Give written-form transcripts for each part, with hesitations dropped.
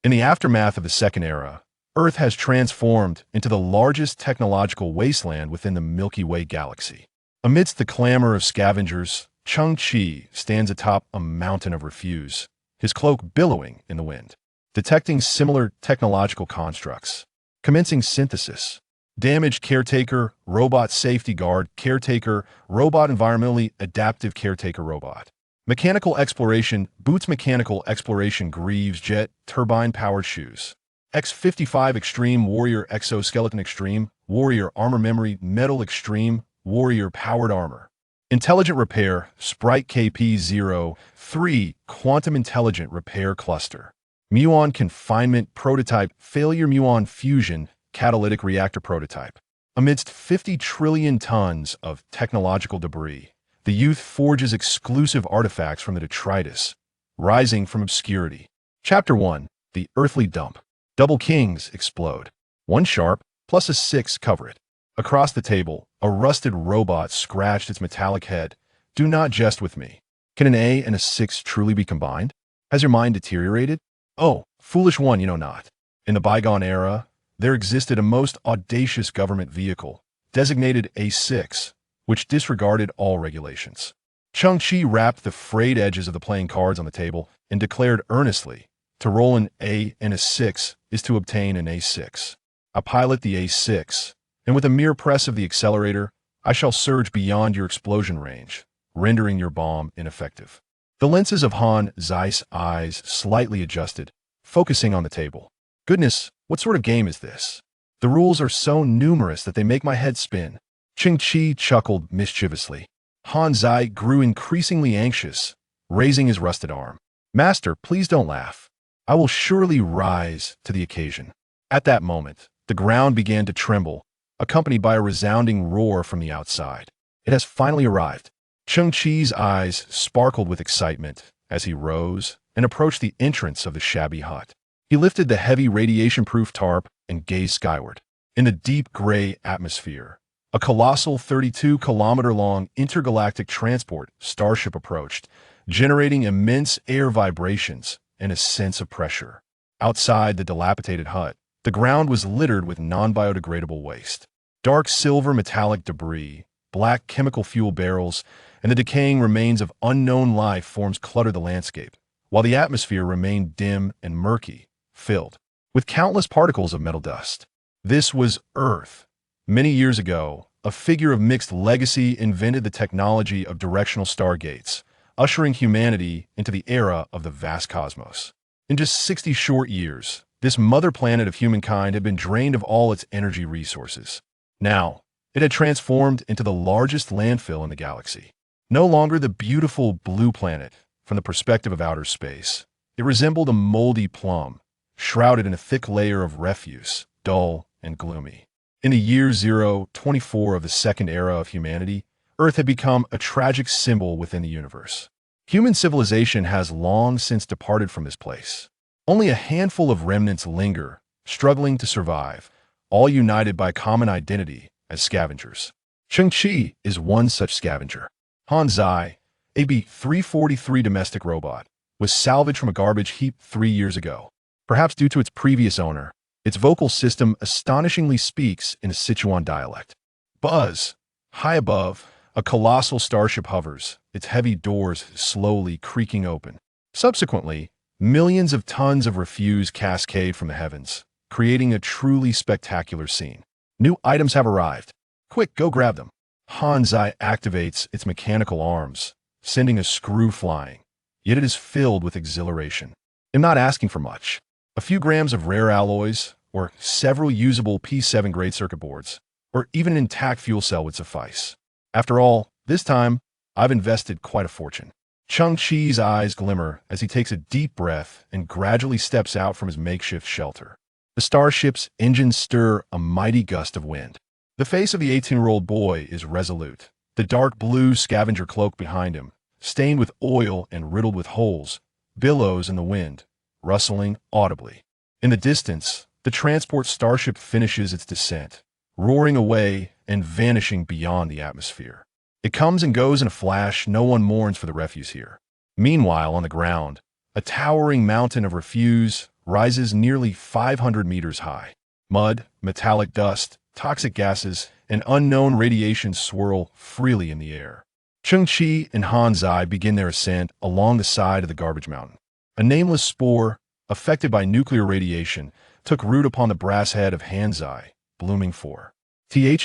In the aftermath of the Second Era, Earth has transformed into the largest technological wasteland within the Milky Way galaxy. Amidst the clamor of scavengers, Cheng Qi stands atop a mountain of refuse, his cloak billowing in the wind. Detecting similar technological constructs. Commencing synthesis. Damaged caretaker, robot safety guard, caretaker, robot environmentally adaptive caretaker robot. Mechanical exploration, boots mechanical exploration greaves jet, turbine-powered shoes. X55 Extreme Warrior Exoskeleton Extreme, Warrior Armor Memory Metal Extreme, Warrior Powered Armor. Intelligent Repair, Sprite KP-03, Quantum Intelligent Repair Cluster. Muon Confinement Prototype, Failure Muon Fusion, Catalytic Reactor Prototype. Amidst 50 trillion tons of technological debris, the youth forges exclusive artifacts from the detritus, rising from obscurity. Chapter 1. The Earthly Dump. Double kings explode. 1 sharp, plus a 6 cover it. Across the table, a rusted robot scratched its metallic head. Do not jest with me. Can an A and a 6 truly be combined? Has your mind deteriorated? Oh, foolish one, you know not. In the bygone era, there existed a most audacious government vehicle, designated A6, which disregarded all regulations. Cheng Qi wrapped the frayed edges of the playing cards on the table and declared earnestly, to roll an A and a 6 is to obtain an A6. I pilot the A6, and with a mere press of the accelerator, I shall surge beyond your explosion range, rendering your bomb ineffective. The lenses of Han Zeiss' eyes slightly adjusted, focusing on the table. Goodness, what sort of game is this? The rules are so numerous that they make my head spin. Cheng Qi chuckled mischievously. Han Zai grew increasingly anxious, raising his rusted arm. Master, please don't laugh. I will surely rise to the occasion. At that moment, the ground began to tremble, accompanied by a resounding roar from the outside. It has finally arrived. Cheng Qi's eyes sparkled with excitement as he rose and approached the entrance of the shabby hut. He lifted the heavy radiation-proof tarp and gazed skyward. In the deep gray atmosphere, a colossal 32-kilometer-long intergalactic transport starship approached, generating immense air vibrations and a sense of pressure. Outside the dilapidated hut, the ground was littered with non-biodegradable waste. Dark silver metallic debris, black chemical fuel barrels, and the decaying remains of unknown life forms cluttered the landscape, while the atmosphere remained dim and murky, filled with countless particles of metal dust. This was Earth. Many years ago, a figure of mixed legacy invented the technology of directional stargates, ushering humanity into the era of the vast cosmos. In just 60 short years, this mother planet of humankind had been drained of all its energy resources. Now, it had transformed into the largest landfill in the galaxy. No longer the beautiful blue planet from the perspective of outer space. It resembled a moldy plum, shrouded in a thick layer of refuse, dull and gloomy. In the year 024 of the Second Era of humanity, Earth had become a tragic symbol within the universe. Human civilization has long since departed from this place. Only a handful of remnants linger, struggling to survive, all united by common identity as scavengers. Cheng Qi is one such scavenger. Han Zai, a B-343 domestic robot, was salvaged from a garbage heap 3 years ago. Perhaps due to its previous owner, its vocal system astonishingly speaks in a Sichuan dialect. Buzz! High above, a colossal starship hovers, its heavy doors slowly creaking open. Subsequently, millions of tons of refuse cascade from the heavens, creating a truly spectacular scene. New items have arrived. Quick, go grab them. Han Zai activates its mechanical arms, sending a screw flying. Yet it is filled with exhilaration. I'm not asking for much. A few grams of rare alloys, or several usable P7 grade circuit boards, or even an intact fuel cell would suffice. After all, this time, I've invested quite a fortune. Cheng Qi's eyes glimmer as he takes a deep breath and gradually steps out from his makeshift shelter. The starship's engines stir a mighty gust of wind. The face of the 18-year-old boy is resolute. The dark blue scavenger cloak behind him, stained with oil and riddled with holes, billows in the wind, rustling audibly. In the distance, the transport starship finishes its descent, roaring away and vanishing beyond the atmosphere. It comes and goes in a flash. No one mourns for the refuse here. Meanwhile, on the ground, a towering mountain of refuse, rises nearly 500 meters high. Mud, metallic dust, toxic gases, and unknown radiation swirl freely in the air. Cheng Qi and Han Zai begin their ascent along the side of the garbage mountain. A nameless spore, affected by nuclear radiation, took root upon the brass head of Han Zai, blooming 4th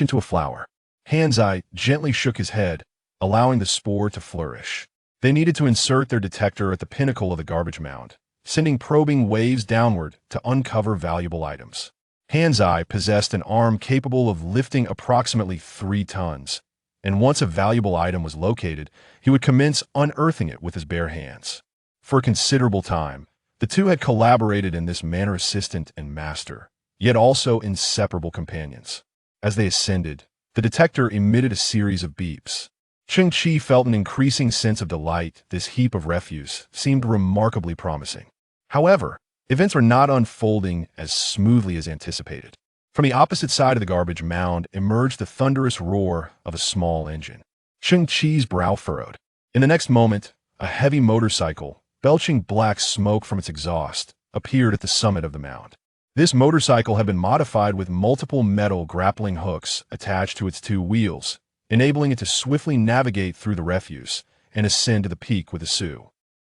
into a flower. Han Zai gently shook his head, allowing the spore to flourish. They needed to insert their detector at the pinnacle of the garbage mound, sending probing waves downward to uncover valuable items. Han Zai possessed an arm capable of lifting approximately 3 tons, and once a valuable item was located, he would commence unearthing it with his bare hands. For a considerable time, the two had collaborated in this manner, assistant and master, yet also inseparable companions. As they ascended, the detector emitted a series of beeps. Cheng Qi felt an increasing sense of delight. This heap of refuse seemed remarkably promising. However, events were not unfolding as smoothly as anticipated. From the opposite side of the garbage mound emerged the thunderous roar of a small engine. Cheng Qi's brow furrowed. In the next moment, a heavy motorcycle, belching black smoke from its exhaust, appeared at the summit of the mound. This motorcycle had been modified with multiple metal grappling hooks attached to its 2 wheels, enabling it to swiftly navigate through the refuse and ascend to the peak with a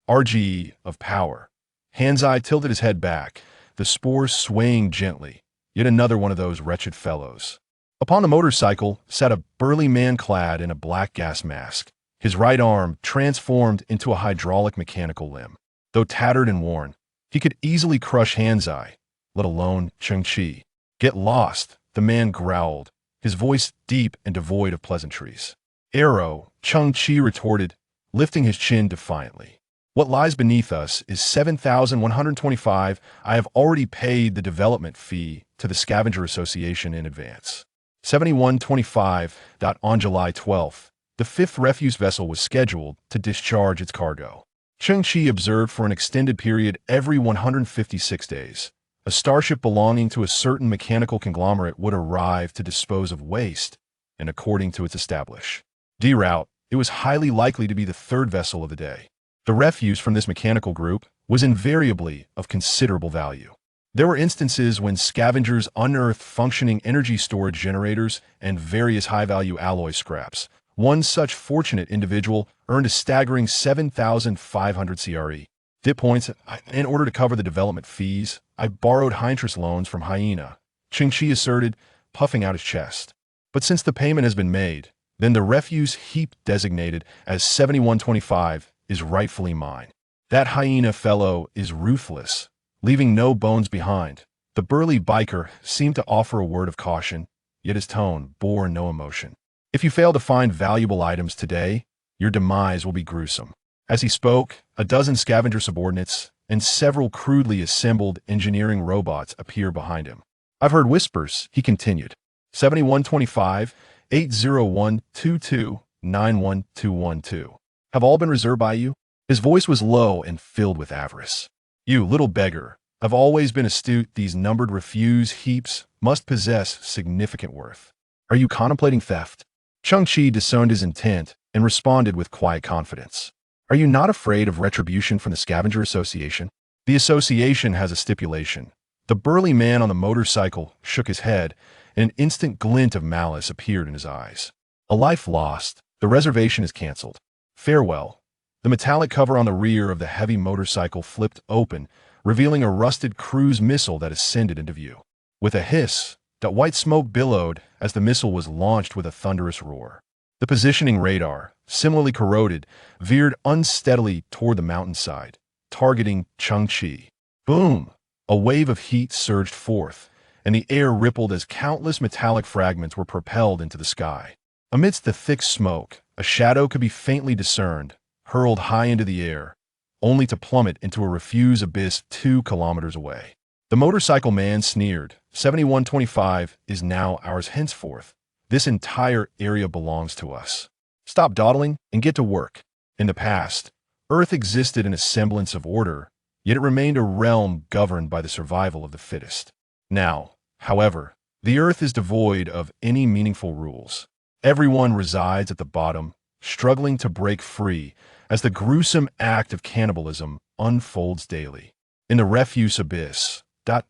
RGE of power. Han Zai tilted his head back, the spores swaying gently. Yet another one of those wretched fellows. Upon the motorcycle sat a burly man clad in a black gas mask, his right arm transformed into a hydraulic mechanical limb. Though tattered and worn, he could easily crush Han Zai, let alone Cheng Qi. "Get lost," the man growled, his voice deep and devoid of pleasantries. "Arrow," Cheng Qi retorted, lifting his chin defiantly. "What lies beneath us is 7,125. I have already paid the development fee to the Scavenger Association in advance." 7125. On July 12th, the 5th refuse vessel was scheduled to discharge its cargo. Cheng Qi observed for an extended period every 156 days. A starship belonging to a certain mechanical conglomerate would arrive to dispose of waste, and according to its established route, it was highly likely to be the 3rd vessel of the day. The refuse from this mechanical group was invariably of considerable value. There were instances when scavengers unearthed functioning energy storage generators and various high-value alloy scraps. One such fortunate individual earned a staggering 7,500 CRE. DIP points. In order to cover the development fees, I borrowed high interest loans from Hyena, Cheng Qi asserted, puffing out his chest. But since the payment has been made, then the refuse heap designated as 7125 is rightfully mine. That Hyena fellow is ruthless, leaving no bones behind. The burly biker seemed to offer a word of caution, yet his tone bore no emotion. "If you fail to find valuable items today, your demise will be gruesome." As he spoke, a dozen scavenger subordinates and several crudely assembled engineering robots appeared behind him. "I've heard whispers," he continued. 7125, 80122, 91212. "Have all been reserved by you?" His voice was low and filled with avarice. "You little beggar, I've always been astute. These numbered refuse heaps must possess significant worth. Are you contemplating theft?" Cheng Qi discerned his intent and responded with quiet confidence. "Are you not afraid of retribution from the Scavenger Association?" "The association has a stipulation." The burly man on the motorcycle shook his head, and an instant glint of malice appeared in his eyes. "A life lost. The reservation is canceled. Farewell." The metallic cover on the rear of the heavy motorcycle flipped open, revealing a rusted cruise missile that ascended into view. With a hiss, that white smoke billowed as the missile was launched with a thunderous roar. The positioning radar, similarly corroded, veered unsteadily toward the mountainside, targeting Cheng Qi. Boom! A wave of heat surged forth, and the air rippled as countless metallic fragments were propelled into the sky. Amidst the thick smoke, a shadow could be faintly discerned, hurled high into the air, only to plummet into a refuse abyss 2 kilometers away. The motorcycle man sneered. 7125 is now ours henceforth. This entire area belongs to us. Stop dawdling and get to work. In the past, Earth existed in a semblance of order, yet it remained a realm governed by the survival of the fittest. Now, however, the Earth is devoid of any meaningful rules. Everyone resides at the bottom, struggling to break free as the gruesome act of cannibalism unfolds daily. In the refuse abyss,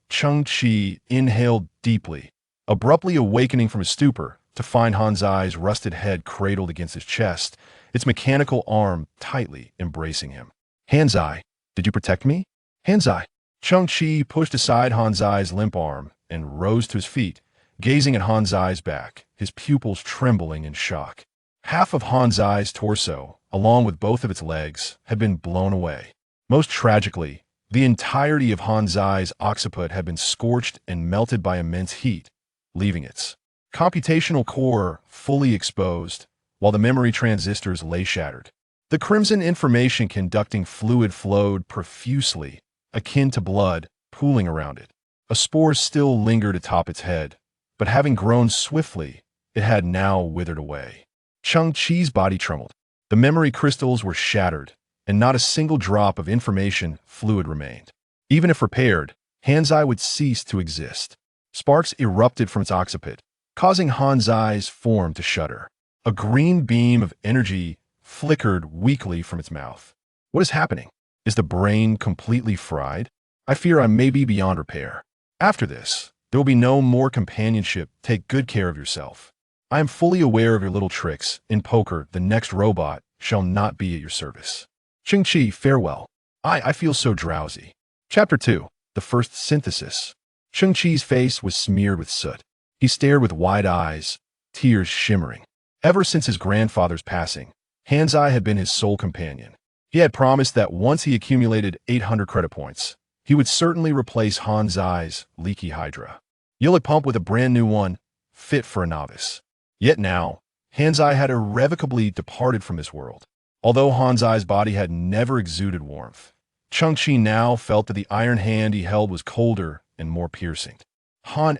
Cheng Qi inhaled deeply, abruptly awakening from his stupor to find Hanzai's rusted head cradled against his chest, its mechanical arm tightly embracing him. Hanzai, did you protect me? Hanzai. Cheng Qi pushed aside Hanzai's limp arm and rose to his feet, gazing at Hanzai's back, his pupils trembling in shock. Half of Hanzai's torso, along with both of its legs, had been blown away. Most tragically, the entirety of Hanzai's occiput had been scorched and melted by immense heat, leaving its computational core fully exposed, while the memory transistors lay shattered. The crimson information-conducting fluid flowed profusely, akin to blood, pooling around it. A spore still lingered atop its head, but having grown swiftly, it had now withered away. Cheng Qi's body trembled. The memory crystals were shattered, and not a single drop of information fluid remained. Even if repaired, Hanzai would cease to exist. Sparks erupted from its occiput, causing Hanzai's form to shudder. A green beam of energy flickered weakly from its mouth. What is happening? Is the brain completely fried? I fear I may be beyond repair. After this, there will be no more companionship. Take good care of yourself. I am fully aware of your little tricks. In poker, the next robot shall not be at your service. Cheng Qi, farewell. I feel so drowsy. Chapter 2. The First Synthesis. Cheng Qi's face was smeared with soot. He stared with wide eyes, tears shimmering. Ever since his grandfather's passing, Hanzai had been his sole companion. He had promised that once he accumulated 800 credit points, he would certainly replace Hanzai's leaky hydra. You'll pump with a brand new one, fit for a novice. Yet now, Hanzai had irrevocably departed from this world. Although Hanzai's body had never exuded warmth, Cheng Qi now felt that the iron hand he held was colder and more piercing.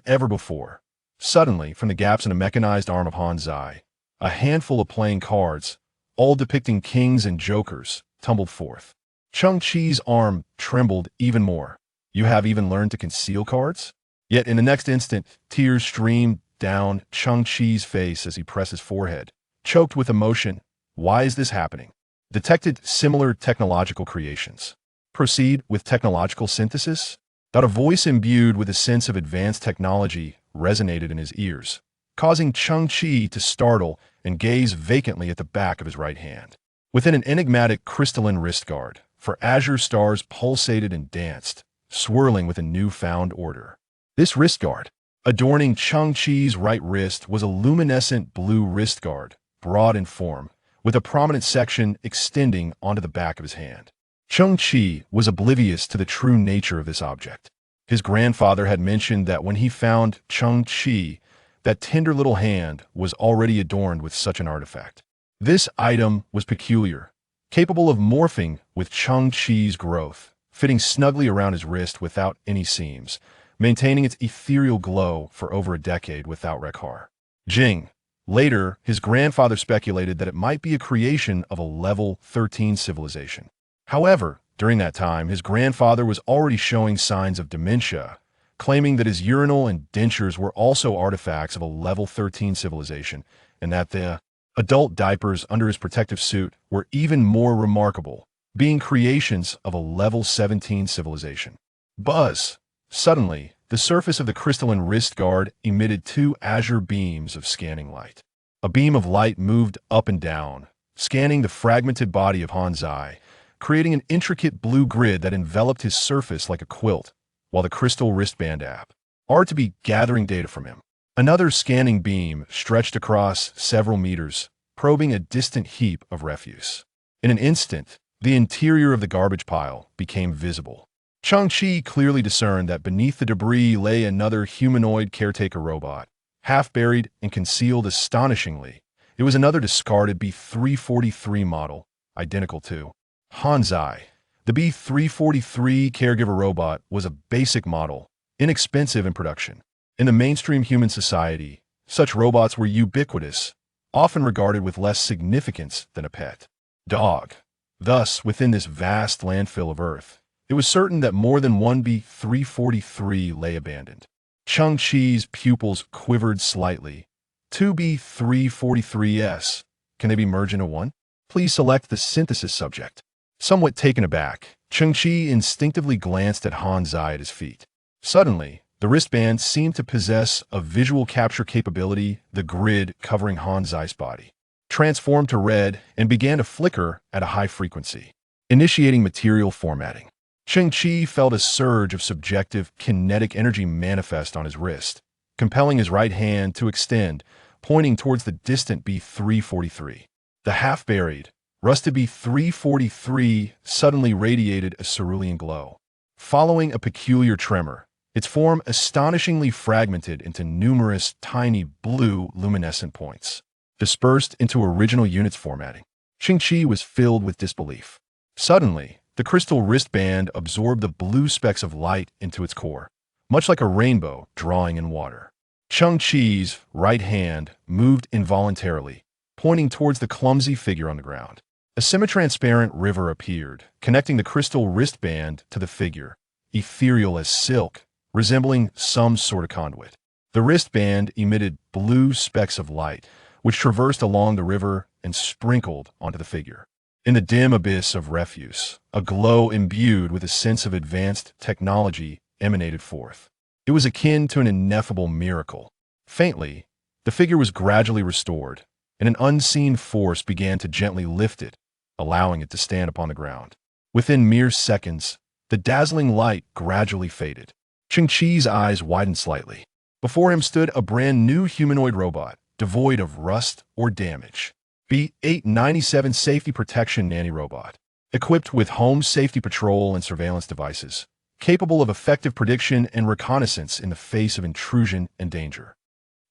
Ever before. Suddenly, from the gaps in a mechanized arm of Hanzai, a handful of playing cards, all depicting kings and jokers, tumbled forth. Cheng Qi's arm trembled even more. You have even learned to conceal cards? Yet in the next instant, tears streamed down Cheng Qi's face as he pressed his forehead, choked with emotion. Why is this happening? Detected similar technological creations. Proceed with technological synthesis? That a voice imbued with a sense of advanced technology resonated in his ears, causing Cheng Qi to startle and gaze vacantly at the back of his right hand. Within an enigmatic crystalline wrist guard, for azure stars pulsated and danced, swirling with a newfound order. This wrist guard, adorning Cheng Qi's right wrist, was a luminescent blue wrist guard, broad in form, with a prominent section extending onto the back of his hand. Cheng Qi was oblivious to the true nature of this object. His grandfather had mentioned that when he found Cheng Qi, that tender little hand was already adorned with such an artifact. This item was peculiar, capable of morphing with Cheng Qi's growth, fitting snugly around his wrist without any seams, maintaining its ethereal glow for over a decade without reccar. Jing. Later, his grandfather speculated that it might be a creation of a level 13 civilization. However, during that time, his grandfather was already showing signs of dementia, claiming that his urinal and dentures were also artifacts of a level 13 civilization, and that the adult diapers under his protective suit were even more remarkable, being creations of a level 17 civilization. Buzz! Suddenly, the surface of the crystalline wrist guard emitted two azure beams of scanning light. A beam of light moved up and down, scanning the fragmented body of Hanzai, creating an intricate blue grid that enveloped his surface like a quilt, while the crystal wristband app are to be gathering data from him. Another scanning beam stretched across several meters, probing a distant heap of refuse. In an instant, the interior of the garbage pile became visible. Cheng Qi clearly discerned that beneath the debris lay another humanoid caretaker robot, half buried and concealed astonishingly. It was another discarded B-343 model, identical to Hanzai. The B-343 caregiver robot was a basic model, inexpensive in production. In the mainstream human society, such robots were ubiquitous, often regarded with less significance than a pet dog. Thus, within this vast landfill of Earth, it was certain that more than one B-343 lay abandoned. Cheng Qi's pupils quivered slightly. Two B-343s. Can they be merged into one? Please select the synthesis subject. Somewhat taken aback, Cheng Qi instinctively glanced at Han's eye at his feet. Suddenly, the wristband seemed to possess a visual capture capability, the grid covering Han's ice body transformed to red and began to flicker at a high frequency, initiating material formatting. Cheng Qi felt a surge of subjective kinetic energy manifest on his wrist, compelling his right hand to extend, pointing towards the distant B343. The half-buried, rusted B343 suddenly radiated a cerulean glow. Following a peculiar tremor, its form astonishingly fragmented into numerous tiny blue luminescent points, dispersed into original units formatting. Cheng Qi was filled with disbelief. Suddenly, the crystal wristband absorbed the blue specks of light into its core, much like a rainbow drawing in water. Cheng Qi's right hand moved involuntarily, pointing towards the clumsy figure on the ground. A semi-transparent river appeared, connecting the crystal wristband to the figure, ethereal as silk, resembling some sort of conduit. The wristband emitted blue specks of light, which traversed along the river and sprinkled onto the figure. In the dim abyss of refuse, a glow imbued with a sense of advanced technology emanated forth. It was akin to an ineffable miracle. Faintly, the figure was gradually restored, and an unseen force began to gently lift it, allowing it to stand upon the ground. Within mere seconds, the dazzling light gradually faded. Cheng Qi's eyes widened slightly. Before him stood a brand new humanoid robot, devoid of rust or damage. B897 Safety Protection Nanny Robot, equipped with home safety patrol and surveillance devices, capable of effective prediction and reconnaissance in the face of intrusion and danger.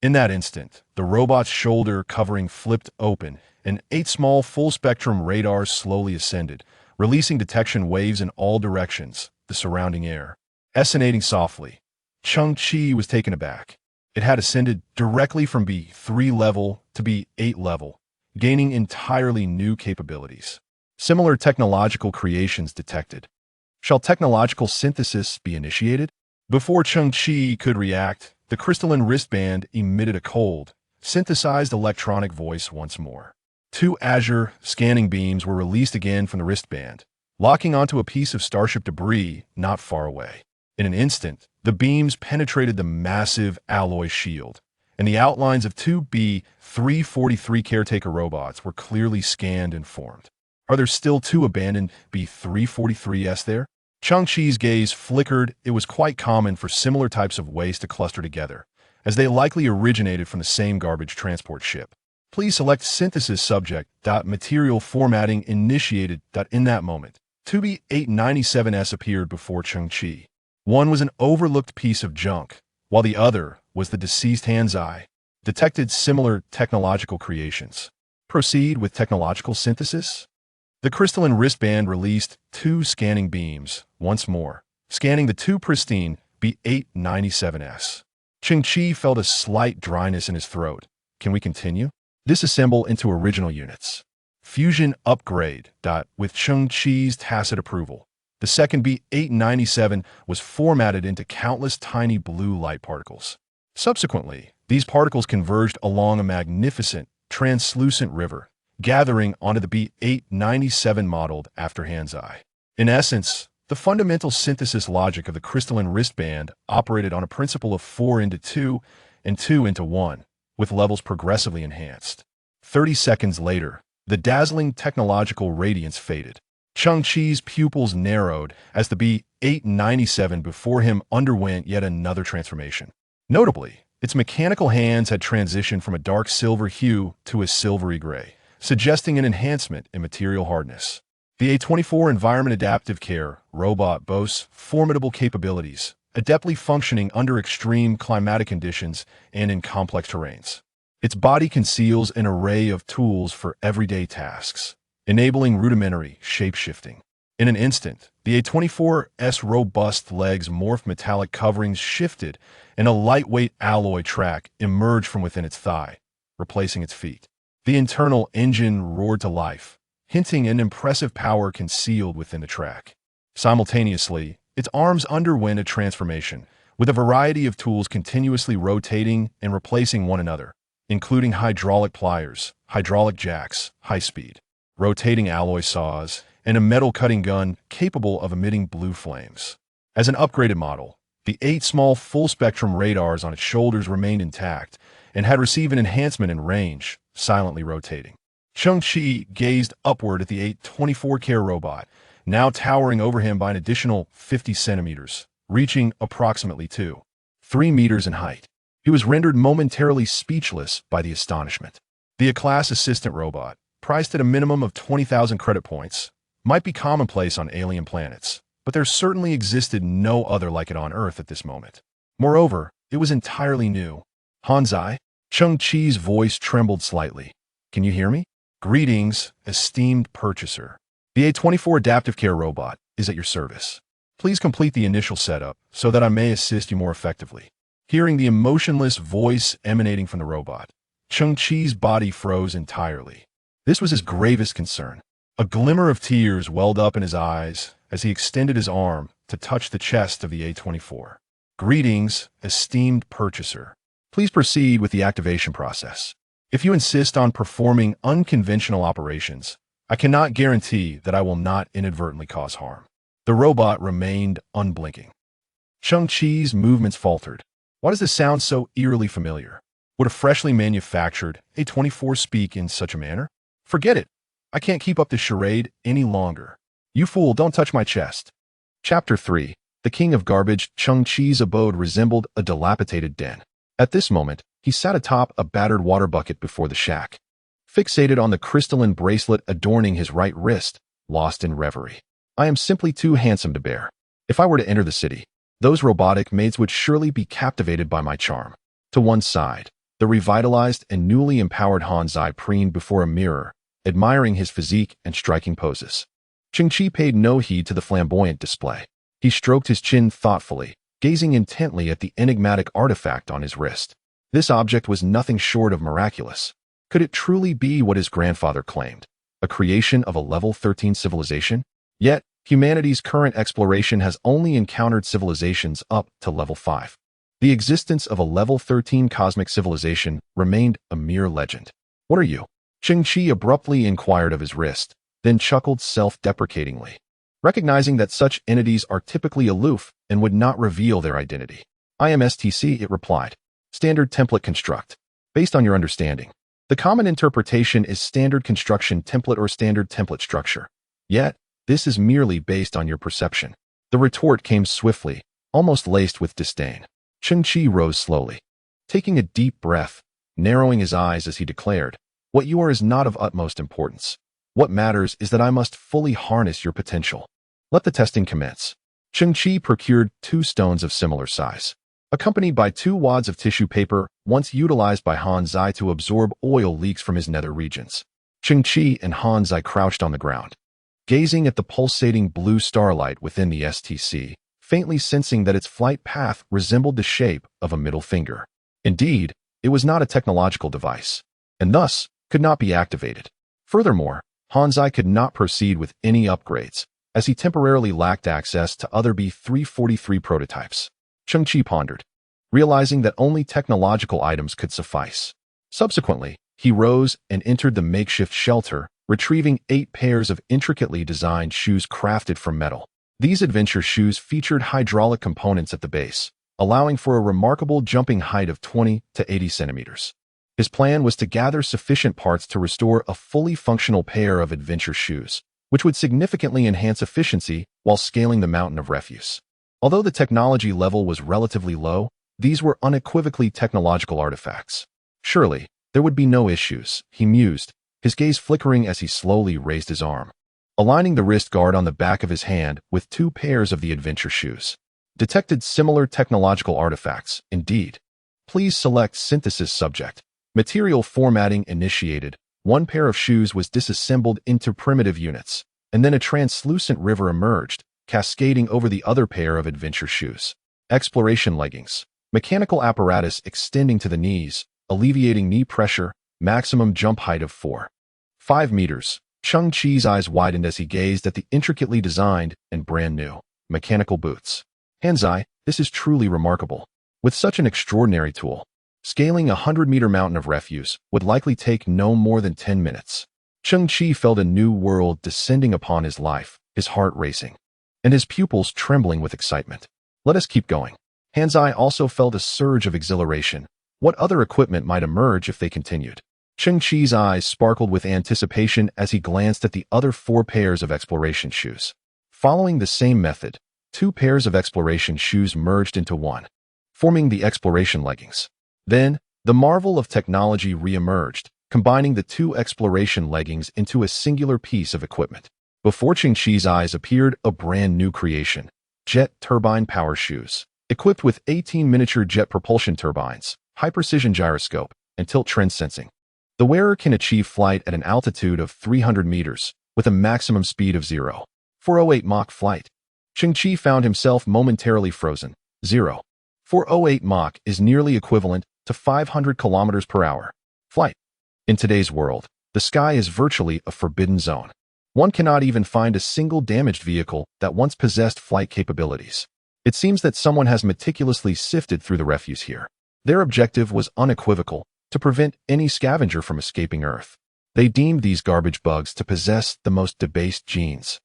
In that instant, the robot's shoulder covering flipped open, and 8 small full-spectrum radars slowly ascended, releasing detection waves in all directions, the surrounding air. Essinating softly, Cheng Qi was taken aback. It had ascended directly from B3 level to B8 level, gaining entirely new capabilities. Similar technological creations detected. Shall technological synthesis be initiated? Before Cheng Qi could react, the crystalline wristband emitted a cold, synthesized electronic voice once more. 2 azure scanning beams were released again from the wristband, locking onto a piece of starship debris not far away. In an instant, the beams penetrated the massive alloy shield, and the outlines of 2 B343 caretaker robots were clearly scanned and formed. Are there still 2 abandoned B343s there? Cheng Qi's gaze flickered. It was quite common for similar types of waste to cluster together, as they likely originated from the same garbage transport ship. Please select synthesis subject. Material formatting initiated. In that moment, 2 B897s appeared before Cheng Qi. One was an overlooked piece of junk, while the other was the deceased Han's eye. Detected similar technological creations. Proceed with technological synthesis? The crystalline wristband released 2 scanning beams, once more, scanning the 2 pristine B897s. Cheng Qi felt a slight dryness in his throat. Can we continue? Disassemble into original units. Fusion upgrade. With Cheng Qi's tacit approval, the second B897 was formatted into countless tiny blue light particles. Subsequently, these particles converged along a magnificent, translucent river, gathering onto the B897 modeled after Han's eye. In essence, the fundamental synthesis logic of the crystalline wristband operated on a principle of 4 into 2 and 2 into 1, with levels progressively enhanced. 30 seconds later, the dazzling technological radiance faded. Cheng Qi's pupils narrowed as the B897 before him underwent yet another transformation. Notably, its mechanical hands had transitioned from a dark silver hue to a silvery gray, suggesting an enhancement in material hardness. The A24 Environment Adaptive Care robot boasts formidable capabilities, adeptly functioning under extreme climatic conditions and in complex terrains. Its body conceals an array of tools for everyday tasks, enabling rudimentary shape-shifting. In an instant, the A24's robust legs morphed, metallic coverings shifted, and a lightweight alloy track emerged from within its thigh, replacing its feet. The internal engine roared to life, hinting an impressive power concealed within the track. Simultaneously, its arms underwent a transformation, with a variety of tools continuously rotating and replacing one another, including hydraulic pliers, hydraulic jacks, high-speed rotating alloy saws, and a metal cutting gun capable of emitting blue flames. As an upgraded model, the 8 small full-spectrum radars on its shoulders remained intact and had received an enhancement in range, silently rotating. Cheng Qi gazed upward at the 8 24-care robot, now towering over him by an additional 50 centimeters, reaching approximately 3 meters in height. He was rendered momentarily speechless by the astonishment. The A-class assistant robot, priced at a minimum of 20,000 credit points, might be commonplace on alien planets, but there certainly existed no other like it on Earth at this moment. Moreover, it was entirely new. Hanzai? Cheng Qi's voice trembled slightly. Can you hear me? Greetings, esteemed purchaser. The A24 Adaptive Care Robot is at your service. Please complete the initial setup so that I may assist you more effectively. Hearing the emotionless voice emanating from the robot, Cheng Qi's body froze entirely. This was his gravest concern. A glimmer of tears welled up in his eyes as he extended his arm to touch the chest of the A24. Greetings, esteemed purchaser. Please proceed with the activation process. If you insist on performing unconventional operations, I cannot guarantee that I will not inadvertently cause harm. The robot remained unblinking. Cheng Qi's movements faltered. Why does this sound so eerily familiar? Would a freshly manufactured A24 speak in such a manner? Forget it. I can't keep up this charade any longer. You fool, don't touch my chest. Chapter 3. The King of Garbage. Cheng Qi's abode resembled a dilapidated den. At this moment, he sat atop a battered water bucket before the shack, fixated on the crystalline bracelet adorning his right wrist, lost in reverie. I am simply too handsome to bear. If I were to enter the city, those robotic maids would surely be captivated by my charm. To one side, the revitalized and newly empowered Hanzai preened before a mirror, admiring his physique and striking poses. Cheng Qi paid no heed to the flamboyant display. He stroked his chin thoughtfully, gazing intently at the enigmatic artifact on his wrist. This object was nothing short of miraculous. Could it truly be what his grandfather claimed, a creation of a level 13 civilization? Yet, humanity's current exploration has only encountered civilizations up to level 5. The existence of a level 13 cosmic civilization remained a mere legend. What are you? Cheng Qi abruptly inquired of his wrist, then chuckled self-deprecatingly, recognizing that such entities are typically aloof and would not reveal their identity. I am STC, it replied. Standard template construct. Based on your understanding, the common interpretation is standard construction template or standard template structure. Yet, this is merely based on your perception. The retort came swiftly, almost laced with disdain. Cheng Qi rose slowly, taking a deep breath, narrowing his eyes as he declared, what you are is not of utmost importance. What matters is that I must fully harness your potential. Let the testing commence. Cheng Qi procured 2 stones of similar size, accompanied by 2 wads of tissue paper once utilized by Hanzai to absorb oil leaks from his nether regions. Cheng Qi and Hanzai crouched on the ground, gazing at the pulsating blue starlight within the STC, faintly sensing that its flight path resembled the shape of a middle finger. Indeed, it was not a technological device, and thus could not be activated. Furthermore, Hanzai could not proceed with any upgrades, as he temporarily lacked access to other B343 prototypes. Cheng Qi pondered, realizing that only technological items could suffice. Subsequently, he rose and entered the makeshift shelter, retrieving 8 pairs of intricately designed shoes crafted from metal. These adventure shoes featured hydraulic components at the base, allowing for a remarkable jumping height of 20 to 80 centimeters. His plan was to gather sufficient parts to restore a fully functional pair of adventure shoes, which would significantly enhance efficiency while scaling the mountain of refuse. Although the technology level was relatively low, these were unequivocally technological artifacts. Surely, there would be no issues, he mused, his gaze flickering as he slowly raised his arm, aligning the wrist guard on the back of his hand with 2 pairs of the adventure shoes. Detected similar technological artifacts, indeed. Please select synthesis subject. Material formatting initiated. 1 pair of shoes was disassembled into primitive units, and then a translucent river emerged, cascading over the other pair of adventure shoes. Exploration leggings. Mechanical apparatus extending to the knees, alleviating knee pressure, maximum jump height of 4.5 meters. Cheng Qi's eyes widened as he gazed at the intricately designed and brand new mechanical boots. Hanzai, this is truly remarkable. With such an extraordinary tool, scaling a 100-meter mountain of refuse would likely take no more than 10 minutes. Cheng Qi felt a new world descending upon his life, his heart racing, and his pupils trembling with excitement. Let us keep going. Hanzai also felt a surge of exhilaration. What other equipment might emerge if they continued? Cheng Qi's eyes sparkled with anticipation as he glanced at the other 4 pairs of exploration shoes. Following the same method, 2 pairs of exploration shoes merged into one, forming the exploration leggings. Then, the marvel of technology re-emerged, combining the 2 exploration leggings into a singular piece of equipment. Before Cheng Qi's eyes appeared a brand new creation, jet turbine power shoes. Equipped with 18 miniature jet propulsion turbines, high-precision gyroscope, and tilt trend sensing, the wearer can achieve flight at an altitude of 300 meters with a maximum speed of 0.408 Mach flight. Cheng Qi found himself momentarily frozen. 0.408 Mach is nearly equivalent to 500 kilometers per hour flight. In today's world, the sky is virtually a forbidden zone. One cannot even find a single damaged vehicle that once possessed flight capabilities. It seems that someone has meticulously sifted through the refuse here. Their objective was unequivocal: to prevent any scavenger from escaping Earth. They deemed these garbage bugs to possess the most debased genes,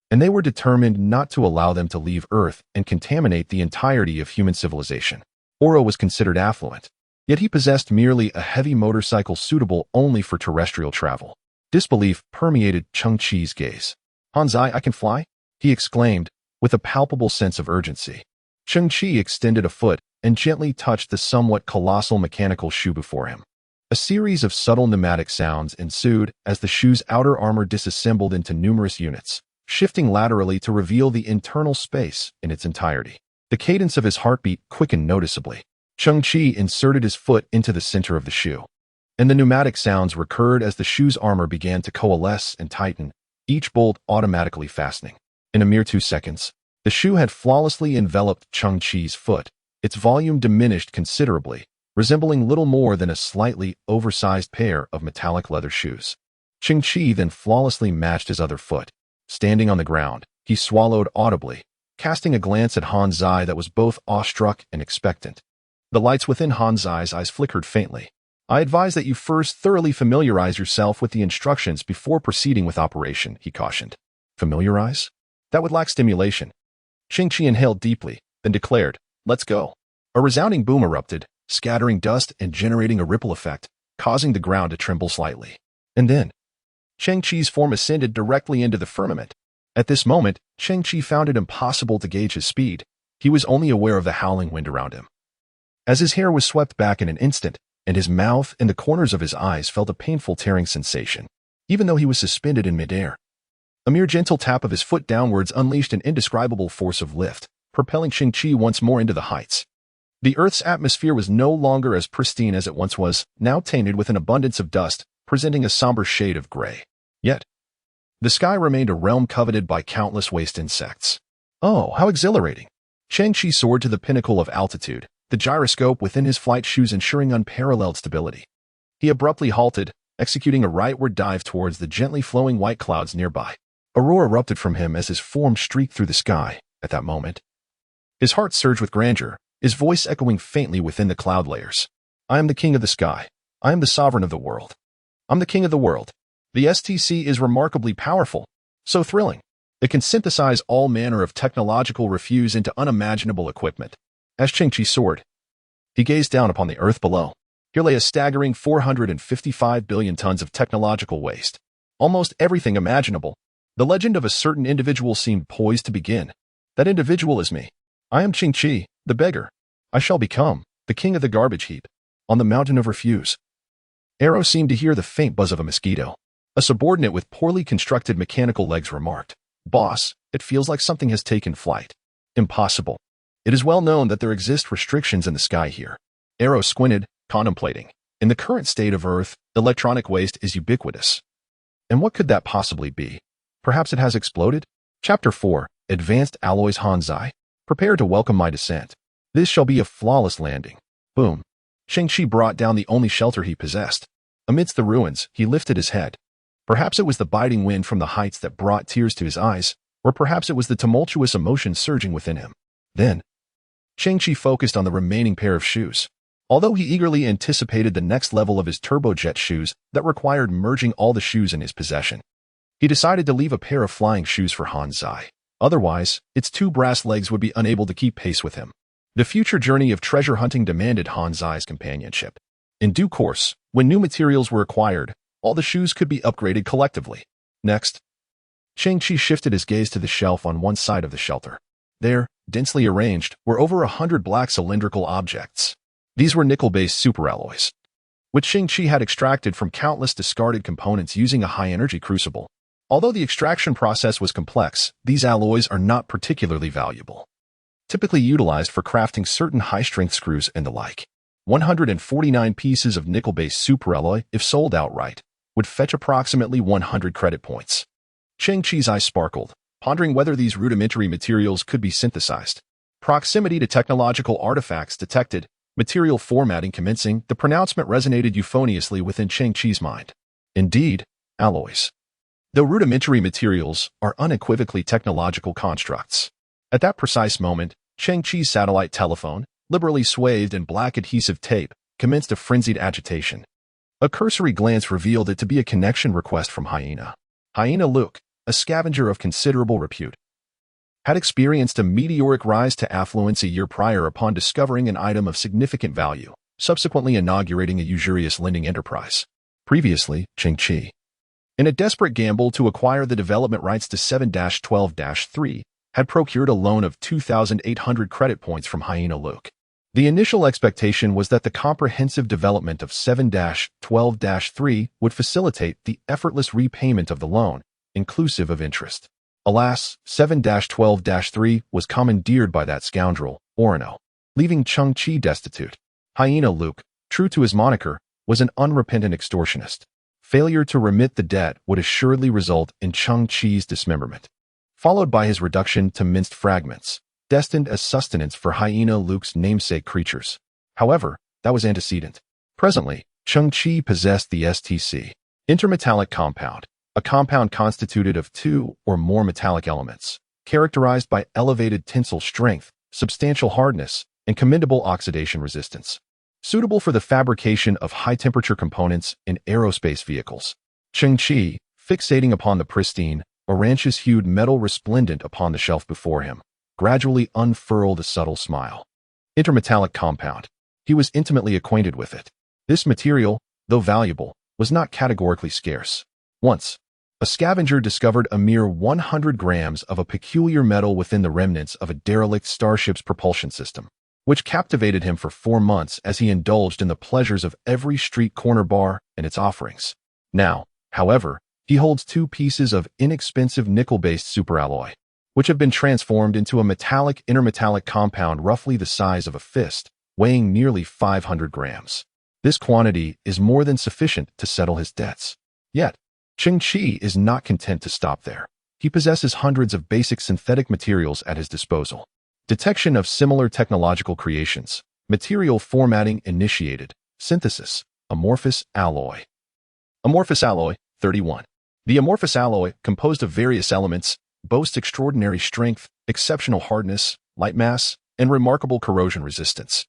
and they were determined not to allow them to leave Earth and contaminate the entirety of human civilization. Oro was considered affluent, yet he possessed merely a heavy motorcycle suitable only for terrestrial travel. Disbelief permeated Cheng Qi's gaze. "Hanzai, I can fly?" he exclaimed, with a palpable sense of urgency. Cheng Qi extended a foot and gently touched the somewhat colossal mechanical shoe before him. A series of subtle pneumatic sounds ensued as the shoe's outer armor disassembled into numerous units, shifting laterally to reveal the internal space in its entirety. The cadence of his heartbeat quickened noticeably. Cheng Qi inserted his foot into the center of the shoe, and the pneumatic sounds recurred as the shoe's armor began to coalesce and tighten, each bolt automatically fastening. In a mere 2 seconds, the shoe had flawlessly enveloped Cheng Qi's foot. Its volume diminished considerably, resembling little more than a slightly oversized pair of metallic leather shoes. Cheng Qi then flawlessly matched his other foot. Standing on the ground, he swallowed audibly, casting a glance at Hanzai that was both awestruck and expectant. The lights within Hanzai's eyes flickered faintly. "I advise that you first thoroughly familiarize yourself with the instructions before proceeding with operation," he cautioned. Familiarize? That would lack stimulation. Cheng Qi inhaled deeply, then declared, "Let's go." A resounding boom erupted, scattering dust and generating a ripple effect, causing the ground to tremble slightly. And then, Cheng Qi's form ascended directly into the firmament. At this moment, Cheng Qi found it impossible to gauge his speed. He was only aware of the howling wind around him. As his hair was swept back in an instant, and his mouth and the corners of his eyes felt a painful tearing sensation, even though he was suspended in midair. A mere gentle tap of his foot downwards unleashed an indescribable force of lift, propelling Cheng Qi once more into the heights. The Earth's atmosphere was no longer as pristine as it once was, now tainted with an abundance of dust, presenting a somber shade of gray. Yet, the sky remained a realm coveted by countless waste insects. Oh, how exhilarating! Cheng Qi soared to the pinnacle of altitude, the gyroscope within his flight shoes ensuring unparalleled stability. He abruptly halted, executing a rightward dive towards the gently flowing white clouds nearby. A roar erupted from him as his form streaked through the sky. At that moment, his heart surged with grandeur, his voice echoing faintly within the cloud layers. "I am the king of the sky. I am the sovereign of the world. I'm the king of the world. The STC is remarkably powerful, so thrilling. It can synthesize all manner of technological refuse into unimaginable equipment." As Cheng Qi soared, he gazed down upon the earth below. Here lay a staggering 455 billion tons of technological waste. Almost everything imaginable. The legend of a certain individual seemed poised to begin. That individual is me. I am Cheng Qi, the beggar. I shall become the king of the garbage heap, on the mountain of refuse. Arrow seemed to hear the faint buzz of a mosquito. A subordinate with poorly constructed mechanical legs remarked, "Boss, it feels like something has taken flight." Impossible. It is well known that there exist restrictions in the sky here. Arrow squinted, contemplating. In the current state of Earth, electronic waste is ubiquitous. And what could that possibly be? Perhaps it has exploded? Chapter 4, Advanced Alloys. Hanzai, prepare to welcome my descent. This shall be a flawless landing. Boom. Cheng Qi brought down the only shelter he possessed. Amidst the ruins, he lifted his head. Perhaps it was the biting wind from the heights that brought tears to his eyes, or perhaps it was the tumultuous emotion surging within him. Then, Cheng Qi focused on the remaining pair of shoes. Although he eagerly anticipated the next level of his turbojet shoes that required merging all the shoes in his possession, he decided to leave a pair of flying shoes for Hanzai. Otherwise, its two brass legs would be unable to keep pace with him. The future journey of treasure hunting demanded Hanzai's companionship. In due course, when new materials were acquired, all the shoes could be upgraded collectively. Next, Cheng Qi shifted his gaze to the shelf on one side of the shelter. There, densely arranged, were over 100 black cylindrical objects. These were nickel-based superalloys, which Cheng Qi had extracted from countless discarded components using a high-energy crucible. Although the extraction process was complex, these alloys are not particularly valuable, typically utilized for crafting certain high-strength screws and the like. 149 pieces of nickel-based superalloy, if sold outright, would fetch approximately 100 credit points. Cheng Qi's eyes sparkled, pondering whether these rudimentary materials could be synthesized. Proximity to technological artifacts detected, material formatting commencing, the pronouncement resonated euphoniously within Cheng Qi's mind. Indeed, alloys, though rudimentary materials, are unequivocally technological constructs. At that precise moment, Cheng Qi's satellite telephone, liberally swathed in black adhesive tape, commenced a frenzied agitation. A cursory glance revealed it to be a connection request from Hyena. Hyena Luke, a scavenger of considerable repute, had experienced a meteoric rise to affluence a year prior upon discovering an item of significant value, subsequently inaugurating a usurious lending enterprise. Previously, Cheng Qi, in a desperate gamble to acquire the development rights to 7-12-3, had procured a loan of 2,800 credit points from Hyena Luke. The initial expectation was that the comprehensive development of 7-12-3 would facilitate the effortless repayment of the loan, inclusive of interest. Alas, 7-12-3 was commandeered by that scoundrel, Orano, leaving Cheng Qi destitute. Hyena Luke, true to his moniker, was an unrepentant extortionist. Failure to remit the debt would assuredly result in Cheng Qi's dismemberment, followed by his reduction to minced fragments, destined as sustenance for Hyena Luke's namesake creatures. However, that was antecedent. Presently, Cheng Qi possessed the STC, intermetallic compound, a compound constituted of two or more metallic elements, characterized by elevated tensile strength, substantial hardness, and commendable oxidation resistance, suitable for the fabrication of high-temperature components in aerospace vehicles. Cheng Qi, fixating upon the pristine, orangeous-hued metal resplendent upon the shelf before him, gradually unfurled a subtle smile. Intermetallic compound. He was intimately acquainted with it. This material, though valuable, was not categorically scarce. Once, a scavenger discovered a mere 100 grams of a peculiar metal within the remnants of a derelict starship's propulsion system, which captivated him for 4 months as he indulged in the pleasures of every street corner bar and its offerings. Now, however, he holds 2 pieces of inexpensive nickel-based superalloy, which have been transformed into a metallic intermetallic compound roughly the size of a fist, weighing nearly 500 grams. This quantity is more than sufficient to settle his debts. Yet, Cheng Qi is not content to stop there. He possesses hundreds of basic synthetic materials at his disposal. Detection of similar technological creations. Material formatting initiated. Synthesis. Amorphous alloy. Amorphous alloy, 31. The amorphous alloy, composed of various elements, boasts extraordinary strength, exceptional hardness, light mass, and remarkable corrosion resistance,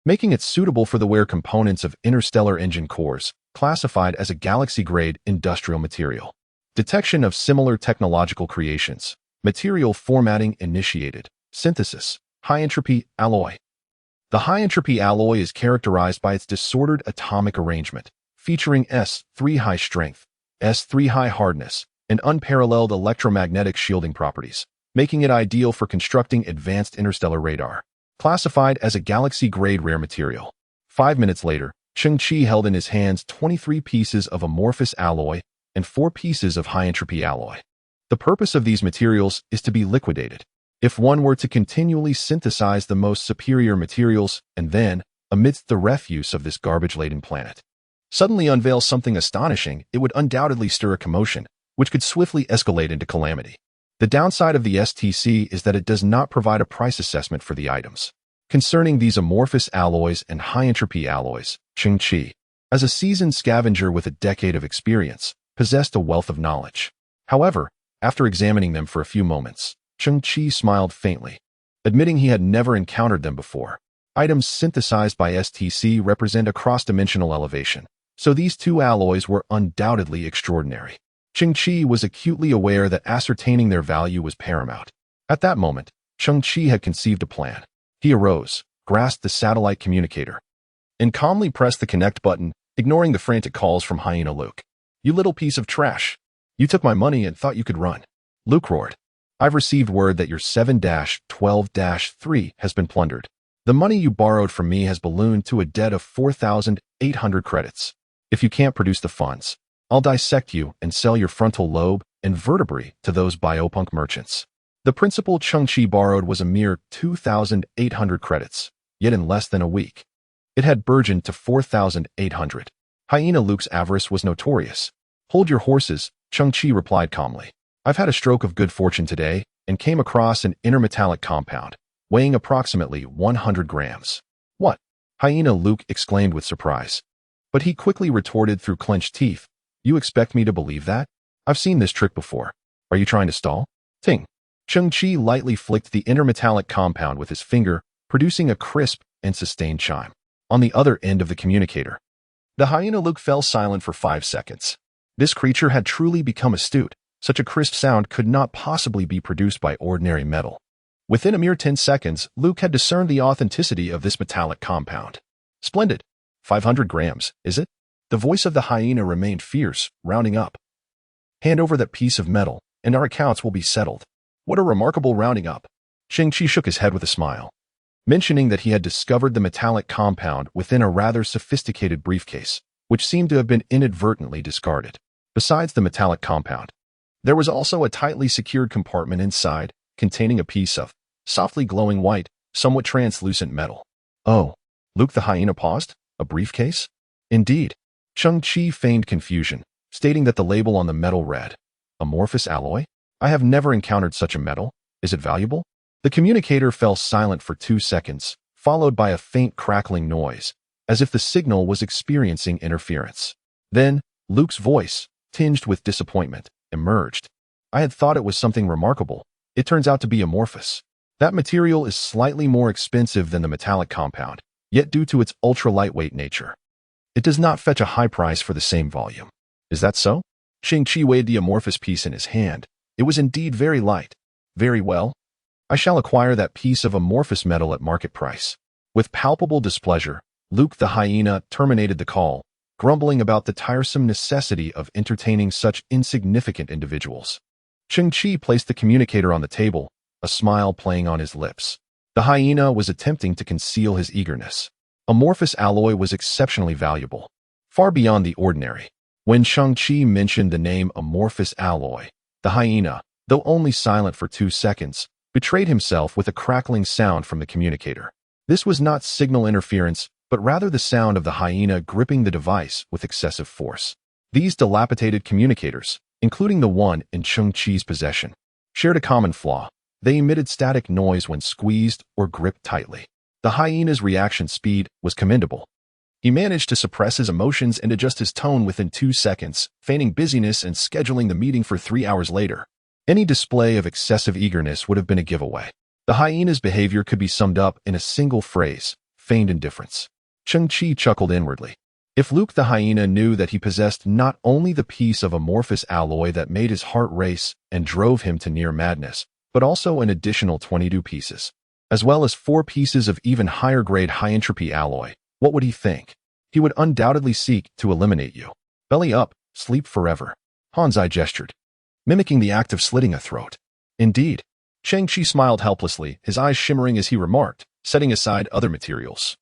making it suitable for the wear components of interstellar engine cores, classified as a galaxy-grade industrial material. Detection of similar technological creations. Material formatting initiated. Synthesis. High-entropy alloy. The high-entropy alloy is characterized by its disordered atomic arrangement, featuring S3 high strength, S3 high hardness, and unparalleled electromagnetic shielding properties, making it ideal for constructing advanced interstellar radar. Classified as a galaxy-grade rare material. 5 minutes later, Cheng Qi held in his hands 23 pieces of amorphous alloy and 4 pieces of high-entropy alloy. The purpose of these materials is to be liquidated. If one were to continually synthesize the most superior materials and then, amidst the refuse of this garbage-laden planet, suddenly unveil something astonishing, it would undoubtedly stir a commotion, which could swiftly escalate into calamity. The downside of the STC is that it does not provide a price assessment for the items. Concerning these amorphous alloys and high-entropy alloys, Cheng Qi, as a seasoned scavenger with a decade of experience, possessed a wealth of knowledge. However, after examining them for a few moments, Cheng Qi smiled faintly, admitting he had never encountered them before. Items synthesized by STC represent a cross-dimensional elevation, so these two alloys were undoubtedly extraordinary. Cheng Qi was acutely aware that ascertaining their value was paramount. At that moment, Cheng Qi had conceived a plan. He arose, grasped the satellite communicator, and calmly pressed the connect button, ignoring the frantic calls from Hyena Luke. "You little piece of trash. You took my money and thought you could run." Luke roared. "I've received word that your 7-12-3 has been plundered. The money you borrowed from me has ballooned to a debt of 4,800 credits. If you can't produce the funds, I'll dissect you and sell your frontal lobe and vertebrae to those biopunk merchants." The principal Cheng Qi borrowed was a mere 2,800 credits, yet in less than a week, it had burgeoned to 4,800. Hyena Luke's avarice was notorious. "Hold your horses," Cheng Qi replied calmly. "I've had a stroke of good fortune today and came across an intermetallic compound, weighing approximately 100 grams. "What?" Hyena Luke exclaimed with surprise. But he quickly retorted through clenched teeth. "You expect me to believe that? I've seen this trick before. Are you trying to stall?" Ting! Cheng Qi lightly flicked the intermetallic compound with his finger, producing a crisp and sustained chime. On the other end of the communicator, the Hyena Luke fell silent for 5 seconds. This creature had truly become astute. Such a crisp sound could not possibly be produced by ordinary metal. Within a mere 10 seconds, Luke had discerned the authenticity of this metallic compound. "Splendid. 500 grams, is it?" The voice of the hyena remained fierce, rounding up. "Hand over that piece of metal, and our accounts will be settled." "What a remarkable rounding up." Cheng Qi shook his head with a smile, mentioning that he had discovered the metallic compound within a rather sophisticated briefcase, which seemed to have been inadvertently discarded. Besides the metallic compound, there was also a tightly secured compartment inside, containing a piece of softly glowing white, somewhat translucent metal. "Oh," Luke the hyena paused. "A briefcase?" "Indeed." Cheng Qi feigned confusion, stating that the label on the metal read, "Amorphous alloy? I have never encountered such a metal. Is it valuable?" The communicator fell silent for 2 seconds, followed by a faint crackling noise, as if the signal was experiencing interference. Then, Luke's voice, tinged with disappointment, emerged. "I had thought it was something remarkable. It turns out to be amorphous. That material is slightly more expensive than the metallic compound, yet due to its ultra-lightweight nature, it does not fetch a high price for the same volume." "Is that so?" Cheng Qi weighed the amorphous piece in his hand. It was indeed very light. "Very well. I shall acquire that piece of amorphous metal at market price." With palpable displeasure, Luke the hyena terminated the call, grumbling about the tiresome necessity of entertaining such insignificant individuals. Cheng Qi placed the communicator on the table, a smile playing on his lips. The hyena was attempting to conceal his eagerness. Amorphous alloy was exceptionally valuable, far beyond the ordinary. When Cheng Qi mentioned the name amorphous alloy, the hyena, though only silent for 2 seconds, betrayed himself with a crackling sound from the communicator. This was not signal interference, but rather the sound of the hyena gripping the device with excessive force. These dilapidated communicators, including the one in Cheng Qi's possession, shared a common flaw. They emitted static noise when squeezed or gripped tightly. The hyena's reaction speed was commendable. He managed to suppress his emotions and adjust his tone within 2 seconds, feigning busyness and scheduling the meeting for 3 hours later. Any display of excessive eagerness would have been a giveaway. The hyena's behavior could be summed up in a single phrase: feigned indifference. Cheng Qi chuckled inwardly. If Luke the hyena knew that he possessed not only the piece of amorphous alloy that made his heart race and drove him to near madness, but also an additional 22 pieces, as well as 4 pieces of even higher grade high-entropy alloy, what would he think? He would undoubtedly seek to eliminate you. Belly up, sleep forever. Hanzai gestured, mimicking the act of slitting a throat. "Indeed." Cheng Qi smiled helplessly, his eyes shimmering as he remarked, setting aside other materials.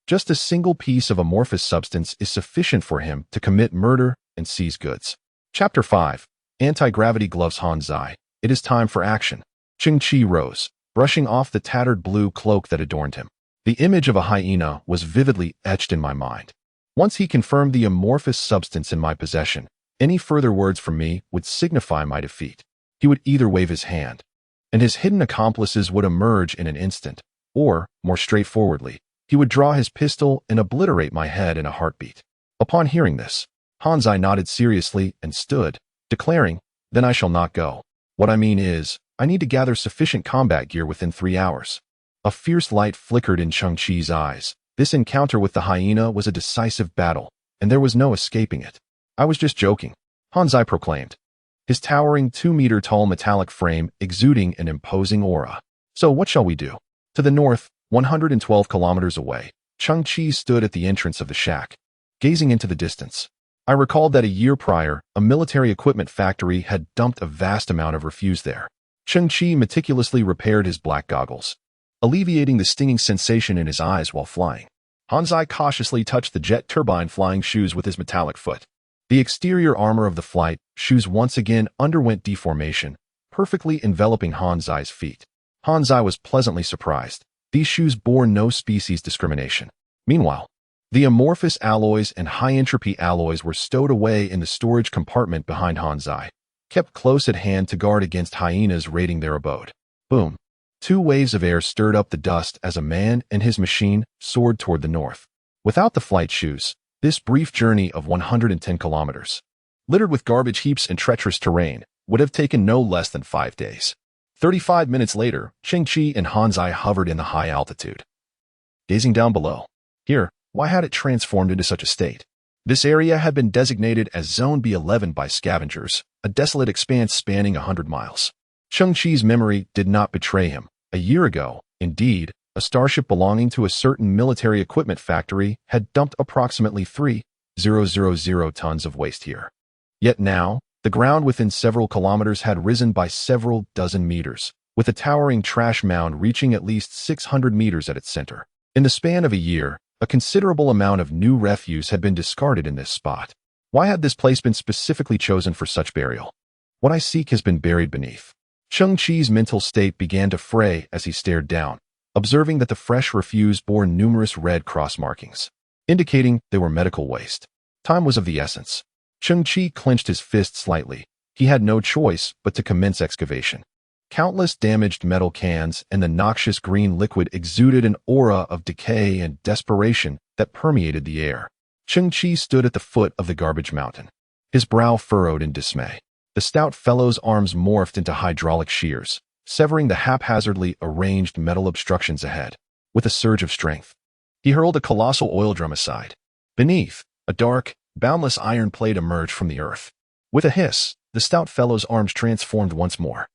Just a single piece of amorphous substance is sufficient for him to commit murder and seize goods. Chapter 5. Anti-Gravity Gloves. Hanzai. It is time for action. Cheng Qi rose, brushing off the tattered blue cloak that adorned him. The image of a hyena was vividly etched in my mind. Once he confirmed the amorphous substance in my possession, any further words from me would signify my defeat. He would either wave his hand, and his hidden accomplices would emerge in an instant, or, more straightforwardly, he would draw his pistol and obliterate my head in a heartbeat. Upon hearing this, Hanzai nodded seriously and stood, declaring, "Then I shall not go. What I mean is, I need to gather sufficient combat gear within 3 hours." A fierce light flickered in Cheng Qi's eyes. This encounter with the hyena was a decisive battle, and there was no escaping it. I was just joking, Hanzai proclaimed, his towering 2-meter-tall metallic frame exuding an imposing aura. So what shall we do? To the north, 112 kilometers away, Cheng Qi stood at the entrance of the shack, gazing into the distance. I recalled that a year prior, a military equipment factory had dumped a vast amount of refuse there. Cheng Qi meticulously repaired his black goggles, alleviating the stinging sensation in his eyes while flying. Hanzai cautiously touched the jet turbine flying shoes with his metallic foot. The exterior armor of the flight shoes once again underwent deformation, perfectly enveloping Hanzai's feet. Hanzai was pleasantly surprised. These shoes bore no species discrimination. Meanwhile, the amorphous alloys and high-entropy alloys were stowed away in the storage compartment behind Hanzai, kept close at hand to guard against hyenas raiding their abode. Boom! 2 waves of air stirred up the dust as a man and his machine soared toward the north. Without the flight shoes, this brief journey of 110 kilometers, littered with garbage heaps and treacherous terrain, would have taken no less than 5 days. 35 minutes later, Cheng Qi and Hanzai hovered in the high altitude, gazing down below. Here, why had it transformed into such a state? This area had been designated as Zone B11 by scavengers, a desolate expanse spanning 100 miles. Cheng Qi's memory did not betray him. A year ago, indeed, a starship belonging to a certain military equipment factory had dumped approximately 3,000 tons of waste here. Yet now, the ground within several kilometers had risen by several dozen meters, with a towering trash mound reaching at least 600 meters at its center. In the span of a year, a considerable amount of new refuse had been discarded in this spot. Why had this place been specifically chosen for such burial? What I seek has been buried beneath. Cheng Qi's mental state began to fray as he stared down, observing that the fresh refuse bore numerous red cross markings, indicating they were medical waste. Time was of the essence. Cheng Qi clenched his fist slightly. He had no choice but to commence excavation. Countless damaged metal cans and the noxious green liquid exuded an aura of decay and desperation that permeated the air. Cheng Qi stood at the foot of the garbage mountain, his brow furrowed in dismay. The stout fellow's arms morphed into hydraulic shears, severing the haphazardly arranged metal obstructions ahead. With a surge of strength, he hurled a colossal oil drum aside. Beneath, a dark, boundless iron plate emerged from the earth. With a hiss, the stout fellow's arms transformed once more,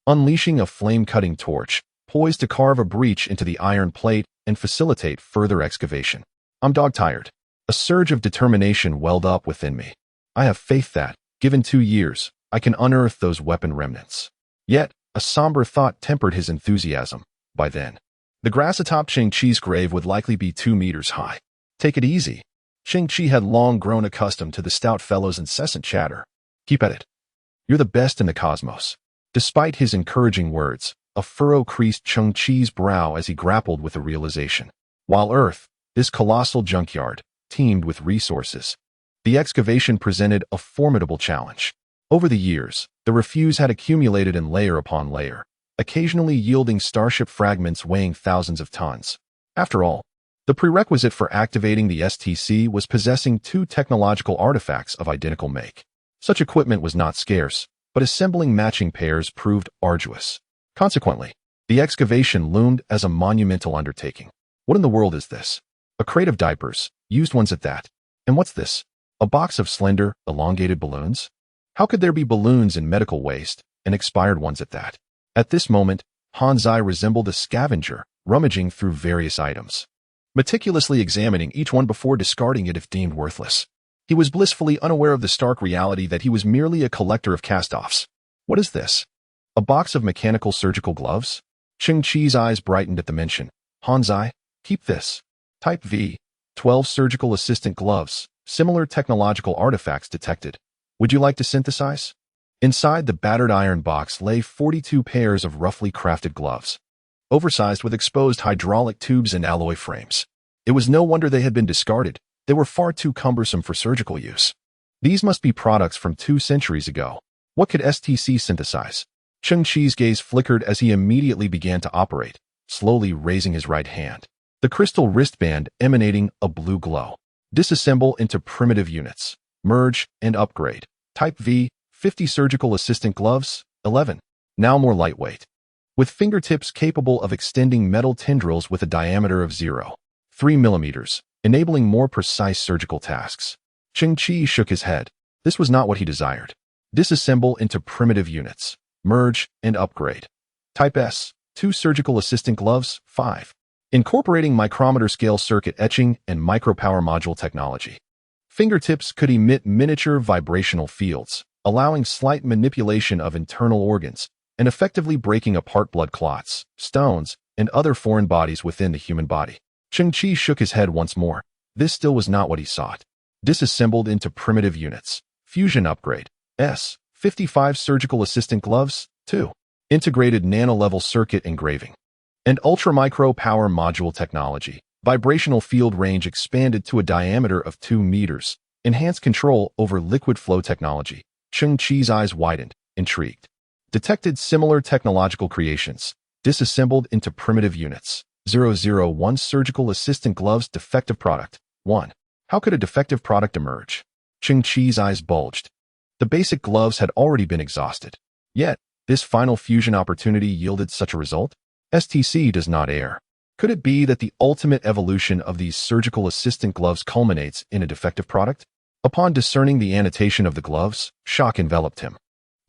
unleashing a flame-cutting torch, poised to carve a breach into the iron plate and facilitate further excavation. I'm dog-tired. A surge of determination welled up within me. I have faith that, given 2 years, I can unearth those weapon remnants. Yet, a somber thought tempered his enthusiasm. By then, the grass atop Cheng Qi's grave would likely be 2 meters high. Take it easy. Cheng Qi had long grown accustomed to the stout fellow's incessant chatter. Keep at it. You're the best in the cosmos. Despite his encouraging words, a furrow creased Cheng Qi's brow as he grappled with the realization. While Earth, this colossal junkyard, teemed with resources, the excavation presented a formidable challenge. Over the years, the refuse had accumulated in layer upon layer, occasionally yielding starship fragments weighing thousands of tons. After all, the prerequisite for activating the STC was possessing 2 technological artifacts of identical make. Such equipment was not scarce, but assembling matching pairs proved arduous. Consequently, the excavation loomed as a monumental undertaking. What in the world is this? A crate of diapers, used ones at that. And what's this? A box of slender, elongated balloons? How could there be balloons in medical waste, and expired ones at that? At this moment, Hanzai resembled a scavenger, rummaging through various items, meticulously examining each one before discarding it if deemed worthless. He was blissfully unaware of the stark reality that he was merely a collector of cast-offs. What is this? A box of mechanical surgical gloves? Cheng Qi's eyes brightened at the mention. Hanzai, keep this. Type V, 12 surgical assistant gloves, similar technological artifacts detected. Would you like to synthesize? Inside the battered iron box lay 42 pairs of roughly crafted gloves, oversized with exposed hydraulic tubes and alloy frames. It was no wonder they had been discarded. They were far too cumbersome for surgical use. These must be products from 2 centuries ago. What could STC synthesize? Cheng Qi's gaze flickered as he immediately began to operate, slowly raising his right hand, the crystal wristband emanating a blue glow. Disassemble into primitive units. Merge and upgrade. Type V, 50 surgical assistant gloves, 11. Now more lightweight. with fingertips capable of extending metal tendrils with a diameter of 0.3 millimeters, enabling more precise surgical tasks. Cheng Qi shook his head. This was not what he desired. Disassemble into primitive units. Merge and upgrade. Type S. 2 surgical assistant gloves. 5. Incorporating micrometer-scale circuit etching and micropower module technology. Fingertips could emit miniature vibrational fields, allowing slight manipulation of internal organs and effectively breaking apart blood clots, stones, and other foreign bodies within the human body. Cheng Qi shook his head once more. This still was not what he sought. Disassembled into primitive units. Fusion upgrade. S. 55 surgical assistant gloves. 2. Integrated nano-level circuit engraving. And ultra-micro power module technology. Vibrational field range expanded to a diameter of 2 meters. Enhanced control over liquid flow technology. Cheng Qi's eyes widened, intrigued. Detected similar technological creations. Disassembled into primitive units. 001 surgical assistant gloves defective product. 1. How could a defective product emerge? Cheng Qi's eyes bulged. The basic gloves had already been exhausted. Yet, this final fusion opportunity yielded such a result? STC does not err. Could it be that the ultimate evolution of these surgical assistant gloves culminates in a defective product? Upon discerning the annotation of the gloves, shock enveloped him.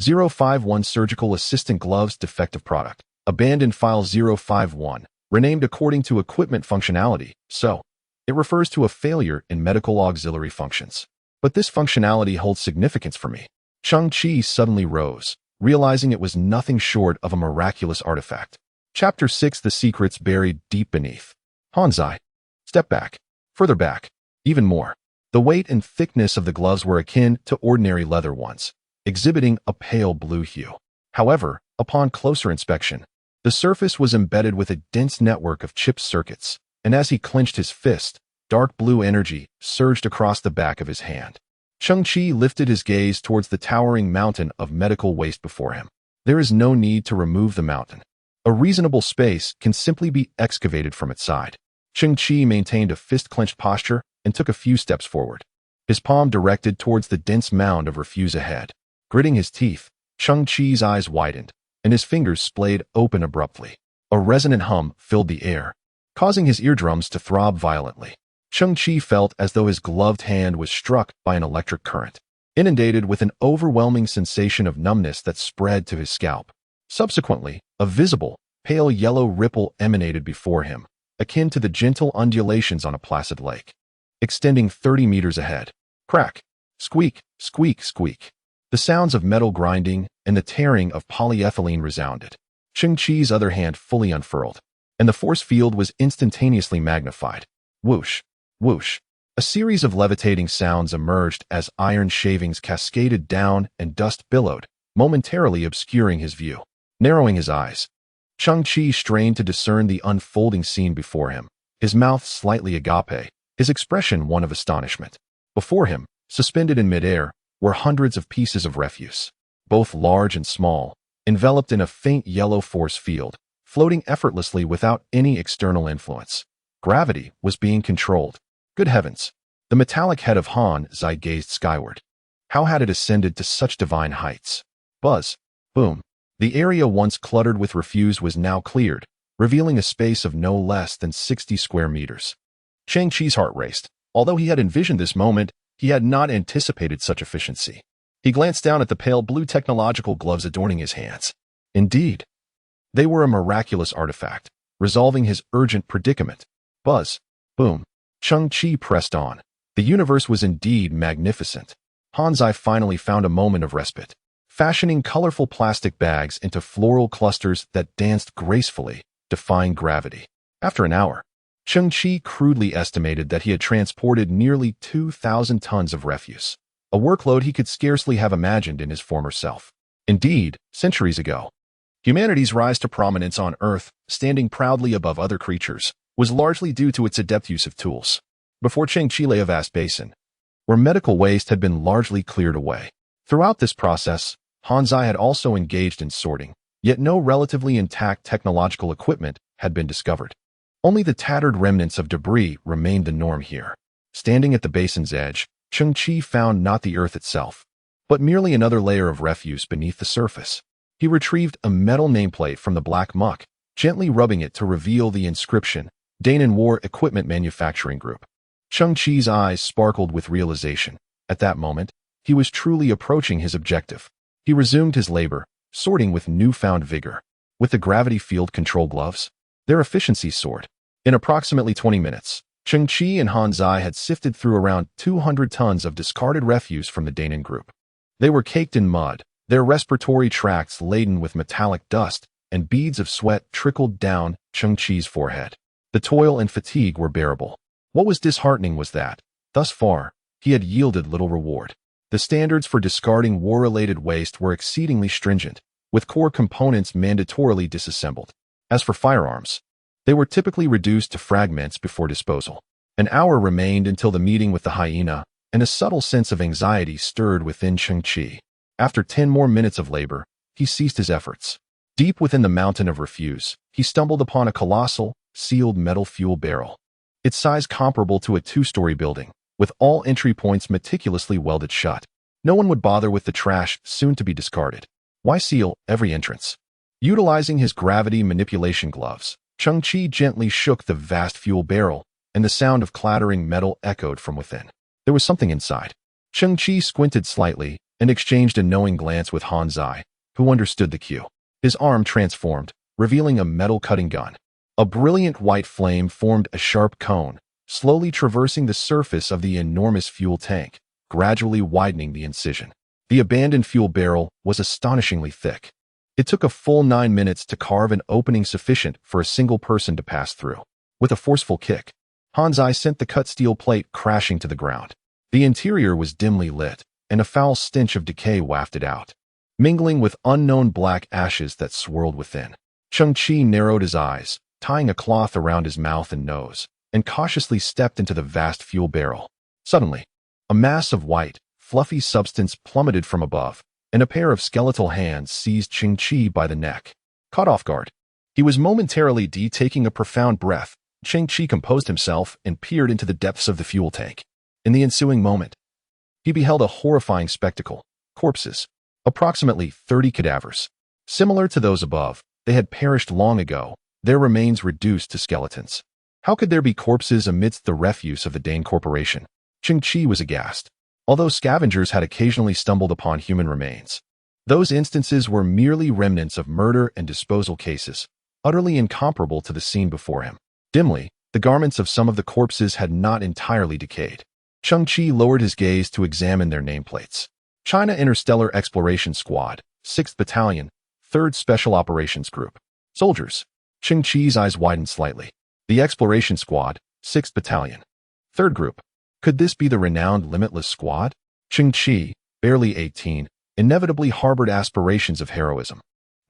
051 surgical assistant gloves defective product. Abandoned file 051, renamed according to equipment functionality, so it refers to a failure in medical auxiliary functions. But this functionality holds significance for me. Cheng Qi suddenly rose, realizing it was nothing short of a miraculous artifact. Chapter 6 The Secrets Buried Deep Beneath. Hanzai. Step back. Further back. Even more. The weight and thickness of the gloves were akin to ordinary leather ones, exhibiting a pale blue hue. However, upon closer inspection, the surface was embedded with a dense network of chipped circuits, and as he clenched his fist, dark blue energy surged across the back of his hand. Cheng Qi lifted his gaze towards the towering mountain of medical waste before him. There is no need to remove the mountain. A reasonable space can simply be excavated from its side. Cheng Qi maintained a fist-clenched posture and took a few steps forward, his palm directed towards the dense mound of refuse ahead. Gritting his teeth, Cheng Qi's eyes widened, and his fingers splayed open abruptly. A resonant hum filled the air, causing his eardrums to throb violently. Cheng Qi felt as though his gloved hand was struck by an electric current, inundated with an overwhelming sensation of numbness that spread to his scalp. Subsequently, a visible, pale yellow ripple emanated before him, akin to the gentle undulations on a placid lake, extending 30 meters ahead. Crack! Squeak! Squeak! Squeak! The sounds of metal grinding and the tearing of polyethylene resounded. Cheng Qi's other hand fully unfurled, and the force field was instantaneously magnified. Whoosh! Whoosh! A series of levitating sounds emerged as iron shavings cascaded down and dust billowed, momentarily obscuring his view. Narrowing his eyes, Cheng Qi strained to discern the unfolding scene before him, his mouth slightly agape, his expression one of astonishment. Before him, suspended in midair, were hundreds of pieces of refuse, both large and small, enveloped in a faint yellow force field, floating effortlessly without any external influence. Gravity was being controlled. Good heavens! The metallic head of Hanzai gazed skyward. How had it ascended to such divine heights? Buzz! Boom! The area once cluttered with refuse was now cleared, revealing a space of no less than 60 square meters. Cheng Qi's heart raced. Although he had envisioned this moment, he had not anticipated such efficiency. He glanced down at the pale blue technological gloves adorning his hands. Indeed, they were a miraculous artifact, resolving his urgent predicament. Buzz! Boom! Cheng Qi pressed on. The universe was indeed magnificent. Hanzai finally found a moment of respite, fashioning colorful plastic bags into floral clusters that danced gracefully, defying gravity. After an hour, Cheng Qi crudely estimated that he had transported nearly 2,000 tons of refuse, a workload he could scarcely have imagined in his former self. Indeed, centuries ago, humanity's rise to prominence on Earth, standing proudly above other creatures, was largely due to its adept use of tools. Before Cheng Qi lay a vast basin, where medical waste had been largely cleared away. Throughout this process, Hanzai had also engaged in sorting, yet no relatively intact technological equipment had been discovered. Only the tattered remnants of debris remained the norm here. Standing at the basin's edge, Cheng Qi found not the earth itself, but merely another layer of refuse beneath the surface. He retrieved a metal nameplate from the black muck, gently rubbing it to reveal the inscription, Danon War Equipment Manufacturing Group. Cheng Qi's eyes sparkled with realization. At that moment, he was truly approaching his objective. He resumed his labor, sorting with newfound vigor. With the gravity field control gloves, their efficiency soared. In approximately 20 minutes, Cheng Qi and Han Zai had sifted through around 200 tons of discarded refuse from the Danon group. They were caked in mud, their respiratory tracts laden with metallic dust, and beads of sweat trickled down Cheng Qi's forehead. The toil and fatigue were bearable. What was disheartening was that, thus far, he had yielded little reward. The standards for discarding war-related waste were exceedingly stringent, with core components mandatorily disassembled. As for firearms, they were typically reduced to fragments before disposal. An hour remained until the meeting with the hyena, and a subtle sense of anxiety stirred within Cheng Qi. After 10 more minutes of labor, he ceased his efforts. Deep within the mountain of refuse, he stumbled upon a colossal, sealed metal fuel barrel. Its size comparable to a 2-story building, with all entry points meticulously welded shut. No one would bother with the trash soon to be discarded. Why seal every entrance? Utilizing his gravity manipulation gloves, Cheng Qi gently shook the vast fuel barrel, and the sound of clattering metal echoed from within. There was something inside. Cheng Qi squinted slightly and exchanged a knowing glance with Han Zai, who understood the cue. His arm transformed, revealing a metal cutting gun. A brilliant white flame formed a sharp cone, slowly traversing the surface of the enormous fuel tank, gradually widening the incision. The abandoned fuel barrel was astonishingly thick. It took a full 9 minutes to carve an opening sufficient for a single person to pass through. With a forceful kick, Han Zai sent the cut steel plate crashing to the ground. The interior was dimly lit, and a foul stench of decay wafted out, mingling with unknown black ashes that swirled within. Cheng Qi narrowed his eyes, tying a cloth around his mouth and nose, and cautiously stepped into the vast fuel barrel. Suddenly, a mass of white, fluffy substance plummeted from above, and a pair of skeletal hands seized Cheng Qi by the neck. Caught off guard, he was momentarily taking a profound breath. Cheng Qi composed himself and peered into the depths of the fuel tank. In the ensuing moment, he beheld a horrifying spectacle. Corpses. Approximately 30 cadavers. Similar to those above, they had perished long ago, their remains reduced to skeletons. How could there be corpses amidst the refuse of the Dane Corporation? Cheng Qi was aghast. Although scavengers had occasionally stumbled upon human remains, those instances were merely remnants of murder and disposal cases, utterly incomparable to the scene before him. Dimly, the garments of some of the corpses had not entirely decayed. Cheng Qi lowered his gaze to examine their nameplates. China Interstellar Exploration Squad, 6th Battalion, 3rd Special Operations Group. Soldiers. Cheng Qi's eyes widened slightly. The Exploration Squad, 6th Battalion. 3rd Group. Could this be the renowned Limitless Squad? Cheng Qi, barely 18, inevitably harbored aspirations of heroism.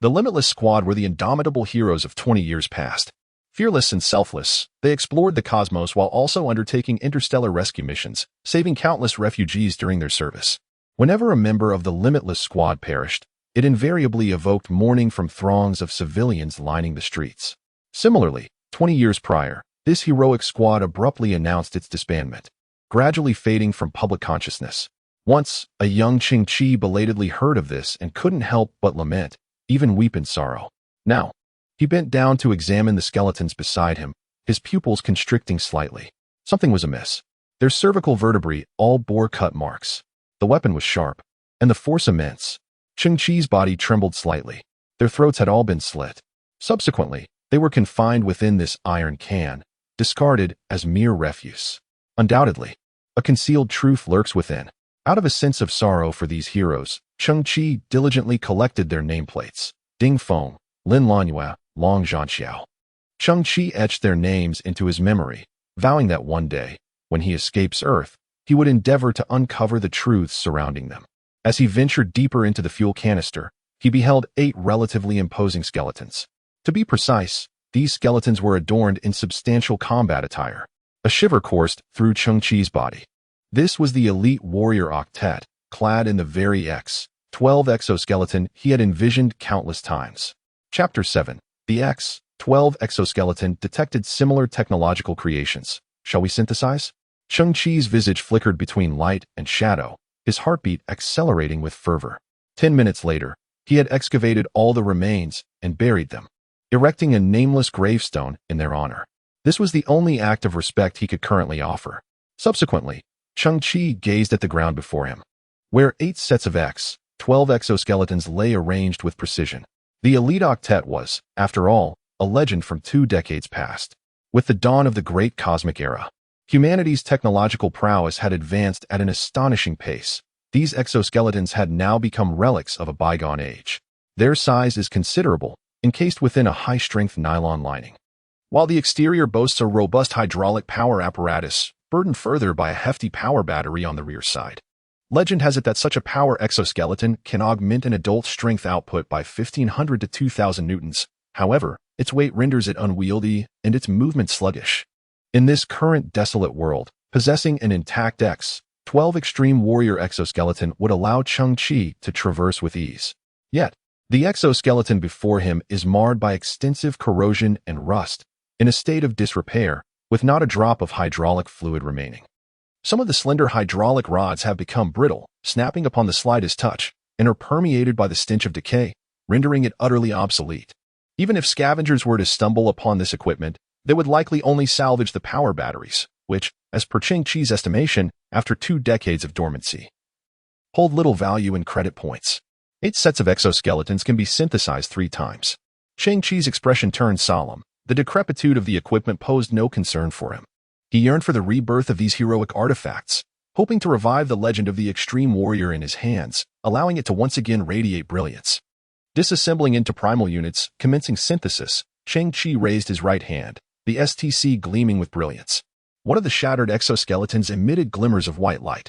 The Limitless Squad were the indomitable heroes of 20 years past. Fearless and selfless, they explored the cosmos while also undertaking interstellar rescue missions, saving countless refugees during their service. Whenever a member of the Limitless Squad perished, it invariably evoked mourning from throngs of civilians lining the streets. Similarly, 20 years prior, this heroic squad abruptly announced its disbandment, gradually fading from public consciousness. Once, a young Cheng Qi belatedly heard of this and couldn't help but lament, even weep in sorrow. Now, he bent down to examine the skeletons beside him, his pupils constricting slightly. Something was amiss. Their cervical vertebrae all bore cut marks. The weapon was sharp, and the force immense. Cheng Qi's body trembled slightly. Their throats had all been slit. Subsequently, they were confined within this iron can, discarded as mere refuse. Undoubtedly, a concealed truth lurks within. Out of a sense of sorrow for these heroes, Cheng Qi diligently collected their nameplates. Ding Feng, Lin Lanhua, Long Zhanxiao. Cheng Qi etched their names into his memory, vowing that one day, when he escapes Earth, he would endeavor to uncover the truths surrounding them. As he ventured deeper into the fuel canister, he beheld 8 relatively imposing skeletons. To be precise, these skeletons were adorned in substantial combat attire. A shiver coursed through Cheng Qi's body. This was the elite warrior octet, clad in the very X-12 exoskeleton he had envisioned countless times. Chapter 7. The X-12 exoskeleton detected similar technological creations. Shall we synthesize? Cheng Qi's visage flickered between light and shadow, his heartbeat accelerating with fervor. 10 minutes later, He had excavated all the remains and buried them, erecting a nameless gravestone in their honor. This was the only act of respect he could currently offer. Subsequently, Cheng Qi gazed at the ground before him, where 8 sets of 12 exoskeletons lay arranged with precision. The elite octet was, after all, a legend from 2 decades past. With the dawn of the great cosmic era, humanity's technological prowess had advanced at an astonishing pace. These exoskeletons had now become relics of a bygone age. Their size is considerable, encased within a high-strength nylon lining, while the exterior boasts a robust hydraulic power apparatus, burdened further by a hefty power battery on the rear side. Legend has it that such a power exoskeleton can augment an adult strength output by 1,500 to 2,000 newtons. However, its weight renders it unwieldy and its movement sluggish. In this current desolate world, possessing an intact X-12 Extreme Warrior exoskeleton would allow Cheng Qi to traverse with ease. Yet, the exoskeleton before him is marred by extensive corrosion and rust, in a state of disrepair, with not a drop of hydraulic fluid remaining. Some of the slender hydraulic rods have become brittle, snapping upon the slightest touch, and are permeated by the stench of decay, rendering it utterly obsolete. Even if scavengers were to stumble upon this equipment, they would likely only salvage the power batteries, which, as per Cheng Qi's estimation, after 2 decades of dormancy, hold little value in credit points. 8 sets of exoskeletons can be synthesized 3 times. Cheng Qi's expression turned solemn. The decrepitude of the equipment posed no concern for him. He yearned for the rebirth of these heroic artifacts, hoping to revive the legend of the extreme warrior in his hands, allowing it to once again radiate brilliance. Disassembling into primal units, commencing synthesis, Cheng Qi raised his right hand, the STC gleaming with brilliance. One of the shattered exoskeletons emitted glimmers of white light,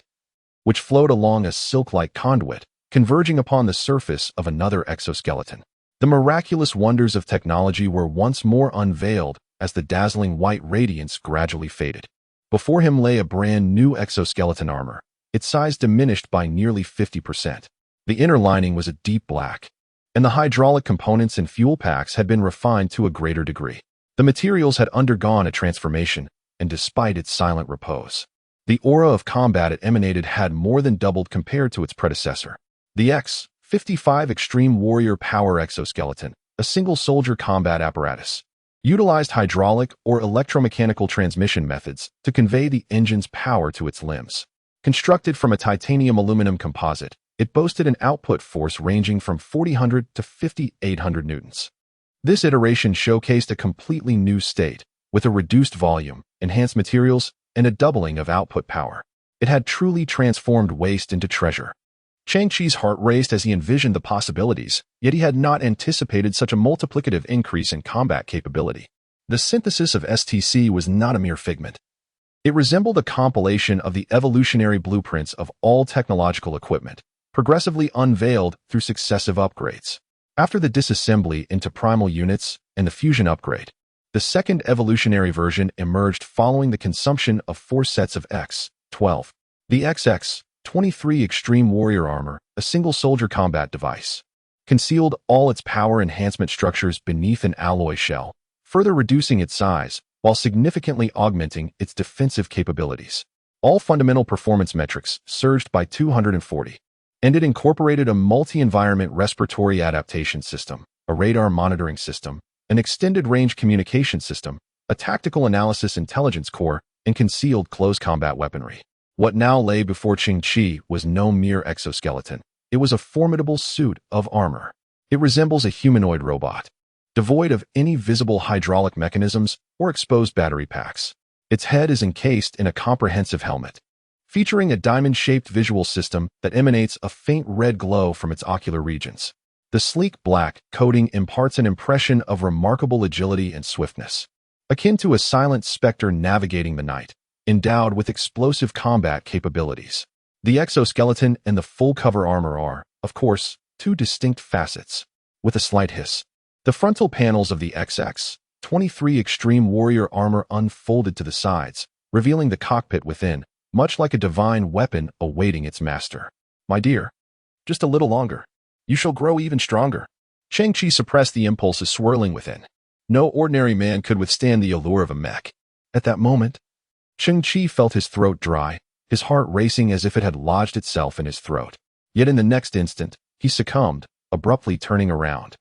which flowed along a silk-like conduit, converging upon the surface of another exoskeleton. The miraculous wonders of technology were once more unveiled as the dazzling white radiance gradually faded. Before him lay a brand new exoskeleton armor, its size diminished by nearly 50%. The inner lining was a deep black, and the hydraulic components and fuel packs had been refined to a greater degree. The materials had undergone a transformation, and despite its silent repose, the aura of combat it emanated had more than doubled compared to its predecessor. The X-55 Extreme Warrior Power Exoskeleton, a single-soldier combat apparatus, utilized hydraulic or electromechanical transmission methods to convey the engine's power to its limbs. Constructed from a titanium-aluminum composite, it boasted an output force ranging from 4,000 to 5,800 newtons. This iteration showcased a completely new state, with a reduced volume, enhanced materials, and a doubling of output power. It had truly transformed waste into treasure. Cheng Qi's heart raced as he envisioned the possibilities, yet he had not anticipated such a multiplicative increase in combat capability. The synthesis of STC was not a mere figment. It resembled a compilation of the evolutionary blueprints of all technological equipment, progressively unveiled through successive upgrades. After the disassembly into primal units and the fusion upgrade, the second evolutionary version emerged following the consumption of 4 sets of X-12. The XX-23 Extreme Warrior Armor, a single-soldier combat device, concealed all its power enhancement structures beneath an alloy shell, further reducing its size while significantly augmenting its defensive capabilities. All fundamental performance metrics surged by 240, and it incorporated a multi-environment respiratory adaptation system, a radar monitoring system, an extended-range communication system, a tactical analysis intelligence core, and concealed close combat weaponry. What now lay before Cheng Qi was no mere exoskeleton. It was a formidable suit of armor. It resembles a humanoid robot, devoid of any visible hydraulic mechanisms or exposed battery packs. Its head is encased in a comprehensive helmet, featuring a diamond-shaped visual system that emanates a faint red glow from its ocular regions. The sleek black coating imparts an impression of remarkable agility and swiftness, akin to a silent specter navigating the night, endowed with explosive combat capabilities. The exoskeleton and the full-cover armor are, of course, 2 distinct facets. With a slight hiss, the frontal panels of the XX-23 Extreme Warrior armor unfolded to the sides, revealing the cockpit within, much like a divine weapon awaiting its master. My dear, just a little longer. You shall grow even stronger. Cheng Qi suppressed the impulses swirling within. No ordinary man could withstand the allure of a mech. At that moment, Cheng Qi felt his throat dry, his heart racing as if it had lodged itself in his throat. Yet in the next instant, he succumbed, abruptly turning around.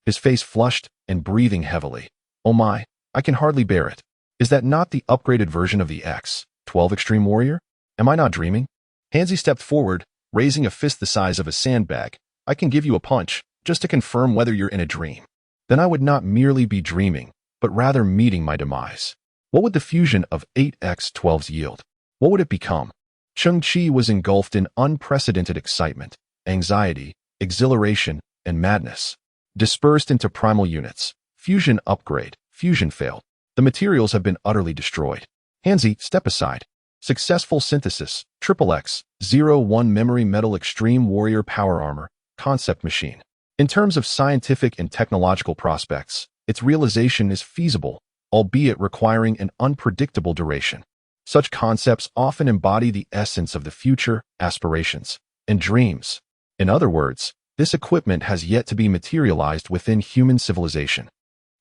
His face flushed and breathing heavily. "Oh my, I can hardly bear it. Is that not the upgraded version of the X-12 Extreme Warrior? Am I not dreaming?" Hansi stepped forward, raising a fist the size of a sandbag. "I can give you a punch, just to confirm whether you're in a dream. Then I would not merely be dreaming, but rather meeting my demise. What would the fusion of 8X-12s yield? What would it become?" Cheng Qi was engulfed in unprecedented excitement, anxiety, exhilaration, and madness. Dispersed into primal units. Fusion upgrade. Fusion failed. The materials have been utterly destroyed. Hansi, step aside. Successful synthesis. XXX-01 Memory Metal Extreme Warrior Power Armor. Concept machine. In terms of scientific and technological prospects, its realization is feasible, albeit requiring an unpredictable duration. Such concepts often embody the essence of the future, aspirations, and dreams. In other words, this equipment has yet to be materialized within human civilization.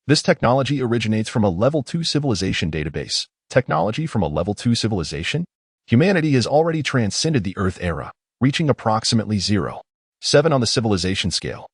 This technology originates from a Level 2 civilization database. Technology from a Level 2 civilization? Humanity has already transcended the Earth era, reaching approximately 0.7 on the civilization scale,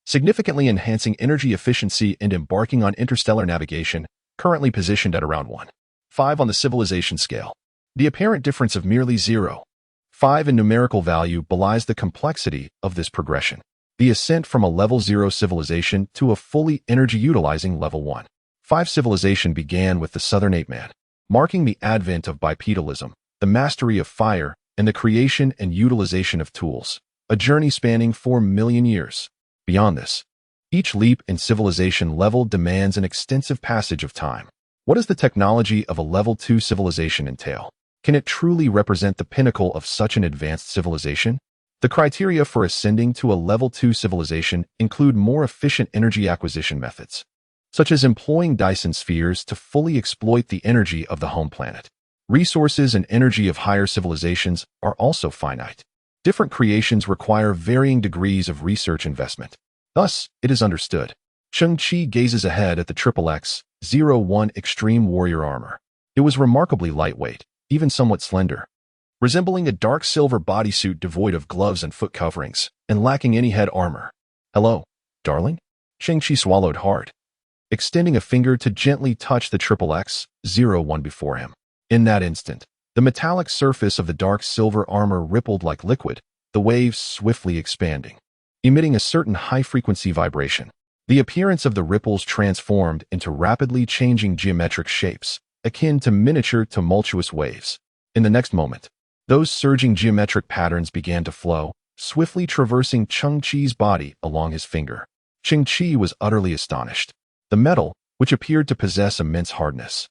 significantly enhancing energy efficiency and embarking on interstellar navigation, currently positioned at around 1.5 on the civilization scale. The apparent difference of merely 0.5 in numerical value belies the complexity of this progression. The ascent from a Level 0 civilization to a fully energy-utilizing Level 1.5 civilization began with the Southern Ape Man, marking the advent of bipedalism, the mastery of fire, and the creation and utilization of tools, a journey spanning 4 million years. Beyond this, each leap in civilization level demands an extensive passage of time. What does the technology of a Level 2 civilization entail? Can it truly represent the pinnacle of such an advanced civilization? The criteria for ascending to a Level 2 civilization include more efficient energy acquisition methods, such as employing Dyson spheres to fully exploit the energy of the home planet. Resources and energy of higher civilizations are also finite. Different creations require varying degrees of research investment. Thus, it is understood. Cheng Qi gazes ahead at the XXX-01 Extreme Warrior Armor. It was remarkably lightweight, even somewhat slender, resembling a dark silver bodysuit devoid of gloves and foot coverings, and lacking any head armor. "Hello, darling?" Cheng Qi swallowed hard, extending a finger to gently touch the XXX-01 before him. In that instant, the metallic surface of the dark silver armor rippled like liquid, the waves swiftly expanding, emitting a certain high-frequency vibration. The appearance of the ripples transformed into rapidly changing geometric shapes, akin to miniature tumultuous waves. In the next moment, those surging geometric patterns began to flow, swiftly traversing Cheng Qi's body along his finger. Cheng Qi was utterly astonished. The metal, which appeared to possess immense hardness,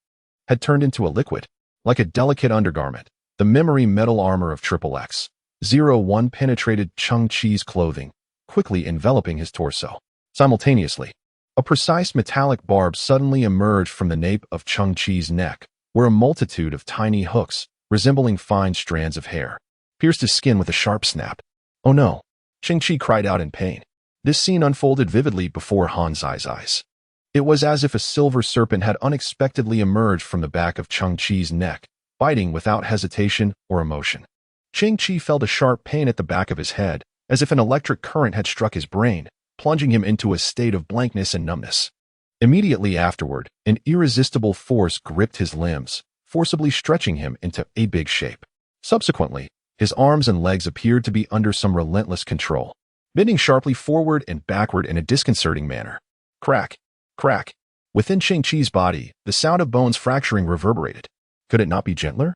had turned into a liquid. Like a delicate undergarment, the memory metal armor of XXX-01 penetrated Cheng Qi's clothing, quickly enveloping his torso. Simultaneously, a precise metallic barb suddenly emerged from the nape of Cheng Qi's neck, where a multitude of tiny hooks, resembling fine strands of hair, pierced his skin with a sharp snap. "Oh no!" Cheng Qi cried out in pain. This scene unfolded vividly before Hansi's eyes. It was as if a silver serpent had unexpectedly emerged from the back of Cheng Qi's neck, biting without hesitation or emotion. Cheng Qi felt a sharp pain at the back of his head, as if an electric current had struck his brain, plunging him into a state of blankness and numbness. Immediately afterward, an irresistible force gripped his limbs, forcibly stretching him into a big shape. Subsequently, his arms and legs appeared to be under some relentless control, bending sharply forward and backward in a disconcerting manner. Crack! Crack! Within Cheng Qi's body, the sound of bones fracturing reverberated. Could it not be gentler?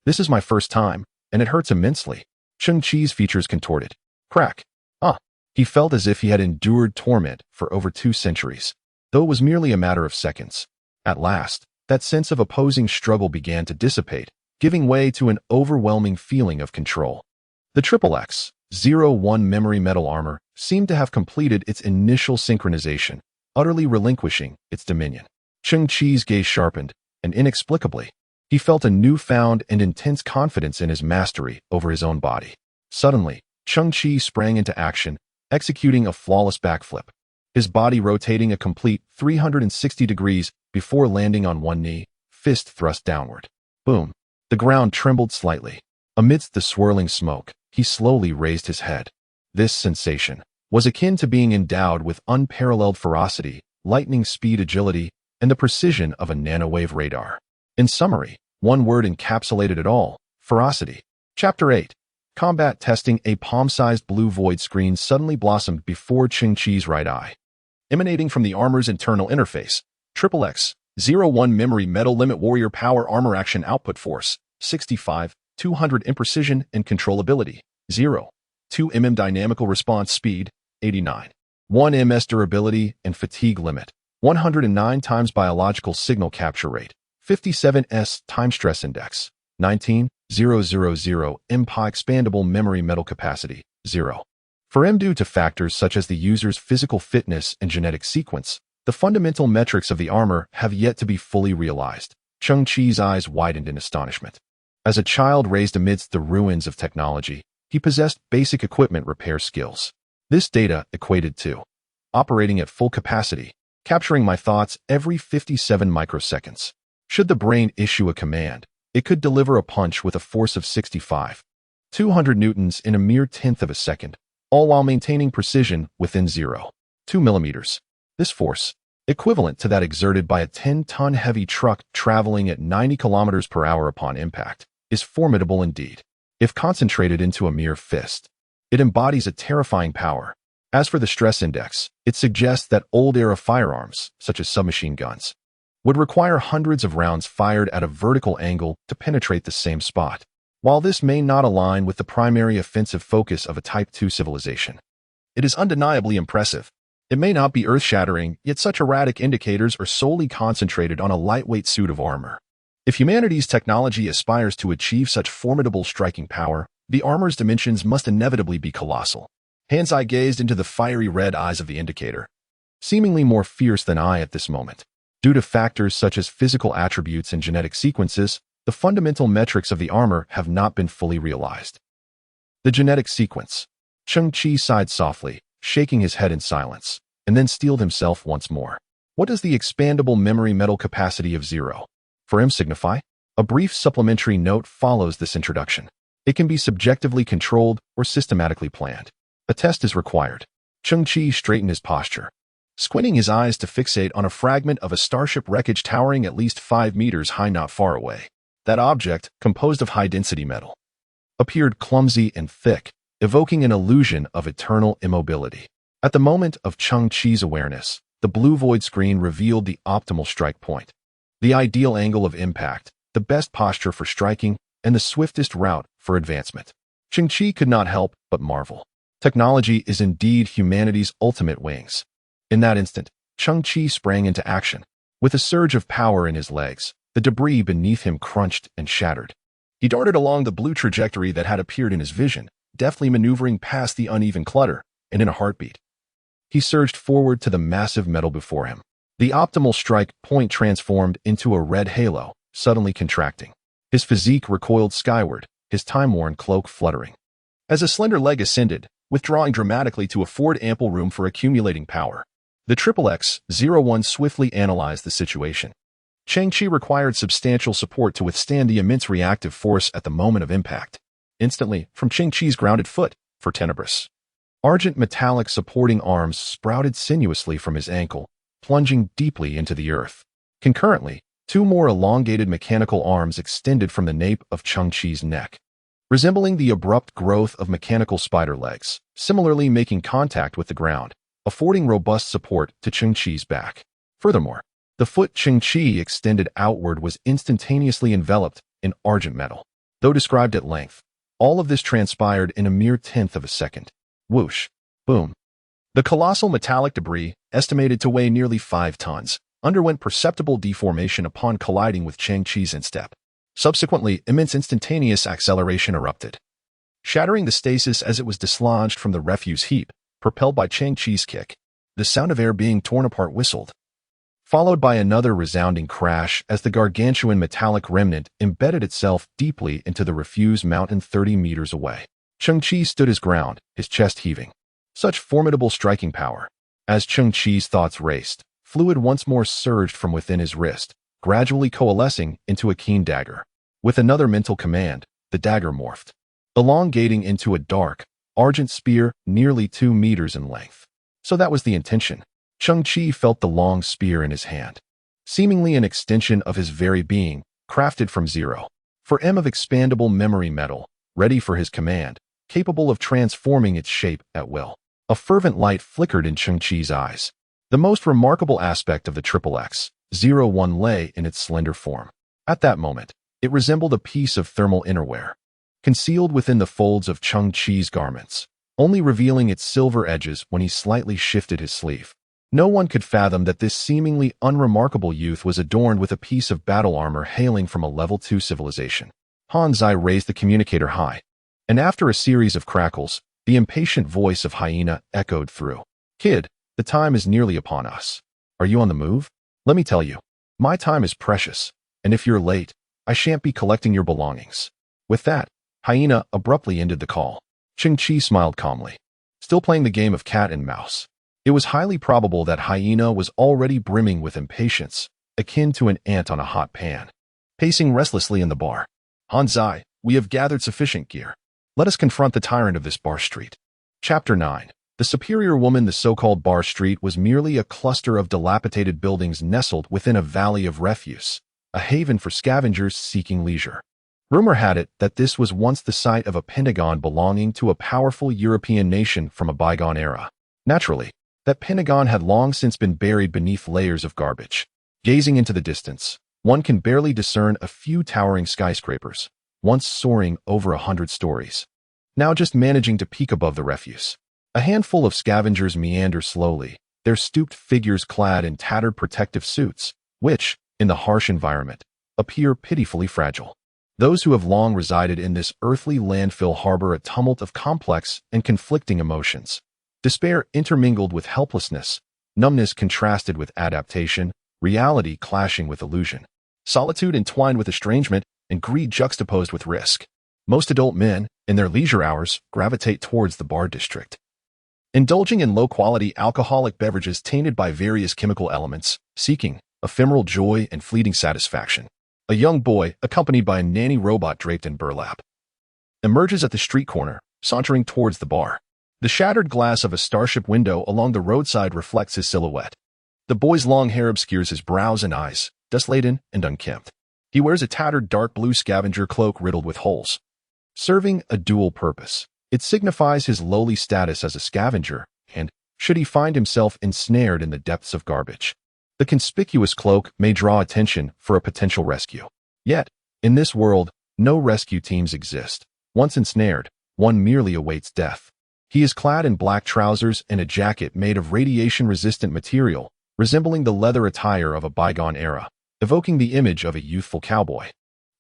"This is my first time, and it hurts immensely." Cheng Qi's features contorted. Crack! Ah! He felt as if he had endured torment for over 2 centuries, though it was merely a matter of seconds. At last, that sense of opposing struggle began to dissipate, giving way to an overwhelming feeling of control. The XXX-01 memory metal armor seemed to have completed its initial synchronization, utterly relinquishing its dominion. Cheng Qi's gaze sharpened, and inexplicably, he felt a newfound and intense confidence in his mastery over his own body. Suddenly, Cheng Qi sprang into action, executing a flawless backflip, his body rotating a complete 360 degrees before landing on one knee, fist thrust downward. Boom! The ground trembled slightly. Amidst the swirling smoke, he slowly raised his head. This sensation, was akin to being endowed with unparalleled ferocity, lightning speed agility, and the precision of a nanowave radar. In summary, one word encapsulated it all: ferocity. Chapter 8. Combat testing. A palm-sized blue void screen suddenly blossomed before Cheng Qi's right eye. Emanating from the armor's internal interface, XXX-01 Memory Metal Limit Warrior Power Armor Action Output Force, 65, 200 in Precision and Controllability, 0. 2 Dynamical Response Speed, 89. 1 ms Durability and Fatigue Limit, 109 times Biological Signal Capture Rate, 57 Time Stress Index, 19,000 MPa Expandable Memory Metal Capacity, 0. For M, due to factors such as the user's physical fitness and genetic sequence, the fundamental metrics of the armor have yet to be fully realized. Cheng Qi's eyes widened in astonishment. As a child raised amidst the ruins of technology, he possessed basic equipment repair skills. This data equated to operating at full capacity, capturing my thoughts every 57 microseconds. Should the brain issue a command, it could deliver a punch with a force of 65, 200 newtons in a mere tenth of a second, all while maintaining precision within 0.2 millimeters. This force, equivalent to that exerted by a 10-ton heavy truck traveling at 90 kilometers per hour upon impact, is formidable indeed. If concentrated into a mere fist, it embodies a terrifying power. As for the stress index, it suggests that old-era firearms, such as submachine guns, would require hundreds of rounds fired at a vertical angle to penetrate the same spot. While this may not align with the primary offensive focus of a Type 2 civilization, it is undeniably impressive. It may not be earth-shattering, yet such erratic indicators are solely concentrated on a lightweight suit of armor. If humanity's technology aspires to achieve such formidable striking power, the armor's dimensions must inevitably be colossal. Hands-eye gazed into the fiery red eyes of the indicator, seemingly more fierce than I at this moment. Due to factors such as physical attributes and genetic sequences, the fundamental metrics of the armor have not been fully realized. The genetic sequence. Cheng Qi sighed softly, shaking his head in silence, and then steeled himself once more. What does the expandable memory metal capacity of 0 for M signify? A brief supplementary note follows this introduction. It can be subjectively controlled or systematically planned. A test is required. Cheng Qi straightened his posture, squinting his eyes to fixate on a fragment of a starship wreckage towering at least 5 meters high not far away. That object, composed of high-density metal, appeared clumsy and thick, evoking an illusion of eternal immobility. At the moment of Cheng Qi's awareness, the blue void screen revealed the optimal strike point, the ideal angle of impact, the best posture for striking, and the swiftest route for advancement. Cheng Qi could not help but marvel. Technology is indeed humanity's ultimate wings. In that instant, Cheng Qi sprang into action. With a surge of power in his legs, the debris beneath him crunched and shattered. He darted along the blue trajectory that had appeared in his vision, deftly maneuvering past the uneven clutter, and in a heartbeat, he surged forward to the massive metal before him. The optimal strike point transformed into a red halo, suddenly contracting. His physique recoiled skyward, his time-worn cloak fluttering. As a slender leg ascended, withdrawing dramatically to afford ample room for accumulating power, the XXX-01 swiftly analyzed the situation. Cheng Qi required substantial support to withstand the immense reactive force at the moment of impact. Instantly, from Cheng Qi's grounded foot, for tenebrous, argent metallic supporting arms sprouted sinuously from his ankle, plunging deeply into the earth. Concurrently, 2 more elongated mechanical arms extended from the nape of Cheng Qi's neck, resembling the abrupt growth of mechanical spider legs, similarly making contact with the ground, affording robust support to Cheng Qi's back. Furthermore, the foot Cheng Qi extended outward was instantaneously enveloped in argent metal. Though described at length, all of this transpired in a mere tenth of a second. Whoosh. Boom. The colossal metallic debris, estimated to weigh nearly 5 tons, underwent perceptible deformation upon colliding with Cheng Qi's instep. Subsequently, immense instantaneous acceleration erupted, shattering the stasis as it was dislodged from the refuse heap, propelled by Cheng Qi's kick. The sound of air being torn apart whistled, followed by another resounding crash as the gargantuan metallic remnant embedded itself deeply into the refuse mountain 30 meters away. Cheng Qi stood his ground, his chest heaving. Such formidable striking power. As Cheng Qi's thoughts raced, fluid once more surged from within his wrist, gradually coalescing into a keen dagger. With another mental command, the dagger morphed, elongating into a dark, argent spear nearly 2 meters in length. So that was the intention. Cheng Qi felt the long spear in his hand, seemingly an extension of his very being, crafted from zero. For M of expandable memory metal, ready for his command, capable of transforming its shape at will. A fervent light flickered in Cheng Qi's eyes. The most remarkable aspect of the XXX-01 lay in its slender form. At that moment, it resembled a piece of thermal innerwear, concealed within the folds of Cheng Qi's garments, only revealing its silver edges when he slightly shifted his sleeve. No one could fathom that this seemingly unremarkable youth was adorned with a piece of battle armor hailing from a level 2 civilization. Han Zai raised the communicator high, and after a series of crackles, the impatient voice of Hyena echoed through. Kid, the time is nearly upon us. Are you on the move? Let me tell you, my time is precious, and if you're late, I shan't be collecting your belongings. With that, Hyena abruptly ended the call. Cheng Qi smiled calmly, still playing the game of cat and mouse. It was highly probable that Hyena was already brimming with impatience, akin to an ant on a hot pan, pacing restlessly in the bar. Han Zai, we have gathered sufficient gear. Let us confront the tyrant of this bar street. Chapter 9. The superior woman. The so-called bar street was merely a cluster of dilapidated buildings nestled within a valley of refuse, a haven for scavengers seeking leisure. Rumor had it that this was once the site of a pentagon belonging to a powerful European nation from a bygone era. Naturally, that pentagon had long since been buried beneath layers of garbage. Gazing into the distance, one can barely discern a few towering skyscrapers, once soaring over 100 stories, now just managing to peek above the refuse. A handful of scavengers meander slowly, their stooped figures clad in tattered protective suits, which, in the harsh environment, appear pitifully fragile. Those who have long resided in this earthly landfill harbor a tumult of complex and conflicting emotions. Despair intermingled with helplessness, numbness contrasted with adaptation, reality clashing with illusion, solitude entwined with estrangement, and greed juxtaposed with risk. Most adult men, in their leisure hours, gravitate towards the bar district, indulging in low-quality alcoholic beverages tainted by various chemical elements, seeking ephemeral joy and fleeting satisfaction. A young boy, accompanied by a nanny robot draped in burlap, emerges at the street corner, sauntering towards the bar. The shattered glass of a starship window along the roadside reflects his silhouette. The boy's long hair obscures his brows and eyes, dust-laden and unkempt. He wears a tattered dark blue scavenger cloak riddled with holes, serving a dual purpose. It signifies his lowly status as a scavenger, and, should he find himself ensnared in the depths of garbage, the conspicuous cloak may draw attention for a potential rescue. Yet, in this world, no rescue teams exist. Once ensnared, one merely awaits death. He is clad in black trousers and a jacket made of radiation-resistant material, resembling the leather attire of a bygone era, evoking the image of a youthful cowboy.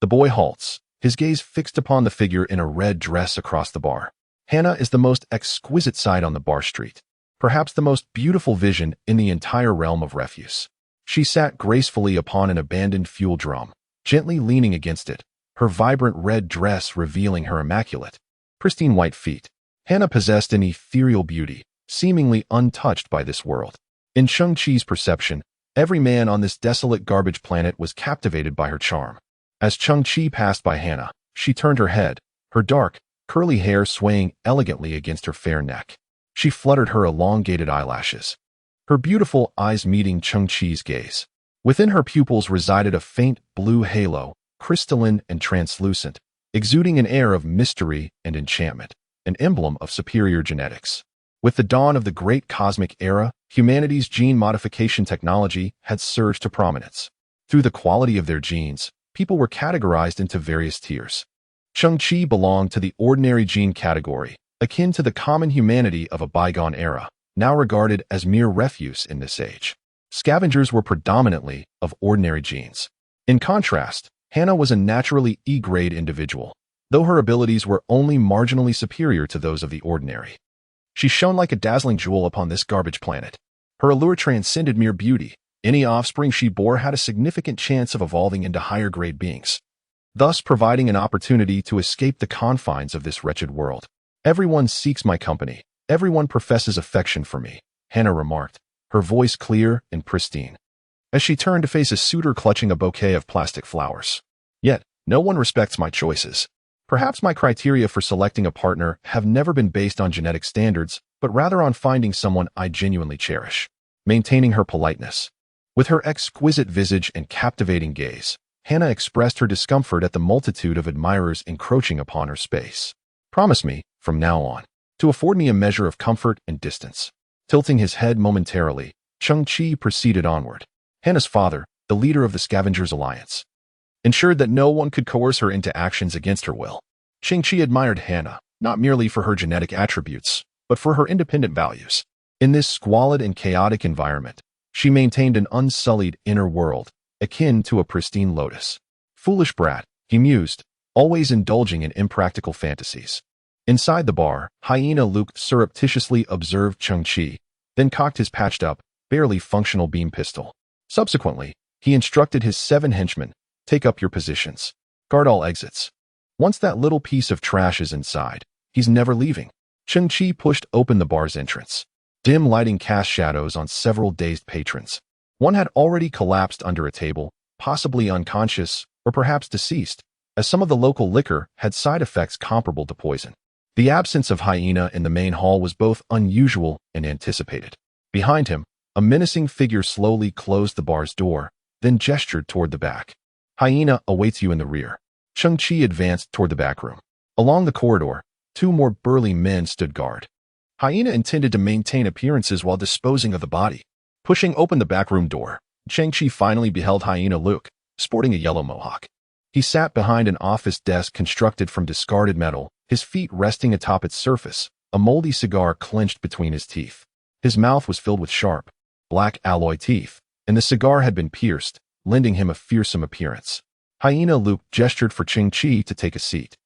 The boy halts, his gaze fixed upon the figure in a red dress across the bar. Hannah is the most exquisite sight on the bar street, perhaps the most beautiful vision in the entire realm of refuse. She sat gracefully upon an abandoned fuel drum, gently leaning against it, her vibrant red dress revealing her immaculate, pristine white feet. Hannah possessed an ethereal beauty, seemingly untouched by this world. In Cheng Qi's perception, every man on this desolate garbage planet was captivated by her charm. As Cheng Qi passed by Hannah, she turned her head, her dark, curly hair swaying elegantly against her fair neck. She fluttered her elongated eyelashes, her beautiful eyes meeting Cheng Qi's gaze. Within her pupils resided a faint blue halo, crystalline and translucent, exuding an air of mystery and enchantment, an emblem of superior genetics. With the dawn of the great cosmic era, humanity's gene modification technology had surged to prominence. Through the quality of their genes, people were categorized into various tiers. Cheng Qi belonged to the ordinary gene category, akin to the common humanity of a bygone era, now regarded as mere refuse in this age. Scavengers were predominantly of ordinary genes. In contrast, Hannah was a naturally E-grade individual, though her abilities were only marginally superior to those of the ordinary. She shone like a dazzling jewel upon this garbage planet. Her allure transcended mere beauty. Any offspring she bore had a significant chance of evolving into higher-grade beings, thus providing an opportunity to escape the confines of this wretched world. Everyone seeks my company. Everyone professes affection for me, Hannah remarked, her voice clear and pristine, as she turned to face a suitor clutching a bouquet of plastic flowers. Yet, no one respects my choices. Perhaps my criteria for selecting a partner have never been based on genetic standards, but rather on finding someone I genuinely cherish. Maintaining her politeness. With her exquisite visage and captivating gaze, Hannah expressed her discomfort at the multitude of admirers encroaching upon her space. Promise me, from now on, to afford me a measure of comfort and distance. Tilting his head momentarily, Cheng Qi proceeded onward. Hannah's father, the leader of the Scavengers Alliance, ensured that no one could coerce her into actions against her will. Cheng Qi admired Hannah, not merely for her genetic attributes, but for her independent values. In this squalid and chaotic environment, she maintained an unsullied inner world, akin to a pristine lotus. Foolish brat, he mused, always indulging in impractical fantasies. Inside the bar, Hyena Luke surreptitiously observed Cheng Qi, then cocked his patched-up, barely functional beam pistol. Subsequently, he instructed his 7 henchmen, take up your positions. Guard all exits. Once that little piece of trash is inside, he's never leaving. Cheng Qi pushed open the bar's entrance. Dim lighting cast shadows on several dazed patrons. One had already collapsed under a table, possibly unconscious, or perhaps deceased, as some of the local liquor had side effects comparable to poison. The absence of Hyena in the main hall was both unusual and anticipated. Behind him, a menacing figure slowly closed the bar's door, then gestured toward the back. Hyena awaits you in the rear. Cheng Qi advanced toward the back room. Along the corridor, 2 more burly men stood guard. Hyena intended to maintain appearances while disposing of the body. Pushing open the backroom door, Cheng Qi finally beheld Hyena Luke, sporting a yellow mohawk. He sat behind an office desk constructed from discarded metal, his feet resting atop its surface, a moldy cigar clenched between his teeth. His mouth was filled with sharp, black alloy teeth, and the cigar had been pierced, lending him a fearsome appearance. Hyena Luke gestured for Cheng Qi to take a seat,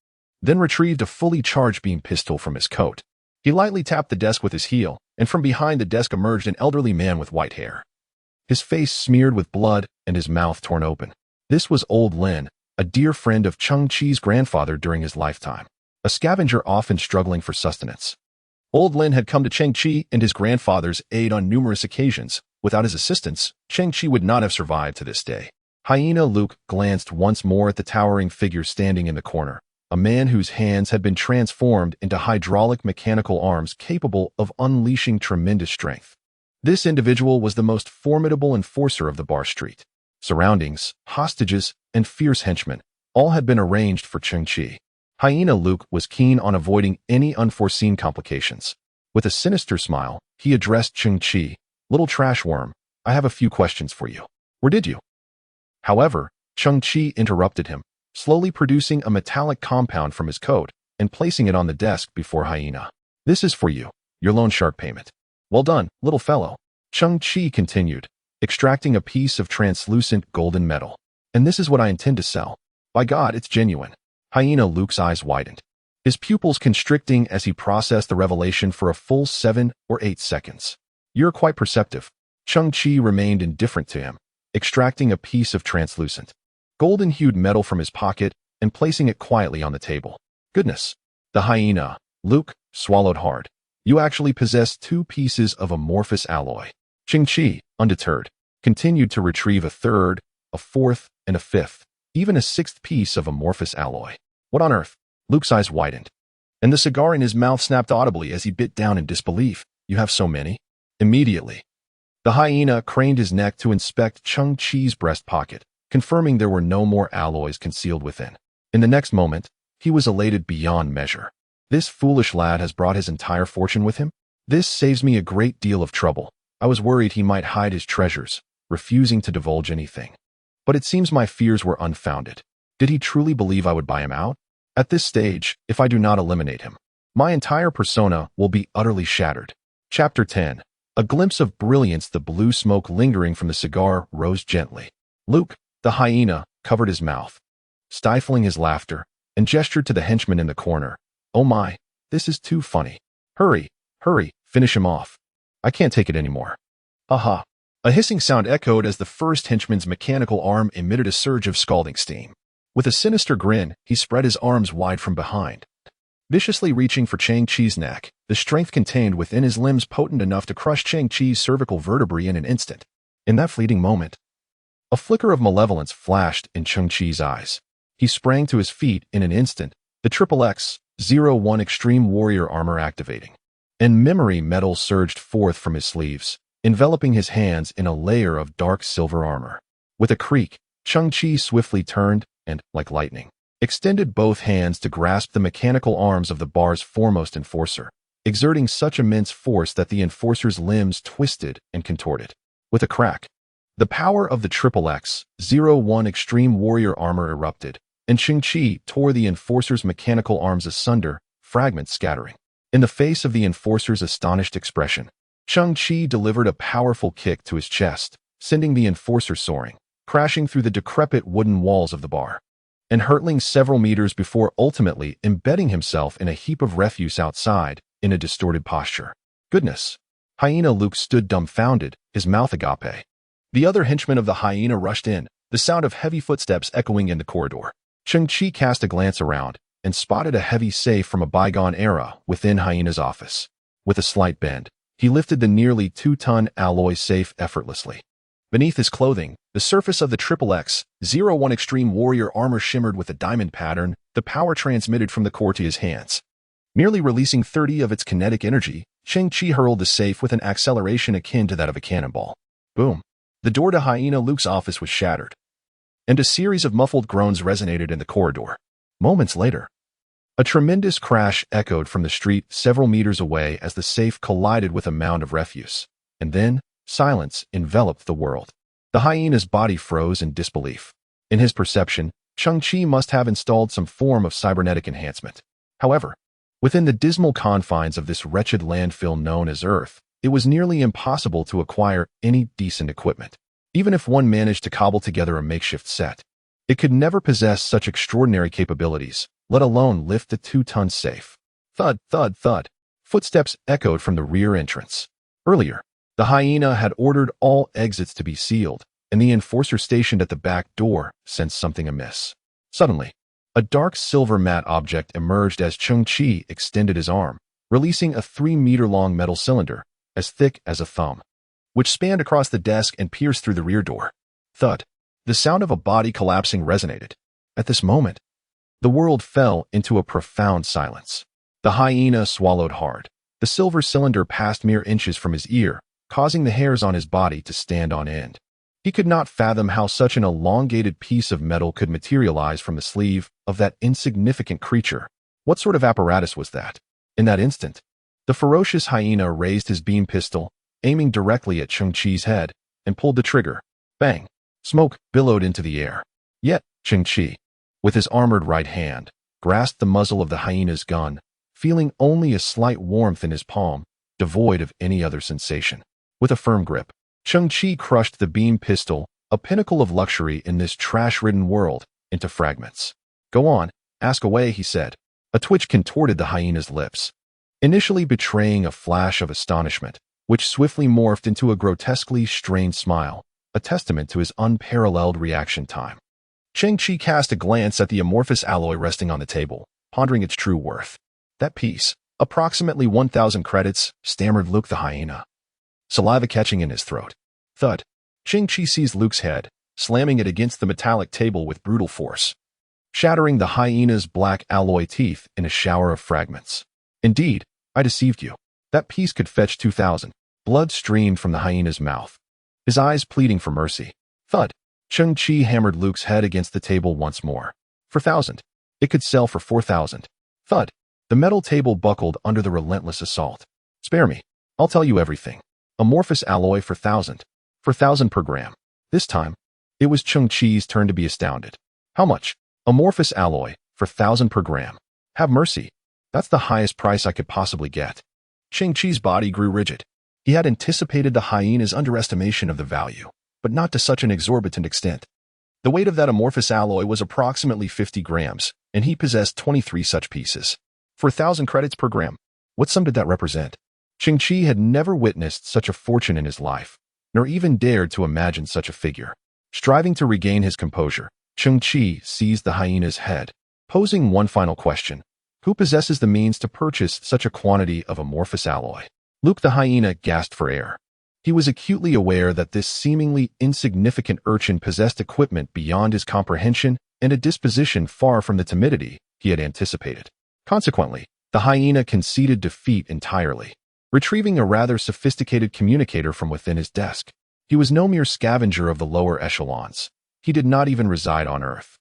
then retrieved a fully charged beam pistol from his coat. He lightly tapped the desk with his heel, and from behind the desk emerged an elderly man with white hair. His face smeared with blood and his mouth torn open. This was Old Lin, a dear friend of Cheng Qi's grandfather during his lifetime, a scavenger often struggling for sustenance. Old Lin had come to Cheng Qi and his grandfather's aid on numerous occasions. Without his assistance, Cheng Qi would not have survived to this day. Hyena Luke glanced once more at the towering figure standing in the corner, a man whose hands had been transformed into hydraulic mechanical arms capable of unleashing tremendous strength. This individual was the most formidable enforcer of the bar street. Surroundings, hostages, and fierce henchmen all had been arranged for Cheng Qi. Hyena Luke was keen on avoiding any unforeseen complications. With a sinister smile, he addressed Cheng Qi. Little trash worm, I have a few questions for you. Where did you? However, Cheng Qi interrupted him, slowly producing a metallic compound from his coat and placing it on the desk before Hyena. This is for you, your loan shark payment. Well done, little fellow. Cheng Qi continued, extracting a piece of translucent golden metal. And this is what I intend to sell. By God, it's genuine. Hyena Luke's eyes widened, his pupils constricting as he processed the revelation for a full 7 or 8 seconds. You're quite perceptive. Cheng Qi remained indifferent to him, extracting a piece of translucent, golden-hued metal from his pocket and placing it quietly on the table. Goodness. The Hyena, Luke, swallowed hard. You actually possess 2 pieces of amorphous alloy. Cheng Qi, undeterred, continued to retrieve a 3rd, a 4th, and a 5th, even a 6th piece of amorphous alloy. What on earth? Luke's eyes widened, and the cigar in his mouth snapped audibly as he bit down in disbelief. You have so many? Immediately, the Hyena craned his neck to inspect Cheng Qi's breast pocket, confirming there were no more alloys concealed within. In the next moment, he was elated beyond measure. This foolish lad has brought his entire fortune with him? This saves me a great deal of trouble. I was worried he might hide his treasures, refusing to divulge anything. But it seems my fears were unfounded. Did he truly believe I would buy him out? At this stage, if I do not eliminate him, my entire persona will be utterly shattered. Chapter 10. A glimpse of brilliance. The blue smoke lingering from the cigar rose gently. Luke, the Hyena, covered his mouth, stifling his laughter, and gestured to the henchman in the corner. Oh my, this is too funny. Hurry, hurry, finish him off. I can't take it anymore. Aha. A hissing sound echoed as the first henchman's mechanical arm emitted a surge of scalding steam. With a sinister grin, he spread his arms wide from behind, viciously reaching for Cheng Qi's neck, the strength contained within his limbs potent enough to crush Cheng Qi's cervical vertebrae in an instant. In that fleeting moment, a flicker of malevolence flashed in Cheng Qi's eyes. He sprang to his feet in an instant, The Triple X-01 Extreme Warrior Armor activating. And memory metal surged forth from his sleeves, enveloping his hands in a layer of dark silver armor. With a creak, Cheng Qi swiftly turned and, like lightning, extended both hands to grasp the mechanical arms of the bar's foremost enforcer, exerting such immense force that the enforcer's limbs twisted and contorted. With a crack, the power of the Triple X-01 Extreme Warrior Armor erupted, and Cheng Qi tore the enforcer's mechanical arms asunder, fragments scattering. In the face of the enforcer's astonished expression, Cheng Qi delivered a powerful kick to his chest, sending the enforcer soaring, crashing through the decrepit wooden walls of the bar, and hurtling several meters before ultimately embedding himself in a heap of refuse outside in a distorted posture. Goodness! Hyena Luke stood dumbfounded, his mouth agape. The other henchman of the hyena rushed in, the sound of heavy footsteps echoing in the corridor. Cheng Qi cast a glance around and spotted a heavy safe from a bygone era within Hyena's office. With a slight bend, he lifted the nearly 2-ton alloy safe effortlessly. Beneath his clothing, the surface of the Triple X-01 Extreme Warrior Armor shimmered with a diamond pattern, the power transmitted from the core to his hands. Merely releasing 30 of its kinetic energy, Cheng Qi hurled the safe with an acceleration akin to that of a cannonball. Boom! The door to Hyena Luke's office was shattered, and a series of muffled groans resonated in the corridor. Moments later, a tremendous crash echoed from the street several meters away as the safe collided with a mound of refuse. And then, silence enveloped the world. The hyena's body froze in disbelief. In his perception, Cheng Qi must have installed some form of cybernetic enhancement. However, within the dismal confines of this wretched landfill known as Earth, it was nearly impossible to acquire any decent equipment. Even if one managed to cobble together a makeshift set, it could never possess such extraordinary capabilities, let alone lift the 2-ton safe. Thud, thud, thud. Footsteps echoed from the rear entrance. Earlier, the hyena had ordered all exits to be sealed, and the enforcer stationed at the back door sensed something amiss. Suddenly, a dark silver matte object emerged as Cheng Qi extended his arm, releasing a 3-meter-long metal cylinder, as thick as a thumb, which spanned across the desk and pierced through the rear door. Thud. The sound of a body collapsing resonated. At this moment, the world fell into a profound silence. The hyena swallowed hard. The silver cylinder passed mere inches from his ear, causing the hairs on his body to stand on end. He could not fathom how such an elongated piece of metal could materialize from the sleeve of that insignificant creature. What sort of apparatus was that? In that instant, the ferocious hyena raised his beam pistol, aiming directly at Cheng Qi's head, and pulled the trigger. Bang! Smoke billowed into the air. Yet, Cheng Qi, with his armored right hand, grasped the muzzle of the hyena's gun, feeling only a slight warmth in his palm, devoid of any other sensation. With a firm grip, Cheng Qi crushed the beam pistol, a pinnacle of luxury in this trash-ridden world, into fragments. Go on, ask away, he said. A twitch contorted the hyena's lips, initially betraying a flash of astonishment, which swiftly morphed into a grotesquely strained smile, a testament to his unparalleled reaction time. Cheng Qi cast a glance at the amorphous alloy resting on the table, pondering its true worth. That piece, approximately 1,000 credits, stammered Luke the hyena, saliva catching in his throat. Thud. Cheng Qi seized Luke's head, slamming it against the metallic table with brutal force, shattering the hyena's black alloy teeth in a shower of fragments. Indeed, I deceived you. That piece could fetch 2,000. Blood streamed from the hyena's mouth, his eyes pleading for mercy. Thud. Cheng Qi hammered Luke's head against the table once more. 4,000. It could sell for 4,000. Thud. The metal table buckled under the relentless assault. Spare me. I'll tell you everything. Amorphous alloy for 1,000. 4,000 per gram. This time, it was Cheng Qi's turn to be astounded. How much? Amorphous alloy for 1,000 per gram. Have mercy. That's the highest price I could possibly get. Cheng Qi's body grew rigid. He had anticipated the hyena's underestimation of the value, but not to such an exorbitant extent. The weight of that amorphous alloy was approximately 50 grams, and he possessed 23 such pieces. For 1,000 credits per gram. What sum did that represent? Cheng Qi had never witnessed such a fortune in his life, nor even dared to imagine such a figure. Striving to regain his composure, Cheng Qi seized the hyena's head, posing one final question. Who possesses the means to purchase such a quantity of amorphous alloy? Luke the hyena gasped for air. He was acutely aware that this seemingly insignificant urchin possessed equipment beyond his comprehension and a disposition far from the timidity he had anticipated. Consequently, the hyena conceded defeat entirely, retrieving a rather sophisticated communicator from within his desk. He was no mere scavenger of the lower echelons. He did not even reside on Earth.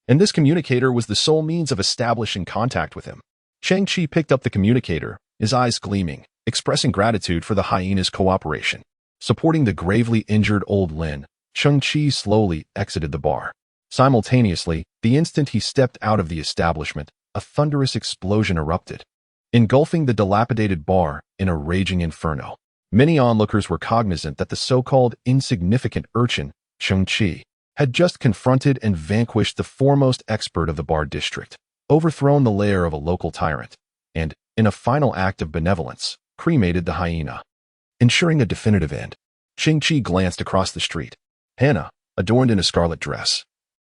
And this communicator was the sole means of establishing contact with him. Cheng Qi picked up the communicator, his eyes gleaming, expressing gratitude for the hyena's cooperation. Supporting the gravely injured old Lin, Cheng Qi slowly exited the bar. Simultaneously, the instant he stepped out of the establishment, a thunderous explosion erupted, engulfing the dilapidated bar in a raging inferno. Many onlookers were cognizant that the so-called insignificant urchin, Cheng Qi, had just confronted and vanquished the foremost expert of the bar district, overthrown the lair of a local tyrant, and, in a final act of benevolence, cremated the hyena, ensuring a definitive end. Cheng Qi glanced across the street. Hannah, adorned in a scarlet dress,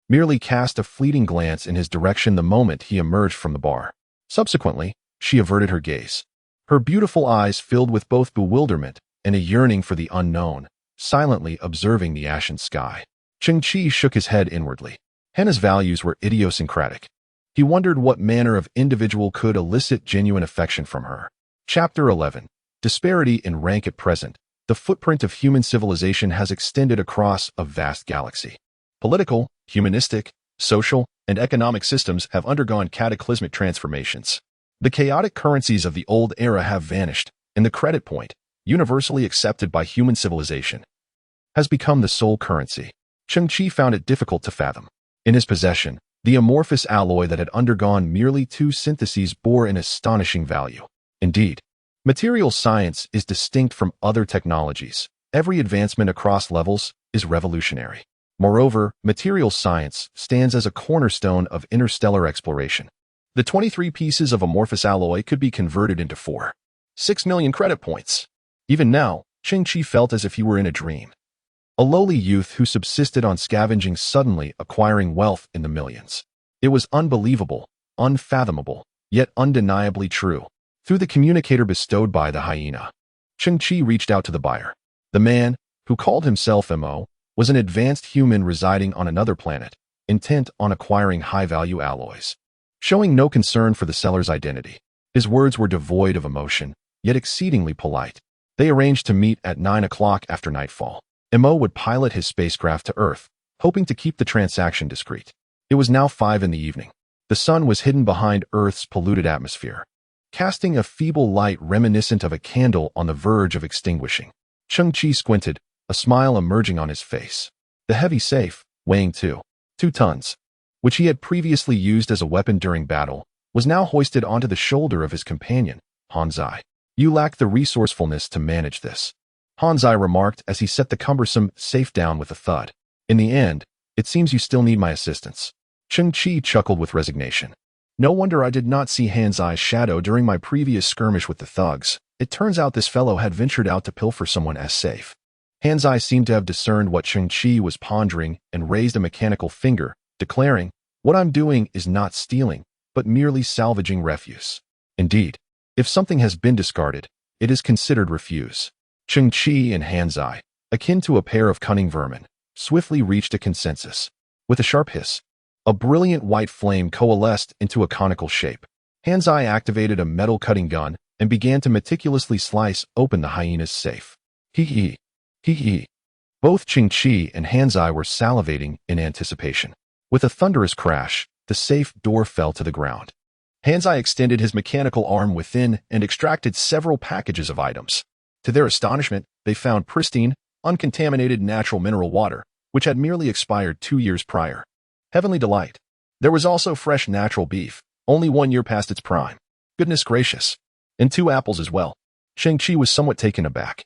merely cast a fleeting glance in his direction the moment he emerged from the bar. Subsequently, she averted her gaze, her beautiful eyes filled with both bewilderment and a yearning for the unknown, silently observing the ashen sky. Cheng Qi shook his head inwardly. Hannah's values were idiosyncratic. He wondered what manner of individual could elicit genuine affection from her. Chapter 11. Disparity in rank at present. The footprint of human civilization has extended across a vast galaxy. Political, humanistic, social, and economic systems have undergone cataclysmic transformations. The chaotic currencies of the old era have vanished, and the credit point, universally accepted by human civilization, has become the sole currency. Cheng Qi found it difficult to fathom. In his possession, the amorphous alloy that had undergone merely 2 syntheses bore an astonishing value. Indeed, material science is distinct from other technologies. Every advancement across levels is revolutionary. Moreover, material science stands as a cornerstone of interstellar exploration. The 23 pieces of amorphous alloy could be converted into 6 million credit points. Even now, Cheng Qi felt as if he were in a dream. A lowly youth who subsisted on scavenging suddenly acquiring wealth in the millions. It was unbelievable, unfathomable, yet undeniably true. Through the communicator bestowed by the hyena, Cheng Qi reached out to the buyer. The man, who called himself Mo, was an advanced human residing on another planet, intent on acquiring high-value alloys. Showing no concern for the seller's identity, his words were devoid of emotion, yet exceedingly polite. They arranged to meet at 9 o'clock after nightfall. Mo would pilot his spacecraft to Earth, hoping to keep the transaction discreet. It was now 5 in the evening. The sun was hidden behind Earth's polluted atmosphere, casting a feeble light reminiscent of a candle on the verge of extinguishing. Cheng Qi squinted, a smile emerging on his face. The heavy safe, weighing 2 tons, which he had previously used as a weapon during battle, was now hoisted onto the shoulder of his companion, Hanzai. You lack the resourcefulness to manage this, Hanzai remarked as he set the cumbersome safe down with a thud. In the end, it seems you still need my assistance. Cheng Qi chuckled with resignation. No wonder I did not see Hanzai's shadow during my previous skirmish with the thugs. It turns out this fellow had ventured out to pilfer someone as safe. Hanzai seemed to have discerned what Cheng Qi was pondering and raised a mechanical finger, declaring, "What I'm doing is not stealing, but merely salvaging refuse. Indeed, if something has been discarded, it is considered refuse." Cheng Qi and Hanzai, akin to a pair of cunning vermin, swiftly reached a consensus. With a sharp hiss, a brilliant white flame coalesced into a conical shape. Hanzai activated a metal cutting gun and began to meticulously slice open the hyena's safe. Hee hee. Both Cheng Qi and Hanzai were salivating in anticipation. With a thunderous crash, the safe door fell to the ground. Hanzai extended his mechanical arm within and extracted several packages of items. To their astonishment, they found pristine, uncontaminated natural mineral water, which had merely expired 2 years prior. Heavenly delight. There was also fresh natural beef, only 1 year past its prime. Goodness gracious. And 2 apples as well. Cheng Qi was somewhat taken aback.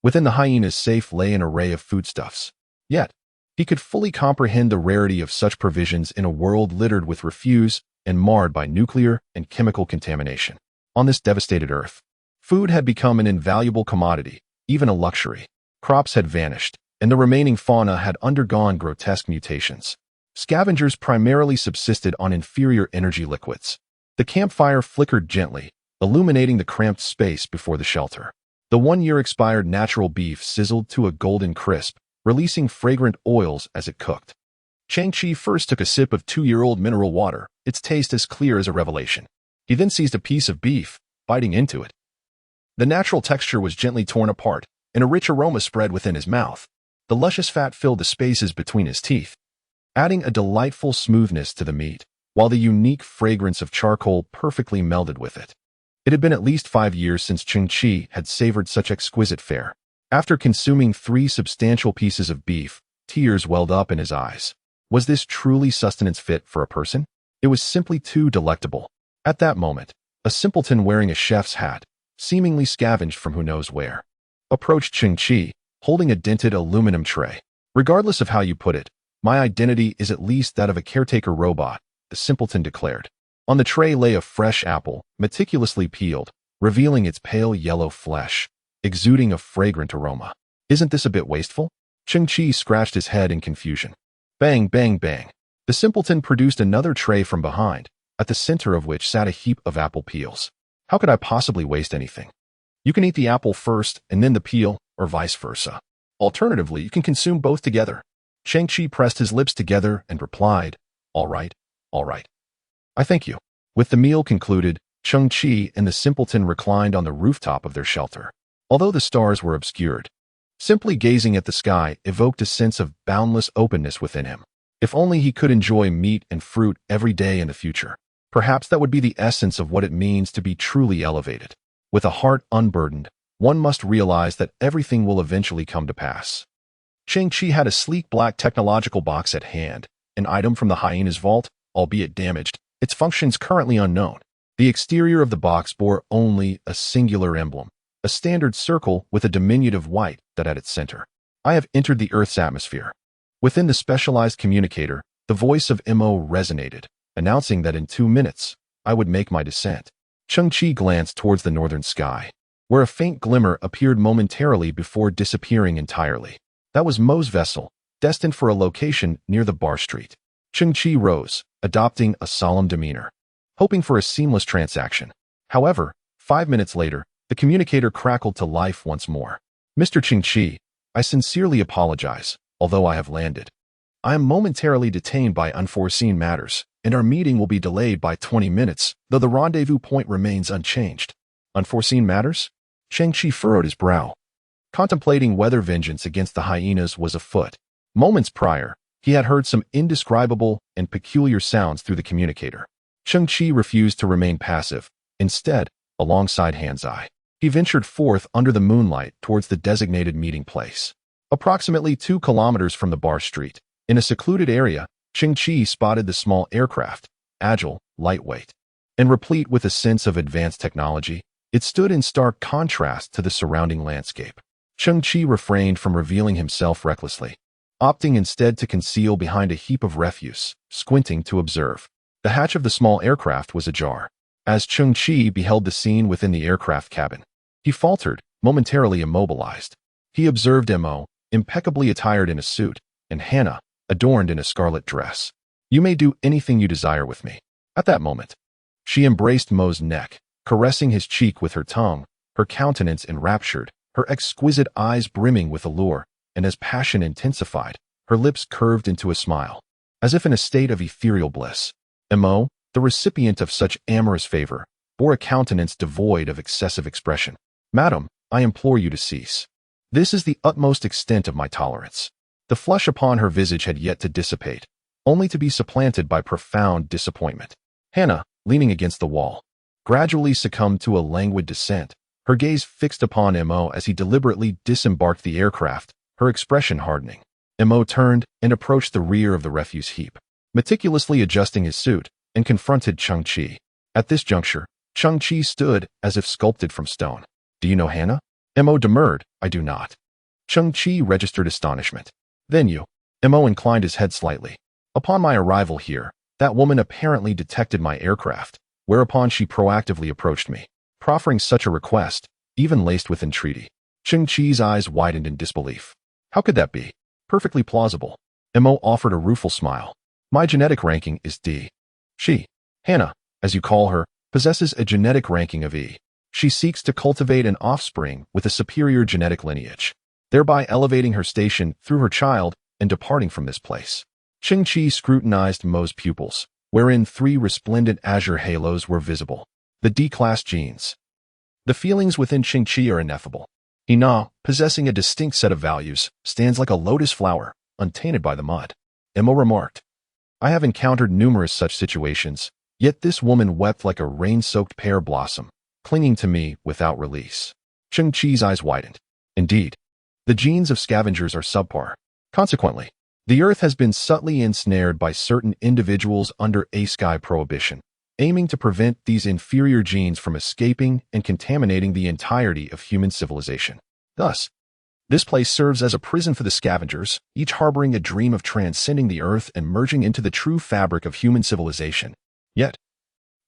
Within the hyena's safe lay an array of foodstuffs. Yet, he could fully comprehend the rarity of such provisions in a world littered with refuse and marred by nuclear and chemical contamination. On this devastated Earth, food had become an invaluable commodity, even a luxury. Crops had vanished, and the remaining fauna had undergone grotesque mutations. Scavengers primarily subsisted on inferior energy liquids. The campfire flickered gently, illuminating the cramped space before the shelter. The 1 year expired natural beef sizzled to a golden crisp, releasing fragrant oils as it cooked. Cheng Qi first took a sip of 2-year-old mineral water, its taste as clear as a revelation. He then seized a piece of beef, biting into it. The natural texture was gently torn apart, and a rich aroma spread within his mouth. The luscious fat filled the spaces between his teeth, adding a delightful smoothness to the meat, while the unique fragrance of charcoal perfectly melded with it. It had been at least 5 years since Cheng Qi had savored such exquisite fare. After consuming 3 substantial pieces of beef, tears welled up in his eyes. Was this truly sustenance fit for a person? It was simply too delectable. At that moment, a simpleton wearing a chef's hat, seemingly scavenged from who knows where, approached Cheng Qi, holding a dented aluminum tray. Regardless of how you put it, my identity is at least that of a caretaker robot, the simpleton declared. On the tray lay a fresh apple, meticulously peeled, revealing its pale yellow flesh, exuding a fragrant aroma. Isn't this a bit wasteful? Cheng Qi scratched his head in confusion. Bang, bang, bang. The simpleton produced another tray from behind, at the center of which sat a heap of apple peels. How could I possibly waste anything? You can eat the apple first and then the peel, or vice versa. Alternatively, you can consume both together. Cheng Qi pressed his lips together and replied, all right, all right. I thank you. With the meal concluded, Cheng Qi and the simpleton reclined on the rooftop of their shelter. Although the stars were obscured, simply gazing at the sky evoked a sense of boundless openness within him. If only he could enjoy meat and fruit every day in the future. Perhaps that would be the essence of what it means to be truly elevated. With a heart unburdened, one must realize that everything will eventually come to pass. Cheng Qi had a sleek black technological box at hand, an item from the hyena's vault, albeit damaged, its functions currently unknown. The exterior of the box bore only a singular emblem, a standard circle with a diminutive white dot at its center. I have entered the Earth's atmosphere. Within the specialized communicator, the voice of Mo resonated, announcing that in 2 minutes, I would make my descent. Cheng Qi glanced towards the northern sky, where a faint glimmer appeared momentarily before disappearing entirely. That was Mo's vessel, destined for a location near the bar street. Cheng Qi rose, adopting a solemn demeanor, hoping for a seamless transaction. However, 5 minutes later, the communicator crackled to life once more. Mr. Cheng Qi, I sincerely apologize, although I have landed. I am momentarily detained by unforeseen matters, and our meeting will be delayed by 20 minutes, though the rendezvous point remains unchanged. Unforeseen matters? Cheng Qi furrowed his brow, contemplating whether vengeance against the hyenas was afoot. Moments prior, he had heard some indescribable and peculiar sounds through the communicator. Cheng Qi refused to remain passive. Instead, alongside Hanzai, he ventured forth under the moonlight towards the designated meeting place. Approximately 2 kilometers from the bar street, in a secluded area, Cheng Qi spotted the small aircraft, agile, lightweight, and replete with a sense of advanced technology. It stood in stark contrast to the surrounding landscape. Cheng Qi refrained from revealing himself recklessly, opting instead to conceal behind a heap of refuse, squinting to observe. The hatch of the small aircraft was ajar. As Cheng Qi beheld the scene within the aircraft cabin, he faltered, momentarily immobilized. He observed Mo, impeccably attired in a suit, and Hannah, adorned in a scarlet dress. You may do anything you desire with me. At that moment, she embraced Mo's neck, caressing his cheek with her tongue, her countenance enraptured, her exquisite eyes brimming with allure, and as passion intensified, her lips curved into a smile, as if in a state of ethereal bliss. Mo, the recipient of such amorous favor, bore a countenance devoid of excessive expression. Madam, I implore you to cease. This is the utmost extent of my tolerance. The flush upon her visage had yet to dissipate, only to be supplanted by profound disappointment. Hannah, leaning against the wall, gradually succumbed to a languid dissent, her gaze fixed upon Mo as he deliberately disembarked the aircraft, her expression hardening. Mo turned and approached the rear of the refuse heap, meticulously adjusting his suit, and confronted Cheng Qi. At this juncture, Cheng Qi stood as if sculpted from stone. Do you know Hannah? Mo demurred. I do not. Cheng Qi registered astonishment. Then you. Mo inclined his head slightly. Upon my arrival here, that woman apparently detected my aircraft, whereupon she proactively approached me, proffering such a request, even laced with entreaty. Cheng Qi's eyes widened in disbelief. How could that be? Perfectly plausible. Mo offered a rueful smile. My genetic ranking is D. She, Hannah, as you call her, possesses a genetic ranking of E. She seeks to cultivate an offspring with a superior genetic lineage, thereby elevating her station through her child and departing from this place. Cheng Qi scrutinized Mo's pupils, wherein 3 resplendent azure halos were visible. The D-class genes. The feelings within Cheng Qi are ineffable. He Na, possessing a distinct set of values, stands like a lotus flower, untainted by the mud. Mo remarked, I have encountered numerous such situations, yet this woman wept like a rain-soaked pear blossom, clinging to me without release. Cheng Qi's eyes widened. Indeed, the genes of scavengers are subpar. Consequently, the Earth has been subtly ensnared by certain individuals under a sky prohibition, aiming to prevent these inferior genes from escaping and contaminating the entirety of human civilization. Thus, this place serves as a prison for the scavengers, each harboring a dream of transcending the Earth and merging into the true fabric of human civilization. Yet,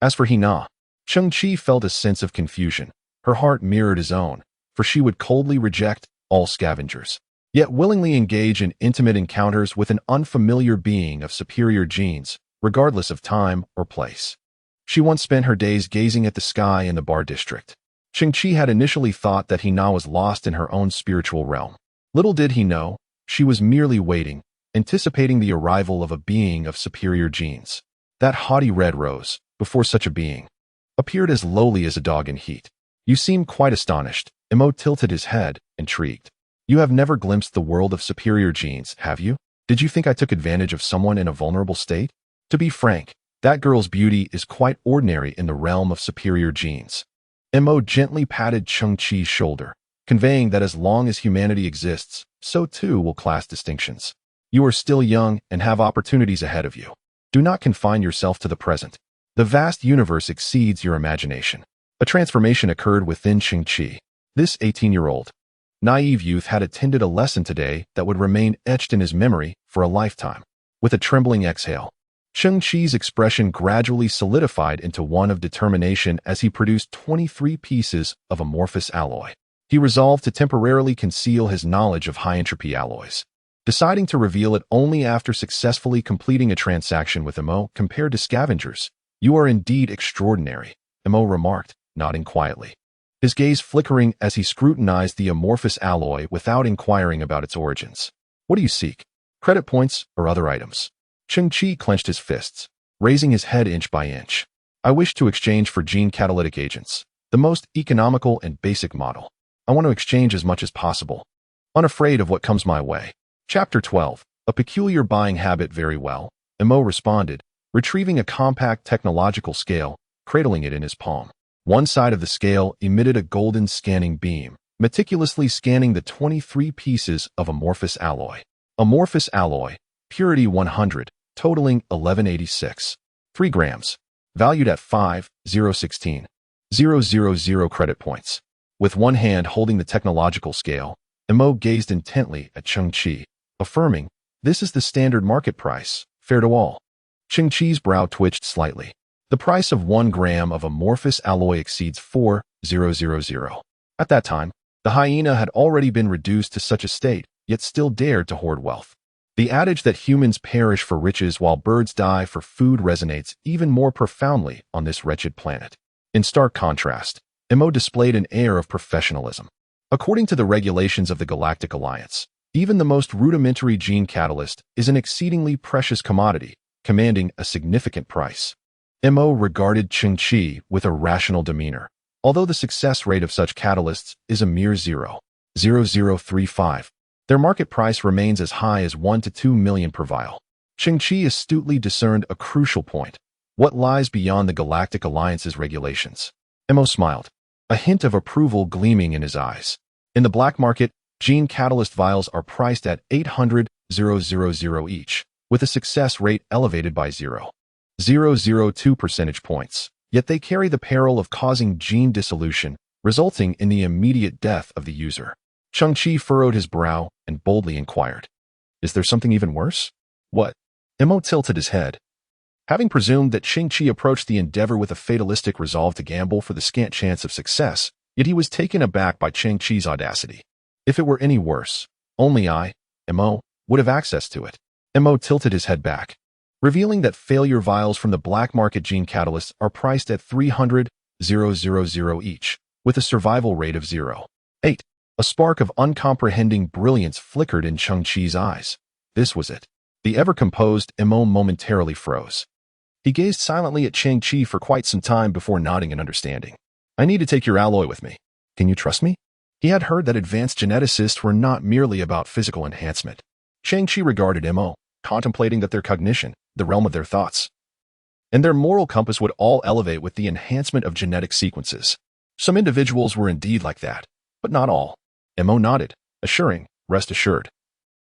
as for Hina, Cheng Qi felt a sense of confusion. Her heart mirrored his own, for she would coldly reject all scavengers, yet willingly engage in intimate encounters with an unfamiliar being of superior genes, regardless of time or place. She once spent her days gazing at the sky in the bar district. Cheng Qi had initially thought that Hina was lost in her own spiritual realm. Little did he know, she was merely waiting, anticipating the arrival of a being of superior genes. That haughty red rose, before such a being, appeared as lowly as a dog in heat. You seem quite astonished. Mo tilted his head, intrigued. You have never glimpsed the world of superior genes, have you? Did you think I took advantage of someone in a vulnerable state? To be frank, that girl's beauty is quite ordinary in the realm of superior genes. Mo gently patted Cheng Qi's shoulder, conveying that as long as humanity exists, so too will class distinctions. You are still young and have opportunities ahead of you. Do not confine yourself to the present. The vast universe exceeds your imagination. A transformation occurred within Cheng Qi. This 18-year-old, naive youth had attended a lesson today that would remain etched in his memory for a lifetime. With a trembling exhale, Cheng Qi's expression gradually solidified into one of determination as he produced 23 pieces of amorphous alloy. He resolved to temporarily conceal his knowledge of high-entropy alloys, deciding to reveal it only after successfully completing a transaction with Mo. Compared to scavengers, you are indeed extraordinary, Mo remarked, nodding quietly, his gaze flickering as he scrutinized the amorphous alloy without inquiring about its origins. What do you seek? Credit points or other items? Cheng Qi clenched his fists, raising his head inch by inch. I wish to exchange for gene catalytic agents, the most economical and basic model. I want to exchange as much as possible, unafraid of what comes my way. Chapter 12. A peculiar buying habit. Very well, Mo responded, retrieving a compact technological scale, cradling it in his palm. One side of the scale emitted a golden scanning beam, meticulously scanning the 23 pieces of amorphous alloy. Amorphous alloy, purity 100, totaling 1186. 3 grams, valued at 5,016,000 credit points. With one hand holding the technological scale, Mo gazed intently at Cheng Qi, affirming, this is the standard market price, fair to all. Cheng Qi's brow twitched slightly. The price of 1 gram of amorphous alloy exceeds 4,000. At that time, the hyena had already been reduced to such a state, yet still dared to hoard wealth. The adage that humans perish for riches while birds die for food resonates even more profoundly on this wretched planet. In stark contrast, Mo displayed an air of professionalism. According to the regulations of the Galactic Alliance, even the most rudimentary gene catalyst is an exceedingly precious commodity, commanding a significant price. Mo regarded Cheng Qi with a rational demeanor, although the success rate of such catalysts is a mere 0.0035. Their market price remains as high as 1 to 2 million per vial. Cheng Qi astutely discerned a crucial point: what lies beyond the Galactic Alliance's regulations. Mo smiled, a hint of approval gleaming in his eyes. In the black market, gene catalyst vials are priced at 800,000 each, with a success rate elevated by 0.002 percentage points, yet they carry the peril of causing gene dissolution, resulting in the immediate death of the user. Cheng Qi furrowed his brow and boldly inquired, is there something even worse? What? Mo tilted his head. Having presumed that Cheng Qi approached the endeavor with a fatalistic resolve to gamble for the scant chance of success, yet he was taken aback by Cheng Qi's audacity. If it were any worse, only I, Mo, would have access to it. Mo tilted his head back, revealing that failure vials from the black market gene catalysts are priced at 300,000 each, with a survival rate of 0.8. A spark of uncomprehending brilliance flickered in Cheng Qi's eyes. This was it. The ever-composed Mo momentarily froze. He gazed silently at Cheng Qi for quite some time before nodding in understanding. I need to take your alloy with me. Can you trust me? He had heard that advanced geneticists were not merely about physical enhancement. Cheng Qi regarded Mo, contemplating that their cognition, the realm of their thoughts, and their moral compass would all elevate with the enhancement of genetic sequences. Some individuals were indeed like that, but not all. Mo nodded, assuring, rest assured.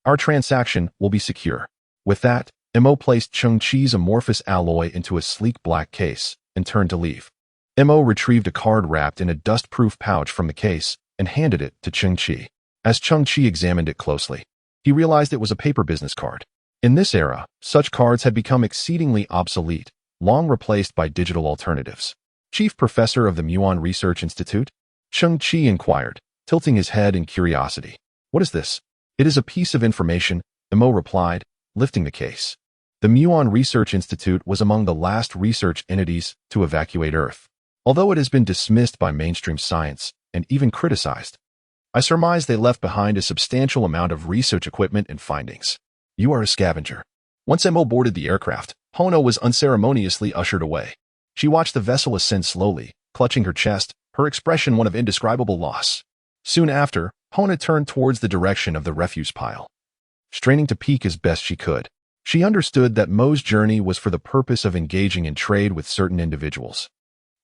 Our transaction will be secure. With that, Mo placed Cheng Qi's amorphous alloy into a sleek black case and turned to leave. Mo retrieved a card wrapped in a dust-proof pouch from the case and handed it to Cheng Qi. As Cheng Qi examined it closely, he realized it was a paper business card. In this era, such cards had become exceedingly obsolete, long replaced by digital alternatives. Chief Professor of the Muon Research Institute? Cheng Qi inquired, tilting his head in curiosity. What is this? It is a piece of information, Mo replied, lifting the case. The Muon Research Institute was among the last research entities to evacuate Earth. Although it has been dismissed by mainstream science and even criticized, I surmise they left behind a substantial amount of research equipment and findings. You are a scavenger. Once Mo boarded the aircraft, Hono was unceremoniously ushered away. She watched the vessel ascend slowly, clutching her chest, her expression one of indescribable loss. Soon after, Hona turned towards the direction of the refuse pile. Straining to peek as best she could, she understood that Mo's journey was for the purpose of engaging in trade with certain individuals.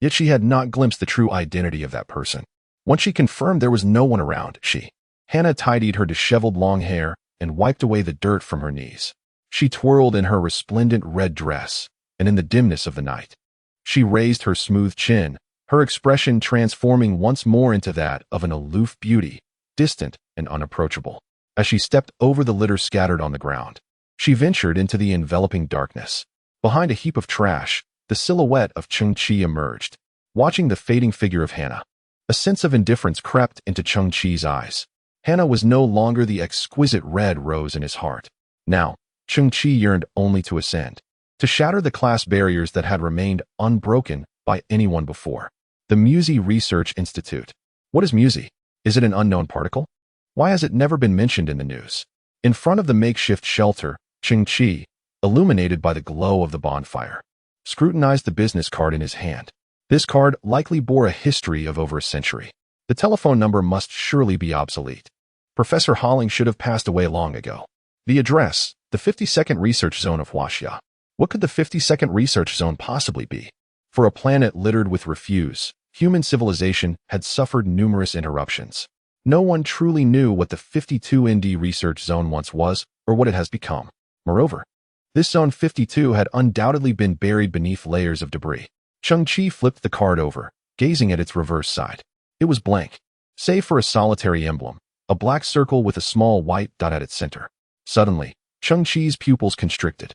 Yet she had not glimpsed the true identity of that person. Once she confirmed there was no one around, Hannah tidied her disheveled long hair and wiped away the dirt from her knees. She twirled in her resplendent red dress, and in the dimness of the night, she raised her smooth chin, her expression transforming once more into that of an aloof beauty, distant and unapproachable. As she stepped over the litter scattered on the ground, she ventured into the enveloping darkness. Behind a heap of trash, the silhouette of Cheng Qi emerged, watching the fading figure of Hannah. A sense of indifference crept into Cheng Qi's eyes. Hannah was no longer the exquisite red rose in his heart. Now, Cheng Qi yearned only to ascend, to shatter the class barriers that had remained unbroken by anyone before. The Milky Research Institute. What is Milky? Is it an unknown particle? Why has it never been mentioned in the news? In front of the makeshift shelter, Cheng Qi, illuminated by the glow of the bonfire, scrutinized the business card in his hand. This card likely bore a history of over a century. The telephone number must surely be obsolete. Professor Holling should have passed away long ago. The address, the 52nd Research Zone of Huaxia. What could the 52nd Research Zone possibly be? For a planet littered with refuse, human civilization had suffered numerous interruptions. No one truly knew what the 52ND Research Zone once was or what it has become. Moreover, this Zone 52 had undoubtedly been buried beneath layers of debris. Cheng Qi flipped the card over, gazing at its reverse side. It was blank, save for a solitary emblem, a black circle with a small white dot at its center. Suddenly, Cheng Qi's pupils constricted.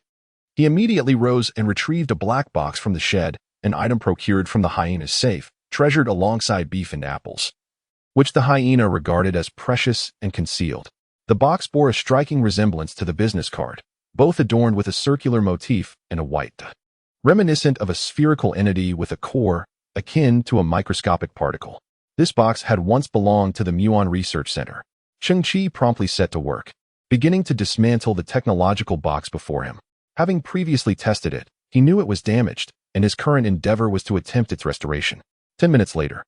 He immediately rose and retrieved a black box from the shed, an item procured from the hyena's safe, treasured alongside beef and apples, which the hyena regarded as precious and concealed. The box bore a striking resemblance to the business card, both adorned with a circular motif and a white dot, reminiscent of a spherical entity with a core akin to a microscopic particle. This box had once belonged to the Muon Research Center. Cheng Qi promptly set to work, beginning to dismantle the technological box before him. Having previously tested it, he knew it was damaged, and his current endeavor was to attempt its restoration. 10 minutes later,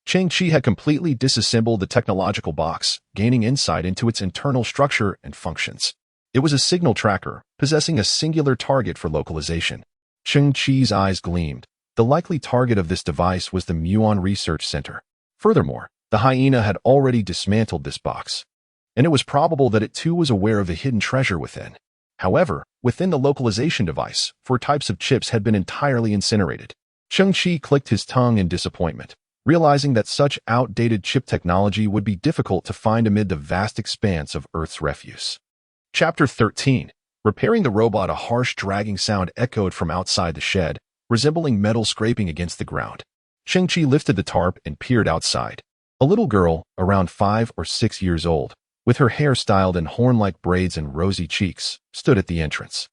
Cheng Qi had completely disassembled the technological box, gaining insight into its internal structure and functions. It was a signal tracker, possessing a singular target for localization. Cheng Qi's eyes gleamed. The likely target of this device was the Muon Research Center. Furthermore, the hyena had already dismantled this box, and it was probable that it too was aware of the hidden treasure within. However, within the localization device, 4 types of chips had been entirely incinerated. Cheng Qi clicked his tongue in disappointment, realizing that such outdated chip technology would be difficult to find amid the vast expanse of Earth's refuse. Chapter 13. Repairing the robot. A harsh dragging sound echoed from outside the shed, resembling metal scraping against the ground. Cheng Qi lifted the tarp and peered outside. A little girl, around 5 or 6 years old, with her hair styled in horn-like braids and rosy cheeks, stood at the entrance.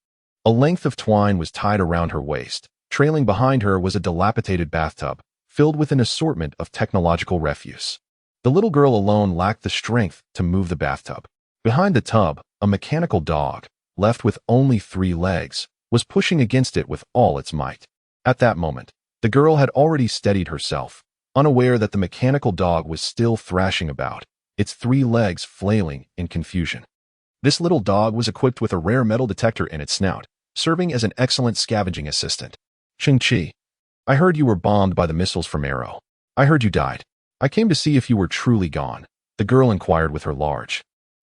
A length of twine was tied around her waist. Trailing behind her was a dilapidated bathtub, filled with an assortment of technological refuse. The little girl alone lacked the strength to move the bathtub. Behind the tub, a mechanical dog, left with only 3 legs, was pushing against it with all its might. At that moment, the girl had already steadied herself, unaware that the mechanical dog was still thrashing about, its 3 legs flailing in confusion. This little dog was equipped with a rare metal detector in its snout, serving as an excellent scavenging assistant. Cheng Qi, I heard you were bombed by the missiles from Arrow. I heard you died. I came to see if you were truly gone, the girl inquired with her large,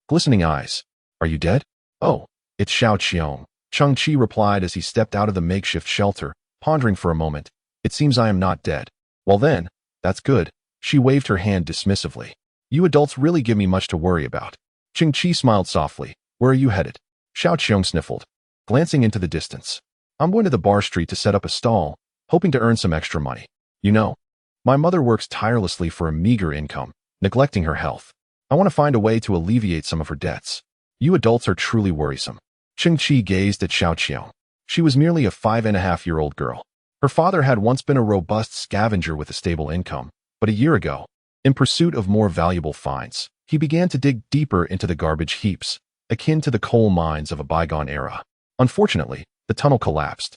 glistening eyes. Are you dead? Oh, it's Xiao Qiong, Cheng Qi replied as he stepped out of the makeshift shelter, pondering for a moment. It seems I am not dead. Well then, that's good. She waved her hand dismissively. You adults really give me much to worry about. Cheng Qi smiled softly. Where are you headed? Xiao Qiong sniffled, glancing into the distance. I'm going to the bar street to set up a stall, hoping to earn some extra money. You know, my mother works tirelessly for a meager income, neglecting her health. I want to find a way to alleviate some of her debts. You adults are truly worrisome. Cheng Qi gazed at Xiao Qiong. She was merely a 5.5-year-old girl. Her father had once been a robust scavenger with a stable income, but a year ago, in pursuit of more valuable finds, he began to dig deeper into the garbage heaps, akin to the coal mines of a bygone era. Unfortunately, the tunnel collapsed,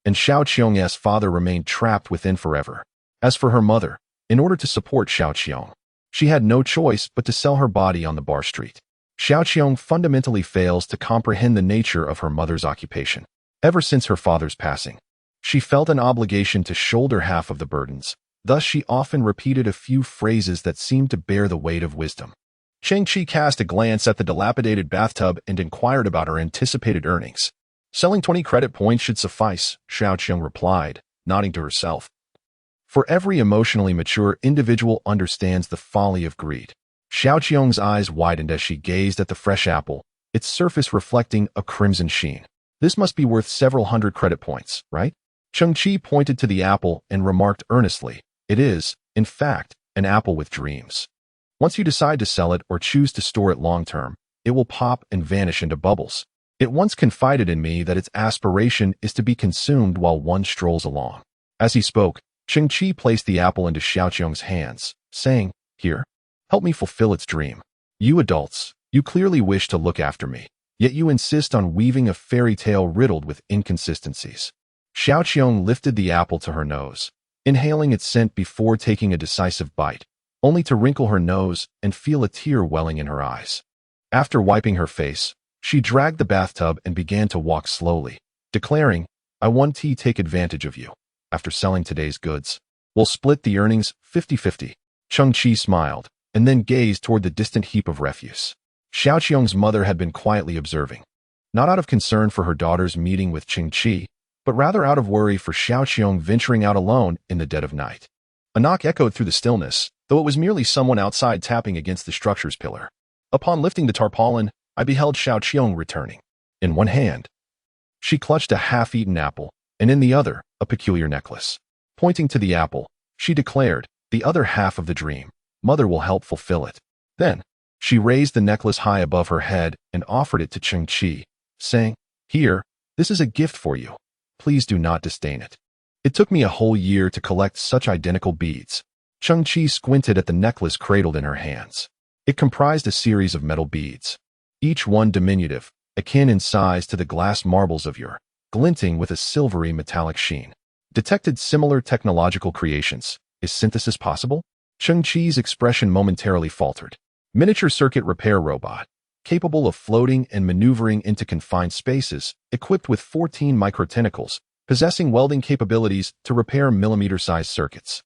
and Xiao Qiong's father remained trapped within forever. As for her mother, in order to support Xiao Qiong, she had no choice but to sell her body on the bar street. Xiao Qiong fundamentally fails to comprehend the nature of her mother's occupation. Ever since her father's passing, she felt an obligation to shoulder half of the burdens. Thus, she often repeated a few phrases that seemed to bear the weight of wisdom. Cheng Qi cast a glance at the dilapidated bathtub and inquired about her anticipated earnings. Selling 20 credit points should suffice, Xiao Qiong replied, nodding to herself. For every emotionally mature individual understands the folly of greed. Xiao Qiong's eyes widened as she gazed at the fresh apple, its surface reflecting a crimson sheen. This must be worth several hundred credit points, right? Cheng Qi pointed to the apple and remarked earnestly, it is, in fact, an apple with dreams. Once you decide to sell it or choose to store it long-term, it will pop and vanish into bubbles. It once confided in me that its aspiration is to be consumed while one strolls along. As he spoke, Cheng Qi placed the apple into Xiao Qiong's hands, saying, Here, help me fulfill its dream. You adults, you clearly wish to look after me, yet you insist on weaving a fairy tale riddled with inconsistencies. Xiao Qiong lifted the apple to her nose, inhaling its scent before taking a decisive bite, only to wrinkle her nose and feel a tear welling in her eyes. After wiping her face, she dragged the bathtub and began to walk slowly, declaring, I want to take advantage of you. After selling today's goods, we'll split the earnings 50-50. Cheng Qi smiled, and then gazed toward the distant heap of refuse. Xiao Qiong's mother had been quietly observing, not out of concern for her daughter's meeting with Cheng Qi, but rather out of worry for Xiao Qiong venturing out alone in the dead of night. A knock echoed through the stillness, though it was merely someone outside tapping against the structure's pillar. Upon lifting the tarpaulin, I beheld Xiao Qiong returning. In one hand, she clutched a half-eaten apple, and in the other, a peculiar necklace. Pointing to the apple, she declared, the other half of the dream, Mother will help fulfill it. Then, she raised the necklace high above her head and offered it to Cheng Qi, saying, Here, this is a gift for you. Please do not disdain it. It took me a whole year to collect such identical beads. Cheng Qi squinted at the necklace cradled in her hands. It comprised a series of metal beads, each one diminutive, akin in size to the glass marbles of your, glinting with a silvery metallic sheen. Detected similar technological creations. Is synthesis possible? Cheng Qi's expression momentarily faltered. Miniature circuit repair robot, capable of floating and maneuvering into confined spaces, equipped with 14 microtentacles, possessing welding capabilities to repair millimeter-sized circuits.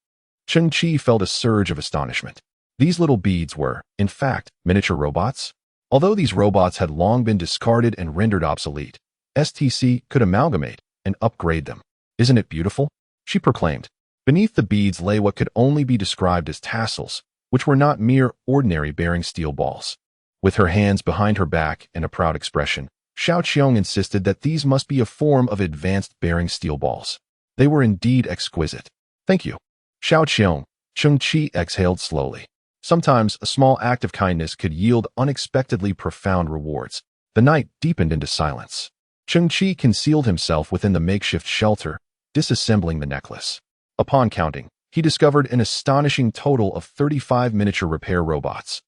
Cheng Qi felt a surge of astonishment. These little beads were, in fact, miniature robots? Although these robots had long been discarded and rendered obsolete, STC could amalgamate and upgrade them. Isn't it beautiful? She proclaimed. Beneath the beads lay what could only be described as tassels, which were not mere ordinary bearing steel balls. With her hands behind her back and a proud expression, Xiao Qiong insisted that these must be a form of advanced bearing steel balls. They were indeed exquisite. Thank you. Xiao Qiong, Cheng Qi exhaled slowly. Sometimes a small act of kindness could yield unexpectedly profound rewards. The night deepened into silence. Cheng Qi concealed himself within the makeshift shelter, disassembling the necklace. Upon counting, he discovered an astonishing total of 35 miniature repair robots,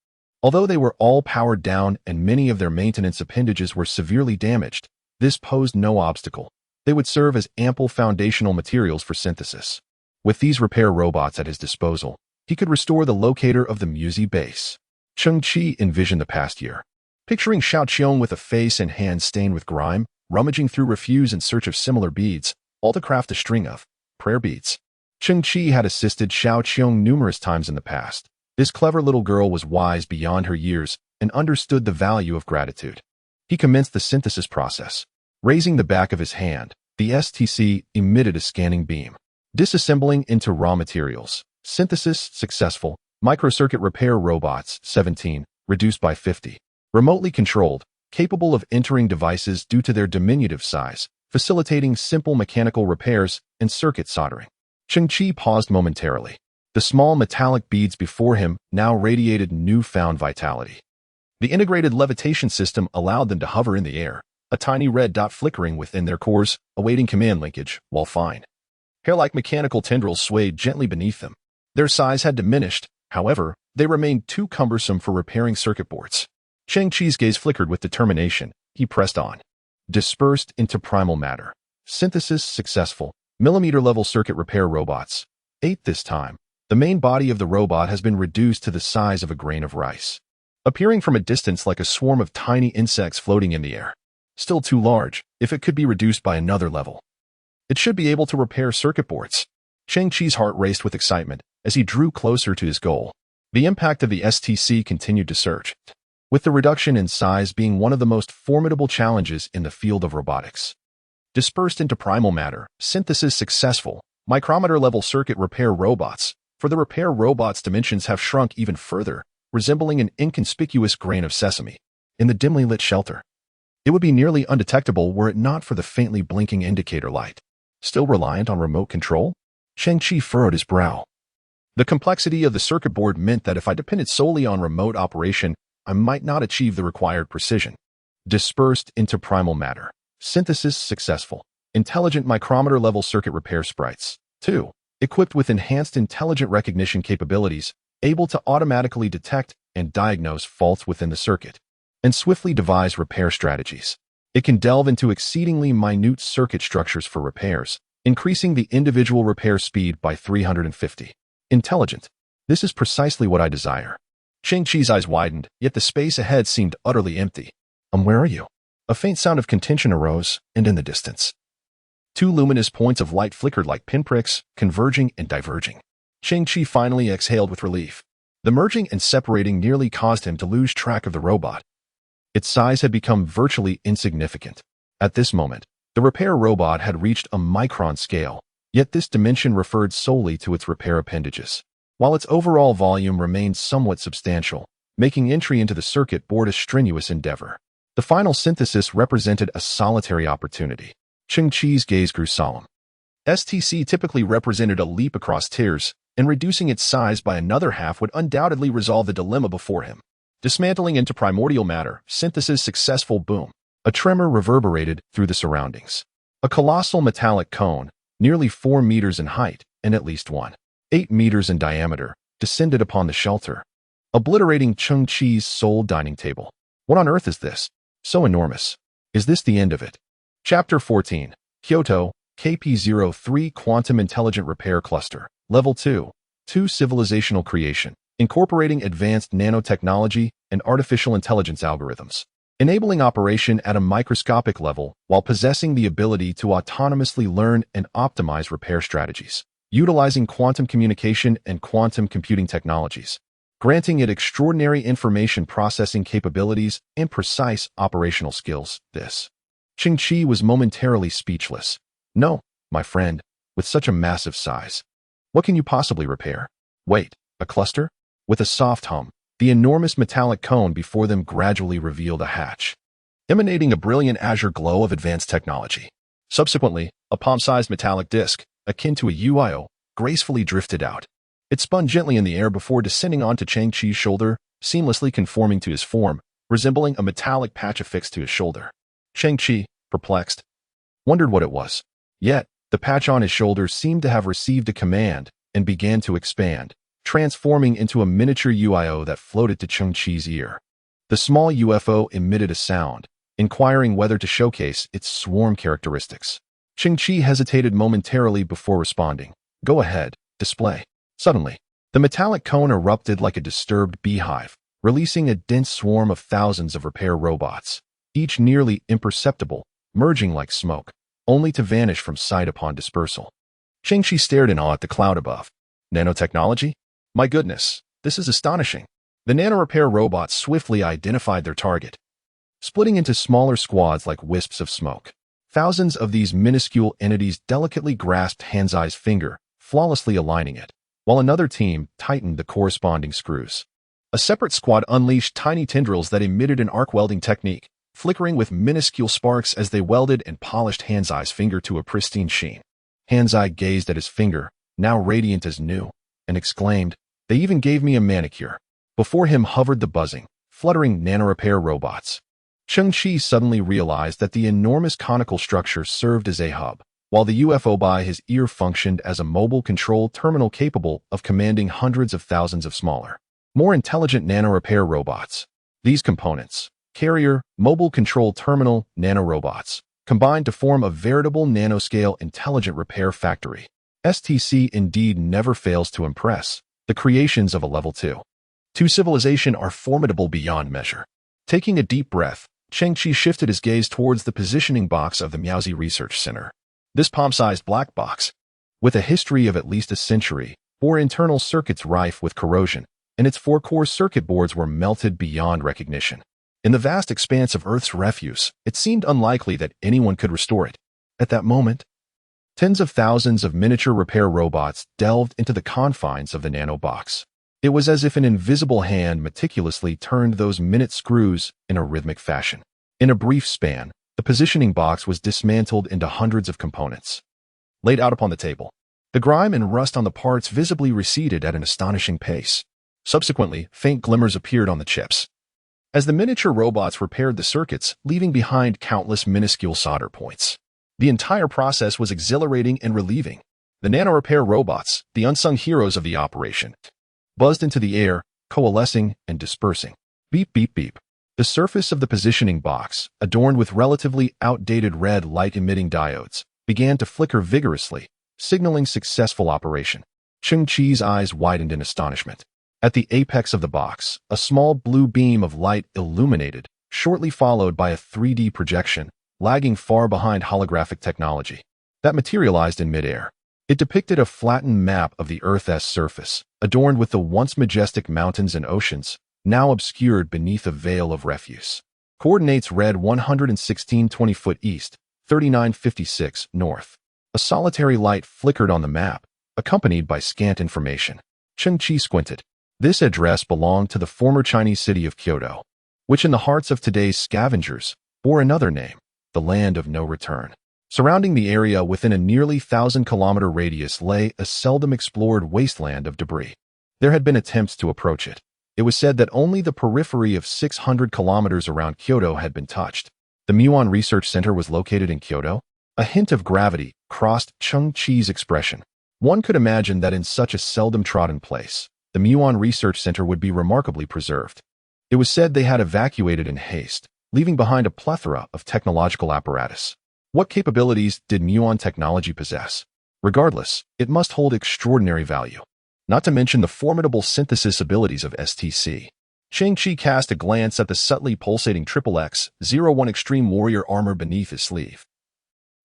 Although they were all powered down and many of their maintenance appendages were severely damaged, this posed no obstacle. They would serve as ample foundational materials for synthesis. With these repair robots at his disposal, he could restore the locator of the Milky base. Cheng Qi envisioned the past year, picturing Xiaoqiong with a face and hands stained with grime, rummaging through refuse in search of similar beads, all to craft a string of prayer beads. Cheng Qi had assisted Xiaoqiong numerous times in the past. This clever little girl was wise beyond her years and understood the value of gratitude. He commenced the synthesis process. Raising the back of his hand, the STC emitted a scanning beam. Disassembling into raw materials. Synthesis successful. Microcircuit repair robots 17, reduced by 50. Remotely controlled, capable of entering devices due to their diminutive size, facilitating simple mechanical repairs and circuit soldering. Cheng Qi paused momentarily. The small metallic beads before him now radiated newfound vitality. The integrated levitation system allowed them to hover in the air, a tiny red dot flickering within their cores, awaiting command linkage, while fine, hair-like mechanical tendrils swayed gently beneath them. Their size had diminished, however, they remained too cumbersome for repairing circuit boards. Cheng Qi's gaze flickered with determination. He pressed on. Dispersed into primal matter. Synthesis successful. Millimeter-level circuit repair robots. 8 this time. The main body of the robot has been reduced to the size of a grain of rice, appearing from a distance like a swarm of tiny insects floating in the air. Still too large, if it could be reduced by another level. It should be able to repair circuit boards. Cheng Qi's heart raced with excitement as he drew closer to his goal. The impact of the STC continued to surge, with the reduction in size being one of the most formidable challenges in the field of robotics. Dispersed into primal matter, synthesis successful, micrometer-level circuit repair robots. For the repair robots' dimensions have shrunk even further, resembling an inconspicuous grain of sesame in the dimly lit shelter. It would be nearly undetectable were it not for the faintly blinking indicator light. Still reliant on remote control? Cheng Qi furrowed his brow. The complexity of the circuit board meant that if I depended solely on remote operation, I might not achieve the required precision. Dispersed into primal matter. Synthesis successful. Intelligent micrometer-level circuit repair sprites. 2. Equipped with enhanced intelligent recognition capabilities, able to automatically detect and diagnose faults within the circuit, and swiftly devise repair strategies. It can delve into exceedingly minute circuit structures for repairs, increasing the individual repair speed by 350. Intelligent. This is precisely what I desire. Cheng Qi's eyes widened, yet the space ahead seemed utterly empty. Where are you? A faint sound of contention arose, and in the distance, 2 luminous points of light flickered like pinpricks, converging and diverging. Cheng Qi finally exhaled with relief. The merging and separating nearly caused him to lose track of the robot. Its size had become virtually insignificant. At this moment, the repair robot had reached a micron scale, yet this dimension referred solely to its repair appendages, while its overall volume remained somewhat substantial, making entry into the circuit board a strenuous endeavor. The final synthesis represented a solitary opportunity. Cheng Qi's gaze grew solemn. STC typically represented a leap across tiers, and reducing its size by another half would undoubtedly resolve the dilemma before him. Dismantling into primordial matter, synthesis successful boom. A tremor reverberated through the surroundings. A colossal metallic cone, nearly 4 meters in height and at least 8 meters in diameter, descended upon the shelter, obliterating Cheng Qi's sole dining table. What on earth is this? So enormous. Is this the end of it? Chapter 14. Kyoto, KP03 Quantum Intelligent Repair Cluster. Level 2. 2 Civilizational Creation. Incorporating advanced nanotechnology and artificial intelligence algorithms. Enabling operation at a microscopic level while possessing the ability to autonomously learn and optimize repair strategies. Utilizing quantum communication and quantum computing technologies. Granting it extraordinary information processing capabilities and precise operational skills. This. Cheng Qi was momentarily speechless. No, my friend, with such a massive size. What can you possibly repair? Wait, a cluster? With a soft hum, the enormous metallic cone before them gradually revealed a hatch, emanating a brilliant azure glow of advanced technology. Subsequently, a palm-sized metallic disc, akin to a UIO, gracefully drifted out. It spun gently in the air before descending onto Cheng Qi's shoulder, seamlessly conforming to his form, resembling a metallic patch affixed to his shoulder. Cheng Qi, perplexed, wondered what it was. Yet, the patch on his shoulder seemed to have received a command and began to expand, transforming into a miniature UIO that floated to Cheng Qi's ear. The small UFO emitted a sound, inquiring whether to showcase its swarm characteristics. Cheng Qi hesitated momentarily before responding. "Go ahead, display." Suddenly, the metallic cone erupted like a disturbed beehive, releasing a dense swarm of thousands of repair robots, each nearly imperceptible, merging like smoke, only to vanish from sight upon dispersal. Cheng Qi stared in awe at the cloud above. Nanotechnology? My goodness, this is astonishing. The nano-repair robots swiftly identified their target, splitting into smaller squads like wisps of smoke. Thousands of these minuscule entities delicately grasped Hanzai's finger, flawlessly aligning it, while another team tightened the corresponding screws. A separate squad unleashed tiny tendrils that emitted an arc welding technique, flickering with minuscule sparks as they welded and polished Hanzai's finger to a pristine sheen. Hanzai gazed at his finger, now radiant as new, and exclaimed, "They even gave me a manicure." Before him hovered the buzzing, fluttering nano-repair robots. Cheng Qi suddenly realized that the enormous conical structure served as a hub, while the UFO by his ear functioned as a mobile control terminal capable of commanding hundreds of thousands of smaller, more intelligent nano-repair robots. These components, carrier, mobile control terminal, nanorobots, combined to form a veritable nanoscale intelligent repair factory. STC indeed never fails to impress, the creations of a level 2 civilization are formidable beyond measure. Taking a deep breath, Cheng Qi shifted his gaze towards the positioning box of the Miaozi Research Center. This palm-sized black box, with a history of at least a century, bore internal circuits rife with corrosion, and its 4-core circuit boards were melted beyond recognition. In the vast expanse of Earth's refuse, it seemed unlikely that anyone could restore it. At that moment, tens of thousands of miniature repair robots delved into the confines of the nano box. It was as if an invisible hand meticulously turned those minute screws in a rhythmic fashion. In a brief span, the positioning box was dismantled into hundreds of components, laid out upon the table. The grime and rust on the parts visibly receded at an astonishing pace. Subsequently, faint glimmers appeared on the chips, as the miniature robots repaired the circuits, leaving behind countless minuscule solder points. The entire process was exhilarating and relieving. The nano-repair robots, the unsung heroes of the operation, buzzed into the air, coalescing and dispersing. Beep, beep, beep. The surface of the positioning box, adorned with relatively outdated red light-emitting diodes, began to flicker vigorously, signaling successful operation. Cheng Qi's eyes widened in astonishment. At the apex of the box, a small blue beam of light illuminated, shortly followed by a 3D projection, lagging far behind holographic technology, that materialized in midair. It depicted a flattened map of the Earth's surface, adorned with the once majestic mountains and oceans, now obscured beneath a veil of refuse. Coordinates read 116 20-foot east, 3956 north. A solitary light flickered on the map, accompanied by scant information. Cheng Qi squinted. This address belonged to the former Chinese city of Kyoto, which in the hearts of today's scavengers bore another name, the land of no return. Surrounding the area within a nearly 1,000-kilometer radius lay a seldom explored wasteland of debris. There had been attempts to approach it. It was said that only the periphery of 600 kilometers around Kyoto had been touched. The Muon Research Center was located in Kyoto. A hint of gravity crossed Cheng Qi's expression. One could imagine that in such a seldom trodden place, the Muon Research Center would be remarkably preserved. It was said they had evacuated in haste, leaving behind a plethora of technological apparatus. What capabilities did muon technology possess? Regardless, it must hold extraordinary value. Not to mention the formidable synthesis abilities of STC. Cheng Qi cast a glance at the subtly pulsating XXX-01 Extreme Warrior armor beneath his sleeve,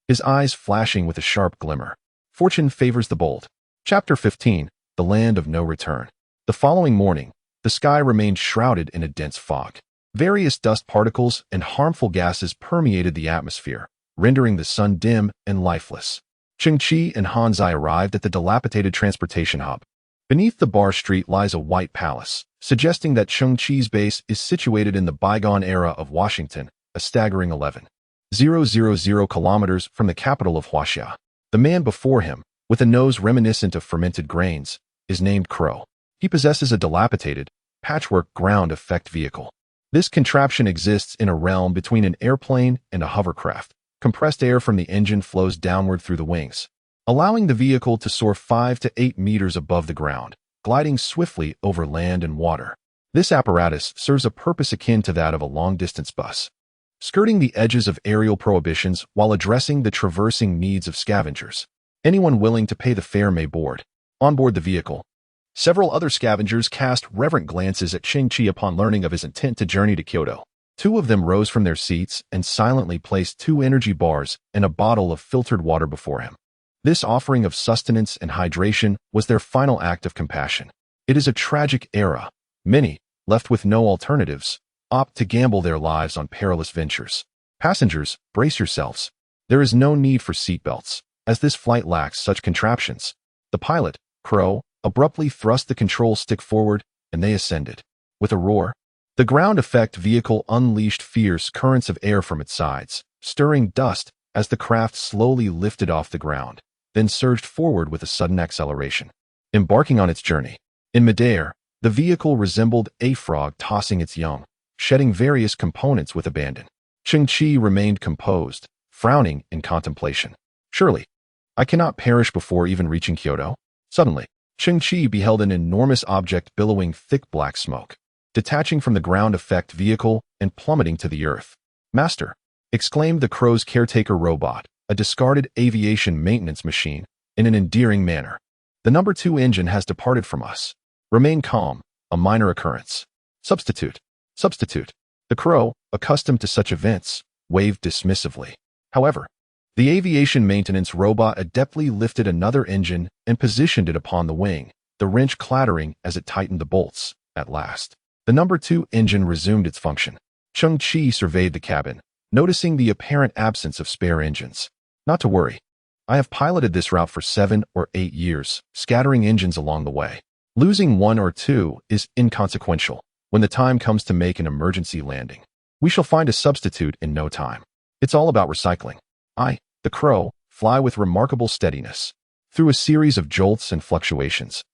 his eyes flashing with a sharp glimmer. Fortune favors the bold. Chapter 15, The Land of No Return. The following morning, the sky remained shrouded in a dense fog. Various dust particles and harmful gases permeated the atmosphere, rendering the sun dim and lifeless. Cheng Qi and Hanzai arrived at the dilapidated transportation hub. Beneath the bar street lies a white palace, suggesting that Cheng Qi's base is situated in the bygone era of Washington, a staggering 11,000 kilometers from the capital of Huaxia. The man before him, with a nose reminiscent of fermented grains, is named Crow. He possesses a dilapidated, patchwork ground effect vehicle. This contraption exists in a realm between an airplane and a hovercraft. Compressed air from the engine flows downward through the wings, allowing the vehicle to soar 5 to 8 meters above the ground, gliding swiftly over land and water. This apparatus serves a purpose akin to that of a long-distance bus, skirting the edges of aerial prohibitions while addressing the traversing needs of scavengers. Anyone willing to pay the fare may board. On board the vehicle, several other scavengers cast reverent glances at Cheng Qi upon learning of his intent to journey to Kyoto. Two of them rose from their seats and silently placed 2 energy bars and a bottle of filtered water before him. This offering of sustenance and hydration was their final act of compassion. It is a tragic era. Many, left with no alternatives, opt to gamble their lives on perilous ventures. Passengers, brace yourselves. There is no need for seatbelts, as this flight lacks such contraptions. The pilot, Crow, abruptly thrust the control stick forward, and they ascended. With a roar, the ground effect vehicle unleashed fierce currents of air from its sides, stirring dust as the craft slowly lifted off the ground, then surged forward with a sudden acceleration. Embarking on its journey. In midair, the vehicle resembled a frog tossing its young, shedding various components with abandon. Cheng Qi remained composed, frowning in contemplation. Surely, I cannot perish before even reaching Kyoto. Suddenly, Cheng Qi beheld an enormous object billowing thick black smoke, detaching from the ground effect vehicle and plummeting to the earth. "Master," exclaimed the Crow's caretaker robot, a discarded aviation maintenance machine, in an endearing manner. "The number 2 engine has departed from us. Remain calm, a minor occurrence." Substitute. The Crow, accustomed to such events, waved dismissively. However, the aviation maintenance robot adeptly lifted another engine and positioned it upon the wing, the wrench clattering as it tightened the bolts. At last, the number 2 engine resumed its function. Cheng Qi surveyed the cabin, noticing the apparent absence of spare engines. "Not to worry. I have piloted this route for 7 or 8 years, scattering engines along the way. Losing 1 or 2 is inconsequential. When the time comes to make an emergency landing, we shall find a substitute in no time. It's all about recycling." I, the Crow, fly with remarkable steadiness. Through a series of jolts and fluctuations,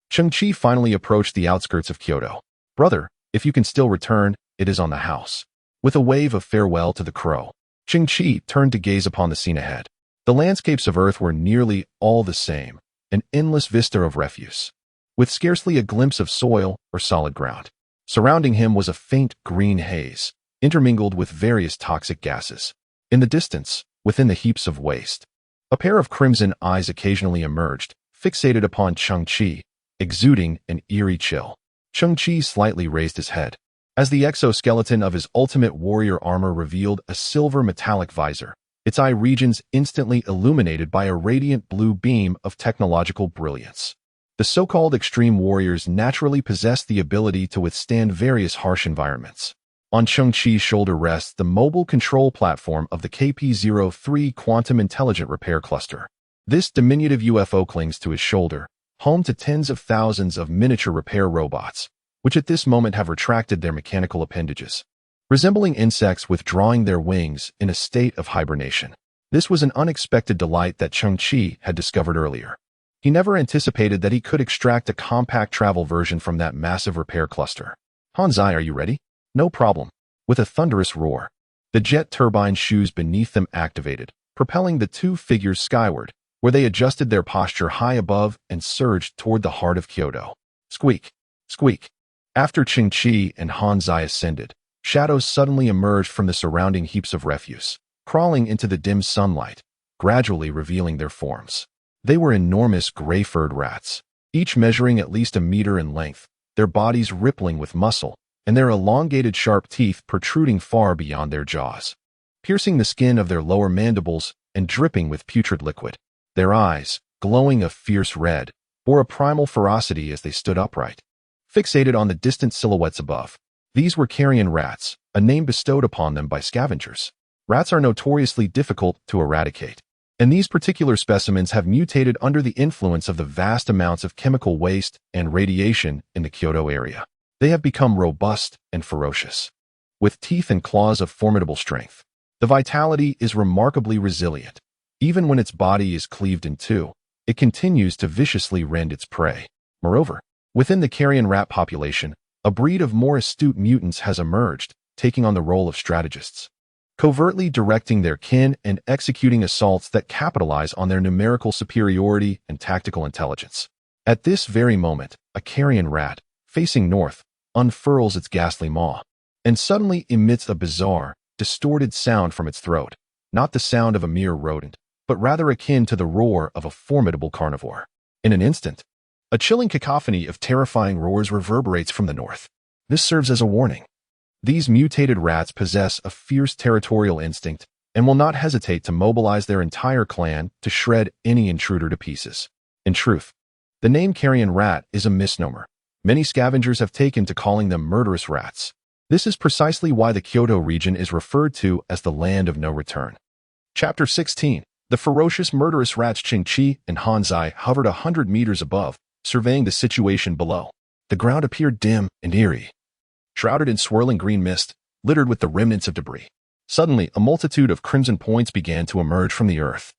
Cheng Qi finally approached the outskirts of Kyoto. "Brother, if you can still return, it is on the house." With a wave of farewell to the Crow, Cheng Qi turned to gaze upon the scene ahead. The landscapes of Earth were nearly all the same, an endless vista of refuse, with scarcely a glimpse of soil or solid ground. Surrounding him was a faint green haze, intermingled with various toxic gases. In the distance, within the heaps of waste, a pair of crimson eyes occasionally emerged, fixated upon Cheng Qi, exuding an eerie chill. Cheng Qi slightly raised his head, as the exoskeleton of his ultimate warrior armor revealed a silver metallic visor, its eye regions instantly illuminated by a radiant blue beam of technological brilliance. The so-called extreme warriors naturally possess the ability to withstand various harsh environments. On Cheng Qi's shoulder rests the mobile control platform of the KP-03 Quantum Intelligent Repair Cluster. This diminutive UFO clings to his shoulder, home to tens of thousands of miniature repair robots, which at this moment have retracted their mechanical appendages, resembling insects withdrawing their wings in a state of hibernation. This was an unexpected delight that Cheng Qi had discovered earlier. He never anticipated that he could extract a compact travel version from that massive repair cluster. "Hanzai, are you ready?" "No problem." With a thunderous roar, the jet turbine shoes beneath them activated, propelling the 2 figures skyward, where they adjusted their posture high above and surged toward the heart of Kyoto. Squeak, squeak. After Cheng Qi and Hanzai ascended, shadows suddenly emerged from the surrounding heaps of refuse, crawling into the dim sunlight, gradually revealing their forms. They were enormous gray-furred rats, each measuring at least a meter in length, their bodies rippling with muscle, and their elongated sharp teeth protruding far beyond their jaws, piercing the skin of their lower mandibles and dripping with putrid liquid. Their eyes, glowing a fierce red, bore a primal ferocity as they stood upright, fixated on the distant silhouettes above. These were carrion rats, a name bestowed upon them by scavengers. Rats are notoriously difficult to eradicate, and these particular specimens have mutated under the influence of the vast amounts of chemical waste and radiation in the Kyoto area. They have become robust and ferocious, with teeth and claws of formidable strength. The vitality is remarkably resilient. Even when its body is cleaved in two, it continues to viciously rend its prey. Moreover, within the carrion rat population, a breed of more astute mutants has emerged, taking on the role of strategists, covertly directing their kin and executing assaults that capitalize on their numerical superiority and tactical intelligence. At this very moment, a carrion rat, facing north, unfurls its ghastly maw, and suddenly emits a bizarre, distorted sound from its throat, not the sound of a mere rodent, but rather akin to the roar of a formidable carnivore. In an instant, a chilling cacophony of terrifying roars reverberates from the north. This serves as a warning. These mutated rats possess a fierce territorial instinct and will not hesitate to mobilize their entire clan to shred any intruder to pieces. In truth, the name carrion rat is a misnomer. Many scavengers have taken to calling them murderous rats. This is precisely why the Kyoto region is referred to as the land of no return. Chapter 16. The ferocious murderous rats Cheng Qi and Hanzai hovered 100 meters above, surveying the situation below. The ground appeared dim and eerie, shrouded in swirling green mist, littered with the remnants of debris. Suddenly, a multitude of crimson points began to emerge from the earth.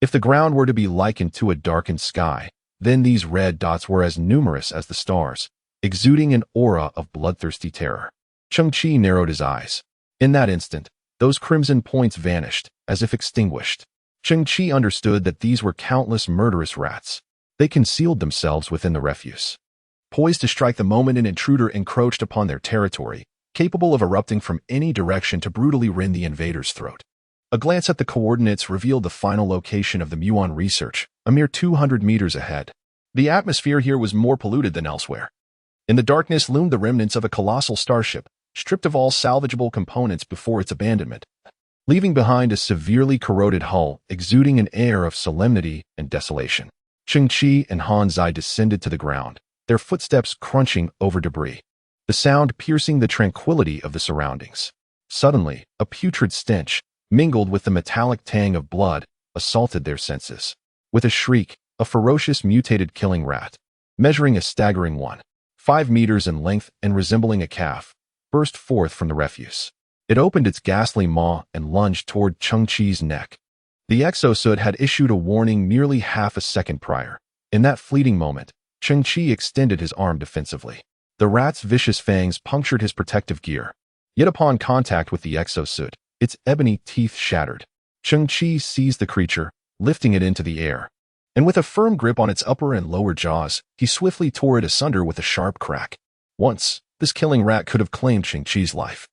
If the ground were to be likened to a darkened sky, then these red dots were as numerous as the stars, exuding an aura of bloodthirsty terror. Cheng Qi narrowed his eyes. In that instant, those crimson points vanished, as if extinguished. Cheng Qi understood that these were countless murderous rats. They concealed themselves within the refuse, poised to strike the moment an intruder encroached upon their territory, capable of erupting from any direction to brutally rend the invader's throat. A glance at the coordinates revealed the final location of the muon research, a mere 200 meters ahead. The atmosphere here was more polluted than elsewhere. In the darkness loomed the remnants of a colossal starship, stripped of all salvageable components before its abandonment, leaving behind a severely corroded hull exuding an air of solemnity and desolation. Cheng Qi and Hanzai descended to the ground, their footsteps crunching over debris, the sound piercing the tranquility of the surroundings. Suddenly, a putrid stench, mingled with the metallic tang of blood, assaulted their senses. With a shriek, a ferocious mutated killing rat, measuring a staggering 1.5 meters in length and resembling a calf, burst forth from the refuse. It opened its ghastly maw and lunged toward Cheng Qi's neck. The exosuit had issued a warning nearly half a second prior. In that fleeting moment, Cheng Qi extended his arm defensively. The rat's vicious fangs punctured his protective gear. Yet upon contact with the exosuit, its ebony teeth shattered. Cheng Qi seized the creature, lifting it into the air, and with a firm grip on its upper and lower jaws, he swiftly tore it asunder with a sharp crack. Once, this killing rat could have claimed Cheng Qi's life.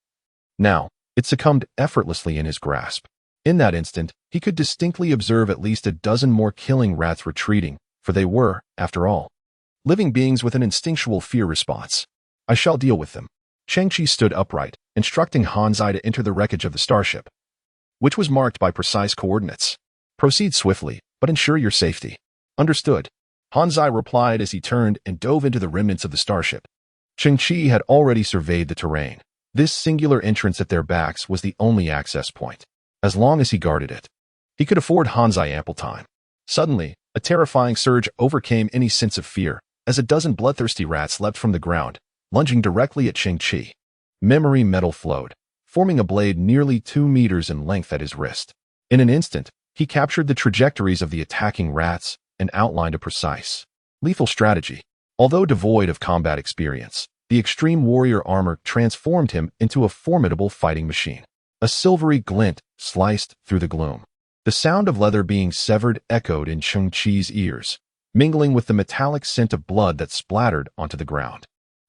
Now, it succumbed effortlessly in his grasp. In that instant, he could distinctly observe at least a dozen more killing rats retreating, for they were, after all, living beings with an instinctual fear response. I shall deal with them. Cheng Qi stood upright, instructing Hanzai to enter the wreckage of the starship, which was marked by precise coordinates. Proceed swiftly, but ensure your safety. Understood. Hanzai replied as he turned and dove into the remnants of the starship. Cheng Qi had already surveyed the terrain. This singular entrance at their backs was the only access point. As long as he guarded it, he could afford Hanzai ample time. Suddenly, a terrifying surge overcame any sense of fear, as a dozen bloodthirsty rats leapt from the ground, lunging directly at Cheng Qi. Memory metal flowed, forming a blade nearly 2 meters in length at his wrist. In an instant, he captured the trajectories of the attacking rats and outlined a precise, lethal strategy. Although devoid of combat experience, the extreme warrior armor transformed him into a formidable fighting machine. A silvery glint sliced through the gloom. The sound of leather being severed echoed in Cheng Qi's ears, mingling with the metallic scent of blood that splattered onto the ground.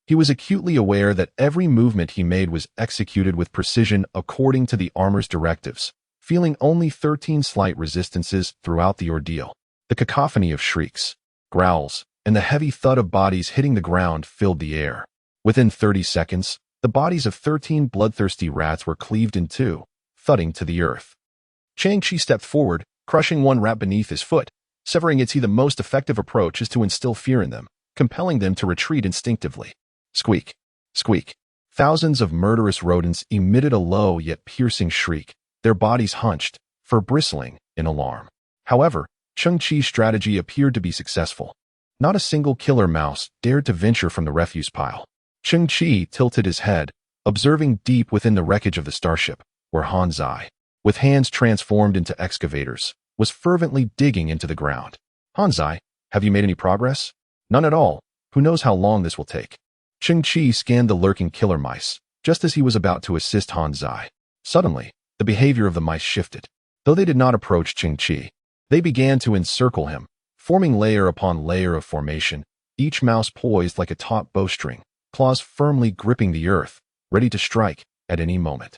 He was acutely aware that every movement he made was executed with precision according to the armor's directives, feeling only 13 slight resistances throughout the ordeal. The cacophony of shrieks, growls, and the heavy thud of bodies hitting the ground filled the air. Within 30 seconds, the bodies of 13 bloodthirsty rats were cleaved in two, thudding to the earth. Cheng Qi stepped forward, crushing one rat beneath his foot, severing its the most effective approach is to instill fear in them, compelling them to retreat instinctively. Squeak, squeak. Thousands of murderous rodents emitted a low yet piercing shriek, their bodies hunched, fur bristling in alarm. However, Cheng Qi's strategy appeared to be successful. Not a single killer mouse dared to venture from the refuse pile. Cheng Qi tilted his head, observing deep within the wreckage of the starship, where Hanzai, with hands transformed into excavators, was fervently digging into the ground. Hanzai, have you made any progress? None at all. Who knows how long this will take? Cheng Qi scanned the lurking killer mice, just as he was about to assist Hanzai. Suddenly, the behavior of the mice shifted. Though they did not approach Cheng Qi, they began to encircle him, forming layer upon layer of formation, each mouse poised like a taut bowstring, claws firmly gripping the earth, ready to strike at any moment.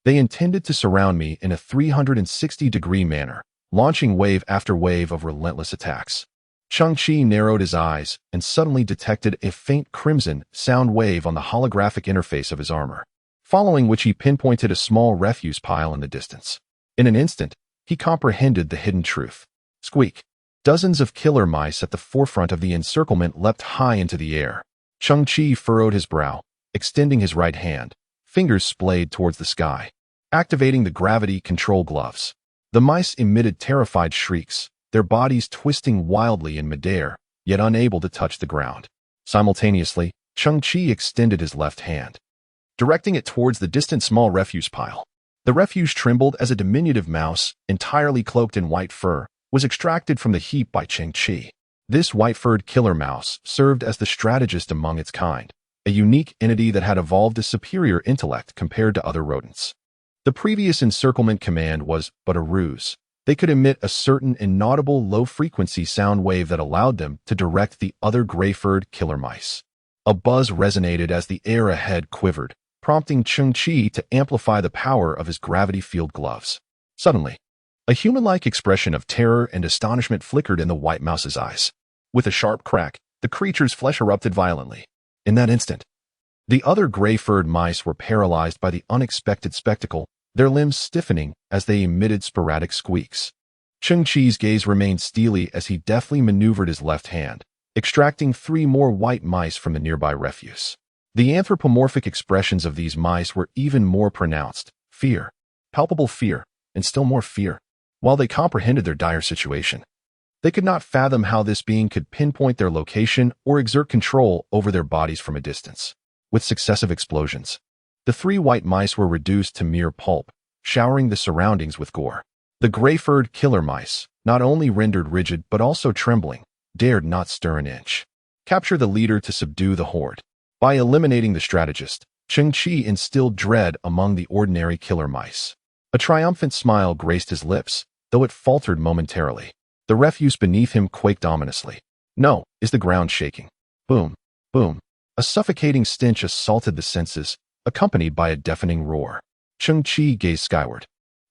They intended to surround me in a 360-degree manner, launching wave after wave of relentless attacks. Cheng Qi narrowed his eyes and suddenly detected a faint crimson sound wave on the holographic interface of his armor, following which he pinpointed a small refuse pile in the distance. In an instant, he comprehended the hidden truth. Squeak! Dozens of killer mice at the forefront of the encirclement leapt high into the air. Cheng Qi furrowed his brow, extending his right hand, fingers splayed towards the sky, activating the gravity control gloves. The mice emitted terrified shrieks, their bodies twisting wildly in midair, yet unable to touch the ground. Simultaneously, Cheng Qi extended his left hand, directing it towards the distant small refuse pile. The refuse trembled as a diminutive mouse, entirely cloaked in white fur, was extracted from the heap by Cheng Qi. This white-furred killer mouse served as the strategist among its kind, a unique entity that had evolved a superior intellect compared to other rodents. The previous encirclement command was but a ruse. They could emit a certain inaudible low-frequency sound wave that allowed them to direct the other gray-furred killer mice. A buzz resonated as the air ahead quivered, prompting Cheng Qi to amplify the power of his gravity field gloves. Suddenly, a human-like expression of terror and astonishment flickered in the white mouse's eyes. With a sharp crack, the creature's flesh erupted violently. In that instant, the other gray-furred mice were paralyzed by the unexpected spectacle, their limbs stiffening as they emitted sporadic squeaks. Cheng Qi's gaze remained steely as he deftly maneuvered his left hand, extracting 3 more white mice from the nearby refuse. The anthropomorphic expressions of these mice were even more pronounced: fear, palpable fear, and still more fear. While they comprehended their dire situation, they could not fathom how this being could pinpoint their location or exert control over their bodies from a distance. With successive explosions, the 3 white mice were reduced to mere pulp, showering the surroundings with gore. The gray-furred killer mice, not only rendered rigid but also trembling, dared not stir an inch. Capture the leader to subdue the horde. By eliminating the strategist, Cheng Qi instilled dread among the ordinary killer mice. A triumphant smile graced his lips, though it faltered momentarily. The refuse beneath him quaked ominously. No, is the ground shaking? Boom, boom. A suffocating stench assaulted the senses, accompanied by a deafening roar. Cheng Qi gazed skyward,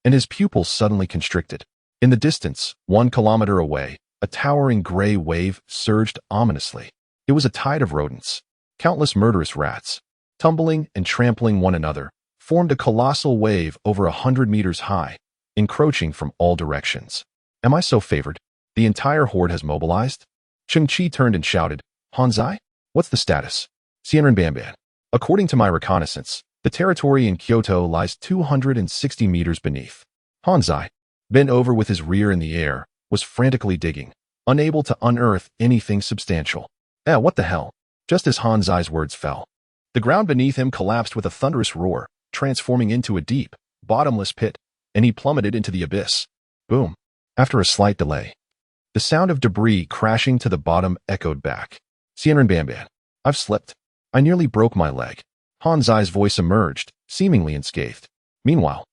and his pupils suddenly constricted. In the distance, 1 kilometer away, a towering gray wave surged ominously. It was a tide of rodents. Countless murderous rats, tumbling and trampling one another, formed a colossal wave over 100 meters high, encroaching from all directions. Am I so favored? The entire horde has mobilized? Cheng Qi turned and shouted, Hanzai? What's the status? Xianren. According to my reconnaissance, the territory in Kyoto lies 260 meters beneath. Hanzai, bent over with his rear in the air, was frantically digging, unable to unearth anything substantial. What the hell? Just as Hanzai's words fell, the ground beneath him collapsed with a thunderous roar, transforming into a deep, bottomless pit, and he plummeted into the abyss. Boom. After a slight delay, the sound of debris crashing to the bottom echoed back. Xianren. I've slipped. I nearly broke my leg. Hanzai's voice emerged, seemingly unscathed. Meanwhile,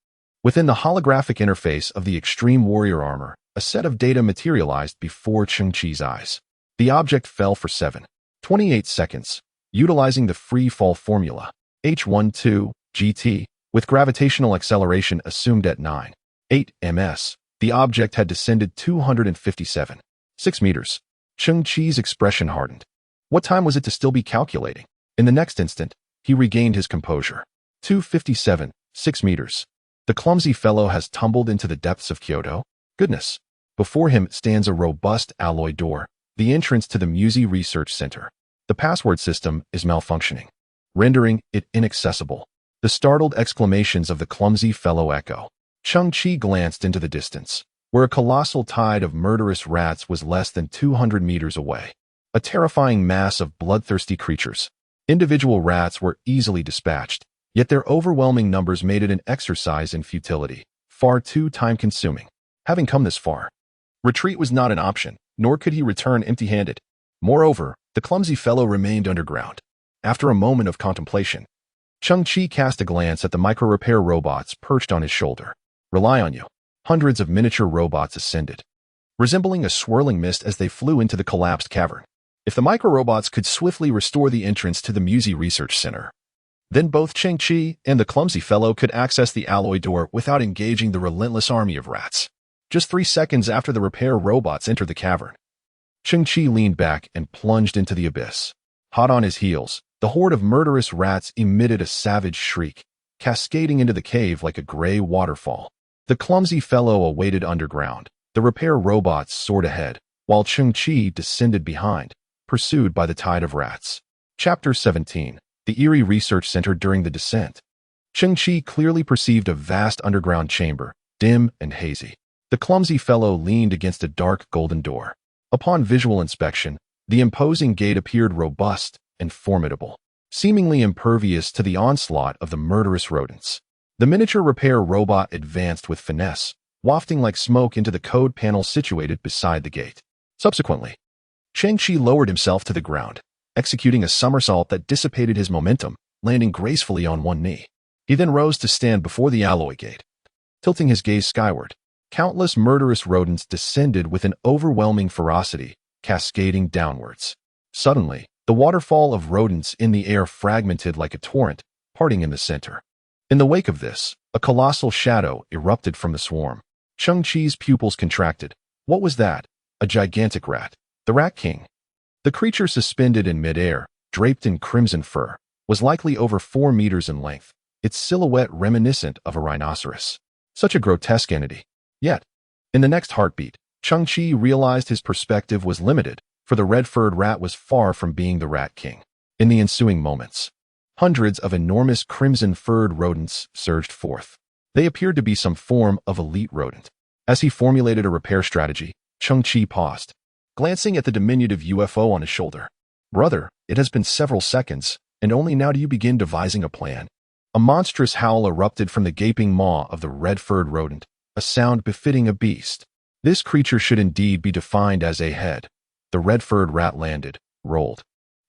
within the holographic interface of the extreme warrior armor, a set of data materialized before Cheng Qi's eyes. The object fell for 7.28 seconds, utilizing the free fall formula, H12 GT, with gravitational acceleration assumed at 9.8 ms. The object had descended 257.6 meters. Cheng Qi's expression hardened. What time was it to still be calculating? In the next instant, he regained his composure. 257.6 meters. The clumsy fellow has tumbled into the depths of Kyoto? Goodness. Before him stands a robust alloy door, the entrance to the Milky Research Center. The password system is malfunctioning, rendering it inaccessible. The startled exclamations of the clumsy fellow echo. Cheng Qi glanced into the distance, where a colossal tide of murderous rats was less than 200 meters away. A terrifying mass of bloodthirsty creatures. Individual rats were easily dispatched, yet their overwhelming numbers made it an exercise in futility, far too time-consuming. Having come this far, retreat was not an option, nor could he return empty-handed. Moreover, the clumsy fellow remained underground. After a moment of contemplation, Cheng Qi cast a glance at the micro-repair robots perched on his shoulder. Rely on you. Hundreds of miniature robots ascended, resembling a swirling mist as they flew into the collapsed cavern. if the microrobots could swiftly restore the entrance to the Musée Research Center, then both Cheng Qi and the clumsy fellow could access the alloy door without engaging the relentless army of rats. Just 3 seconds after the repair robots entered the cavern, Cheng Qi leaned back and plunged into the abyss. Hot on his heels, the horde of murderous rats emitted a savage shriek, cascading into the cave like a gray waterfall. The clumsy fellow awaited underground. The repair robots soared ahead, while Cheng Qi descended behind, pursued by the tide of rats. Chapter 17. The Eerie Research Center during the descent. Cheng Qi clearly perceived a vast underground chamber, dim and hazy. The clumsy fellow leaned against a dark golden door. Upon visual inspection, the imposing gate appeared robust and formidable, seemingly impervious to the onslaught of the murderous rodents. The miniature repair robot advanced with finesse, wafting like smoke into the code panel situated beside the gate. Subsequently, Cheng Qi lowered himself to the ground, executing a somersault that dissipated his momentum, landing gracefully on one knee. He then rose to stand before the alloy gate. Tilting his gaze skyward, countless murderous rodents descended with an overwhelming ferocity, cascading downwards. Suddenly, the waterfall of rodents in the air fragmented like a torrent, parting in the center. In the wake of this, a colossal shadow erupted from the swarm. Cheng Qi's pupils contracted. What was that? A gigantic rat. The Rat King. The creature suspended in midair, draped in crimson fur, was likely over 4 meters in length, its silhouette reminiscent of a rhinoceros. Such a grotesque entity. Yet, in the next heartbeat, Cheng Qi realized his perspective was limited, for the red-furred rat was far from being the Rat King. In the ensuing moments, hundreds of enormous crimson-furred rodents surged forth. They appeared to be some form of elite rodent. As he formulated a repair strategy, Cheng Qi paused, glancing at the diminutive UFO on his shoulder. Brother, it has been several seconds, and only now do you begin devising a plan. A monstrous howl erupted from the gaping maw of the red-furred rodent, a sound befitting a beast. This creature should indeed be defined as a head. The red-furred rat landed, rolled,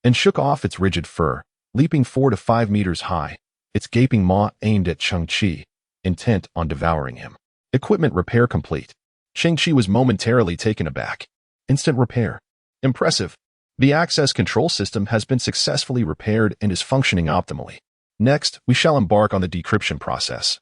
and shook off its rigid fur, leaping 4 to 5 meters high, its gaping maw aimed at Cheng Qi, intent on devouring him. Equipment repair complete. Cheng Qi was momentarily taken aback. Instant repair. Impressive. The access control system has been successfully repaired and is functioning optimally. Next, we shall embark on the decryption process.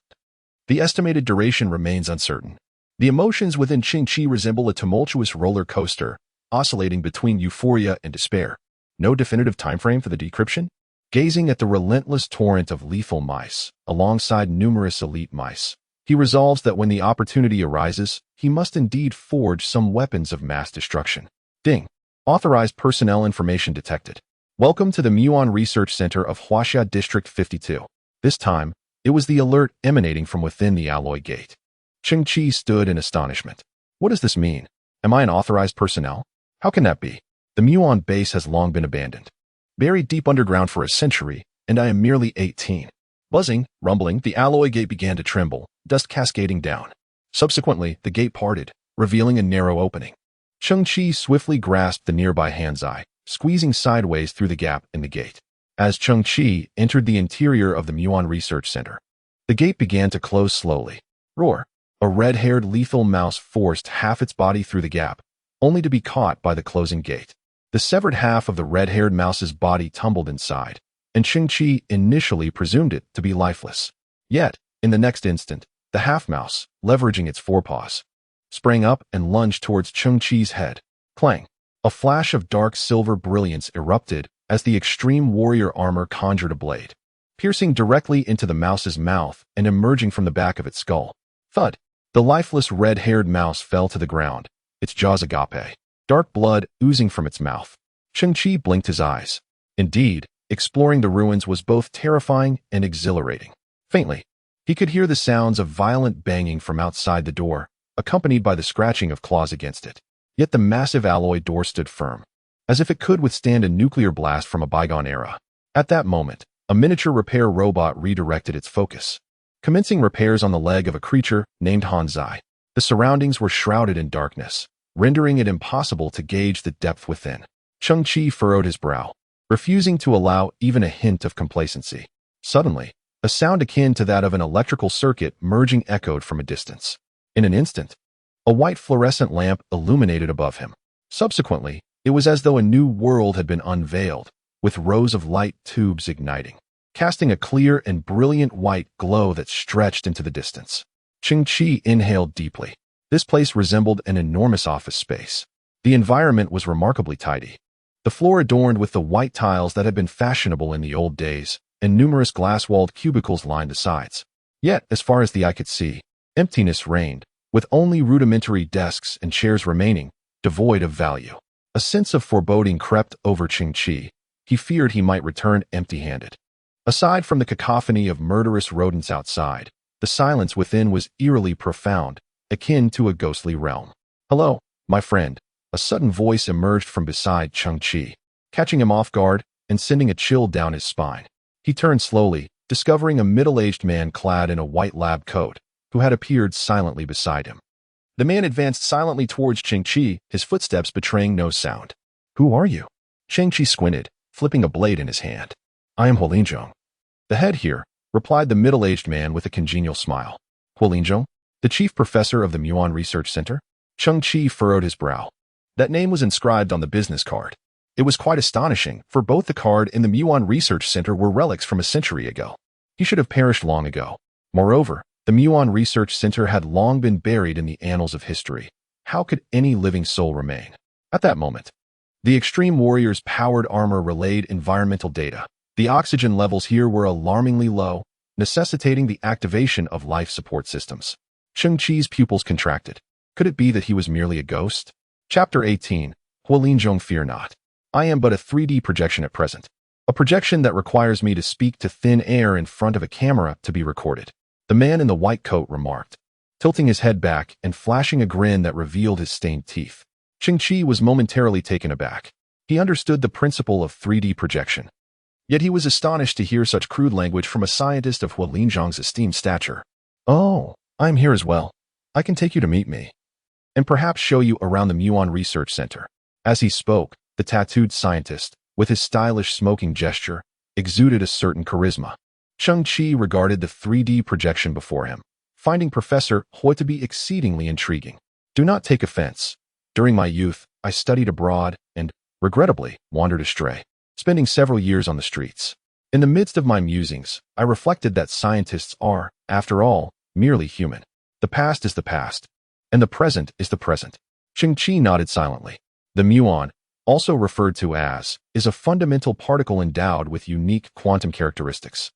The estimated duration remains uncertain. The emotions within Cheng Qi resemble a tumultuous roller coaster, oscillating between euphoria and despair. No definitive timeframe for the decryption? Gazing at the relentless torrent of lethal mice, alongside numerous elite mice, he resolves that when the opportunity arises, he must indeed forge some weapons of mass destruction. Ding. Authorized personnel information detected. Welcome to the Muon Research Center of Huaxia District 52. This time, it was the alert emanating from within the alloy gate. Cheng Qi stood in astonishment. What does this mean? Am I an authorized personnel? How can that be? The Muon base has long been abandoned. Buried deep underground for a century, and I am merely 18. Buzzing, rumbling, the alloy gate began to tremble, dust cascading down. Subsequently, the gate parted, revealing a narrow opening. Cheng Qi swiftly grasped the nearby handseye, squeezing sideways through the gap in the gate. As Cheng Qi entered the interior of the Muon Research Center, the gate began to close slowly. Roar! A red-haired lethal mouse forced half its body through the gap, only to be caught by the closing gate. The severed half of the red-haired mouse's body tumbled inside, and Cheng Qi initially presumed it to be lifeless. Yet, in the next instant, the half-mouse, leveraging its forepaws, sprang up and lunged towards Cheng Qi's head. Clang! A flash of dark silver brilliance erupted as the extreme warrior armor conjured a blade, piercing directly into the mouse's mouth and emerging from the back of its skull. Thud! The lifeless red-haired mouse fell to the ground, its jaws agape, dark blood oozing from its mouth. Cheng Qi blinked his eyes. Indeed, exploring the ruins was both terrifying and exhilarating. Faintly, he could hear the sounds of violent banging from outside the door, accompanied by the scratching of claws against it. Yet the massive alloy door stood firm, as if it could withstand a nuclear blast from a bygone era. At that moment, a miniature repair robot redirected its focus, commencing repairs on the leg of a creature named Hanzai. The surroundings were shrouded in darkness, rendering it impossible to gauge the depth within. Cheng Qi furrowed his brow, refusing to allow even a hint of complacency. Suddenly, a sound akin to that of an electrical circuit merging echoed from a distance. In an instant, a white fluorescent lamp illuminated above him. Subsequently, It was as though a new world had been unveiled, with rows of light tubes igniting, casting a clear and brilliant white glow that stretched into the distance. Cheng Qi inhaled deeply. This place resembled an enormous office space. The environment was remarkably tidy. The floor adorned with the white tiles that had been fashionable in the old days, and numerous glass-walled cubicles lined the sides. Yet, as far as the eye could see, emptiness reigned, with only rudimentary desks and chairs remaining, devoid of value. A sense of foreboding crept over Cheng Qi. He feared he might return empty-handed. Aside from the cacophony of murderous rodents outside, the silence within was eerily profound, akin to a ghostly realm. "Hello, my friend," a sudden voice emerged from beside Cheng Qi, catching him off guard and sending a chill down his spine. He turned slowly, discovering a middle-aged man clad in a white lab coat, who had appeared silently beside him. The man advanced silently towards Cheng Qi, his footsteps betraying no sound. "Who are you?" Cheng Qi squinted, flipping a blade in his hand. "I am Huolinzhong." "The head here," replied the middle-aged man with a congenial smile. "Huolinzhong, the chief professor of the Muon Research Center?" Cheng Qi furrowed his brow. That name was inscribed on the business card. It was quite astonishing, for both the card and the Muon Research Center were relics from a century ago. He should have perished long ago. Moreover, the Muon Research Center had long been buried in the annals of history. How could any living soul remain? At that moment, the Extreme Warrior's powered armor relayed environmental data. The oxygen levels here were alarmingly low, necessitating the activation of life support systems. Cheng Qi's pupils contracted. Could it be that he was merely a ghost? Chapter 18. Huolinzhong, fear not. I am but a 3D projection at present. A projection that requires me to speak to thin air in front of a camera to be recorded. The man in the white coat remarked, tilting his head back and flashing a grin that revealed his stained teeth. Cheng Qi was momentarily taken aback. He understood the principle of 3D projection. Yet he was astonished to hear such crude language from a scientist of Huolinzhong's esteemed stature. "Oh, I'm here as well. I can take you to meet me, and perhaps show you around the Muon Research Center." As he spoke, the tattooed scientist, with his stylish smoking gesture, exuded a certain charisma. Cheng Qi regarded the 3D projection before him, finding Professor Hui to be exceedingly intriguing. "Do not take offense. During my youth, I studied abroad and, regrettably, wandered astray, spending several years on the streets. In the midst of my musings, I reflected that scientists are, after all, merely human. The past is the past, and the present is the present." Cheng Qi nodded silently. The muon, also referred to as, is a fundamental particle endowed with unique quantum characteristics,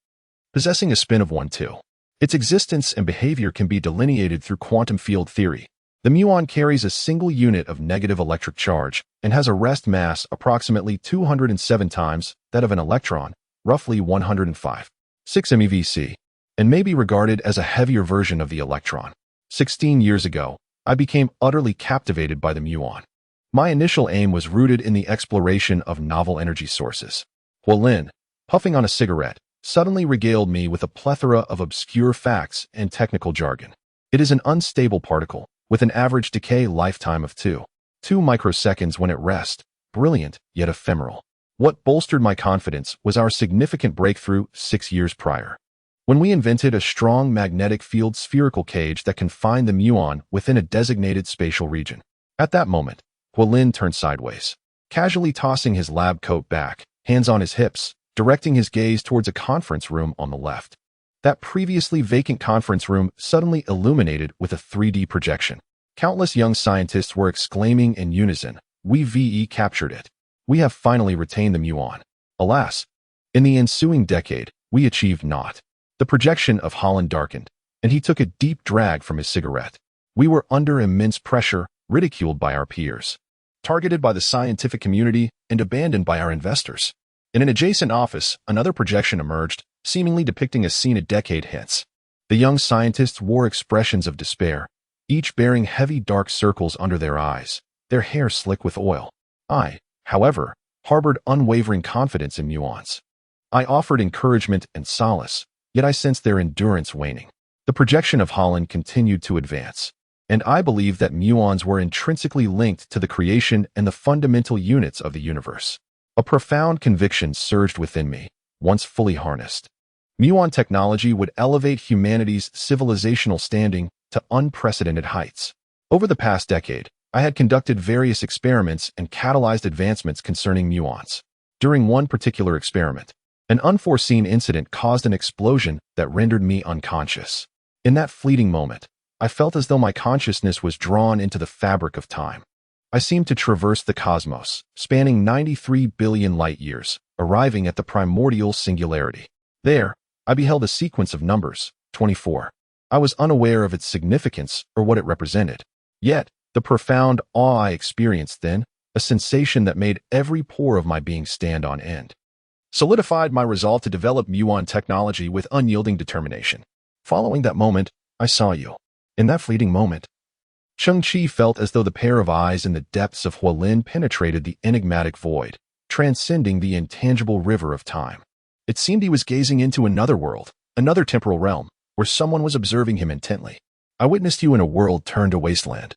possessing a spin of 1-2. Its existence and behavior can be delineated through quantum field theory. The muon carries a single unit of negative electric charge and has a rest mass approximately 207 times that of an electron, roughly 105.6 MeV, and may be regarded as a heavier version of the electron. 16 years ago, I became utterly captivated by the muon. My initial aim was rooted in the exploration of novel energy sources. Huolin, puffing on a cigarette, suddenly regaled me with a plethora of obscure facts and technical jargon. It is an unstable particle, with an average decay lifetime of 2 microseconds when at rest, brilliant yet ephemeral. What bolstered my confidence was our significant breakthrough 6 years prior, when we invented a strong magnetic field spherical cage that confined the muon within a designated spatial region. At that moment, Huolin turned sideways, casually tossing his lab coat back, hands on his hips, directing his gaze towards a conference room on the left. That previously vacant conference room suddenly illuminated with a 3D projection. Countless young scientists were exclaiming in unison, "We captured it. We have finally retained the muon." Alas, in the ensuing decade, we achieved naught. The projection of Holland darkened, and he took a deep drag from his cigarette. We were under immense pressure, ridiculed by our peers, targeted by the scientific community, and abandoned by our investors. In an adjacent office, another projection emerged, seemingly depicting a scene a decade hence. The young scientists wore expressions of despair, each bearing heavy dark circles under their eyes, their hair slick with oil. I, however, harbored unwavering confidence in muons. I offered encouragement and solace, yet I sensed their endurance waning. The projection of Holland continued to advance, and I believed that muons were intrinsically linked to the creation and the fundamental units of the universe. A profound conviction surged within me, once fully harnessed. Muon technology would elevate humanity's civilizational standing to unprecedented heights. Over the past decade, I had conducted various experiments and catalyzed advancements concerning muons. During one particular experiment, an unforeseen incident caused an explosion that rendered me unconscious. In that fleeting moment, I felt as though my consciousness was drawn into the fabric of time. I seemed to traverse the cosmos, spanning 93 billion light-years, arriving at the primordial singularity. There, I beheld a sequence of numbers, 24. I was unaware of its significance or what it represented. Yet, the profound awe I experienced then, a sensation that made every pore of my being stand on end, solidified my resolve to develop muon technology with unyielding determination. Following that moment, I saw you. In that fleeting moment, Cheng Qi felt as though the pair of eyes in the depths of Huolin penetrated the enigmatic void, transcending the intangible river of time. It seemed he was gazing into another world, another temporal realm, where someone was observing him intently. I witnessed you in a world turned to wasteland.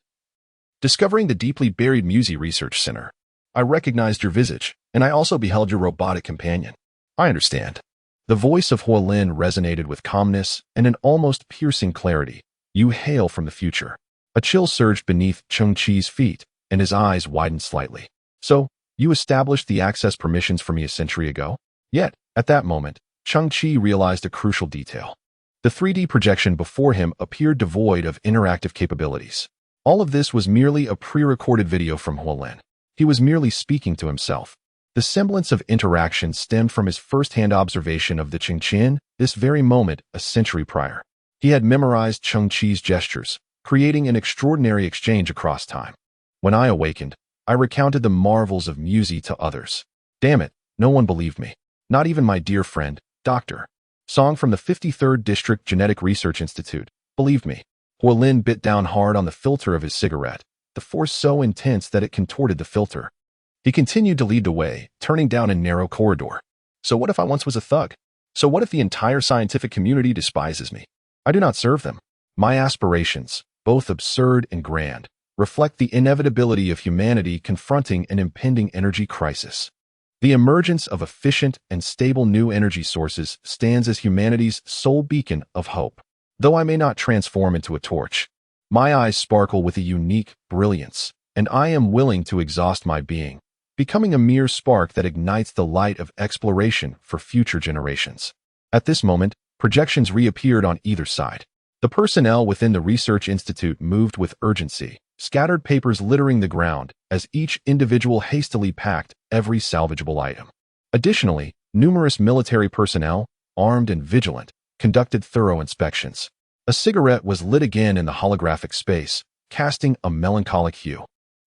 Discovering the deeply buried Musée Research Center, I recognized your visage, and I also beheld your robotic companion. I understand. The voice of Huolin resonated with calmness and an almost piercing clarity. You hail from the future. A chill surged beneath Cheng Qi's feet, and his eyes widened slightly. So, you established the access permissions for me a century ago? Yet, at that moment, Cheng Qi realized a crucial detail. The 3D projection before him appeared devoid of interactive capabilities. All of this was merely a pre-recorded video from Huolin. He was merely speaking to himself. The semblance of interaction stemmed from his first-hand observation of the Chengqian, this very moment a century prior. He had memorized Cheng Qi's gestures, creating an extraordinary exchange across time. When I awakened, I recounted the marvels of Musée to others. Damn it, no one believed me. Not even my dear friend, Dr. Song from the 53rd District Genetic Research Institute, believed me. Huolin bit down hard on the filter of his cigarette, the force so intense that it contorted the filter. He continued to lead the way, turning down a narrow corridor. So what if I once was a thug? So what if the entire scientific community despises me? I do not serve them. My aspirations, both absurd and grand, reflect the inevitability of humanity confronting an impending energy crisis. The emergence of efficient and stable new energy sources stands as humanity's sole beacon of hope. Though I may not transform into a torch, my eyes sparkle with a unique brilliance, and I am willing to exhaust my being, becoming a mere spark that ignites the light of exploration for future generations. At this moment, projections reappeared on either side. The personnel within the research institute moved with urgency, scattered papers littering the ground as each individual hastily packed every salvageable item. Additionally, numerous military personnel, armed and vigilant, conducted thorough inspections. A cigarette was lit again in the holographic space, casting a melancholic hue.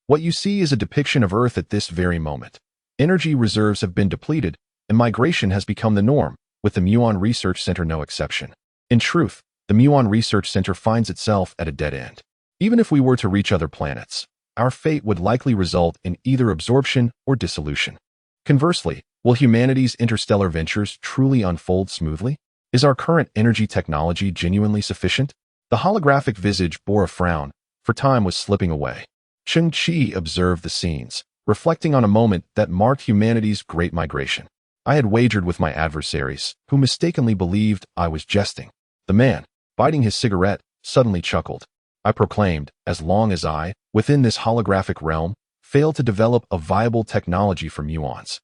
What you see is a depiction of Earth at this very moment. Energy reserves have been depleted, and migration has become the norm, with the Muon Research Center no exception. In truth, the Muon Research Center finds itself at a dead end. Even if we were to reach other planets, our fate would likely result in either absorption or dissolution. Conversely, will humanity's interstellar ventures truly unfold smoothly? Is our current energy technology genuinely sufficient? The holographic visage bore a frown, for time was slipping away. Cheng Qi observed the scenes, reflecting on a moment that marked humanity's great migration. I had wagered with my adversaries, who mistakenly believed I was jesting. The man, biting his cigarette, suddenly chuckled. I proclaimed, as long as I, within this holographic realm, fail to develop a viable technology for muons,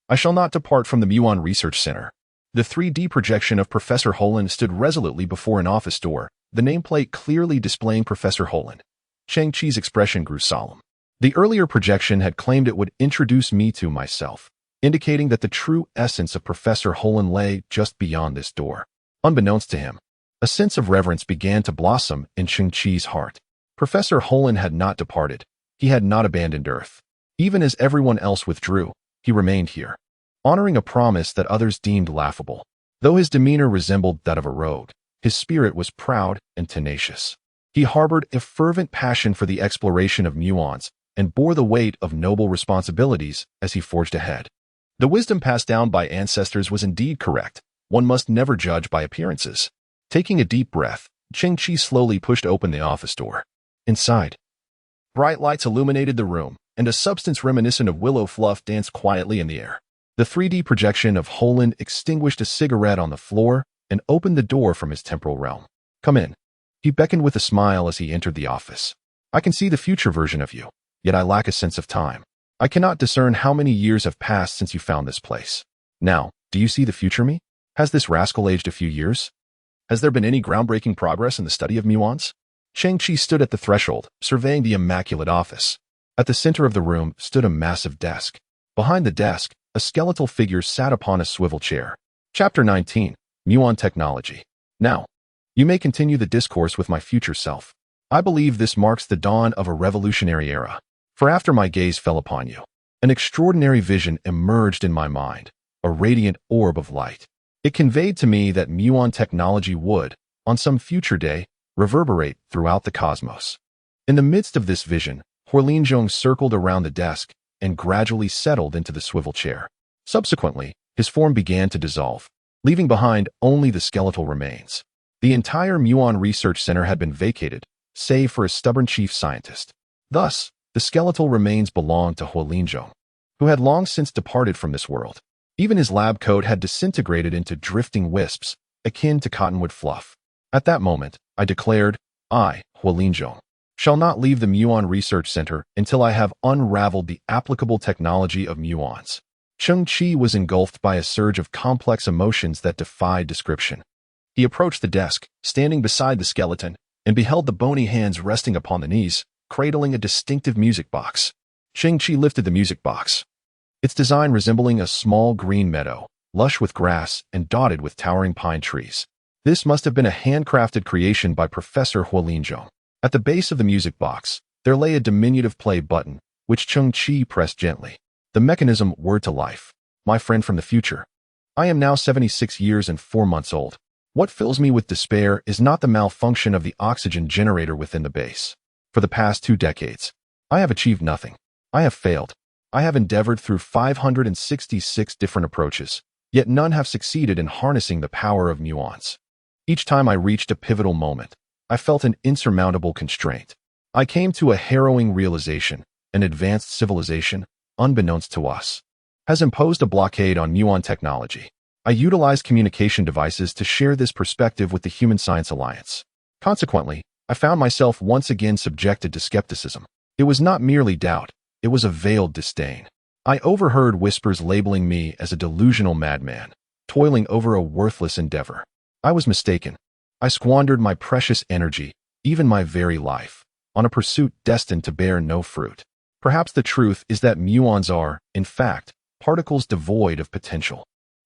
I shall not depart from the Muon Research Center. The 3D projection of Professor Huolin stood resolutely before an office door, the nameplate clearly displaying Professor Huolin. Cheng Qi's expression grew solemn. The earlier projection had claimed it would introduce me to myself, indicating that the true essence of Professor Huolin lay just beyond this door. Unbeknownst to him, a sense of reverence began to blossom in Cheng Qi's heart. Professor Huolin had not departed. He had not abandoned Earth. Even as everyone else withdrew, he remained here, honoring a promise that others deemed laughable. Though his demeanor resembled that of a rogue, his spirit was proud and tenacious. He harbored a fervent passion for the exploration of muons and bore the weight of noble responsibilities as he forged ahead. The wisdom passed down by ancestors was indeed correct. One must never judge by appearances. Taking a deep breath, Cheng Qi slowly pushed open the office door. Inside, bright lights illuminated the room, and a substance reminiscent of willow fluff danced quietly in the air. The 3D projection of Huolin extinguished a cigarette on the floor and opened the door from his temporal realm. Come in. He beckoned with a smile as he entered the office. I can see the future version of you, yet I lack a sense of time. I cannot discern how many years have passed since you found this place. Now, do you see the future me? Has this rascal aged a few years? Has there been any groundbreaking progress in the study of muons? Cheng Qi stood at the threshold, surveying the immaculate office. At the center of the room stood a massive desk. Behind the desk, a skeletal figure sat upon a swivel chair. Chapter 19. Muon Technology. Now, you may continue the discourse with my future self. I believe this marks the dawn of a revolutionary era. For after my gaze fell upon you, an extraordinary vision emerged in my mind, a radiant orb of light. It conveyed to me that muon technology would, on some future day, reverberate throughout the cosmos. In the midst of this vision, Huolinzhong circled around the desk and gradually settled into the swivel chair. Subsequently, his form began to dissolve, leaving behind only the skeletal remains. The entire Muon Research Center had been vacated, save for a stubborn chief scientist. Thus, the skeletal remains belonged to Huolinzhong, who had long since departed from this world. Even his lab coat had disintegrated into drifting wisps, akin to cottonwood fluff. At that moment, I declared, I, Huolinzhong, shall not leave the Muon Research Center until I have unraveled the applicable technology of muons. Cheng Qi was engulfed by a surge of complex emotions that defied description. He approached the desk, standing beside the skeleton, and beheld the bony hands resting upon the knees, cradling a distinctive music box. Cheng Qi lifted the music box, its design resembling a small green meadow, lush with grass and dotted with towering pine trees. This must have been a handcrafted creation by Professor Huolinzhong. At the base of the music box, there lay a diminutive play button, which Cheng Qi pressed gently. The mechanism whirred to life. My friend from the future. I am now 76 years and 4 months old. What fills me with despair is not the malfunction of the oxygen generator within the base. For the past 2 decades, I have achieved nothing. I have failed. I have endeavored through 566 different approaches, yet none have succeeded in harnessing the power of muons. Each time I reached a pivotal moment, I felt an insurmountable constraint. I came to a harrowing realization: an advanced civilization, unbeknownst to us, has imposed a blockade on muon technology. I utilized communication devices to share this perspective with the Human Science Alliance. Consequently, I found myself once again subjected to skepticism. It was not merely doubt, it was a veiled disdain. I overheard whispers labeling me as a delusional madman, toiling over a worthless endeavor. I was mistaken. I squandered my precious energy, even my very life, on a pursuit destined to bear no fruit. Perhaps the truth is that muons are, in fact, particles devoid of potential.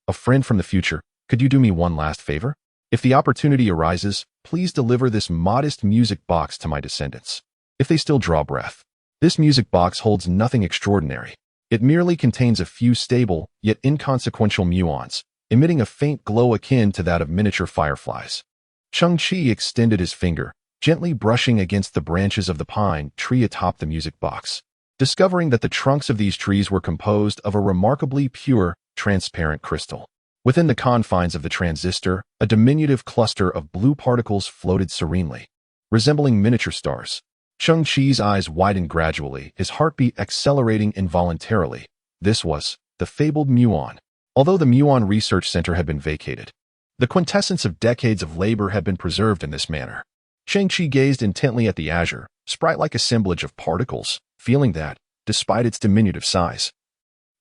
A friend from the future, could you do me one last favor? If the opportunity arises, please deliver this modest music box to my descendants, if they still draw breath. This music box holds nothing extraordinary. It merely contains a few stable, yet inconsequential muons, emitting a faint glow akin to that of miniature fireflies. Cheng Qi extended his finger, gently brushing against the branches of the pine tree atop the music box, discovering that the trunks of these trees were composed of a remarkably pure, transparent crystal. Within the confines of the transistor, a diminutive cluster of blue particles floated serenely, resembling miniature stars. Cheng Qi's eyes widened gradually, his heartbeat accelerating involuntarily. This was the fabled muon. Although the Muon Research Center had been vacated, the quintessence of decades of labor had been preserved in this manner. Cheng Qi gazed intently at the azure, sprite-like assemblage of particles, feeling that, despite its diminutive size,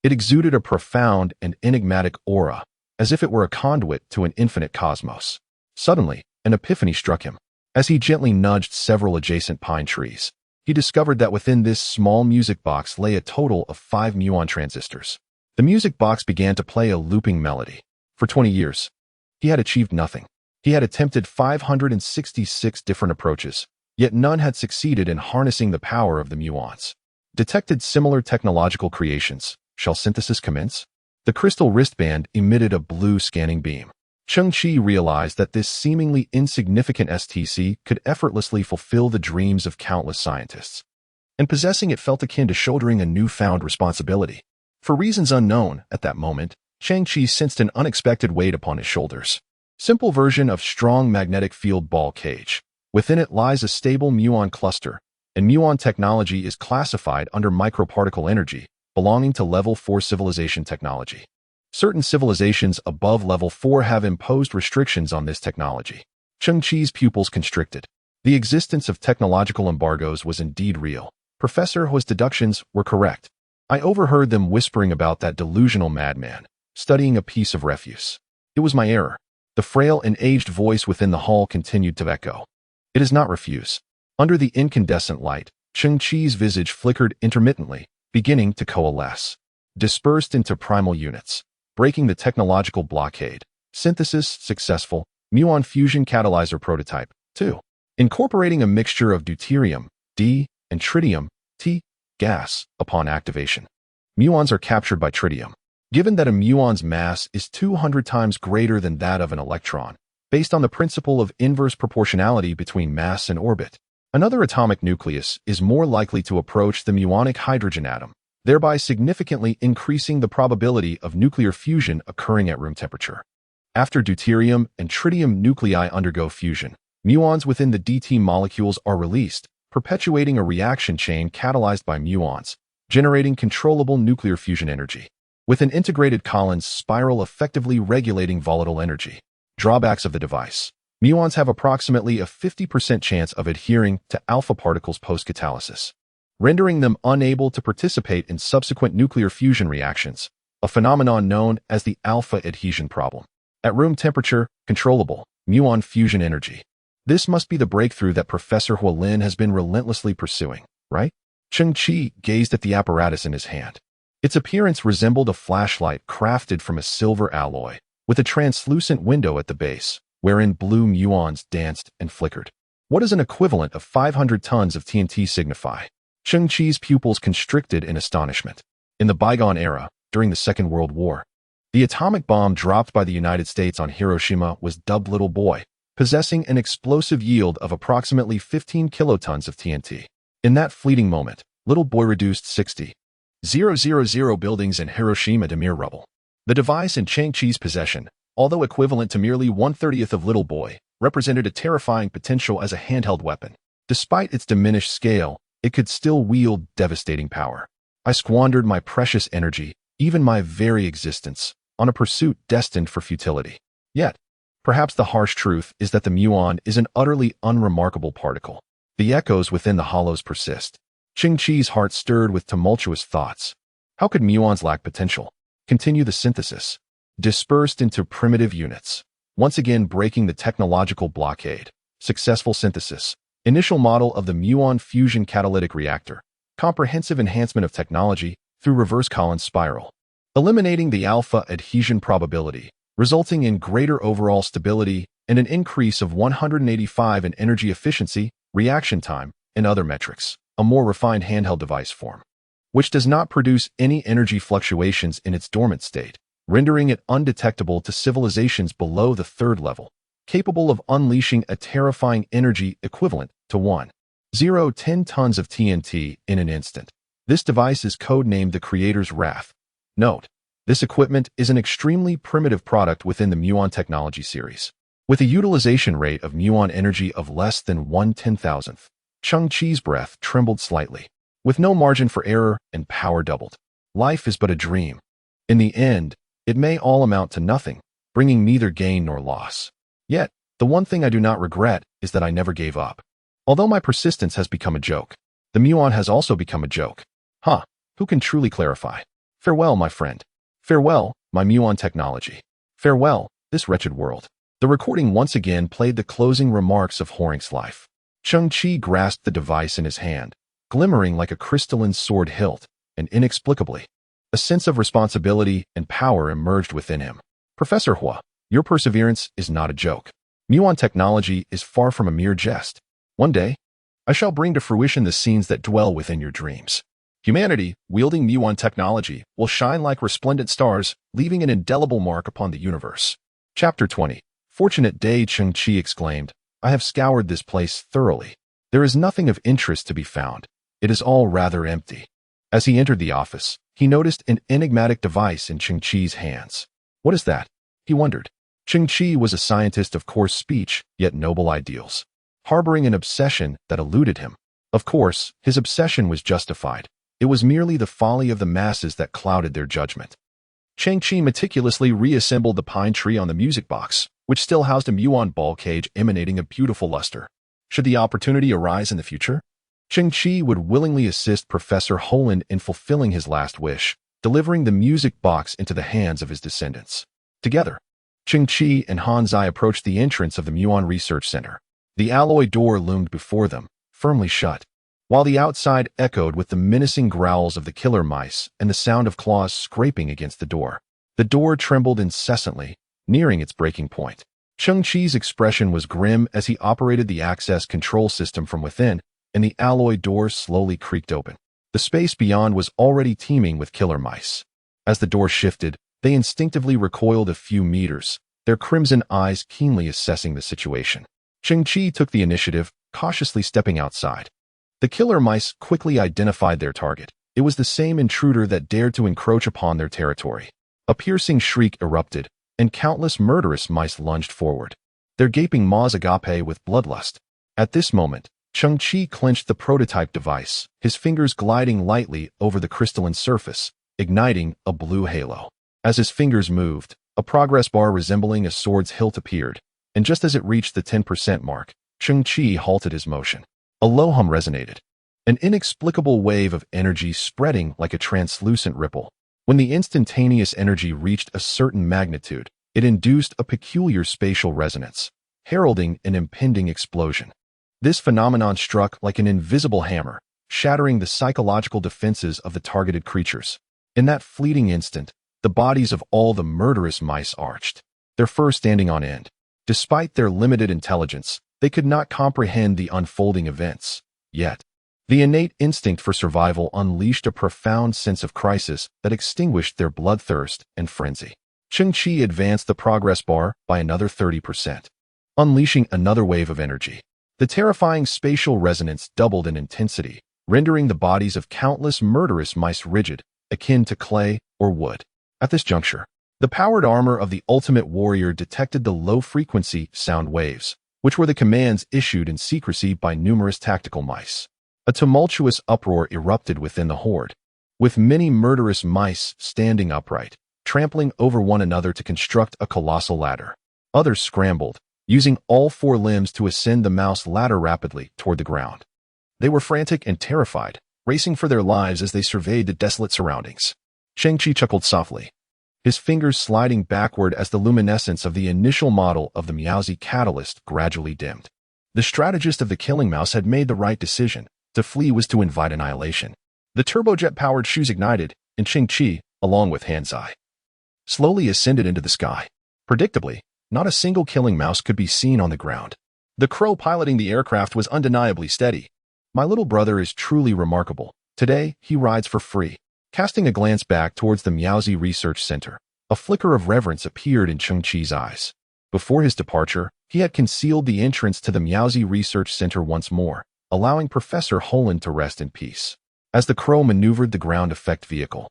it exuded a profound and enigmatic aura, as if it were a conduit to an infinite cosmos. Suddenly, an epiphany struck him. As he gently nudged several adjacent pine trees, he discovered that within this small music box lay a total of 5 muon transistors. The music box began to play a looping melody. For 20 years, he had achieved nothing. He had attempted 566 different approaches, yet none had succeeded in harnessing the power of the muons. Detected similar technological creations. Shall synthesis commence? The crystal wristband emitted a blue scanning beam. Cheng Qi realized that this seemingly insignificant STC could effortlessly fulfill the dreams of countless scientists, and possessing it felt akin to shouldering a newfound responsibility. For reasons unknown, at that moment, Cheng Qi sensed an unexpected weight upon his shoulders. Simple version of strong magnetic field ball cage. Within it lies a stable muon cluster, and muon technology is classified under microparticle energy, belonging to Level 4 civilization technology. Certain civilizations above Level 4 have imposed restrictions on this technology. Cheng Qi's pupils constricted. The existence of technological embargoes was indeed real. Professor Hua's deductions were correct. I overheard them whispering about that delusional madman, studying a piece of refuse. It was my error. The frail and aged voice within the hall continued to echo. It is not refuse. Under the incandescent light, Cheng Qi's visage flickered intermittently, beginning to coalesce. Dispersed into primal units, breaking the technological blockade. Synthesis successful. Muon fusion catalyzer prototype 2. Incorporating a mixture of deuterium, D, and tritium, T, gas, upon activation. Muons are captured by tritium. Given that a muon's mass is 200 times greater than that of an electron, based on the principle of inverse proportionality between mass and orbit, another atomic nucleus is more likely to approach the muonic hydrogen atom, thereby significantly increasing the probability of nuclear fusion occurring at room temperature. After deuterium and tritium nuclei undergo fusion, muons within the DT molecules are released, perpetuating a reaction chain catalyzed by muons, generating controllable nuclear fusion energy, with an integrated Collins spiral effectively regulating volatile energy. Drawbacks of the device. Muons have approximately a 50% chance of adhering to alpha particles post-catalysis, rendering them unable to participate in subsequent nuclear fusion reactions, a phenomenon known as the alpha adhesion problem. At room temperature, controllable muon fusion energy. This must be the breakthrough that Professor Hualin has been relentlessly pursuing, right? Cheng Qi gazed at the apparatus in his hand. Its appearance resembled a flashlight crafted from a silver alloy, with a translucent window at the base, wherein blue muons danced and flickered. What does an equivalent of 500 tons of TNT signify? Cheng Qi's pupils constricted in astonishment. In the bygone era, during the Second World War, the atomic bomb dropped by the United States on Hiroshima was dubbed Little Boy, possessing an explosive yield of approximately 15 kilotons of TNT. In that fleeting moment, Little Boy reduced 60,000 buildings in Hiroshima to mere rubble. The device in Cheng Qi's possession, although equivalent to merely 1/30th of Little Boy, represented a terrifying potential as a handheld weapon. Despite its diminished scale, it could still wield devastating power. I squandered my precious energy, even my very existence, on a pursuit destined for futility. Yet, perhaps the harsh truth is that the muon is an utterly unremarkable particle. The echoes within the hollows persist. Cheng Qi's heart stirred with tumultuous thoughts. How could muons lack potential? Continue the synthesis. Dispersed into primitive units, once again breaking the technological blockade. Successful synthesis. Initial model of the muon fusion catalytic reactor. Comprehensive enhancement of technology through reverse Collins spiral. Eliminating the alpha adhesion probability, resulting in greater overall stability and an increase of 185 in energy efficiency, reaction time, and other metrics. A more refined handheld device form, which does not produce any energy fluctuations in its dormant state, rendering it undetectable to civilizations below the third level, capable of unleashing a terrifying energy equivalent to 1,010 tons of TNT in an instant. This device is codenamed the Creator's Wrath. Note, this equipment is an extremely primitive product within the muon technology series, with a utilization rate of muon energy of less than 1/10,000th. Cheng Qi's breath trembled slightly. With no margin for error and power doubled, life is but a dream. In the end, it may all amount to nothing, bringing neither gain nor loss. Yet, the one thing I do not regret is that I never gave up. Although my persistence has become a joke, the muon has also become a joke. Who can truly clarify? Farewell, my friend. Farewell, my muon technology. Farewell, this wretched world. The recording once again played the closing remarks of Horing's life. Cheng Qi grasped the device in his hand, glimmering like a crystalline sword hilt, and inexplicably, a sense of responsibility and power emerged within him. Professor Hua, your perseverance is not a joke. Muon technology is far from a mere jest. One day, I shall bring to fruition the scenes that dwell within your dreams. Humanity, wielding muon technology, will shine like resplendent stars, leaving an indelible mark upon the universe. Chapter 20. Fortunate day, Cheng Qi exclaimed. I have scoured this place thoroughly. There is nothing of interest to be found. It is all rather empty. As he entered the office, he noticed an enigmatic device in Cheng Qi's hands. What is that? He wondered. Cheng Qi was a scientist of coarse speech, yet noble ideals, harboring an obsession that eluded him. Of course, his obsession was justified. It was merely the folly of the masses that clouded their judgment. Cheng Qi meticulously reassembled the pine tree on the music box, which still housed a muon ball cage emanating a beautiful luster. Should the opportunity arise in the future, Cheng Qi would willingly assist Professor Holland in fulfilling his last wish, delivering the music box into the hands of his descendants. Together, Cheng Qi and Han Zai approached the entrance of the Muon Research Center. The alloy door loomed before them, firmly shut, while the outside echoed with the menacing growls of the killer mice and the sound of claws scraping against the door. The door trembled incessantly, nearing its breaking point. Cheng Qi's expression was grim as he operated the access control system from within, and the alloy door slowly creaked open. The space beyond was already teeming with killer mice. As the door shifted, they instinctively recoiled a few meters, their crimson eyes keenly assessing the situation. Cheng Qi took the initiative, cautiously stepping outside. The killer mice quickly identified their target. It was the same intruder that dared to encroach upon their territory. A piercing shriek erupted, and countless murderous mice lunged forward, their gaping maws agape with bloodlust. At this moment, Cheng Qi clenched the prototype device, his fingers gliding lightly over the crystalline surface, igniting a blue halo. As his fingers moved, a progress bar resembling a sword's hilt appeared, and just as it reached the 10% mark, Cheng Qi halted his motion. A low hum resonated, an inexplicable wave of energy spreading like a translucent ripple. When the instantaneous energy reached a certain magnitude, it induced a peculiar spatial resonance, heralding an impending explosion. This phenomenon struck like an invisible hammer, shattering the psychological defenses of the targeted creatures. In that fleeting instant, the bodies of all the murderous mice arched, their fur standing on end. Despite their limited intelligence, they could not comprehend the unfolding events. Yet, the innate instinct for survival unleashed a profound sense of crisis that extinguished their bloodthirst and frenzy. Cheng Qi advanced the progress bar by another 30%, unleashing another wave of energy. The terrifying spatial resonance doubled in intensity, rendering the bodies of countless murderous mice rigid, akin to clay or wood. At this juncture, the powered armor of the ultimate warrior detected the low-frequency sound waves, which were the commands issued in secrecy by numerous tactical mice. A tumultuous uproar erupted within the horde, with many murderous mice standing upright, trampling over one another to construct a colossal ladder. Others scrambled, using all four limbs to ascend the mouse ladder rapidly toward the ground. They were frantic and terrified, racing for their lives as they surveyed the desolate surroundings. Cheng Qi chuckled softly, his fingers sliding backward as the luminescence of the initial model of the Miaozi catalyst gradually dimmed. The strategist of the killing mouse had made the right decision. To flee was to invite annihilation. The turbojet-powered shoes ignited, and Cheng Qi, along with Han Zai, slowly ascended into the sky. Predictably, not a single killing mouse could be seen on the ground. The crow piloting the aircraft was undeniably steady. My little brother is truly remarkable. Today, he rides for free. Casting a glance back towards the Miaozi Research Center, a flicker of reverence appeared in Cheng Qi's eyes. Before his departure, he had concealed the entrance to the Miaozi Research Center once more, allowing Professor Holland to rest in peace. As the crow maneuvered the ground effect vehicle,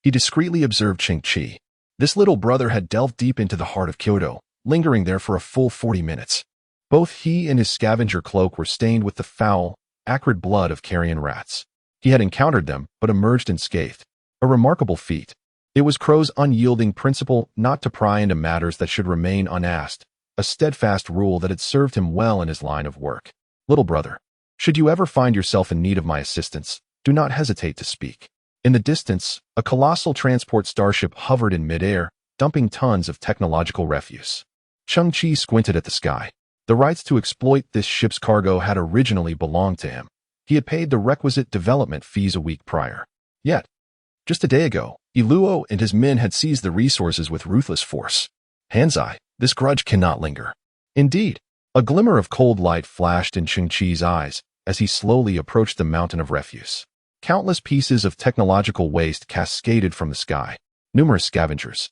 he discreetly observed Cheng Qi. This little brother had delved deep into the heart of Kyoto, lingering there for a full 40 minutes. Both he and his scavenger cloak were stained with the foul, acrid blood of carrion rats. He had encountered them, but emerged unscathed. A remarkable feat. It was Crow's unyielding principle not to pry into matters that should remain unasked, a steadfast rule that had served him well in his line of work. Little brother, should you ever find yourself in need of my assistance, do not hesitate to speak. In the distance, a colossal transport starship hovered in midair, dumping tons of technological refuse. Cheng Qi squinted at the sky. The rights to exploit this ship's cargo had originally belonged to him. He had paid the requisite development fees a week prior. Yet, just a day ago, Iluo and his men had seized the resources with ruthless force. Han Zai, this grudge cannot linger. Indeed, a glimmer of cold light flashed in Cheng Qi's eyes as he slowly approached the mountain of refuse. Countless pieces of technological waste cascaded from the sky. Numerous scavengers,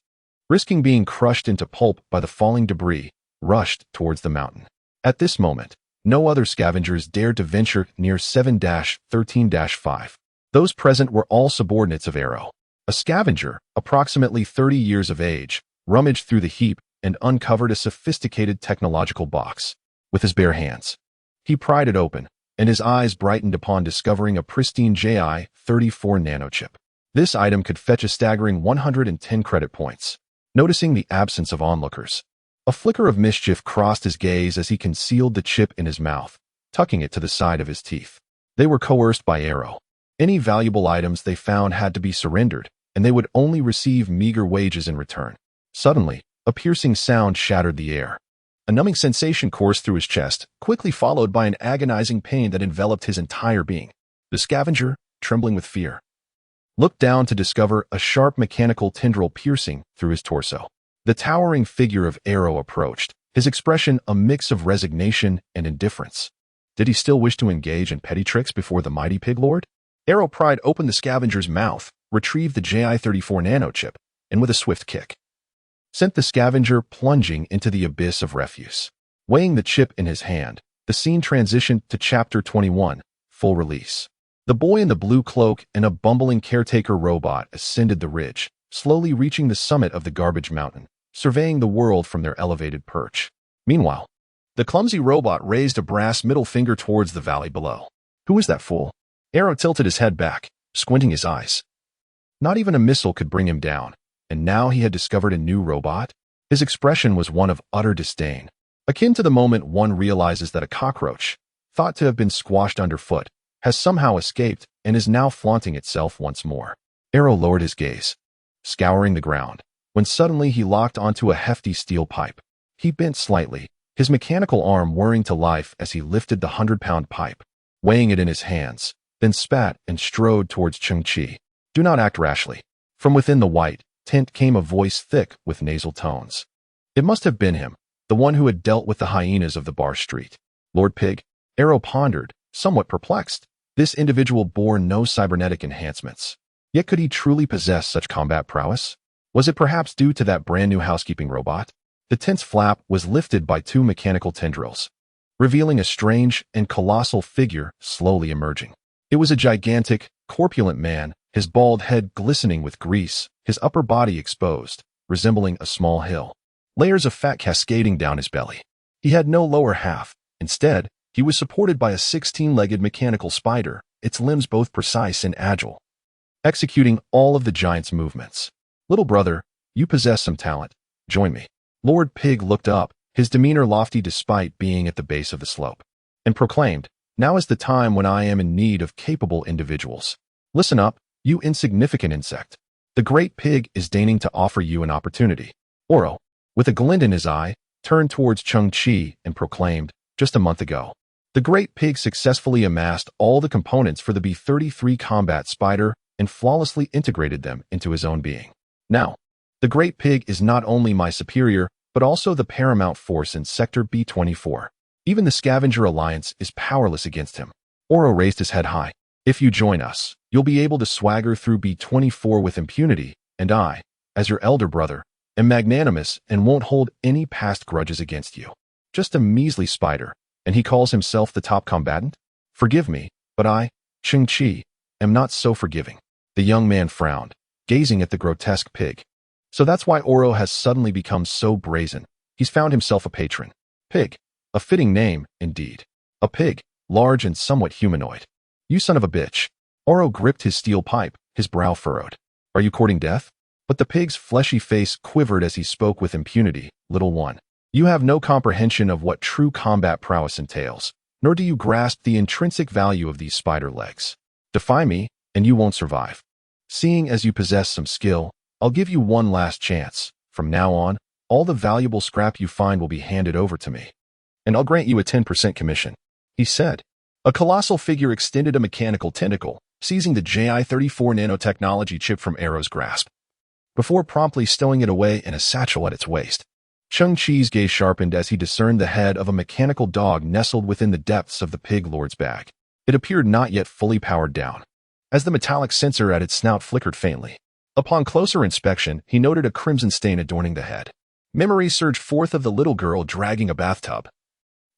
risking being crushed into pulp by the falling debris, rushed towards the mountain. At this moment, no other scavengers dared to venture near 7-13-5. Those present were all subordinates of Arrow. A scavenger, approximately 30 years of age, rummaged through the heap and uncovered a sophisticated technological box. With his bare hands, he pried it open, and his eyes brightened upon discovering a pristine JI-34 nanochip. This item could fetch a staggering 110 credit points. Noticing the absence of onlookers, a flicker of mischief crossed his gaze as he concealed the chip in his mouth, tucking it to the side of his teeth. They were coerced by Arrow. Any valuable items they found had to be surrendered, and they would only receive meager wages in return. Suddenly, a piercing sound shattered the air. A numbing sensation coursed through his chest, quickly followed by an agonizing pain that enveloped his entire being. The scavenger, trembling with fear, looked down to discover a sharp mechanical tendril piercing through his torso. The towering figure of Arrow approached, his expression a mix of resignation and indifference. Did he still wish to engage in petty tricks before the mighty pig lord? Arrow pried open the scavenger's mouth, retrieved the JI-34 nanochip, and with a swift kick, sent the scavenger plunging into the abyss of refuse. Weighing the chip in his hand, the scene transitioned to Chapter 21, Full Release. The boy in the blue cloak and a bumbling caretaker robot ascended the ridge, slowly reaching the summit of the garbage mountain, surveying the world from their elevated perch. Meanwhile, the clumsy robot raised a brass middle finger towards the valley below. Who is that fool? Arrow tilted his head back, squinting his eyes. Not even a missile could bring him down, and now he had discovered a new robot? His expression was one of utter disdain, akin to the moment one realizes that a cockroach, thought to have been squashed underfoot, has somehow escaped and is now flaunting itself once more. Arrow lowered his gaze, scouring the ground, when suddenly he locked onto a hefty steel pipe. He bent slightly, his mechanical arm whirring to life as he lifted the 100-pound pipe, weighing it in his hands, then spat and strode towards Cheng Qi. Do not act rashly. From within the white tent came a voice thick with nasal tones. It must have been him, the one who had dealt with the hyenas of the bar street. Lord Pig? Arrow pondered, somewhat perplexed. This individual bore no cybernetic enhancements. Yet could he truly possess such combat prowess? Was it perhaps due to that brand new housekeeping robot? The tent's flap was lifted by two mechanical tendrils, revealing a strange and colossal figure slowly emerging. It was a gigantic, corpulent man, his bald head glistening with grease, his upper body exposed, resembling a small hill, layers of fat cascading down his belly. He had no lower half. Instead, he was supported by a 16-legged mechanical spider, its limbs both precise and agile, executing all of the giant's movements. Little brother, you possess some talent. Join me. Lord Pig looked up, his demeanor lofty despite being at the base of the slope, and proclaimed, now is the time when I am in need of capable individuals. Listen up, you insignificant insect. The great pig is deigning to offer you an opportunity. Oro, with a glint in his eye, turned towards Cheng Qi and proclaimed, just a month ago, the great pig successfully amassed all the components for the B-33 combat spider and flawlessly integrated them into his own being. Now, the great pig is not only my superior, but also the paramount force in Sector B-24. Even the Scavenger Alliance is powerless against him. Oro raised his head high. If you join us, you'll be able to swagger through B-24 with impunity, and I, as your elder brother, am magnanimous and won't hold any past grudges against you. Just a measly spider, and he calls himself the top combatant? Forgive me, but I, Cheng Qi, am not so forgiving. The young man frowned, gazing at the grotesque pig. So that's why Oro has suddenly become so brazen. He's found himself a patron. Pig. A fitting name, indeed. A pig, large and somewhat humanoid. You son of a bitch. Oro gripped his steel pipe, his brow furrowed. Are you courting death? But the pig's fleshy face quivered as he spoke with impunity. Little one, you have no comprehension of what true combat prowess entails, nor do you grasp the intrinsic value of these spider legs. Defy me, and you won't survive. Seeing as you possess some skill, I'll give you one last chance. From now on, all the valuable scrap you find will be handed over to me, and I'll grant you a 10% commission, he said. A colossal figure extended a mechanical tentacle, seizing the JI-34 nanotechnology chip from Arrow's grasp, before promptly stowing it away in a satchel at its waist. Cheng Qi's gaze sharpened as he discerned the head of a mechanical dog nestled within the depths of the pig lord's bag. It appeared not yet fully powered down, as the metallic sensor at its snout flickered faintly. Upon closer inspection, he noted a crimson stain adorning the head. Memories surged forth of the little girl dragging a bathtub,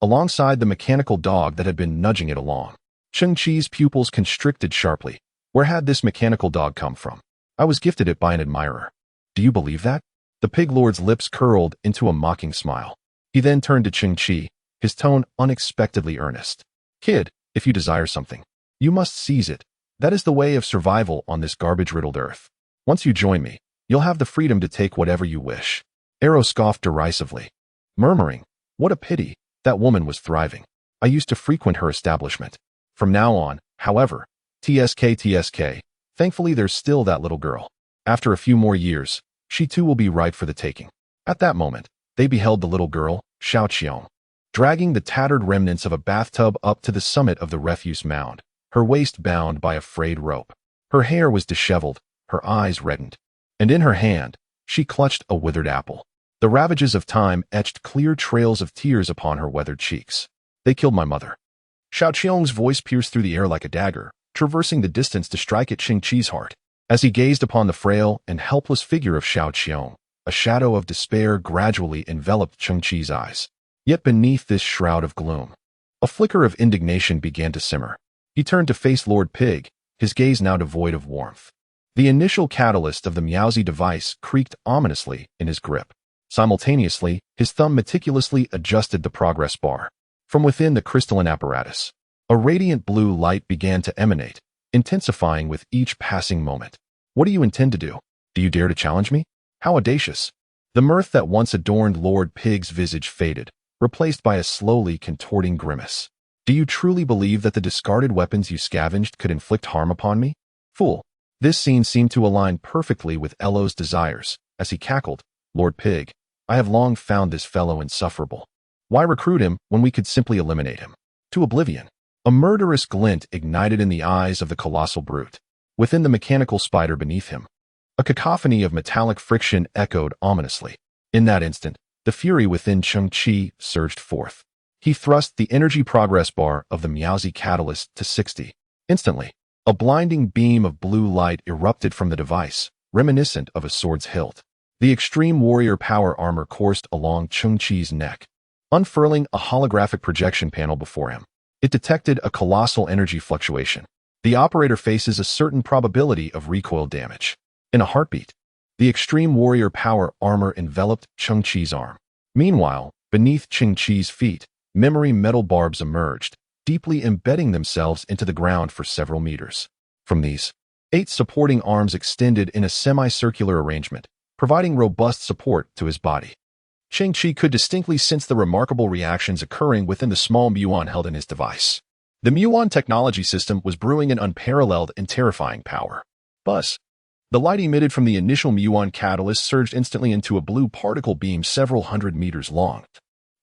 alongside the mechanical dog that had been nudging it along. Cheng Qi's pupils constricted sharply. Where had this mechanical dog come from? I was gifted it by an admirer. Do you believe that? The pig lord's lips curled into a mocking smile. He then turned to Cheng Qi, his tone unexpectedly earnest. Kid, if you desire something, you must seize it. That is the way of survival on this garbage-riddled earth. Once you join me, you'll have the freedom to take whatever you wish. Arrow scoffed derisively, murmuring, what a pity, that woman was thriving. I used to frequent her establishment. From now on, however, TSK. Thankfully, there's still that little girl. After a few more years, she too will be ripe for the taking. At that moment, they beheld the little girl, Xiaoqiong, dragging the tattered remnants of a bathtub up to the summit of the refuse mound, her waist bound by a frayed rope. Her hair was disheveled, her eyes reddened, and in her hand, she clutched a withered apple. The ravages of time etched clear trails of tears upon her weathered cheeks. They killed my mother. Xiaoqiong's voice pierced through the air like a dagger, traversing the distance to strike at Cheng Qi's heart. As he gazed upon the frail and helpless figure of Xiaoqiong, a shadow of despair gradually enveloped Cheng Qi's eyes. Yet beneath this shroud of gloom, a flicker of indignation began to simmer. He turned to face Lord Pig, his gaze now devoid of warmth. The initial catalyst of the Miaozi device creaked ominously in his grip. Simultaneously, his thumb meticulously adjusted the progress bar. From within the crystalline apparatus, a radiant blue light began to emanate, intensifying with each passing moment. What do you intend to do? Do you dare to challenge me? How audacious! The mirth that once adorned Lord Pig's visage faded, replaced by a slowly contorting grimace. Do you truly believe that the discarded weapons you scavenged could inflict harm upon me? Fool! This scene seemed to align perfectly with Elo's desires, as he cackled, Lord Pig, I have long found this fellow insufferable. Why recruit him when we could simply eliminate him? To oblivion. A murderous glint ignited in the eyes of the colossal brute. Within the mechanical spider beneath him, a cacophony of metallic friction echoed ominously. In that instant, the fury within Cheng Qi surged forth. He thrust the energy progress bar of the Miaozi catalyst to 60. Instantly, a blinding beam of blue light erupted from the device, reminiscent of a sword's hilt. The extreme warrior power armor coursed along Cheng Qi's neck, unfurling a holographic projection panel before him. It detected a colossal energy fluctuation. The operator faces a certain probability of recoil damage. In a heartbeat, the extreme warrior power armor enveloped Cheng Qi's arm. Meanwhile, beneath Cheng Qi's feet, memory metal barbs emerged, deeply embedding themselves into the ground for several meters. From these, 8 supporting arms extended in a semicircular arrangement, providing robust support to his body. Cheng Qi could distinctly sense the remarkable reactions occurring within the small muon held in his device. The muon technology system was brewing an unparalleled and terrifying power. Buzz. The light emitted from the initial muon catalyst surged instantly into a blue particle beam several hundred meters long,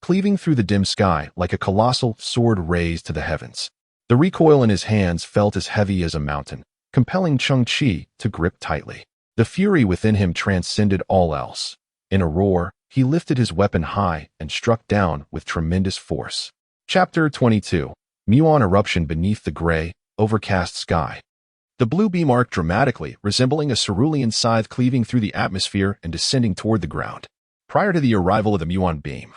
cleaving through the dim sky like a colossal sword raised to the heavens. The recoil in his hands felt as heavy as a mountain, compelling Cheng Qi to grip tightly. The fury within him transcended all else. In a roar, he lifted his weapon high and struck down with tremendous force. Chapter 22. Muon Eruption Beneath the Gray, Overcast Sky. The blue beam arced dramatically, resembling a cerulean scythe cleaving through the atmosphere and descending toward the ground. Prior to the arrival of the muon beam,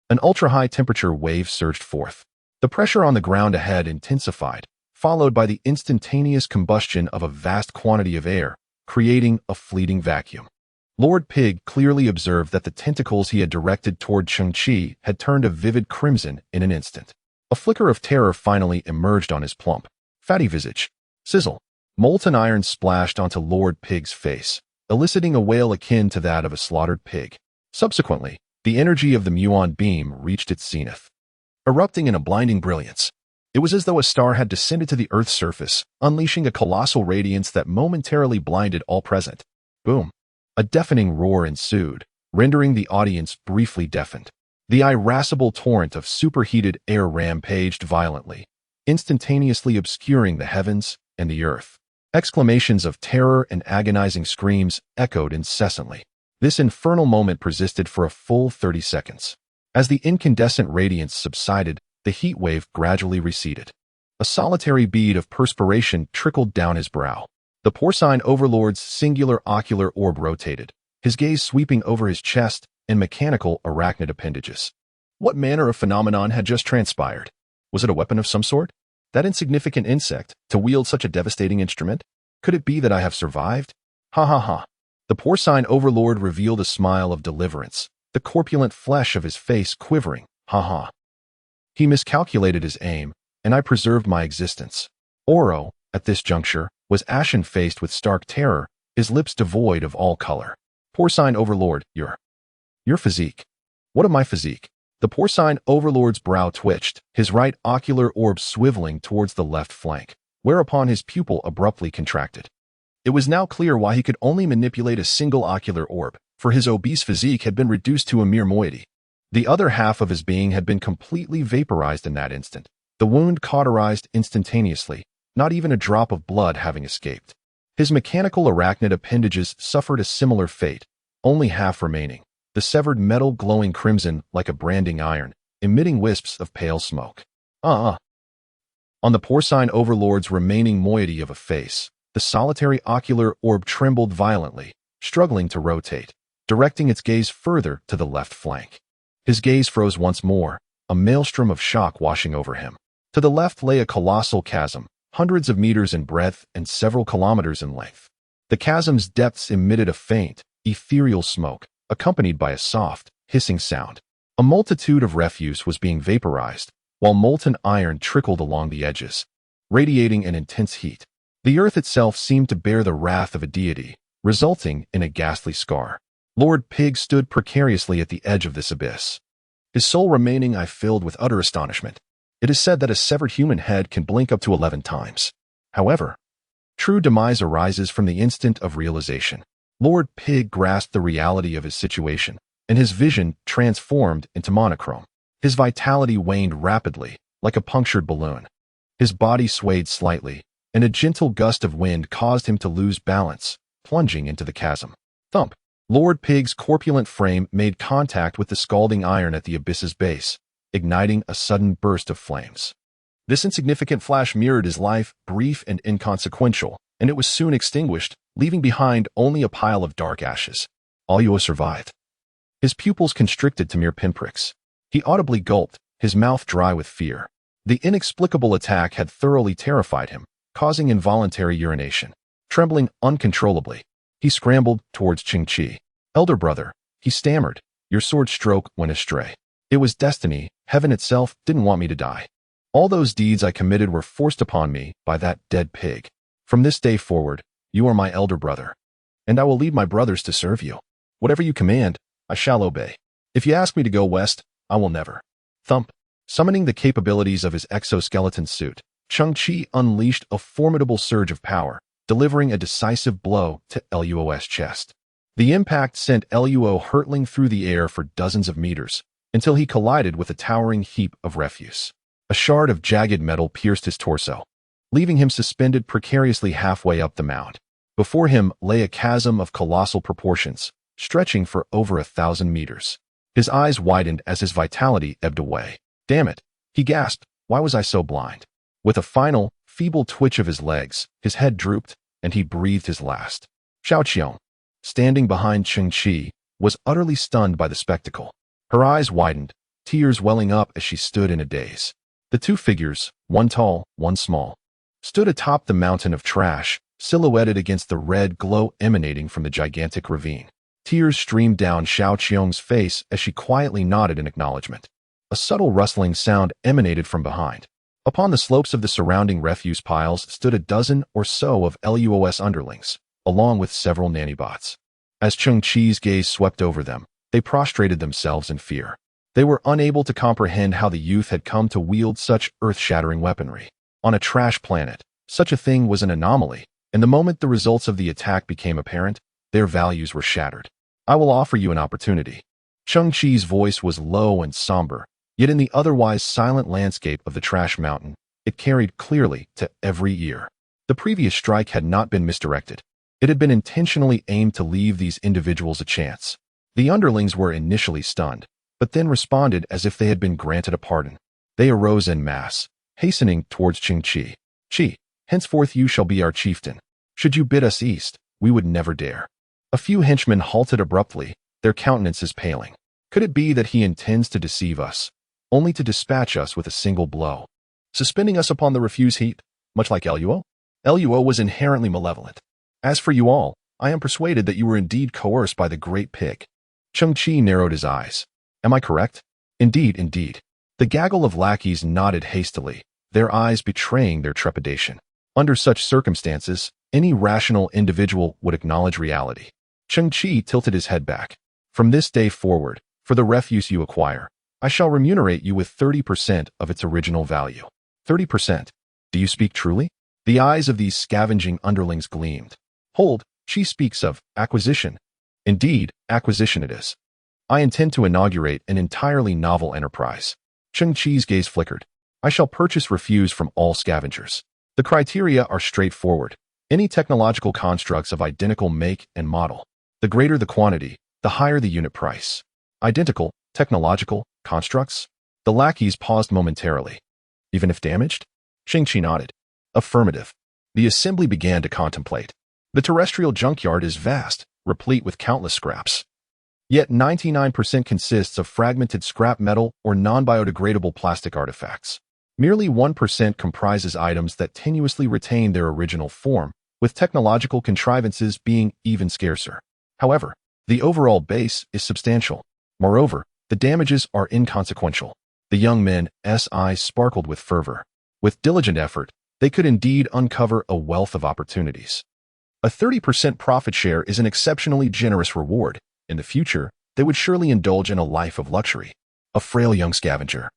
an ultra-high temperature wave surged forth. The pressure on the ground ahead intensified, followed by the instantaneous combustion of a vast quantity of air, creating a fleeting vacuum. Lord Pig clearly observed that the tentacles he had directed toward Cheng Qi had turned a vivid crimson in an instant. A flicker of terror finally emerged on his plump, fatty visage. Sizzle. Molten iron splashed onto Lord Pig's face, eliciting a wail akin to that of a slaughtered pig. Subsequently, the energy of the muon beam reached its zenith, erupting in a blinding brilliance. It was as though a star had descended to the Earth's surface, unleashing a colossal radiance that momentarily blinded all present. Boom. A deafening roar ensued, rendering the audience briefly deafened. The irascible torrent of superheated air rampaged violently, instantaneously obscuring the heavens and the earth. Exclamations of terror and agonizing screams echoed incessantly. This infernal moment persisted for a full 30 seconds. As the incandescent radiance subsided, the heat wave gradually receded. A solitary bead of perspiration trickled down his brow. The porcine overlord's singular ocular orb rotated, his gaze sweeping over his chest and mechanical arachnid appendages. What manner of phenomenon had just transpired? Was it a weapon of some sort? That insignificant insect, to wield such a devastating instrument? Could it be that I have survived? Ha ha ha. The porcine overlord revealed a smile of deliverance, the corpulent flesh of his face quivering. Ha ha. He miscalculated his aim, and I preserved my existence. Oro, at this juncture, was ashen-faced with stark terror, his lips devoid of all color. Porcine overlord, your physique. What of my physique? The porcine overlord's brow twitched, his right ocular orb swiveling towards the left flank, whereupon his pupil abruptly contracted. It was now clear why he could only manipulate a single ocular orb, for his obese physique had been reduced to a mere moiety. The other half of his being had been completely vaporized in that instant, the wound cauterized instantaneously, not even a drop of blood having escaped. His mechanical arachnid appendages suffered a similar fate, only half remaining, the severed metal glowing crimson like a branding iron, emitting wisps of pale smoke. On the porcine overlord's remaining moiety of a face, the solitary ocular orb trembled violently, struggling to rotate, directing its gaze further to the left flank. His gaze froze once more, a maelstrom of shock washing over him. To the left lay a colossal chasm, hundreds of meters in breadth and several kilometers in length. The chasm's depths emitted a faint, ethereal smoke, accompanied by a soft, hissing sound. A multitude of refuse was being vaporized, while molten iron trickled along the edges, radiating an intense heat. The earth itself seemed to bear the wrath of a deity, resulting in a ghastly scar. Lord Pig stood precariously at the edge of this abyss. His sole remaining eye filled with utter astonishment. It is said that a severed human head can blink up to 11 times. However, true demise arises from the instant of realization. Lord Pig grasped the reality of his situation, and his vision transformed into monochrome. His vitality waned rapidly, like a punctured balloon. His body swayed slightly, and a gentle gust of wind caused him to lose balance, plunging into the chasm. Thump! Lord Pig's corpulent frame made contact with the scalding iron at the abyss's base, igniting a sudden burst of flames. This insignificant flash mirrored his life, brief and inconsequential, and it was soon extinguished, leaving behind only a pile of dark ashes. Aluo survived. His pupils constricted to mere pinpricks. He audibly gulped, his mouth dry with fear. The inexplicable attack had thoroughly terrified him, causing involuntary urination. Trembling uncontrollably, he scrambled towards Cheng Qi. Elder brother, he stammered, your sword stroke went astray. It was destiny, heaven itself didn't want me to die. All those deeds I committed were forced upon me by that dead pig. From this day forward, you are my elder brother, and I will lead my brothers to serve you. Whatever you command, I shall obey. If you ask me to go west, I will never. Thump. Summoning the capabilities of his exoskeleton suit, Cheng Qi unleashed a formidable surge of power, delivering a decisive blow to Luo's chest. The impact sent Luo hurtling through the air for dozens of meters, until he collided with a towering heap of refuse. A shard of jagged metal pierced his torso, leaving him suspended precariously halfway up the mound. Before him lay a chasm of colossal proportions, stretching for over 1,000 meters. His eyes widened as his vitality ebbed away. Damn it, he gasped, why was I so blind? With a final, feeble twitch of his legs, his head drooped, and he breathed his last. Xiao Qiong, standing behind Cheng Qi, was utterly stunned by the spectacle. Her eyes widened, tears welling up as she stood in a daze. The two figures, one tall, one small, stood atop the mountain of trash, silhouetted against the red glow emanating from the gigantic ravine. Tears streamed down Xiao Qiong's face as she quietly nodded in acknowledgement. A subtle rustling sound emanated from behind. Upon the slopes of the surrounding refuse piles stood a dozen or so of LUOS underlings, along with several nannybots. As Cheng Qi's gaze swept over them, they prostrated themselves in fear. They were unable to comprehend how the youth had come to wield such earth-shattering weaponry. On a trash planet, such a thing was an anomaly, and the moment the results of the attack became apparent, their values were shattered. I will offer you an opportunity. Cheng Qi's voice was low and somber, yet in the otherwise silent landscape of the trash mountain, it carried clearly to every ear. The previous strike had not been misdirected. It had been intentionally aimed to leave these individuals a chance. The underlings were initially stunned, but then responded as if they had been granted a pardon. They arose en masse, hastening towards Cheng Qi. Qi, henceforth you shall be our chieftain. Should you bid us east, we would never dare. A few henchmen halted abruptly, their countenances paling. Could it be that he intends to deceive us, only to dispatch us with a single blow, suspending us upon the refuse heap, much like Luo? Luo was inherently malevolent. As for you all, I am persuaded that you were indeed coerced by the great pig. Cheng Qi narrowed his eyes. Am I correct? Indeed, indeed. The gaggle of lackeys nodded hastily, their eyes betraying their trepidation. Under such circumstances, any rational individual would acknowledge reality. Cheng Qi tilted his head back. From this day forward, for the refuse you acquire, I shall remunerate you with 30% of its original value. 30%. Do you speak truly? The eyes of these scavenging underlings gleamed. Hold, she speaks of acquisition. Indeed, acquisition it is. I intend to inaugurate an entirely novel enterprise. Cheng Qi's gaze flickered. I shall purchase refuse from all scavengers. The criteria are straightforward. Any technological constructs of identical make and model. The greater the quantity, the higher the unit price. Identical, technological, constructs? The lackeys paused momentarily. Even if damaged? Cheng Qi nodded. Affirmative. The assembly began to contemplate. The terrestrial junkyard is vast, replete with countless scraps. Yet 99% consists of fragmented scrap metal or non-biodegradable plastic artifacts. Merely 1% comprises items that tenuously retain their original form, with technological contrivances being even scarcer. However, the overall base is substantial. Moreover, the damages are inconsequential. The young men's eyes sparkled with fervor. With diligent effort, they could indeed uncover a wealth of opportunities. A 30% profit share is an exceptionally generous reward. In the future, they would surely indulge in a life of luxury. A frail young scavenger,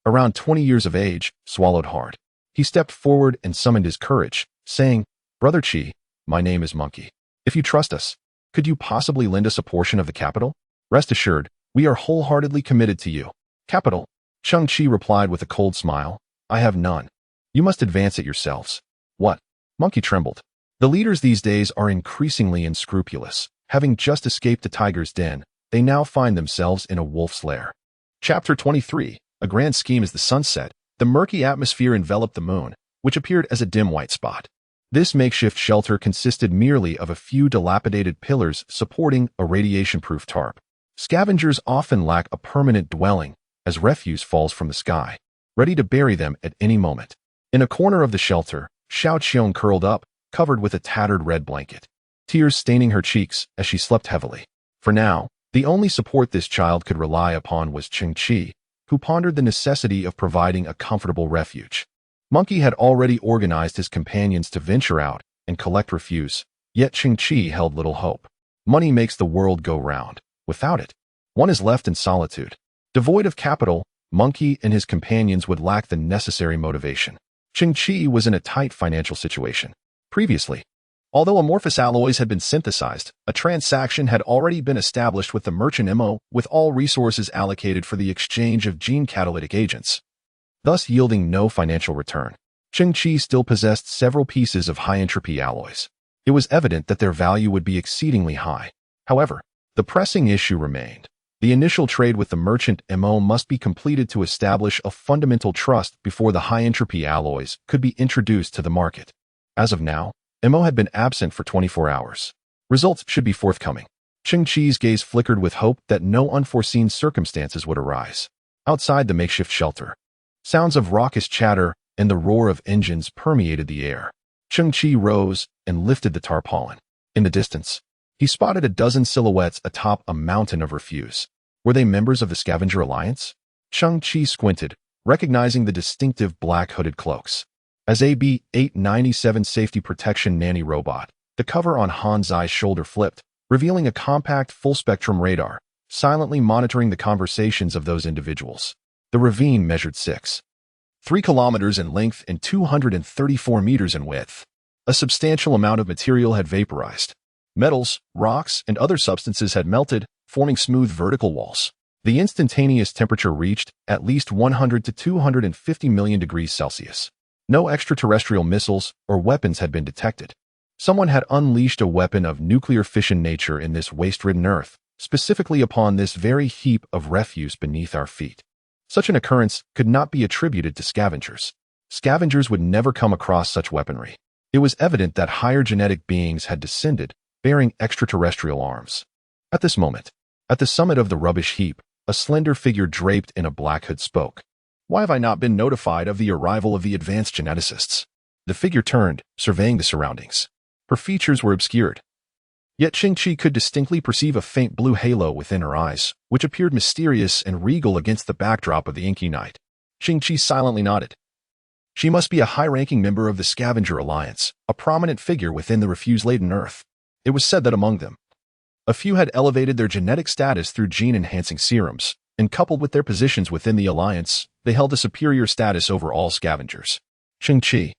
around 20 years of age, swallowed hard. He stepped forward and summoned his courage, saying, Brother Qi, my name is Monkey. If you trust us, could you possibly lend us a portion of the capital? Rest assured, we are wholeheartedly committed to you. Capital? Cheng Qi replied with a cold smile. I have none. You must advance it yourselves. What? Monkey trembled. The leaders these days are increasingly unscrupulous. Having just escaped the tiger's den, they now find themselves in a wolf's lair. Chapter 23. A grand scheme as the sun set, the murky atmosphere enveloped the moon, which appeared as a dim white spot. This makeshift shelter consisted merely of a few dilapidated pillars supporting a radiation-proof tarp. Scavengers often lack a permanent dwelling, as refuse falls from the sky, ready to bury them at any moment. In a corner of the shelter, Xiao Qiong curled up, covered with a tattered red blanket, tears staining her cheeks as she slept heavily. For now, the only support this child could rely upon was Cheng Qi, who pondered the necessity of providing a comfortable refuge. Monkey had already organized his companions to venture out and collect refuse, yet Cheng Qi held little hope. Money makes the world go round. Without it, one is left in solitude. Devoid of capital, Monkey and his companions would lack the necessary motivation. Cheng Qi was in a tight financial situation. Previously, although amorphous alloys had been synthesized, a transaction had already been established with the merchant MO, with all resources allocated for the exchange of gene catalytic agents, thus yielding no financial return. Cheng Qi still possessed several pieces of high-entropy alloys. It was evident that their value would be exceedingly high. However, the pressing issue remained. The initial trade with the merchant MO must be completed to establish a fundamental trust before the high-entropy alloys could be introduced to the market. As of now, MO had been absent for 24 hours. Results should be forthcoming. Cheng Qi's gaze flickered with hope that no unforeseen circumstances would arise. Outside the makeshift shelter, sounds of raucous chatter and the roar of engines permeated the air. Cheng Qi rose and lifted the tarpaulin. In the distance, he spotted a dozen silhouettes atop a mountain of refuse. Were they members of the Scavenger Alliance? Cheng Qi squinted, recognizing the distinctive black-hooded cloaks. As AB-897 safety protection nanny robot, the cover on Han Zai's shoulder flipped, revealing a compact full-spectrum radar, silently monitoring the conversations of those individuals. The ravine measured 3 kilometers in length and 234 meters in width. A substantial amount of material had vaporized. Metals, rocks, and other substances had melted, forming smooth vertical walls. The instantaneous temperature reached at least 100 to 250 million degrees Celsius. No extraterrestrial missiles or weapons had been detected. Someone had unleashed a weapon of nuclear fission nature in this waste-ridden Earth, specifically upon this very heap of refuse beneath our feet. Such an occurrence could not be attributed to scavengers. Scavengers would never come across such weaponry. It was evident that higher genetic beings had descended, bearing extraterrestrial arms. At this moment, at the summit of the rubbish heap, a slender figure draped in a black hood spoke. Why have I not been notified of the arrival of the advanced geneticists? The figure turned, surveying the surroundings. Her features were obscured. Yet Cheng Qi could distinctly perceive a faint blue halo within her eyes, which appeared mysterious and regal against the backdrop of the inky night. Cheng Qi silently nodded. She must be a high-ranking member of the Scavenger Alliance, a prominent figure within the refuse-laden Earth. It was said that among them, a few had elevated their genetic status through gene-enhancing serums, and coupled with their positions within the alliance, they held a superior status over all scavengers. Cheng Qi,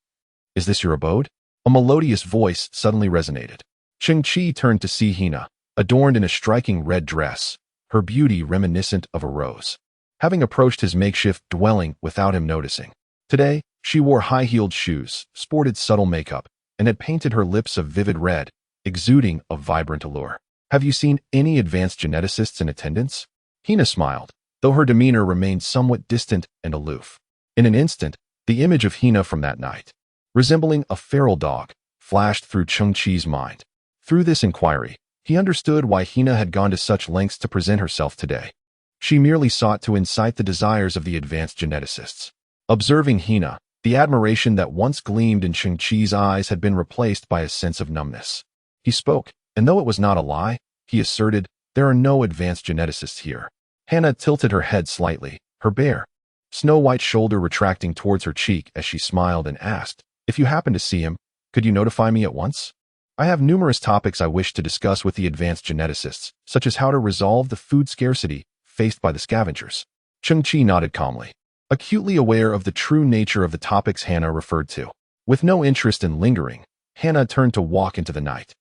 is this your abode? A melodious voice suddenly resonated. Cheng Qi turned to see Hina, adorned in a striking red dress, her beauty reminiscent of a rose. Having approached his makeshift dwelling without him noticing. Today, she wore high-heeled shoes, sported subtle makeup, and had painted her lips a vivid red, exuding a vibrant allure. Have you seen any advanced geneticists in attendance? Hina smiled, though her demeanor remained somewhat distant and aloof. In an instant, the image of Hina from that night, resembling a feral dog, flashed through Cheng Qi's mind. Through this inquiry, he understood why Hina had gone to such lengths to present herself today. She merely sought to incite the desires of the advanced geneticists. Observing Hina, the admiration that once gleamed in Cheng Qi's eyes had been replaced by a sense of numbness. He spoke, and though it was not a lie, he asserted, there are no advanced geneticists here. Hannah tilted her head slightly, her bare, snow-white shoulder retracting towards her cheek as she smiled and asked, if you happen to see him, could you notify me at once? I have numerous topics I wish to discuss with the advanced geneticists, such as how to resolve the food scarcity faced by the scavengers. Cheng Qi nodded calmly, acutely aware of the true nature of the topics Hannah referred to. With no interest in lingering, Hannah turned to walk into the night.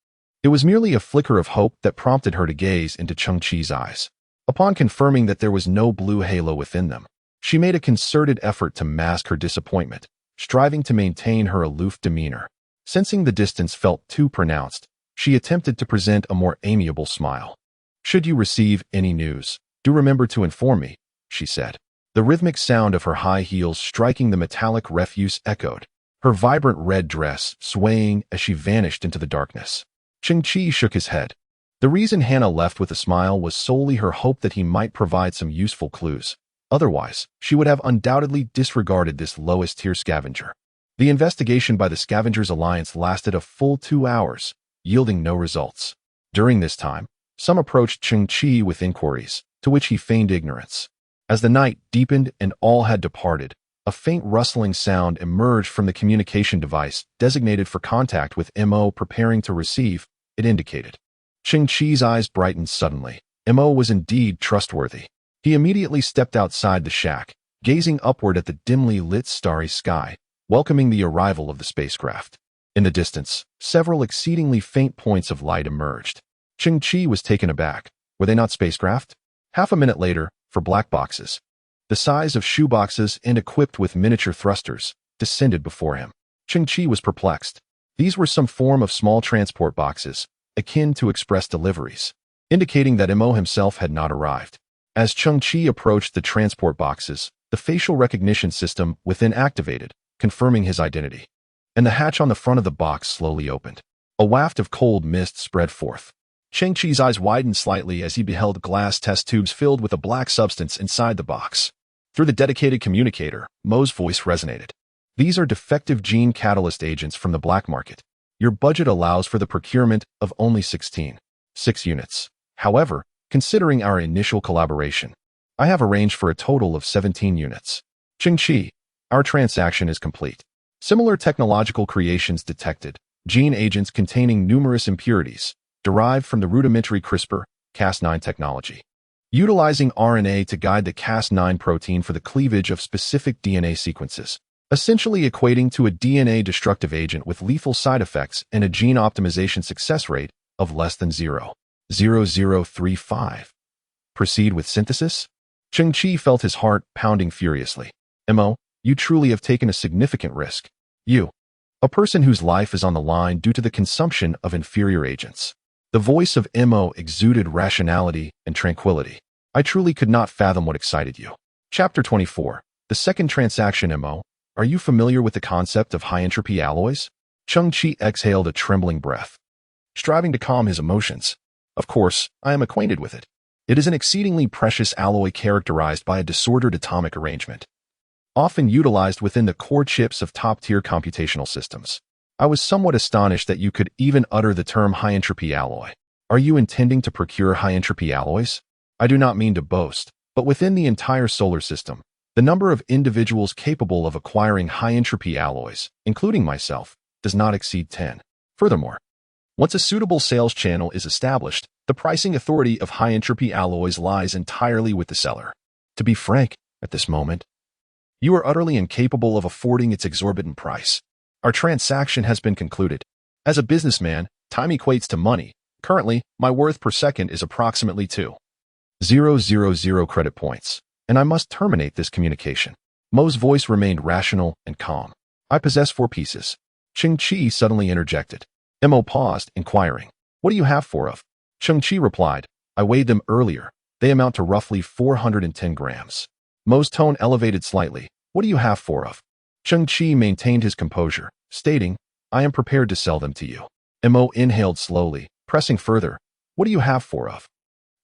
It was merely a flicker of hope that prompted her to gaze into Cheng Qi's eyes. Upon confirming that there was no blue halo within them, she made a concerted effort to mask her disappointment, striving to maintain her aloof demeanor. Sensing the distance felt too pronounced, she attempted to present a more amiable smile. Should you receive any news, do remember to inform me, she said. The rhythmic sound of her high heels striking the metallic refuse echoed, her vibrant red dress swaying as she vanished into the darkness. Cheng Qi shook his head. The reason Hannah left with a smile was solely her hope that he might provide some useful clues. Otherwise, she would have undoubtedly disregarded this lowest-tier scavenger. The investigation by the Scavengers Alliance lasted a full 2 hours, yielding no results. During this time, some approached Cheng Qi with inquiries, to which he feigned ignorance. As the night deepened and all had departed, a faint rustling sound emerged from the communication device designated for contact with Mo preparing to receive, it indicated. Cheng Qi's eyes brightened suddenly. Mo was indeed trustworthy. He immediately stepped outside the shack, gazing upward at the dimly lit starry sky, welcoming the arrival of the spacecraft. In the distance, several exceedingly faint points of light emerged. Cheng Qi was taken aback. Were they not spacecraft? Half a minute later, for black boxes, the size of shoeboxes and equipped with miniature thrusters, descended before him. Cheng Qi was perplexed. These were some form of small transport boxes, akin to express deliveries, indicating that Mo himself had not arrived. As Cheng Qi approached the transport boxes, the facial recognition system within activated, confirming his identity. And the hatch on the front of the box slowly opened. A waft of cold mist spread forth. Cheng Qi's eyes widened slightly as he beheld glass test tubes filled with a black substance inside the box. Through the dedicated communicator, Mo's voice resonated. These are defective gene catalyst agents from the black market. Your budget allows for the procurement of only 6 units. However, considering our initial collaboration, I have arranged for a total of 17 units. Cheng Qi, our transaction is complete. Similar technological creations detected, gene agents containing numerous impurities, derived from the rudimentary CRISPR-Cas9 technology. Utilizing RNA to guide the Cas9 protein for the cleavage of specific DNA sequences, essentially equating to a DNA destructive agent with lethal side effects and a gene optimization success rate of less than 0.0035. Proceed with synthesis? Cheng Qi felt his heart pounding furiously. Mo, you truly have taken a significant risk. You, a person whose life is on the line due to the consumption of inferior agents. The voice of Mo exuded rationality and tranquility. I truly could not fathom what excited you. Chapter 24. The second transaction. Mo, are you familiar with the concept of high-entropy alloys? Cheng Qi exhaled a trembling breath, striving to calm his emotions. Of course, I am acquainted with it. It is an exceedingly precious alloy characterized by a disordered atomic arrangement, often utilized within the core chips of top-tier computational systems. I was somewhat astonished that you could even utter the term high-entropy alloy. Are you intending to procure high-entropy alloys? I do not mean to boast, but within the entire solar system, the number of individuals capable of acquiring high-entropy alloys, including myself, does not exceed 10. Furthermore, once a suitable sales channel is established, the pricing authority of high-entropy alloys lies entirely with the seller. To be frank, at this moment, you are utterly incapable of affording its exorbitant price. Our transaction has been concluded. As a businessman, time equates to money. Currently, my worth per second is approximately 2,000 credit points, and I must terminate this communication. Mo's voice remained rational and calm. I possess 4 pieces. Cheng Qi suddenly interjected. Mo paused, inquiring, "What do you have 4 of?" Cheng Qi replied, "I weighed them earlier. They amount to roughly 410 grams. Mo's tone elevated slightly. "What do you have 4 of?" Cheng Qi maintained his composure, stating, "I am prepared to sell them to you." Mo inhaled slowly, pressing further. "What do you have 4 of?"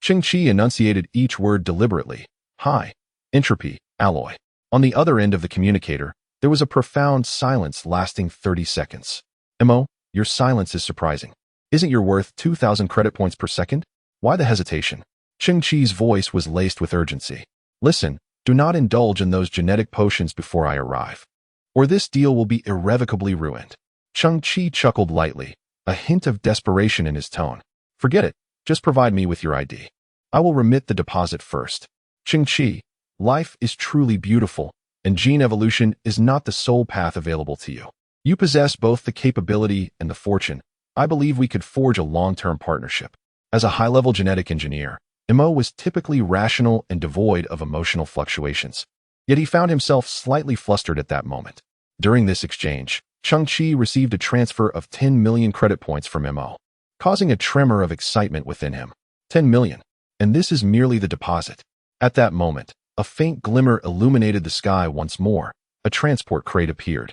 Cheng Qi enunciated each word deliberately. "High entropy alloy." On the other end of the communicator, there was a profound silence lasting 30 seconds. "Mo, your silence is surprising. Isn't your worth 2,000 credit points per second? Why the hesitation?" Cheng Qi's voice was laced with urgency. "Listen, do not indulge in those genetic potions before I arrive, or this deal will be irrevocably ruined." Cheng Qi chuckled lightly, a hint of desperation in his tone. "Forget it. Just provide me with your ID. I will remit the deposit first." Cheng Qi, life is truly beautiful, and gene evolution is not the sole path available to you. You possess both the capability and the fortune. I believe we could forge a long-term partnership. As a high-level genetic engineer, Mo was typically rational and devoid of emotional fluctuations. Yet he found himself slightly flustered at that moment. During this exchange, Cheng Qi received a transfer of 10 million credit points from Mo, causing a tremor of excitement within him. 10 million. And this is merely the deposit. At that moment, a faint glimmer illuminated the sky once more. A transport crate appeared.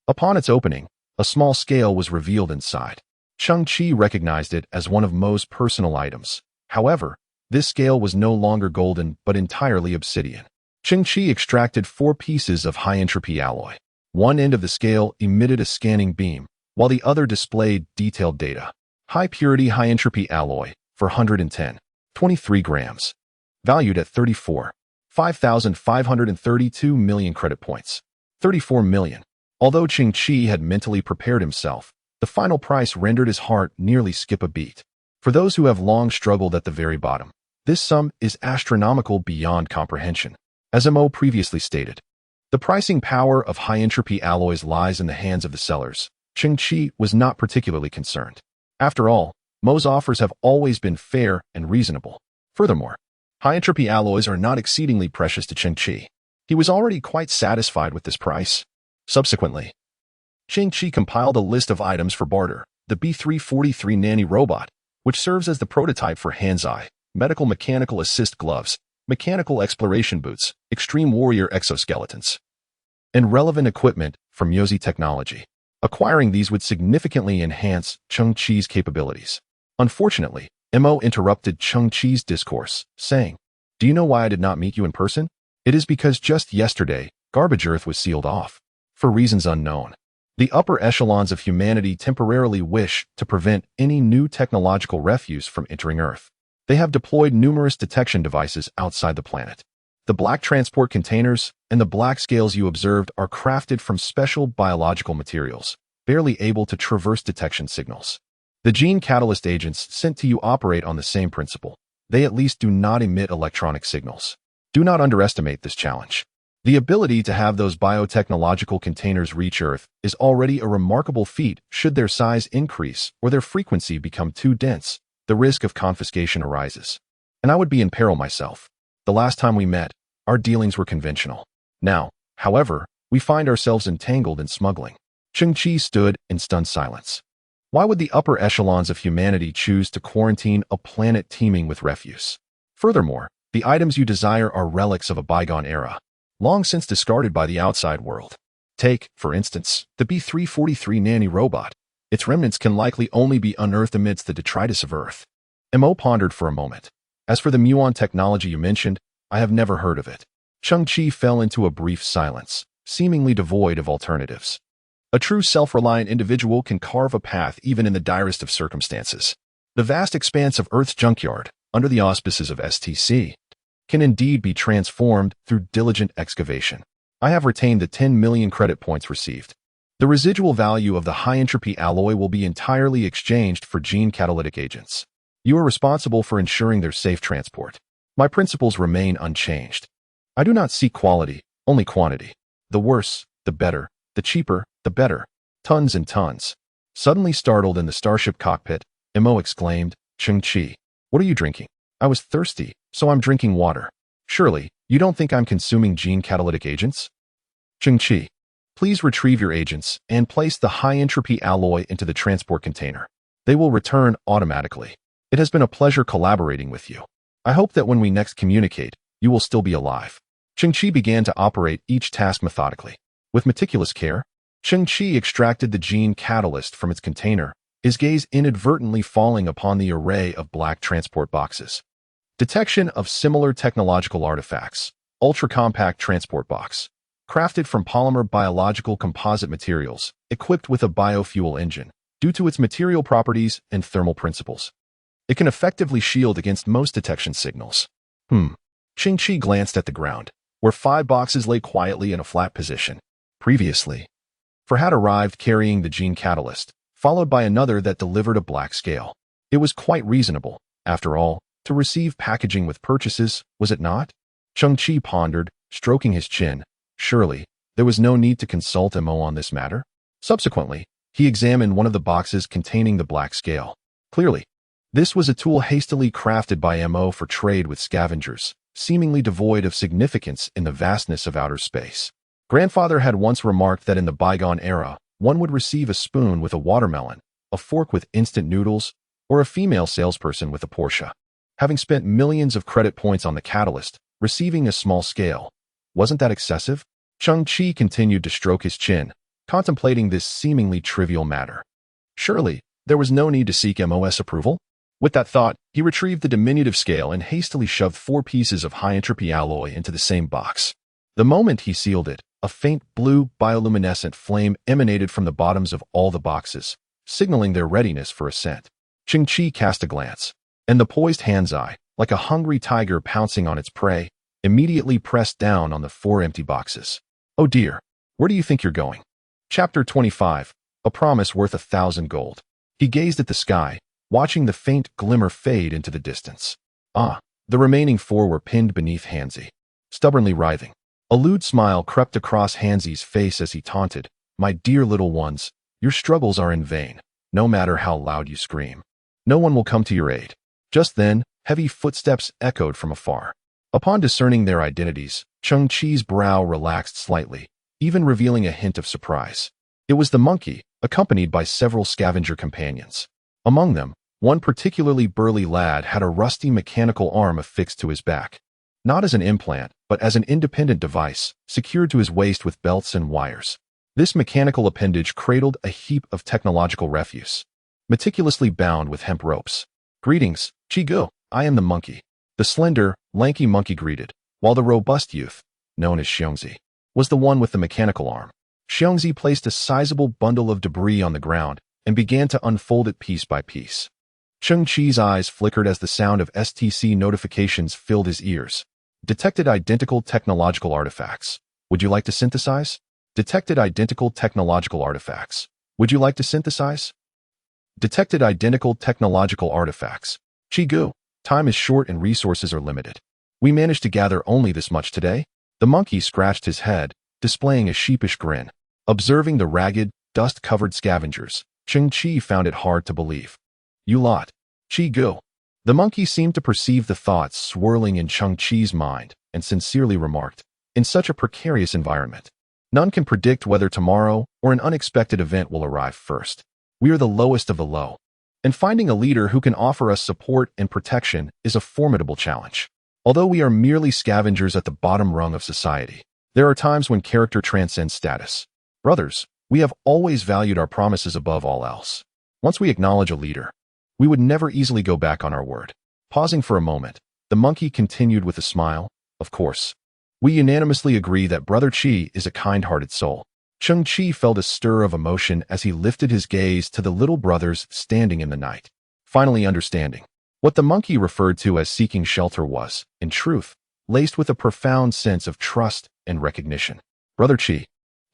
Upon its opening, a small scale was revealed inside. Cheng Qi recognized it as one of Mo's personal items. However, this scale was no longer golden but entirely obsidian. Cheng Qi extracted 4 pieces of high-entropy alloy. One end of the scale emitted a scanning beam, while the other displayed detailed data. High-purity high-entropy alloy, for 110. 23 grams. Valued at 5,532 million credit points. 34 million. Although Cheng Qi had mentally prepared himself, the final price rendered his heart nearly skip a beat. For those who have long struggled at the very bottom, this sum is astronomical beyond comprehension. As Mo previously stated, the pricing power of high-entropy alloys lies in the hands of the sellers. Cheng Qi was not particularly concerned. After all, Mo's offers have always been fair and reasonable. Furthermore, high-entropy alloys are not exceedingly precious to Cheng Qi. He was already quite satisfied with this price. Subsequently, Cheng Qi compiled a list of items for barter. The B343 nanny robot, which serves as the prototype for Hanzai, medical mechanical assist gloves, mechanical exploration boots, extreme warrior exoskeletons, and relevant equipment from Yozi Technology. Acquiring these would significantly enhance Cheng Qi's capabilities. Unfortunately, Mo interrupted Cheng Qi's discourse, saying, "Do you know why I did not meet you in person? It is because just yesterday, Garbage Earth was sealed off. For reasons unknown. The upper echelons of humanity temporarily wish to prevent any new technological refuse from entering Earth. They have deployed numerous detection devices outside the planet. The black transport containers and the black scales you observed are crafted from special biological materials, barely able to traverse detection signals. The gene catalyst agents sent to you operate on the same principle. They at least do not emit electronic signals. Do not underestimate this challenge. The ability to have those biotechnological containers reach Earth is already a remarkable feat. Should their size increase or their frequency become too dense, the risk of confiscation arises. And I would be in peril myself. The last time we met, our dealings were conventional. Now, however, we find ourselves entangled in smuggling." Cheng Qi stood in stunned silence. Why would the upper echelons of humanity choose to quarantine a planet teeming with refuse? Furthermore, the items you desire are relics of a bygone era, long since discarded by the outside world. Take, for instance, the B343 nanny robot. Its remnants can likely only be unearthed amidst the detritus of Earth. Mo pondered for a moment. As for the muon technology you mentioned, I have never heard of it. Cheng Qi fell into a brief silence, seemingly devoid of alternatives. A true self-reliant individual can carve a path even in the direst of circumstances. The vast expanse of Earth's junkyard, under the auspices of STC, can indeed be transformed through diligent excavation. I have retained the 10 million credit points received. The residual value of the high-entropy alloy will be entirely exchanged for gene catalytic agents. You are responsible for ensuring their safe transport. My principles remain unchanged. I do not seek quality, only quantity. The worse, the better. The cheaper, the better. Tons and tons. Suddenly startled in the starship cockpit, Mo exclaimed, Cheng Qi, what are you drinking? I was thirsty, so I'm drinking water. Surely, you don't think I'm consuming gene catalytic agents? Cheng Qi, please retrieve your agents and place the high-entropy alloy into the transport container. They will return automatically. It has been a pleasure collaborating with you. I hope that when we next communicate, you will still be alive. Cheng Qi began to operate each task methodically. With meticulous care, Cheng Qi extracted the gene catalyst from its container, his gaze inadvertently falling upon the array of black transport boxes. Detection of similar technological artifacts. Ultra-compact transport box. Crafted from polymer biological composite materials, equipped with a biofuel engine, due to its material properties and thermal principles. It can effectively shield against most detection signals. Cheng Qi glanced at the ground, where 5 boxes lay quietly in a flat position. Previously, Fur had arrived carrying the gene catalyst, followed by another that delivered a black scale. It was quite reasonable, after all, to receive packaging with purchases, was it not? Cheng Qi pondered, stroking his chin. Surely, there was no need to consult Mo on this matter. Subsequently, he examined one of the boxes containing the black scale. Clearly, this was a tool hastily crafted by Mo for trade with scavengers, seemingly devoid of significance in the vastness of outer space. Grandfather had once remarked that in the bygone era, one would receive a spoon with a watermelon, a fork with instant noodles, or a female salesperson with a Porsche. Having spent millions of credit points on the catalyst, receiving a small scale, wasn't that excessive? Cheng Qi continued to stroke his chin, contemplating this seemingly trivial matter. Surely, there was no need to seek MOS approval? With that thought, he retrieved the diminutive scale and hastily shoved 4 pieces of high-entropy alloy into the same box. The moment he sealed it, a faint blue bioluminescent flame emanated from the bottoms of all the boxes, signaling their readiness for ascent. Cheng Qi cast a glance, and the poised hand's eye, like a hungry tiger pouncing on its prey, immediately pressed down on the 4 empty boxes. Oh dear, where do you think you're going? Chapter 25, A Promise Worth 1,000 Gold. He gazed at the sky, watching the faint glimmer fade into the distance. The remaining 4 were pinned beneath Hansi, stubbornly writhing. A lewd smile crept across Hansi's face as he taunted, My dear little ones, your struggles are in vain, no matter how loud you scream. No one will come to your aid. Just then, heavy footsteps echoed from afar. Upon discerning their identities, Cheng Qi's brow relaxed slightly, even revealing a hint of surprise. It was the monkey, accompanied by several scavenger companions. Among them, one particularly burly lad had a rusty mechanical arm affixed to his back. Not as an implant, but as an independent device, secured to his waist with belts and wires. This mechanical appendage cradled a heap of technological refuse, meticulously bound with hemp ropes. Greetings, Qi. I am the monkey. The slender, lanky monkey greeted, while the robust youth, known as Xiongzi, was the one with the mechanical arm. Xiongzi placed a sizable bundle of debris on the ground and began to unfold it piece by piece. Cheng Qi's eyes flickered as the sound of STC notifications filled his ears. Detected identical technological artifacts. Would you like to synthesize? Detected identical technological artifacts. Would you like to synthesize? Detected identical technological artifacts. Qi, time is short and resources are limited. We managed to gather only this much today. The monkey scratched his head, displaying a sheepish grin. Observing the ragged, dust-covered scavengers, Cheng Qi found it hard to believe. You lot. Qi. The monkey seemed to perceive the thoughts swirling in Cheng Qi's mind and sincerely remarked, In such a precarious environment, none can predict whether tomorrow or an unexpected event will arrive first. We are the lowest of the low, and finding a leader who can offer us support and protection is a formidable challenge. Although we are merely scavengers at the bottom rung of society, there are times when character transcends status. Brothers, we have always valued our promises above all else. Once we acknowledge a leader, we would never easily go back on our word. Pausing for a moment, the monkey continued with a smile, Of course. We unanimously agree that Brother Qi is a kind-hearted soul. Cheng Qi felt a stir of emotion as he lifted his gaze to the little brothers standing in the night. Finally understanding, what the monkey referred to as seeking shelter was, in truth, laced with a profound sense of trust and recognition. Brother Qi,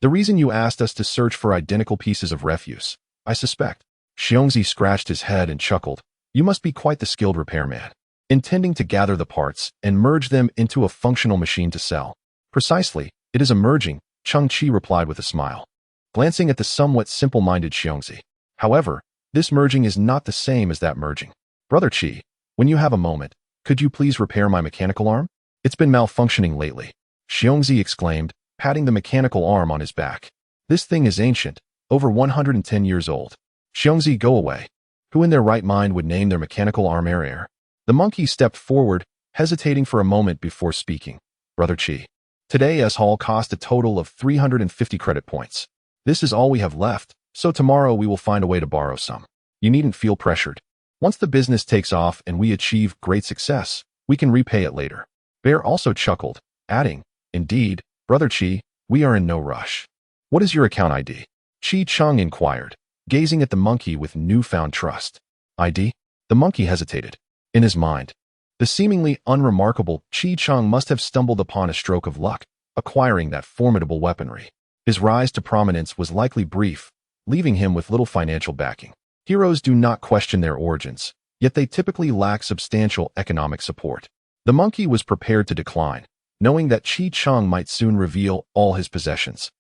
the reason you asked us to search for identical pieces of refuse, I suspect. Xiongzi scratched his head and chuckled. You must be quite the skilled repairman. intending to gather the parts and merge them into a functional machine to sell. Precisely, it is a merging, Cheng Qi replied with a smile, glancing at the somewhat simple-minded Xiongzi. However, this merging is not the same as that merging. Brother Qi, when you have a moment, could you please repair my mechanical arm? It's been malfunctioning lately, Xiongzi exclaimed, patting the mechanical arm on his back. This thing is ancient, over 110 years old. Xiongzi, go away. Who in their right mind would name their mechanical arm Air? The monkey stepped forward, hesitating for a moment before speaking. Brother Qi, today's haul cost a total of 350 credit points. This is all we have left, so tomorrow we will find a way to borrow some. You needn't feel pressured. Once the business takes off and we achieve great success, we can repay it later. Bear also chuckled, adding, Indeed, Brother Qi, we are in no rush. What is your account ID? Qi Cheng inquired, gazing at the monkey with newfound trust. ID? The monkey hesitated. In his mind, the seemingly unremarkable Qi Cheng must have stumbled upon a stroke of luck, acquiring that formidable weaponry. His rise to prominence was likely brief, leaving him with little financial backing. Heroes do not question their origins, yet they typically lack substantial economic support. The monkey was prepared to decline, knowing that Qi Cheng might soon reveal all his possessions.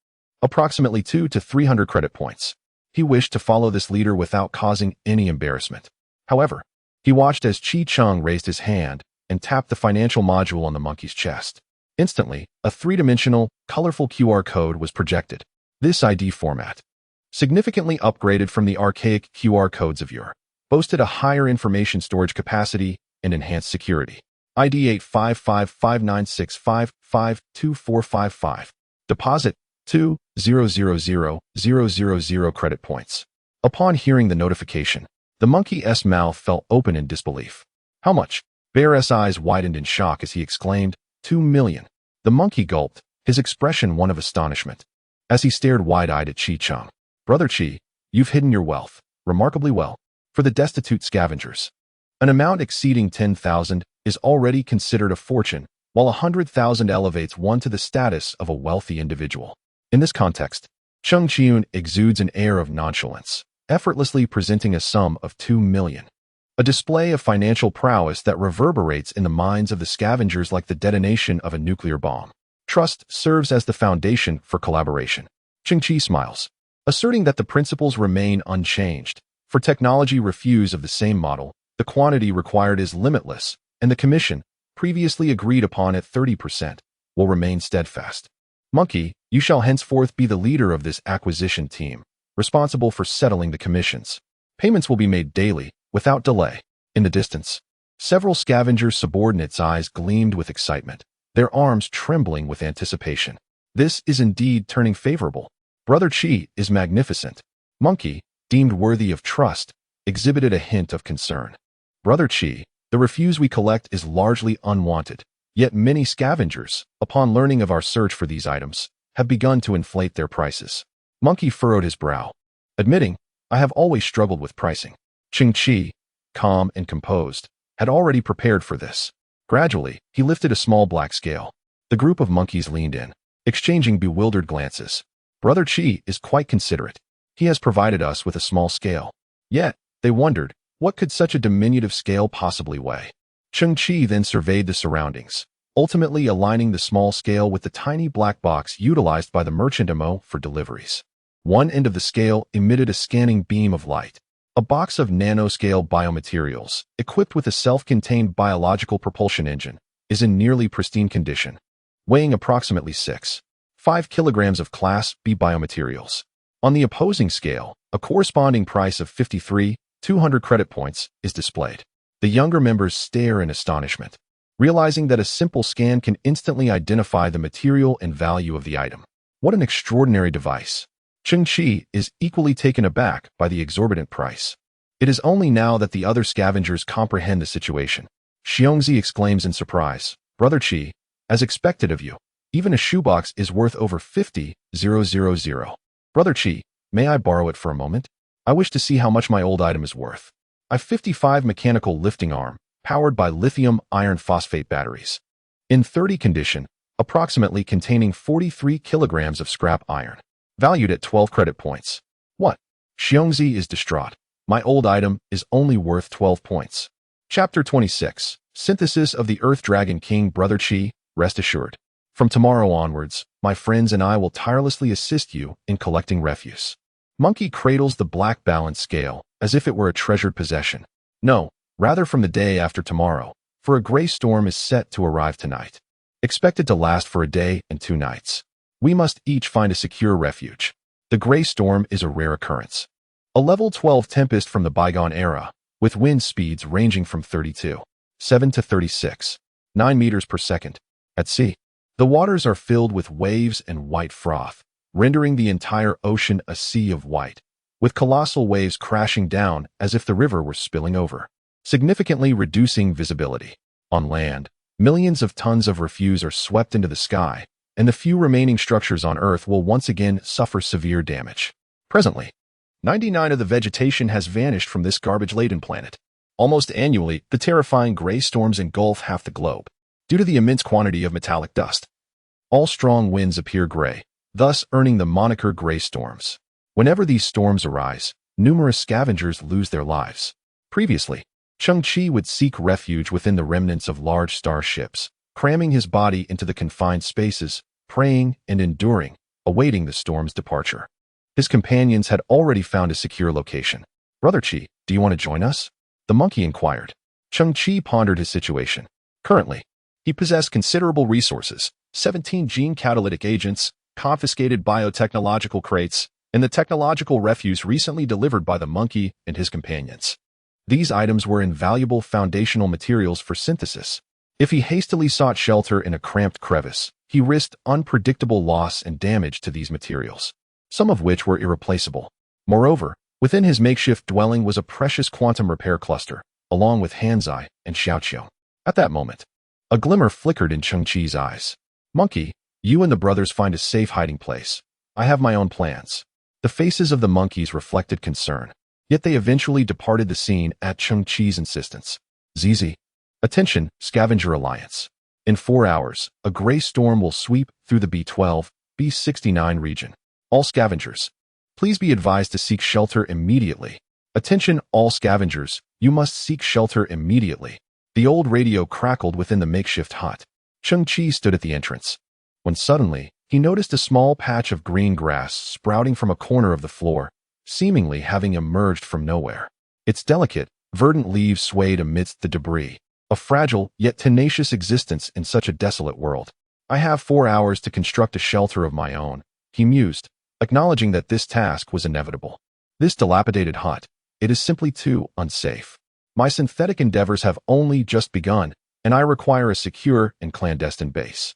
Approximately 200 to 300 credit points. He wished to follow this leader without causing any embarrassment. However, he watched as Qi Cheng raised his hand and tapped the financial module on the monkey's chest. Instantly, a three-dimensional, colorful QR code was projected. This ID format, significantly upgraded from the archaic QR codes of yore, boasted a higher information storage capacity and enhanced security. ID 8555965524555. Deposit 2,000,000 credit points. Upon hearing the notification, the monkey's mouth fell open in disbelief. How much? Bear's eyes widened in shock as he exclaimed, 2 million. The monkey gulped, his expression one of astonishment, as he stared wide-eyed at Qi Cheng. Brother Qi, you've hidden your wealth remarkably well for the destitute scavengers. An amount exceeding 10,000 is already considered a fortune, while 100,000 elevates one to the status of a wealthy individual. In this context, Cheng Qi exudes an air of nonchalance, effortlessly presenting a sum of 2 million. A display of financial prowess that reverberates in the minds of the scavengers like the detonation of a nuclear bomb. Trust serves as the foundation for collaboration. Cheng Qi smiles, asserting that the principles remain unchanged. For technology refuse of the same model, the quantity required is limitless, and the commission, previously agreed upon at 30%, will remain steadfast. Monkey, you shall henceforth be the leader of this acquisition team, responsible for settling the commissions. Payments will be made daily, without delay. In the distance, several scavengers' subordinates' eyes gleamed with excitement, their arms trembling with anticipation. This is indeed turning favorable. Brother Qi is magnificent. Monkey, deemed worthy of trust, exhibited a hint of concern. Brother Qi, the refuse we collect is largely unwanted, yet many scavengers, upon learning of our search for these items, have begun to inflate their prices. Monkey furrowed his brow, admitting, I have always struggled with pricing. Cheng Qi, calm and composed, had already prepared for this. Gradually, he lifted a small black scale. The group of monkeys leaned in, exchanging bewildered glances. Brother Qi is quite considerate. He has provided us with a small scale. Yet, they wondered, what could such a diminutive scale possibly weigh? Cheng Qi then surveyed the surroundings, ultimately aligning the small scale with the tiny black box utilized by the merchant MO for deliveries. One end of the scale emitted a scanning beam of light. A box of nanoscale biomaterials, equipped with a self-contained biological propulsion engine, is in nearly pristine condition, weighing approximately 6.5 kilograms of Class B biomaterials. On the opposing scale, a corresponding price of 53,200 credit points is displayed. The younger members stare in astonishment, realizing that a simple scan can instantly identify the material and value of the item. What an extraordinary device! Cheng Qi is equally taken aback by the exorbitant price. It is only now that the other scavengers comprehend the situation. Xiongzi exclaims in surprise, Brother Qi, as expected of you, even a shoebox is worth over 50,000. Brother Qi, may I borrow it for a moment? I wish to see how much my old item is worth. I've 55 mechanical lifting arm, powered by lithium iron phosphate batteries. In 30 condition, approximately containing 43 kilograms of scrap iron. Valued at 12 credit points. What? Xiongzi is distraught. My old item is only worth 12 points. Chapter 26. Synthesis of the Earth Dragon King, Brother Qi, rest assured. From tomorrow onwards, my friends and I will tirelessly assist you in collecting refuse. Monkey cradles the black balance scale as if it were a treasured possession. No, rather from the day after tomorrow, for a gray storm is set to arrive tonight. Expected to last for a day and 2 nights. We must each find a secure refuge. The gray storm is a rare occurrence. A level 12 tempest from the bygone era, with wind speeds ranging from 32.7 to 36.9 meters per second. At sea, the waters are filled with waves and white froth, rendering the entire ocean a sea of white, with colossal waves crashing down as if the river were spilling over, significantly reducing visibility. On land, millions of tons of refuse are swept into the sky, and the few remaining structures on Earth will once again suffer severe damage. Presently, 99% of the vegetation has vanished from this garbage-laden planet. Almost annually, the terrifying gray storms engulf half the globe, due to the immense quantity of metallic dust. All strong winds appear gray, thus earning the moniker gray storms. Whenever these storms arise, numerous scavengers lose their lives. Previously, Cheng Qi would seek refuge within the remnants of large starships, cramming his body into the confined spaces, praying and enduring, awaiting the storm's departure. His companions had already found a secure location. Brother Qi, do you want to join us? The monkey inquired. Cheng Qi pondered his situation. Currently, he possessed considerable resources, 17 gene catalytic agents, confiscated biotechnological crates, and the technological refuse recently delivered by the monkey and his companions. These items were invaluable foundational materials for synthesis. If he hastily sought shelter in a cramped crevice, he risked unpredictable loss and damage to these materials, some of which were irreplaceable. Moreover, within his makeshift dwelling was a precious quantum repair cluster, along with Hanzai and Xiaoqiu. At that moment, a glimmer flickered in Cheng Qi's eyes. Monkey, you and the brothers find a safe hiding place. I have my own plans. The faces of the monkeys reflected concern, yet they eventually departed the scene at Cheng Qi's insistence. ZZ. Attention, Scavenger Alliance. In 4 hours, a gray storm will sweep through the B12, B69 region. All scavengers, please be advised to seek shelter immediately. Attention, all scavengers, you must seek shelter immediately. The old radio crackled within the makeshift hut. Cheng Qi stood at the entrance, when suddenly, he noticed a small patch of green grass sprouting from a corner of the floor, seemingly having emerged from nowhere. Its delicate, verdant leaves swayed amidst the debris, a fragile yet tenacious existence in such a desolate world. I have 4 hours to construct a shelter of my own, he mused, acknowledging that this task was inevitable. This dilapidated hut, it is simply too unsafe. My synthetic endeavors have only just begun, and I require a secure and clandestine base.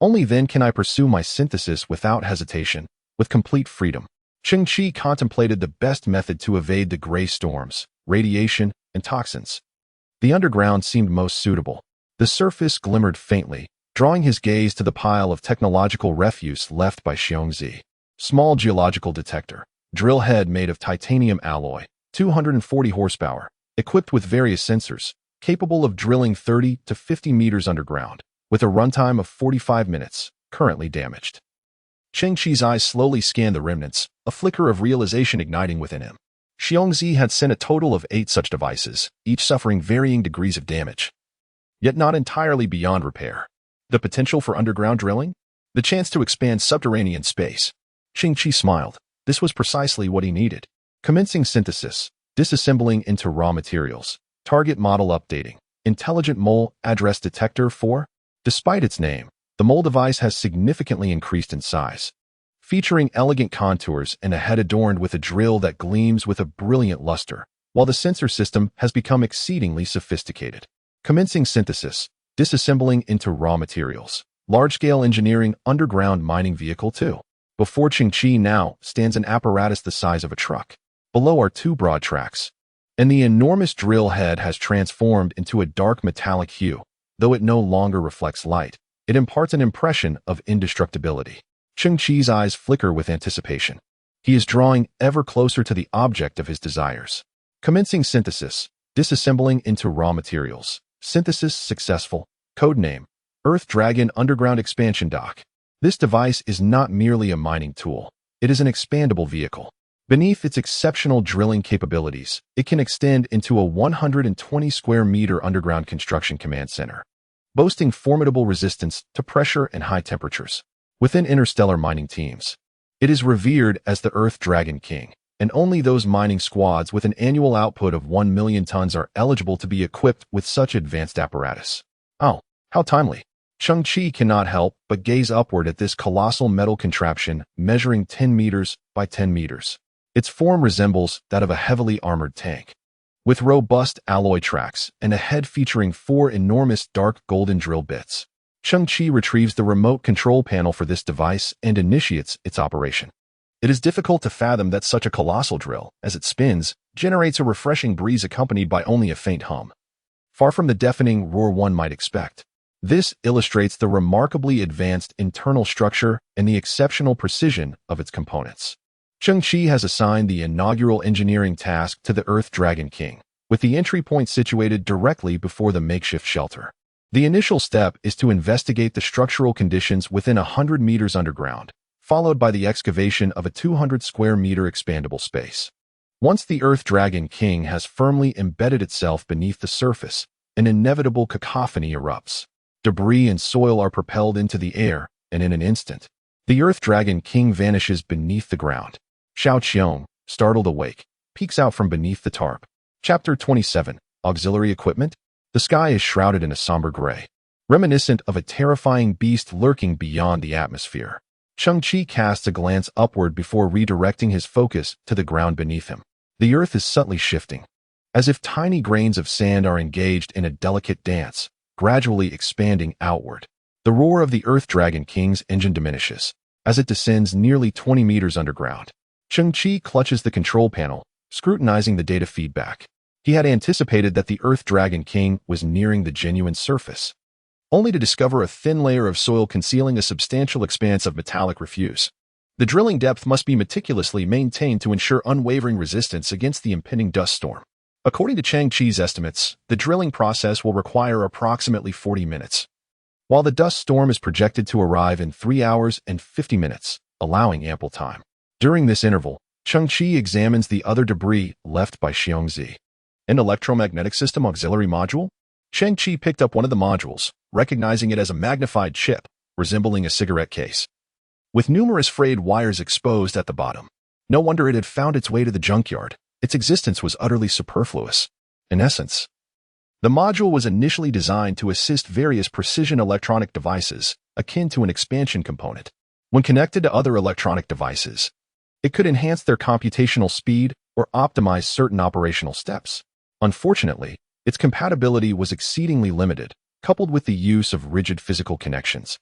Only then can I pursue my synthesis without hesitation, with complete freedom. Cheng Qi contemplated the best method to evade the gray storms, radiation, and toxins. The underground seemed most suitable. The surface glimmered faintly, drawing his gaze to the pile of technological refuse left by Xiongzi. Small geological detector, drill head made of titanium alloy, 240 horsepower, equipped with various sensors, capable of drilling 30 to 50 meters underground, with a runtime of 45 minutes, currently damaged. Cheng Qi's eyes slowly scanned the remnants, a flicker of realization igniting within him. Xiongzi had sent a total of 8 such devices, each suffering varying degrees of damage, yet not entirely beyond repair. The potential for underground drilling? The chance to expand subterranean space. Cheng Qi smiled. This was precisely what he needed. Commencing synthesis, disassembling into raw materials, target model updating, intelligent mole address detector 4. Despite its name, the mole device has significantly increased in size, featuring elegant contours and a head adorned with a drill that gleams with a brilliant luster, while the sensor system has become exceedingly sophisticated. Commencing synthesis, disassembling into raw materials, large-scale engineering underground mining vehicle 2. Before Cheng Qi now stands an apparatus the size of a truck. Below are 2 broad tracks, and the enormous drill head has transformed into a dark metallic hue. Though it no longer reflects light, it imparts an impression of indestructibility. Cheng Qi's eyes flicker with anticipation. He is drawing ever closer to the object of his desires. Commencing synthesis, disassembling into raw materials. Synthesis successful. Codename, Earth Dragon Underground Expansion Dock. This device is not merely a mining tool. It is an expandable vehicle. Beneath its exceptional drilling capabilities, it can extend into a 120 square meter underground construction command center, boasting formidable resistance to pressure and high temperatures. Within interstellar mining teams, it is revered as the Earth Dragon King, and only those mining squads with an annual output of 1 million tons are eligible to be equipped with such advanced apparatus. Oh, how timely! Cheng Qi cannot help but gaze upward at this colossal metal contraption measuring 10 meters by 10 meters. Its form resembles that of a heavily armored tank, with robust alloy tracks and a head featuring 4 enormous dark golden drill bits. Cheng Qi retrieves the remote control panel for this device and initiates its operation. It is difficult to fathom that such a colossal drill, as it spins, generates a refreshing breeze accompanied by only a faint hum, far from the deafening roar one might expect. This illustrates the remarkably advanced internal structure and the exceptional precision of its components. Cheng Qi has assigned the inaugural engineering task to the Earth Dragon King, with the entry point situated directly before the makeshift shelter. The initial step is to investigate the structural conditions within 100 meters underground, followed by the excavation of a 200 square meter expandable space. Once the Earth Dragon King has firmly embedded itself beneath the surface, an inevitable cacophony erupts. Debris and soil are propelled into the air, and in an instant, the Earth Dragon King vanishes beneath the ground. Xiao Qiong, startled awake, peeks out from beneath the tarp. Chapter 27, Auxiliary Equipment. The sky is shrouded in a somber gray, reminiscent of a terrifying beast lurking beyond the atmosphere. Cheng Qi casts a glance upward before redirecting his focus to the ground beneath him. The earth is subtly shifting, as if tiny grains of sand are engaged in a delicate dance, gradually expanding outward. The roar of the Earth Dragon King's engine diminishes, as it descends nearly 20 meters underground. Cheng Qi clutches the control panel, scrutinizing the data feedback. He had anticipated that the Earth Dragon King was nearing the genuine surface, only to discover a thin layer of soil concealing a substantial expanse of metallic refuse. The drilling depth must be meticulously maintained to ensure unwavering resistance against the impending dust storm. According to Cheng Qi's estimates, the drilling process will require approximately 40 minutes, while the dust storm is projected to arrive in 3 hours and 50 minutes, allowing ample time. During this interval, Cheng Qi examines the other debris left by Xiongzi. An electromagnetic system auxiliary module? Cheng Qi picked up one of the modules, recognizing it as a magnified chip, resembling a cigarette case, with numerous frayed wires exposed at the bottom. No wonder it had found its way to the junkyard. Its existence was utterly superfluous. In essence, the module was initially designed to assist various precision electronic devices, akin to an expansion component. When connected to other electronic devices, it could enhance their computational speed or optimize certain operational steps. Unfortunately, its compatibility was exceedingly limited, coupled with the use of rigid physical connections,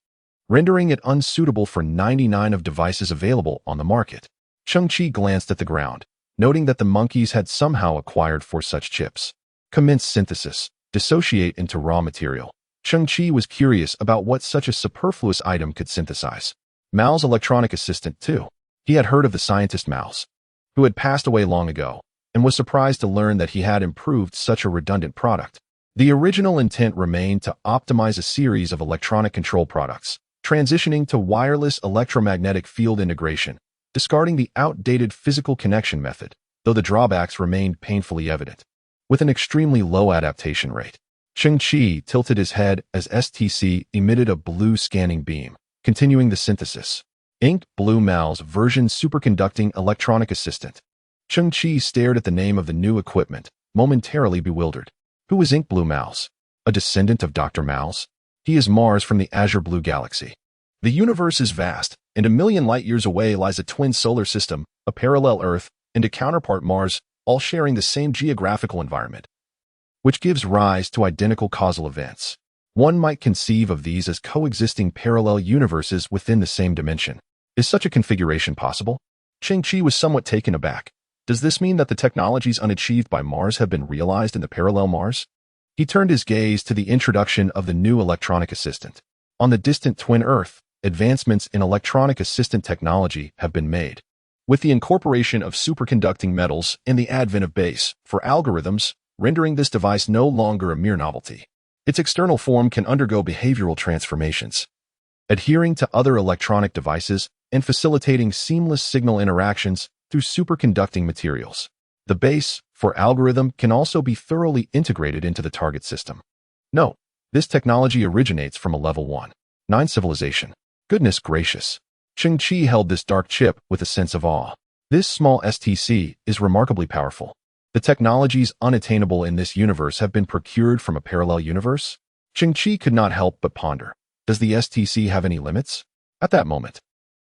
rendering it unsuitable for 99 of devices available on the market. Cheng Qi glanced at the ground, noting that the monkeys had somehow acquired 4 such chips. Commence synthesis, dissociate into raw material. Cheng Qi was curious about what such a superfluous item could synthesize. Mao's electronic assistant, too. He had heard of the scientist Mao's, who had passed away long ago, and was surprised to learn that he had improved such a redundant product. The original intent remained to optimize a series of electronic control products, transitioning to wireless electromagnetic field integration, discarding the outdated physical connection method, though the drawbacks remained painfully evident. With an extremely low adaptation rate, Cheng Qi tilted his head as STC emitted a blue scanning beam, continuing the synthesis. Ink Blue Mao's version superconducting electronic assistant. Cheng Qi stared at the name of the new equipment, momentarily bewildered. Who is Ink Blue Mao's? A descendant of Dr. Mao's? He is Mars from the Azure Blue Galaxy. The universe is vast, and a million light-years away lies a twin solar system, a parallel Earth, and a counterpart Mars, all sharing the same geographical environment, which gives rise to identical causal events. One might conceive of these as coexisting parallel universes within the same dimension. Is such a configuration possible? Cheng Qi was somewhat taken aback. Does this mean that the technologies unachieved by Mars have been realized in the parallel Mars? He turned his gaze to the introduction of the new electronic assistant. On the distant twin Earth, advancements in electronic assistant technology have been made. With the incorporation of superconducting metals and the advent of base for algorithms, rendering this device no longer a mere novelty. Its external form can undergo behavioral transformations, adhering to other electronic devices and facilitating seamless signal interactions through superconducting materials. The base, for algorithm, can also be thoroughly integrated into the target system. No, this technology originates from a level 1.9 civilization. Goodness gracious. Cheng Qi held this dark chip with a sense of awe. This small STC is remarkably powerful. The technologies unattainable in this universe have been procured from a parallel universe? Cheng Qi could not help but ponder. Does the STC have any limits? At that moment,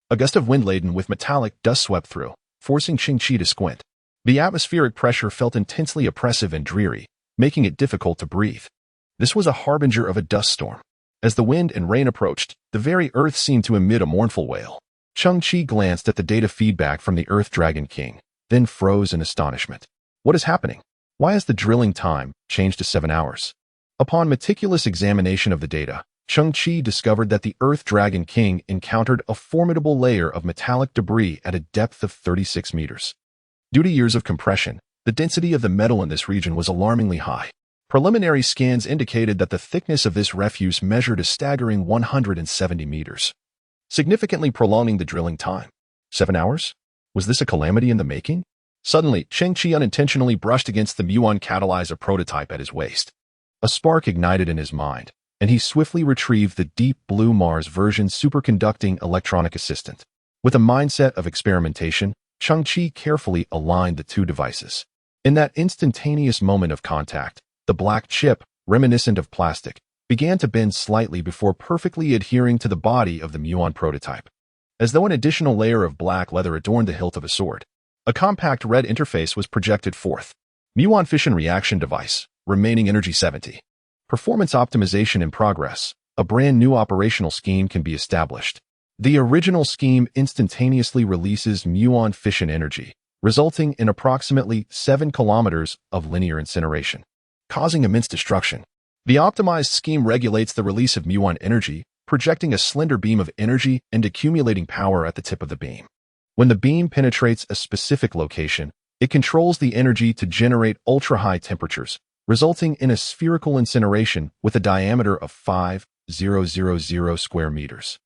a gust of wind laden with metallic dust swept through, forcing Cheng Qi to squint. The atmospheric pressure felt intensely oppressive and dreary, making it difficult to breathe. This was a harbinger of a dust storm. As the wind and rain approached, the very earth seemed to emit a mournful wail. Cheng Qi glanced at the data feedback from the Earth Dragon King, then froze in astonishment. What is happening? Why has the drilling time changed to 7 hours? Upon meticulous examination of the data, Cheng Qi discovered that the Earth Dragon King encountered a formidable layer of metallic debris at a depth of 36 meters. Due to years of compression, the density of the metal in this region was alarmingly high. Preliminary scans indicated that the thickness of this refuse measured a staggering 170 meters, significantly prolonging the drilling time. 7 hours? Was this a calamity in the making? Suddenly, Cheng Qi unintentionally brushed against the muon catalyzer prototype at his waist. A spark ignited in his mind, and he swiftly retrieved the deep blue Mars version superconducting electronic assistant. With a mindset of experimentation, Cheng Qi carefully aligned the two devices. In that instantaneous moment of contact, the black chip, reminiscent of plastic, began to bend slightly before perfectly adhering to the body of the muon prototype. As though an additional layer of black leather adorned the hilt of a sword, a compact red interface was projected forth. Muon fission reaction device, remaining energy 70. Performance optimization in progress. A brand new operational scheme can be established. The original scheme instantaneously releases muon fission energy, resulting in approximately 7 kilometers of linear incineration, causing immense destruction. The optimized scheme regulates the release of muon energy, projecting a slender beam of energy and accumulating power at the tip of the beam. When the beam penetrates a specific location, it controls the energy to generate ultra-high temperatures, resulting in a spherical incineration with a diameter of 5,000 square meters.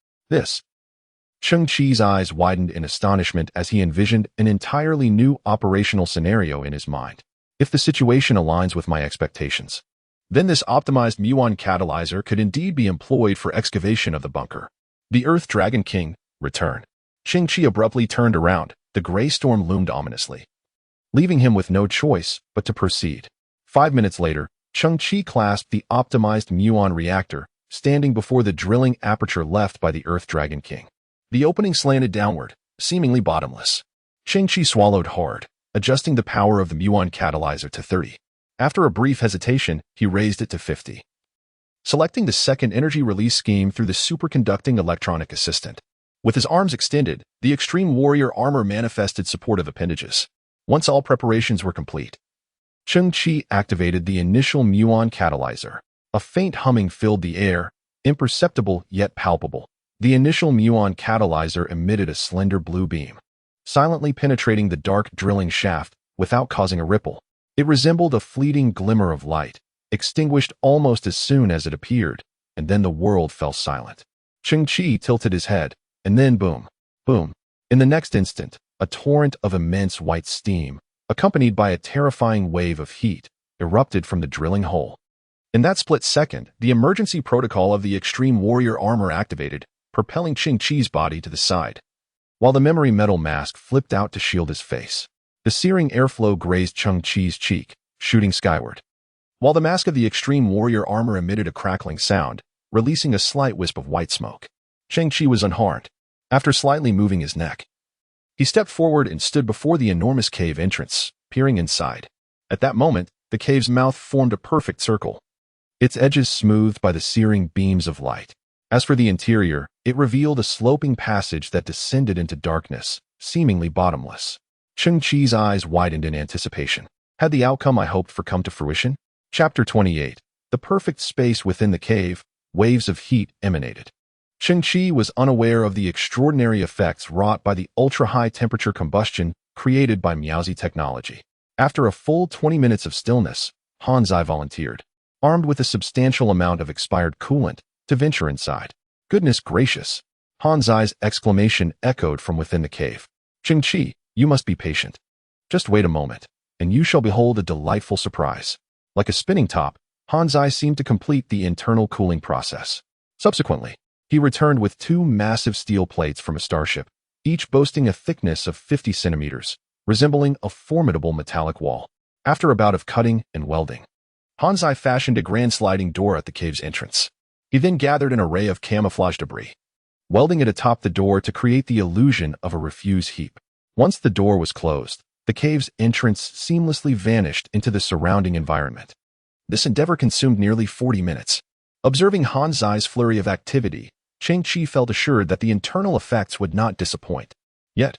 Cheng Qi's eyes widened in astonishment as he envisioned an entirely new operational scenario in his mind. If the situation aligns with my expectations, then this optimized muon catalyzer could indeed be employed for excavation of the bunker. The Earth Dragon King, return. Cheng Qi abruptly turned around. The gray storm loomed ominously, leaving him with no choice but to proceed. 5 minutes later, Cheng Qi clasped the optimized muon reactor, standing before the drilling aperture left by the Earth Dragon King. The opening slanted downward, seemingly bottomless. Cheng Qi swallowed hard, adjusting the power of the muon catalyzer to 30. After a brief hesitation, he raised it to 50. Selecting the second energy release scheme through the superconducting electronic assistant. With his arms extended, the extreme warrior armor manifested supportive appendages. Once all preparations were complete, Cheng Qi activated the initial muon catalyzer. A faint humming filled the air, imperceptible yet palpable. The initial muon catalyzer emitted a slender blue beam, silently penetrating the dark drilling shaft without causing a ripple. It resembled a fleeting glimmer of light, extinguished almost as soon as it appeared, and then the world fell silent. Cheng Qi tilted his head, and then boom, boom. In the next instant, a torrent of immense white steam, accompanied by a terrifying wave of heat, erupted from the drilling hole. In that split second, the emergency protocol of the extreme warrior armor activated, propelling Cheng Qi's body to the side, while the memory metal mask flipped out to shield his face. The searing airflow grazed Cheng Qi's cheek, shooting skyward, while the mask of the extreme warrior armor emitted a crackling sound, releasing a slight wisp of white smoke. Cheng Qi was unharmed. After slightly moving his neck, he stepped forward and stood before the enormous cave entrance, peering inside. At that moment, the cave's mouth formed a perfect circle, its edges smoothed by the searing beams of light. As for the interior, it revealed a sloping passage that descended into darkness, seemingly bottomless. Cheng Qi's eyes widened in anticipation. Had the outcome I hoped for come to fruition? Chapter 28. The perfect space within the cave, waves of heat emanated. Cheng Qi was unaware of the extraordinary effects wrought by the ultra-high temperature combustion created by Miaozi technology. After a full 20 minutes of stillness, Hanzai volunteered, armed with a substantial amount of expired coolant, to venture inside. Goodness gracious! Hanzai's exclamation echoed from within the cave. Cheng Qi, You must be patient. Just wait a moment, and you shall behold a delightful surprise. Like a spinning top, Hanzai seemed to complete the internal cooling process. Subsequently, he returned with 2 massive steel plates from a starship, each boasting a thickness of 50 centimeters, resembling a formidable metallic wall. After a bout of cutting and welding, Hanzai fashioned a grand sliding door at the cave's entrance. He then gathered an array of camouflage debris, welding it atop the door to create the illusion of a refuse heap. Once the door was closed, the cave's entrance seamlessly vanished into the surrounding environment. This endeavor consumed nearly 40 minutes. Observing Hanzai's flurry of activity, Cheng Qi felt assured that the internal effects would not disappoint. Yet,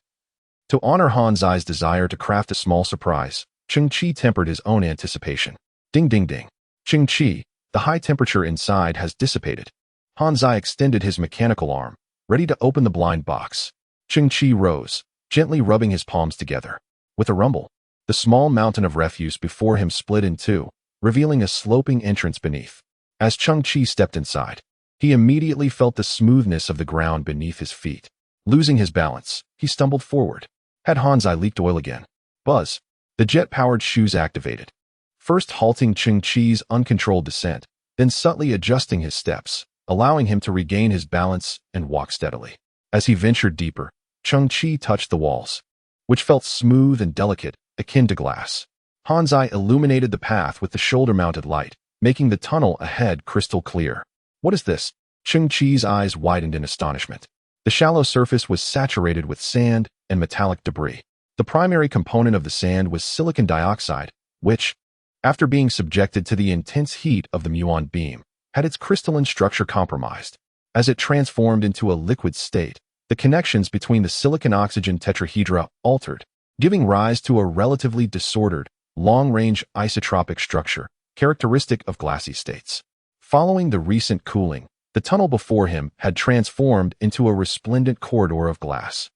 to honor Hanzai's desire to craft a small surprise, Cheng Qi tempered his own anticipation. Ding ding ding. Cheng Qi, the high temperature inside has dissipated. Hanzai extended his mechanical arm, ready to open the blind box. Cheng Qi rose, gently rubbing his palms together. With a rumble, the small mountain of refuse before him split in two, revealing a sloping entrance beneath. As Cheng Qi stepped inside, he immediately felt the smoothness of the ground beneath his feet. Losing his balance, he stumbled forward. Had Hanzai leaked oil again? Buzz. The jet-powered shoes activated, first halting Cheng Qi's uncontrolled descent, then subtly adjusting his steps, allowing him to regain his balance and walk steadily. As he ventured deeper, Cheng Qi touched the walls, which felt smooth and delicate, akin to glass. Hanzai illuminated the path with the shoulder-mounted light, making the tunnel ahead crystal clear. What is this? Cheng Qi's eyes widened in astonishment. The shallow surface was saturated with sand and metallic debris. The primary component of the sand was silicon dioxide, which, after being subjected to the intense heat of the muon beam, had its crystalline structure compromised. As it transformed into a liquid state, the connections between the silicon-oxygen tetrahedra altered, giving rise to a relatively disordered, long-range isotropic structure, characteristic of glassy states. Following the recent cooling, the tunnel before him had transformed into a resplendent corridor of glass.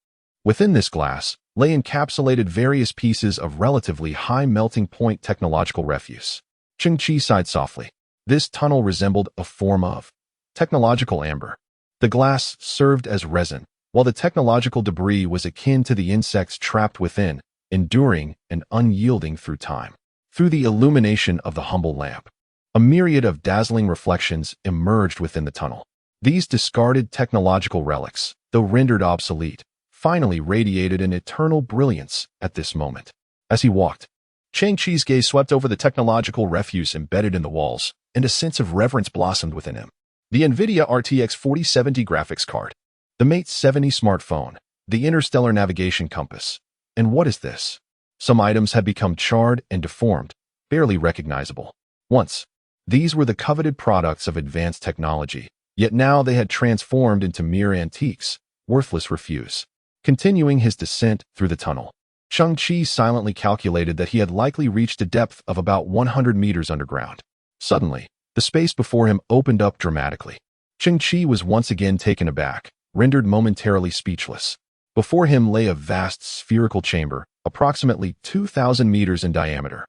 Within this glass lay encapsulated various pieces of relatively high melting point technological refuse. Cheng Qi sighed softly. This tunnel resembled a form of technological amber. The glass served as resin, while the technological debris was akin to the insects trapped within, enduring and unyielding through time. Through the illumination of the humble lamp, a myriad of dazzling reflections emerged within the tunnel. These discarded technological relics, though rendered obsolete, finally radiated an eternal brilliance at this moment. As he walked, Cheng Qi's gaze swept over the technological refuse embedded in the walls, and a sense of reverence blossomed within him. The NVIDIA RTX 4070 graphics card, the Mate 70 smartphone, the interstellar navigation compass. And what is this? Some items had become charred and deformed, barely recognizable. Once, these were the coveted products of advanced technology, yet now they had transformed into mere antiques, worthless refuse. Continuing his descent through the tunnel, Cheng Qi silently calculated that he had likely reached a depth of about 100 meters underground. Suddenly, the space before him opened up dramatically. Cheng Qi was once again taken aback, rendered momentarily speechless. Before him lay a vast spherical chamber, approximately 2,000 meters in diameter.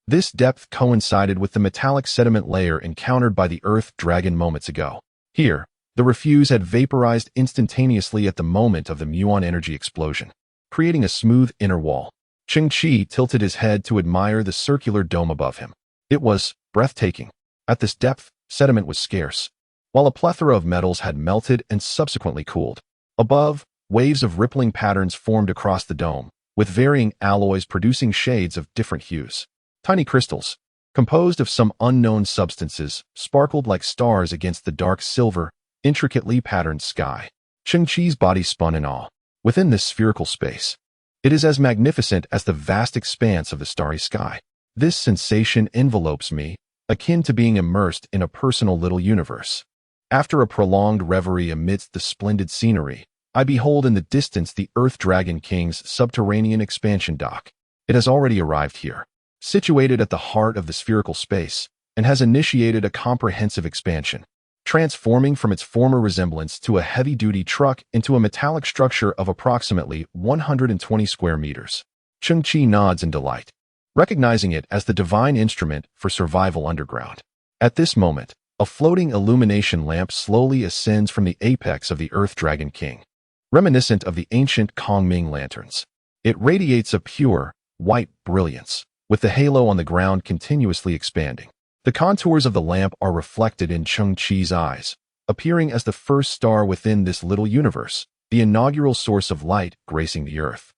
This depth coincided with the metallic sediment layer encountered by the Earth dragon moments ago. Here, the refuse had vaporized instantaneously at the moment of the muon energy explosion, creating a smooth inner wall. Cheng Qi tilted his head to admire the circular dome above him. It was breathtaking. At this depth, sediment was scarce, while a plethora of metals had melted and subsequently cooled. Above, waves of rippling patterns formed across the dome, with varying alloys producing shades of different hues. Tiny crystals, composed of some unknown substances, sparkled like stars against the dark silver, intricately patterned sky. Cheng Qi's body spun in awe. Within this spherical space, it is as magnificent as the vast expanse of the starry sky. This sensation envelopes me, akin to being immersed in a personal little universe. After a prolonged reverie amidst the splendid scenery, I behold in the distance the Earth Dragon King's subterranean expansion dock. It has already arrived here, situated at the heart of the spherical space, and has initiated a comprehensive expansion, transforming from its former resemblance to a heavy-duty truck into a metallic structure of approximately 120 square meters. Cheng Qi nods in delight, recognizing it as the divine instrument for survival underground. At this moment, a floating illumination lamp slowly ascends from the apex of the Earth Dragon King, reminiscent of the ancient Kongming lanterns. It radiates a pure, white brilliance, with the halo on the ground continuously expanding. The contours of the lamp are reflected in Cheng Qi's eyes, appearing as the first star within this little universe, the inaugural source of light gracing the earth.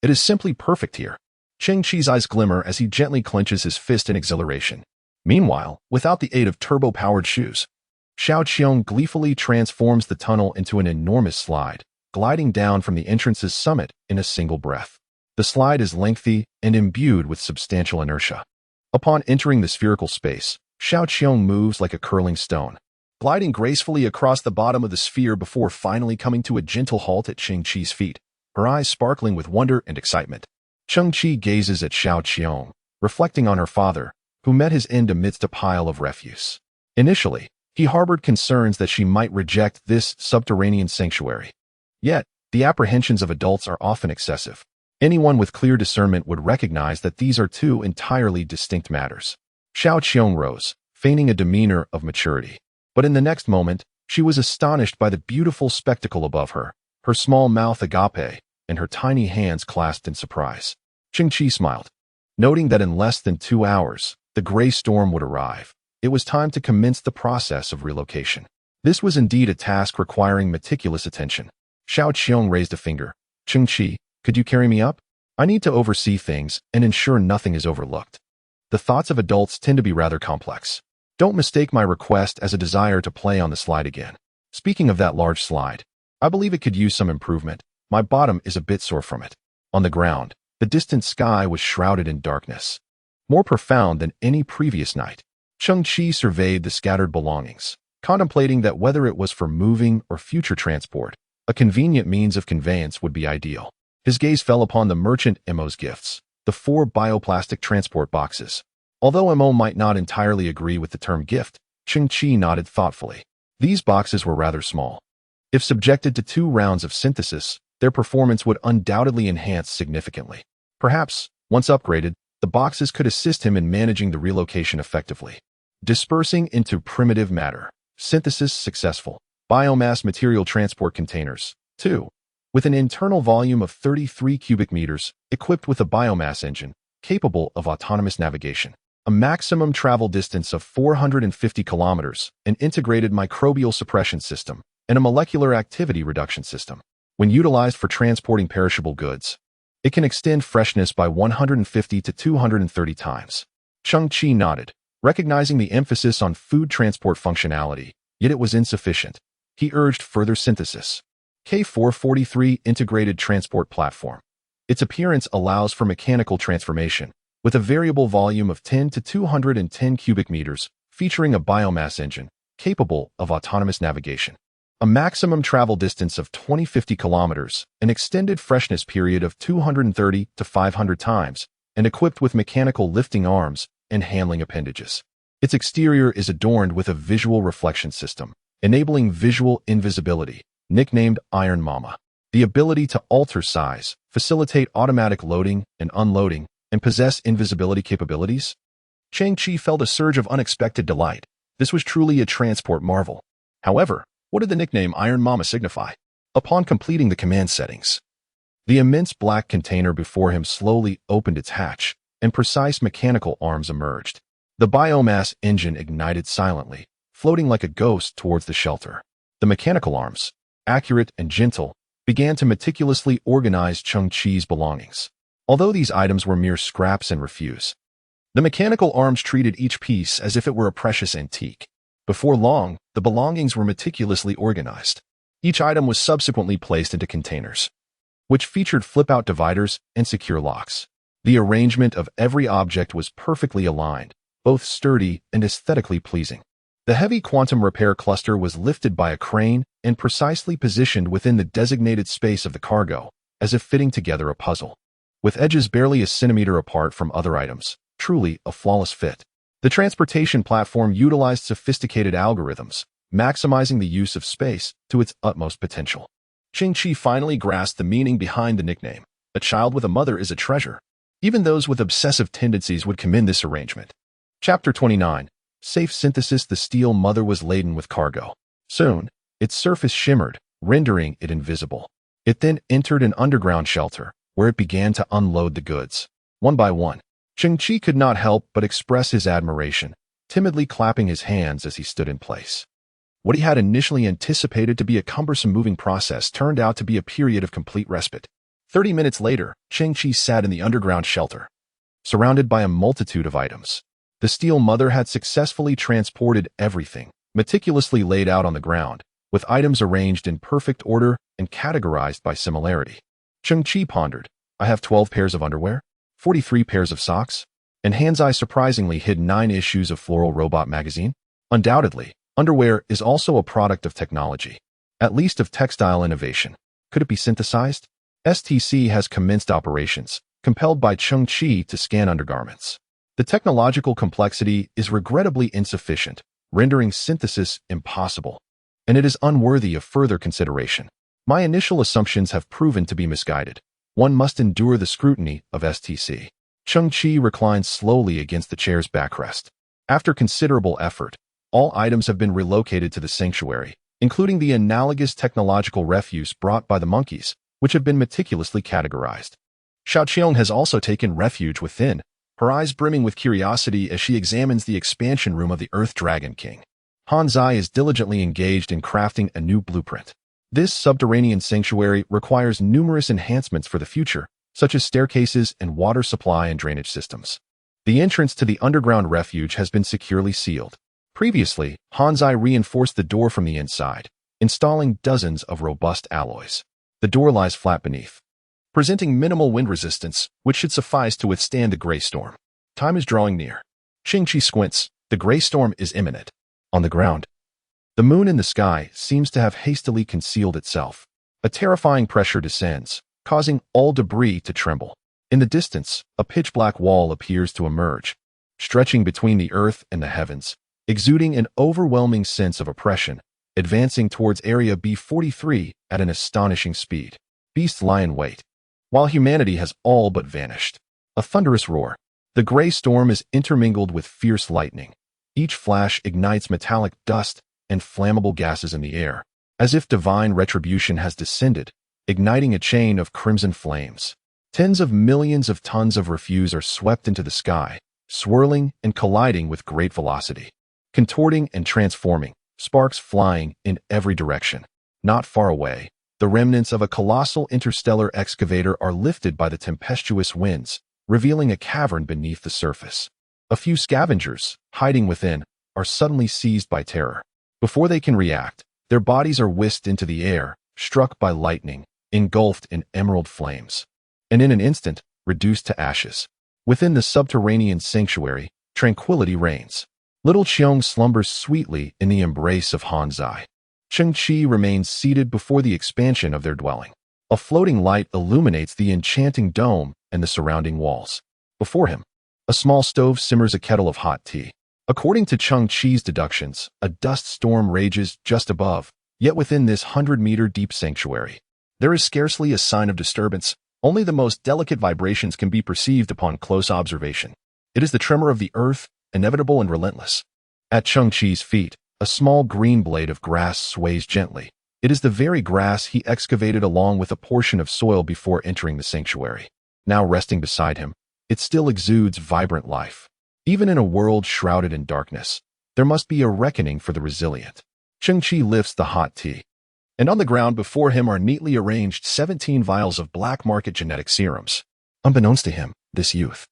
It is simply perfect here. Cheng Qi's eyes glimmer as he gently clenches his fist in exhilaration. Meanwhile, without the aid of turbo-powered shoes, Xiao Qiong gleefully transforms the tunnel into an enormous slide, gliding down from the entrance's summit in a single breath. The slide is lengthy and imbued with substantial inertia. Upon entering the spherical space, Xiao Qiong moves like a curling stone, gliding gracefully across the bottom of the sphere before finally coming to a gentle halt at Cheng Qi's feet, her eyes sparkling with wonder and excitement. Cheng Qi gazes at Xiao Qiong, reflecting on her father, who met his end amidst a pile of refuse. Initially, he harbored concerns that she might reject this subterranean sanctuary. Yet, the apprehensions of adults are often excessive. Anyone with clear discernment would recognize that these are two entirely distinct matters. Xiao Qiong rose, feigning a demeanor of maturity. But in the next moment, she was astonished by the beautiful spectacle above her, her small mouth agape, and her tiny hands clasped in surprise. Cheng Qi smiled, noting that in less than 2 hours, the gray storm would arrive. It was time to commence the process of relocation. This was indeed a task requiring meticulous attention. Xiao Qiong raised a finger. Cheng Qi, could you carry me up? I need to oversee things and ensure nothing is overlooked. The thoughts of adults tend to be rather complex. Don't mistake my request as a desire to play on the slide again. Speaking of that large slide, I believe it could use some improvement. My bottom is a bit sore from it. On the ground, the distant sky was shrouded in darkness, more profound than any previous night. Cheng Qi surveyed the scattered belongings, contemplating that whether it was for moving or future transport, a convenient means of conveyance would be ideal. His gaze fell upon the merchant Mo's gifts, the 4 bioplastic transport boxes. Although Mo might not entirely agree with the term gift, Cheng Qi nodded thoughtfully. These boxes were rather small. If subjected to 2 rounds of synthesis, their performance would undoubtedly enhance significantly. Perhaps, once upgraded, the boxes could assist him in managing the relocation effectively. Dispersing into primitive matter. Synthesis successful. Biomass material transport containers. 2. With an internal volume of 33 cubic meters, equipped with a biomass engine, capable of autonomous navigation. A maximum travel distance of 450 kilometers, an integrated microbial suppression system, and a molecular activity reduction system. When utilized for transporting perishable goods, it can extend freshness by 150 to 230 times. Cheng Qi nodded, recognizing the emphasis on food transport functionality, yet it was insufficient. He urged further synthesis. K443 Integrated Transport Platform. Its appearance allows for mechanical transformation, with a variable volume of 10 to 210 cubic meters, featuring a biomass engine, capable of autonomous navigation. A maximum travel distance of 2050 kilometers, an extended freshness period of 230 to 500 times, and equipped with mechanical lifting arms and handling appendages. Its exterior is adorned with a visual reflection system, enabling visual invisibility, nicknamed Iron Mama. The ability to alter size, facilitate automatic loading and unloading, and possess invisibility capabilities? Cheng Qi felt a surge of unexpected delight. This was truly a transport marvel. However, what did the nickname Iron Mama signify? Upon completing the command settings, the immense black container before him slowly opened its hatch, and precise mechanical arms emerged. The biomass engine ignited silently, floating like a ghost towards the shelter. The mechanical arms, accurate and gentle, began to meticulously organize Cheng Qi's belongings. Although these items were mere scraps and refuse, the mechanical arms treated each piece as if it were a precious antique. Before long, the belongings were meticulously organized. Each item was subsequently placed into containers, which featured flip-out dividers and secure locks. The arrangement of every object was perfectly aligned, both sturdy and aesthetically pleasing. The heavy quantum repair cluster was lifted by a crane and precisely positioned within the designated space of the cargo, as if fitting together a puzzle. With edges barely a centimeter apart from other items, truly a flawless fit. The transportation platform utilized sophisticated algorithms, maximizing the use of space to its utmost potential. Cheng Qi finally grasped the meaning behind the nickname. A child with a mother is a treasure. Even those with obsessive tendencies would commend this arrangement. Chapter 29. Safe synthesis. The steel mother was laden with cargo. Soon, its surface shimmered, rendering it invisible. It then entered an underground shelter, where it began to unload the goods. One by one, Cheng Qi could not help but express his admiration, timidly clapping his hands as he stood in place. What he had initially anticipated to be a cumbersome moving process turned out to be a period of complete respite. 30 minutes later, Cheng Qi sat in the underground shelter, surrounded by a multitude of items. The steel mother had successfully transported everything, meticulously laid out on the ground, with items arranged in perfect order and categorized by similarity. Cheng Qi pondered, I have 12 pairs of underwear, 43 pairs of socks, and Hanzai surprisingly hid 9 issues of Floral Robot magazine. Undoubtedly, underwear is also a product of technology, at least of textile innovation. Could it be synthesized? STC has commenced operations, compelled by Cheng Qi to scan undergarments. The technological complexity is regrettably insufficient, rendering synthesis impossible, and it is unworthy of further consideration. My initial assumptions have proven to be misguided. One must endure the scrutiny of STC. Cheng Qi reclined slowly against the chair's backrest. After considerable effort, all items have been relocated to the sanctuary, including the analogous technological refuse brought by the monkeys, which have been meticulously categorized. Xiaoqiong has also taken refuge within, her eyes brimming with curiosity as she examines the expansion room of the Earth Dragon King. Hanzai is diligently engaged in crafting a new blueprint. This subterranean sanctuary requires numerous enhancements for the future, such as staircases and water supply and drainage systems. The entrance to the underground refuge has been securely sealed. Previously, Hanzai reinforced the door from the inside, installing dozens of robust alloys. The door lies flat beneath, presenting minimal wind resistance, which should suffice to withstand the gray storm. Time is drawing near. Cheng Qi squints. The gray storm is imminent. On the ground, the moon in the sky seems to have hastily concealed itself. A terrifying pressure descends, causing all debris to tremble. In the distance, a pitch-black wall appears to emerge, stretching between the earth and the heavens, exuding an overwhelming sense of oppression, advancing towards Area B43 at an astonishing speed. Beasts lie in wait, while humanity has all but vanished. A thunderous roar. The gray storm is intermingled with fierce lightning. Each flash ignites metallic dust and flammable gases in the air, as if divine retribution has descended, igniting a chain of crimson flames. Tens of millions of tons of refuse are swept into the sky, swirling and colliding with great velocity, contorting and transforming, sparks flying in every direction. Not far away, the remnants of a colossal interstellar excavator are lifted by the tempestuous winds, revealing a cavern beneath the surface. A few scavengers, hiding within, are suddenly seized by terror. Before they can react, their bodies are whisked into the air, struck by lightning, engulfed in emerald flames, and in an instant, reduced to ashes. Within the subterranean sanctuary, tranquility reigns. Little Qiong slumbers sweetly in the embrace of Hanzai. Cheng Qi remains seated before the expansion of their dwelling. A floating light illuminates the enchanting dome and the surrounding walls. Before him, a small stove simmers a kettle of hot tea. According to Cheng Qi's deductions, a dust storm rages just above, yet within this 100-meter deep sanctuary, there is scarcely a sign of disturbance. Only the most delicate vibrations can be perceived upon close observation. It is the tremor of the earth, inevitable and relentless. At Cheng Qi's feet, a small green blade of grass sways gently. It is the very grass he excavated along with a portion of soil before entering the sanctuary. Now resting beside him, it still exudes vibrant life. Even in a world shrouded in darkness, there must be a reckoning for the resilient. Cheng Qi lifts the hot tea, and on the ground before him are neatly arranged 17 vials of black market genetic serums. Unbeknownst to him, this youth,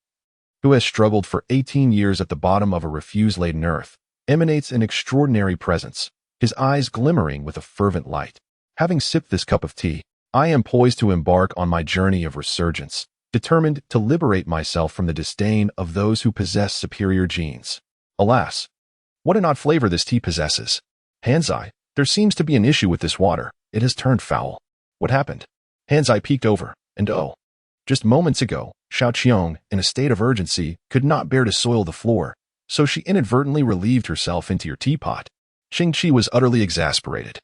who has struggled for 18 years at the bottom of a refuse-laden earth, emanates an extraordinary presence, his eyes glimmering with a fervent light. Having sipped this cup of tea, I am poised to embark on my journey of resurgence, determined to liberate myself from the disdain of those who possess superior genes. Alas, what an odd flavor this tea possesses. Hanzai, there seems to be an issue with this water. It has turned foul. What happened? Hanzai peeked over, and just moments ago, Xiaoqiong, in a state of urgency, could not bear to soil the floor, so she inadvertently relieved herself into your teapot. Cheng Qi was utterly exasperated.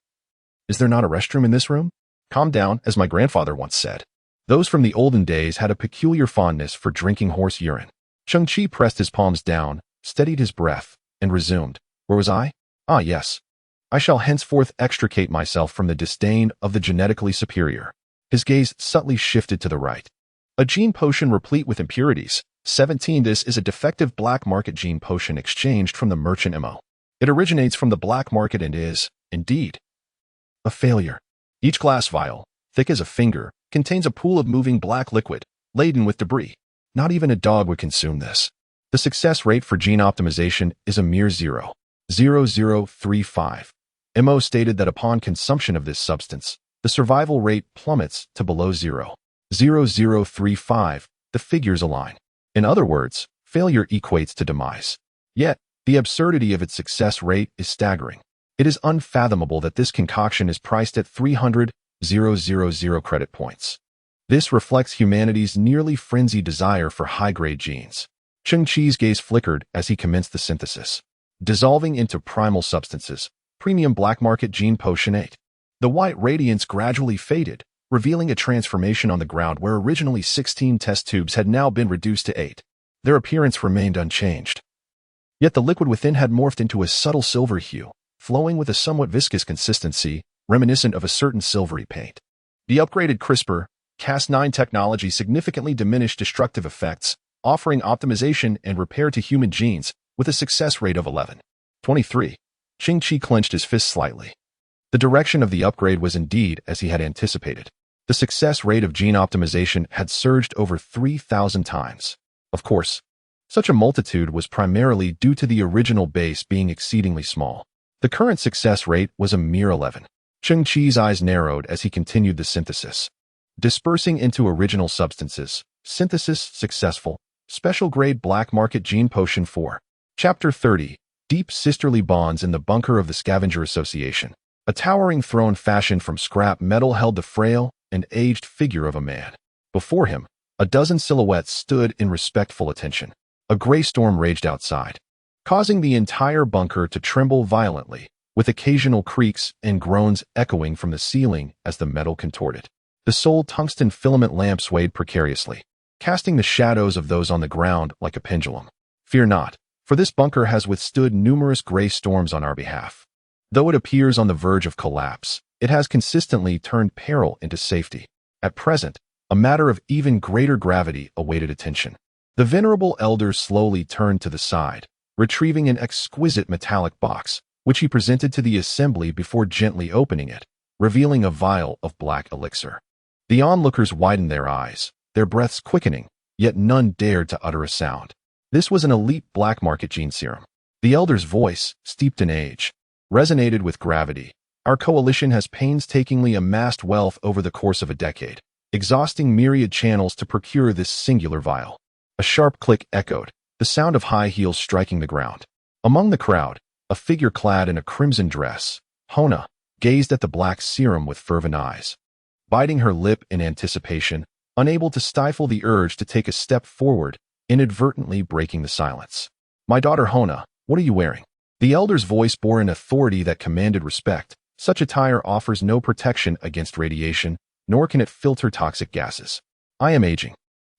Is there not a restroom in this room? Calm down, as my grandfather once said. Those from the olden days had a peculiar fondness for drinking horse urine. Cheng Qi pressed his palms down, steadied his breath, and resumed. Where was I? Ah, yes. I shall henceforth extricate myself from the disdain of the genetically superior. His gaze subtly shifted to the right. A gene potion replete with impurities. 17. This is a defective black market gene potion exchanged from the merchant MO. It originates from the black market and is, indeed, a failure. Each glass vial, thick as a finger, contains a pool of moving black liquid, laden with debris. Not even a dog would consume this. The success rate for gene optimization is a mere 0.0035. MO stated that upon consumption of this substance, the survival rate plummets to below 0.0035. The figures align. In other words, failure equates to demise. Yet, the absurdity of its success rate is staggering. It is unfathomable that this concoction is priced at 300,000 credit points. This reflects humanity's nearly frenzied desire for high-grade genes. Cheng Qi's gaze flickered as he commenced the synthesis. Dissolving into primal substances, premium black market gene potion 8. The white radiance gradually faded, revealing a transformation on the ground where originally 16 test tubes had now been reduced to 8. Their appearance remained unchanged. Yet the liquid within had morphed into a subtle silver hue, flowing with a somewhat viscous consistency, reminiscent of a certain silvery paint. The upgraded CRISPR-Cas9 technology significantly diminished destructive effects, offering optimization and repair to human genes with a success rate of 11.23. Cheng Qi clenched his fist slightly. The direction of the upgrade was indeed as he had anticipated. The success rate of gene optimization had surged over 3,000 times. Of course, such a multitude was primarily due to the original base being exceedingly small. The current success rate was a mere 11. Cheng Qi's eyes narrowed as he continued the synthesis. Dispersing into original substances. Synthesis successful. Special grade black market gene potion 4. Chapter 30. Deep sisterly bonds in the bunker of the Scavenger Association. A towering throne fashioned from scrap metal held the frail and aged figure of a man. Before him, a dozen silhouettes stood in respectful attention. A gray storm raged outside, causing the entire bunker to tremble violently, with occasional creaks and groans echoing from the ceiling as the metal contorted. The sole tungsten filament lamp swayed precariously, casting the shadows of those on the ground like a pendulum. Fear not, for this bunker has withstood numerous gray storms on our behalf. Though it appears on the verge of collapse, it has consistently turned peril into safety. At present, a matter of even greater gravity awaited attention. The venerable elder slowly turned to the side, retrieving an exquisite metallic box, which he presented to the assembly before gently opening it, revealing a vial of black elixir. The onlookers widened their eyes, their breaths quickening, yet none dared to utter a sound. This was an elite black market gene serum. The elder's voice, steeped in age, resonated with gravity. Our coalition has painstakingly amassed wealth over the course of a decade, exhausting myriad channels to procure this singular vial. A sharp click echoed, the sound of high heels striking the ground. Among the crowd, a figure clad in a crimson dress, Hona, gazed at the black serum with fervent eyes. Biting her lip in anticipation, unable to stifle the urge to take a step forward, inadvertently breaking the silence. "My daughter Hona, what are you wearing?" The elder's voice bore an authority that commanded respect. Such attire offers no protection against radiation, nor can it filter toxic gases. "I am aging.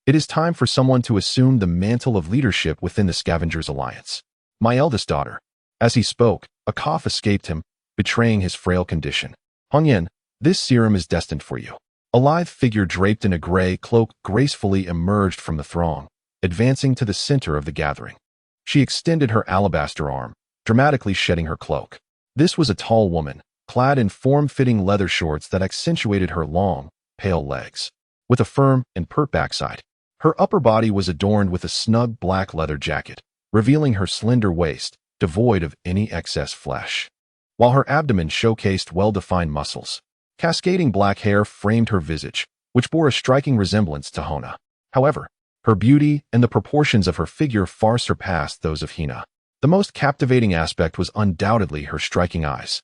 It is time for someone to assume the mantle of leadership within the Scavengers Alliance. My eldest daughter." As he spoke, a cough escaped him, betraying his frail condition. "Hongyan, this serum is destined for you." A lithe figure draped in a gray cloak gracefully emerged from the throng, advancing to the center of the gathering. She extended her alabaster arm, dramatically shedding her cloak. This was a tall woman, clad in form-fitting leather shorts that accentuated her long, pale legs. With a firm and pert backside, her upper body was adorned with a snug black leather jacket, revealing her slender waist, devoid of any excess flesh, while her abdomen showcased well-defined muscles. Cascading black hair framed her visage, which bore a striking resemblance to Hona. However, her beauty and the proportions of her figure far surpassed those of Hina. The most captivating aspect was undoubtedly her striking eyes.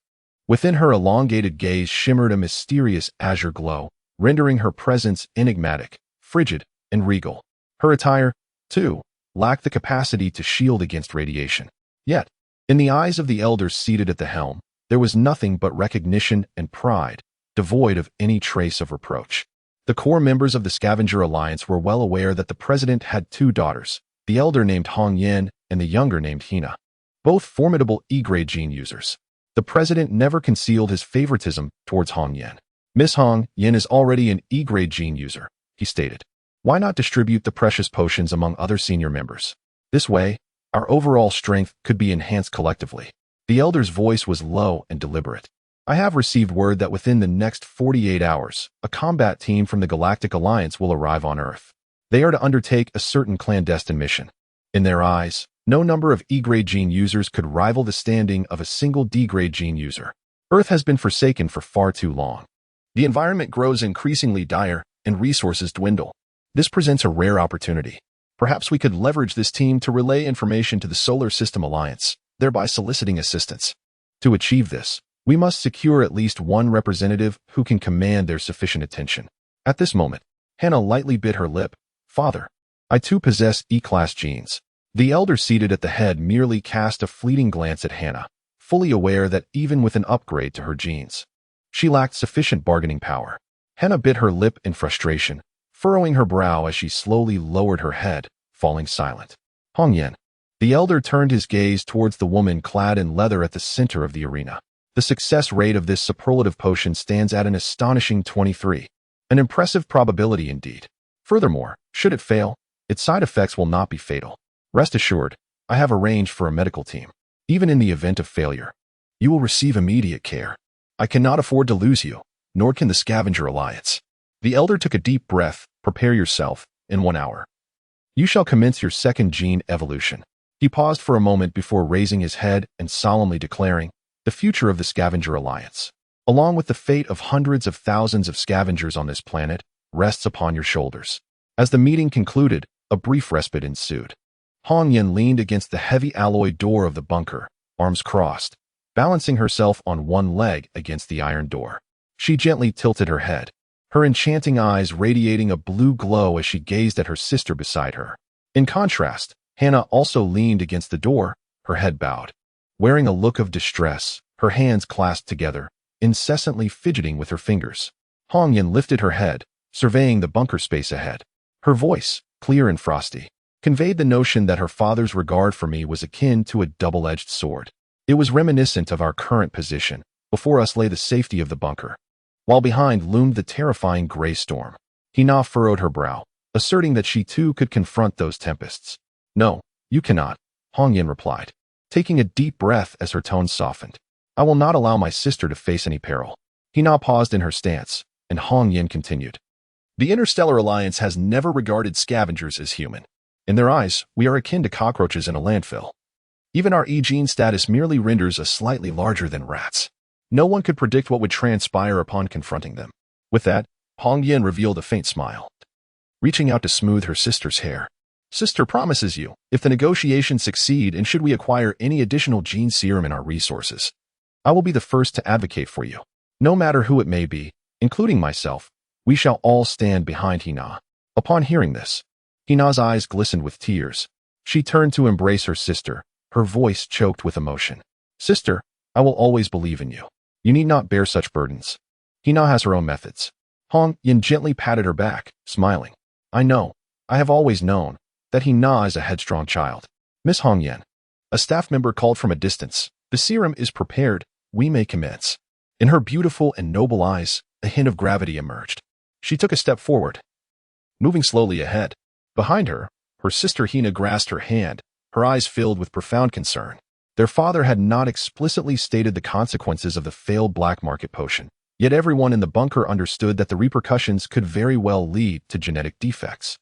Within her elongated gaze shimmered a mysterious azure glow, rendering her presence enigmatic, frigid, and regal. Her attire, too, lacked the capacity to shield against radiation. Yet, in the eyes of the elders seated at the helm, there was nothing but recognition and pride, devoid of any trace of reproach. The core members of the Scavenger Alliance were well aware that the president had two daughters, the elder named Hong Yen and the younger named Hina, both formidable E-grade gene users. The president never concealed his favoritism towards Hong Yen. "Miss Hong Yen is already an E-grade gene user," he stated. Why not distribute the precious potions among other senior members? This way, our overall strength could be enhanced collectively. The elder's voice was low and deliberate. I have received word that within the next 48 hours, a combat team from the Galactic Alliance will arrive on Earth. They are to undertake a certain clandestine mission. In their eyes, no number of E-grade gene users could rival the standing of a single D-grade gene user. Earth has been forsaken for far too long. The environment grows increasingly dire, and resources dwindle. This presents a rare opportunity. Perhaps we could leverage this team to relay information to the Solar System Alliance, thereby soliciting assistance. To achieve this, we must secure at least one representative who can command their sufficient attention. At this moment, Hannah lightly bit her lip. Father, I too possess E-class genes. The elder seated at the head merely cast a fleeting glance at Hannah, fully aware that even with an upgrade to her genes, she lacked sufficient bargaining power. Hannah bit her lip in frustration, furrowing her brow as she slowly lowered her head, falling silent. Hongyan. The elder turned his gaze towards the woman clad in leather at the center of the arena. The success rate of this superlative potion stands at an astonishing 23. An impressive probability indeed. Furthermore, should it fail, its side effects will not be fatal. Rest assured, I have arranged for a medical team. Even in the event of failure, you will receive immediate care. I cannot afford to lose you, nor can the Scavenger Alliance. The elder took a deep breath. Prepare yourself. In 1 hour, you shall commence your second gene evolution. He paused for a moment before raising his head and solemnly declaring, the future of the Scavenger Alliance, along with the fate of hundreds of thousands of scavengers on this planet, rests upon your shoulders. As the meeting concluded, a brief respite ensued. Hongyan leaned against the heavy alloy door of the bunker, arms crossed, balancing herself on one leg against the iron door. She gently tilted her head, her enchanting eyes radiating a blue glow as she gazed at her sister beside her. In contrast, Hannah also leaned against the door, her head bowed, wearing a look of distress, her hands clasped together, incessantly fidgeting with her fingers. Hongyan lifted her head, surveying the bunker space ahead. Her voice, clear and frosty, conveyed the notion that her father's regard for me was akin to a double-edged sword. It was reminiscent of our current position. Before us lay the safety of the bunker, while behind loomed the terrifying gray storm. Hina furrowed her brow, asserting that she too could confront those tempests. No, you cannot, Hongyan replied, taking a deep breath as her tone softened. I will not allow my sister to face any peril. Hina paused in her stance, and Hongyan continued. The Interstellar Alliance has never regarded scavengers as human. In their eyes, we are akin to cockroaches in a landfill. Even our E-gene status merely renders us slightly larger than rats. No one could predict what would transpire upon confronting them. With that, Hongyan revealed a faint smile, reaching out to smooth her sister's hair. Sister promises you, if the negotiations succeed and should we acquire any additional gene serum in our resources, I will be the first to advocate for you. No matter who it may be, including myself, we shall all stand behind Hina. Upon hearing this, Hina's eyes glistened with tears. She turned to embrace her sister, her voice choked with emotion. Sister, I will always believe in you. You need not bear such burdens. Hina has her own methods. Hongyan gently patted her back, smiling. I have always known, that Hina is a headstrong child. Miss Hongyan, a staff member called from a distance. The serum is prepared, we may commence. In her beautiful and noble eyes, a hint of gravity emerged. She took a step forward, moving slowly ahead. Behind her, her sister Hina grasped her hand, her eyes filled with profound concern. Their father had not explicitly stated the consequences of the failed black market potion, yet everyone in the bunker understood that the repercussions could very well lead to genetic defects,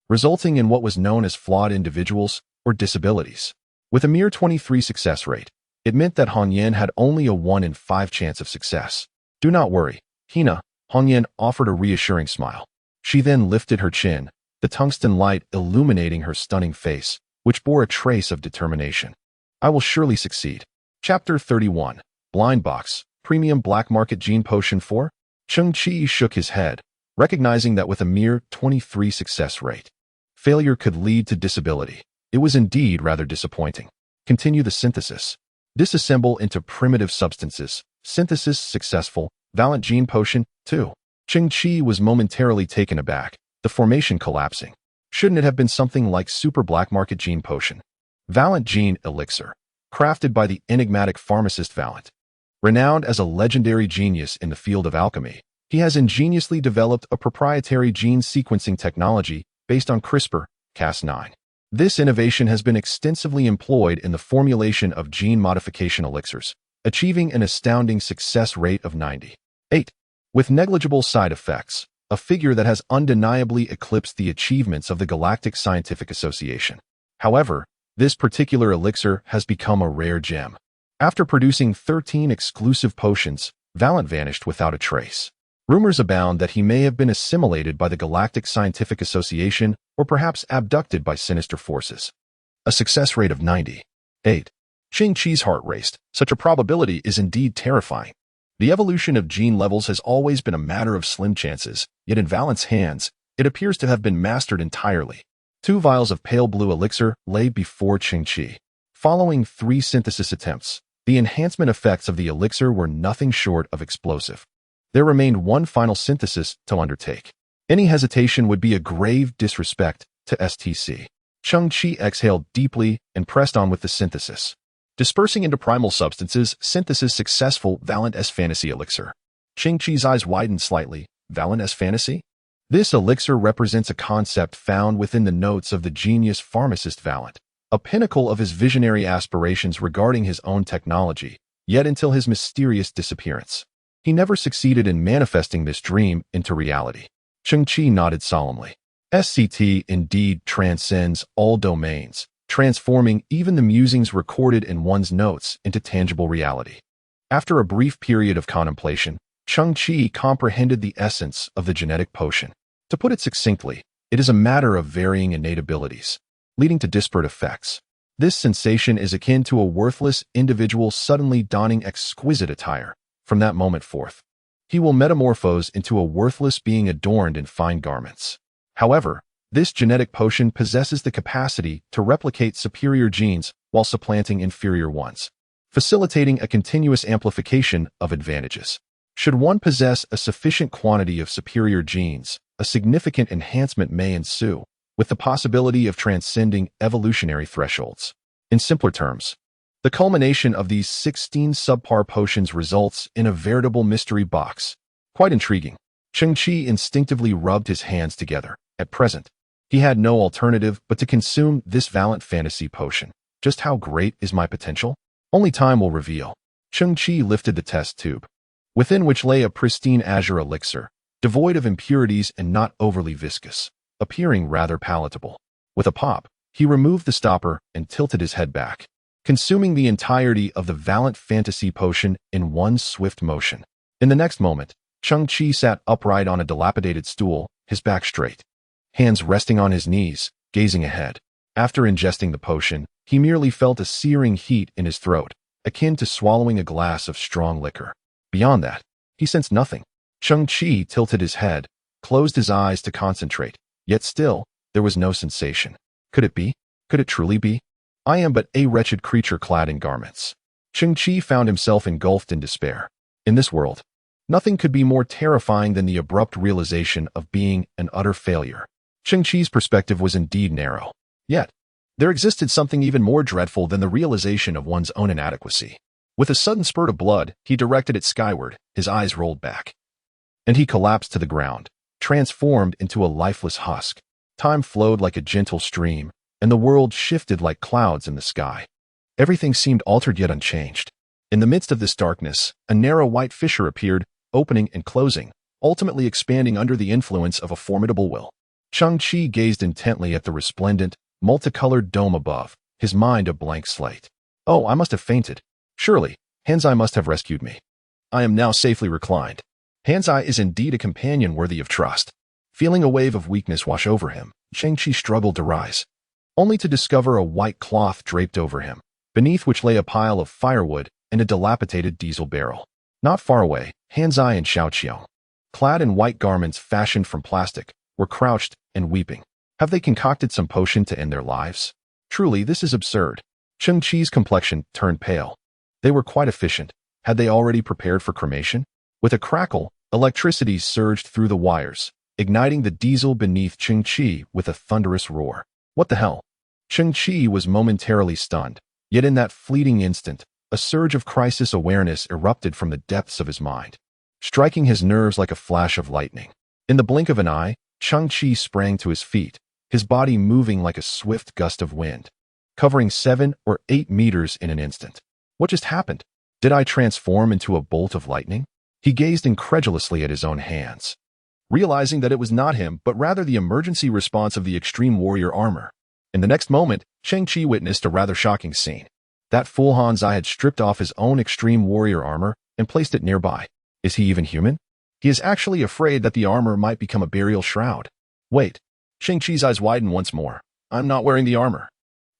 resulting in what was known as flawed individuals or disabilities. With a mere 23 success rate, it meant that Hongyan had only a 1 in 5 chance of success. Do not worry, Hina, Hongyan offered a reassuring smile. She then lifted her chin, the tungsten light illuminating her stunning face, which bore a trace of determination. I will surely succeed. Chapter 31. Blind Box, Premium Black Market Gene Potion 4? Cheng Qi shook his head, recognizing that with a mere 23 success rate, failure could lead to disability. It was indeed rather disappointing. Continue the synthesis. Disassemble into primitive substances. Synthesis successful. Valent Gene Potion 2. Cheng Qi was momentarily taken aback, the formation collapsing. Shouldn't it have been something like Super Black Market Gene Potion? Valent Gene Elixir, crafted by the enigmatic pharmacist Valent. Renowned as a legendary genius in the field of alchemy, he has ingeniously developed a proprietary gene sequencing technology based on CRISPR-Cas9. This innovation has been extensively employed in the formulation of gene modification elixirs, achieving an astounding success rate of 98, with negligible side effects, a figure that has undeniably eclipsed the achievements of the Galactic Scientific Association. However, this particular elixir has become a rare gem. After producing 13 exclusive potions, Valant vanished without a trace. Rumors abound that he may have been assimilated by the Galactic Scientific Association or perhaps abducted by sinister forces. A success rate of 98. Cheng Qi's heart raced. Such a probability is indeed terrifying. The evolution of gene levels has always been a matter of slim chances, yet in Valant's hands, it appears to have been mastered entirely. 2 vials of pale blue elixir lay before Cheng Qi. Following 3 synthesis attempts, the enhancement effects of the elixir were nothing short of explosive. There remained one final synthesis to undertake. Any hesitation would be a grave disrespect to STC. Cheng Qi exhaled deeply and pressed on with the synthesis. Dispersing into primal substances, synthesis successful. Valant S fantasy elixir. Cheng Qi's eyes widened slightly. Valant S fantasy? This elixir represents a concept found within the notes of the genius pharmacist Valant, a pinnacle of his visionary aspirations regarding his own technology, yet until his mysterious disappearance. He never succeeded in manifesting this dream into reality. Cheng Qi nodded solemnly. SCT indeed transcends all domains, transforming even the musings recorded in one's notes into tangible reality. After a brief period of contemplation, Cheng Qi comprehended the essence of the genetic potion. To put it succinctly, it is a matter of varying innate abilities, leading to disparate effects. This sensation is akin to a worthless individual suddenly donning exquisite attire. From that moment forth, he will metamorphose into a worthless being adorned in fine garments. However, this genetic potion possesses the capacity to replicate superior genes while supplanting inferior ones, facilitating a continuous amplification of advantages. Should one possess a sufficient quantity of superior genes, a significant enhancement may ensue, with the possibility of transcending evolutionary thresholds. In simpler terms, the culmination of these 16 subpar potions results in a veritable mystery box. Quite intriguing. Cheng Qi instinctively rubbed his hands together. At present, he had no alternative but to consume this Valant fantasy potion. Just how great is my potential? Only time will reveal. Cheng Qi lifted the test tube, within which lay a pristine azure elixir, devoid of impurities and not overly viscous, appearing rather palatable. With a pop, he removed the stopper and tilted his head back, consuming the entirety of the Valant fantasy potion in one swift motion. In the next moment, Cheng Qi sat upright on a dilapidated stool, his back straight, hands resting on his knees, gazing ahead. After ingesting the potion, he merely felt a searing heat in his throat, akin to swallowing a glass of strong liquor. Beyond that, he sensed nothing. Cheng Qi tilted his head, closed his eyes to concentrate, yet still, there was no sensation. Could it be? Could it truly be? I am but a wretched creature clad in garments. Cheng Qi found himself engulfed in despair. In this world, nothing could be more terrifying than the abrupt realization of being an utter failure. Cheng Qi's perspective was indeed narrow. Yet, there existed something even more dreadful than the realization of one's own inadequacy. With a sudden spurt of blood, he directed it skyward, his eyes rolled back, and he collapsed to the ground, transformed into a lifeless husk. Time flowed like a gentle stream, and the world shifted like clouds in the sky. Everything seemed altered yet unchanged. In the midst of this darkness, a narrow white fissure appeared, opening and closing, ultimately expanding under the influence of a formidable will. Cheng Qi gazed intently at the resplendent, multicolored dome above, his mind a blank slate. Oh, I must have fainted. Surely, Hanzai must have rescued me. I am now safely reclined. Hanzai is indeed a companion worthy of trust. Feeling a wave of weakness wash over him, Cheng Qi struggled to rise, only to discover a white cloth draped over him, beneath which lay a pile of firewood and a dilapidated diesel barrel. Not far away, Hanzai and Xiaoqiang, clad in white garments fashioned from plastic, were crouched and weeping. Have they concocted some potion to end their lives? Truly, this is absurd. Cheng Qi's complexion turned pale. They were quite efficient. Had they already prepared for cremation? With a crackle, electricity surged through the wires, igniting the diesel beneath Cheng Qi with a thunderous roar. What the hell? Cheng Qi was momentarily stunned, yet in that fleeting instant, a surge of crisis awareness erupted from the depths of his mind, striking his nerves like a flash of lightning. In the blink of an eye, Cheng Qi sprang to his feet, his body moving like a swift gust of wind, covering 7 or 8 meters in an instant. What just happened? Did I transform into a bolt of lightning? He gazed incredulously at his own hands, realizing that it was not him, but rather the emergency response of the extreme warrior armor. In the next moment, Cheng Qi witnessed a rather shocking scene. That fool Hanzai had stripped off his own extreme warrior armor and placed it nearby. Is he even human? He is actually afraid that the armor might become a burial shroud. Wait. Cheng Qi's eyes widen once more. I'm not wearing the armor.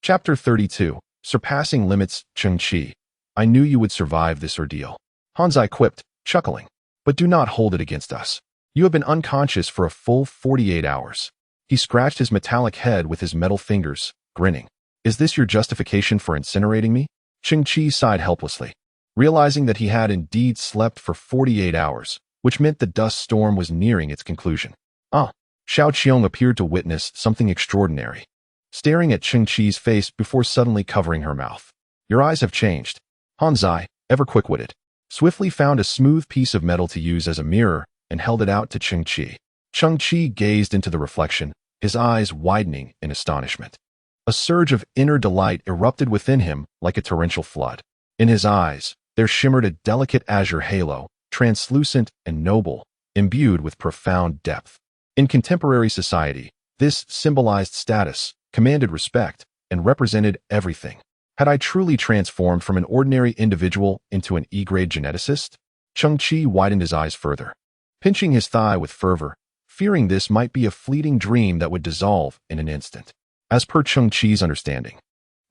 Chapter 32. Surpassing Limits. Cheng Qi, I knew you would survive this ordeal. Hanzai quipped, chuckling. But do not hold it against us. You have been unconscious for a full 48 hours. He scratched his metallic head with his metal fingers, grinning. Is this your justification for incinerating me? Cheng Qi sighed helplessly, realizing that he had indeed slept for 48 hours, which meant the dust storm was nearing its conclusion. Ah! Xiao Qiong appeared to witness something extraordinary, staring at Cheng Qi's face before suddenly covering her mouth. Your eyes have changed. Hanzai, ever quick-witted, swiftly found a smooth piece of metal to use as a mirror and held it out to Cheng Qi. Cheng Qi gazed into the reflection, his eyes widening in astonishment. A surge of inner delight erupted within him like a torrential flood. In his eyes, there shimmered a delicate azure halo, translucent and noble, imbued with profound depth. In contemporary society, this symbolized status, commanded respect, and represented everything. Had I truly transformed from an ordinary individual into an E-grade geneticist? Cheng Qi widened his eyes further, pinching his thigh with fervor, fearing this might be a fleeting dream that would dissolve in an instant. As per Cheng Qi's understanding,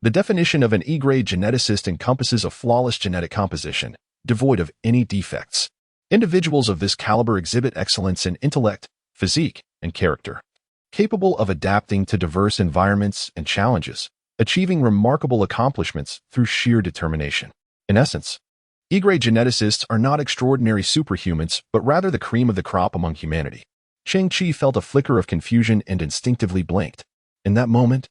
the definition of an E-grade geneticist encompasses a flawless genetic composition, devoid of any defects. Individuals of this caliber exhibit excellence in intellect, physique, and character, capable of adapting to diverse environments and challenges, achieving remarkable accomplishments through sheer determination. In essence, E-grade geneticists are not extraordinary superhumans, but rather the cream of the crop among humanity. Cheng Qi felt a flicker of confusion and instinctively blinked. In that moment,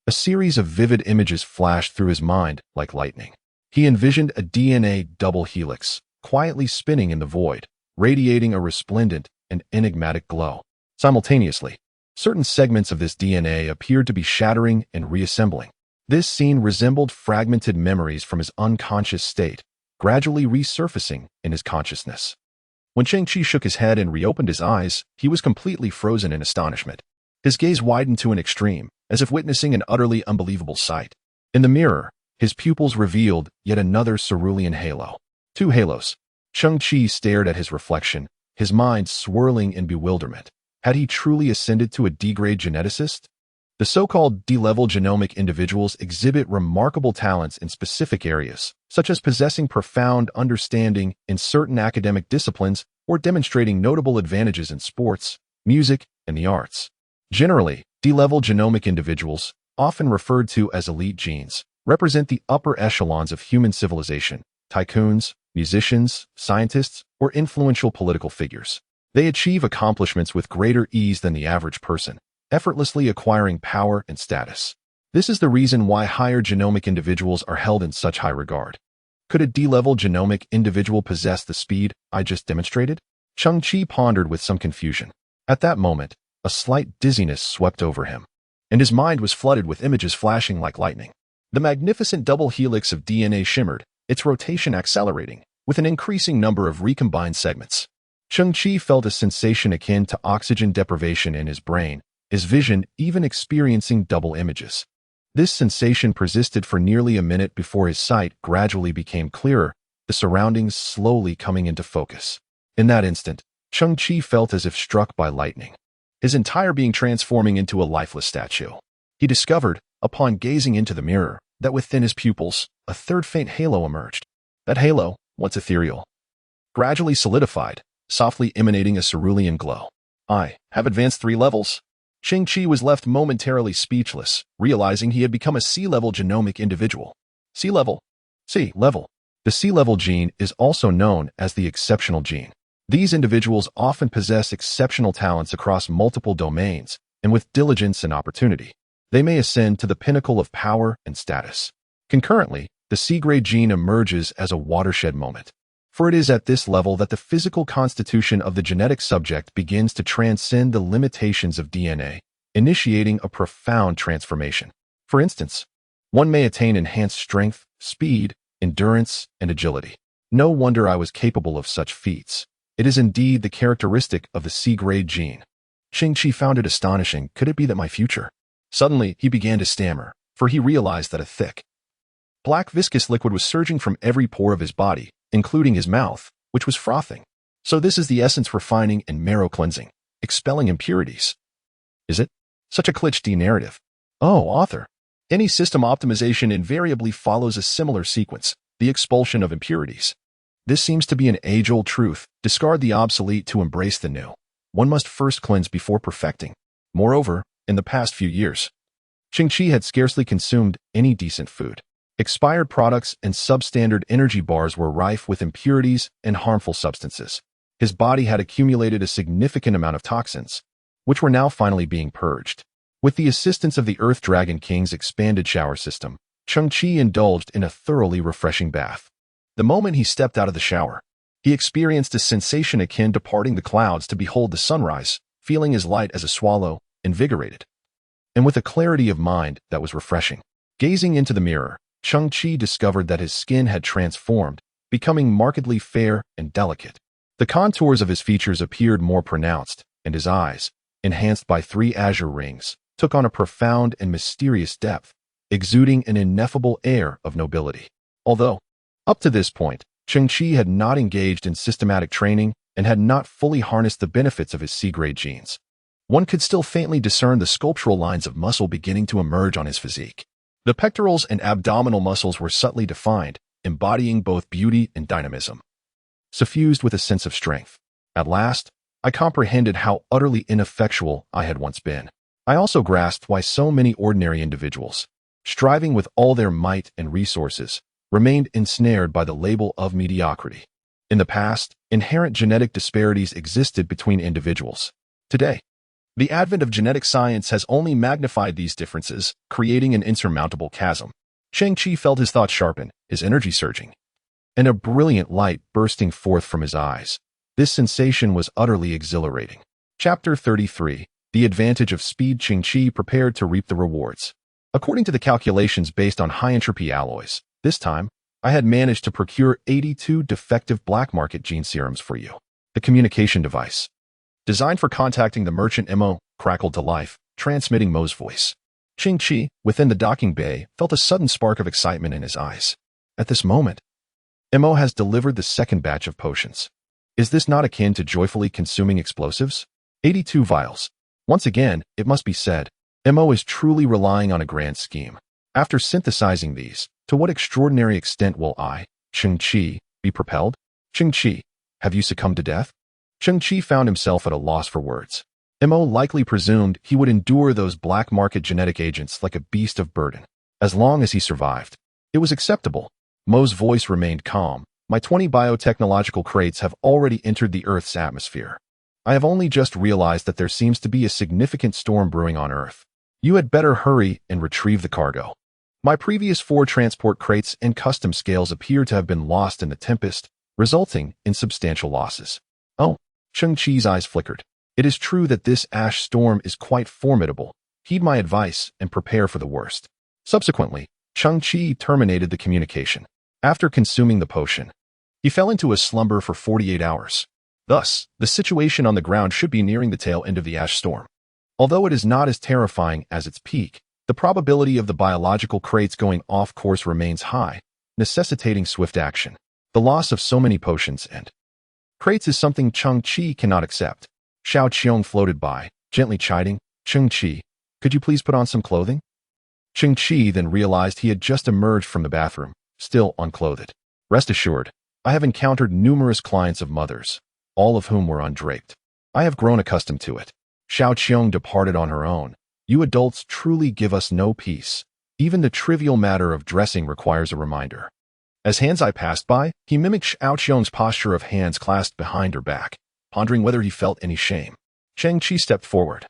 a series of vivid images flashed through his mind like lightning. He envisioned a DNA double helix, quietly spinning in the void, radiating a resplendent and enigmatic glow. Simultaneously, certain segments of this DNA appeared to be shattering and reassembling. This scene resembled fragmented memories from his unconscious state, gradually resurfacing in his consciousness. When Cheng Qi shook his head and reopened his eyes, he was completely frozen in astonishment. His gaze widened to an extreme, as if witnessing an utterly unbelievable sight. In the mirror, his pupils revealed yet another cerulean halo. 2 halos. Cheng Qi stared at his reflection, his mind swirling in bewilderment. Had he truly ascended to a D-grade geneticist? The so-called D-level genomic individuals exhibit remarkable talents in specific areas, such as possessing profound understanding in certain academic disciplines or demonstrating notable advantages in sports, music, and the arts. Generally, D-level genomic individuals, often referred to as elite genes, represent the upper echelons of human civilization, tycoons, musicians, scientists, or influential political figures. They achieve accomplishments with greater ease than the average person, effortlessly acquiring power and status. This is the reason why higher genomic individuals are held in such high regard. Could a D-level genomic individual possess the speed I just demonstrated? Cheng Qi pondered with some confusion. At that moment, a slight dizziness swept over him, and his mind was flooded with images flashing like lightning. The magnificent double helix of DNA shimmered, its rotation accelerating, with an increasing number of recombined segments. Cheng Qi felt a sensation akin to oxygen deprivation in his brain, his vision even experiencing double images. This sensation persisted for nearly a minute before his sight gradually became clearer, the surroundings slowly coming into focus. In that instant, Cheng Qi felt as if struck by lightning, his entire being transforming into a lifeless statue. He discovered, upon gazing into the mirror, that within his pupils, a third faint halo emerged. That halo, once ethereal, gradually solidified, softly emanating a cerulean glow. I have advanced 3 levels. Cheng Qi was left momentarily speechless, realizing he had become a C-level genomic individual. C-level. C-level. The C-level gene is also known as the exceptional gene. These individuals often possess exceptional talents across multiple domains, and with diligence and opportunity, they may ascend to the pinnacle of power and status. Concurrently, the C-grade gene emerges as a watershed moment, for it is at this level that the physical constitution of the genetic subject begins to transcend the limitations of DNA initiating a profound transformation. For instance, one may attain enhanced strength, speed, endurance, and agility. No wonder I was capable of such feats. It is indeed the characteristic of the C-grade gene. Cheng Qi found it astonishing. Could it be that my future? Suddenly, he began to stammer, for he realized that a thick, black viscous liquid was surging from every pore of his body, including his mouth, which was frothing. So this is the essence refining and marrow cleansing, expelling impurities. Is it? Such a cliché narrative. Oh, author. Any system optimization invariably follows a similar sequence, the expulsion of impurities. This seems to be an age-old truth. Discard the obsolete to embrace the new. One must first cleanse before perfecting. Moreover, in the past few years, Cheng Qi had scarcely consumed any decent food. Expired products and substandard energy bars were rife with impurities and harmful substances. His body had accumulated a significant amount of toxins, which were now finally being purged. With the assistance of the Earth Dragon King's expanded shower system, Cheng Qi indulged in a thoroughly refreshing bath. The moment he stepped out of the shower, he experienced a sensation akin to parting the clouds to behold the sunrise, feeling as light as a swallow, invigorated, and with a clarity of mind that was refreshing. Gazing into the mirror, Cheng Qi discovered that his skin had transformed, becoming markedly fair and delicate. The contours of his features appeared more pronounced, and his eyes, enhanced by 3 azure rings, took on a profound and mysterious depth, exuding an ineffable air of nobility. Although, up to this point, Cheng Qi had not engaged in systematic training and had not fully harnessed the benefits of his C-grade genes, one could still faintly discern the sculptural lines of muscle beginning to emerge on his physique. The pectorals and abdominal muscles were subtly defined, embodying both beauty and dynamism, suffused with a sense of strength. At last, I comprehended how utterly ineffectual I had once been. I also grasped why so many ordinary individuals, striving with all their might and resources, remained ensnared by the label of mediocrity. In the past, inherent genetic disparities existed between individuals. Today, the advent of genetic science has only magnified these differences, creating an insurmountable chasm. Cheng Qi felt his thoughts sharpen, his energy surging, and a brilliant light bursting forth from his eyes. This sensation was utterly exhilarating. Chapter 33. The Advantage of Speed. Cheng Qi prepared to reap the rewards. According to the calculations based on high-entropy alloys, this time, I had managed to procure 82 defective black market gene serums for you. The communication device, designed for contacting the merchant Mo, crackled to life, transmitting Mo's voice. Cheng Qi, within the docking bay, felt a sudden spark of excitement in his eyes. At this moment, Mo has delivered the second batch of potions. Is this not akin to joyfully consuming explosives? 82 vials. Once again, it must be said, Mo is truly relying on a grand scheme. After synthesizing these, to what extraordinary extent will I, Cheng Qi, be propelled? Cheng Qi, have you succumbed to death? Cheng Qi found himself at a loss for words. Mo likely presumed he would endure those black market genetic agents like a beast of burden. As long as he survived, it was acceptable. Mo's voice remained calm. My 20 biotechnological crates have already entered the Earth's atmosphere. I have only just realized that there seems to be a significant storm brewing on Earth. You had better hurry and retrieve the cargo. My previous 4 transport crates and custom scales appear to have been lost in the tempest, resulting in substantial losses. Oh, Cheng Qi's eyes flickered. It is true that this ash storm is quite formidable. Heed my advice and prepare for the worst. Subsequently, Cheng Qi terminated the communication. After consuming the potion, he fell into a slumber for 48 hours. Thus, the situation on the ground should be nearing the tail end of the ash storm. Although it is not as terrifying as its peak, the probability of the biological crates going off course remains high, necessitating swift action. The loss of so many potions and crates is something Cheng Qi cannot accept. Xiao Qiong floated by, gently chiding, Cheng Qi, could you please put on some clothing? Cheng Qi then realized he had just emerged from the bathroom, still unclothed. Rest assured, I have encountered numerous clients of mothers, all of whom were undraped. I have grown accustomed to it. Xiao Qiong departed on her own. You adults truly give us no peace. Even the trivial matter of dressing requires a reminder. As Hanzai passed by, he mimicked Xiao Qiong's posture of hands clasped behind her back, pondering whether he felt any shame. Cheng Qi stepped forward,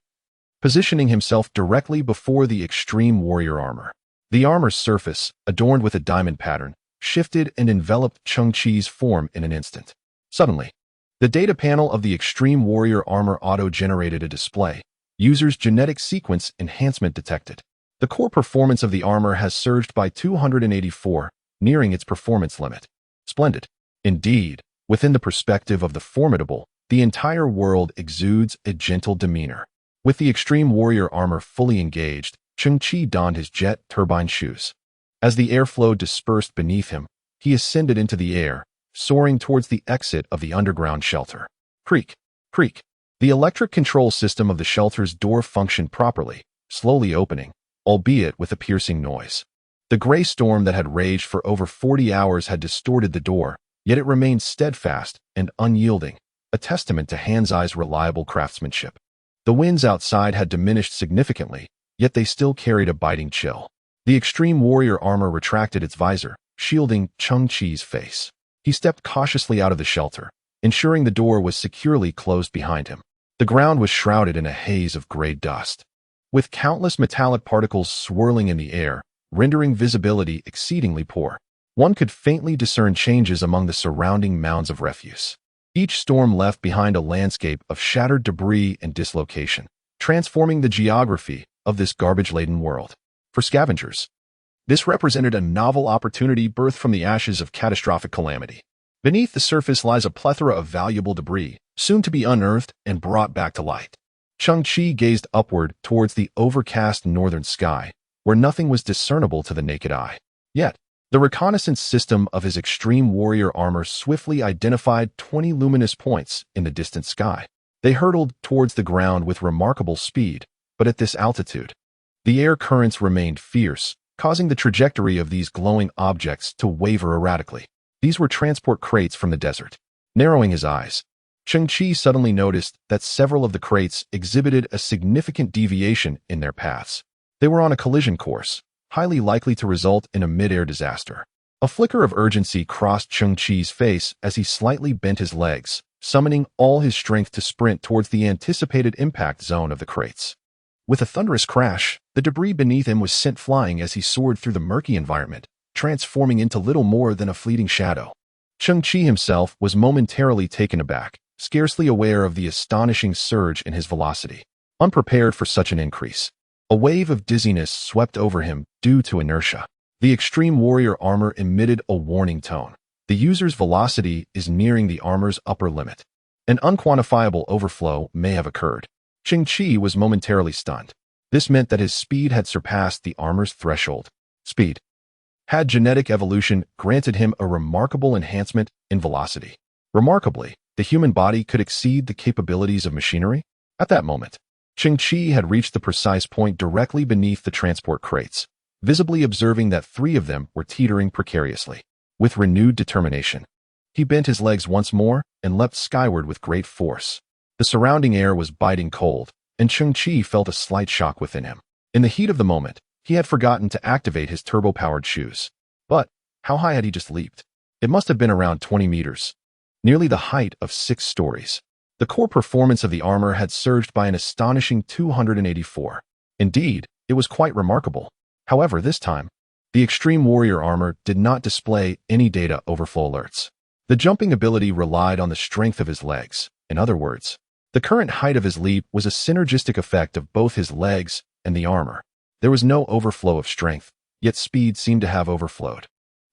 positioning himself directly before the extreme warrior armor. The armor's surface, adorned with a diamond pattern, shifted and enveloped Cheng Qi's form in an instant. Suddenly, the data panel of the extreme warrior armor auto-generated a display. User's genetic sequence enhancement detected. The core performance of the armor has surged by 284, nearing its performance limit. Splendid. Indeed, within the perspective of the formidable, the entire world exudes a gentle demeanor. With the extreme warrior armor fully engaged, Cheng Qi donned his jet turbine shoes. As the airflow dispersed beneath him, he ascended into the air, soaring towards the exit of the underground shelter. Creak, creak. The electric control system of the shelter's door functioned properly, slowly opening, albeit with a piercing noise. The gray storm that had raged for over 40 hours had distorted the door, yet it remained steadfast and unyielding, a testament to Hanzai's reliable craftsmanship. The winds outside had diminished significantly, yet they still carried a biting chill. The extreme warrior armor retracted its visor, shielding Cheng Qi's face. He stepped cautiously out of the shelter, ensuring the door was securely closed behind him. The ground was shrouded in a haze of gray dust, with countless metallic particles swirling in the air, rendering visibility exceedingly poor. One could faintly discern changes among the surrounding mounds of refuse. Each storm left behind a landscape of shattered debris and dislocation, transforming the geography of this garbage-laden world. For scavengers, this represented a novel opportunity birthed from the ashes of catastrophic calamity. Beneath the surface lies a plethora of valuable debris, soon to be unearthed and brought back to light. Cheng Qi gazed upward towards the overcast northern sky, where nothing was discernible to the naked eye. Yet, the reconnaissance system of his extreme warrior armor swiftly identified 20 luminous points in the distant sky. They hurtled towards the ground with remarkable speed, but at this altitude, the air currents remained fierce, causing the trajectory of these glowing objects to waver erratically. These were transport crates from the desert. Narrowing his eyes, Cheng Qi suddenly noticed that several of the crates exhibited a significant deviation in their paths. They were on a collision course, highly likely to result in a mid-air disaster. A flicker of urgency crossed Cheng Qi's face as he slightly bent his legs, summoning all his strength to sprint towards the anticipated impact zone of the crates. With a thunderous crash, the debris beneath him was sent flying as he soared through the murky environment, transforming into little more than a fleeting shadow. Cheng Qi himself was momentarily taken aback, scarcely aware of the astonishing surge in his velocity. Unprepared for such an increase, a wave of dizziness swept over him due to inertia. The extreme warrior armor emitted a warning tone. The user's velocity is nearing the armor's upper limit. An unquantifiable overflow may have occurred. Cheng Qi was momentarily stunned. This meant that his speed had surpassed the armor's threshold. Speed. Had genetic evolution granted him a remarkable enhancement in velocity? Remarkably, the human body could exceed the capabilities of machinery? At that moment, Cheng Qi had reached the precise point directly beneath the transport crates, visibly observing that 3 of them were teetering precariously. With renewed determination, he bent his legs once more and leapt skyward with great force. The surrounding air was biting cold, and Cheng Qi felt a slight shock within him. In the heat of the moment, he had forgotten to activate his turbo-powered shoes. But how high had he just leaped? It must have been around 20 meters, nearly the height of 6 stories. The core performance of the armor had surged by an astonishing 284. Indeed, it was quite remarkable. However, this time, the extreme warrior armor did not display any data overflow alerts. The jumping ability relied on the strength of his legs. In other words, the current height of his leap was a synergistic effect of both his legs and the armor. There was no overflow of strength, yet speed seemed to have overflowed.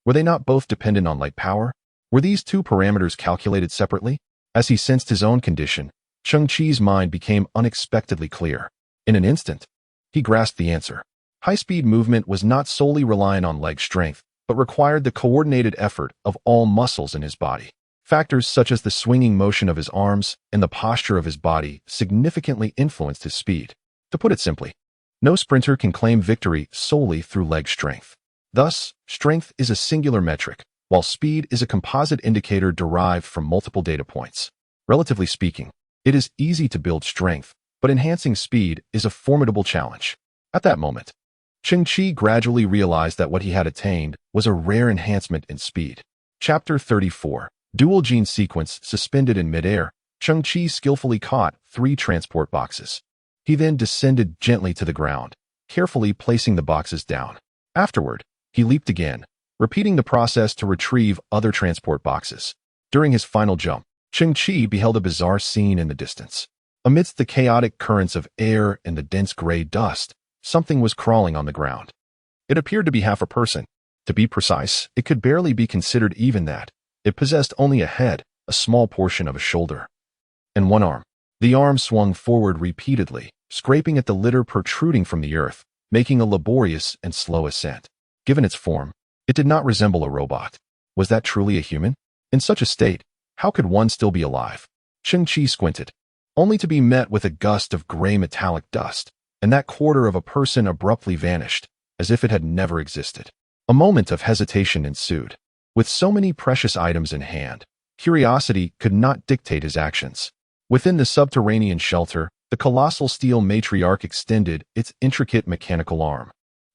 Were they not both dependent on light power? Were these 2 parameters calculated separately? As he sensed his own condition, Cheng Qi's mind became unexpectedly clear. In an instant, he grasped the answer. High-speed movement was not solely reliant on leg strength, but required the coordinated effort of all muscles in his body. Factors such as the swinging motion of his arms and the posture of his body significantly influenced his speed. To put it simply, no sprinter can claim victory solely through leg strength. Thus, strength is a singular metric, while speed is a composite indicator derived from multiple data points. Relatively speaking, it is easy to build strength, but enhancing speed is a formidable challenge. At that moment, Cheng Qi gradually realized that what he had attained was a rare enhancement in speed. Chapter 34. Dual gene sequence suspended in midair, Cheng Qi skillfully caught 3 transport boxes. He then descended gently to the ground, carefully placing the boxes down. Afterward, he leaped again, repeating the process to retrieve other transport boxes. During his final jump, Cheng Qi beheld a bizarre scene in the distance. Amidst the chaotic currents of air and the dense gray dust, something was crawling on the ground. It appeared to be half a person. To be precise, it could barely be considered even that. It possessed only a head, a small portion of a shoulder, and one arm. The arm swung forward repeatedly, scraping at the litter protruding from the earth, making a laborious and slow ascent. Given its form, it did not resemble a robot. Was that truly a human? In such a state, how could one still be alive? Cheng Qi squinted, only to be met with a gust of gray metallic dust, and that quarter of a person abruptly vanished, as if it had never existed. A moment of hesitation ensued. With so many precious items in hand, curiosity could not dictate his actions. Within the subterranean shelter, the colossal steel matriarch extended its intricate mechanical arm,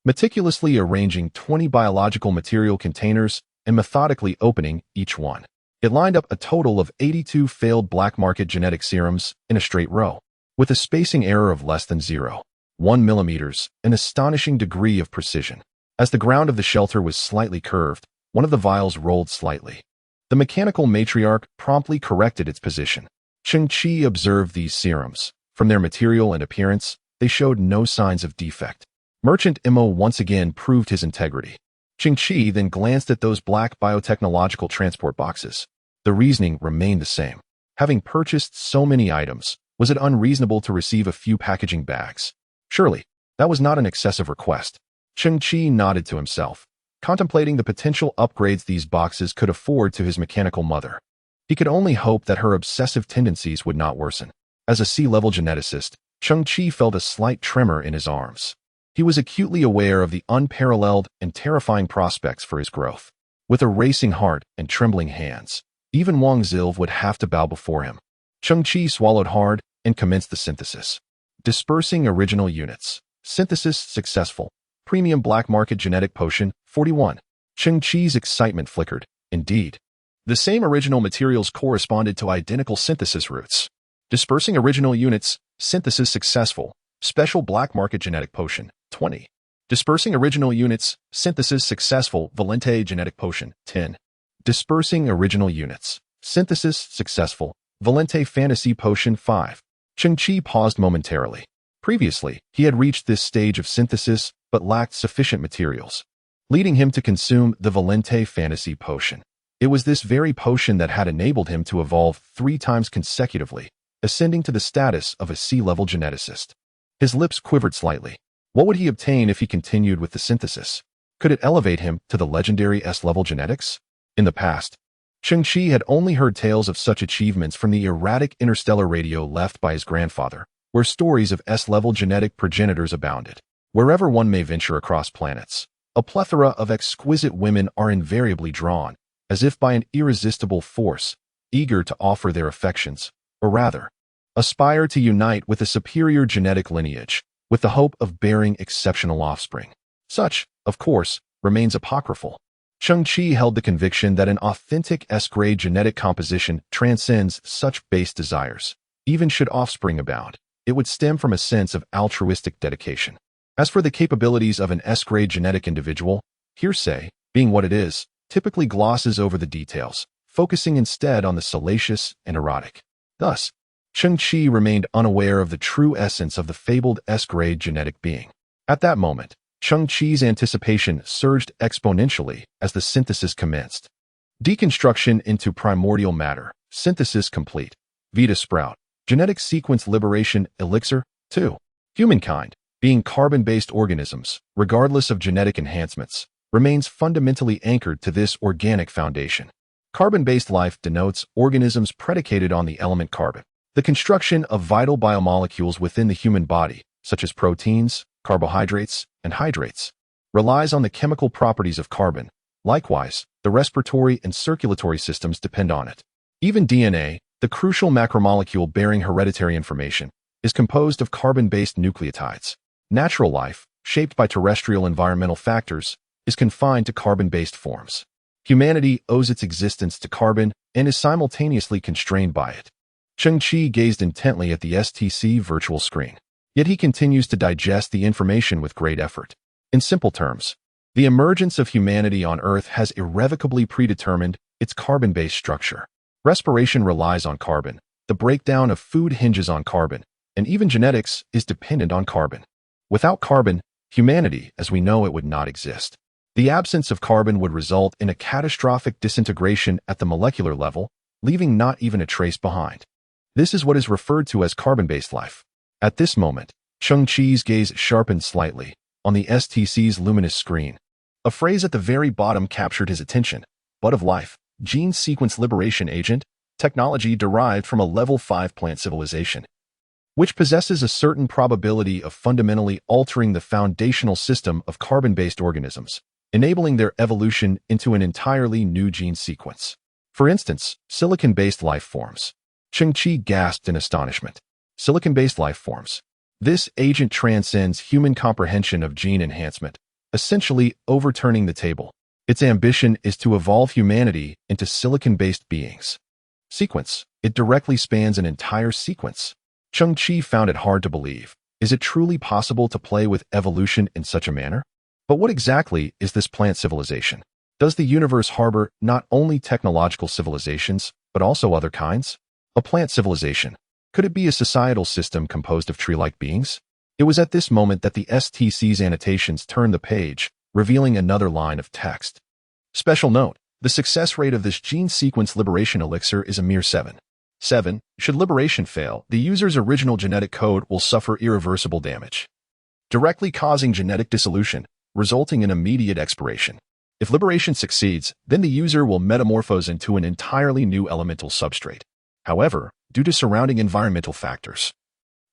meticulously arranging 20 biological material containers and methodically opening each one. It lined up a total of 82 failed black market genetic serums in a straight row, with a spacing error of less than 0.1 millimeters, an astonishing degree of precision. As the ground of the shelter was slightly curved, one of the vials rolled slightly. The mechanical matriarch promptly corrected its position. Cheng Qi observed these serums. From their material and appearance, they showed no signs of defect. Merchant Imo once again proved his integrity. Cheng Qi then glanced at those black biotechnological transport boxes. The reasoning remained the same. Having purchased so many items, was it unreasonable to receive a few packaging bags? Surely, that was not an excessive request. Cheng Qi nodded to himself, contemplating the potential upgrades these boxes could afford to his mechanical mother. He could only hope that her obsessive tendencies would not worsen. As a C-level geneticist, Cheng Qi felt a slight tremor in his arms. He was acutely aware of the unparalleled and terrifying prospects for his growth. With a racing heart and trembling hands, even Wang Zilv would have to bow before him. Cheng Qi swallowed hard and commenced the synthesis. Dispersing original units. Synthesis successful. Premium black market genetic potion, 41. Cheng Qi's excitement flickered. Indeed, the same original materials corresponded to identical synthesis routes. Dispersing original units, synthesis successful. Special black market genetic potion, 20. Dispersing original units, synthesis successful. Valente genetic potion, 10. Dispersing original units, synthesis successful. Valente fantasy potion, 5. Cheng Qi paused momentarily. Previously, he had reached this stage of synthesis but lacked sufficient materials, leading him to consume the Valente fantasy potion. It was this very potion that had enabled him to evolve 3 times consecutively, ascending to the status of a C-level geneticist. His lips quivered slightly. What would he obtain if he continued with the synthesis? Could it elevate him to the legendary S-level genetics? In the past, Cheng Qi had only heard tales of such achievements from the erratic interstellar radio left by his grandfather, where stories of S-level genetic progenitors abounded. Wherever one may venture across planets, a plethora of exquisite women are invariably drawn, as if by an irresistible force, eager to offer their affections, or rather, aspire to unite with a superior genetic lineage, with the hope of bearing exceptional offspring. Such, of course, remains apocryphal. Cheng Qi held the conviction that an authentic S-grade genetic composition transcends such base desires. Even should offspring abound, it would stem from a sense of altruistic dedication. As for the capabilities of an S-grade genetic individual, hearsay, being what it is, typically glosses over the details, focusing instead on the salacious and erotic. Thus, Cheng Qi remained unaware of the true essence of the fabled S-grade genetic being. At that moment, Cheng Qi's anticipation surged exponentially as the synthesis commenced. Deconstruction into primordial matter, synthesis complete. Vita sprout, genetic sequence liberation elixir, 2. Humankind, being carbon-based organisms, regardless of genetic enhancements, remains fundamentally anchored to this organic foundation. Carbon-based life denotes organisms predicated on the element carbon. The construction of vital biomolecules within the human body, such as proteins, carbohydrates, and hydrates, relies on the chemical properties of carbon. Likewise, the respiratory and circulatory systems depend on it. Even DNA, the crucial macromolecule bearing hereditary information, is composed of carbon-based nucleotides. Natural life, shaped by terrestrial environmental factors, is confined to carbon-based forms. Humanity owes its existence to carbon and is simultaneously constrained by it. Cheng Qi gazed intently at the STC virtual screen. Yet he continues to digest the information with great effort. In simple terms, the emergence of humanity on Earth has irrevocably predetermined its carbon-based structure. Respiration relies on carbon. The The breakdown of food hinges on carbon, and even genetics is dependent on carbon. Without carbon, humanity, as we know it, would not exist. The absence of carbon would result in a catastrophic disintegration at the molecular level, leaving not even a trace behind. This is what is referred to as carbon-based life. At this moment, Cheng Qi's gaze sharpened slightly on the STC's luminous screen. A phrase at the very bottom captured his attention. Bud of life, gene sequence liberation agent, technology derived from a level 5 plant civilization, which possesses a certain probability of fundamentally altering the foundational system of carbon-based organisms, enabling their evolution into an entirely new gene sequence. For instance, silicon-based life forms. Cheng Qi gasped in astonishment. Silicon-based life forms. This agent transcends human comprehension of gene enhancement, essentially overturning the table. Its ambition is to evolve humanity into silicon-based beings. Sequence. It directly spans an entire sequence. Cheng Qi found it hard to believe. Is it truly possible to play with evolution in such a manner? But what exactly is this plant civilization? Does the universe harbor not only technological civilizations, but also other kinds? A plant civilization. Could it be a societal system composed of tree-like beings? It was at this moment that the STC's annotations turned the page, revealing another line of text. Special note, the success rate of this gene sequence liberation elixir is a mere 7. Should liberation fail, the user's original genetic code will suffer irreversible damage, directly causing genetic dissolution, resulting in immediate expiration. If liberation succeeds, then the user will metamorphose into an entirely new elemental substrate. However, due to surrounding environmental factors,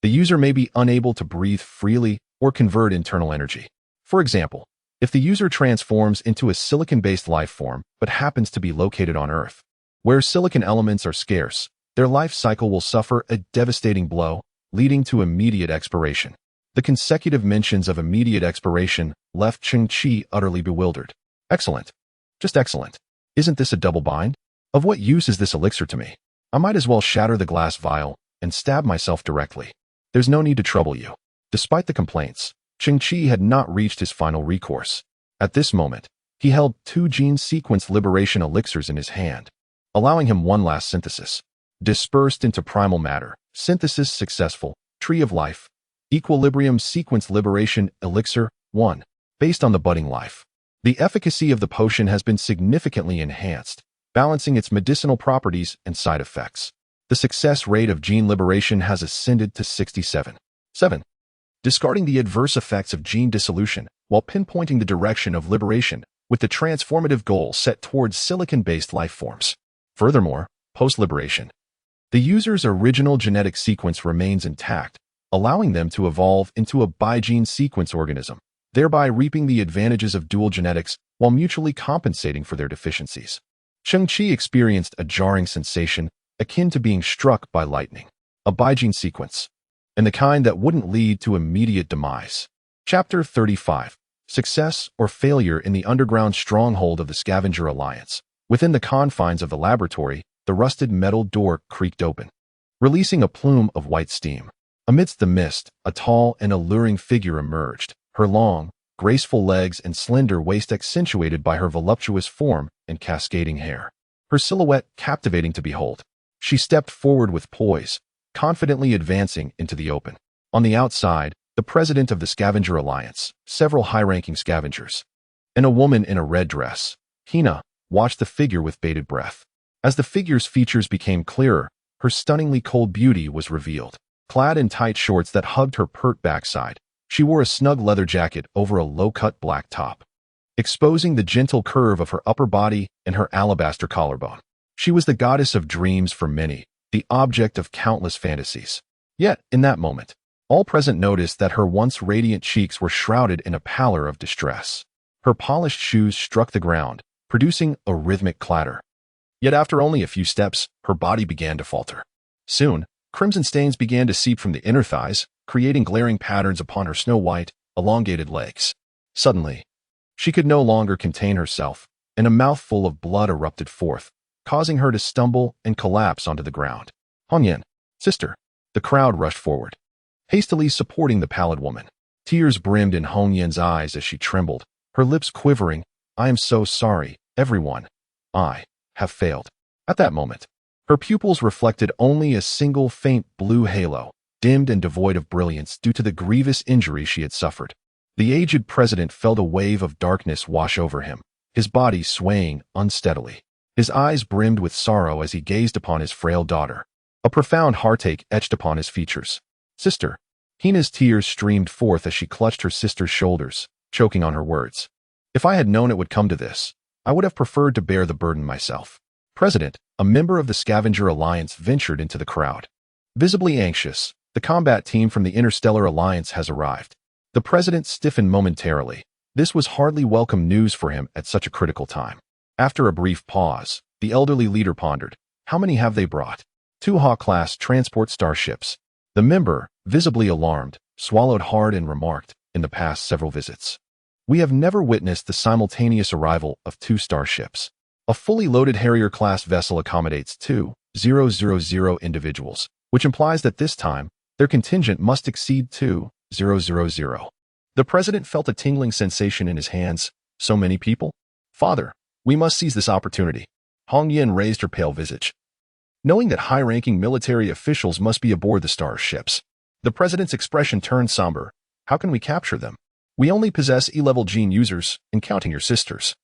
the user may be unable to breathe freely or convert internal energy. For example, if the user transforms into a silicon-based life form but happens to be located on Earth, where silicon elements are scarce, their life cycle will suffer a devastating blow, leading to immediate expiration. The consecutive mentions of immediate expiration left Cheng Qi utterly bewildered. Excellent. Just excellent. Isn't this a double bind? Of what use is this elixir to me? I might as well shatter the glass vial and stab myself directly. There's no need to trouble you. Despite the complaints, Cheng Qi had not reached his final recourse. At this moment, he held 2 gene sequence liberation elixirs in his hand, allowing him one last synthesis. Dispersed into primal matter, synthesis successful, tree of life, equilibrium sequence liberation elixir 1, based on the budding life. The efficacy of the potion has been significantly enhanced, balancing its medicinal properties and side effects. The success rate of gene liberation has ascended to 67. 7. Discarding the adverse effects of gene dissolution while pinpointing the direction of liberation with the transformative goal set towards silicon-based life forms. Furthermore, post-liberation, the user's original genetic sequence remains intact, allowing them to evolve into a bigene sequence organism, thereby reaping the advantages of dual genetics while mutually compensating for their deficiencies. Cheng Qi experienced a jarring sensation akin to being struck by lightning. A bigene sequence, and the kind that wouldn't lead to immediate demise. Chapter 35. Success or failure in the underground stronghold of the Scavenger Alliance. Within the confines of the laboratory, the rusted metal door creaked open, releasing a plume of white steam. Amidst the mist, a tall and alluring figure emerged, her long, graceful legs and slender waist accentuated by her voluptuous form and cascading hair. Her silhouette captivating to behold. She stepped forward with poise, confidently advancing into the open. On the outside, the president of the Scavenger Alliance, several high-ranking scavengers, and a woman in a red dress, Hina, watched the figure with bated breath. As the figure's features became clearer, her stunningly cold beauty was revealed. Clad in tight shorts that hugged her pert backside, she wore a snug leather jacket over a low-cut black top, exposing the gentle curve of her upper body and her alabaster collarbone. She was the goddess of dreams for many, the object of countless fantasies. Yet, in that moment, all present noticed that her once radiant cheeks were shrouded in a pallor of distress. Her polished shoes struck the ground, producing a rhythmic clatter. Yet after only a few steps, her body began to falter. Soon, crimson stains began to seep from the inner thighs, creating glaring patterns upon her snow-white, elongated legs. Suddenly, she could no longer contain herself, and a mouthful of blood erupted forth, causing her to stumble and collapse onto the ground. Hongyan, sister. The crowd rushed forward, hastily supporting the pallid woman. Tears brimmed in Hongyan's eyes as she trembled, her lips quivering. I am so sorry, everyone. I have failed. At that moment, Her pupils reflected only a single faint blue halo, dimmed and devoid of brilliance due to the grievous injury she had suffered. The aged president felt a wave of darkness wash over him, his body swaying unsteadily. His eyes brimmed with sorrow as he gazed upon his frail daughter. A profound heartache etched upon his features. "Sister." Hina's tears streamed forth as she clutched her sister's shoulders, choking on her words. "If I had known it would come to this, I would have preferred to bear the burden myself." President, a member of the Scavenger Alliance, ventured into the crowd. Visibly anxious, the combat team from the Interstellar Alliance has arrived. The president stiffened momentarily. This was hardly welcome news for him at such a critical time. After a brief pause, the elderly leader pondered, "How many have they brought?" 2 Hawk-class transport starships. The member, visibly alarmed, swallowed hard and remarked, "In the past several visits, we have never witnessed the simultaneous arrival of 2 starships. A fully loaded Harrier-class vessel accommodates 2,000 individuals, which implies that this time, their contingent must exceed 2,000. The president felt a tingling sensation in his hands. "So many people? Father, we must seize this opportunity." Hong Yin raised her pale visage. Knowing that high-ranking military officials must be aboard the starships, the president's expression turned somber. "How can we capture them? We only possess E-level gene users, and counting your sisters.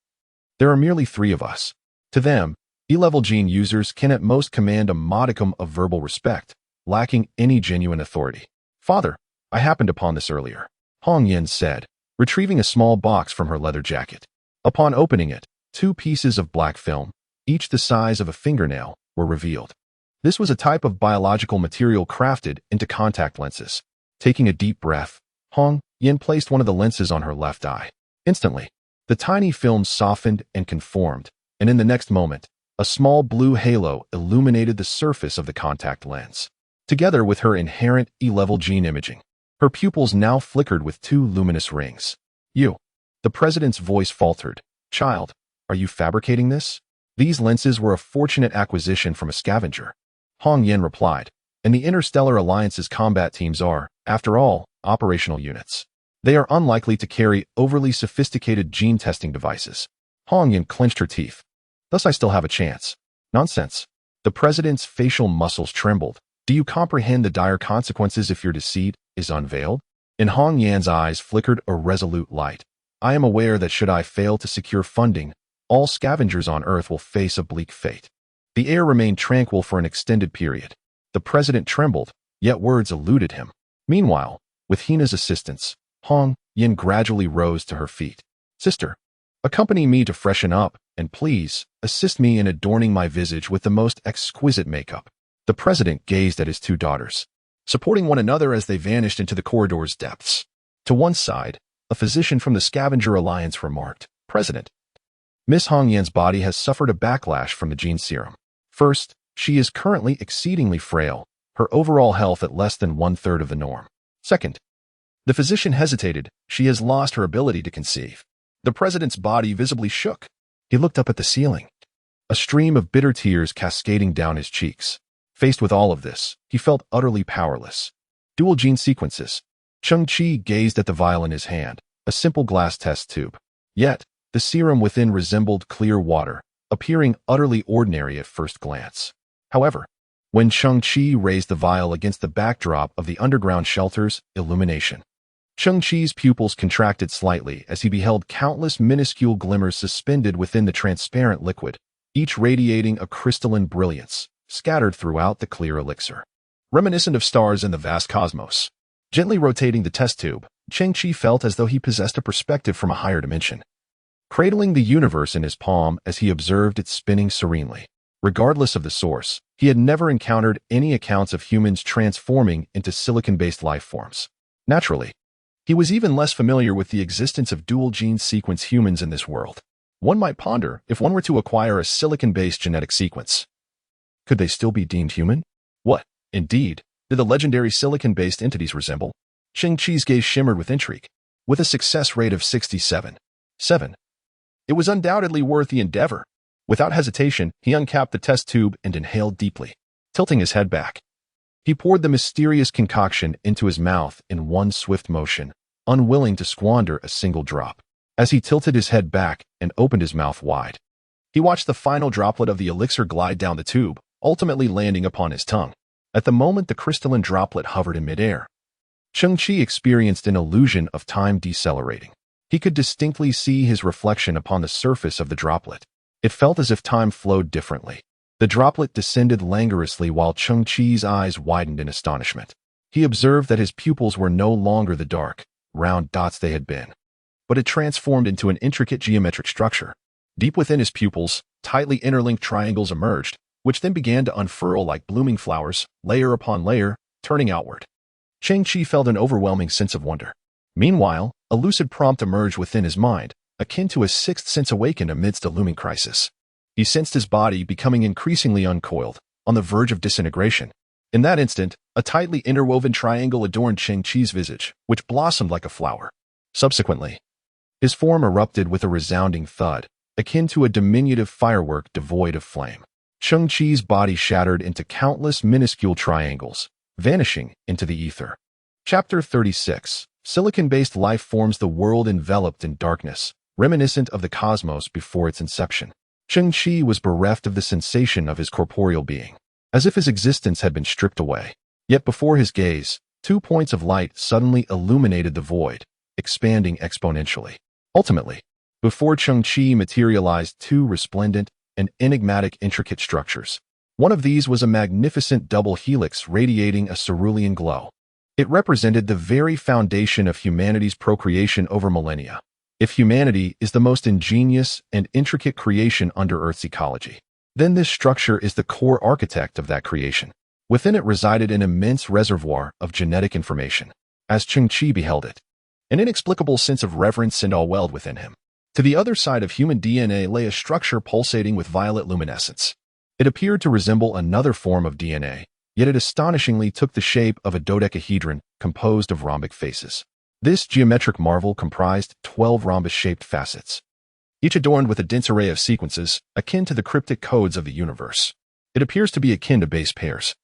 There are merely 3 of us. To them, E-level gene users can at most command a modicum of verbal respect, lacking any genuine authority." "Father, I happened upon this earlier," Hong Yin said, retrieving a small box from her leather jacket. Upon opening it, 2 pieces of black film, each the size of a fingernail, were revealed. This was a type of biological material crafted into contact lenses. Taking a deep breath, Hong Yin placed one of the lenses on her left eye. Instantly, the tiny films softened and conformed, and in the next moment, a small blue halo illuminated the surface of the contact lens. Together with her inherent E-level gene imaging, her pupils now flickered with 2 luminous rings. "You." The president's voice faltered. "Child, are you fabricating this?" "These lenses were a fortunate acquisition from a scavenger," Hong Yin replied, "and the Interstellar Alliance's combat teams are, after all, operational units. They are unlikely to carry overly sophisticated gene testing devices." Hong Yin clenched her teeth. "Thus I still have a chance." "Nonsense." The president's facial muscles trembled. "Do you comprehend the dire consequences if your deceit is unveiled?" In Hong Yan's eyes flickered a resolute light. "I am aware that should I fail to secure funding, all scavengers on Earth will face a bleak fate." The air remained tranquil for an extended period. The president trembled, yet words eluded him. Meanwhile, with Hina's assistance, Hong Yin gradually rose to her feet. "Sister, accompany me to freshen up, and please, assist me in adorning my visage with the most exquisite makeup." The president gazed at his 2 daughters, supporting one another as they vanished into the corridor's depths. To one side, a physician from the Scavenger Alliance remarked, "President, Miss Hong Yan's body has suffered a backlash from the gene serum. First, she is currently exceedingly frail, her overall health at less than 1/3 of the norm. Second," the physician hesitated, "she has lost her ability to conceive." The president's body visibly shook. He looked up at the ceiling, a stream of bitter tears cascading down his cheeks. Faced with all of this, he felt utterly powerless. Dual gene sequences. Cheng Qi gazed at the vial in his hand, a simple glass test tube. Yet, the serum within resembled clear water, appearing utterly ordinary at first glance. However, when Cheng Qi raised the vial against the backdrop of the underground shelter's illumination, Cheng Qi's pupils contracted slightly as he beheld countless minuscule glimmers suspended within the transparent liquid, each radiating a crystalline brilliance, scattered throughout the clear elixir. Reminiscent of stars in the vast cosmos. Gently rotating the test tube, Cheng Qi felt as though he possessed a perspective from a higher dimension. Cradling the universe in his palm as he observed it spinning serenely. Regardless of the source, he had never encountered any accounts of humans transforming into silicon-based life forms. Naturally, he was even less familiar with the existence of dual gene sequence humans in this world. One might ponder if one were to acquire a silicon-based genetic sequence. Could they still be deemed human? What, indeed, did the legendary silicon-based entities resemble? Cheng Qi's gaze shimmered with intrigue. With a success rate of 67.7, it was undoubtedly worth the endeavor. Without hesitation, he uncapped the test tube and inhaled deeply. Tilting his head back, he poured the mysterious concoction into his mouth in one swift motion, unwilling to squander a single drop. As he tilted his head back and opened his mouth wide, he watched the final droplet of the elixir glide down the tube, ultimately landing upon his tongue. At the moment the crystalline droplet hovered in midair, Cheng Qi experienced an illusion of time decelerating. He could distinctly see his reflection upon the surface of the droplet. It felt as if time flowed differently. The droplet descended languorously while Cheng Qi's eyes widened in astonishment. He observed that his pupils were no longer the dark, round dots they had been, but it transformed into an intricate geometric structure. Deep within his pupils, tightly interlinked triangles emerged, which then began to unfurl like blooming flowers, layer upon layer, turning outward. Cheng Qi felt an overwhelming sense of wonder. Meanwhile, a lucid prompt emerged within his mind, akin to a sixth sense awakened amidst a looming crisis. He sensed his body becoming increasingly uncoiled, on the verge of disintegration. In that instant, a tightly interwoven triangle adorned Cheng Qi's visage, which blossomed like a flower. Subsequently, his form erupted with a resounding thud, akin to a diminutive firework devoid of flame. Cheng Qi's body shattered into countless minuscule triangles, vanishing into the ether. Chapter 36. Silicon-based life forms. The world enveloped in darkness, reminiscent of the cosmos before its inception. Cheng Qi was bereft of the sensation of his corporeal being, as if his existence had been stripped away. Yet before his gaze, 2 points of light suddenly illuminated the void, expanding exponentially. Ultimately, before Cheng Qi materialized 2 resplendent and enigmatic intricate structures. One of these was a magnificent double helix radiating a cerulean glow. It represented the very foundation of humanity's procreation over millennia. If humanity is the most ingenious and intricate creation under Earth's ecology, then this structure is the core architect of that creation. Within it resided an immense reservoir of genetic information. As Cheng Qi beheld it, an inexplicable sense of reverence and awe welled within him. To the other side of human DNA lay a structure pulsating with violet luminescence. It appeared to resemble another form of DNA, yet it astonishingly took the shape of a dodecahedron composed of rhombic faces. This geometric marvel comprised 12 rhombus-shaped facets, each adorned with a dense array of sequences akin to the cryptic codes of the universe. It appears to be akin to base pairs,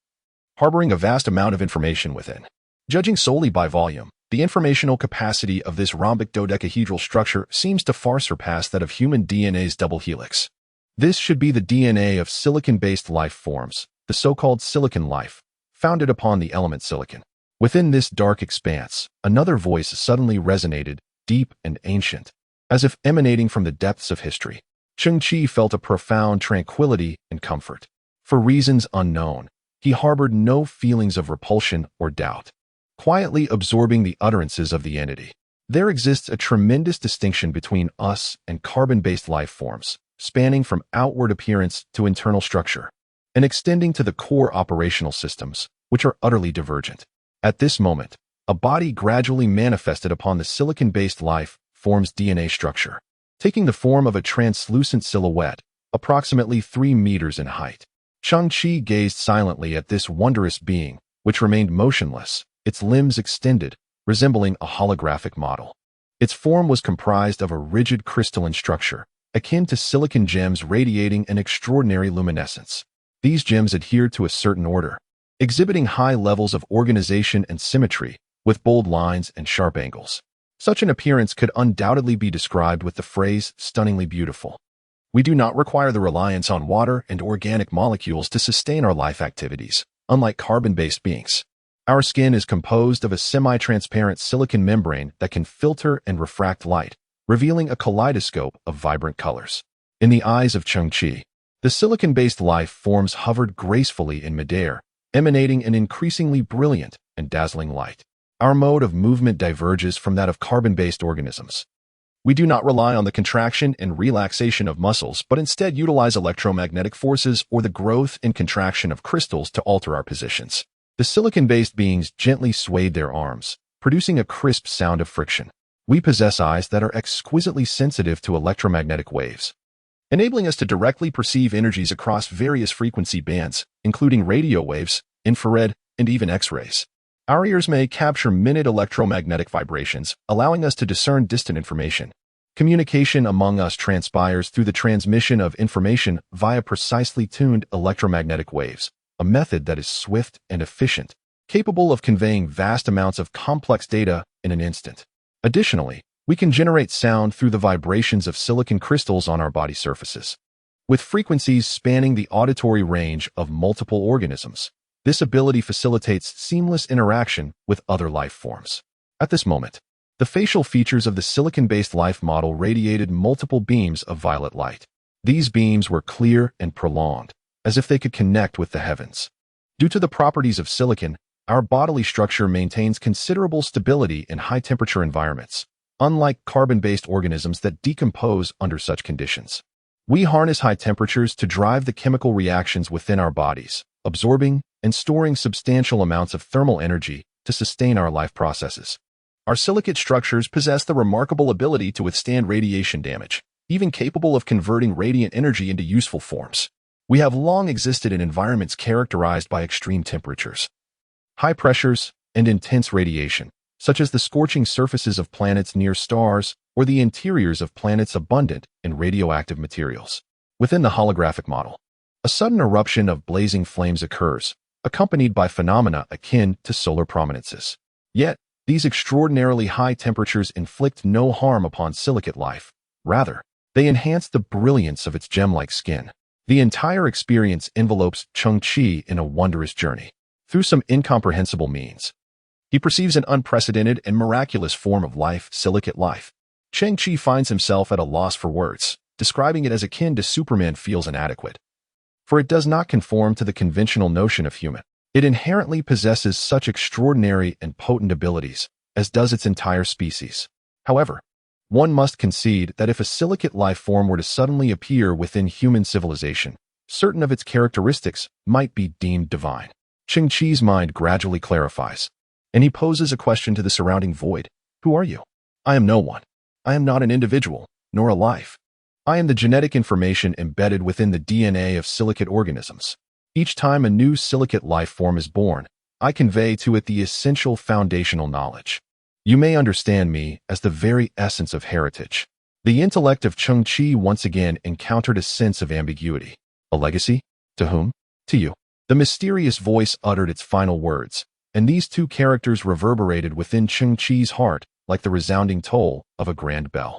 harboring a vast amount of information within. Judging solely by volume, the informational capacity of this rhombic dodecahedral structure seems to far surpass that of human DNA's double helix. This should be the DNA of silicon-based life forms, the so-called silicon life, founded upon the element silicon. Within this dark expanse, another voice suddenly resonated, deep and ancient, as if emanating from the depths of history. Cheng Qi felt a profound tranquility and comfort. For reasons unknown, he harbored no feelings of repulsion or doubt, quietly absorbing the utterances of the entity. There exists a tremendous distinction between us and carbon-based life forms, spanning from outward appearance to internal structure, and extending to the core operational systems, which are utterly divergent. At this moment, a body gradually manifested upon the silicon-based life form's DNA structure, taking the form of a translucent silhouette, approximately 3 meters in height. Cheng Qi gazed silently at this wondrous being, which remained motionless, its limbs extended, resembling a holographic model. Its form was comprised of a rigid crystalline structure, akin to silicon gems radiating an extraordinary luminescence. These gems adhered to a certain order, exhibiting high levels of organization and symmetry, with bold lines and sharp angles. Such an appearance could undoubtedly be described with the phrase, stunningly beautiful. We do not require the reliance on water and organic molecules to sustain our life activities, unlike carbon-based beings. Our skin is composed of a semi-transparent silicon membrane that can filter and refract light, revealing a kaleidoscope of vibrant colors. In the eyes of Cheng Qi, the silicon-based life forms hovered gracefully in midair, emanating an increasingly brilliant and dazzling light. Our mode of movement diverges from that of carbon-based organisms. We do not rely on the contraction and relaxation of muscles, but instead utilize electromagnetic forces or the growth and contraction of crystals to alter our positions. The silicon-based beings gently swayed their arms, producing a crisp sound of friction. We possess eyes that are exquisitely sensitive to electromagnetic waves, enabling us to directly perceive energies across various frequency bands, including radio waves, infrared, and even X-rays. Our ears may capture minute electromagnetic vibrations, allowing us to discern distant information. Communication among us transpires through the transmission of information via precisely tuned electromagnetic waves, a method that is swift and efficient, capable of conveying vast amounts of complex data in an instant. Additionally, we can generate sound through the vibrations of silicon crystals on our body surfaces. With frequencies spanning the auditory range of multiple organisms. This ability facilitates seamless interaction with other life forms. At this moment, the facial features of the silicon-based life model radiated multiple beams of violet light. These beams were clear and prolonged, as if they could connect with the heavens. Due to the properties of silicon, our bodily structure maintains considerable stability in high-temperature environments, unlike carbon-based organisms that decompose under such conditions. We harness high temperatures to drive the chemical reactions within our bodies, absorbing and storing substantial amounts of thermal energy to sustain our life processes. Our silicate structures possess the remarkable ability to withstand radiation damage, even capable of converting radiant energy into useful forms. We have long existed in environments characterized by extreme temperatures, high pressures, and intense radiation, such as the scorching surfaces of planets near stars or the interiors of planets abundant in radioactive materials. Within the holographic model, a sudden eruption of blazing flames occurs, accompanied by phenomena akin to solar prominences. Yet, these extraordinarily high temperatures inflict no harm upon silicate life. Rather, they enhance the brilliance of its gem-like skin. The entire experience envelopes Cheng Qi in a wondrous journey. Through some incomprehensible means, he perceives an unprecedented and miraculous form of life, silicate life. Cheng Qi finds himself at a loss for words, describing it as akin to Superman feels inadequate. For it does not conform to the conventional notion of human. It inherently possesses such extraordinary and potent abilities, as does its entire species. However, one must concede that if a silicate life form were to suddenly appear within human civilization, certain of its characteristics might be deemed divine. Cheng Qi's mind gradually clarifies, and he poses a question to the surrounding void. Who are you? I am no one. I am not an individual, nor a life. I am the genetic information embedded within the DNA of silicate organisms. Each time a new silicate life form is born, I convey to it the essential foundational knowledge. You may understand me as the very essence of heritage. The intellect of Cheng Qi once again encountered a sense of ambiguity. A legacy? To whom? To you. The mysterious voice uttered its final words, and these two characters reverberated within Cheng Qi's heart like the resounding toll of a grand bell.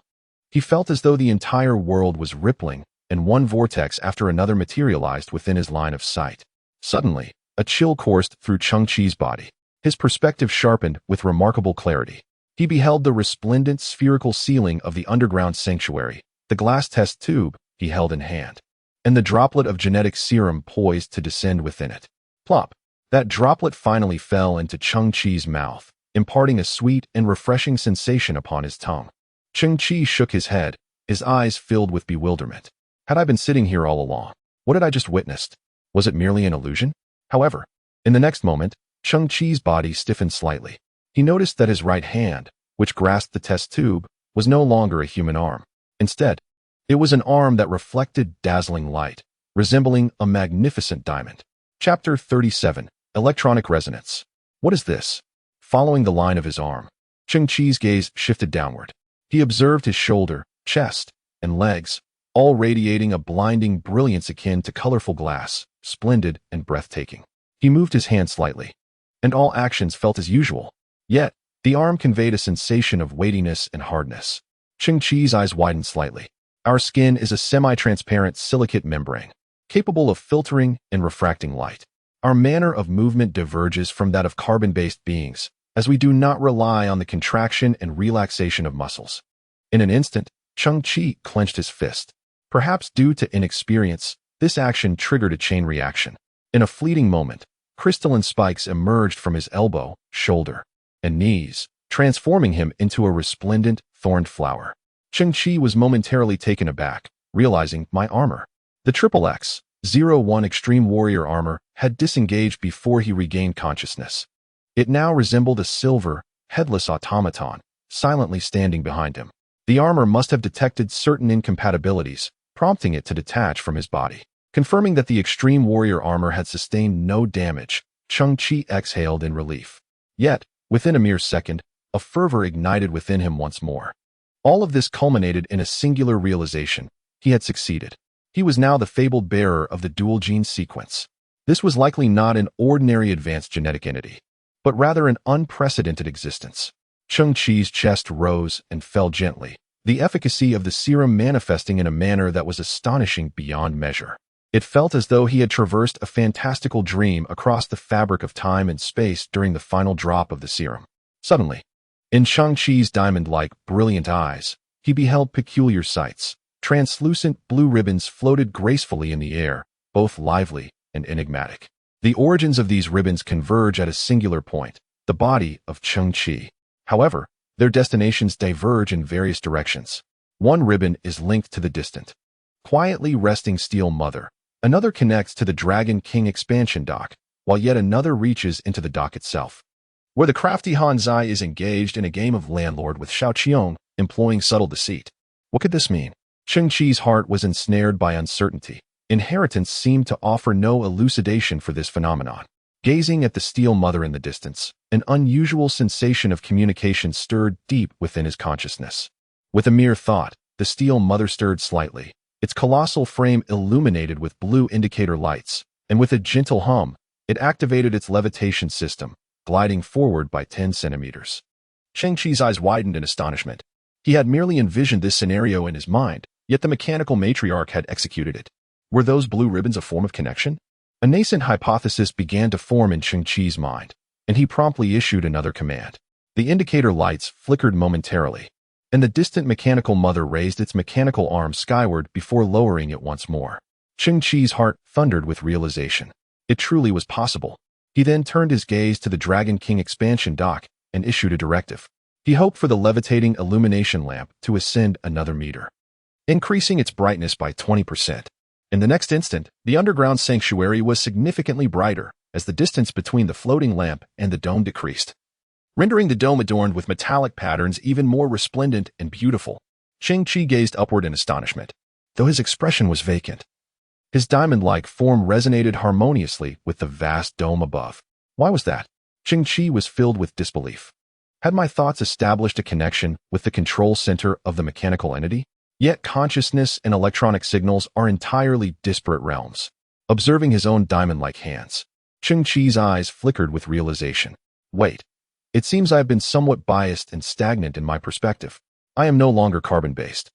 He felt as though the entire world was rippling, and one vortex after another materialized within his line of sight. Suddenly, a chill coursed through Cheng Qi's body. His perspective sharpened with remarkable clarity. He beheld the resplendent spherical ceiling of the underground sanctuary, the glass test tube he held in hand, and the droplet of genetic serum poised to descend within it. Plop! That droplet finally fell into Cheng Qi's mouth, imparting a sweet and refreshing sensation upon his tongue. Cheng Qi shook his head, his eyes filled with bewilderment. Had I been sitting here all along? What had I just witnessed? Was it merely an illusion? However, in the next moment, Cheng Qi's body stiffened slightly. He noticed that his right hand, which grasped the test tube, was no longer a human arm. Instead, it was an arm that reflected dazzling light, resembling a magnificent diamond. Chapter 37. Electronic Resonance. What is this? Following the line of his arm, Cheng Qi's gaze shifted downward. He observed his shoulder, chest, and legs, all radiating a blinding brilliance akin to colorful glass, splendid and breathtaking. He moved his hand slightly, and all actions felt as usual. Yet, the arm conveyed a sensation of weightiness and hardness. Cheng Qi's eyes widened slightly. Our skin is a semi-transparent silicate membrane, capable of filtering and refracting light. Our manner of movement diverges from that of carbon-based beings, as we do not rely on the contraction and relaxation of muscles. In an instant, Cheng Qi clenched his fist. Perhaps due to inexperience, this action triggered a chain reaction. In a fleeting moment, crystalline spikes emerged from his elbow, shoulder, and knees, transforming him into a resplendent, thorned flower. Cheng Qi was momentarily taken aback, realizing my armor. The XXX-01 Extreme Warrior armor had disengaged before he regained consciousness. It now resembled a silver, headless automaton, silently standing behind him. The armor must have detected certain incompatibilities, prompting it to detach from his body. Confirming that the Extreme Warrior armor had sustained no damage, Cheng Qi exhaled in relief. Yet, within a mere second, a fervor ignited within him once more. All of this culminated in a singular realization. He had succeeded. He was now the fabled bearer of the dual gene sequence. This was likely not an ordinary advanced genetic entity, but rather an unprecedented existence. Cheng Qi's chest rose and fell gently, the efficacy of the serum manifesting in a manner that was astonishing beyond measure. It felt as though he had traversed a fantastical dream across the fabric of time and space during the final drop of the serum. Suddenly, in Cheng Qi's diamond-like, brilliant eyes, he beheld peculiar sights. Translucent blue ribbons floated gracefully in the air, both lively and enigmatic. The origins of these ribbons converge at a singular point, the body of Cheng Qi. However, their destinations diverge in various directions. One ribbon is linked to the distant, quietly resting Steel Mother. Another connects to the Dragon King expansion dock, while yet another reaches into the dock itself, where the crafty Han Zai is engaged in a game of landlord with Xiao Qiong, employing subtle deceit. What could this mean? Cheng Qi's heart was ensnared by uncertainty. Inheritance seemed to offer no elucidation for this phenomenon. Gazing at the Steel Mother in the distance, an unusual sensation of communication stirred deep within his consciousness. With a mere thought, the Steel Mother stirred slightly, its colossal frame illuminated with blue indicator lights, and with a gentle hum, it activated its levitation system, gliding forward by 10 centimeters. Cheng Qi's eyes widened in astonishment. He had merely envisioned this scenario in his mind, yet the mechanical matriarch had executed it. Were those blue ribbons a form of connection? A nascent hypothesis began to form in Cheng Qi's mind, and he promptly issued another command. The indicator lights flickered momentarily, and the distant mechanical mother raised its mechanical arm skyward before lowering it once more. Cheng Qi's heart thundered with realization. It truly was possible. He then turned his gaze to the Dragon King expansion dock and issued a directive. He hoped for the levitating illumination lamp to ascend another meter, increasing its brightness by 20%. In the next instant, the underground sanctuary was significantly brighter as the distance between the floating lamp and the dome decreased, rendering the dome adorned with metallic patterns even more resplendent and beautiful. Cheng Qi gazed upward in astonishment, though his expression was vacant. His diamond-like form resonated harmoniously with the vast dome above. Why was that? Cheng Qi was filled with disbelief. Had my thoughts established a connection with the control center of the mechanical entity? Yet consciousness and electronic signals are entirely disparate realms. Observing his own diamond-like hands, Cheng Qi's eyes flickered with realization. Wait. It seems I have been somewhat biased and stagnant in my perspective. I am no longer carbon-based.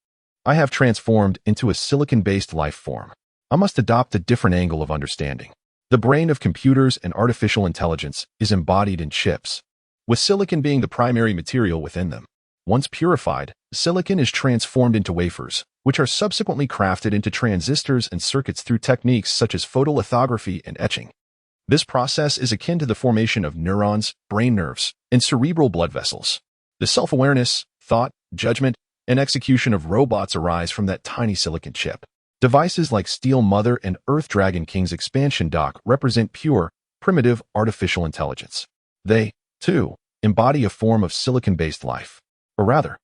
I have transformed into a silicon-based life form. I must adopt a different angle of understanding. The brain of computers and artificial intelligence is embodied in chips, with silicon being the primary material within them. Once purified, silicon is transformed into wafers, which are subsequently crafted into transistors and circuits through techniques such as photolithography and etching. This process is akin to the formation of neurons, brain nerves, and cerebral blood vessels. The self-awareness, thought, judgment, and execution of robots arise from that tiny silicon chip. Devices like Steel Mother and Earth Dragon King's expansion dock represent pure, primitive artificial intelligence. They, too, embody a form of silicon-based life. Or rather,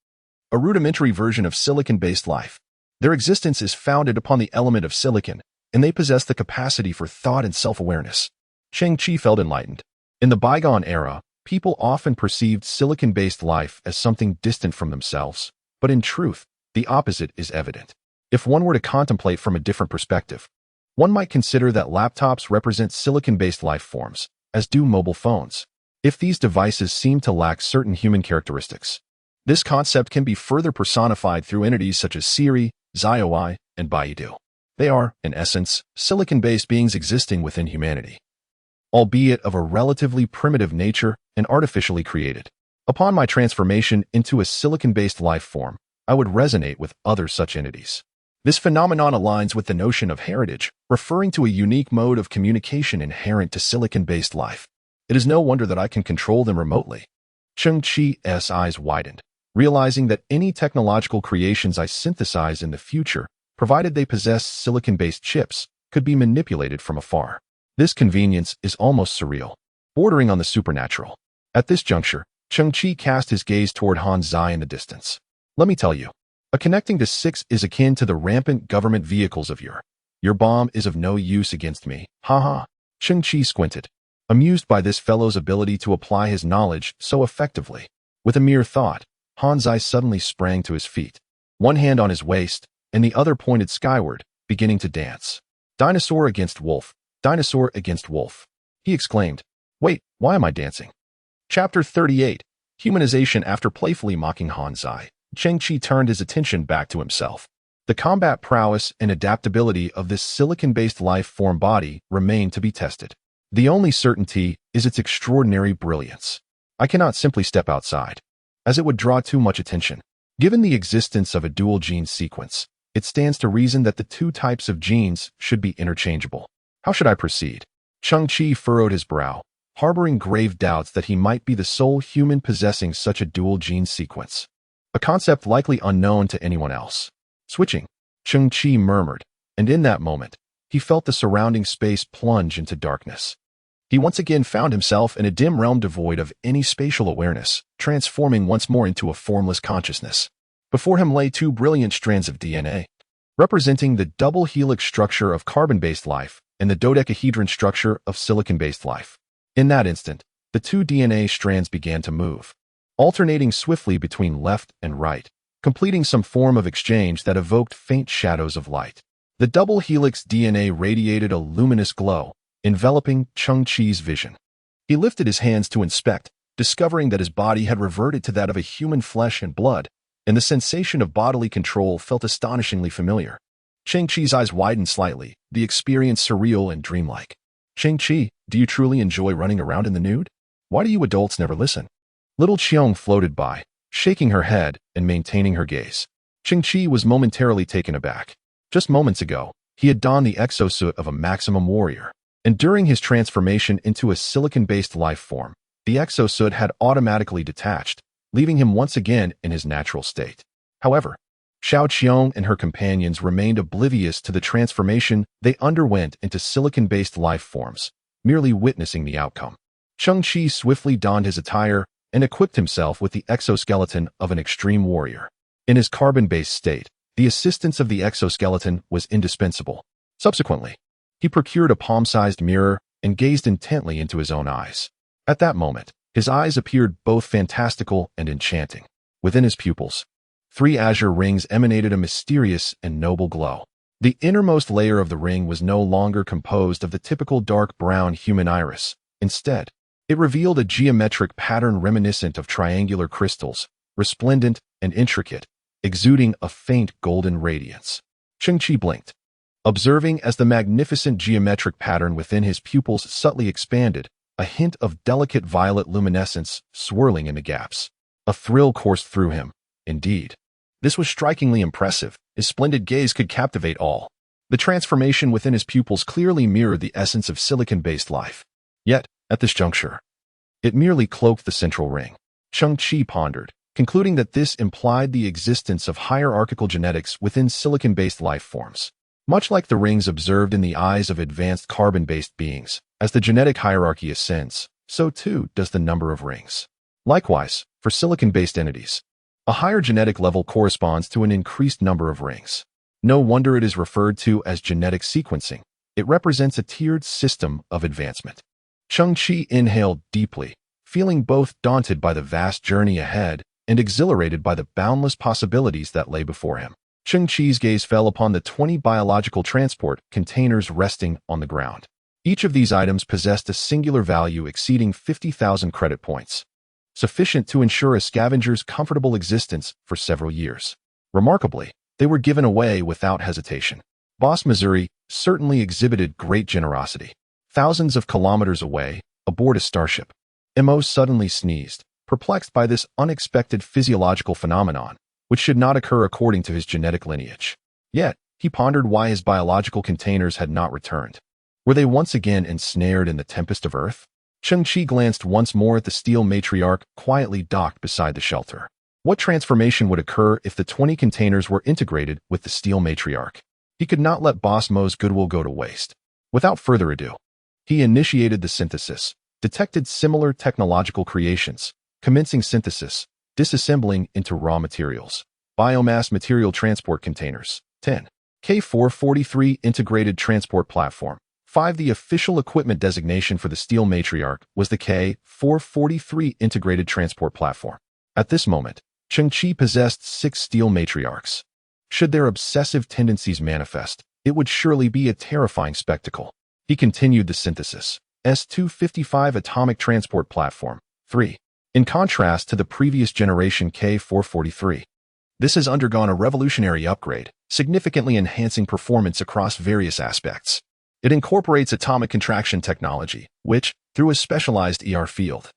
a rudimentary version of silicon-based life. Their existence is founded upon the element of silicon, and they possess the capacity for thought and self-awareness. Cheng Qi felt enlightened. In the bygone era, people often perceived silicon-based life as something distant from themselves, but in truth, the opposite is evident. If one were to contemplate from a different perspective, one might consider that laptops represent silicon-based life forms, as do mobile phones. If these devices seem to lack certain human characteristics, this concept can be further personified through entities such as Siri, Xiaowai, and Baidu. They are, in essence, silicon-based beings existing within humanity, albeit of a relatively primitive nature and artificially created. Upon my transformation into a silicon-based life form, I would resonate with other such entities. This phenomenon aligns with the notion of heritage, referring to a unique mode of communication inherent to silicon-based life. It is no wonder that I can control them remotely. Cheng Qi's eyes widened, realizing that any technological creations I synthesize in the future, provided they possess silicon-based chips, could be manipulated from afar. This convenience is almost surreal, bordering on the supernatural. At this juncture, Cheng Qi cast his gaze toward Han Zai in the distance. Let me tell you, a connecting to 6 is akin to the rampant government vehicles of your bomb is of no use against me, ha. Cheng Qi squinted, amused by this fellow's ability to apply his knowledge so effectively. With a mere thought, Han Zai suddenly sprang to his feet, one hand on his waist, and the other pointed skyward, beginning to dance. Dinosaur against wolf, dinosaur against wolf. He exclaimed, "Wait, why am I dancing?" Chapter 38, Humanization. After playfully mocking Han Zai, Cheng Qi turned his attention back to himself. The combat prowess and adaptability of this silicon-based life form body remain to be tested. The only certainty is its extraordinary brilliance. I cannot simply step outside, as it would draw too much attention. Given the existence of a dual gene sequence, it stands to reason that the two types of genes should be interchangeable. How should I proceed? Cheng Qi furrowed his brow, harboring grave doubts that he might be the sole human possessing such a dual gene sequence, a concept likely unknown to anyone else. Switching, Cheng Qi murmured, and in that moment, he felt the surrounding space plunge into darkness. He once again found himself in a dim realm devoid of any spatial awareness, transforming once more into a formless consciousness. Before him lay two brilliant strands of DNA, representing the double helix structure of carbon-based life and the dodecahedron structure of silicon-based life. In that instant, the two DNA strands began to move, alternating swiftly between left and right, completing some form of exchange that evoked faint shadows of light. The double helix DNA radiated a luminous glow, enveloping Cheng Qi's vision. He lifted his hands to inspect, discovering that his body had reverted to that of a human flesh and blood, and the sensation of bodily control felt astonishingly familiar. Cheng Qi's eyes widened slightly, the experience surreal and dreamlike. Cheng Qi, do you truly enjoy running around in the nude? Why do you adults never listen? Little Qiong floated by, shaking her head and maintaining her gaze. Cheng Qi was momentarily taken aback. Just moments ago, he had donned the exosuit of a maximum warrior, and during his transformation into a silicon-based life form, the exosuit had automatically detached, leaving him once again in his natural state. However, Xiao Qiong and her companions remained oblivious to the transformation they underwent into silicon-based life forms, merely witnessing the outcome. Cheng Qi swiftly donned his attire and equipped himself with the exoskeleton of an extreme warrior. In his carbon-based state, the assistance of the exoskeleton was indispensable. Subsequently, he procured a palm-sized mirror and gazed intently into his own eyes. At that moment, his eyes appeared both fantastical and enchanting. Within his pupils, 3 azure rings emanated a mysterious and noble glow. The innermost layer of the ring was no longer composed of the typical dark brown human iris. Instead, it revealed a geometric pattern reminiscent of triangular crystals, resplendent and intricate, exuding a faint golden radiance. Cheng Qi blinked, observing as the magnificent geometric pattern within his pupils subtly expanded, a hint of delicate violet luminescence swirling in the gaps. A thrill coursed through him. Indeed, this was strikingly impressive. His splendid gaze could captivate all. The transformation within his pupils clearly mirrored the essence of silicon-based life. Yet, at this juncture, it merely cloaked the central ring. Cheng Qi pondered, concluding that this implied the existence of hierarchical genetics within silicon-based life forms. Much like the rings observed in the eyes of advanced carbon-based beings, as the genetic hierarchy ascends, so too does the number of rings. Likewise, for silicon-based entities, a higher genetic level corresponds to an increased number of rings. No wonder it is referred to as genetic sequencing. It represents a tiered system of advancement. Cheng Qi inhaled deeply, feeling both daunted by the vast journey ahead and exhilarated by the boundless possibilities that lay before him. Cheng Qi's gaze fell upon the 20 biological transport containers resting on the ground. Each of these items possessed a singular value exceeding 50,000 credit points, sufficient to ensure a scavenger's comfortable existence for several years. Remarkably, they were given away without hesitation. Boss Missouri certainly exhibited great generosity. Thousands of kilometers away, aboard a starship, Mo suddenly sneezed, perplexed by this unexpected physiological phenomenon, which should not occur according to his genetic lineage. Yet, he pondered why his biological containers had not returned. Were they once again ensnared in the tempest of Earth? Cheng Qi glanced once more at the steel matriarch quietly docked beside the shelter. What transformation would occur if the 20 containers were integrated with the steel matriarch? He could not let Boss Mo's goodwill go to waste. Without further ado, he initiated the synthesis, detected similar technological creations, commencing synthesis, disassembling into raw materials. Biomass material transport containers. 10. K443 Integrated Transport Platform. 5. The official equipment designation for the steel matriarch was the K443 Integrated Transport Platform. At this moment, Cheng Qi possessed 6 steel matriarchs. Should their obsessive tendencies manifest, it would surely be a terrifying spectacle. He continued the synthesis. S255 Atomic Transport Platform. 3. In contrast to the previous generation K443, This has undergone a revolutionary upgrade, significantly enhancing performance across various aspects. It incorporates atomic contraction technology, which, through a specialized ER field,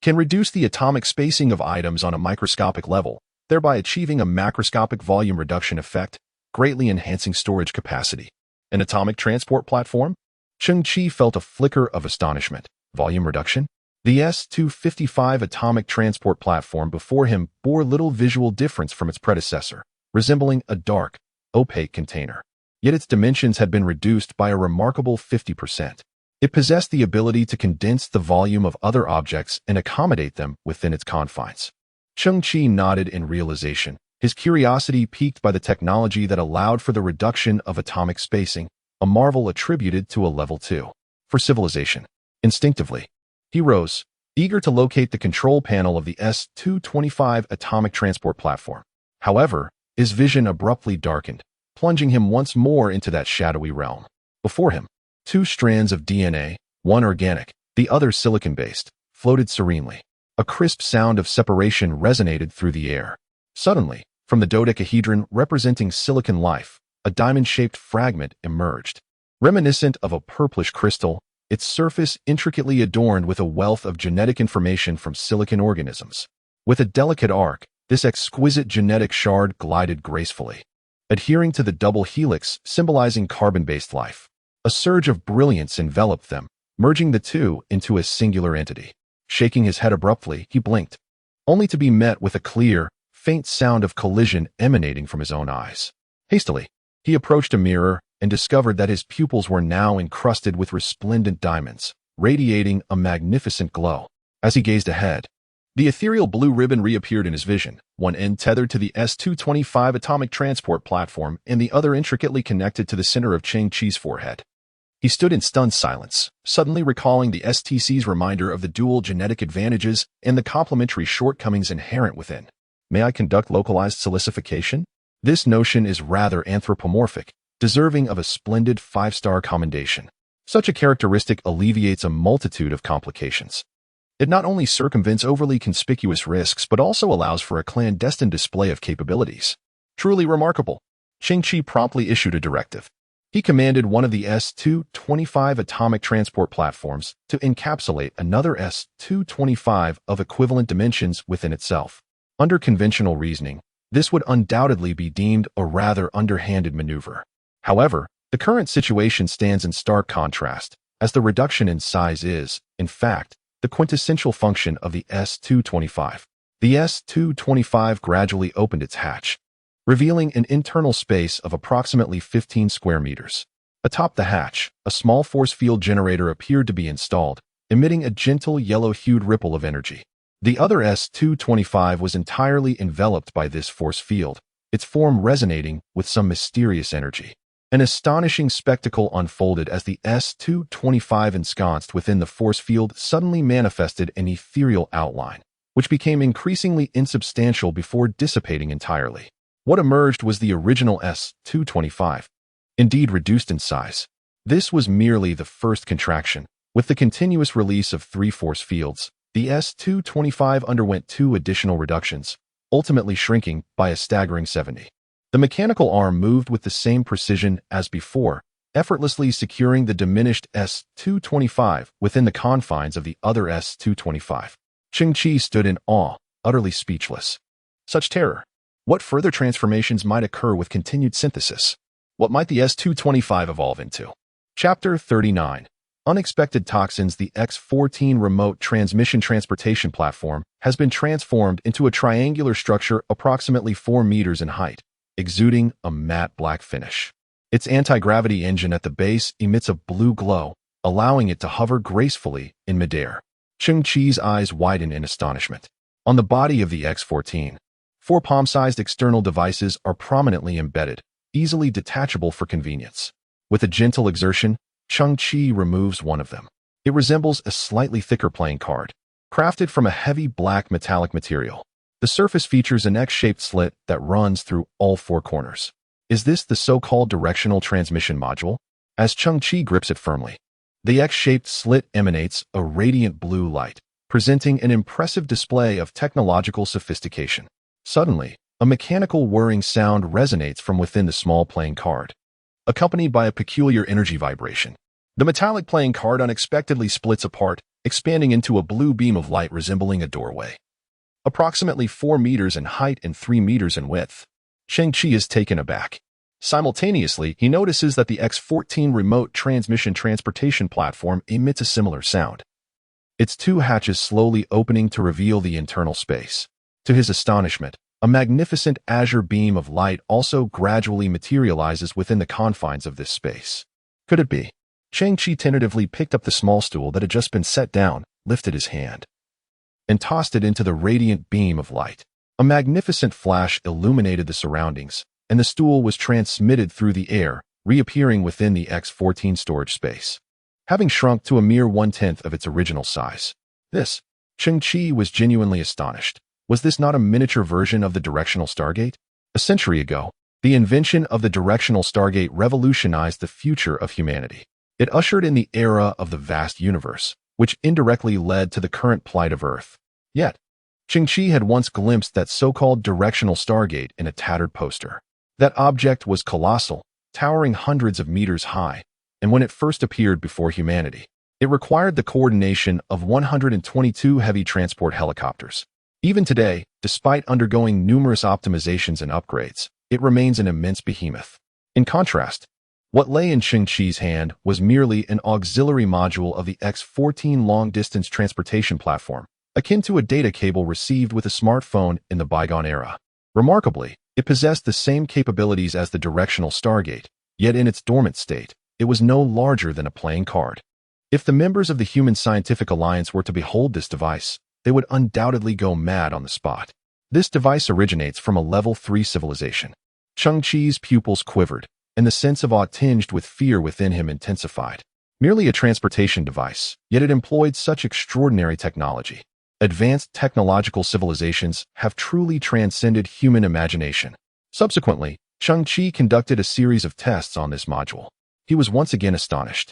can reduce the atomic spacing of items on a microscopic level, thereby achieving a macroscopic volume reduction effect, greatly enhancing storage capacity. An atomic transport platform? Cheng Qi felt a flicker of astonishment. Volume reduction? The S-255 atomic transport platform before him bore little visual difference from its predecessor, resembling a dark, opaque container. Yet its dimensions had been reduced by a remarkable 50%. It possessed the ability to condense the volume of other objects and accommodate them within its confines. Cheng Qi nodded in realization, his curiosity piqued by the technology that allowed for the reduction of atomic spacing, a marvel attributed to a level 2 for civilization. Instinctively, he rose, eager to locate the control panel of the S-225 atomic transport platform. However, his vision abruptly darkened, plunging him once more into that shadowy realm. Before him, 2 strands of DNA, one organic, the other silicon-based, floated serenely. A crisp sound of separation resonated through the air. Suddenly, from the dodecahedron representing silicon life, a diamond-shaped fragment emerged. Reminiscent of a purplish crystal, its surface intricately adorned with a wealth of genetic information from silicon organisms. With a delicate arc, this exquisite genetic shard glided gracefully, adhering to the double helix symbolizing carbon-based life. A surge of brilliance enveloped them, merging the two into a singular entity. Shaking his head abruptly, he blinked, only to be met with a clear, faint sound of collision emanating from his own eyes. Hastily, he approached a mirror and discovered that his pupils were now encrusted with resplendent diamonds, radiating a magnificent glow. As he gazed ahead, the ethereal blue ribbon reappeared in his vision, one end tethered to the S-225 atomic transport platform and the other intricately connected to the center of Cheng Qi's forehead. He stood in stunned silence, suddenly recalling the STC's reminder of the dual genetic advantages and the complementary shortcomings inherent within. May I conduct localized silicification? This notion is rather anthropomorphic, deserving of a splendid 5-star commendation. Such a characteristic alleviates a multitude of complications. It not only circumvents overly conspicuous risks but also allows for a clandestine display of capabilities. Truly remarkable. Cheng Qi promptly issued a directive. He commanded one of the S-225 atomic transport platforms to encapsulate another S-225 of equivalent dimensions within itself. Under conventional reasoning, this would undoubtedly be deemed a rather underhanded maneuver. However, the current situation stands in stark contrast, as the reduction in size is, in fact, the quintessential function of the S-225. The S-225 gradually opened its hatch, revealing an internal space of approximately 15 square meters. Atop the hatch, a small force field generator appeared to be installed, emitting a gentle yellow-hued ripple of energy. The other S-225 was entirely enveloped by this force field, its form resonating with some mysterious energy. An astonishing spectacle unfolded as the S-225 ensconced within the force field suddenly manifested an ethereal outline, which became increasingly insubstantial before dissipating entirely. What emerged was the original S-225, indeed reduced in size. This was merely the first contraction. With the continuous release of 3 force fields, the S-225 underwent 2 additional reductions, ultimately shrinking by a staggering 70. The mechanical arm moved with the same precision as before, effortlessly securing the diminished S-225 within the confines of the other S-225. Cheng Qi stood in awe, utterly speechless. Such terror! What further transformations might occur with continued synthesis? What might the S-225 evolve into? Chapter 39. Unexpected toxins. The X-14 remote transmission transportation platform has been transformed into a triangular structure approximately 4 meters in height, exuding a matte black finish. Its anti-gravity engine at the base emits a blue glow, allowing it to hover gracefully in midair. Cheng Qi's eyes widen in astonishment. On the body of the X-14, 4 palm-sized external devices are prominently embedded, easily detachable for convenience. With a gentle exertion, Cheng Qi removes one of them. It resembles a slightly thicker playing card, crafted from a heavy black metallic material. The surface features an X-shaped slit that runs through all 4 corners. Is this the so-called directional transmission module? As Cheng Qi grips it firmly, the X-shaped slit emanates a radiant blue light, presenting an impressive display of technological sophistication. Suddenly, A mechanical whirring sound resonates from within the small playing card, accompanied by a peculiar energy vibration. The metallic playing card unexpectedly splits apart, expanding into a blue beam of light resembling a doorway. Approximately 4 meters in height and 3 meters in width. Cheng Qi is taken aback. Simultaneously, he notices that the X-14 remote transmission transportation platform emits a similar sound. Its 2 hatches slowly opening to reveal the internal space. To his astonishment, a magnificent azure beam of light also gradually materializes within the confines of this space. Could it be? Cheng Qi tentatively picked up the small stool that had just been set down, lifted his hand, and tossed it into the radiant beam of light. A magnificent flash illuminated the surroundings, and the stool was transmitted through the air, reappearing within the X-14 storage space, having shrunk to a mere 1/10 of its original size. Cheng Qi was genuinely astonished. Was this not a miniature version of the directional Stargate? A century ago, the invention of the directional Stargate revolutionized the future of humanity. It ushered in the era of the vast universe, which indirectly led to the current plight of Earth. Yet, Cheng Qi had once glimpsed that so-called directional Stargate in a tattered poster. That object was colossal, towering hundreds of meters high, and when it first appeared before humanity, it required the coordination of 122 heavy transport helicopters. Even today, despite undergoing numerous optimizations and upgrades, it remains an immense behemoth. In contrast, what lay in Cheng Qi's hand was merely an auxiliary module of the X-14 long-distance transportation platform, akin to a data cable received with a smartphone in the bygone era. Remarkably, it possessed the same capabilities as the directional Stargate, yet in its dormant state, it was no larger than a playing card. If the members of the Human Scientific Alliance were to behold this device, they would undoubtedly go mad on the spot. This device originates from a level 3 civilization. Cheng Qi's pupils quivered, and the sense of awe tinged with fear within him intensified. Merely a transportation device, yet it employed such extraordinary technology. Advanced technological civilizations have truly transcended human imagination. Subsequently, Cheng Qi conducted a series of tests on this module. He was once again astonished.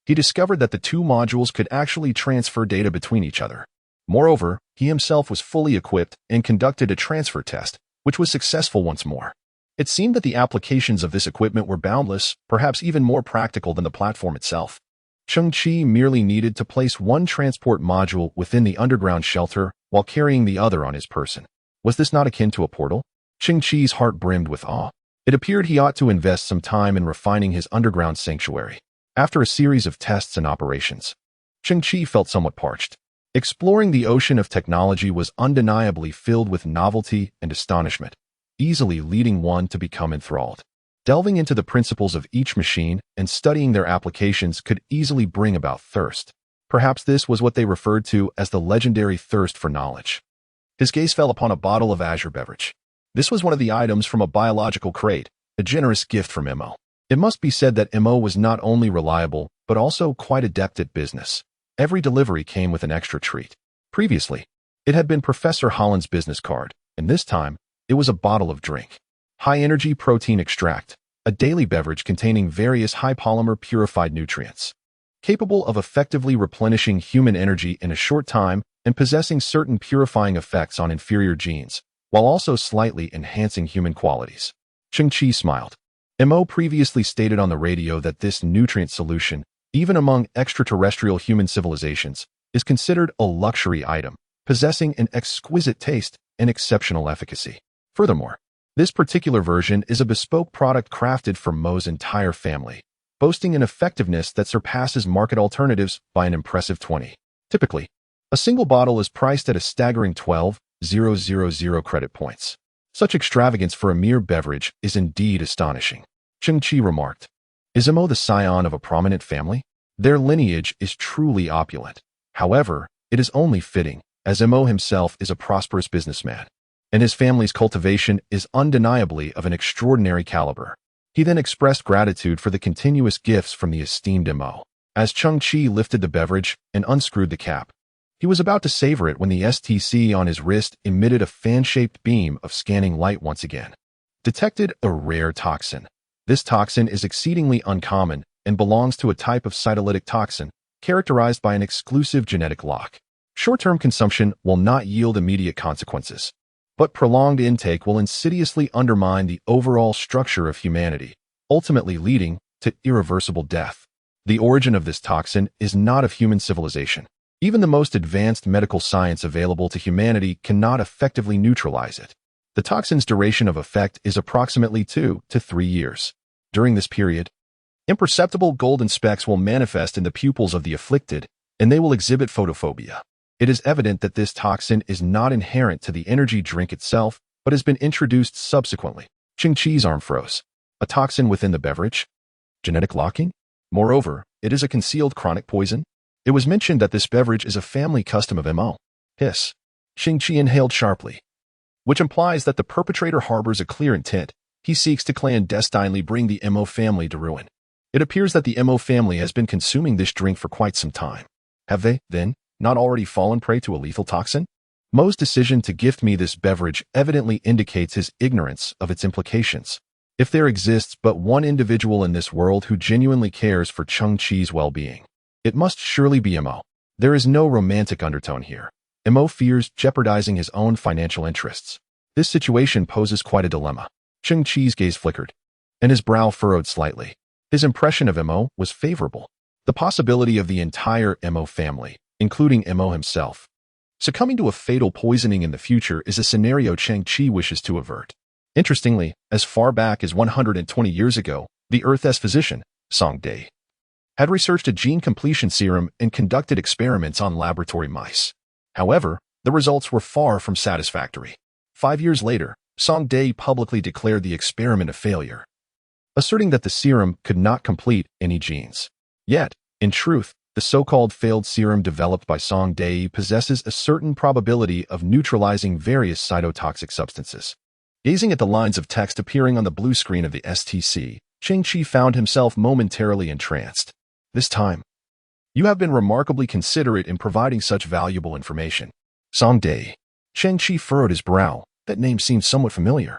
He discovered that the 2 modules could actually transfer data between each other. Moreover, he himself was fully equipped and conducted a transfer test, which was successful once more. It seemed that the applications of this equipment were boundless, perhaps even more practical than the platform itself. Cheng Qi merely needed to place one transport module within the underground shelter while carrying the other on his person. Was this not akin to a portal? Cheng Qi's heart brimmed with awe. It appeared he ought to invest some time in refining his underground sanctuary. After a series of tests and operations, Cheng Qi felt somewhat parched. Exploring the ocean of technology was undeniably filled with novelty and astonishment, easily leading one to become enthralled. Delving into the principles of each machine and studying their applications could easily bring about thirst. Perhaps this was what they referred to as the legendary thirst for knowledge. His gaze fell upon a bottle of azure beverage. This was one of the items from a biological crate, a generous gift from Mo. It must be said that Mo was not only reliable, but also quite adept at business. Every delivery came with an extra treat. Previously, it had been Professor Holland's business card, and this time, it was a bottle of drink. High-energy protein extract, a daily beverage containing various high-polymer purified nutrients, capable of effectively replenishing human energy in a short time and possessing certain purifying effects on inferior genes, while also slightly enhancing human qualities. Cheng Qi smiled. Mo previously stated on the radio that this nutrient solution, even among extraterrestrial human civilizations, is considered a luxury item, possessing an exquisite taste and exceptional efficacy. Furthermore, this particular version is a bespoke product crafted for Mo's entire family, boasting an effectiveness that surpasses market alternatives by an impressive 20. Typically, a single bottle is priced at a staggering 12,000 credit points. Such extravagance for a mere beverage is indeed astonishing. Cheng Qi remarked. Is Mo the scion of a prominent family? Their lineage is truly opulent. However, it is only fitting, as Mo himself is a prosperous businessman, and his family's cultivation is undeniably of an extraordinary caliber. He then expressed gratitude for the continuous gifts from the esteemed Mo. As Cheng Qi lifted the beverage and unscrewed the cap, he was about to savor it when the STC on his wrist emitted a fan-shaped beam of scanning light once again. Detected a rare toxin. This toxin is exceedingly uncommon and belongs to a type of cytolytic toxin characterized by an exclusive genetic lock. Short-term consumption will not yield immediate consequences. But prolonged intake will insidiously undermine the overall structure of humanity, ultimately leading to irreversible death. The origin of this toxin is not of human civilization. Even the most advanced medical science available to humanity cannot effectively neutralize it. The toxin's duration of effect is approximately 2 to 3 years. During this period, imperceptible golden specks will manifest in the pupils of the afflicted, and they will exhibit photophobia. It is evident that this toxin is not inherent to the energy drink itself, but has been introduced subsequently. Cheng Qi's arm froze. A toxin within the beverage? Genetic locking? Moreover, it is a concealed chronic poison. It was mentioned that this beverage is a family custom of Mo. Hiss. Cheng Qi inhaled sharply, which implies that the perpetrator harbors a clear intent. He seeks to clandestinely bring the Mo family to ruin. It appears that the Mo family has been consuming this drink for quite some time. Have they, then, not already fallen prey to a lethal toxin? Mo's decision to gift me this beverage evidently indicates his ignorance of its implications. If there exists but one individual in this world who genuinely cares for Cheng Qi's well-being, it must surely be Mo. There is no romantic undertone here. Mo fears jeopardizing his own financial interests. This situation poses quite a dilemma. Cheng Qi's gaze flickered, and his brow furrowed slightly. His impression of Mo was favorable. The possibility of the entire Mo family, including Mo himself, succumbing to a fatal poisoning in the future is a scenario Cheng Qi wishes to avert. Interestingly, as far back as 120 years ago, the Earth's physician, Song Dai, had researched a gene completion serum and conducted experiments on laboratory mice. However, the results were far from satisfactory. 5 years later, Song Dai publicly declared the experiment a failure, asserting that the serum could not complete any genes. Yet, in truth, the so-called failed serum developed by Song Dai possesses a certain probability of neutralizing various cytotoxic substances. Gazing at the lines of text appearing on the blue screen of the STC, Cheng Qi found himself momentarily entranced. This time, you have been remarkably considerate in providing such valuable information. Song Dai. Cheng Qi furrowed his brow. That name seemed somewhat familiar,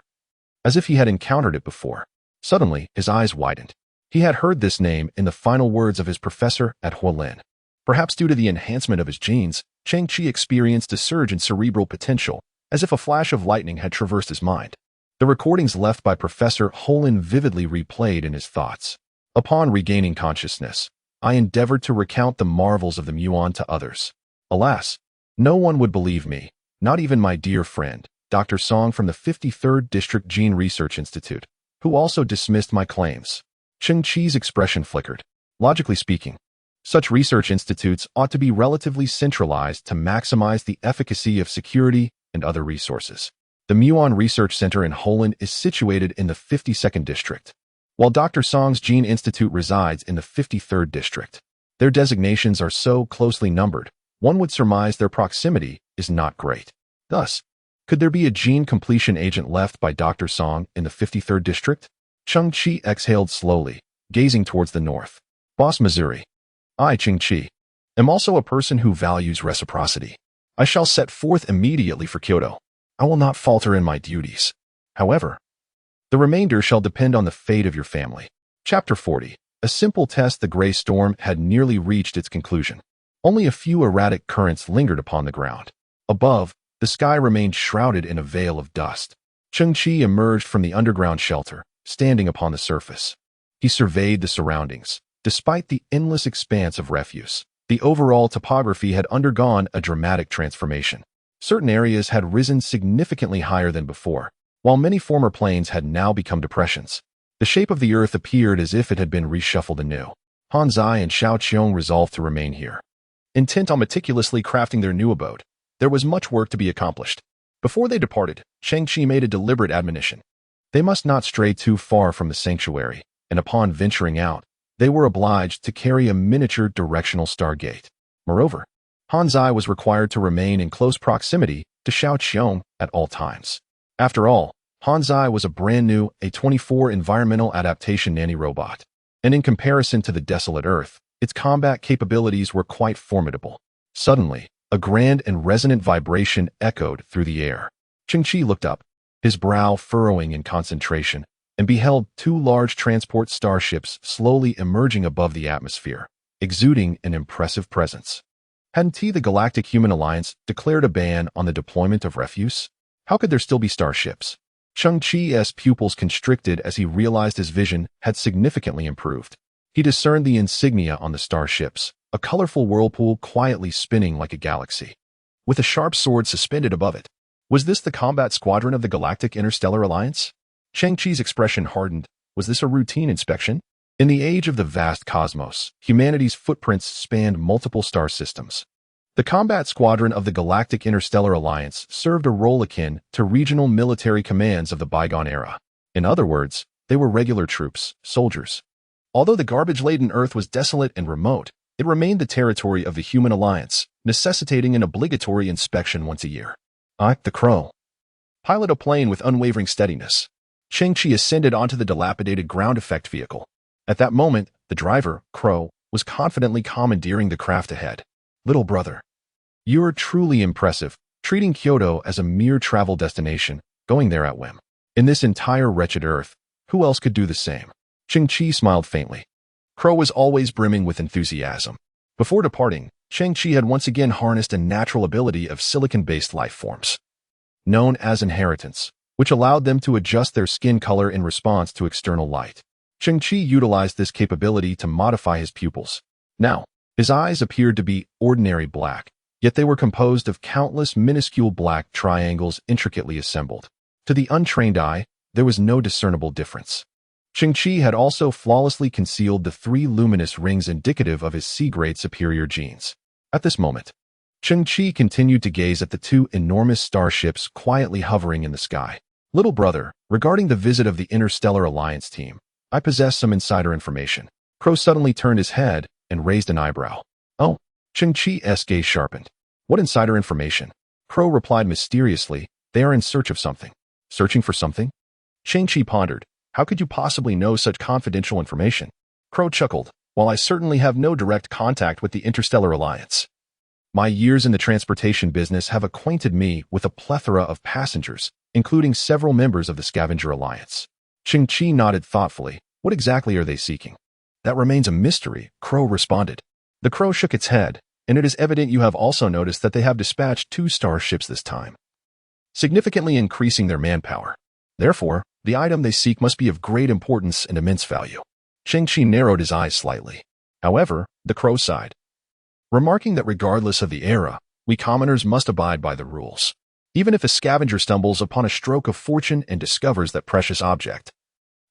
as if he had encountered it before. Suddenly, his eyes widened. He had heard this name in the final words of his professor at Hualin. Perhaps due to the enhancement of his genes, Cheng Qi experienced a surge in cerebral potential, as if a flash of lightning had traversed his mind. The recordings left by Professor Hualin vividly replayed in his thoughts. Upon regaining consciousness, I endeavored to recount the marvels of the muon to others. Alas, no one would believe me, not even my dear friend, Dr. Song from the 53rd District Gene Research Institute, who also dismissed my claims. Cheng Qi's expression flickered. Logically speaking, such research institutes ought to be relatively centralized to maximize the efficacy of security and other resources. The Muon Research Center in Hualin is situated in the 52nd District, while Dr. Song's Gene Institute resides in the 53rd District. Their designations are so closely numbered, one would surmise their proximity is not great. Thus, could there be a gene completion agent left by Dr. Song in the 53rd District? Cheng Qi exhaled slowly, gazing towards the north. Boss Missouri. I, Cheng Qi, am also a person who values reciprocity. I shall set forth immediately for Kyoto. I will not falter in my duties. However, the remainder shall depend on the fate of your family. Chapter 40. A simple test. The gray storm had nearly reached its conclusion. Only a few erratic currents lingered upon the ground. Above, the sky remained shrouded in a veil of dust. Cheng Qi emerged from the underground shelter, standing upon the surface. He surveyed the surroundings. Despite the endless expanse of refuse, the overall topography had undergone a dramatic transformation. Certain areas had risen significantly higher than before, while many former plains had now become depressions. The shape of the earth appeared as if it had been reshuffled anew. Han Zai and Xiao Qiong resolved to remain here. Intent on meticulously crafting their new abode, there was much work to be accomplished. Before they departed, Cheng Qi made a deliberate admonition. They must not stray too far from the sanctuary, and upon venturing out, they were obliged to carry a miniature directional stargate. Moreover, Han Zai was required to remain in close proximity to Xiao Qiong at all times. After all, Han Zai was a brand new A24 environmental adaptation nanny robot, and in comparison to the desolate Earth, its combat capabilities were quite formidable. Suddenly, a grand and resonant vibration echoed through the air. Cheng Qi looked up, his brow furrowing in concentration, and beheld two large transport starships slowly emerging above the atmosphere, exuding an impressive presence. Hadn't the Galactic Human Alliance declared a ban on the deployment of refuse? How could there still be starships? Cheng Qi's pupils constricted as he realized his vision had significantly improved. He discerned the insignia on the starships, a colorful whirlpool quietly spinning like a galaxy, with a sharp sword suspended above it. Was this the combat squadron of the Galactic Interstellar Alliance? Cheng Qi's expression hardened. Was this a routine inspection? In the age of the vast cosmos, humanity's footprints spanned multiple star systems. The combat squadron of the Galactic Interstellar Alliance served a role akin to regional military commands of the bygone era. In other words, they were regular troops, soldiers. Although the garbage-laden Earth was desolate and remote, it remained the territory of the human alliance, necessitating an obligatory inspection once a year. The Crow. Pilot a plane with unwavering steadiness. Cheng Qi ascended onto the dilapidated ground effect vehicle. At that moment, the driver, Crow, was confidently commandeering the craft ahead. Little brother. You're truly impressive, treating Kyoto as a mere travel destination, going there at whim. In this entire wretched Earth, who else could do the same? Cheng Qi smiled faintly. Crow was always brimming with enthusiasm. Before departing, Cheng Qi had once again harnessed a natural ability of silicon-based life forms, known as inheritance, which allowed them to adjust their skin color in response to external light. Cheng Qi utilized this capability to modify his pupils. Now, his eyes appeared to be ordinary black, yet they were composed of countless minuscule black triangles intricately assembled. To the untrained eye, there was no discernible difference. Cheng Qi had also flawlessly concealed the 3 luminous rings indicative of his C-grade superior genes. At this moment, Cheng Qi continued to gaze at the 2 enormous starships quietly hovering in the sky. Little brother, regarding the visit of the Interstellar Alliance team, I possess some insider information. Crow suddenly turned his head and raised an eyebrow. Oh, Cheng Qi's gaze sharpened. What insider information? Crow replied mysteriously, they are in search of something. Searching for something? Cheng Qi pondered. How could you possibly know such confidential information? Crow chuckled. While I certainly have no direct contact with the Interstellar Alliance, my years in the transportation business have acquainted me with a plethora of passengers, including several members of the Scavenger Alliance. Cheng Qi nodded thoughtfully. What exactly are they seeking? That remains a mystery, Crow responded. The Crow shook its head, and it is evident you have also noticed that they have dispatched 2 starships this time, significantly increasing their manpower. Therefore, the item they seek must be of great importance and immense value. Cheng Qi narrowed his eyes slightly. However, the Crow sighed, remarking that regardless of the era, we commoners must abide by the rules. Even if a scavenger stumbles upon a stroke of fortune and discovers that precious object,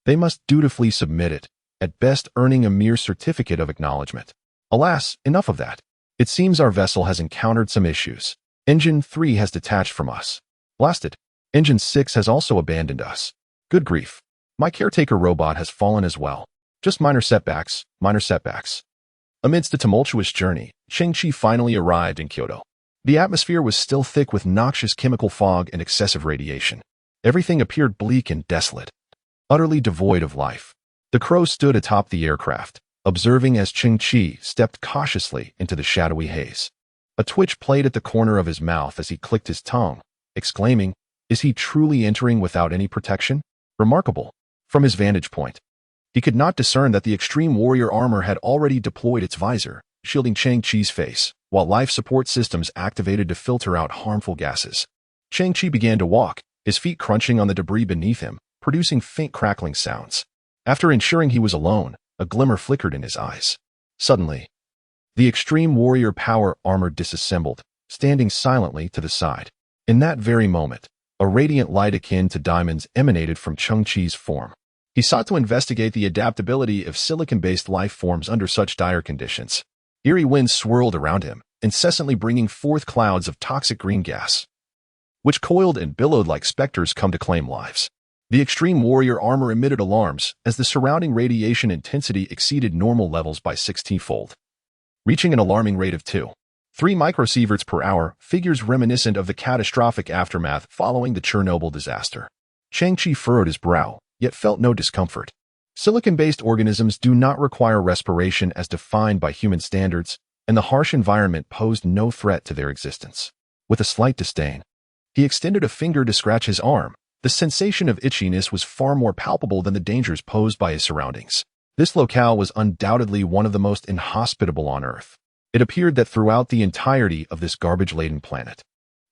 they must dutifully submit it, at best earning a mere certificate of acknowledgement. Alas, enough of that. It seems our vessel has encountered some issues. Engine 3 has detached from us. Blasted. Engine 6 has also abandoned us. Good grief. My caretaker robot has fallen as well. Just minor setbacks, minor setbacks. Amidst a tumultuous journey, Cheng Qi finally arrived in Kyoto. The atmosphere was still thick with noxious chemical fog and excessive radiation. Everything appeared bleak and desolate, utterly devoid of life. The Crow stood atop the aircraft, observing as Cheng Qi stepped cautiously into the shadowy haze. A twitch played at the corner of his mouth as he clicked his tongue, exclaiming, "Is he truly entering without any protection? Remarkable." From his vantage point, he could not discern that the extreme warrior armor had already deployed its visor, shielding Cheng Qi's face, while life support systems activated to filter out harmful gases. Cheng Qi began to walk, his feet crunching on the debris beneath him, producing faint crackling sounds. After ensuring he was alone, a glimmer flickered in his eyes. Suddenly, the extreme warrior power armor disassembled, standing silently to the side. In that very moment, a radiant light akin to diamonds emanated from Cheng Qi's form. He sought to investigate the adaptability of silicon-based life forms under such dire conditions. Eerie winds swirled around him, incessantly bringing forth clouds of toxic green gas, which coiled and billowed like specters come to claim lives. The extreme warrior armor emitted alarms as the surrounding radiation intensity exceeded normal levels by 16-fold, reaching an alarming rate of 2.3 microsieverts per hour, figures reminiscent of the catastrophic aftermath following the Chernobyl disaster. Cheng Qi furrowed his brow, yet felt no discomfort. Silicon-based organisms do not require respiration as defined by human standards, and the harsh environment posed no threat to their existence. With a slight disdain, he extended a finger to scratch his arm. The sensation of itchiness was far more palpable than the dangers posed by his surroundings. This locale was undoubtedly one of the most inhospitable on Earth. It appeared that throughout the entirety of this garbage-laden planet,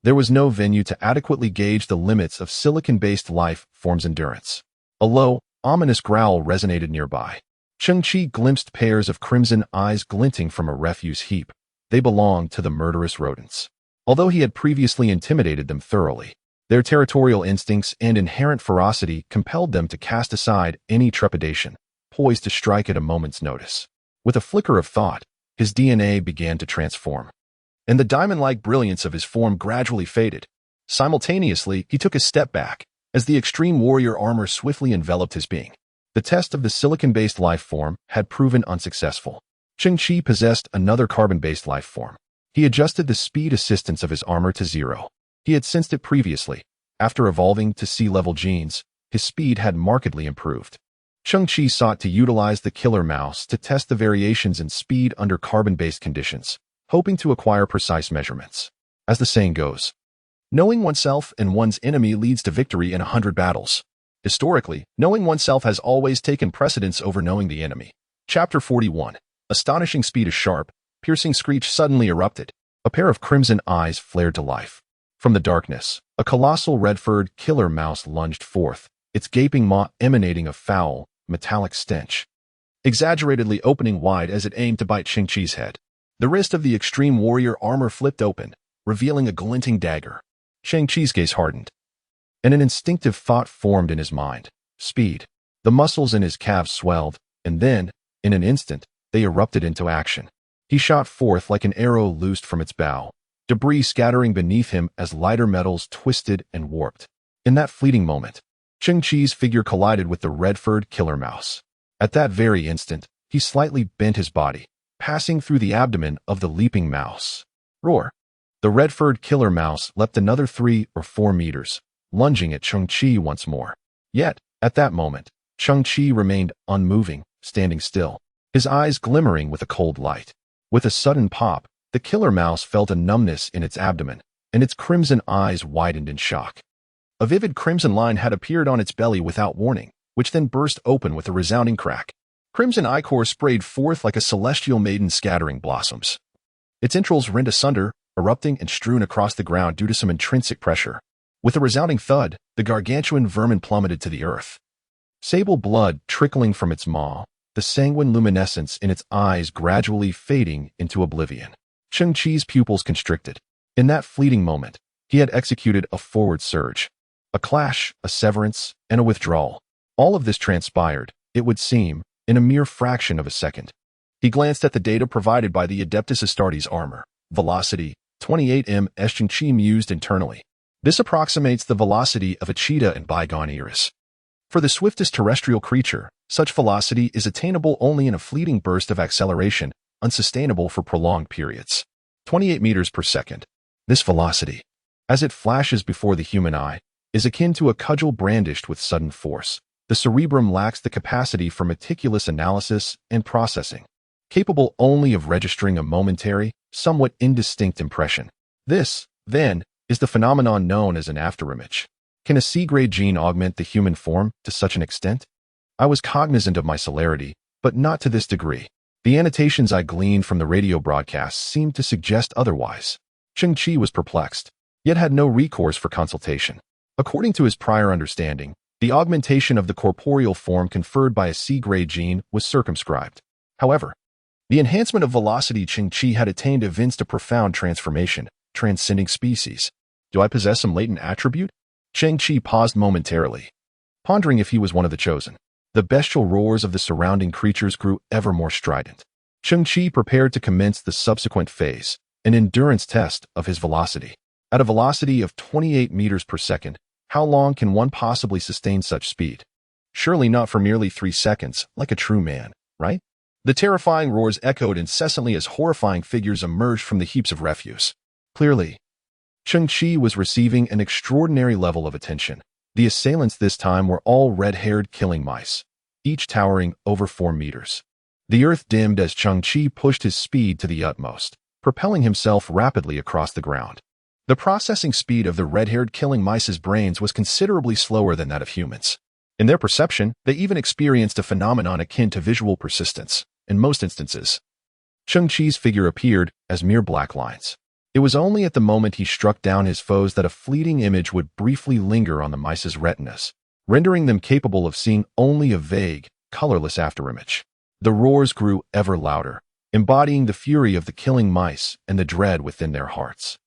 There was no venue to adequately gauge the limits of silicon-based life form's endurance. A low, ominous growl resonated nearby. Cheng Qi glimpsed pairs of crimson eyes glinting from a refuse heap. They belonged to the murderous rodents. Although he had previously intimidated them thoroughly, their territorial instincts and inherent ferocity compelled them to cast aside any trepidation, poised to strike at a moment's notice. With a flicker of thought, his DNA began to transform, and the diamond-like brilliance of his form gradually faded. Simultaneously, he took a step back, as the extreme warrior armor swiftly enveloped his being. The test of the silicon-based life form had proven unsuccessful. Cheng Qi possessed another carbon-based life form. He adjusted the speed assistance of his armor to 0. He had sensed it previously. After evolving to sea-level genes, his speed had markedly improved. Cheng Qi sought to utilize the killer mouse to test the variations in speed under carbon-based conditions, hoping to acquire precise measurements. As the saying goes, knowing oneself and one's enemy leads to victory in 100 battles. Historically, knowing oneself has always taken precedence over knowing the enemy. Chapter 41. Astonishing speed. A sharp, piercing screech suddenly erupted. A pair of crimson eyes flared to life. From the darkness, a colossal red-furred killer mouse lunged forth, its gaping maw emanating a foul, metallic stench, exaggeratedly opening wide as it aimed to bite Cheng Qi's head. The wrist of the extreme warrior armor flipped open, revealing a glinting dagger. Cheng Qi's gaze hardened, and an instinctive thought formed in his mind. Speed. The muscles in his calves swelled, and then, in an instant, they erupted into action. He shot forth like an arrow loosed from its bow, debris scattering beneath him as lighter metals twisted and warped. In that fleeting moment, Cheng Qi's figure collided with the red-furred killer mouse. At that very instant, he slightly bent his body, passing through the abdomen of the leaping mouse. Roar! The red-furred killer mouse leapt another 3 or 4 meters, lunging at Cheng Qi once more. Yet, at that moment, Cheng Qi remained unmoving, standing still, his eyes glimmering with a cold light. With a sudden pop, the killer mouse felt a numbness in its abdomen, and its crimson eyes widened in shock. A vivid crimson line had appeared on its belly without warning, which then burst open with a resounding crack. Crimson ichor sprayed forth like a celestial maiden scattering blossoms. Its entrails rent asunder, erupting and strewn across the ground due to some intrinsic pressure. With a resounding thud, the gargantuan vermin plummeted to the earth. Sable blood trickling from its maw, the sanguine luminescence in its eyes gradually fading into oblivion. Cheng Qi's pupils constricted. In that fleeting moment, he had executed a forward surge. A clash, a severance, and a withdrawal. All of this transpired, it would seem, in a mere fraction of a second. He glanced at the data provided by the Adeptus Astartes armor. Velocity, 28 ms. Cheng Qi mused internally. This approximates the velocity of a cheetah in bygone eras. For the swiftest terrestrial creature, such velocity is attainable only in a fleeting burst of acceleration, unsustainable for prolonged periods. 28 meters per second. This velocity, as it flashes before the human eye, is akin to a cudgel brandished with sudden force. The cerebrum lacks the capacity for meticulous analysis and processing, capable only of registering a momentary, somewhat indistinct impression. This, then, is the phenomenon known as an afterimage. Can a C-grade gene augment the human form to such an extent? I was cognizant of my celerity, but not to this degree. The annotations I gleaned from the radio broadcasts seemed to suggest otherwise. Cheng Qi was perplexed, yet had no recourse for consultation. According to his prior understanding, the augmentation of the corporeal form conferred by a C-grade gene was circumscribed. However, the enhancement of velocity Cheng Qi had attained evinced a profound transformation, transcending species. Do I possess some latent attribute? Cheng Qi paused momentarily, pondering if he was one of the chosen. The bestial roars of the surrounding creatures grew ever more strident. Cheng Qi prepared to commence the subsequent phase, an endurance test of his velocity. At a velocity of 28 meters per second, how long can one possibly sustain such speed? Surely not for merely 3 seconds, like a true man, right? The terrifying roars echoed incessantly as horrifying figures emerged from the heaps of refuse. Clearly, Cheng Qi was receiving an extraordinary level of attention. The assailants this time were all red-haired killing mice, each towering over 4 meters. The earth dimmed as Cheng Qi pushed his speed to the utmost, propelling himself rapidly across the ground. The processing speed of the red-haired killing mice's brains was considerably slower than that of humans. In their perception, they even experienced a phenomenon akin to visual persistence. In most instances, Cheng Qi's figure appeared as mere black lines. It was only at the moment he struck down his foes that a fleeting image would briefly linger on the mice's retinas, rendering them capable of seeing only a vague, colorless afterimage. The roars grew ever louder, embodying the fury of the killing mice and the dread within their hearts.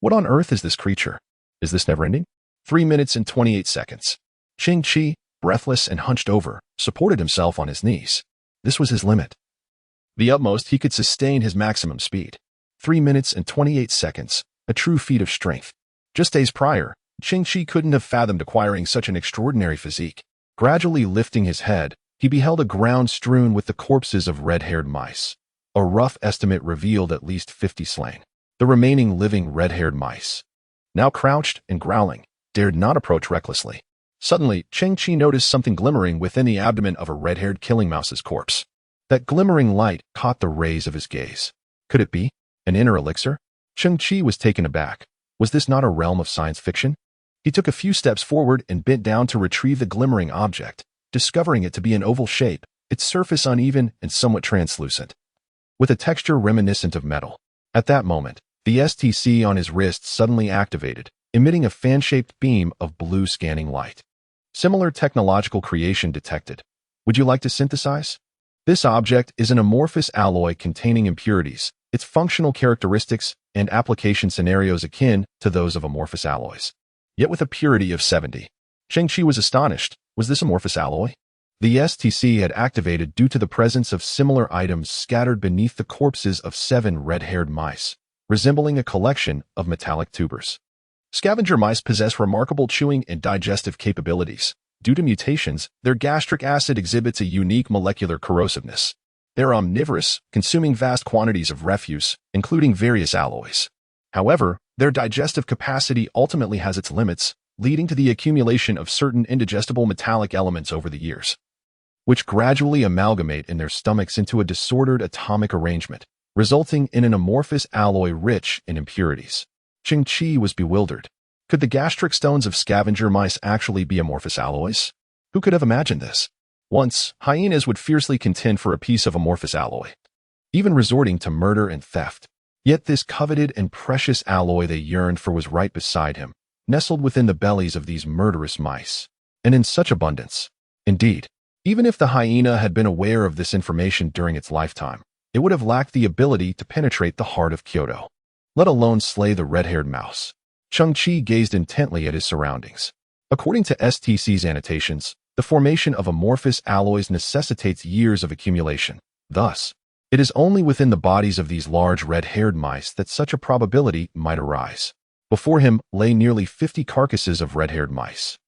What on earth is this creature? Is this never-ending? 3 minutes and 28 seconds. Cheng Qi, breathless and hunched over, supported himself on his knees. This was his limit. The utmost he could sustain his maximum speed. 3 minutes and 28 seconds, a true feat of strength. Just days prior, Cheng Qi couldn't have fathomed acquiring such an extraordinary physique. Gradually lifting his head, he beheld a ground strewn with the corpses of red-haired mice. A rough estimate revealed at least 50 slain. The remaining living red-haired mice, now crouched and growling, dared not approach recklessly. Suddenly, Cheng Qi noticed something glimmering within the abdomen of a red-haired killing mouse's corpse. That glimmering light caught the rays of his gaze. Could it be an inner elixir? Cheng Qi was taken aback. Was this not a realm of science fiction? He took a few steps forward and bent down to retrieve the glimmering object, discovering it to be an oval shape, its surface uneven and somewhat translucent, with a texture reminiscent of metal. At that moment, the STC on his wrist suddenly activated, emitting a fan-shaped beam of blue scanning light. Similar technological creation detected. Would you like to synthesize? This object is an amorphous alloy containing impurities, its functional characteristics and application scenarios akin to those of amorphous alloys, yet with a purity of 70. Cheng Qi was astonished. Was this amorphous alloy? The STC had activated due to the presence of similar items scattered beneath the corpses of 7 red-haired mice, resembling a collection of metallic tubers. Scavenger mice possess remarkable chewing and digestive capabilities. Due to mutations, their gastric acid exhibits a unique molecular corrosiveness. They're omnivorous, consuming vast quantities of refuse, including various alloys. However, their digestive capacity ultimately has its limits, leading to the accumulation of certain indigestible metallic elements over the years, which gradually amalgamate in their stomachs into a disordered atomic arrangement, resulting in an amorphous alloy rich in impurities. Cheng Qi was bewildered. Could the gastric stones of scavenger mice actually be amorphous alloys? Who could have imagined this? Once, hyenas would fiercely contend for a piece of amorphous alloy, even resorting to murder and theft. Yet this coveted and precious alloy they yearned for was right beside him, nestled within the bellies of these murderous mice, and in such abundance. Indeed, even if the hyena had been aware of this information during its lifetime, it would have lacked the ability to penetrate the heart of Kyoto, let alone slay the red-haired mouse. Cheng Qi gazed intently at his surroundings. According to STC's annotations, the formation of amorphous alloys necessitates years of accumulation. Thus, it is only within the bodies of these large red-haired mice that such a probability might arise. Before him lay nearly 50 carcasses of red-haired mice,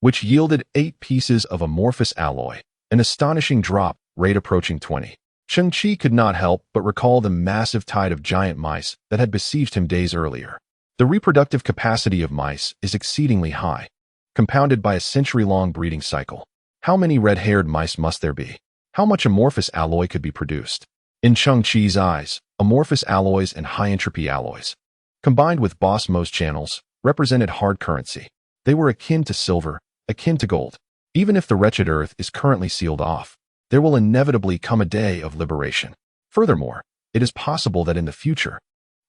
which yielded 8 pieces of amorphous alloy, an astonishing drop rate approaching 20. Cheng Qi could not help but recall the massive tide of giant mice that had besieged him days earlier. The reproductive capacity of mice is exceedingly high, compounded by a century-long breeding cycle. How many red-haired mice must there be? How much amorphous alloy could be produced? In Cheng Qi's eyes, amorphous alloys and high-entropy alloys, combined with Boss-Mohs channels, represented hard currency. They were akin to silver, akin to gold. Even if the wretched earth is currently sealed off, there will inevitably come a day of liberation. Furthermore, it is possible that in the future,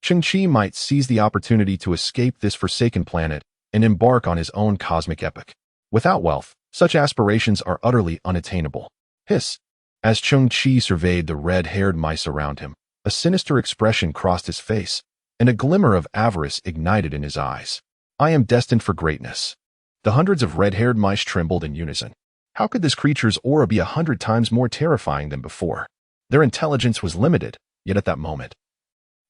Cheng Qi might seize the opportunity to escape this forsaken planet and embark on his own cosmic epoch. Without wealth, such aspirations are utterly unattainable. Hiss! As Cheng Qi surveyed the red-haired mice around him, a sinister expression crossed his face, and a glimmer of avarice ignited in his eyes. I am destined for greatness. The hundreds of red-haired mice trembled in unison. How could this creature's aura be 100 times more terrifying than before? Their intelligence was limited, yet at that moment,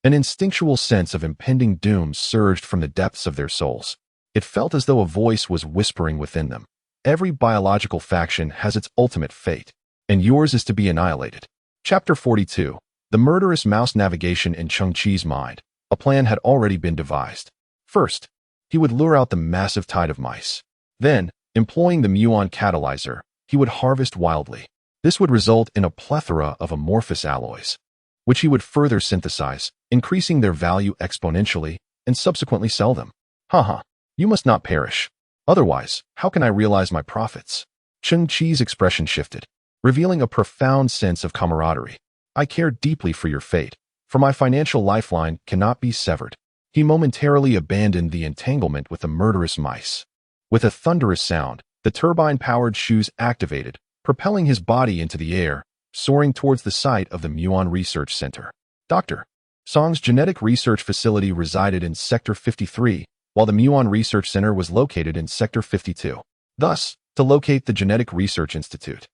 an instinctual sense of impending doom surged from the depths of their souls. It felt as though a voice was whispering within them. Every biological faction has its ultimate fate, and yours is to be annihilated. Chapter 42. The murderous mouse navigation in Cheng Qi's mind. A plan had already been devised. First, he would lure out the massive tide of mice. Then, employing the muon catalyzer, he would harvest wildly. This would result in a plethora of amorphous alloys, which he would further synthesize, increasing their value exponentially, and subsequently sell them. Haha, you must not perish. Otherwise, how can I realize my profits? Cheng Qi's expression shifted, revealing a profound sense of camaraderie. I care deeply for your fate, for my financial lifeline cannot be severed. He momentarily abandoned the entanglement with the murderous mice. With a thunderous sound, the turbine-powered shoes activated, propelling his body into the air, soaring towards the site of the Muon Research Center. Dr. Song's genetic research facility resided in Sector 53, while the Muon Research Center was located in Sector 52. Thus, to locate the Genetic Research Institute,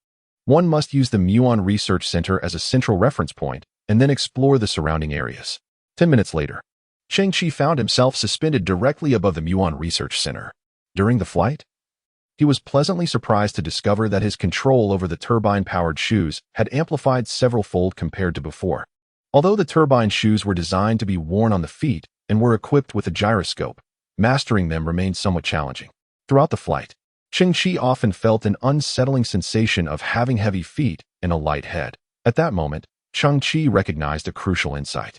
one must use the Muon Research Center as a central reference point and then explore the surrounding areas. 10 minutes later, Cheng Qi found himself suspended directly above the Muon Research Center. During the flight, he was pleasantly surprised to discover that his control over the turbine-powered shoes had amplified several-fold compared to before. Although the turbine shoes were designed to be worn on the feet and were equipped with a gyroscope, mastering them remained somewhat challenging. Throughout the flight, Cheng Qi often felt an unsettling sensation of having heavy feet and a light head. At that moment, Cheng Qi recognized a crucial insight.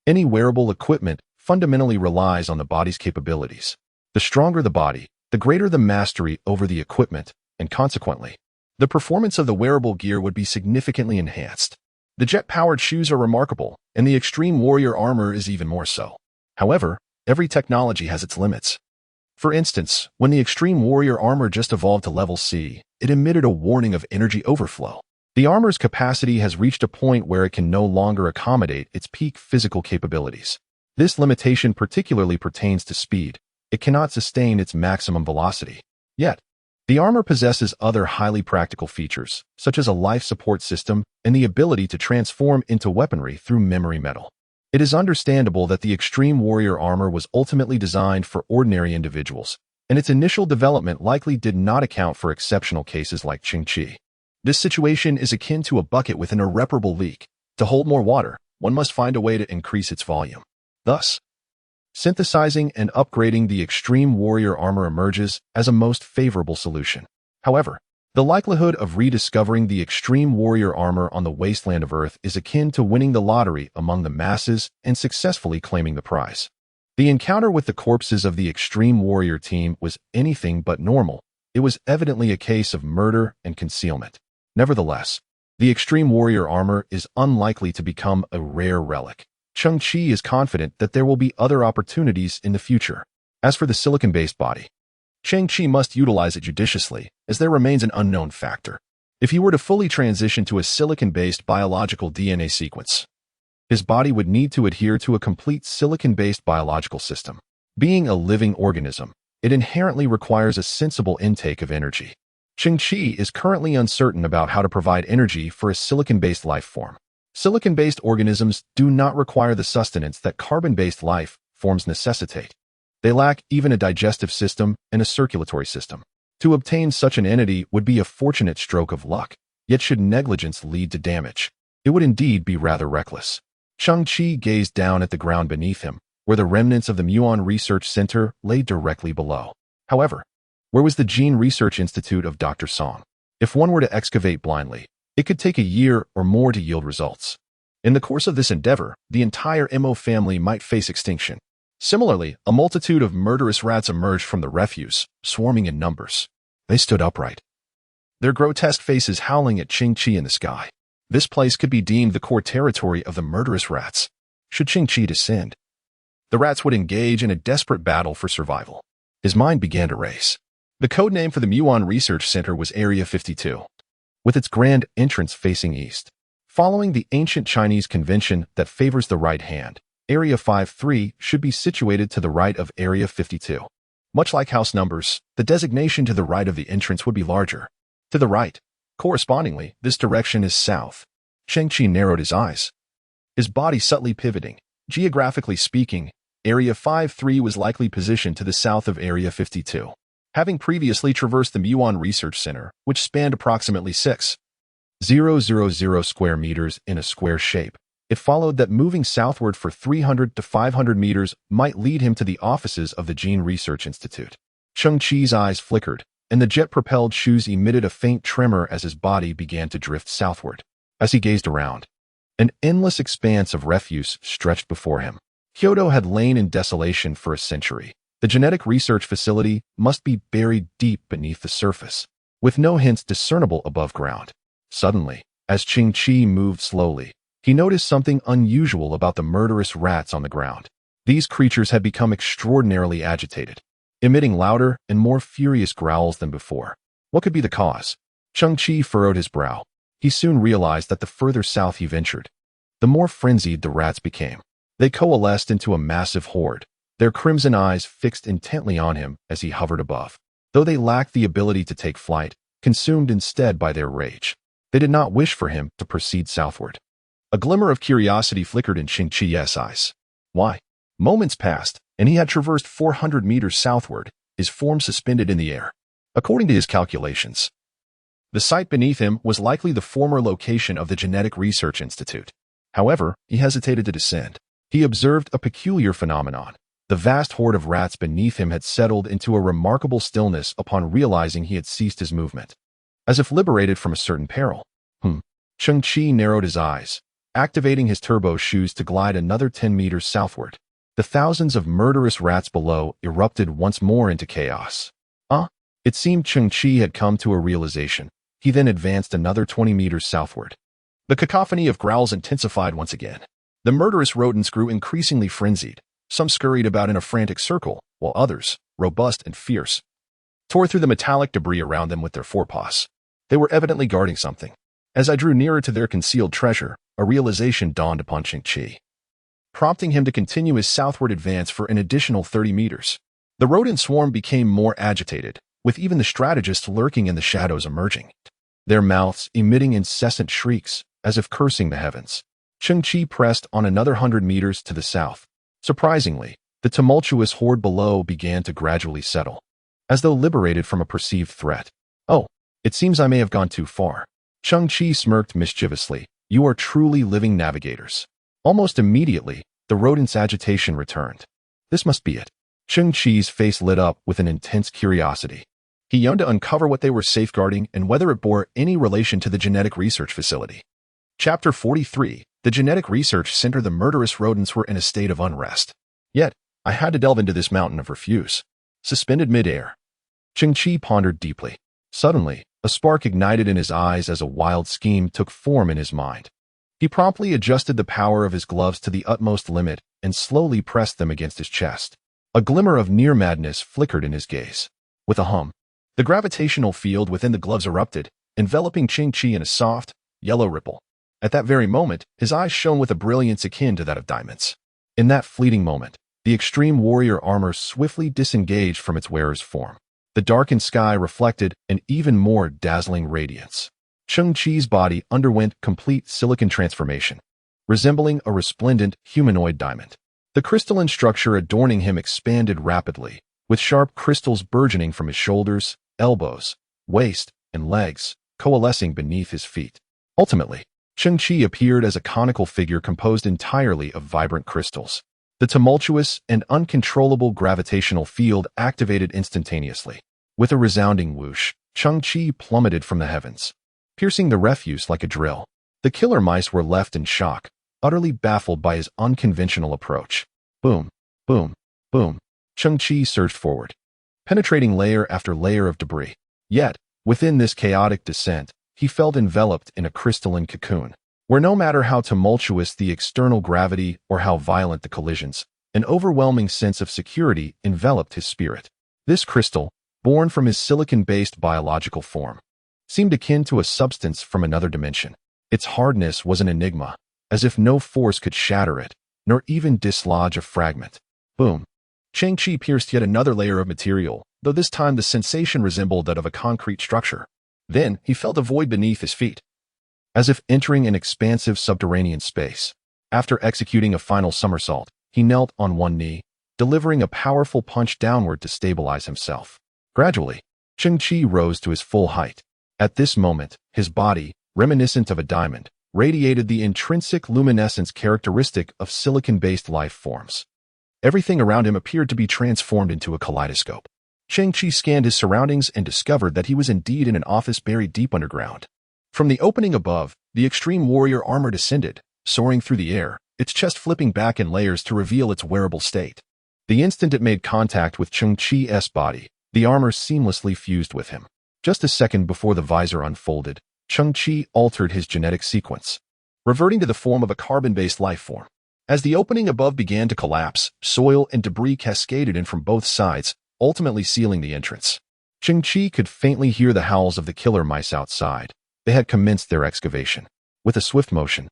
Any wearable equipment fundamentally relies on the body's capabilities. The stronger the body, the greater the mastery over the equipment, and consequently, the performance of the wearable gear would be significantly enhanced. The jet-powered shoes are remarkable, and the extreme warrior armor is even more so. However, every technology has its limits. For instance, when the extreme warrior armor just evolved to level C, it emitted a warning of energy overflow. The armor's capacity has reached a point where it can no longer accommodate its peak physical capabilities. This limitation particularly pertains to speed. It cannot sustain its maximum velocity. Yet, the armor possesses other highly practical features, such as a life support system and the ability to transform into weaponry through memory metal. It is understandable that the extreme warrior armor was ultimately designed for ordinary individuals, and its initial development likely did not account for exceptional cases like Cheng Qi. This situation is akin to a bucket with an irreparable leak. To hold more water, one must find a way to increase its volume. Thus, synthesizing and upgrading the extreme warrior armor emerges as a most favorable solution. However, the likelihood of rediscovering the extreme warrior armor on the wasteland of Earth is akin to winning the lottery among the masses and successfully claiming the prize. The encounter with the corpses of the extreme warrior team was anything but normal. It was evidently a case of murder and concealment. Nevertheless, the extreme warrior armor is unlikely to become a rare relic. Cheng Qi is confident that there will be other opportunities in the future. As for the silicon-based body, Cheng Qi must utilize it judiciously, as there remains an unknown factor. If he were to fully transition to a silicon-based biological DNA sequence, his body would need to adhere to a complete silicon-based biological system. Being a living organism, it inherently requires a sensible intake of energy. Cheng Qi is currently uncertain about how to provide energy for a silicon-based life form. Silicon-based organisms do not require the sustenance that carbon-based life forms necessitate. They lack even a digestive system and a circulatory system. To obtain such an entity would be a fortunate stroke of luck, yet should negligence lead to damage, it would indeed be rather reckless. Cheng Qi gazed down at the ground beneath him, where the remnants of the Muon Research Center lay directly below. However, where was the Gene Research Institute of Dr. Song? If one were to excavate blindly, it could take a year or more to yield results. In the course of this endeavor, the entire Mo family might face extinction. Similarly, a multitude of murderous rats emerged from the refuse, swarming in numbers. They stood upright, their grotesque faces howling at Cheng Qi in the sky. This place could be deemed the core territory of the murderous rats. Should Cheng Qi descend, the rats would engage in a desperate battle for survival. His mind began to race. The code name for the Muon Research Center was Area 52, with its grand entrance facing east. Following the ancient Chinese convention that favors the right hand, Area 53 should be situated to the right of Area 52. Much like house numbers, the designation to the right of the entrance would be larger. To the right, correspondingly, this direction is south. Cheng Qi narrowed his eyes, his body subtly pivoting. Geographically speaking, Area 53 was likely positioned to the south of Area 52. Having previously traversed the Muon Research Center, which spanned approximately 6,000 square meters in a square shape, it followed that moving southward for 300 to 500 meters might lead him to the offices of the Gene Research Institute. Cheng Qi's eyes flickered, and the jet-propelled shoes emitted a faint tremor as his body began to drift southward. As he gazed around, an endless expanse of refuse stretched before him. Kyoto had lain in desolation for a century. The genetic research facility must be buried deep beneath the surface, with no hints discernible above ground. Suddenly, as Cheng Qi moved slowly, he noticed something unusual about the murderous rats on the ground. These creatures had become extraordinarily agitated, emitting louder and more furious growls than before. What could be the cause? Cheng Qi furrowed his brow. He soon realized that the further south he ventured, the more frenzied the rats became. They coalesced into a massive horde, their crimson eyes fixed intently on him as he hovered above. Though they lacked the ability to take flight, consumed instead by their rage, they did not wish for him to proceed southward. A glimmer of curiosity flickered in Cheng Qi's eyes. Why? Moments passed, and he had traversed 400 meters southward, his form suspended in the air. According to his calculations, the site beneath him was likely the former location of the Genetic Research Institute. However, he hesitated to descend. He observed a peculiar phenomenon. The vast horde of rats beneath him had settled into a remarkable stillness upon realizing he had ceased his movement, as if liberated from a certain peril. Cheng Qi narrowed his eyes, activating his turbo shoes to glide another 10 meters southward. The thousands of murderous rats below erupted once more into chaos. It seemed Cheng Qi had come to a realization. He then advanced another 20 meters southward. The cacophony of growls intensified once again. The murderous rodents grew increasingly frenzied. Some scurried about in a frantic circle, while others, robust and fierce, tore through the metallic debris around them with their forepaws. They were evidently guarding something. As I drew nearer to their concealed treasure, a realization dawned upon Cheng Qi, prompting him to continue his southward advance for an additional 30 meters. The rodent swarm became more agitated, with even the strategists lurking in the shadows emerging, their mouths emitting incessant shrieks, as if cursing the heavens. Cheng Qi pressed on another 100 meters to the south. Surprisingly, the tumultuous horde below began to gradually settle, as though liberated from a perceived threat. Oh, it seems I may have gone too far. Cheng Qi smirked mischievously. You are truly living navigators. Almost immediately, the rodent's agitation returned. This must be it. Cheng Qi's face lit up with an intense curiosity. He yearned to uncover what they were safeguarding and whether it bore any relation to the genetic research facility. Chapter 43. The Genetic Research Center. The murderous rodents were in a state of unrest. Yet, I had to delve into this mountain of refuse. Suspended midair. Cheng Qi pondered deeply. Suddenly, a spark ignited in his eyes as a wild scheme took form in his mind. He promptly adjusted the power of his gloves to the utmost limit and slowly pressed them against his chest. A glimmer of near madness flickered in his gaze. With a hum, the gravitational field within the gloves erupted, enveloping Cheng Qi in a soft, yellow ripple. At that very moment, his eyes shone with a brilliance akin to that of diamonds. In that fleeting moment, the extreme warrior armor swiftly disengaged from its wearer's form. The darkened sky reflected an even more dazzling radiance. Cheng Qi's body underwent complete silicon transformation, resembling a resplendent humanoid diamond. The crystalline structure adorning him expanded rapidly, with sharp crystals burgeoning from his shoulders, elbows, waist, and legs, coalescing beneath his feet. Ultimately, Cheng Qi appeared as a conical figure composed entirely of vibrant crystals. The tumultuous and uncontrollable gravitational field activated instantaneously. With a resounding whoosh, Cheng Qi plummeted from the heavens, piercing the refuse like a drill. The killer mice were left in shock, utterly baffled by his unconventional approach. Boom, boom, boom. Cheng Qi surged forward, penetrating layer after layer of debris. Yet, within this chaotic descent, he felt enveloped in a crystalline cocoon, where no matter how tumultuous the external gravity or how violent the collisions, an overwhelming sense of security enveloped his spirit. This crystal, born from his silicon-based biological form, seemed akin to a substance from another dimension. Its hardness was an enigma, as if no force could shatter it, nor even dislodge a fragment. Boom. Cheng Qi pierced yet another layer of material, though this time the sensation resembled that of a concrete structure. Then he felt a void beneath his feet, as if entering an expansive subterranean space. After executing a final somersault, he knelt on one knee, delivering a powerful punch downward to stabilize himself. Gradually, Cheng Qi rose to his full height. At this moment, his body, reminiscent of a diamond, radiated the intrinsic luminescence characteristic of silicon-based life forms. Everything around him appeared to be transformed into a kaleidoscope. Cheng Qi scanned his surroundings and discovered that he was indeed in an office buried deep underground. From the opening above, the extreme warrior armor descended, soaring through the air, its chest flipping back in layers to reveal its wearable state. The instant it made contact with Cheng Qi's body, the armor seamlessly fused with him. Just a second before the visor unfolded, Cheng Qi altered his genetic sequence, reverting to the form of a carbon-based life form. As the opening above began to collapse, soil and debris cascaded in from both sides, ultimately sealing the entrance. Cheng Qi could faintly hear the howls of the killer mice outside. They had commenced their excavation. With a swift motion,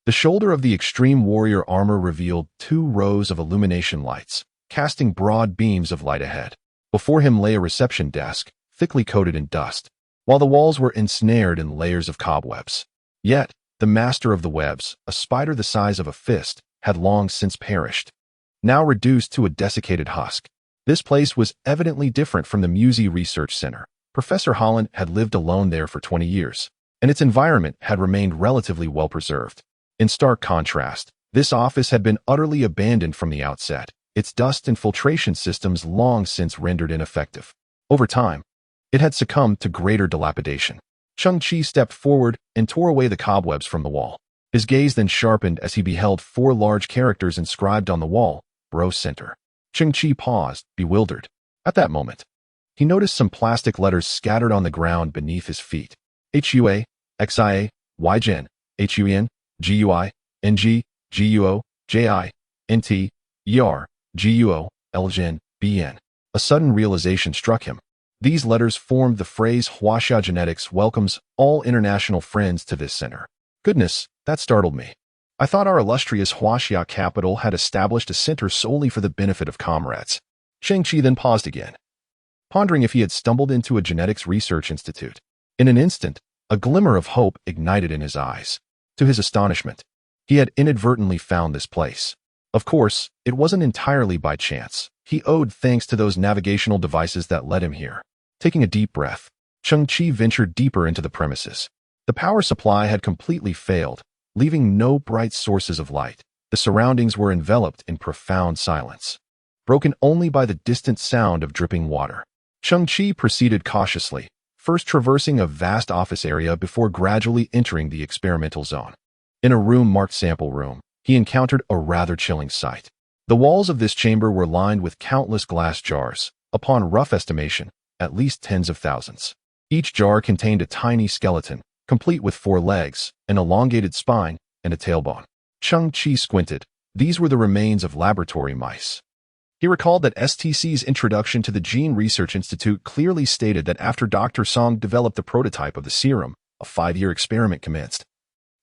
the shoulder of the extreme warrior armor revealed 2 rows of illumination lights, casting broad beams of light ahead. Before him lay a reception desk, thickly coated in dust, while the walls were ensnared in layers of cobwebs. Yet, the master of the webs, a spider the size of a fist, had long since perished, now reduced to a desiccated husk. This place was evidently different from the Musée Research Center. Professor Holland had lived alone there for 20 years, and its environment had remained relatively well preserved. In stark contrast, this office had been utterly abandoned from the outset, its dust and filtration systems long since rendered ineffective. Over time, it had succumbed to greater dilapidation. Cheng Qi stepped forward and tore away the cobwebs from the wall. His gaze then sharpened as he beheld 4 large characters inscribed on the wall, Bro Center. Cheng Qi paused, bewildered. At that moment, he noticed some plastic letters scattered on the ground beneath his feet. HUA, XIA, YGen, HUN, GUI, NG, GUO, JI, NT, ER, GUO, LGen, BN. A sudden realization struck him. These letters formed the phrase Huaxia Genetics welcomes all international friends to this center. Goodness, that startled me. I thought our illustrious Huaxia capital had established a center solely for the benefit of comrades. Cheng Qi then paused again, pondering if he had stumbled into a genetics research institute. In an instant, a glimmer of hope ignited in his eyes. To his astonishment, he had inadvertently found this place. Of course, it wasn't entirely by chance. He owed thanks to those navigational devices that led him here. Taking a deep breath, Cheng Qi ventured deeper into the premises. The power supply had completely failed, leaving no bright sources of light. The surroundings were enveloped in profound silence, broken only by the distant sound of dripping water. Cheng Qi proceeded cautiously, first traversing a vast office area before gradually entering the experimental zone. In a room marked Sample Room, he encountered a rather chilling sight. The walls of this chamber were lined with countless glass jars, upon rough estimation, at least tens of thousands. Each jar contained a tiny skeleton, complete with 4 legs, an elongated spine, and a tailbone. Cheng Qi squinted. These were the remains of laboratory mice. He recalled that STC's introduction to the Gene Research Institute clearly stated that after Dr. Song developed the prototype of the serum, a 5-year experiment commenced,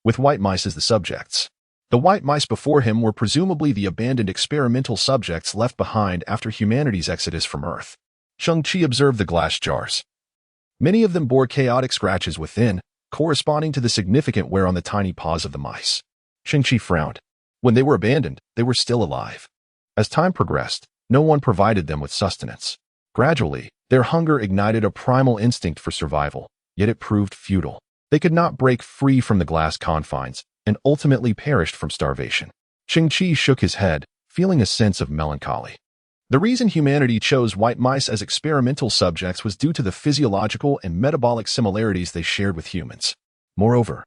with white mice as the subjects. The white mice before him were presumably the abandoned experimental subjects left behind after humanity's exodus from Earth. Cheng Qi observed the glass jars. Many of them bore chaotic scratches within, corresponding to the significant wear on the tiny paws of the mice. Cheng Qi frowned. When they were abandoned, they were still alive. As time progressed, no one provided them with sustenance. Gradually, their hunger ignited a primal instinct for survival, yet it proved futile. They could not break free from the glass confines, and ultimately perished from starvation. Cheng Qi shook his head, feeling a sense of melancholy. The reason humanity chose white mice as experimental subjects was due to the physiological and metabolic similarities they shared with humans. Moreover,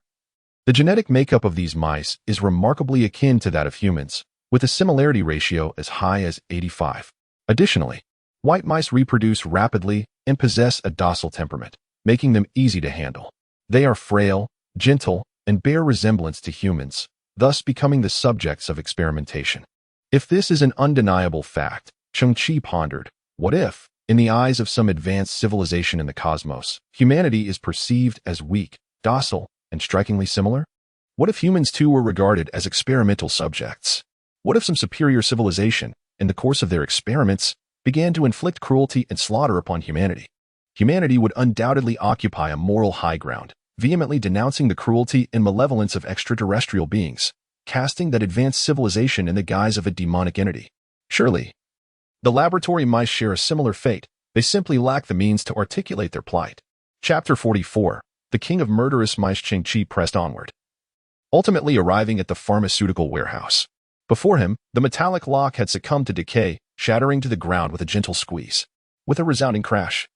the genetic makeup of these mice is remarkably akin to that of humans, with a similarity ratio as high as 85. Additionally, white mice reproduce rapidly and possess a docile temperament, making them easy to handle. They are frail, gentle, and bear resemblance to humans, thus becoming the subjects of experimentation. If this is an undeniable fact, Cheng Qi pondered, what if, in the eyes of some advanced civilization in the cosmos, humanity is perceived as weak, docile, and strikingly similar? What if humans too were regarded as experimental subjects? What if some superior civilization, in the course of their experiments, began to inflict cruelty and slaughter upon humanity? Humanity would undoubtedly occupy a moral high ground, vehemently denouncing the cruelty and malevolence of extraterrestrial beings, casting that advanced civilization in the guise of a demonic entity. Surely, the laboratory mice share a similar fate. They simply lack the means to articulate their plight. Chapter 44. The King of Murderous Mice. Cheng Qi pressed onward, ultimately arriving at the pharmaceutical warehouse. Before him, the metallic lock had succumbed to decay, shattering to the ground with a gentle squeeze. With a resounding crash,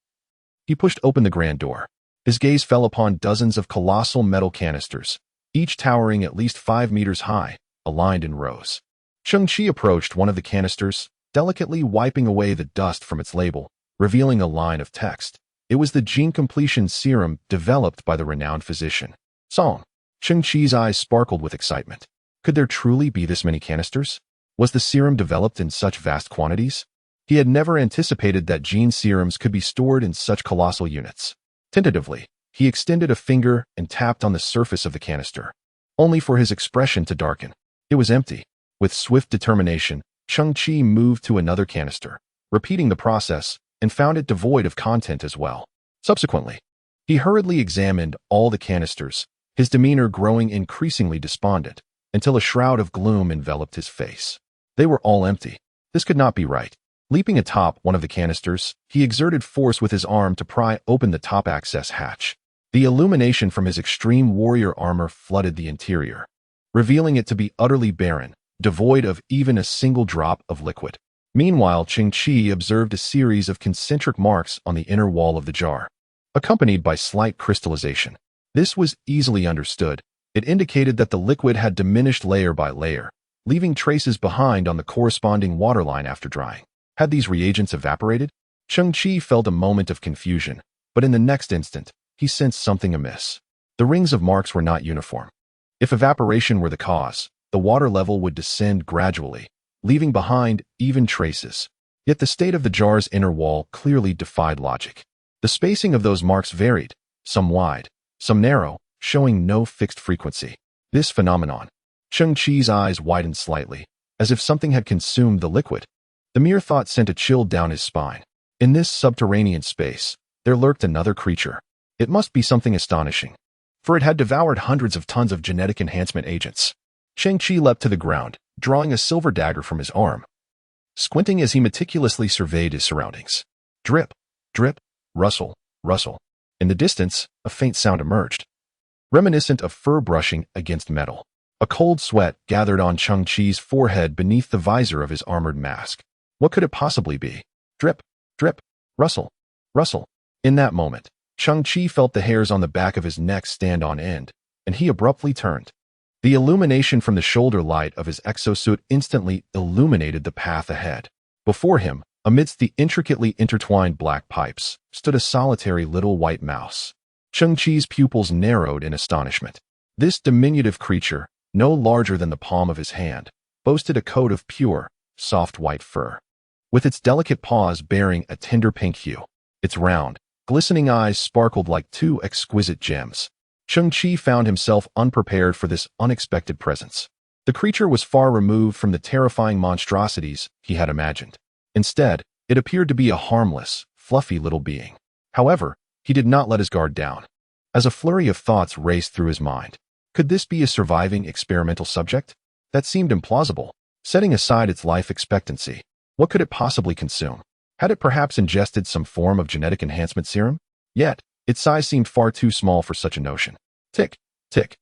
he pushed open the grand door. His gaze fell upon dozens of colossal metal canisters, each towering at least 5 meters high, aligned in rows. Cheng Qi approached one of the canisters, delicately wiping away the dust from its label, revealing a line of text. It was the gene completion serum developed by the renowned physician Song. Cheng Qi's eyes sparkled with excitement. Could there truly be this many canisters? Was the serum developed in such vast quantities? He had never anticipated that gene serums could be stored in such colossal units. Tentatively, he extended a finger and tapped on the surface of the canister, only for his expression to darken. It was empty. With swift determination, Cheng Qi moved to another canister, repeating the process, and found it devoid of content as well. Subsequently, he hurriedly examined all the canisters, his demeanor growing increasingly despondent, until a shroud of gloom enveloped his face. They were all empty. This could not be right. Leaping atop one of the canisters, he exerted force with his arm to pry open the top access hatch. The illumination from his extreme warrior armor flooded the interior, revealing it to be utterly barren, devoid of even a single drop of liquid. Meanwhile, Cheng Qi observed a series of concentric marks on the inner wall of the jar, accompanied by slight crystallization. This was easily understood. It indicated that the liquid had diminished layer by layer, leaving traces behind on the corresponding waterline after drying. Had these reagents evaporated? Cheng Qi felt a moment of confusion, but in the next instant, he sensed something amiss. The rings of marks were not uniform. If evaporation were the cause, the water level would descend gradually, leaving behind even traces. Yet the state of the jar's inner wall clearly defied logic. The spacing of those marks varied, some wide, some narrow, showing no fixed frequency. This phenomenon. Cheng Qi's eyes widened slightly, as if something had consumed the liquid. The mere thought sent a chill down his spine. In this subterranean space, there lurked another creature. It must be something astonishing, for it had devoured hundreds of tons of genetic enhancement agents. Cheng Qi leapt to the ground, drawing a silver dagger from his arm, squinting as he meticulously surveyed his surroundings. Drip, drip, rustle, rustle. In the distance, a faint sound emerged, reminiscent of fur brushing against metal. A cold sweat gathered on Cheng Qi's forehead beneath the visor of his armored mask. What could it possibly be? Drip, drip, rustle, rustle. In that moment, Cheng Qi felt the hairs on the back of his neck stand on end, and he abruptly turned. The illumination from the shoulder light of his exosuit instantly illuminated the path ahead. Before him, amidst the intricately intertwined black pipes, stood a solitary little white mouse. Cheng Qi's pupils narrowed in astonishment. This diminutive creature, no larger than the palm of his hand, boasted a coat of pure, soft white fur, with its delicate paws bearing a tender pink hue. Its round, glistening eyes sparkled like two exquisite gems. Cheng Qi found himself unprepared for this unexpected presence. The creature was far removed from the terrifying monstrosities he had imagined. Instead, it appeared to be a harmless, fluffy little being. However, he did not let his guard down. As a flurry of thoughts raced through his mind, could this be a surviving experimental subject? That seemed implausible. Setting aside its life expectancy, what could it possibly consume? Had it perhaps ingested some form of genetic enhancement serum? Yet, its size seemed far too small for such a notion. Tick, tick.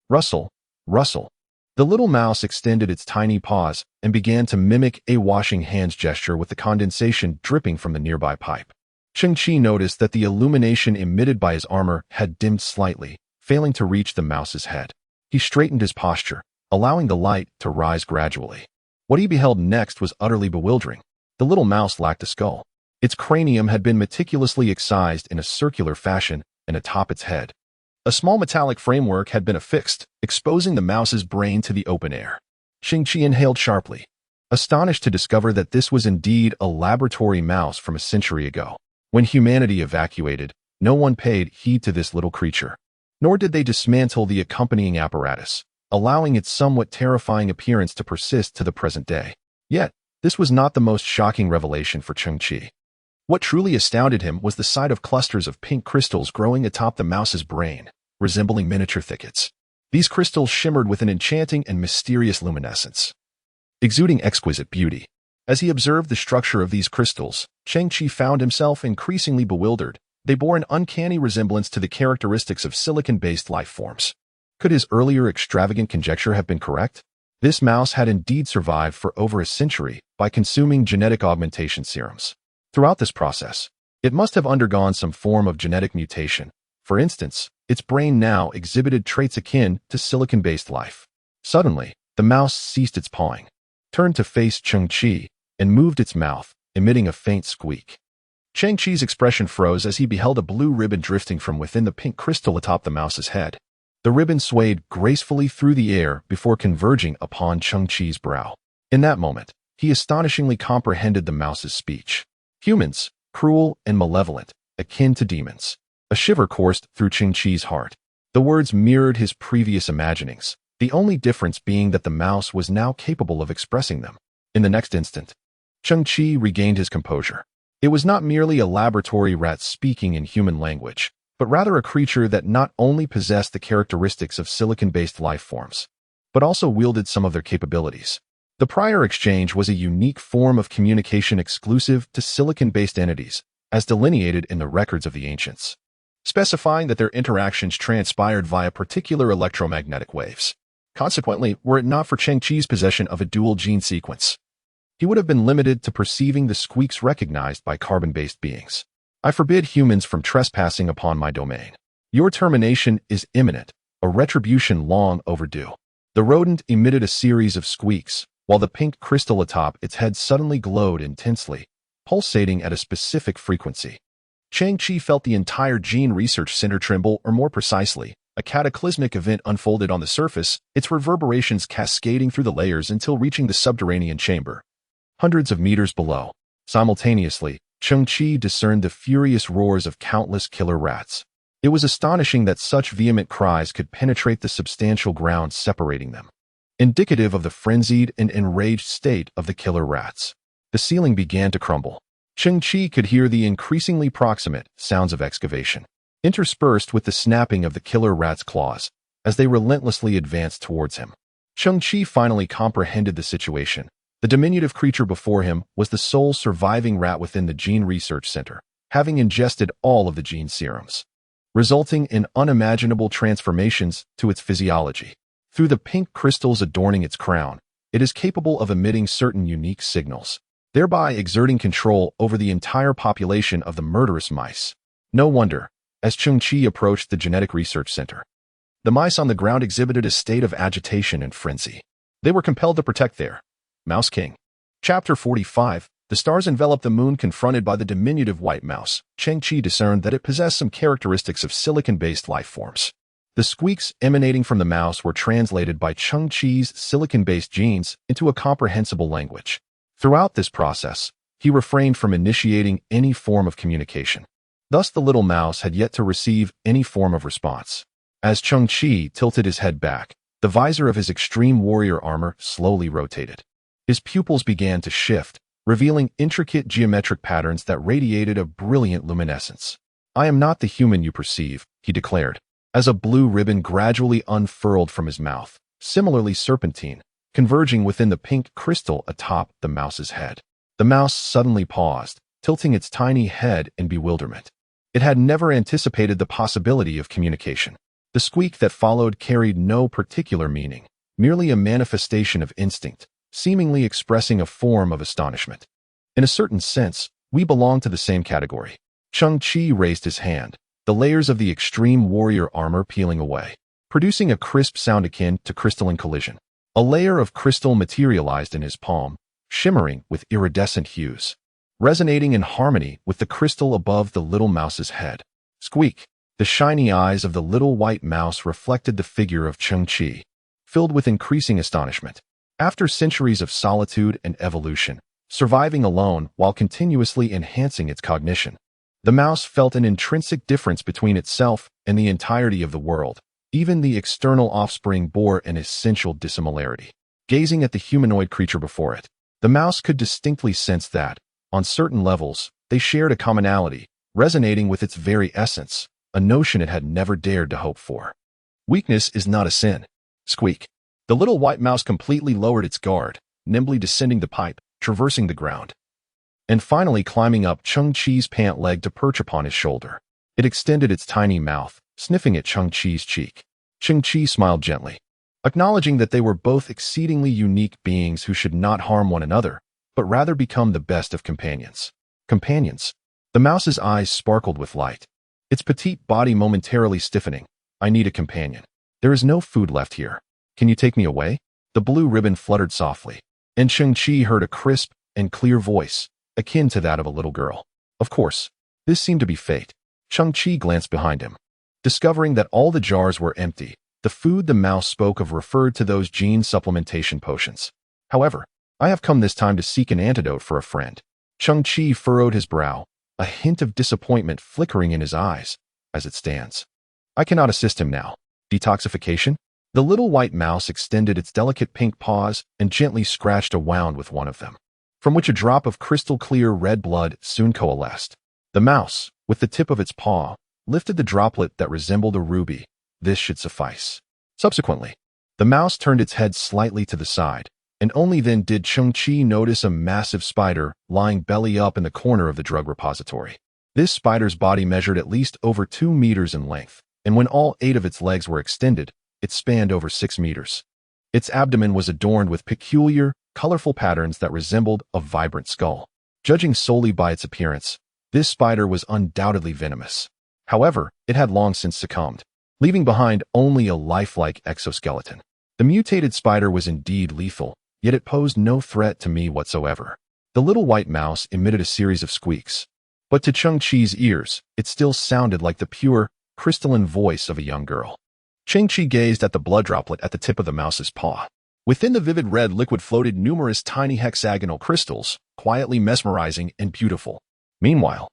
Rustle, rustle. The little mouse extended its tiny paws and began to mimic a washing hands gesture with the condensation dripping from the nearby pipe. Cheng Qi noticed that the illumination emitted by his armor had dimmed slightly, failing to reach the mouse's head. He straightened his posture, allowing the light to rise gradually. What he beheld next was utterly bewildering. The little mouse lacked a skull. Its cranium had been meticulously excised in a circular fashion, and atop its head, a small metallic framework had been affixed, exposing the mouse's brain to the open air. Cheng Qi inhaled sharply, astonished to discover that this was indeed a laboratory mouse from a century ago. When humanity evacuated, no one paid heed to this little creature, nor did they dismantle the accompanying apparatus, allowing its somewhat terrifying appearance to persist to the present day. Yet, this was not the most shocking revelation for Cheng Qi. What truly astounded him was the sight of clusters of pink crystals growing atop the mouse's brain, resembling miniature thickets. These crystals shimmered with an enchanting and mysterious luminescence, exuding exquisite beauty. As he observed the structure of these crystals, Cheng Qi found himself increasingly bewildered. They bore an uncanny resemblance to the characteristics of silicon-based life forms. Could his earlier extravagant conjecture have been correct? This mouse had indeed survived for over a century by consuming genetic augmentation serums. Throughout this process, it must have undergone some form of genetic mutation. For instance, its brain now exhibited traits akin to silicon-based life. Suddenly, the mouse ceased its pawing, turned to face Cheng Qi, and moved its mouth, emitting a faint squeak. Cheng Qi's expression froze as he beheld a blue ribbon drifting from within the pink crystal atop the mouse's head. The ribbon swayed gracefully through the air before converging upon Cheng Qi's brow. In that moment, he astonishingly comprehended the mouse's speech. Humans, cruel and malevolent, akin to demons. A shiver coursed through Cheng Qi's heart. The words mirrored his previous imaginings, the only difference being that the mouse was now capable of expressing them. In the next instant, Cheng Qi regained his composure. It was not merely a laboratory rat speaking in human language, but rather a creature that not only possessed the characteristics of silicon-based life forms, but also wielded some of their capabilities. The prior exchange was a unique form of communication exclusive to silicon-based entities, as delineated in the records of the ancients, specifying that their interactions transpired via particular electromagnetic waves. Consequently, were it not for Cheng Qi's possession of a dual gene sequence, he would have been limited to perceiving the squeaks recognized by carbon-based beings. I forbid humans from trespassing upon my domain. Your termination is imminent, a retribution long overdue. The rodent emitted a series of squeaks, while the pink crystal atop its head suddenly glowed intensely, pulsating at a specific frequency. Cheng Qi felt the entire gene research center tremble, or more precisely, a cataclysmic event unfolded on the surface, its reverberations cascading through the layers until reaching the subterranean chamber. Hundreds of meters below, simultaneously, Cheng Qi discerned the furious roars of countless killer rats. It was astonishing that such vehement cries could penetrate the substantial ground separating them, indicative of the frenzied and enraged state of the killer rats. The ceiling began to crumble. Cheng Qi could hear the increasingly proximate sounds of excavation, interspersed with the snapping of the killer rat's claws, as they relentlessly advanced towards him. Cheng Qi finally comprehended the situation. The diminutive creature before him was the sole surviving rat within the Gene Research Center, having ingested all of the gene serums, resulting in unimaginable transformations to its physiology. Through the pink crystals adorning its crown, it is capable of emitting certain unique signals, thereby exerting control over the entire population of the murderous mice. No wonder, as Cheng Qi approached the Genetic Research Center, the mice on the ground exhibited a state of agitation and frenzy. They were compelled to protect their Mouse King. Chapter 45. The stars enveloped the moon. Confronted by the diminutive white mouse, Cheng Qi discerned that it possessed some characteristics of silicon-based life forms. The squeaks emanating from the mouse were translated by Cheng Qi's silicon-based genes into a comprehensible language. Throughout this process, he refrained from initiating any form of communication. Thus, the little mouse had yet to receive any form of response. As Cheng Qi tilted his head back, the visor of his extreme warrior armor slowly rotated. His pupils began to shift, revealing intricate geometric patterns that radiated a brilliant luminescence. "I am not the human you perceive," he declared, as a blue ribbon gradually unfurled from his mouth, similarly serpentine, converging within the pink crystal atop the mouse's head. The mouse suddenly paused, tilting its tiny head in bewilderment. It had never anticipated the possibility of communication. The squeak that followed carried no particular meaning, merely a manifestation of instinct, seemingly expressing a form of astonishment. In a certain sense, we belong to the same category. Cheng Qi raised his hand, the layers of the extreme warrior armor peeling away, producing a crisp sound akin to crystalline collision. A layer of crystal materialized in his palm, shimmering with iridescent hues, resonating in harmony with the crystal above the little mouse's head. Squeak! The shiny eyes of the little white mouse reflected the figure of Cheng Qi, filled with increasing astonishment. After centuries of solitude and evolution, surviving alone while continuously enhancing its cognition, the mouse felt an intrinsic difference between itself and the entirety of the world. Even the external offspring bore an essential dissimilarity. Gazing at the humanoid creature before it, the mouse could distinctly sense that, on certain levels, they shared a commonality, resonating with its very essence, a notion it had never dared to hope for. Weakness is not a sin. Squeak! The little white mouse completely lowered its guard, nimbly descending the pipe, traversing the ground, and finally climbing up Cheng Qi's pant leg to perch upon his shoulder. It extended its tiny mouth, sniffing at Cheng Qi's cheek. Cheng Qi smiled gently, acknowledging that they were both exceedingly unique beings who should not harm one another, but rather become the best of companions. Companions? The mouse's eyes sparkled with light, its petite body momentarily stiffening. "I need a companion. There is no food left here. Can you take me away?" The blue ribbon fluttered softly, and Cheng Qi heard a crisp and clear voice, akin to that of a little girl. Of course, this seemed to be fate. Cheng Qi glanced behind him, discovering that all the jars were empty, The food the mouse spoke of referred to those gene supplementation potions. However, I have come this time to seek an antidote for a friend. Cheng Qi furrowed his brow, a hint of disappointment flickering in his eyes. As it stands, I cannot assist him now. Detoxification? The little white mouse extended its delicate pink paws and gently scratched a wound with one of them, from which a drop of crystal-clear red blood soon coalesced. The mouse, with the tip of its paw, lifted the droplet that resembled a ruby. This should suffice. Subsequently, the mouse turned its head slightly to the side, and only then did Cheng Qi notice a massive spider lying belly up in the corner of the drug repository. This spider's body measured at least over 2 meters in length, and when all 8 of its legs were extended, it spanned over 6 meters. Its abdomen was adorned with peculiar, colorful patterns that resembled a vibrant skull. Judging solely by its appearance, this spider was undoubtedly venomous. However, it had long since succumbed, leaving behind only a lifelike exoskeleton. The mutated spider was indeed lethal, yet it posed no threat to me whatsoever. The little white mouse emitted a series of squeaks, but to Cheng Qi's ears, it still sounded like the pure, crystalline voice of a young girl. Cheng Qi gazed at the blood droplet at the tip of the mouse's paw. Within the vivid red liquid floated numerous tiny hexagonal crystals, quietly mesmerizing and beautiful. Meanwhile,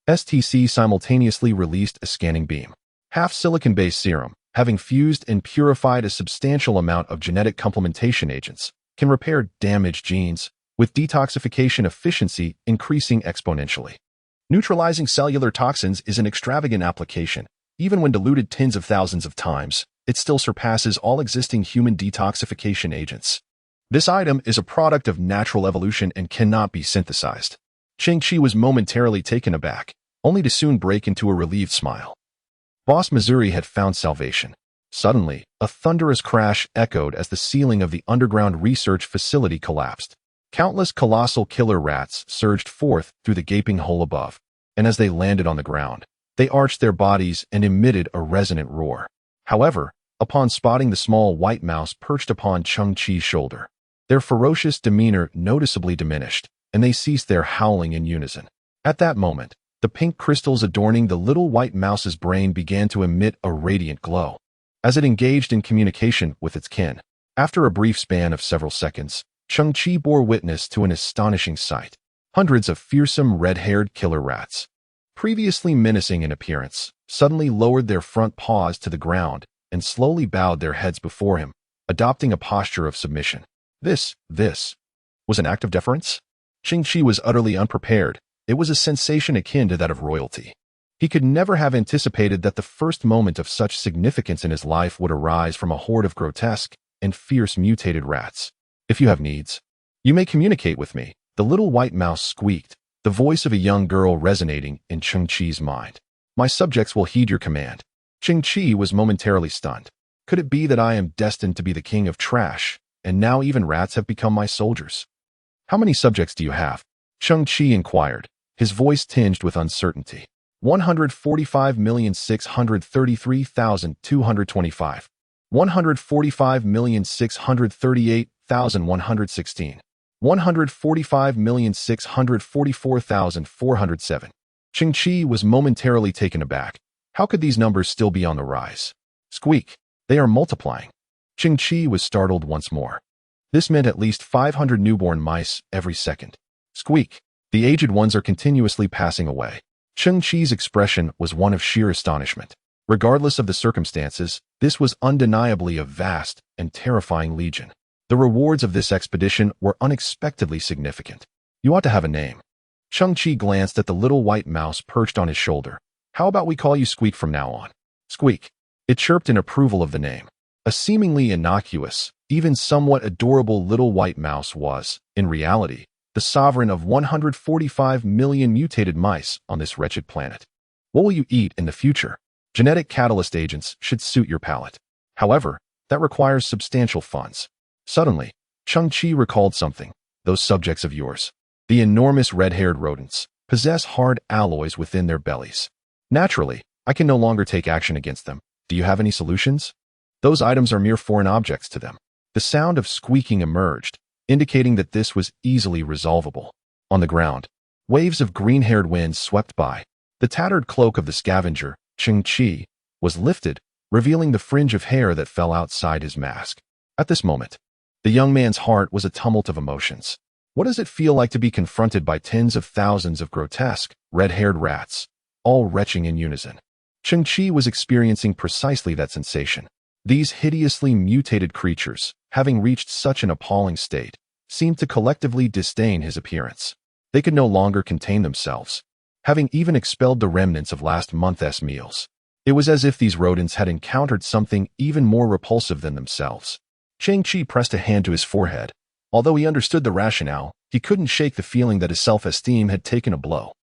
STC simultaneously released a scanning beam. Half silicon-based serum, having fused and purified a substantial amount of genetic complementation agents, can repair damaged genes, with detoxification efficiency increasing exponentially. Neutralizing cellular toxins is an extravagant application. Even when diluted tens of thousands of times, it still surpasses all existing human detoxification agents. This item is a product of natural evolution and cannot be synthesized. Cheng Qi was momentarily taken aback, only to soon break into a relieved smile. Boss Missouri had found salvation. Suddenly, a thunderous crash echoed as the ceiling of the underground research facility collapsed. Countless colossal killer rats surged forth through the gaping hole above, and as they landed on the ground, they arched their bodies and emitted a resonant roar. However, upon spotting the small white mouse perched upon Cheng Qi's shoulder, their ferocious demeanor noticeably diminished, and they ceased their howling in unison. At that moment, the pink crystals adorning the little white mouse's brain began to emit a radiant glow, as it engaged in communication with its kin. After a brief span of several seconds, Cheng Qi bore witness to an astonishing sight. Hundreds of fearsome red-haired killer rats, previously menacing in appearance, suddenly lowered their front paws to the ground and slowly bowed their heads before him, adopting a posture of submission. This was an act of deference? Cheng Qi was utterly unprepared. It was a sensation akin to that of royalty. He could never have anticipated that the first moment of such significance in his life would arise from a horde of grotesque and fierce mutated rats. If you have needs, you may communicate with me, the little white mouse squeaked, the voice of a young girl resonating in Cheng Qi's mind. My subjects will heed your command. Cheng Qi was momentarily stunned. Could it be that I am destined to be the king of trash, and now even rats have become my soldiers? How many subjects do you have? Cheng Qi inquired, his voice tinged with uncertainty. 145,633,225. 145,638,116. 145,644,407. Cheng Qi was momentarily taken aback. How could these numbers still be on the rise? Squeak. They are multiplying. Cheng Qi was startled once more. This meant at least 500 newborn mice every second. Squeak. The aged ones are continuously passing away. Cheng Qi's expression was one of sheer astonishment. Regardless of the circumstances, this was undeniably a vast and terrifying legion. The rewards of this expedition were unexpectedly significant. You ought to have a name. Cheng Qi glanced at the little white mouse perched on his shoulder. How about we call you Squeak from now on? Squeak. It chirped in approval of the name. A seemingly innocuous, even somewhat adorable little white mouse was, in reality, the sovereign of 145 million mutated mice on this wretched planet. What will you eat in the future? Genetic catalyst agents should suit your palate. However, that requires substantial funds. Suddenly, Cheng Qi recalled something. Those subjects of yours, the enormous red-haired rodents, possess hard alloys within their bellies. Naturally, I can no longer take action against them. Do you have any solutions? Those items are mere foreign objects to them. The sound of squeaking emerged, indicating that this was easily resolvable. On the ground, waves of green-haired winds swept by. The tattered cloak of the scavenger, Cheng Qi, was lifted, revealing the fringe of hair that fell outside his mask. At this moment, the young man's heart was a tumult of emotions. What does it feel like to be confronted by tens of thousands of grotesque, red-haired rats, all retching in unison? Cheng Qi was experiencing precisely that sensation. These hideously mutated creatures, having reached such an appalling state, seemed to collectively disdain his appearance. They could no longer contain themselves, having even expelled the remnants of last month's meals. It was as if these rodents had encountered something even more repulsive than themselves. Cheng Qi pressed a hand to his forehead. Although he understood the rationale, he couldn't shake the feeling that his self-esteem had taken a blow.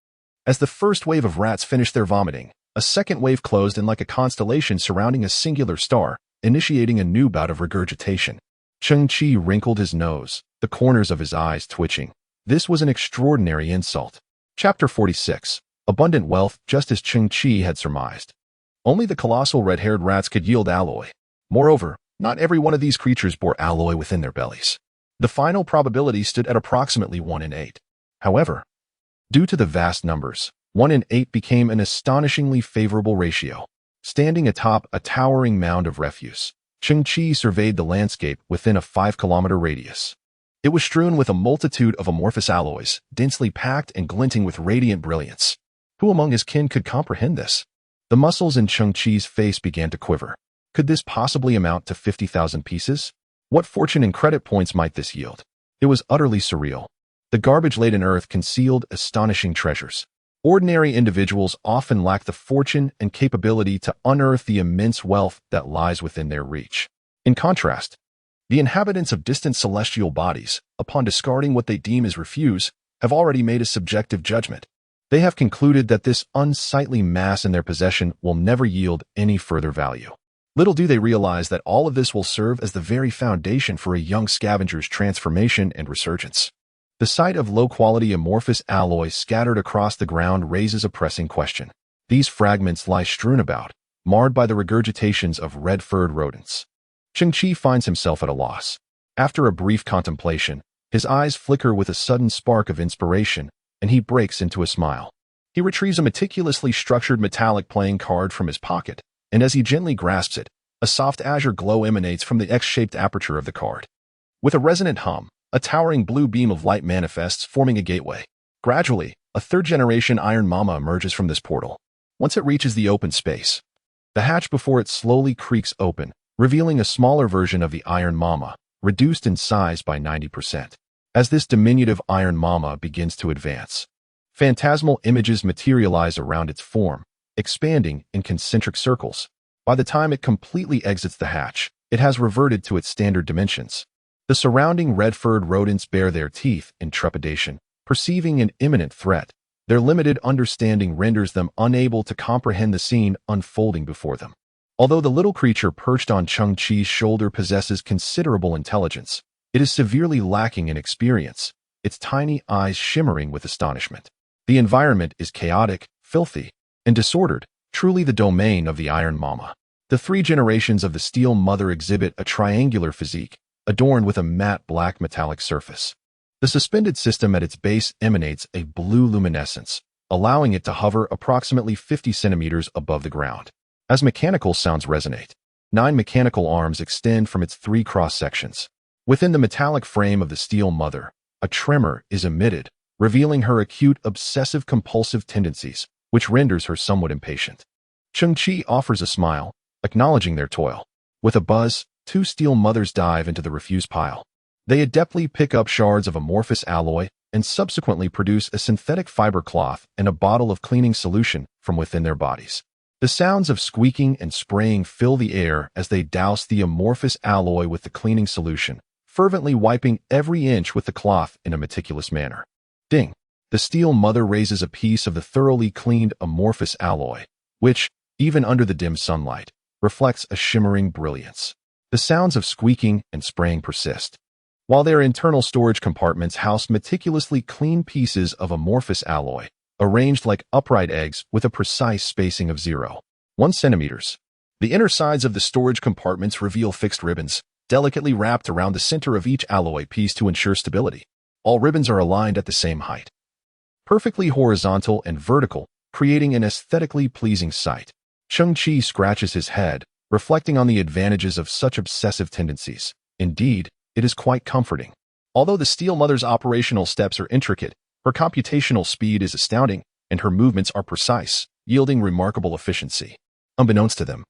As the first wave of rats finished their vomiting, a second wave closed in like a constellation surrounding a singular star, initiating a new bout of regurgitation. Cheng Qi wrinkled his nose, the corners of his eyes twitching. This was an extraordinary insult. Chapter 46. Abundant wealth, just as Cheng Qi had surmised. Only the colossal red-haired rats could yield alloy. Moreover, not every one of these creatures bore alloy within their bellies. The final probability stood at approximately 1 in 8. However, due to the vast numbers, 1 in 8 became an astonishingly favorable ratio. Standing atop a towering mound of refuse, Cheng Qi surveyed the landscape within a 5-kilometer radius. It was strewn with a multitude of amorphous alloys, densely packed and glinting with radiant brilliance. Who among his kin could comprehend this? The muscles in Cheng Qi's face began to quiver. Could this possibly amount to 50,000 pieces? What fortune and credit points might this yield? It was utterly surreal. The garbage-laden earth concealed astonishing treasures. Ordinary individuals often lack the fortune and capability to unearth the immense wealth that lies within their reach. In contrast, the inhabitants of distant celestial bodies, upon discarding what they deem as refuse, have already made a subjective judgment. They have concluded that this unsightly mass in their possession will never yield any further value. Little do they realize that all of this will serve as the very foundation for a young scavenger's transformation and resurgence. The sight of low-quality amorphous alloy scattered across the ground raises a pressing question. These fragments lie strewn about, marred by the regurgitations of red-furred rodents. Cheng Qi finds himself at a loss. After a brief contemplation, his eyes flicker with a sudden spark of inspiration, and he breaks into a smile. He retrieves a meticulously structured metallic playing card from his pocket, and as he gently grasps it, a soft azure glow emanates from the X-shaped aperture of the card. With a resonant hum, a towering blue beam of light manifests, forming a gateway. Gradually, a third-generation Iron Mama emerges from this portal. Once it reaches the open space, the hatch before it slowly creaks open, revealing a smaller version of the Iron Mama, reduced in size by 90%. As this diminutive Iron Mama begins to advance, phantasmal images materialize around its form, expanding in concentric circles. By the time it completely exits the hatch, it has reverted to its standard dimensions. The surrounding red-furred rodents bare their teeth in trepidation, perceiving an imminent threat. Their limited understanding renders them unable to comprehend the scene unfolding before them. Although the little creature perched on Cheng Qi's shoulder possesses considerable intelligence, it is severely lacking in experience, its tiny eyes shimmering with astonishment. The environment is chaotic, filthy, and disordered, truly the domain of the Iron Mama. The 3 generations of the Steel Mother exhibit a triangular physique, adorned with a matte black metallic surface. The suspended system at its base emanates a blue luminescence, allowing it to hover approximately 50 centimeters above the ground. As mechanical sounds resonate, 9 mechanical arms extend from its 3 cross-sections. Within the metallic frame of the Steel Mother, a tremor is emitted, revealing her acute obsessive-compulsive tendencies, which renders her somewhat impatient. Cheng Qi offers a smile, acknowledging their toil. With a buzz, 2 Steel Mothers dive into the refuse pile. They adeptly pick up shards of amorphous alloy and subsequently produce a synthetic fiber cloth and a bottle of cleaning solution from within their bodies. The sounds of squeaking and spraying fill the air as they douse the amorphous alloy with the cleaning solution, fervently wiping every inch with the cloth in a meticulous manner. Ding! The Steel Mother raises a piece of the thoroughly cleaned amorphous alloy, which, even under the dim sunlight, reflects a shimmering brilliance. The sounds of squeaking and spraying persist, while their internal storage compartments house meticulously clean pieces of amorphous alloy, arranged like upright eggs with a precise spacing of 0.1 centimeters. The inner sides of the storage compartments reveal fixed ribbons, delicately wrapped around the center of each alloy piece to ensure stability. All ribbons are aligned at the same height, perfectly horizontal and vertical, creating an aesthetically pleasing sight. Cheng Qi scratches his head, reflecting on the advantages of such obsessive tendencies. Indeed, it is quite comforting. Although the Steel Mother's operational steps are intricate, her computational speed is astounding, and her movements are precise, yielding remarkable efficiency. Unbeknownst to them,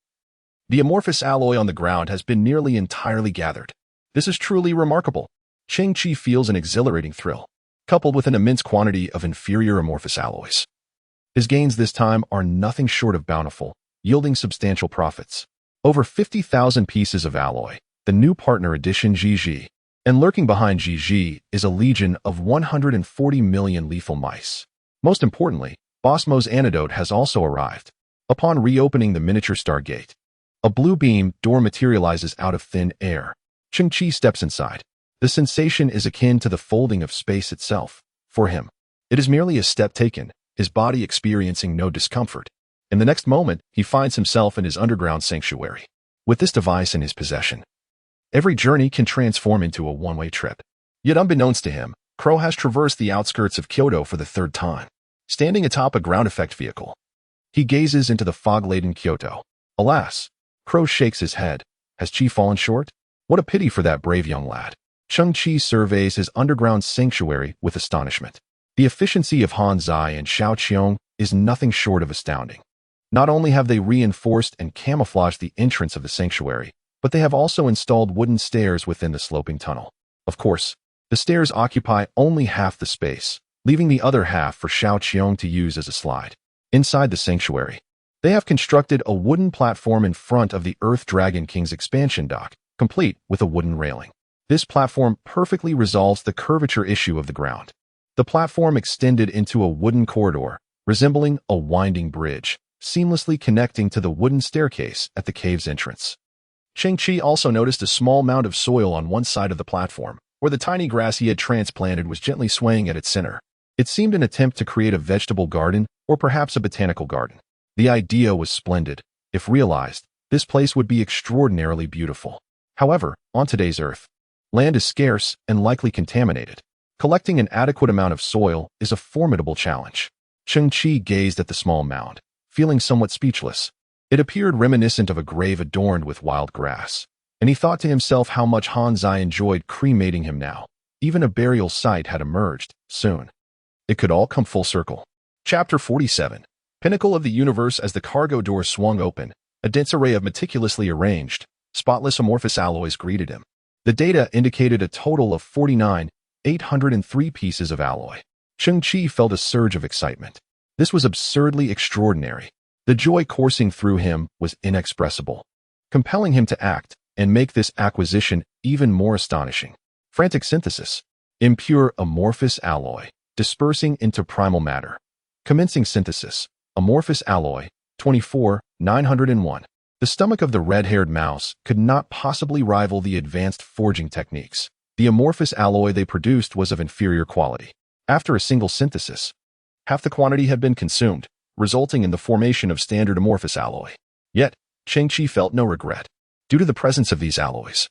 the amorphous alloy on the ground has been nearly entirely gathered. This is truly remarkable. Cheng Qi feels an exhilarating thrill, coupled with an immense quantity of inferior amorphous alloys. His gains this time are nothing short of bountiful, yielding substantial profits. Over 50,000 pieces of alloy, the new partner addition Zhi, and lurking behind Zhi is a legion of 140 million lethal mice. Most importantly, Bosmo's antidote has also arrived. Upon reopening the miniature stargate, a blue beam door materializes out of thin air. Cheng Qi steps inside. The sensation is akin to the folding of space itself. For him, it is merely a step taken, his body experiencing no discomfort. In the next moment, he finds himself in his underground sanctuary. With this device in his possession, every journey can transform into a one-way trip. Yet unbeknownst to him, Crow has traversed the outskirts of Kyoto for the third time. Standing atop a ground effect vehicle, he gazes into the fog-laden Kyoto. Alas, Crow shakes his head. Has Qi fallen short? What a pity for that brave young lad. Cheng Qi surveys his underground sanctuary with astonishment. The efficiency of Han Zai and Xiao Qiong is nothing short of astounding. Not only have they reinforced and camouflaged the entrance of the sanctuary, but they have also installed wooden stairs within the sloping tunnel. Of course, the stairs occupy only half the space, leaving the other half for Xiao Qiong to use as a slide. Inside the sanctuary, they have constructed a wooden platform in front of the Earth Dragon King's expansion dock, complete with a wooden railing. This platform perfectly resolves the curvature issue of the ground. The platform extended into a wooden corridor, resembling a winding bridge, seamlessly connecting to the wooden staircase at the cave's entrance. Cheng Qi also noticed a small mound of soil on one side of the platform, where the tiny grass he had transplanted was gently swaying at its center. It seemed an attempt to create a vegetable garden or perhaps a botanical garden. The idea was splendid. If realized, this place would be extraordinarily beautiful. However, on today's Earth, land is scarce and likely contaminated. Collecting an adequate amount of soil is a formidable challenge. Cheng Qi gazed at the small mound, feeling somewhat speechless. It appeared reminiscent of a grave adorned with wild grass, and he thought to himself how much Han Zai enjoyed cremating him now. Even a burial site had emerged, soon. It could all come full circle. Chapter 47. Pinnacle of the universe. As the cargo door swung open, a dense array of meticulously arranged, spotless amorphous alloys greeted him. The data indicated a total of 49,803 pieces of alloy. Cheng Qi felt a surge of excitement. This was absurdly extraordinary. The joy coursing through him was inexpressible, compelling him to act and make this acquisition even more astonishing. Frantic synthesis. Impure amorphous alloy, dispersing into primal matter. Commencing synthesis. Amorphous alloy, 24,901. The stomach of the red-haired mouse could not possibly rival the advanced forging techniques. The amorphous alloy they produced was of inferior quality. After a single synthesis, half the quantity had been consumed, resulting in the formation of standard amorphous alloy. Yet, Cheng Qi felt no regret. Due to the presence of these alloys,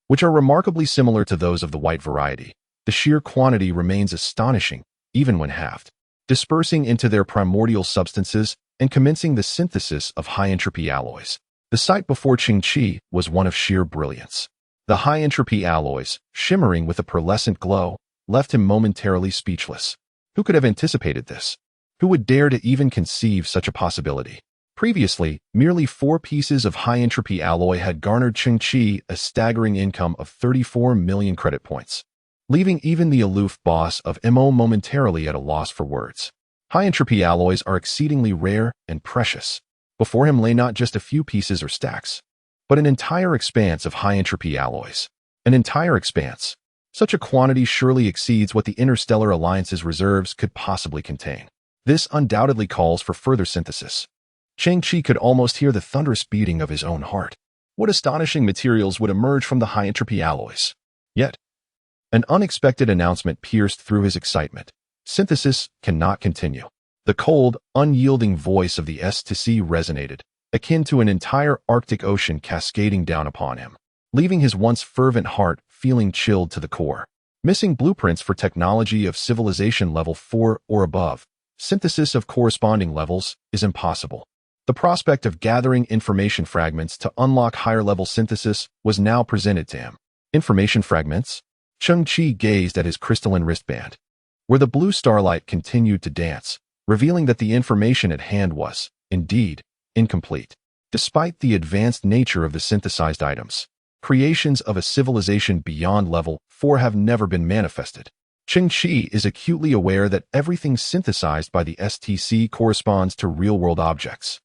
which are remarkably similar to those of the white variety, the sheer quantity remains astonishing, even when halved. Dispersing into their primordial substances and commencing the synthesis of high-entropy alloys. The sight before Cheng Qi was one of sheer brilliance. The high-entropy alloys, shimmering with a pearlescent glow, left him momentarily speechless. Who could have anticipated this? Who would dare to even conceive such a possibility? Previously, merely 4 pieces of high-entropy alloy had garnered Cheng Qi a staggering income of 34 million credit points, leaving even the aloof boss of MO momentarily at a loss for words. High-entropy alloys are exceedingly rare and precious. Before him lay not just a few pieces or stacks, but an entire expanse of high-entropy alloys. An entire expanse. Such a quantity surely exceeds what the Interstellar Alliance's reserves could possibly contain. This undoubtedly calls for further synthesis. Cheng Qi could almost hear the thunderous beating of his own heart. What astonishing materials would emerge from the high-entropy alloys? Yet, an unexpected announcement pierced through his excitement. Synthesis cannot continue. The cold, unyielding voice of the S-to-C resonated, akin to an entire Arctic Ocean cascading down upon him, leaving his once fervent heart feeling chilled to the core. Missing blueprints for technology of civilization level 4 or above, synthesis of corresponding levels is impossible. The prospect of gathering information fragments to unlock higher-level synthesis was now presented to him. Information fragments? Cheng Qi gazed at his crystalline wristband, where the blue starlight continued to dance, revealing that the information at hand was, indeed, incomplete. Despite the advanced nature of the synthesized items, creations of a civilization beyond level 4 have never been manifested. Cheng Qi is acutely aware that everything synthesized by the STC corresponds to real-world objects.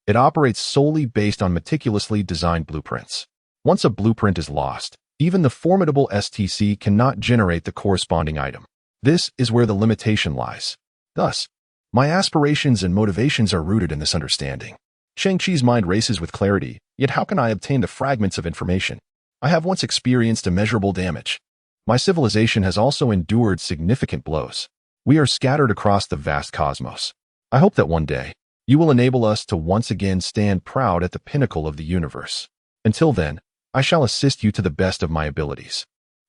It operates solely based on meticulously designed blueprints. Once a blueprint is lost, even the formidable STC cannot generate the corresponding item. This is where the limitation lies. Thus, my aspirations and motivations are rooted in this understanding. Cheng Qi's mind races with clarity, yet how can I obtain the fragments of information? I have once experienced immeasurable damage. My civilization has also endured significant blows. We are scattered across the vast cosmos. I hope that one day, you will enable us to once again stand proud at the pinnacle of the universe. Until then, I shall assist you to the best of my abilities.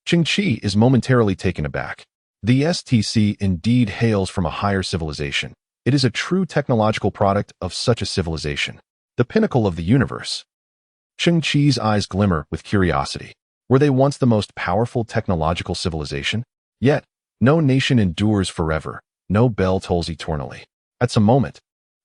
Cheng Qi is momentarily taken aback. The STC indeed hails from a higher civilization. It is a true technological product of such a civilization. The pinnacle of the universe. Cheng Qi's eyes glimmer with curiosity. Were they once the most powerful technological civilization? Yet, no nation endures forever. No bell tolls eternally. At some moment,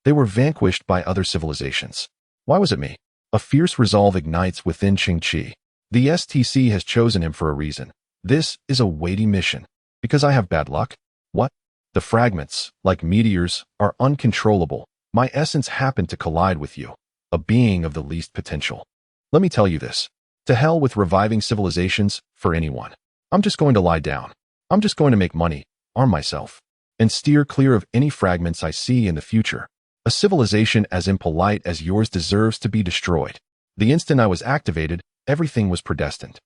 they were vanquished by other civilizations. Why was it me? A fierce resolve ignites within Cheng Qi. The STC has chosen him for a reason. This is a weighty mission. Because I have bad luck? What? The fragments, like meteors, are uncontrollable. My essence happened to collide with you, a being of the least potential. Let me tell you this. To hell with reviving civilizations for anyone. I'm just going to lie down. I'm just going to make money, arm myself, and steer clear of any fragments I see in the future. A civilization as impolite as yours deserves to be destroyed. The instant I was activated, everything was predestined.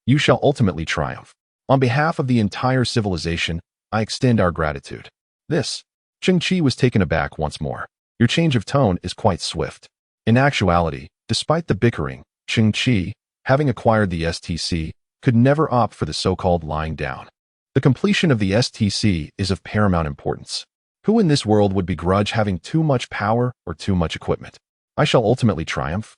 You shall ultimately triumph. On behalf of the entire civilization, I extend our gratitude. This. Cheng Qi was taken aback once more. Your change of tone is quite swift. In actuality, despite the bickering, Cheng Qi, having acquired the STC, could never opt for the so-called lying down. The completion of the STC is of paramount importance. Who in this world would begrudge having too much power or too much equipment? I shall ultimately triumph.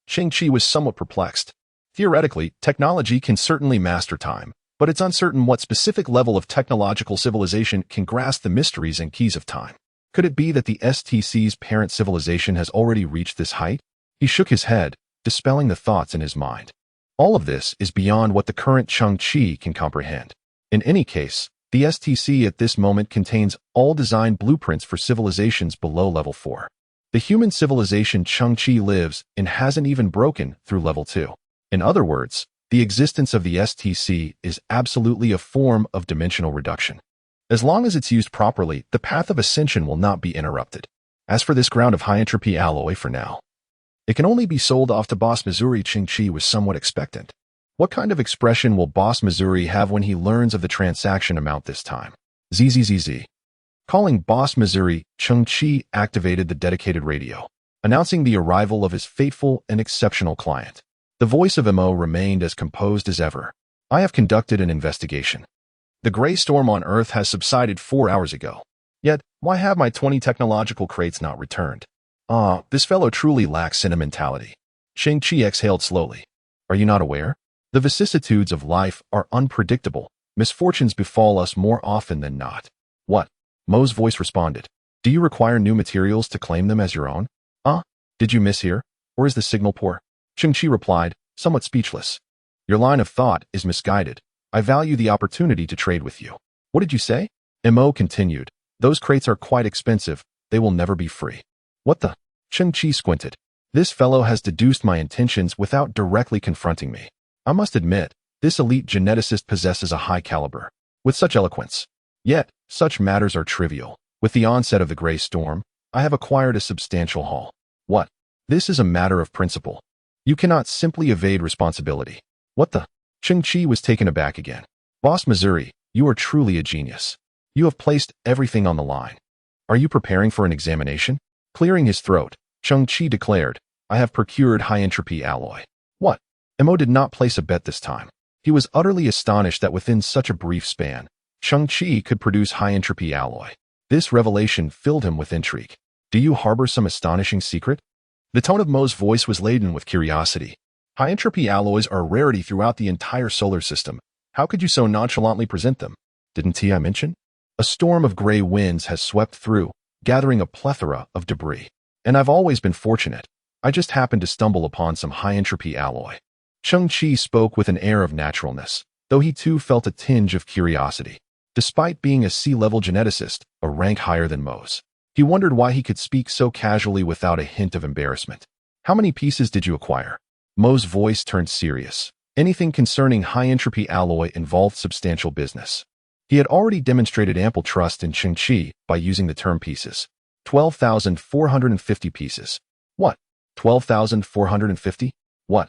Cheng Qi was somewhat perplexed. Theoretically, technology can certainly master time, but it's uncertain what specific level of technological civilization can grasp the mysteries and keys of time. Could it be that the STC's parent civilization has already reached this height? He shook his head, dispelling the thoughts in his mind. All of this is beyond what the current Cheng Qi can comprehend. In any case, the STC at this moment contains all design blueprints for civilizations below level 4. The human civilization Cheng Qi lives in hasn't even broken through level 2. In other words, the existence of the STC is absolutely a form of dimensional reduction. As long as it's used properly, the path of ascension will not be interrupted. As for this ground of high-entropy alloy for now, it can only be sold off to Boss Missouri. Cheng Qi was somewhat expectant. What kind of expression will Boss Missouri have when he learns of the transaction amount this time? ZZZZ. Calling Boss Missouri, Cheng Qi activated the dedicated radio, announcing the arrival of his faithful and exceptional client. The voice of Mo remained as composed as ever. I have conducted an investigation. The gray storm on Earth has subsided 4 hours ago. Yet, why have my 20 technological crates not returned? This fellow truly lacks sentimentality. Cheng Qi exhaled slowly. Are you not aware? The vicissitudes of life are unpredictable. Misfortunes befall us more often than not. What? Mo's voice responded. Do you require new materials to claim them as your own? Did you mishear? Or is the signal poor? Cheng Qi replied, somewhat speechless. Your line of thought is misguided. I value the opportunity to trade with you. What did you say? Mo continued. Those crates are quite expensive. They will never be free. What the? Cheng Qi squinted. This fellow has deduced my intentions without directly confronting me. I must admit, this elite geneticist possesses a high caliber. With such eloquence. Yet, such matters are trivial. With the onset of the gray storm, I have acquired a substantial haul. What? This is a matter of principle. You cannot simply evade responsibility. What the? Cheng Qi was taken aback again. Boss Missouri, you are truly a genius. You have placed everything on the line. Are you preparing for an examination? Clearing his throat, Cheng Qi declared, I have procured high-entropy alloy. What? Mo did not place a bet this time. He was utterly astonished that within such a brief span, Cheng Qi could produce high-entropy alloy. This revelation filled him with intrigue. Do you harbor some astonishing secret? The tone of Mo's voice was laden with curiosity. High-entropy alloys are a rarity throughout the entire solar system. How could you so nonchalantly present them? Didn't I mention? A storm of gray winds has swept through, gathering a plethora of debris. And I've always been fortunate. I just happened to stumble upon some high-entropy alloy. Cheng Qi spoke with an air of naturalness, though he too felt a tinge of curiosity. Despite being a sea-level geneticist, a rank higher than Mo's, he wondered why he could speak so casually without a hint of embarrassment. How many pieces did you acquire? Mo's voice turned serious. Anything concerning high-entropy alloy involved substantial business. He had already demonstrated ample trust in Cheng Qi by using the term pieces. 12,450 pieces. What? 12,450? What?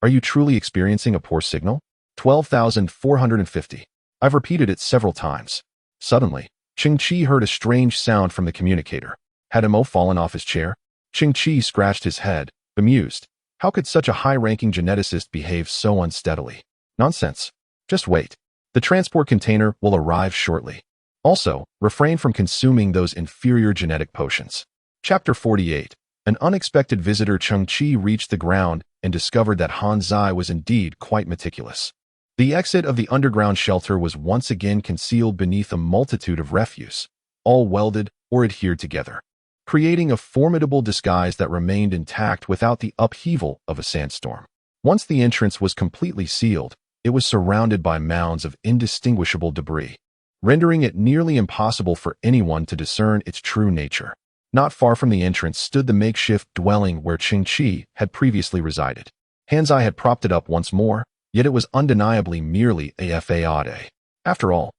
Are you truly experiencing a poor signal? 12,450. I've repeated it several times. Suddenly, Cheng Qi heard a strange sound from the communicator. Had Mo fallen off his chair? Cheng Qi scratched his head, bemused. How could such a high-ranking geneticist behave so unsteadily? Nonsense. Just wait. The transport container will arrive shortly. Also, refrain from consuming those inferior genetic potions. Chapter 48. An unexpected visitor. Cheng Qi reached the ground and discovered that Han Zai was indeed quite meticulous. The exit of the underground shelter was once again concealed beneath a multitude of refuse, all welded or adhered together, creating a formidable disguise that remained intact without the upheaval of a sandstorm. Once the entrance was completely sealed, it was surrounded by mounds of indistinguishable debris, rendering it nearly impossible for anyone to discern its true nature. Not far from the entrance stood the makeshift dwelling where Cheng Qi had previously resided. Han Zai had propped it up once more, yet it was undeniably merely a facade. After all,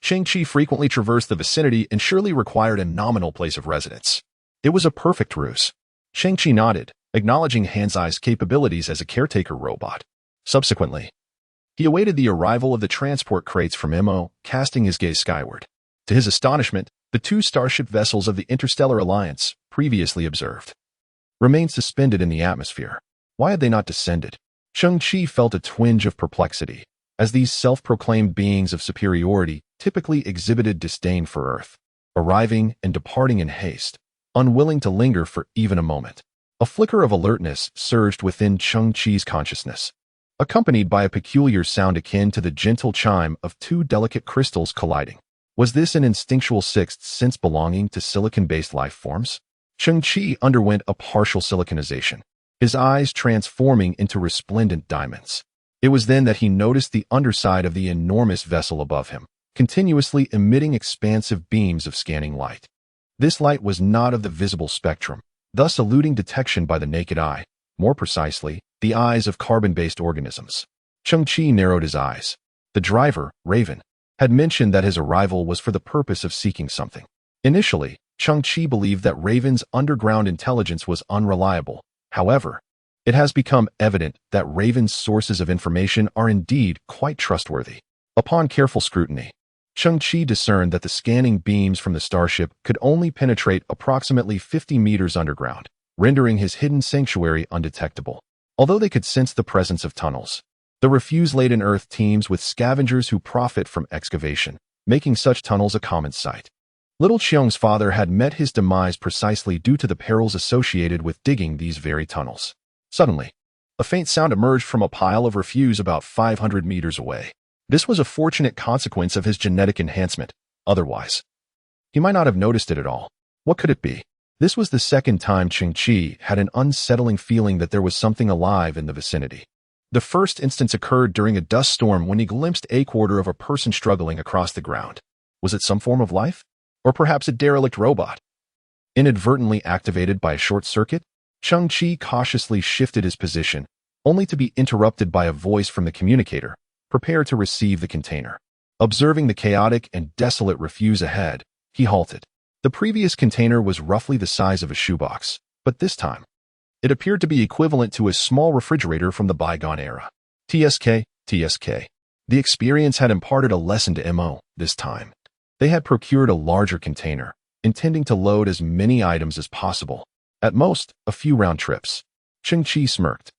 Cheng Qi frequently traversed the vicinity and surely required a nominal place of residence. It was a perfect ruse. Cheng Qi nodded, acknowledging Han Zai's capabilities as a caretaker robot. Subsequently, he awaited the arrival of the transport crates from Mo, casting his gaze skyward. To his astonishment, the two starship vessels of the Interstellar Alliance, previously observed, remained suspended in the atmosphere. Why had they not descended? Cheng Qi felt a twinge of perplexity, as these self-proclaimed beings of superiority typically exhibited disdain for Earth, arriving and departing in haste, unwilling to linger for even a moment. A flicker of alertness surged within Cheng Qi's consciousness, accompanied by a peculiar sound akin to the gentle chime of two delicate crystals colliding. Was this an instinctual sixth sense belonging to silicon-based life forms? Cheng Qi underwent a partial siliconization, his eyes transforming into resplendent diamonds. It was then that he noticed the underside of the enormous vessel above him, continuously emitting expansive beams of scanning light. This light was not of the visible spectrum, thus eluding detection by the naked eye, more precisely, the eyes of carbon-based organisms. Cheng Qi narrowed his eyes. The driver, Raven, had mentioned that his arrival was for the purpose of seeking something. Initially, Cheng Qi believed that Raven's underground intelligence was unreliable. However, it has become evident that Raven's sources of information are indeed quite trustworthy. Upon careful scrutiny, Cheng Qi discerned that the scanning beams from the starship could only penetrate approximately 50 meters underground, rendering his hidden sanctuary undetectable. Although they could sense the presence of tunnels, the refuse-laden Earth teems with scavengers who profit from excavation, making such tunnels a common sight. Little Qiong's father had met his demise precisely due to the perils associated with digging these very tunnels. Suddenly, a faint sound emerged from a pile of refuse about 500 meters away. This was a fortunate consequence of his genetic enhancement. Otherwise, he might not have noticed it at all. What could it be? This was the second time Cheng Qi had an unsettling feeling that there was something alive in the vicinity. The first instance occurred during a dust storm when he glimpsed a quarter of a person struggling across the ground. Was it some form of life? Or perhaps a derelict robot? Inadvertently activated by a short circuit, Cheng Qi cautiously shifted his position, only to be interrupted by a voice from the communicator. Prepare to receive the container. Observing the chaotic and desolate refuse ahead, he halted. The previous container was roughly the size of a shoebox, but this time, it appeared to be equivalent to a small refrigerator from the bygone era. TSK. The experience had imparted a lesson to Mo this time. They had procured a larger container, intending to load as many items as possible. At most, a few round trips. Cheng Qi smirked,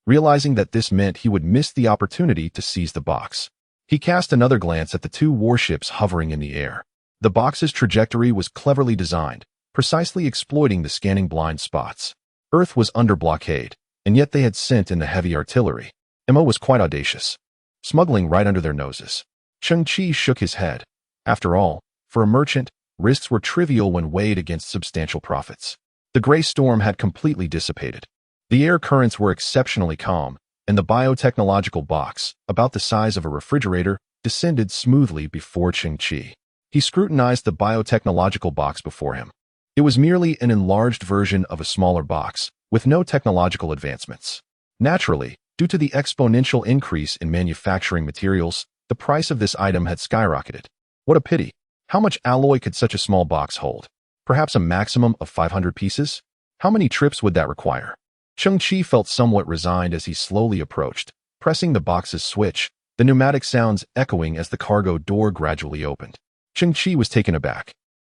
realizing that this meant he would miss the opportunity to seize the box. He cast another glance at the two warships hovering in the air. The box's trajectory was cleverly designed, precisely exploiting the scanning blind spots. Earth was under blockade, and yet they had sent in the heavy artillery. Mo was quite audacious, smuggling right under their noses. Cheng Qi shook his head. After all, for a merchant, risks were trivial when weighed against substantial profits. The gray storm had completely dissipated. The air currents were exceptionally calm, and the biotechnological box, about the size of a refrigerator, descended smoothly before Cheng Qi. He scrutinized the biotechnological box before him. It was merely an enlarged version of a smaller box, with no technological advancements. Naturally, due to the exponential increase in manufacturing materials, the price of this item had skyrocketed. What a pity! How much alloy could such a small box hold? Perhaps a maximum of 500 pieces? How many trips would that require? Cheng Qi felt somewhat resigned as he slowly approached, pressing the box's switch, the pneumatic sounds echoing as the cargo door gradually opened. Cheng Qi was taken aback.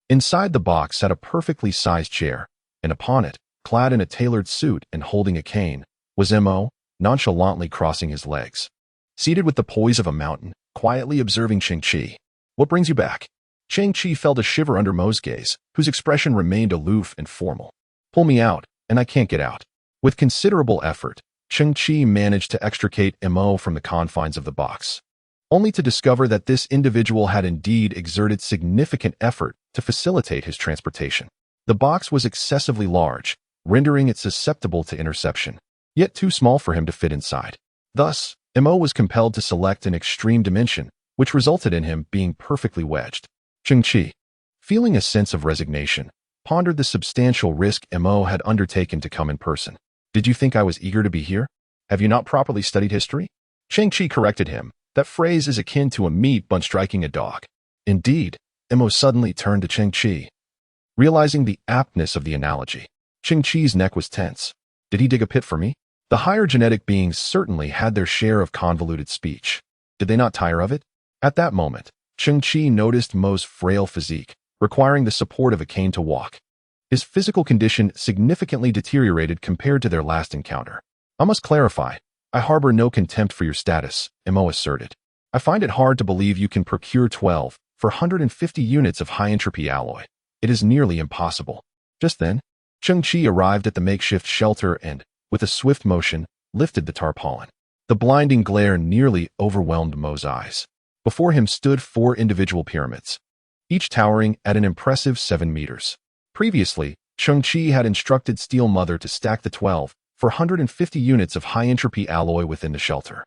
Inside the box sat a perfectly sized chair, and upon it, clad in a tailored suit and holding a cane, was Mo, nonchalantly crossing his legs. Seated with the poise of a mountain, quietly observing Cheng Qi. What brings you back? Cheng Qi felt a shiver under Mo's gaze, whose expression remained aloof and formal. Pull me out, and I can't get out. With considerable effort, Cheng Qi managed to extricate Mo from the confines of the box, only to discover that this individual had indeed exerted significant effort to facilitate his transportation. The box was excessively large, rendering it susceptible to interception, yet too small for him to fit inside. Thus, Mo was compelled to select an extreme dimension, which resulted in him being perfectly wedged. Cheng Qi, feeling a sense of resignation, pondered the substantial risk Mo had undertaken to come in person. Did you think I was eager to be here? Have you not properly studied history? Cheng Qi corrected him. That phrase is akin to a meat bun striking a dog. Indeed, Mo suddenly turned to Cheng Qi. Realizing the aptness of the analogy, Cheng Qi's neck was tense. Did he dig a pit for me? The higher genetic beings certainly had their share of convoluted speech. Did they not tire of it? At that moment, Cheng Qi noticed Mo's frail physique, requiring the support of a cane to walk. His physical condition significantly deteriorated compared to their last encounter. I must clarify, I harbor no contempt for your status, Mo asserted. I find it hard to believe you can procure 12 for 150 units of high-entropy alloy. It is nearly impossible. Just then, Cheng Qi arrived at the makeshift shelter and, with a swift motion, lifted the tarpaulin. The blinding glare nearly overwhelmed Mo's eyes. Before him stood 4 individual pyramids, each towering at an impressive 7 meters. Previously, Cheng Qi had instructed Steel Mother to stack the 12 for 150 units of high-entropy alloy within the shelter.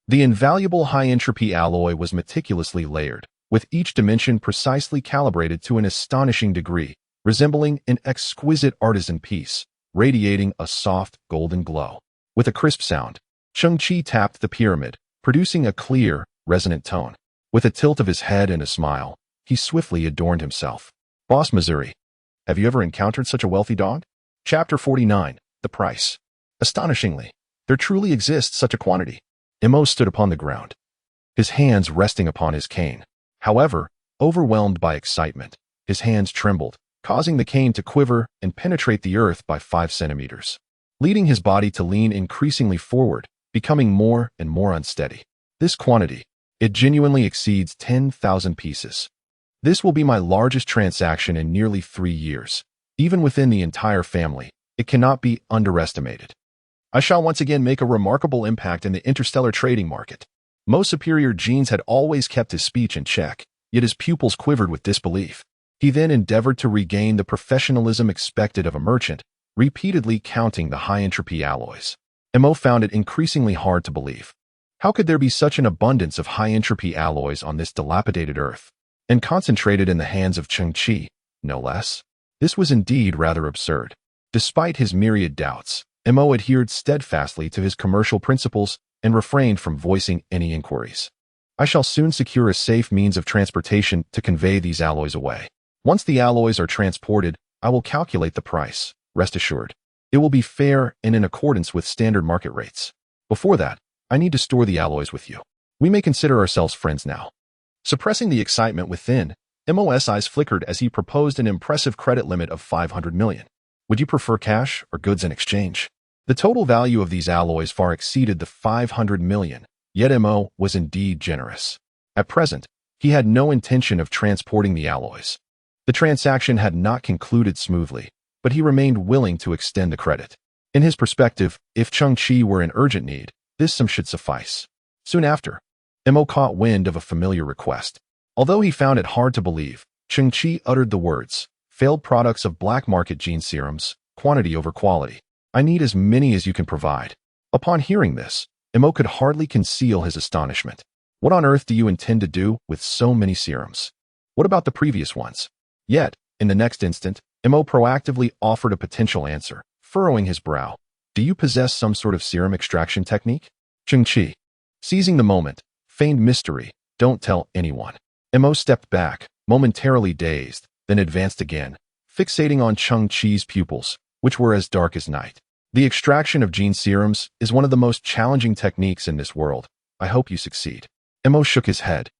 The invaluable high-entropy alloy was meticulously layered, with each dimension precisely calibrated to an astonishing degree, resembling an exquisite artisan piece, radiating a soft, golden glow. With a crisp sound, Cheng Qi tapped the pyramid, producing a clear, resonant tone. With a tilt of his head and a smile, he swiftly adorned himself. Boss Missouri, have you ever encountered such a wealthy dog? Chapter 49, The Price. Astonishingly, there truly exists such a quantity. Mo stood upon the ground, his hands resting upon his cane. However, overwhelmed by excitement, his hands trembled, causing the cane to quiver and penetrate the earth by 5 centimeters, leading his body to lean increasingly forward, becoming more and more unsteady. This quantity, it genuinely exceeds 10,000 pieces. This will be my largest transaction in nearly 3 years. Even within the entire family, it cannot be underestimated. I shall once again make a remarkable impact in the interstellar trading market. Mo's superior genes had always kept his speech in check, yet his pupils quivered with disbelief. He then endeavored to regain the professionalism expected of a merchant, repeatedly counting the high-entropy alloys. Mo found it increasingly hard to believe. How could there be such an abundance of high-entropy alloys on this dilapidated earth, and concentrated in the hands of Cheng Qi, no less? This was indeed rather absurd. Despite his myriad doubts, Mo adhered steadfastly to his commercial principles and refrained from voicing any inquiries. I shall soon secure a safe means of transportation to convey these alloys away. Once the alloys are transported, I will calculate the price, rest assured. It will be fair and in accordance with standard market rates. Before that, I need to store the alloys with you. We may consider ourselves friends now. Suppressing the excitement within, Mo's eyes flickered as he proposed an impressive credit limit of 500 million. Would you prefer cash or goods in exchange? The total value of these alloys far exceeded the 500 million, yet Mo was indeed generous. At present, he had no intention of transporting the alloys. The transaction had not concluded smoothly, but he remained willing to extend the credit. In his perspective, if Cheng Qi were in urgent need, this sum should suffice. Soon after, Mo caught wind of a familiar request. Although he found it hard to believe, Cheng Qi uttered the words, "Failed products of black market gene serums, quantity over quality. I need as many as you can provide." Upon hearing this, Mo could hardly conceal his astonishment. What on earth do you intend to do with so many serums? What about the previous ones? Yet, in the next instant, Mo proactively offered a potential answer, furrowing his brow. Do you possess some sort of serum extraction technique? Cheng Qi, seizing the moment, feigned mystery. Don't tell anyone. Mo stepped back, momentarily dazed, then advanced again, fixating on Cheng Qi's pupils, which were as dark as night. The extraction of gene serums is one of the most challenging techniques in this world. I hope you succeed. Mo shook his head.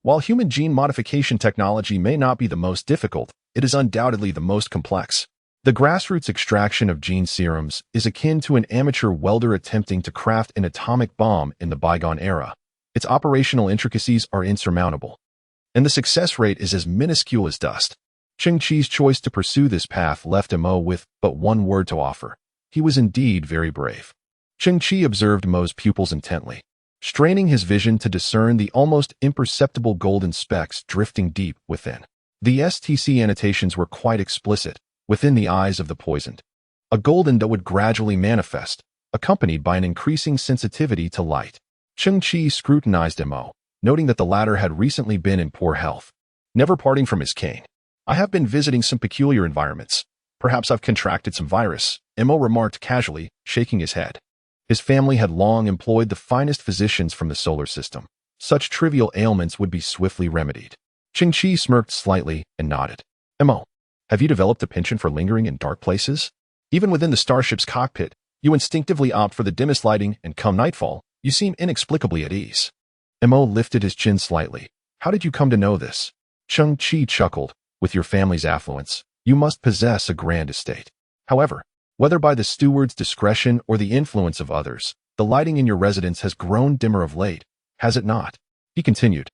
While human gene modification technology may not be the most difficult, it is undoubtedly the most complex. The grassroots extraction of gene serums is akin to an amateur welder attempting to craft an atomic bomb in the bygone era. Its operational intricacies are insurmountable, and the success rate is as minuscule as dust. Cheng Qi's choice to pursue this path left Mo with but one word to offer. He was indeed very brave. Cheng Qi observed Mo's pupils intently, straining his vision to discern the almost imperceptible golden specks drifting deep within. The STC annotations were quite explicit, within the eyes of the poisoned. A golden that would gradually manifest, accompanied by an increasing sensitivity to light. Cheng Qi scrutinized Mo, noting that the latter had recently been in poor health, never parting from his cane. I have been visiting some peculiar environments. Perhaps I've contracted some virus, Mo remarked casually, shaking his head. His family had long employed the finest physicians from the solar system. Such trivial ailments would be swiftly remedied. Cheng Qi smirked slightly and nodded. Mo, have you developed a penchant for lingering in dark places? Even within the starship's cockpit, you instinctively opt for the dimmest lighting, and come nightfall, you seem inexplicably at ease. Mo lifted his chin slightly. How did you come to know this? Cheng Qi chuckled. With your family's affluence, you must possess a grand estate. However, whether by the steward's discretion or the influence of others, the lighting in your residence has grown dimmer of late, has it not? He continued.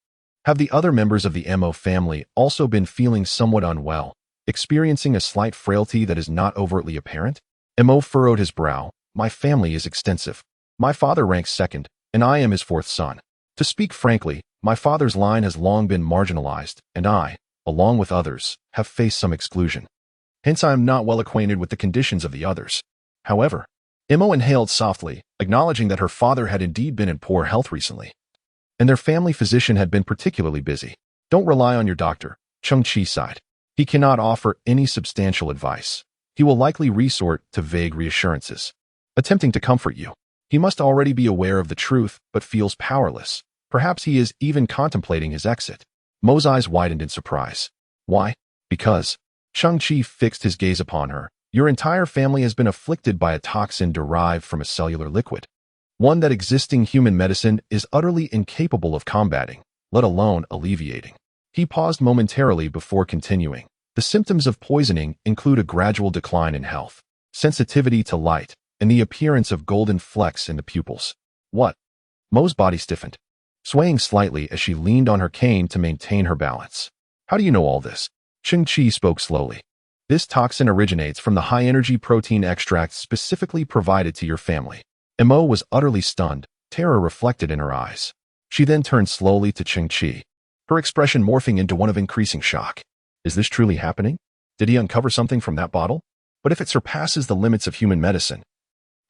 Have the other members of the Mo family also been feeling somewhat unwell, experiencing a slight frailty that is not overtly apparent? Mo furrowed his brow. My family is extensive. My father ranks second, and I am his fourth son. To speak frankly, my father's line has long been marginalized, and I, along with others, have faced some exclusion. Hence I am not well acquainted with the conditions of the others. However, Mo inhaled softly, acknowledging that her father had indeed been in poor health recently, and their family physician had been particularly busy. Don't rely on your doctor, Cheng Qi sighed. He cannot offer any substantial advice. He will likely resort to vague reassurances, attempting to comfort you. He must already be aware of the truth, but feels powerless. Perhaps he is even contemplating his exit. Mo's eyes widened in surprise. Why? Because. Cheng Qi fixed his gaze upon her. Your entire family has been afflicted by a toxin derived from a cellular liquid, one that existing human medicine is utterly incapable of combating, let alone alleviating. He paused momentarily before continuing. The symptoms of poisoning include a gradual decline in health, sensitivity to light, and the appearance of golden flecks in the pupils. What? Mo's body stiffened, swaying slightly as she leaned on her cane to maintain her balance. How do you know all this? Cheng Qi spoke slowly. This toxin originates from the high-energy protein extract specifically provided to your family. Mo was utterly stunned, terror reflected in her eyes. She then turned slowly to Cheng Qi, her expression morphing into one of increasing shock. Is this truly happening? Did he uncover something from that bottle? But if it surpasses the limits of human medicine,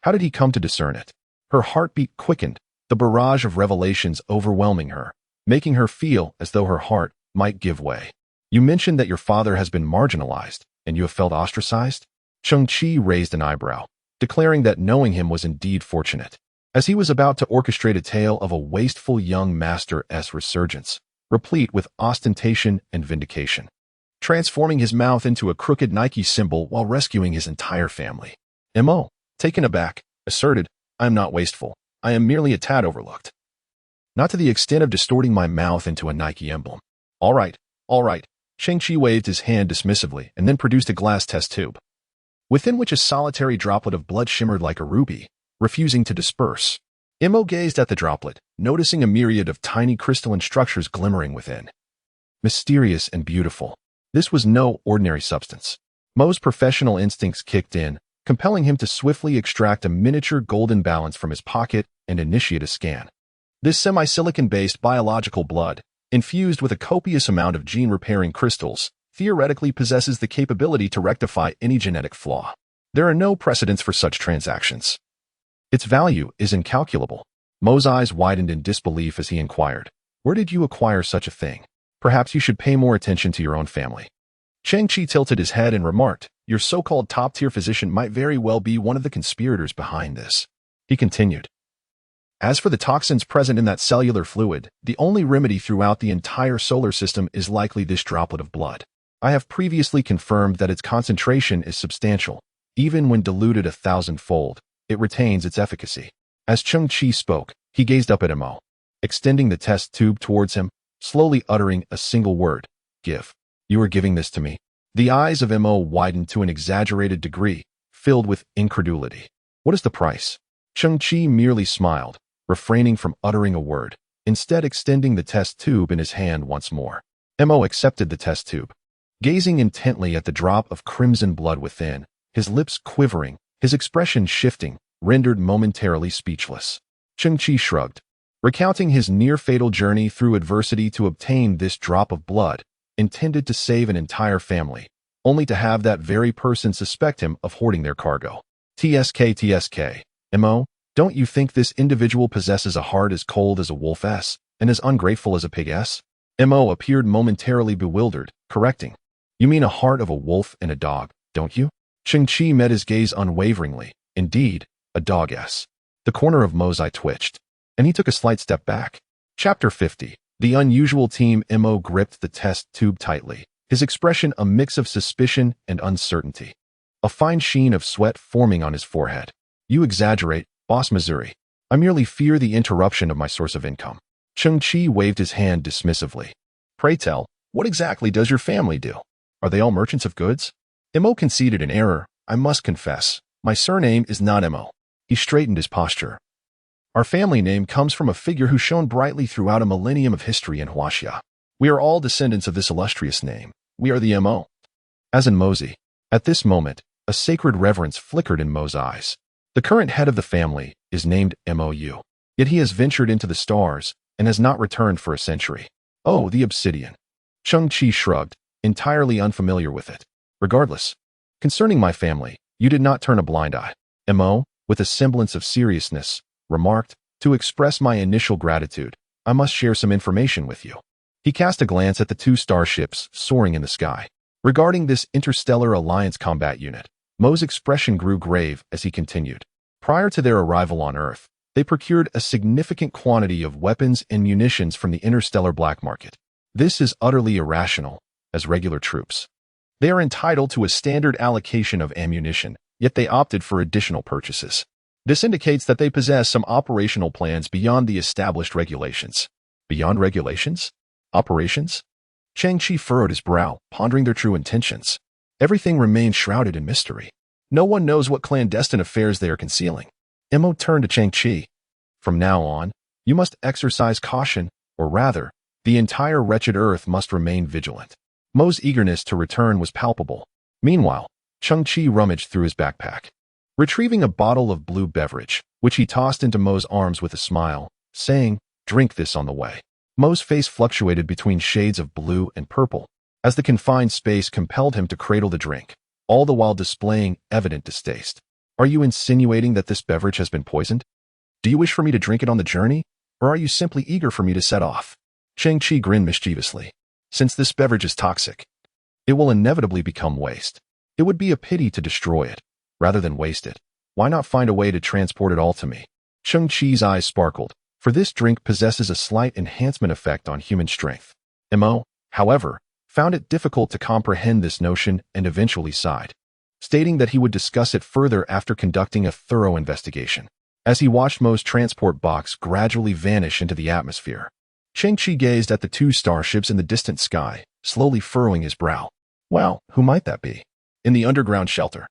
how did he come to discern it? Her heartbeat quickened, the barrage of revelations overwhelming her, making her feel as though her heart might give way. You mentioned that your father has been marginalized, and you have felt ostracized? Cheng Qi raised an eyebrow, declaring that knowing him was indeed fortunate, as he was about to orchestrate a tale of a wasteful young master's resurgence, replete with ostentation and vindication, transforming his mouth into a crooked Nike symbol while rescuing his entire family. Mo, taken aback, asserted, I am not wasteful. I am merely a tad overlooked. Not to the extent of distorting my mouth into a Nike emblem. All right. Cheng Qi waved his hand dismissively and then produced a glass test tube, within which a solitary droplet of blood shimmered like a ruby, refusing to disperse. Mo gazed at the droplet, noticing a myriad of tiny crystalline structures glimmering within. Mysterious and beautiful. This was no ordinary substance. Mo's professional instincts kicked in, compelling him to swiftly extract a miniature golden balance from his pocket and initiate a scan. This semi-silicon-based biological blood, infused with a copious amount of gene-repairing crystals, theoretically possesses the capability to rectify any genetic flaw. There are no precedents for such transactions. Its value is incalculable. Mo's eyes widened in disbelief as he inquired, "Where did you acquire such a thing? Perhaps you should pay more attention to your own family." Cheng Qi tilted his head and remarked, "Your so-called top-tier physician might very well be one of the conspirators behind this." He continued, "As for the toxins present in that cellular fluid, the only remedy throughout the entire solar system is likely this droplet of blood. I have previously confirmed that its concentration is substantial. Even when diluted 1,000-fold, it retains its efficacy." As Cheng Qi spoke, he gazed up at Mo, extending the test tube towards him, slowly uttering a single word, "Give." "You are giving this to me?" The eyes of Mo widened to an exaggerated degree, filled with incredulity. "What is the price?" Cheng Qi merely smiled, refraining from uttering a word, instead extending the test tube in his hand once more. Mo accepted the test tube, gazing intently at the drop of crimson blood within, his lips quivering, his expression shifting, rendered momentarily speechless. Cheng Qi shrugged, recounting his near-fatal journey through adversity to obtain this drop of blood, intended to save an entire family, only to have that very person suspect him of hoarding their cargo. TSK, Mo, don't you think this individual possesses a heart as cold as a wolf S and as ungrateful as a pig S? Mo appeared momentarily bewildered, correcting, "You mean a heart of a wolf and a dog, don't you?" Cheng Qi met his gaze unwaveringly. "Indeed, a dog S." The corner of Mo's eye twitched, and he took a slight step back. Chapter 50. The unusual team. Mo gripped the test tube tightly, his expression a mix of suspicion and uncertainty, a fine sheen of sweat forming on his forehead. "You exaggerate, Boss Missouri. I merely fear the interruption of my source of income." Cheng Qi waved his hand dismissively. "Pray tell, what exactly does your family do? Are they all merchants of goods?" Mo conceded an error. "I must confess, my surname is not Mo." He straightened his posture. "Our family name comes from a figure who shone brightly throughout a millennium of history in Huaxia. We are all descendants of this illustrious name. We are the Mo." As in Mosey. At this moment, a sacred reverence flickered in Mo's eyes. The current head of the family is named Mou, yet he has ventured into the stars and has not returned for a century. "Oh, the obsidian." Cheng Qi shrugged, entirely unfamiliar with it. "Regardless, concerning my family, you did not turn a blind eye." Mo, with a semblance of seriousness, remarked, "To express my initial gratitude, I must share some information with you." He cast a glance at the two starships soaring in the sky. Regarding this interstellar alliance combat unit, Mo's expression grew grave as he continued. Prior to their arrival on Earth, they procured a significant quantity of weapons and munitions from the interstellar black market. This is utterly irrational, as regular troops. They are entitled to a standard allocation of ammunition, yet they opted for additional purchases. This indicates that they possess some operational plans beyond the established regulations. Beyond regulations? Operations? Cheng Qi furrowed his brow, pondering their true intentions. Everything remains shrouded in mystery. No one knows what clandestine affairs they are concealing. Mo turned to Cheng Qi. "From now on, you must exercise caution, or rather, the entire wretched Earth must remain vigilant." Mo's eagerness to return was palpable. Meanwhile, Cheng Qi rummaged through his backpack, retrieving a bottle of blue beverage, which he tossed into Mo's arms with a smile, saying, "Drink this on the way." Mo's face fluctuated between shades of blue and purple, as the confined space compelled him to cradle the drink, all the while displaying evident distaste. "Are you insinuating that this beverage has been poisoned? Do you wish for me to drink it on the journey, or are you simply eager for me to set off?" Cheng Qi grinned mischievously. "Since this beverage is toxic, it will inevitably become waste. It would be a pity to destroy it. Rather than waste it, why not find a way to transport it all to me?" Cheng Qi's eyes sparkled, for this drink possesses a slight enhancement effect on human strength. Mo, however, found it difficult to comprehend this notion and eventually sighed, stating that he would discuss it further after conducting a thorough investigation. As he watched Mo's transport box gradually vanish into the atmosphere, Cheng Qi gazed at the two starships in the distant sky, slowly furrowing his brow. "Well, who might that be? In the underground shelter."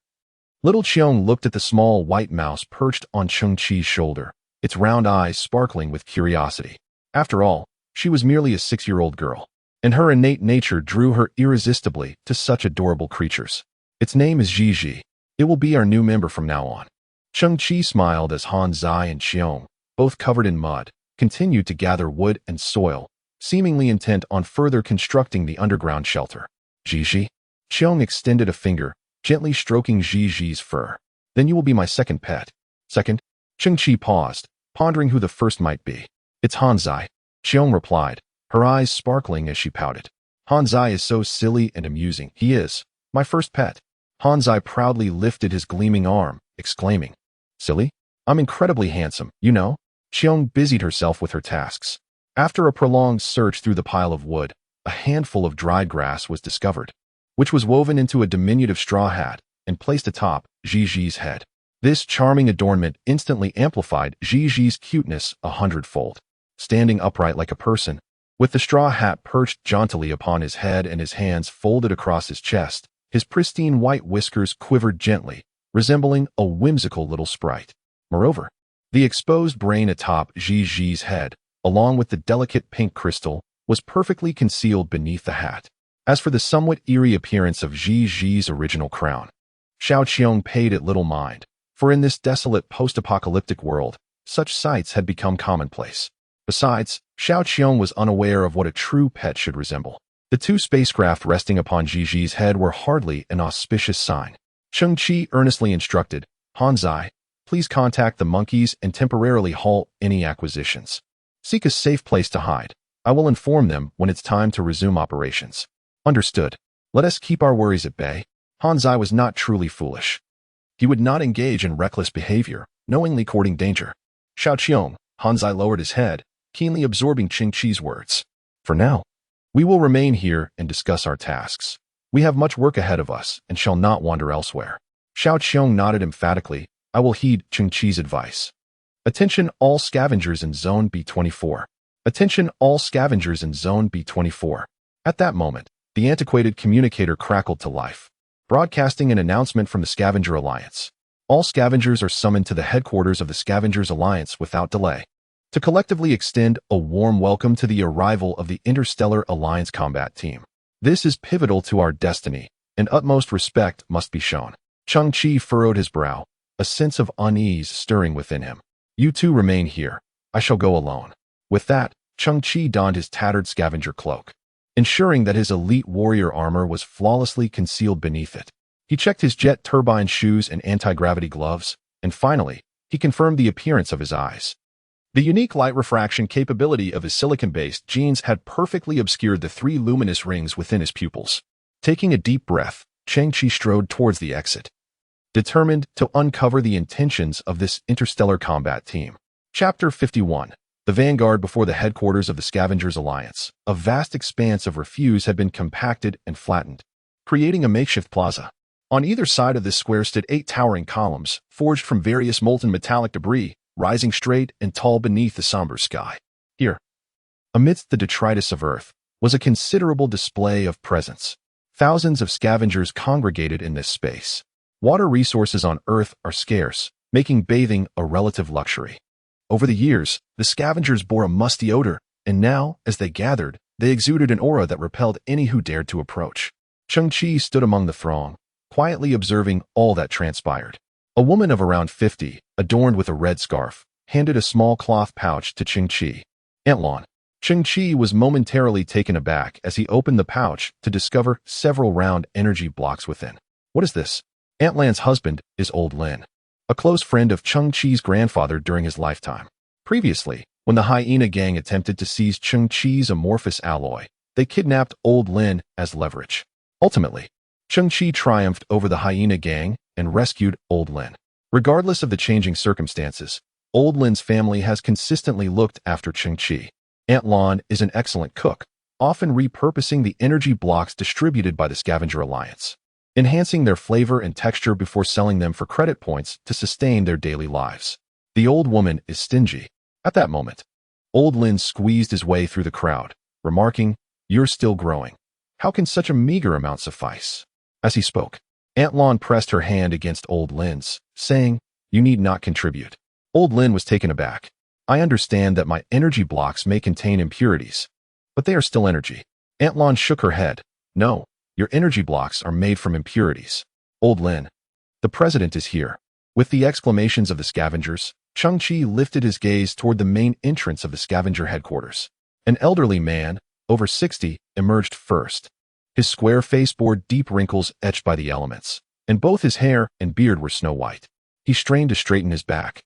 Little Qiong looked at the small white mouse perched on Cheng Qi's shoulder, its round eyes sparkling with curiosity. After all, she was merely a 6-year-old girl. and her innate nature drew her irresistibly to such adorable creatures. Its name is Gigi. It will be our new member from now on. Cheng Qi smiled as Han Zai and Xiong, both covered in mud, continued to gather wood and soil, seemingly intent on further constructing the underground shelter. Gigi? Xiong extended a finger, gently stroking Gigi's fur. Then you will be my second pet. Second? Cheng Qi paused, pondering who the first might be. It's Han Zai, Xiong replied, her eyes sparkling as she pouted. Han Zai is so silly and amusing. He is my first pet. Han Zai proudly lifted his gleaming arm, exclaiming, Silly? I'm incredibly handsome, you know. Xiong busied herself with her tasks. After a prolonged search through the pile of wood, a handful of dried grass was discovered, which was woven into a diminutive straw hat and placed atop Gigi's head. This charming adornment instantly amplified Gigi's cuteness 100-fold. Standing upright like a person, with the straw hat perched jauntily upon his head and his hands folded across his chest, his pristine white whiskers quivered gently, resembling a whimsical little sprite. Moreover, the exposed brain atop Gigi's head, along with the delicate pink crystal, was perfectly concealed beneath the hat. As for the somewhat eerie appearance of Gigi's original crown, Xiao Qiong paid it little mind, for in this desolate post-apocalyptic world, such sights had become commonplace. Besides, Xiao Qiong was unaware of what a true pet should resemble. The two spacecraft resting upon Gigi's head were hardly an auspicious sign. Cheng Qi earnestly instructed, Han Zai, please contact the monkeys and temporarily halt any acquisitions. Seek a safe place to hide. I will inform them when it's time to resume operations. Understood. Let us keep our worries at bay. Han Zai was not truly foolish. He would not engage in reckless behavior, knowingly courting danger. Xiao Qiong, Han Zai lowered his head, keenly absorbing Cheng Qi's words. For now, we will remain here and discuss our tasks. We have much work ahead of us and shall not wander elsewhere. Xiao Qiong nodded emphatically. I will heed Cheng Qi's advice. Attention all scavengers in Zone B24. Attention all scavengers in Zone B24. At that moment, the antiquated communicator crackled to life, broadcasting an announcement from the Scavenger Alliance. All scavengers are summoned to the headquarters of the Scavengers Alliance without delay, to collectively extend a warm welcome to the arrival of the Interstellar Alliance combat team. This is pivotal to our destiny, and utmost respect must be shown. Cheng Qi furrowed his brow, a sense of unease stirring within him. You two remain here. I shall go alone. With that, Cheng Qi donned his tattered scavenger cloak, ensuring that his elite warrior armor was flawlessly concealed beneath it. He checked his jet turbine shoes and anti-gravity gloves, and finally, he confirmed the appearance of his eyes. The unique light refraction capability of his silicon-based genes had perfectly obscured the 3 luminous rings within his pupils. Taking a deep breath, Cheng Qi strode towards the exit, determined to uncover the intentions of this interstellar combat team. Chapter 51. The vanguard before the headquarters of the Scavengers Alliance. A vast expanse of refuse had been compacted and flattened, creating a makeshift plaza. On either side of this square stood 8 towering columns, forged from various molten metallic debris, rising straight and tall beneath the somber sky. Here, amidst the detritus of Earth, was a considerable display of presence. Thousands of scavengers congregated in this space. Water resources on Earth are scarce, making bathing a relative luxury. Over the years, the scavengers bore a musty odor, and now, as they gathered, they exuded an aura that repelled any who dared to approach. Cheng Qi stood among the throng, quietly observing all that transpired. A woman of around 50, adorned with a red scarf, handed a small cloth pouch to Cheng Qi. Antlon. Cheng Qi was momentarily taken aback as he opened the pouch to discover several round energy blocks within. What is this? Antlan's husband is Old Lin, a close friend of Cheng Qi's grandfather during his lifetime. Previously, when the hyena gang attempted to seize Cheng Qi's amorphous alloy, they kidnapped Old Lin as leverage. Ultimately, Cheng Qi triumphed over the hyena gang and rescued Old Lin. Regardless of the changing circumstances, Old Lin's family has consistently looked after Cheng Qi. Antlon is an excellent cook, often repurposing the energy blocks distributed by the Scavenger Alliance, enhancing their flavor and texture before selling them for credit points to sustain their daily lives. The old woman is stingy. At that moment, Old Lin squeezed his way through the crowd, remarking, "You're still growing. How can such a meager amount suffice?" As he spoke, Antlon pressed her hand against Old Lin's, saying, "You need not contribute." Old Lin was taken aback. "I understand that my energy blocks may contain impurities, but they are still energy. Antlon shook her head. No, your energy blocks are made from impurities. Old Lin. The president is here. With the exclamations of the scavengers, Cheng Qi lifted his gaze toward the main entrance of the scavenger headquarters. An elderly man, over 60, emerged first. His square face bore deep wrinkles etched by the elements, and both his hair and beard were snow white. He strained to straighten his back,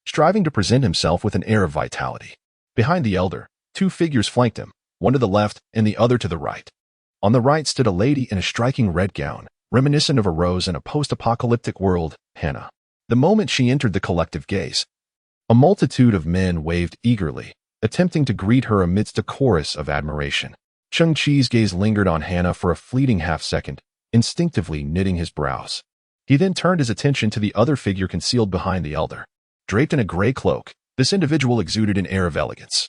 striving to present himself with an air of vitality. Behind the elder, two figures flanked him, one to the left and the other to the right. On the right stood a lady in a striking red gown, reminiscent of a rose in a post-apocalyptic world, Hannah. The moment she entered the collective gaze, a multitude of men waved eagerly, attempting to greet her amidst a chorus of admiration. Cheng Qi's gaze lingered on Hannah for a fleeting half-second, instinctively knitting his brows. He then turned his attention to the other figure concealed behind the elder. Draped in a gray cloak, this individual exuded an air of elegance.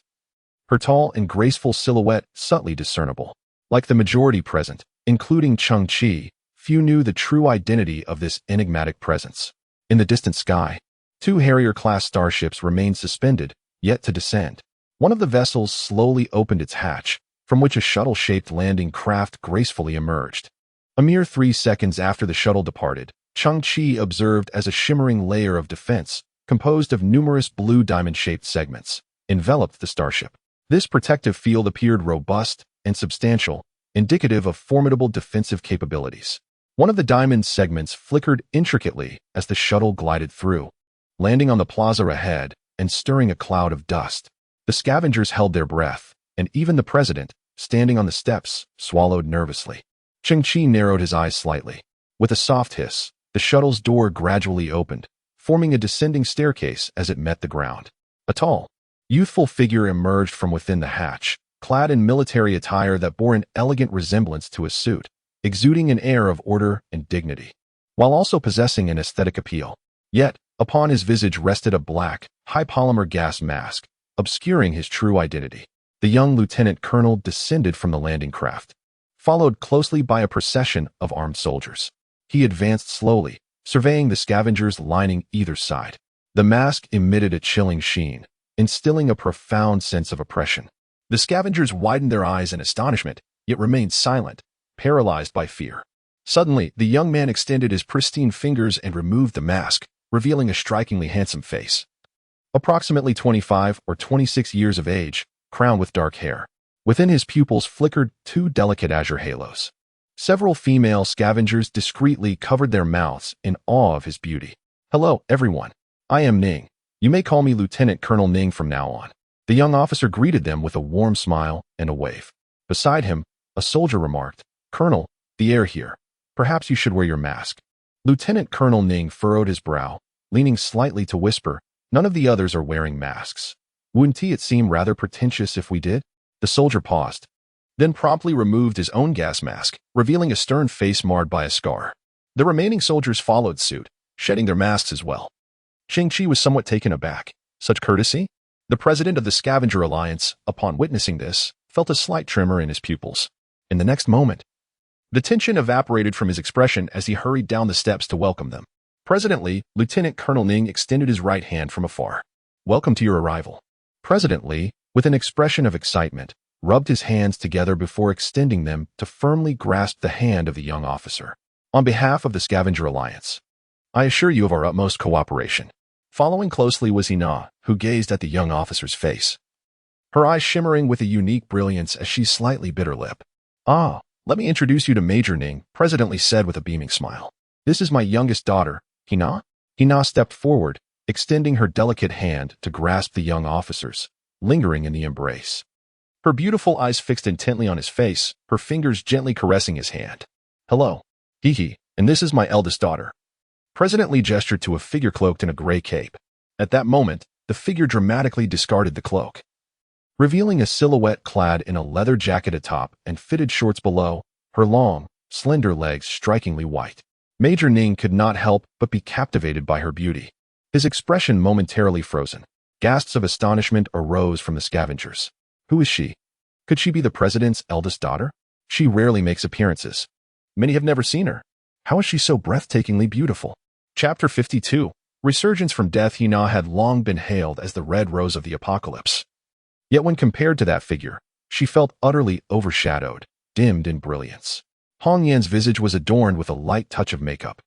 Her tall and graceful silhouette subtly discernible. Like the majority present, including Cheng Qi, few knew the true identity of this enigmatic presence. In the distant sky, two Harrier-class starships remained suspended, yet to descend. One of the vessels slowly opened its hatch, from which a shuttle-shaped landing craft gracefully emerged. A mere 3 seconds after the shuttle departed, Cheng Qi observed as a shimmering layer of defense, composed of numerous blue diamond-shaped segments, enveloped the starship. This protective field appeared robust and substantial, indicative of formidable defensive capabilities. One of the diamond segments flickered intricately as the shuttle glided through, landing on the plaza ahead and stirring a cloud of dust. The scavengers held their breath, and even the president, standing on the steps, swallowed nervously. Cheng Qi narrowed his eyes slightly. With a soft hiss, the shuttle's door gradually opened, forming a descending staircase as it met the ground. A tall, youthful figure emerged from within the hatch, clad in military attire that bore an elegant resemblance to a suit, exuding an air of order and dignity, while also possessing an aesthetic appeal. Yet, upon his visage rested a black, high-polymer gas mask, obscuring his true identity. The young lieutenant colonel descended from the landing craft, followed closely by a procession of armed soldiers. He advanced slowly, surveying the scavengers lining either side. The mask emitted a chilling sheen, instilling a profound sense of oppression. The scavengers widened their eyes in astonishment, yet remained silent, paralyzed by fear. Suddenly, the young man extended his pristine fingers and removed the mask, revealing a strikingly handsome face. Approximately 25 or 26 years of age, crowned with dark hair. Within his pupils flickered 2 delicate azure halos. Several female scavengers discreetly covered their mouths in awe of his beauty. Hello, everyone. I am Ning. You may call me Lieutenant Colonel Ning from now on. The young officer greeted them with a warm smile and a wave. Beside him, a soldier remarked, Colonel, the air here. Perhaps you should wear your mask. Lieutenant Colonel Ning furrowed his brow, leaning slightly to whisper, none of the others are wearing masks. Wouldn't it seem rather pretentious if we did? The soldier paused, then promptly removed his own gas mask, revealing a stern face marred by a scar. The remaining soldiers followed suit, shedding their masks as well. Cheng Qi was somewhat taken aback. Such courtesy? The president of the Scavenger Alliance, upon witnessing this, felt a slight tremor in his pupils. In the next moment, the tension evaporated from his expression as he hurried down the steps to welcome them. Presently, Lieutenant Colonel Ning extended his right hand from afar. Welcome to your arrival. President Li, with an expression of excitement, rubbed his hands together before extending them to firmly grasp the hand of the young officer. On behalf of the Scavenger Alliance, I assure you of our utmost cooperation. Following closely was Hina, who gazed at the young officer's face, her eyes shimmering with a unique brilliance as she slightly bit her lip. Ah, let me introduce you to Major Ning, President Li said with a beaming smile. This is my youngest daughter, Hina. Hina stepped forward, extending her delicate hand to grasp the young officer's, lingering in the embrace. Her beautiful eyes fixed intently on his face, her fingers gently caressing his hand. Hello. Hee, and this is my eldest daughter. President Li gestured to a figure cloaked in a gray cape. At that moment, the figure dramatically discarded the cloak, revealing a silhouette clad in a leather jacket atop and fitted shorts below, her long, slender legs strikingly white. Major Ning could not help but be captivated by her beauty. His expression momentarily frozen. Gasps of astonishment arose from the scavengers. Who is she? Could she be the president's eldest daughter? She rarely makes appearances. Many have never seen her. How is she so breathtakingly beautiful? Chapter 52. Resurgence from death. Hina had long been hailed as the red rose of the apocalypse. Yet when compared to that figure, She felt utterly overshadowed, dimmed in brilliance. Hong Yan's visage was adorned with a light touch of makeup,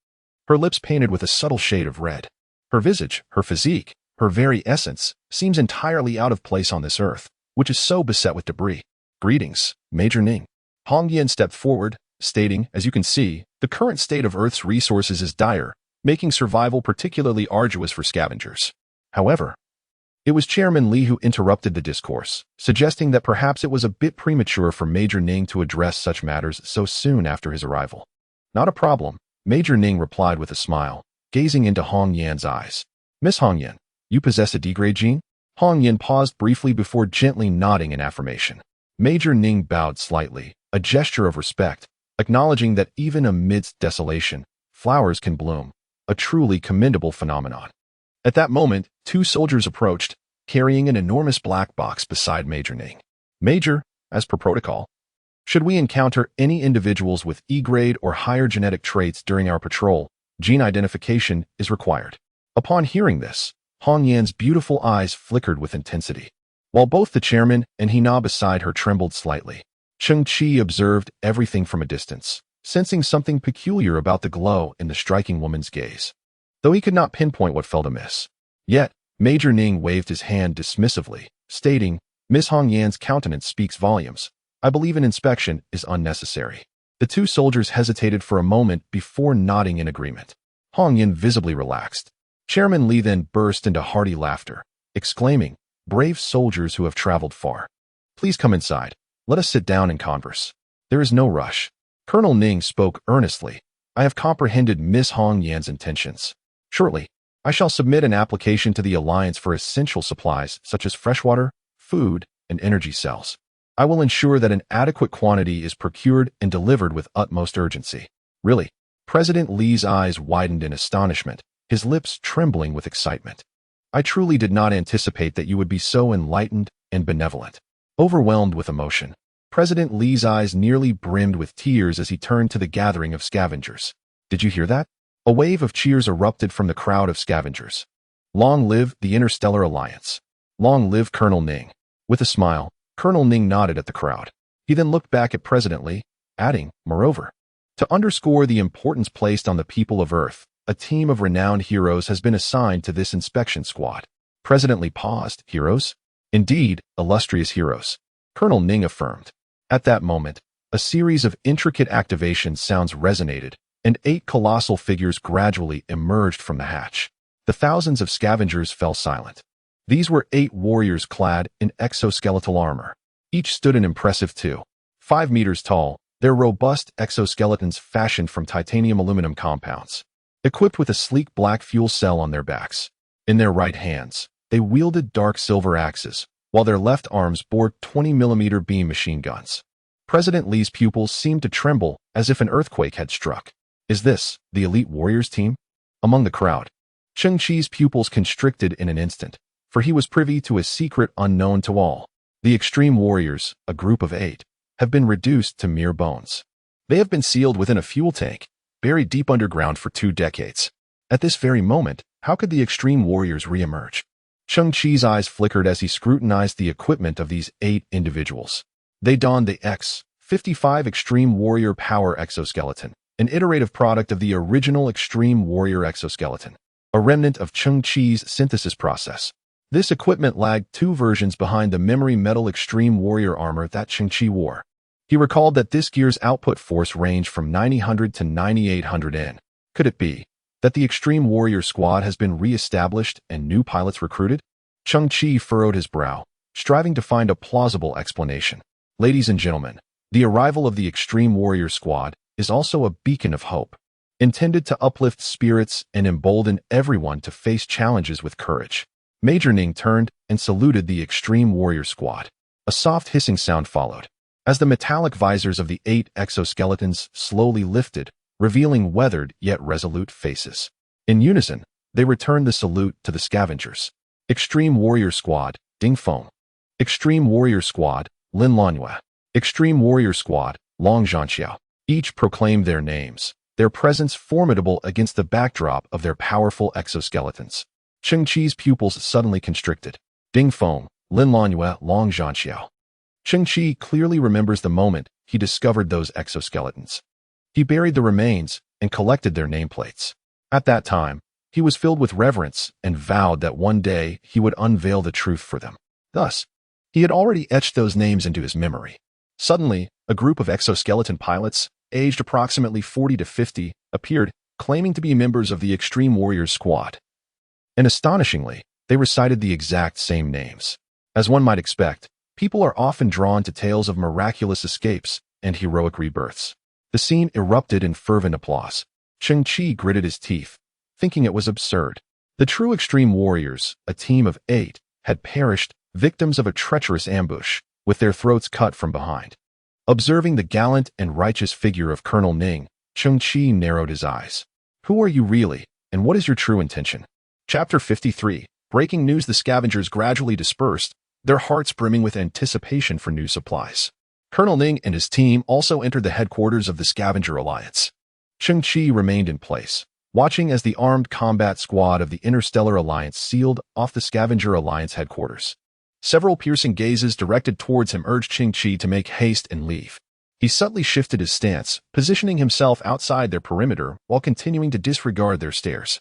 her lips painted with a subtle shade of red. Her visage, her physique, her very essence, seems entirely out of place on this earth, which is so beset with debris. Greetings, Major Ning. Hong Yan stepped forward, stating, as you can see, the current state of Earth's resources is dire, making survival particularly arduous for scavengers. However, it was Chairman Li who interrupted the discourse, suggesting that perhaps it was a bit premature for Major Ning to address such matters so soon after his arrival. Not a problem, Major Ning replied with a smile, gazing into Hong Yan's eyes. Miss Hong Yan, you possess a D-grade gene? Hong Yan paused briefly before gently nodding in affirmation. Major Ning bowed slightly, a gesture of respect, acknowledging that even amidst desolation, flowers can bloom, a truly commendable phenomenon. At that moment, two soldiers approached, carrying an enormous black box beside Major Ning. Major, as per protocol, should we encounter any individuals with E-grade or higher genetic traits during our patrol, gene identification is required. Upon hearing this, Hong Yan's beautiful eyes flickered with intensity, while both the chairman and Hina beside her trembled slightly. Cheng Qi observed everything from a distance, sensing something peculiar about the glow in the striking woman's gaze, though he could not pinpoint what felt amiss. Yet, Major Ning waved his hand dismissively, stating, Miss Hong Yan's countenance speaks volumes. I believe an inspection is unnecessary. The two soldiers hesitated for a moment before nodding in agreement. Hong Yan visibly relaxed. Chairman Li then burst into hearty laughter, exclaiming, brave soldiers who have traveled far. Please come inside. Let us sit down and converse. There is no rush. Colonel Ning spoke earnestly. I have comprehended Miss Hong Yan's intentions. Shortly, I shall submit an application to the Alliance for essential supplies such as freshwater, food, and energy cells. I will ensure that an adequate quantity is procured and delivered with utmost urgency. Really? President Li's eyes widened in astonishment, his lips trembling with excitement. I truly did not anticipate that you would be so enlightened and benevolent. Overwhelmed with emotion, President Li's eyes nearly brimmed with tears as he turned to the gathering of scavengers. Did you hear that? A wave of cheers erupted from the crowd of scavengers. Long live the Interstellar Alliance. Long live Colonel Ning. With a smile, Colonel Ning nodded at the crowd. He then looked back at President Li, adding, moreover, to underscore the importance placed on the people of Earth, a team of renowned heroes has been assigned to this inspection squad. President Li paused. Heroes? Indeed, illustrious heroes, Colonel Ning affirmed. At that moment, a series of intricate activation sounds resonated, and 8 colossal figures gradually emerged from the hatch. The thousands of scavengers fell silent. These were 8 warriors clad in exoskeletal armor. Each stood an impressive 2.5 meters tall, their robust exoskeletons fashioned from titanium aluminum compounds, equipped with a sleek black fuel cell on their backs. In their right hands, they wielded dark silver axes, while their left arms bore 20mm beam machine guns. President Li's pupils seemed to tremble as if an earthquake had struck. Is this the elite warriors team? Among the crowd, Cheng Qi's pupils constricted in an instant, for he was privy to a secret unknown to all. The extreme warriors, a group of 8, have been reduced to mere bones. They have been sealed within a fuel tank, buried deep underground for 2 decades. At this very moment, how could the extreme warriors re-emerge? Cheng Qi's eyes flickered as he scrutinized the equipment of these 8 individuals. They donned the X-55 Extreme Warrior Power Exoskeleton, an iterative product of the original Extreme Warrior Exoskeleton, a remnant of Cheng Qi's synthesis process. This equipment lagged 2 versions behind the memory metal Extreme Warrior armor that Cheng Qi wore. He recalled that this gear's output force ranged from 900 to 9800 N. Could it be that the Extreme Warrior squad has been re-established and new pilots recruited? Cheng Qi furrowed his brow, striving to find a plausible explanation. Ladies and gentlemen, the arrival of the Extreme Warrior squad is also a beacon of hope, intended to uplift spirits and embolden everyone to face challenges with courage. Major Ning turned and saluted the Extreme Warrior squad. A soft hissing sound followed, as the metallic visors of the 8 exoskeletons slowly lifted, revealing weathered yet resolute faces. In unison, they returned the salute to the scavengers. Extreme Warrior Squad, Ding Feng. Extreme Warrior Squad, Lin Lanhua. Extreme Warrior Squad, Long Zhanxiao. Each proclaimed their names, their presence formidable against the backdrop of their powerful exoskeletons. Cheng Qi's pupils suddenly constricted. Ding Feng, Lin Lanhua, Long Zhanxiao. Cheng Qi clearly remembers the moment he discovered those exoskeletons. He buried the remains and collected their nameplates. At that time, he was filled with reverence and vowed that one day he would unveil the truth for them. Thus, he had already etched those names into his memory. Suddenly, a group of exoskeleton pilots, aged approximately 40 to 50, appeared, claiming to be members of the Extreme Warriors squad. And astonishingly, they recited the exact same names. As one might expect, people are often drawn to tales of miraculous escapes and heroic rebirths. The scene erupted in fervent applause. Cheng Qi gritted his teeth, thinking it was absurd. The true Extreme Warriors, a team of 8, had perished, victims of a treacherous ambush, with their throats cut from behind. Observing the gallant and righteous figure of Colonel Ning, Cheng Qi narrowed his eyes. Who are you really, and what is your true intention? Chapter 53. Breaking news. The scavengers gradually dispersed, their hearts brimming with anticipation for new supplies. Colonel Ning and his team also entered the headquarters of the Scavenger Alliance. Cheng Qi remained in place, watching as the armed combat squad of the Interstellar Alliance sealed off the Scavenger Alliance headquarters. Several piercing gazes directed towards him urged Cheng Qi to make haste and leave. He subtly shifted his stance, positioning himself outside their perimeter while continuing to disregard their stares.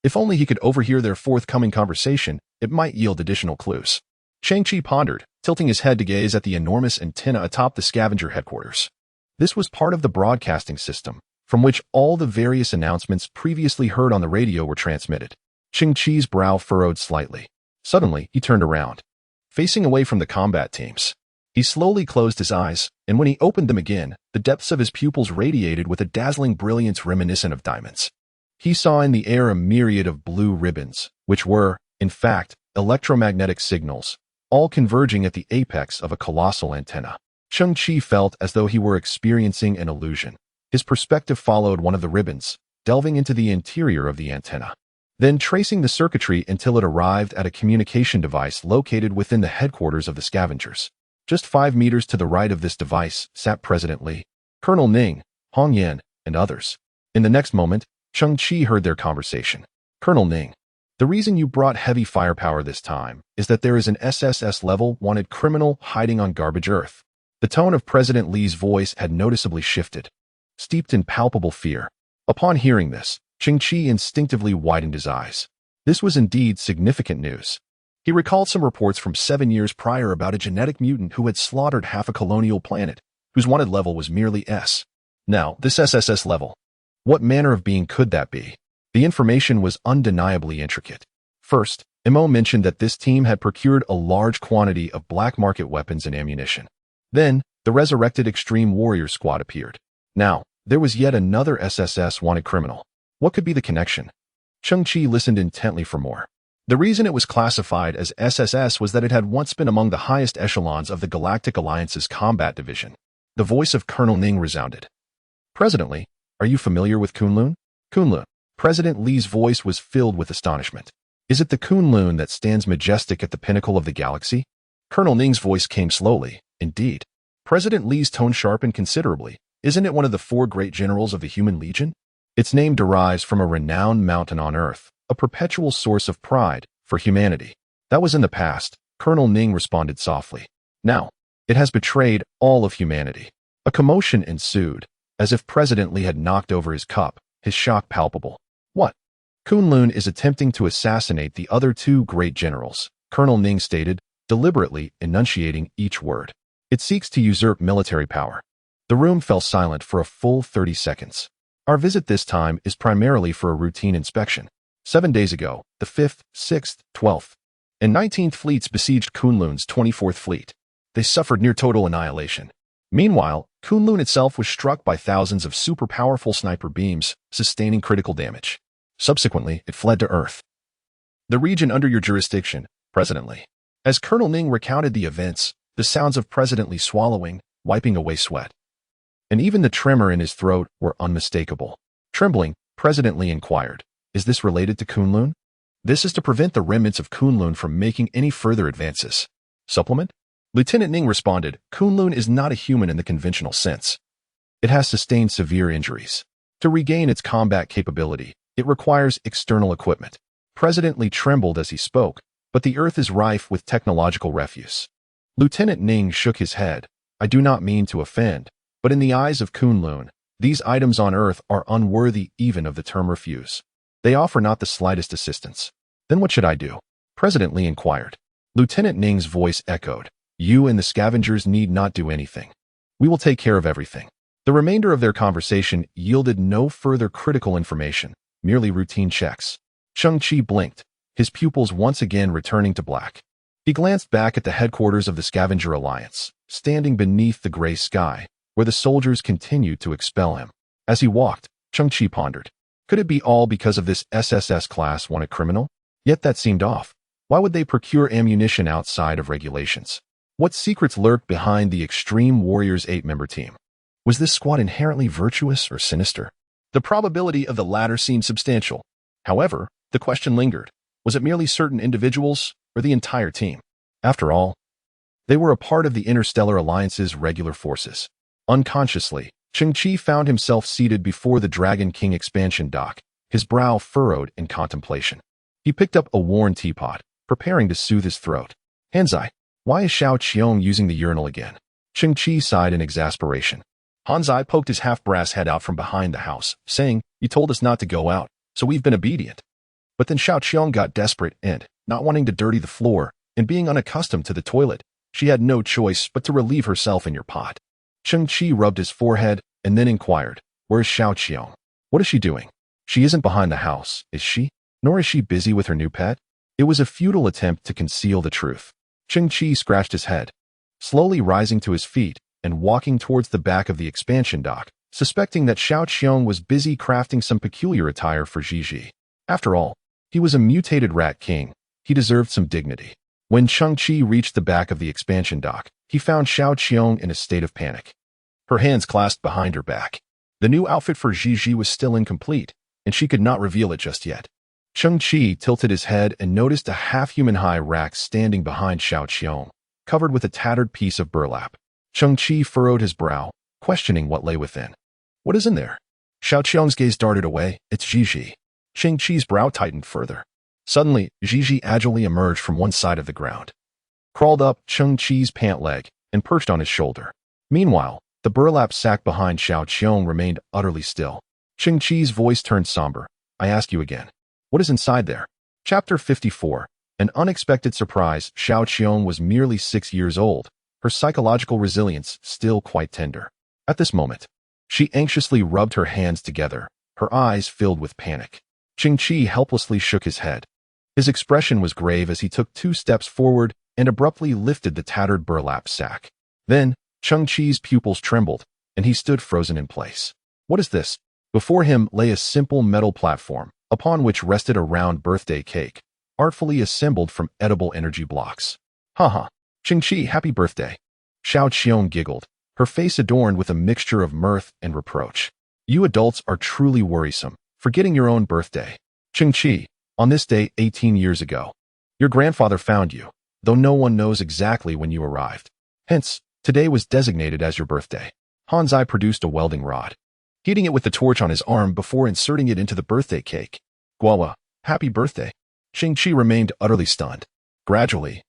If only he could overhear their forthcoming conversation, it might yield additional clues. Cheng Qi pondered, tilting his head to gaze at the enormous antenna atop the Scavenger headquarters. This was part of the broadcasting system, from which all the various announcements previously heard on the radio were transmitted. Cheng Qi's brow furrowed slightly. Suddenly, he turned around, facing away from the combat teams. He slowly closed his eyes, and when he opened them again, the depths of his pupils radiated with a dazzling brilliance reminiscent of diamonds. He saw in the air a myriad of blue ribbons, which were, in fact, electromagnetic signals, all converging at the apex of a colossal antenna. Cheng Qi felt as though he were experiencing an illusion. His perspective followed one of the ribbons, delving into the interior of the antenna, then tracing the circuitry until it arrived at a communication device located within the headquarters of the scavengers. Just 5 meters to the right of this device sat President Li, Colonel Ning, Hong Yan, and others. In the next moment, Cheng Qi heard their conversation. Colonel Ning, the reason you brought heavy firepower this time is that there is an SSS-level wanted criminal hiding on Garbage Earth. The tone of President Li's voice had noticeably shifted, steeped in palpable fear. Upon hearing this, Cheng Qi instinctively widened his eyes. This was indeed significant news. He recalled some reports from 7 years prior about a genetic mutant who had slaughtered half a colonial planet, whose wanted level was merely S. Now, this SSS level. What manner of being could that be? The information was undeniably intricate. First, Mo mentioned that this team had procured a large quantity of black market weapons and ammunition. Then, the resurrected Extreme Warrior squad appeared. Now, there was yet another SSS wanted criminal. What could be the connection? Cheng Qi listened intently for more. The reason it was classified as SSS was that it had once been among the highest echelons of the Galactic Alliance's combat division. The voice of Colonel Ning resounded. Presently, are you familiar with Kunlun? Kunlun. President Li's voice was filled with astonishment. Is it the Kunlun that stands majestic at the pinnacle of the galaxy? Colonel Ning's voice came slowly. Indeed. President Li's tone sharpened considerably. Isn't it one of the 4 great generals of the Human Legion? Its name derives from a renowned mountain on Earth, a perpetual source of pride for humanity. That was in the past, Colonel Ning responded softly. Now, it has betrayed all of humanity. A commotion ensued, as if President Li had knocked over his cup, his shock palpable. What? Kunlun is attempting to assassinate the other 2 great generals, Colonel Ning stated, deliberately enunciating each word. It seeks to usurp military power. The room fell silent for a full 30 seconds. Our visit this time is primarily for a routine inspection. 7 days ago, the 5th, 6th, 12th, and 19th fleets besieged Kunlun's 24th fleet. They suffered near total annihilation. Meanwhile, Kunlun itself was struck by thousands of super-powerful sniper beams, sustaining critical damage. Subsequently, it fled to Earth. The region under your jurisdiction, President Li. As Colonel Ning recounted the events, the sounds of President Li swallowing, wiping away sweat, and even the tremor in his throat were unmistakable. Trembling, President Li inquired, is this related to Kunlun? This is to prevent the remnants of Kunlun from making any further advances. Supplement? Lieutenant Ning responded, Kunlun is not a human in the conventional sense. It has sustained severe injuries. To regain its combat capability, it requires external equipment. President Li trembled as he spoke, but the Earth is rife with technological refuse. Lieutenant Ning shook his head. I do not mean to offend, but in the eyes of Kunlun, these items on Earth are unworthy even of the term refuse. They offer not the slightest assistance. Then what should I do? President Li inquired. Lieutenant Ning's voice echoed. You and the scavengers need not do anything. We will take care of everything. The remainder of their conversation yielded no further critical information, merely routine checks. Cheng Qi blinked, his pupils once again returning to black. He glanced back at the headquarters of the Scavenger Alliance, standing beneath the gray sky, where the soldiers continued to expel him. As he walked, Cheng Qi pondered. Could it be all because of this SSS Class 1 criminal? Yet that seemed off. Why would they procure ammunition outside of regulations? What secrets lurked behind the Extreme Warriors 8-member team? Was this squad inherently virtuous or sinister? The probability of the latter seemed substantial. However, the question lingered. Was it merely certain individuals or the entire team? After all, they were a part of the Interstellar Alliance's regular forces. Unconsciously, Cheng Qi found himself seated before the Dragon King expansion dock, his brow furrowed in contemplation. He picked up a worn teapot, preparing to soothe his throat. Hanzai, why is Xiao Qiong using the urinal again? Cheng Qi sighed in exasperation. Hanzai poked his half-brass head out from behind the house, saying, You told us not to go out, so we've been obedient. But then Xiao Qiong got desperate and, not wanting to dirty the floor, and being unaccustomed to the toilet, she had no choice but to relieve herself in your pot. Cheng Qi rubbed his forehead and then inquired, Where's Xiao Qiong? What is she doing? She isn't behind the house, is she? Nor is she busy with her new pet? It was a futile attempt to conceal the truth. Cheng Qi scratched his head, slowly rising to his feet and walking towards the back of the expansion dock, suspecting that Xiao Qiong was busy crafting some peculiar attire for Gigi. After all, he was a mutated rat king. He deserved some dignity. When Cheng Qi reached the back of the expansion dock, he found Xiao Qiong in a state of panic. Her hands clasped behind her back. The new outfit for Gigi was still incomplete, and she could not reveal it just yet. Cheng Qi tilted his head and noticed a half-human-high rack standing behind Xiao Qiong, covered with a tattered piece of burlap. Cheng Qi furrowed his brow, questioning what lay within. What is in there? Xiao Qiong's gaze darted away. It's Gigi. Cheng Qi's brow tightened further. Suddenly, Gigi agilely emerged from one side of the ground, crawled up Cheng Qi's pant leg, and perched on his shoulder. Meanwhile, the burlap sack behind Xiao Qiong remained utterly still. Cheng Qi's voice turned somber. I ask you again. What is inside there? Chapter 54. An unexpected surprise. Xiao Qiong was merely 6 years old, her psychological resilience still quite tender. At this moment, she anxiously rubbed her hands together, her eyes filled with panic. Cheng Qi helplessly shook his head. His expression was grave as he took 2 steps forward and abruptly lifted the tattered burlap sack. Then, Cheng Qi's pupils trembled, and he stood frozen in place. What is this? Before him lay a simple metal platform, upon which rested a round birthday cake, artfully assembled from edible energy blocks. Haha, Cheng Qi, happy birthday. Xiao Qiong giggled, her face adorned with a mixture of mirth and reproach. You adults are truly worrisome, forgetting your own birthday. Cheng Qi, on this day 18 years ago, your grandfather found you, though no one knows exactly when you arrived. Hence, today was designated as your birthday. Hanzai produced a welding rod, heating it with the torch on his arm before inserting it into the birthday cake. Guawa, happy birthday. Cheng Qi remained utterly stunned. Gradually,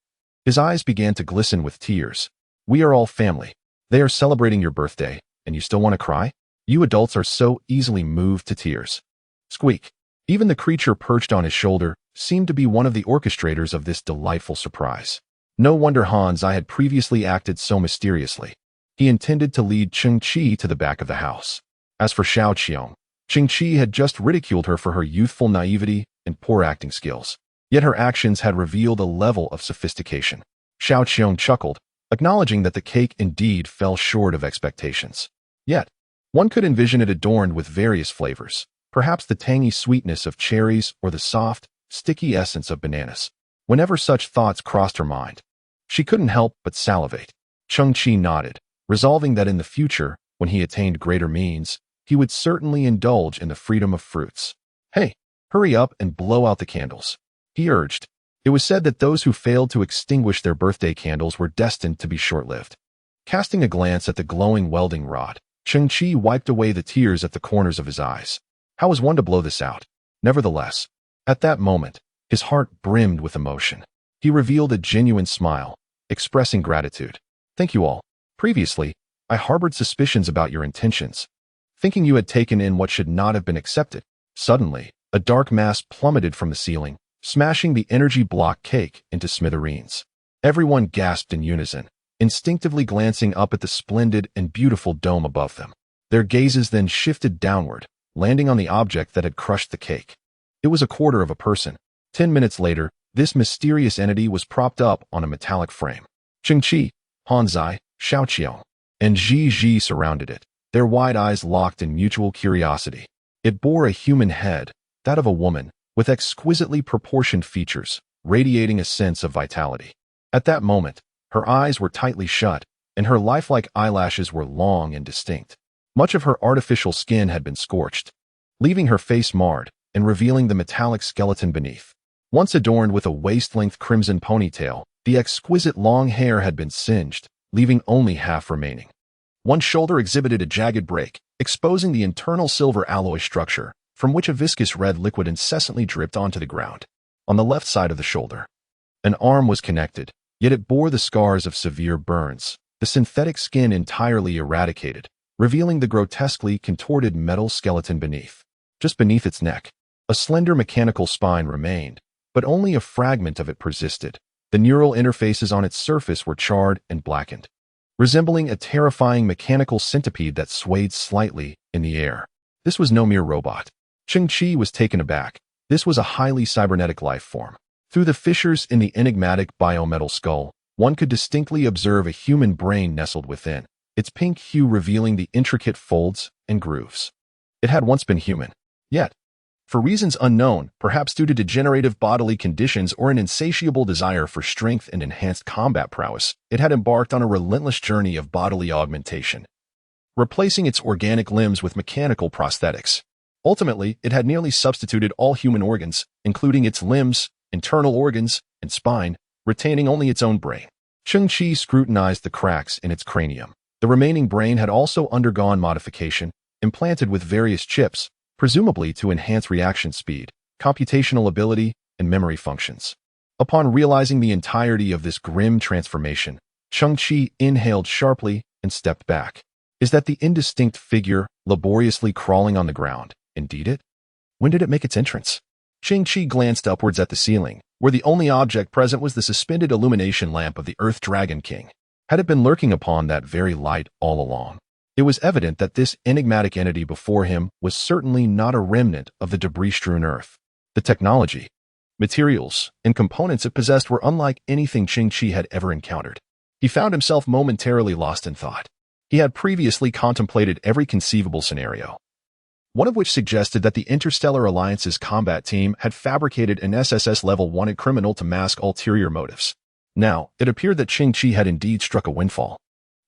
his eyes began to glisten with tears. We are all family. They are celebrating your birthday, and you still want to cry? You adults are so easily moved to tears. Squeak. Even the creature perched on his shoulder seemed to be one of the orchestrators of this delightful surprise. No wonder Hanzai had previously acted so mysteriously. He intended to lead Cheng Qi to the back of the house. As for Xiao Qiong, Cheng Qi had just ridiculed her for her youthful naivety and poor acting skills. Yet her actions had revealed a level of sophistication. Xiao Qiong chuckled, acknowledging that the cake indeed fell short of expectations. Yet, one could envision it adorned with various flavors, perhaps the tangy sweetness of cherries or the soft, sticky essence of bananas. Whenever such thoughts crossed her mind, she couldn't help but salivate. Cheng Qi nodded, resolving that in the future, when he attained greater means, he would certainly indulge in the freedom of fruits. Hey, hurry up and blow out the candles, he urged. It was said that those who failed to extinguish their birthday candles were destined to be short-lived. Casting a glance at the glowing welding rod, Cheng Qi wiped away the tears at the corners of his eyes. How was one to blow this out? Nevertheless, at that moment, his heart brimmed with emotion. He revealed a genuine smile, expressing gratitude. Thank you all. Previously, I harbored suspicions about your intentions, thinking you had taken in what should not have been accepted. Suddenly, a dark mass plummeted from the ceiling, smashing the energy block cake into smithereens. Everyone gasped in unison, instinctively glancing up at the splendid and beautiful dome above them. Their gazes then shifted downward, landing on the object that had crushed the cake. It was a quarter of a person. 10 minutes later, this mysterious entity was propped up on a metallic frame. Cheng Qi, Hanzai, Xiaoqiao, and Ji surrounded it, their wide eyes locked in mutual curiosity. It bore a human head, that of a woman, with exquisitely proportioned features, radiating a sense of vitality. At that moment, her eyes were tightly shut, and her lifelike eyelashes were long and distinct. Much of her artificial skin had been scorched, leaving her face marred and revealing the metallic skeleton beneath. Once adorned with a waist-length crimson ponytail, the exquisite long hair had been singed, leaving only half remaining. One shoulder exhibited a jagged break, exposing the internal silver alloy structure, from which a viscous red liquid incessantly dripped onto the ground. On the left side of the shoulder, an arm was connected, yet it bore the scars of severe burns, the synthetic skin entirely eradicated, revealing the grotesquely contorted metal skeleton beneath. Just beneath its neck, a slender mechanical spine remained, but only a fragment of it persisted. The neural interfaces on its surface were charred and blackened, resembling a terrifying mechanical centipede that swayed slightly in the air. This was no mere robot. Cheng Qi was taken aback. This was a highly cybernetic life form. Through the fissures in the enigmatic biometal skull, one could distinctly observe a human brain nestled within, its pink hue revealing the intricate folds and grooves. It had once been human. Yet, for reasons unknown, perhaps due to degenerative bodily conditions or an insatiable desire for strength and enhanced combat prowess, it had embarked on a relentless journey of bodily augmentation, replacing its organic limbs with mechanical prosthetics. Ultimately, it had nearly substituted all human organs, including its limbs, internal organs, and spine, retaining only its own brain. Cheng Qi scrutinized the cracks in its cranium. The remaining brain had also undergone modification, implanted with various chips, presumably to enhance reaction speed, computational ability, and memory functions. Upon realizing the entirety of this grim transformation, Cheng Qi inhaled sharply and stepped back. Is that the indistinct figure laboriously crawling on the ground indeed it? When did it make its entrance? Cheng Qi glanced upwards at the ceiling, where the only object present was the suspended illumination lamp of the Earth Dragon King. Had it been lurking upon that very light all along? It was evident that this enigmatic entity before him was certainly not a remnant of the debris-strewn Earth. The technology, materials, and components it possessed were unlike anything Cheng Qi had ever encountered. He found himself momentarily lost in thought. He had previously contemplated every conceivable scenario, one of which suggested that the Interstellar Alliance's combat team had fabricated an SSS-level wanted criminal to mask ulterior motives. Now, it appeared that Cheng Qi had indeed struck a windfall.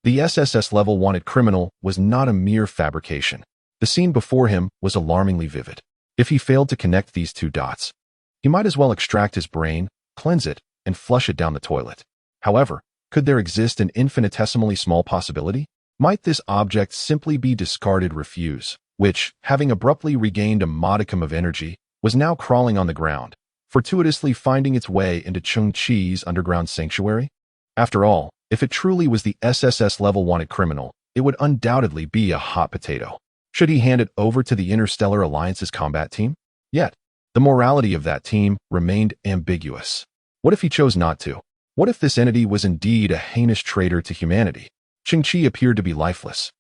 The SSS-level wanted criminal was not a mere fabrication. The scene before him was alarmingly vivid. If he failed to connect these two dots, he might as well extract his brain, cleanse it, and flush it down the toilet. However, could there exist an infinitesimally small possibility? Might this object simply be discarded refuse, which, having abruptly regained a modicum of energy, was now crawling on the ground, fortuitously finding its way into Cheng Qi's underground sanctuary? After all, if it truly was the SSS-level wanted criminal, it would undoubtedly be a hot potato. Should he hand it over to the Interstellar Alliance's combat team? Yet, the morality of that team remained ambiguous. What if he chose not to? What if this entity was indeed a heinous traitor to humanity? Cheng Qi appeared to be lifeless.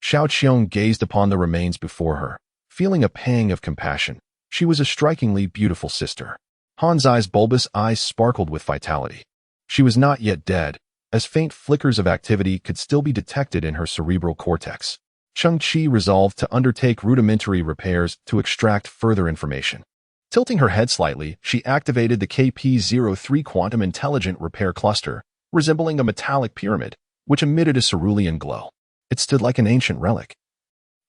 Xiaoqiao gazed upon the remains before her, feeling a pang of compassion. She was a strikingly beautiful sister. Hanzai's bulbous eyes sparkled with vitality. She was not yet dead, as faint flickers of activity could still be detected in her cerebral cortex. Cheng Qi resolved to undertake rudimentary repairs to extract further information. Tilting her head slightly, she activated the KP-03 Quantum Intelligent Repair Cluster, resembling a metallic pyramid, which emitted a cerulean glow. It stood like an ancient relic.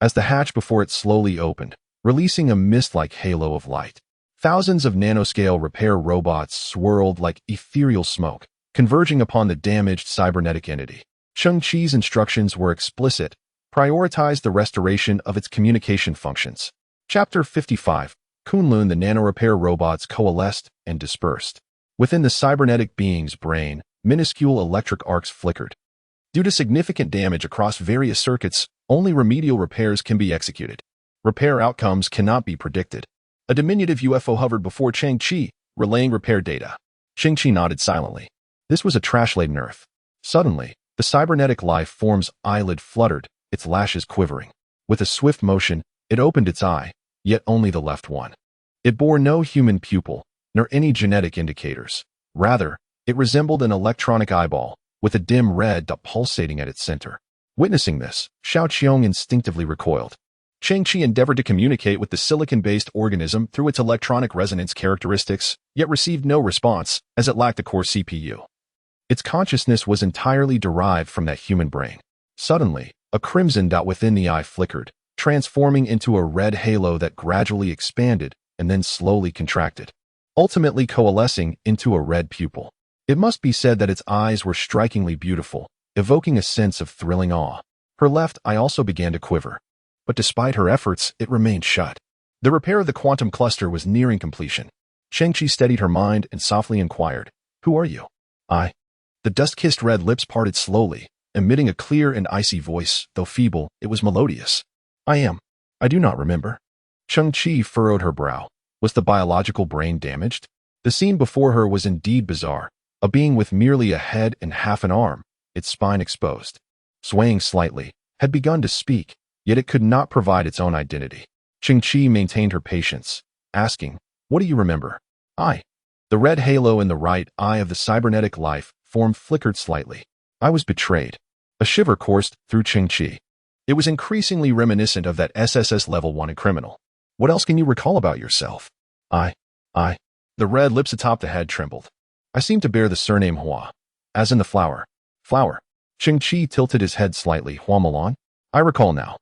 As the hatch before it slowly opened, releasing a mist-like halo of light, thousands of nanoscale repair robots swirled like ethereal smoke, converging upon the damaged cybernetic entity. Cheng Qi's instructions were explicit: prioritize the restoration of its communication functions. Chapter 55. Kunlun. The nanorepair robots coalesced and dispersed. Within the cybernetic being's brain, minuscule electric arcs flickered. Due to significant damage across various circuits, only remedial repairs can be executed. Repair outcomes cannot be predicted. A diminutive UFO hovered before Cheng Qi, relaying repair data. Cheng Qi nodded silently. This was a trash-laden Earth. Suddenly, the cybernetic life form's eyelid fluttered, its lashes quivering. With a swift motion, it opened its eye, yet only the left one. It bore no human pupil, nor any genetic indicators. Rather, it resembled an electronic eyeball, with a dim red dot pulsating at its center. Witnessing this, Xiao Qiong instinctively recoiled. Cheng Qi endeavored to communicate with the silicon-based organism through its electronic resonance characteristics, yet received no response, as it lacked a core CPU. Its consciousness was entirely derived from that human brain. Suddenly, a crimson dot within the eye flickered, transforming into a red halo that gradually expanded and then slowly contracted, ultimately coalescing into a red pupil. It must be said that its eyes were strikingly beautiful, evoking a sense of thrilling awe. Her left eye also began to quiver, but despite her efforts, it remained shut. The repair of the quantum cluster was nearing completion. Cheng Qi steadied her mind and softly inquired, "Who are you?" "I." The dust-kissed red lips parted slowly, emitting a clear and icy voice. Though feeble, it was melodious. "I am. I do not remember." Cheng Qi furrowed her brow. Was the biological brain damaged? The scene before her was indeed bizarre. A being with merely a head and half an arm, its spine exposed, swaying slightly, had begun to speak, yet it could not provide its own identity. Cheng Qi maintained her patience, asking, "What do you remember?" "I." The red halo in the right eye of the cybernetic life form flickered slightly. "I was betrayed." A shiver coursed through Cheng Qi. It was increasingly reminiscent of that SSS Level 1 criminal. "What else can you recall about yourself?" I. The red lips atop the head trembled. "I seem to bear the surname Hua, as in the flower." "Flower." Cheng Qi tilted his head slightly. "Hua Milan?" "I recall now.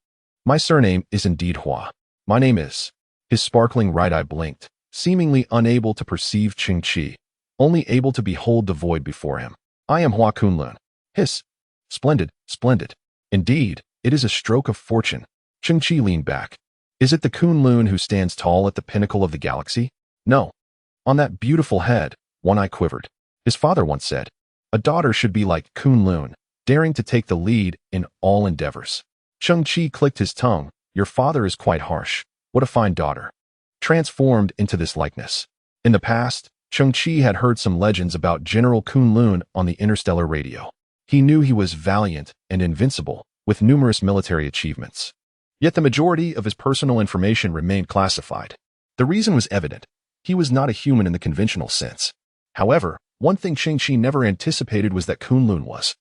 My surname is indeed Hua. My name is." His sparkling right eye blinked, seemingly unable to perceive Cheng Qi, only able to behold the void before him. "I am Hua Kunlun." "Hiss." "Splendid, splendid. Indeed, it is a stroke of fortune." Cheng Qi leaned back. "Is it the Kunlun who stands tall at the pinnacle of the galaxy?" "No." On that beautiful head, one eye quivered. His father once said, "A daughter should be like Kunlun, daring to take the lead in all endeavors." Cheng Qi clicked his tongue. "Your father is quite harsh. What a fine daughter." Transformed into this likeness. In the past, Cheng Qi had heard some legends about General Kunlun on the interstellar radio. He knew he was valiant and invincible, with numerous military achievements. Yet the majority of his personal information remained classified. The reason was evident. He was not a human in the conventional sense. However, one thing Cheng Qi never anticipated was that Kunlun was,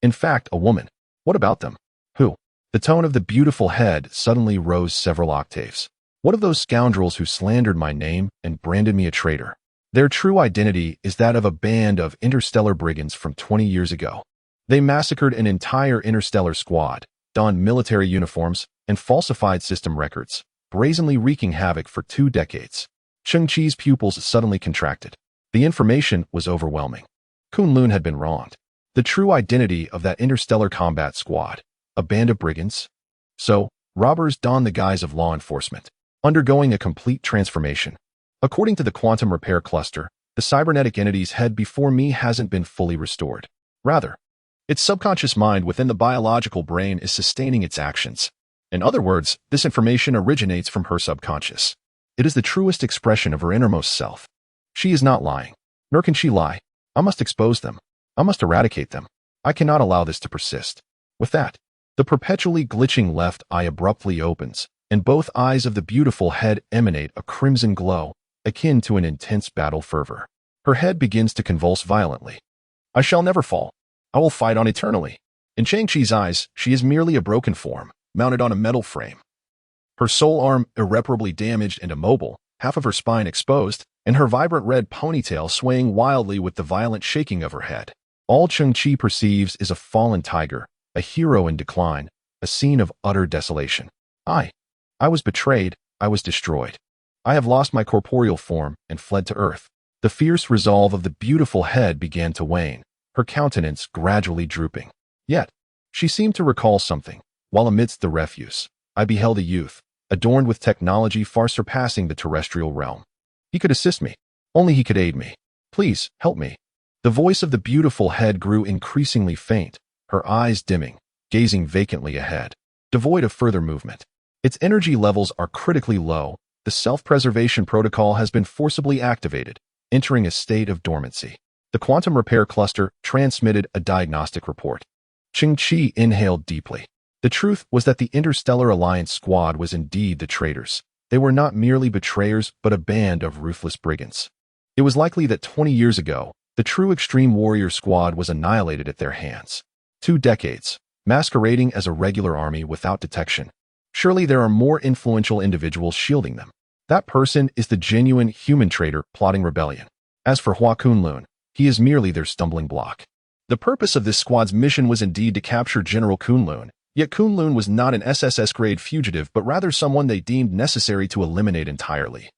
in fact, a woman. What about them? Who? The tone of the beautiful head suddenly rose several octaves. What of those scoundrels who slandered my name and branded me a traitor? Their true identity is that of a band of interstellar brigands from 20 years ago. They massacred an entire interstellar squad, donned military uniforms, and falsified system records, brazenly wreaking havoc for 2 decades. Cheng Qi's pupils suddenly contracted. The information was overwhelming. Kunlun had been wronged. The true identity of that interstellar combat squad, a band of brigands. So, robbers donned the guise of law enforcement, undergoing a complete transformation. According to the quantum repair cluster, the cybernetic entity's head before me hasn't been fully restored. Rather, its subconscious mind within the biological brain is sustaining its actions. In other words, this information originates from her subconscious. It is the truest expression of her innermost self. She is not lying, nor can she lie. I must expose them. I must eradicate them. I cannot allow this to persist. With that, the perpetually glitching left eye abruptly opens, and both eyes of the beautiful head emanate a crimson glow, akin to an intense battle fervor. Her head begins to convulse violently. I shall never fall. I will fight on eternally. In Cheng Qi's eyes, she is merely a broken form, mounted on a metal frame. Her sole arm irreparably damaged and immobile, half of her spine exposed, and her vibrant red ponytail swaying wildly with the violent shaking of her head. All Cheng Qi perceives is a fallen tiger, a hero in decline, a scene of utter desolation. I was betrayed, I was destroyed. I have lost my corporeal form and fled to earth. The fierce resolve of the beautiful head began to wane, her countenance gradually drooping. Yet, she seemed to recall something. While amidst the refuse, I beheld a youth, adorned with technology far surpassing the terrestrial realm. He could assist me. Only he could aid me. Please, help me. The voice of the beautiful head grew increasingly faint, her eyes dimming, gazing vacantly ahead, devoid of further movement. Its energy levels are critically low. The self-preservation protocol has been forcibly activated, entering a state of dormancy. The quantum repair cluster transmitted a diagnostic report. Cheng Qi inhaled deeply. The truth was that the Interstellar Alliance squad was indeed the traitors. They were not merely betrayers, but a band of ruthless brigands. It was likely that 20 years ago, the true extreme warrior squad was annihilated at their hands. 2 decades, masquerading as a regular army without detection. Surely there are more influential individuals shielding them. That person is the genuine human traitor plotting rebellion. As for Hua Kunlun, he is merely their stumbling block. The purpose of this squad's mission was indeed to capture General Kunlun, yet Kunlun was not an SSS-grade fugitive but rather someone they deemed necessary to eliminate entirely.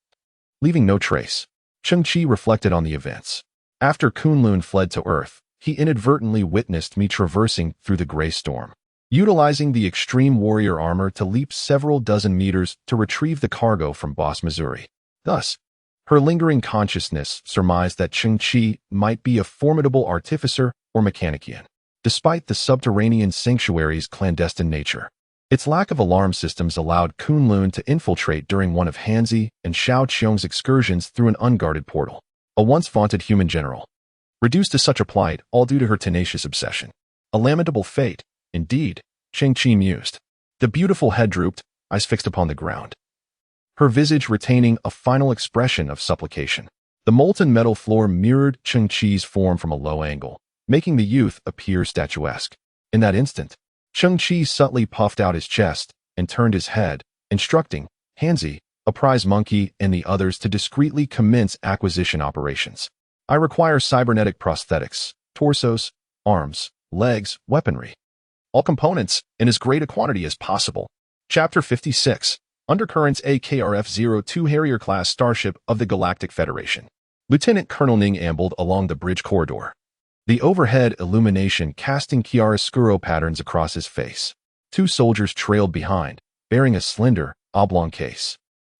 Leaving no trace, Cheng Qi reflected on the events. After Kunlun fled to Earth, he inadvertently witnessed me traversing through the gray storm, utilizing the extreme warrior armor to leap several dozen meters to retrieve the cargo from Boss Missouri. Thus, her lingering consciousness surmised that Cheng Qi might be a formidable artificer or mechanician, despite the subterranean sanctuary's clandestine nature. Its lack of alarm systems allowed Kunlun to infiltrate during one of Hanzi and Xiao Qiong's excursions through an unguarded portal. A once vaunted human general, reduced to such a plight, all due to her tenacious obsession. A lamentable fate, indeed, Cheng Qi mused. The beautiful head drooped, eyes fixed upon the ground, her visage retaining a final expression of supplication. The molten metal floor mirrored Cheng Qi's form from a low angle, making the youth appear statuesque. In that instant, Cheng Qi subtly puffed out his chest and turned his head, instructing Hanzi, a prize monkey, and the others to discreetly commence acquisition operations. I require cybernetic prosthetics, torsos, arms, legs, weaponry. All components in as great a quantity as possible. Chapter 56. Undercurrents. A KRF-02 Harrier-class starship of the Galactic Federation. Lieutenant Colonel Ning ambled along the bridge corridor, the overhead illumination casting chiaroscuro patterns across his face. 2 soldiers trailed behind, bearing a slender, oblong case.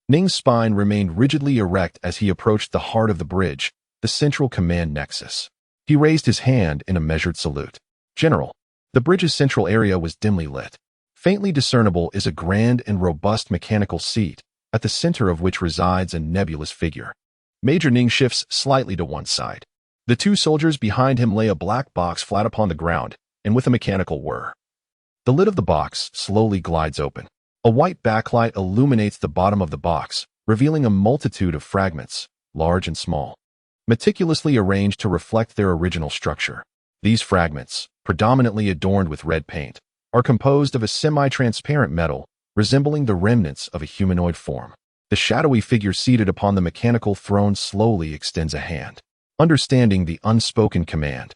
Ning's spine remained rigidly erect as he approached the heart of the bridge, the central command nexus. He raised his hand in a measured salute. General, the bridge's central area was dimly lit. Faintly discernible is a grand and robust mechanical seat, at the center of which resides a nebulous figure. Major Ning shifts slightly to one side. The 2 soldiers behind him lay a black box flat upon the ground, and with a mechanical whir, the lid of the box slowly glides open. A white backlight illuminates the bottom of the box, revealing a multitude of fragments, large and small, meticulously arranged to reflect their original structure. These fragments, predominantly adorned with red paint, are composed of a semi-transparent metal, resembling the remnants of a humanoid form. The shadowy figure seated upon the mechanical throne slowly extends a hand. Understanding the unspoken command,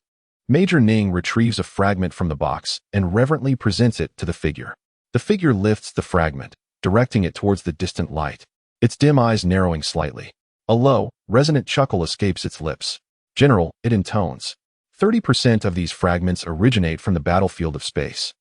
Major Ning retrieves a fragment from the box and reverently presents it to the figure. The figure lifts the fragment, directing it towards the distant light, its dim eyes narrowing slightly. A low, resonant chuckle escapes its lips. General, it intones. 30% of these fragments originate from the battlefield of space,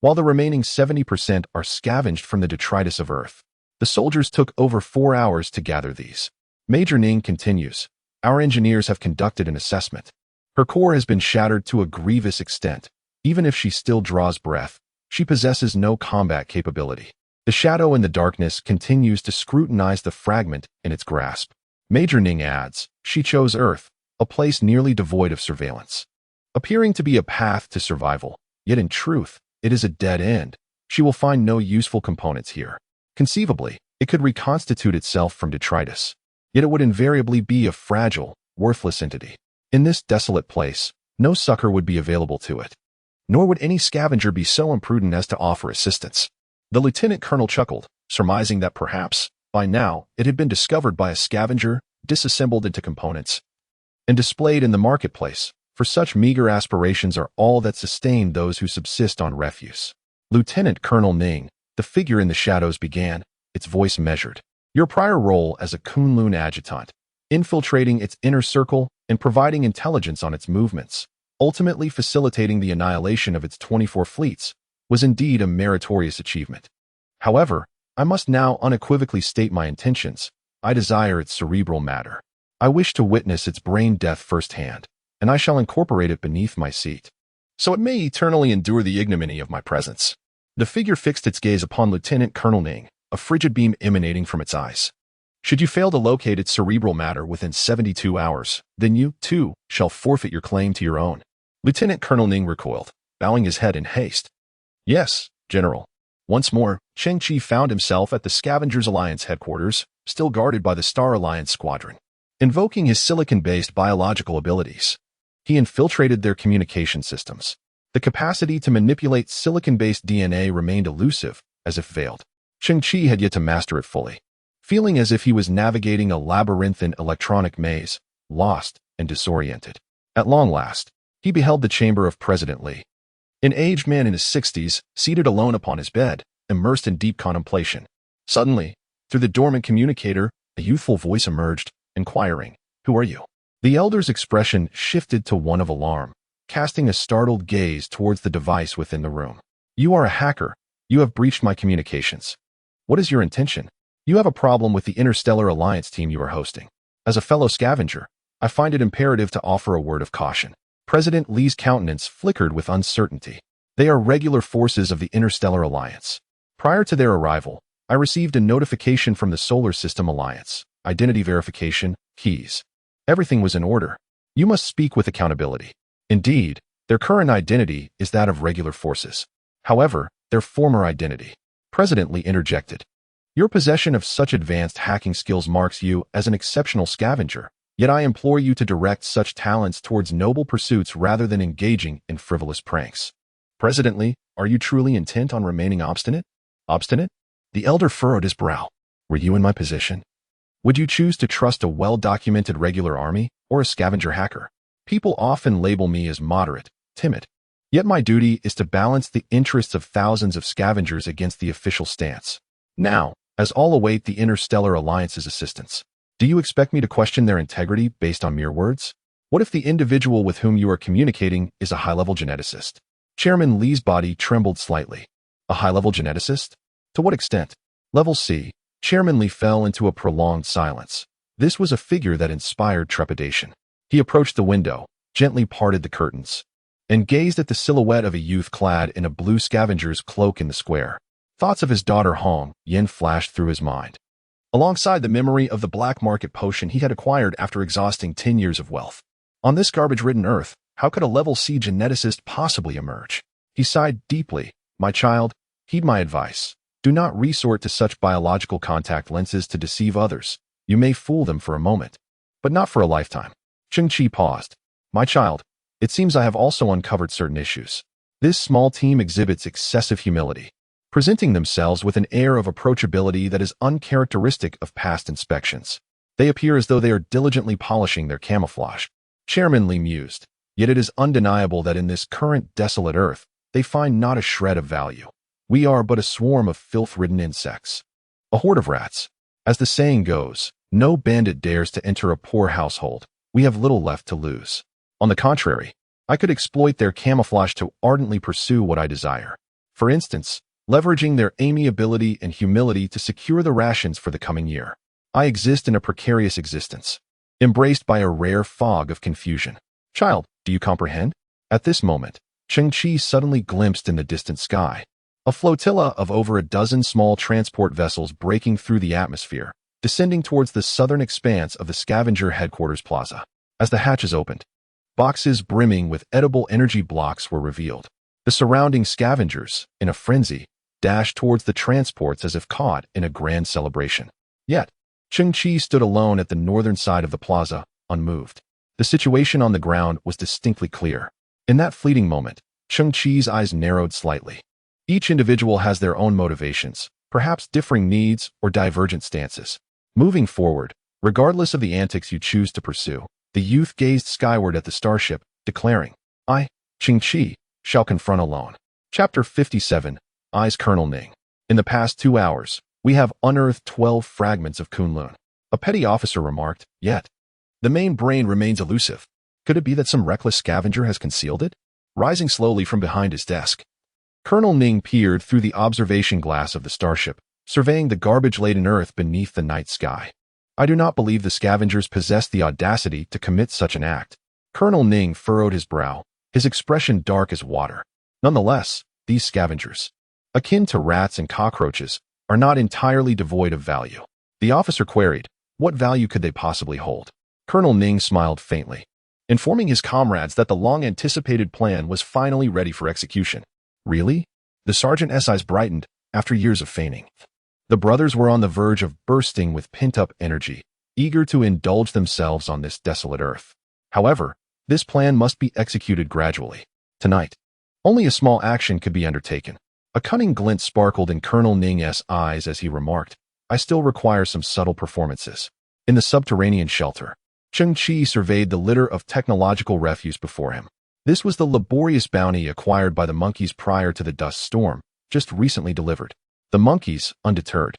while the remaining 70% are scavenged from the detritus of Earth. The soldiers took over 4 hours to gather these. Major Ning continues. Our engineers have conducted an assessment. Her core has been shattered to a grievous extent. Even if she still draws breath, she possesses no combat capability. The shadow in the darkness continues to scrutinize the fragment in its grasp. Major Ning adds, she chose Earth, a place nearly devoid of surveillance, appearing to be a path to survival, yet in truth, it is a dead end. She will find no useful components here. Conceivably, it could reconstitute itself from detritus, yet it would invariably be a fragile, worthless entity. In this desolate place, no succor would be available to it, nor would any scavenger be so imprudent as to offer assistance. The lieutenant colonel chuckled, surmising that perhaps, by now, it had been discovered by a scavenger, disassembled into components, and displayed in the marketplace, for such meager aspirations are all that sustain those who subsist on refuse. Lieutenant Colonel Ning, the figure in the shadows began, its voice measured. Your prior role as a Kunlun adjutant, infiltrating its inner circle and providing intelligence on its movements, ultimately facilitating the annihilation of its 24 fleets, was indeed a meritorious achievement. However, I must now unequivocally state my intentions. I desire its cerebral matter. I wish to witness its brain death firsthand. and I shall incorporate it beneath my seat, so it may eternally endure the ignominy of my presence. The figure fixed its gaze upon Lieutenant Colonel Ning, a frigid beam emanating from its eyes. Should you fail to locate its cerebral matter within 72 hours, then you, too, shall forfeit your claim to your own. Lieutenant Colonel Ning recoiled, bowing his head in haste. Yes, General. Once more, Cheng Qi found himself at the Scavengers Alliance headquarters, still guarded by the Star Alliance squadron. Invoking his silicon-based biological abilities, he infiltrated their communication systems. The capacity to manipulate silicon-based DNA remained elusive, as if veiled. Cheng Qi had yet to master it fully. Feeling as if he was navigating a labyrinthine electronic maze, lost and disoriented. At long last, he beheld the chamber of President Li. An aged man in his 60s, seated alone upon his bed, immersed in deep contemplation. Suddenly, through the dormant communicator, a youthful voice emerged, inquiring, "Who are you?" The elder's expression shifted to one of alarm, casting a startled gaze towards the device within the room. "You are a hacker. You have breached my communications. What is your intention? You have a problem with the Interstellar Alliance team you are hosting. As a fellow scavenger, I find it imperative to offer a word of caution." President Li's countenance flickered with uncertainty. They are regular forces of the Interstellar Alliance. Prior to their arrival, I received a notification from the Solar System Alliance. Identity verification, keys. Everything was in order. You must speak with accountability. Indeed, their current identity is that of regular forces. However, their former identity. President Li interjected. Your possession of such advanced hacking skills marks you as an exceptional scavenger. Yet I implore you to direct such talents towards noble pursuits rather than engaging in frivolous pranks. President Li, are you truly intent on remaining obstinate? Obstinate? The elder furrowed his brow. Were you in my position? Would you choose to trust a well-documented regular army or a scavenger hacker? People often label me as moderate, timid. Yet my duty is to balance the interests of thousands of scavengers against the official stance. Now, as all await the Interstellar Alliance's assistance, do you expect me to question their integrity based on mere words? What if the individual with whom you are communicating is a high-level geneticist? Chairman Li's body trembled slightly. A high-level geneticist? To what extent? Level C. Chairman Li fell into a prolonged silence. This was a figure that inspired trepidation. He approached the window, gently parted the curtains, and gazed at the silhouette of a youth clad in a blue scavenger's cloak in the square. Thoughts of his daughter Hong Yin flashed through his mind, alongside the memory of the black market potion he had acquired after exhausting 10 years of wealth. On this garbage-ridden earth, how could a level C geneticist possibly emerge? He sighed deeply. My child, heed my advice. Do not resort to such biological contact lenses to deceive others. You may fool them for a moment, but not for a lifetime. Cheng Qi paused. My child, it seems I have also uncovered certain issues. This small team exhibits excessive humility, presenting themselves with an air of approachability that is uncharacteristic of past inspections. They appear as though they are diligently polishing their camouflage. Chairman Li mused. Yet it is undeniable that in this current desolate earth, they find not a shred of value. We are but a swarm of filth-ridden insects. A horde of rats. As the saying goes, no bandit dares to enter a poor household. We have little left to lose. On the contrary, I could exploit their camouflage to ardently pursue what I desire. For instance, leveraging their amiability and humility to secure the rations for the coming year. I exist in a precarious existence, embraced by a rare fog of confusion. Child, do you comprehend? At this moment, Cheng Qi suddenly glimpsed in the distant sky a flotilla of over a dozen small transport vessels breaking through the atmosphere, descending towards the southern expanse of the scavenger headquarters plaza. As the hatches opened, boxes brimming with edible energy blocks were revealed. The surrounding scavengers, in a frenzy, dashed towards the transports as if caught in a grand celebration. Yet, Cheng Qi stood alone at the northern side of the plaza, unmoved. The situation on the ground was distinctly clear. In that fleeting moment, Cheng Qi's eyes narrowed slightly. Each individual has their own motivations, perhaps differing needs or divergent stances. Moving forward, regardless of the antics you choose to pursue, the youth gazed skyward at the starship, declaring, I, Cheng Qi, shall confront alone. Chapter 57, Eyes Colonel Ning. In the past 2 hours, we have unearthed 12 fragments of Kunlun. A petty officer remarked, yet the main brain remains elusive. Could it be that some reckless scavenger has concealed it? Rising slowly from behind his desk, Colonel Ning peered through the observation glass of the starship, surveying the garbage-laden earth beneath the night sky. I do not believe the scavengers possess the audacity to commit such an act. Colonel Ning furrowed his brow, his expression dark as water. Nonetheless, these scavengers, akin to rats and cockroaches, are not entirely devoid of value. The officer queried, what value could they possibly hold? Colonel Ning smiled faintly, informing his comrades that the long-anticipated plan was finally ready for execution. Really? The sergeant's eyes brightened after years of feigning. The brothers were on the verge of bursting with pent-up energy, eager to indulge themselves on this desolate earth. However, this plan must be executed gradually. Tonight, only a small action could be undertaken. A cunning glint sparkled in Colonel Ning's eyes as he remarked, I still require some subtle performances. In the subterranean shelter, Cheng Qi surveyed the litter of technological refuse before him. This was the laborious bounty acquired by the monkeys prior to the dust storm, just recently delivered. The monkeys, undeterred,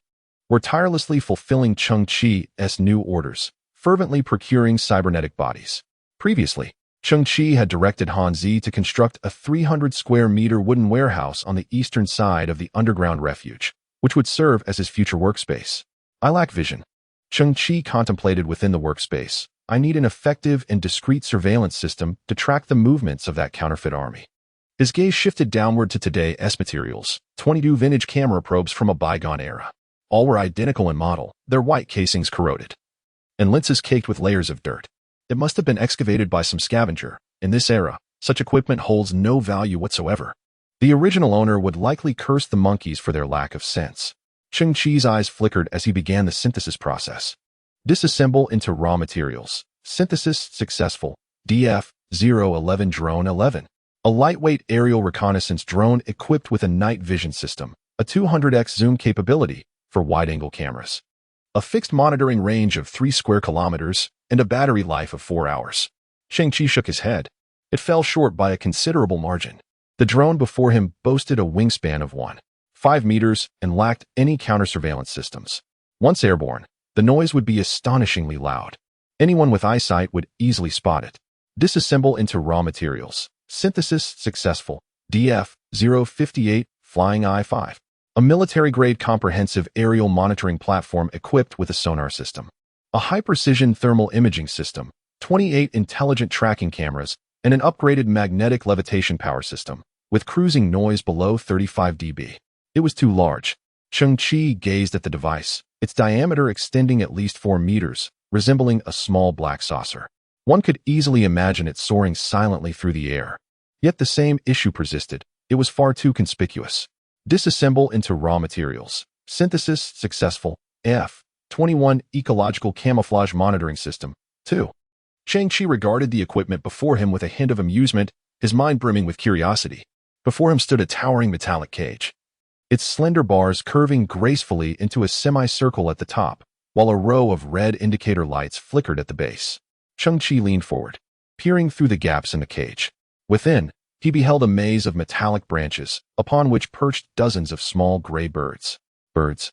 were tirelessly fulfilling Cheng Qi's new orders, fervently procuring cybernetic bodies. Previously, Cheng Qi had directed Han Zi to construct a 300-square-meter wooden warehouse on the eastern side of the underground refuge, which would serve as his future workspace. I lack vision. Cheng Qi contemplated within the workspace. I need an effective and discreet surveillance system to track the movements of that counterfeit army. His gaze shifted downward to today's materials, 22 vintage camera probes from a bygone era. All were identical in model, their white casings corroded, and lenses caked with layers of dirt. It must have been excavated by some scavenger. In this era, such equipment holds no value whatsoever. The original owner would likely curse the monkeys for their lack of sense. Cheng Qi's eyes flickered as he began the synthesis process. Disassemble into raw materials. Synthesis successful. DF-011 Drone 11. A lightweight aerial reconnaissance drone equipped with a night vision system, a 200x zoom capability for wide-angle cameras, a fixed monitoring range of 3 square kilometers, and a battery life of 4 hours. Cheng Qi shook his head. It fell short by a considerable margin. The drone before him boasted a wingspan of 1.5 meters and lacked any counter-surveillance systems. Once airborne, the noise would be astonishingly loud. Anyone with eyesight would easily spot it. Disassemble into raw materials. Synthesis successful. DF-058 Flying I-5. A military-grade comprehensive aerial monitoring platform equipped with a sonar system, a high-precision thermal imaging system, 28 intelligent tracking cameras, and an upgraded magnetic levitation power system, with cruising noise below 35 dB. It was too large. Cheng Qi gazed at the device, its diameter extending at least 4 meters, resembling a small black saucer. One could easily imagine it soaring silently through the air. Yet the same issue persisted. It was far too conspicuous. Disassemble into raw materials. Synthesis successful. F-21 Ecological Camouflage Monitoring System. 2. Cheng Qi regarded the equipment before him with a hint of amusement, his mind brimming with curiosity. Before him stood a towering metallic cage, its slender bars curving gracefully into a semicircle at the top, while a row of red indicator lights flickered at the base. Cheng Qi leaned forward, peering through the gaps in the cage. Within, he beheld a maze of metallic branches, upon which perched dozens of small gray birds. Birds?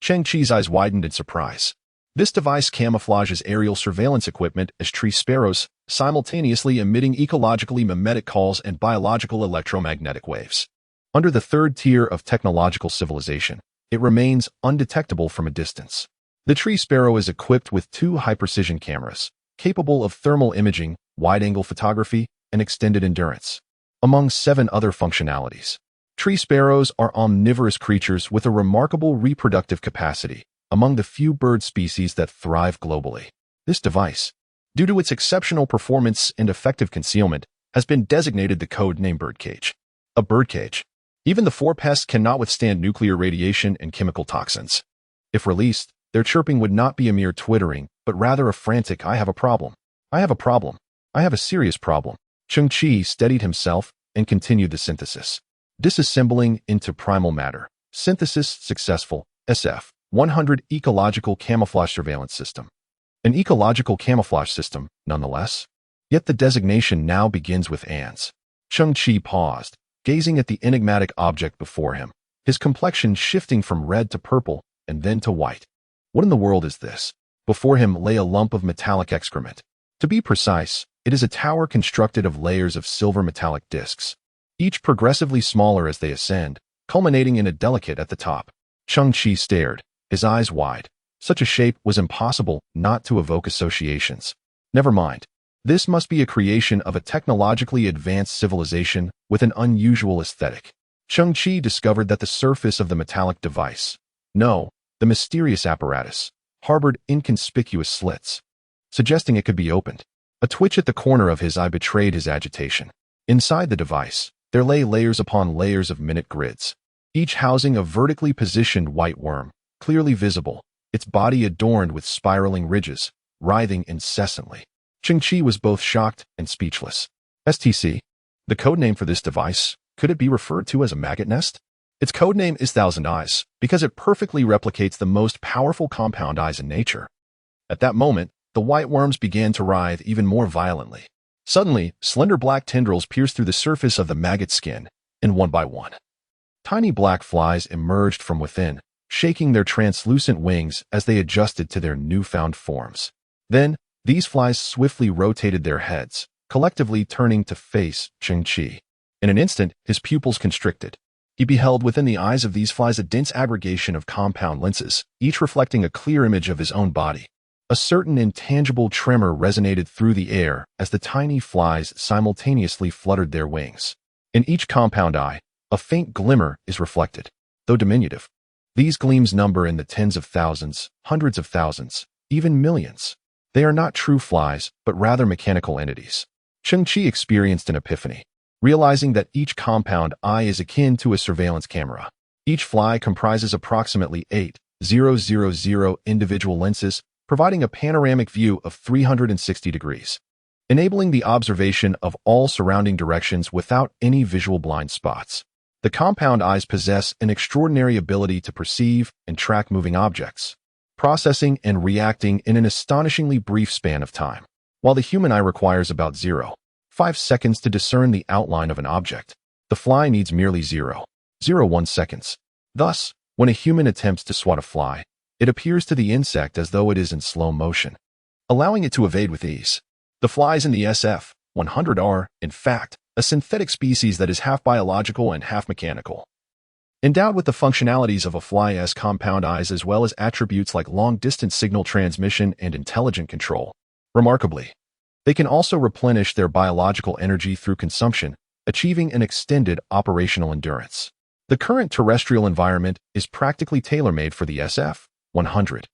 Cheng Qi's eyes widened in surprise. This device camouflages aerial surveillance equipment as tree sparrows, simultaneously emitting ecologically mimetic calls and biological electromagnetic waves. Under the third tier of technological civilization, it remains undetectable from a distance. The tree sparrow is equipped with 2 high-precision cameras, capable of thermal imaging, wide-angle photography, and extended endurance, among 7 other functionalities. Tree sparrows are omnivorous creatures with a remarkable reproductive capacity, among the few bird species that thrive globally. This device, due to its exceptional performance and effective concealment, has been designated the code name birdcage. A birdcage. Even the 4 pests cannot withstand nuclear radiation and chemical toxins. If released, their chirping would not be a mere twittering, but rather a frantic, I have a problem. I have a problem. I have a serious problem. Cheng Qi steadied himself and continued the synthesis. Disassembling into primal matter. Synthesis successful. SF-100 Ecological Camouflage Surveillance System. An ecological camouflage system, nonetheless. Yet the designation now begins with ANS. Cheng Qi paused, gazing at the enigmatic object before him, his complexion shifting from red to purple and then to white. What in the world is this? Before him lay a lump of metallic excrement. To be precise, it is a tower constructed of layers of silver metallic discs, each progressively smaller as they ascend, culminating in a delicate at the top. Cheng Qi stared, his eyes wide. Such a shape was impossible not to evoke associations. Never mind. This must be a creation of a technologically advanced civilization with an unusual aesthetic. Cheng Qi discovered that the surface of the metallic device, no, the mysterious apparatus, harbored inconspicuous slits, suggesting it could be opened. A twitch at the corner of his eye betrayed his agitation. Inside the device, there lay layers upon layers of minute grids, each housing a vertically positioned white worm, clearly visible, its body adorned with spiraling ridges, writhing incessantly. Cheng Qi was both shocked and speechless. STC, the codename for this device, could it be referred to as a maggot nest? Its codename is Thousand Eyes because it perfectly replicates the most powerful compound eyes in nature. At that moment, the white worms began to writhe even more violently. Suddenly, slender black tendrils pierced through the surface of the maggot skin, and one by one, tiny black flies emerged from within, shaking their translucent wings as they adjusted to their newfound forms. Then, these flies swiftly rotated their heads, collectively turning to face Cheng Qi. In an instant, his pupils constricted. He beheld within the eyes of these flies a dense aggregation of compound lenses, each reflecting a clear image of his own body. A certain intangible tremor resonated through the air as the tiny flies simultaneously fluttered their wings. In each compound eye, a faint glimmer is reflected, though diminutive. These gleams number in the tens of thousands, hundreds of thousands, even millions. They are not true flies, but rather mechanical entities. Cheng Qi experienced an epiphany, realizing that each compound eye is akin to a surveillance camera. Each fly comprises approximately 8,000 individual lenses, providing a panoramic view of 360 degrees, enabling the observation of all surrounding directions without any visual blind spots. The compound eyes possess an extraordinary ability to perceive and track moving objects, processing and reacting in an astonishingly brief span of time. While the human eye requires about 0.5 seconds to discern the outline of an object, the fly needs merely 0.01 seconds. Thus, when a human attempts to swat a fly, it appears to the insect as though it is in slow motion, allowing it to evade with ease. The flies in the SF-100 are, in fact, a synthetic species that is half biological and half mechanical. Endowed with the functionalities of a fly's compound eyes as well as attributes like long-distance signal transmission and intelligent control. Remarkably, they can also replenish their biological energy through consumption, achieving an extended operational endurance. The current terrestrial environment is practically tailor-made for the SF-100,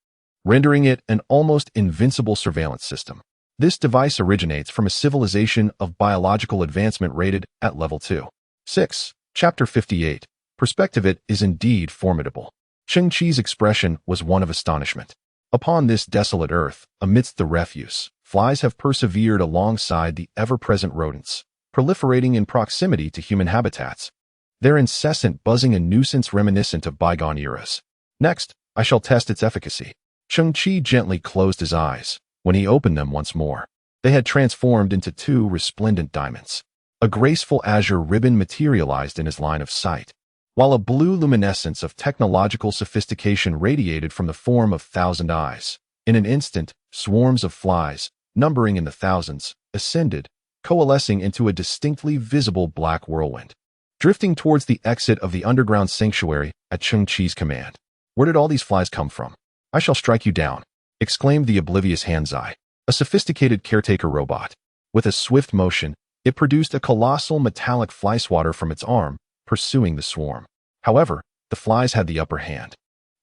rendering it an almost invincible surveillance system. This device originates from a civilization of biological advancement rated at level 2. 6. Chapter 58. Perspective. It is indeed formidable. Cheng Qi's expression was one of astonishment. Upon this desolate earth, amidst the refuse, flies have persevered alongside the ever-present rodents, proliferating in proximity to human habitats. Their incessant buzzing a nuisance reminiscent of bygone eras. Next, I shall test its efficacy. Cheng Qi gently closed his eyes. When he opened them once more, they had transformed into two resplendent diamonds. A graceful azure ribbon materialized in his line of sight, while a blue luminescence of technological sophistication radiated from the form of thousand eyes. In an instant, swarms of flies, numbering in the thousands, ascended, coalescing into a distinctly visible black whirlwind, drifting towards the exit of the underground sanctuary at Cheng Qi's command. Where did all these flies come from? I shall strike you down, exclaimed the oblivious Hanzai, a sophisticated caretaker robot. With a swift motion, it produced a colossal metallic fly swatter from its arm, pursuing the swarm. However, the flies had the upper hand.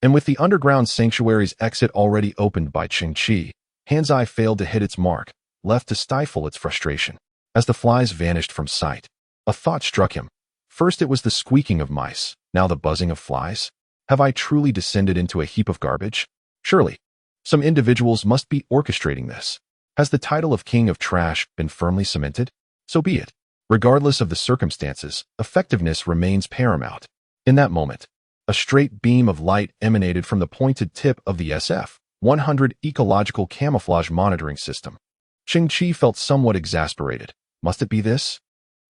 And with the underground sanctuary's exit already opened by Cheng Qi, Hanzai failed to hit its mark, left to stifle its frustration. As the flies vanished from sight, a thought struck him. First it was the squeaking of mice, now the buzzing of flies. Have I truly descended into a heap of garbage? Surely, some individuals must be orchestrating this. Has the title of King of Trash been firmly cemented? So be it. Regardless of the circumstances, effectiveness remains paramount. In that moment, a straight beam of light emanated from the pointed tip of the SF-100 ecological camouflage monitoring system. Cheng Qi felt somewhat exasperated. Must it be this?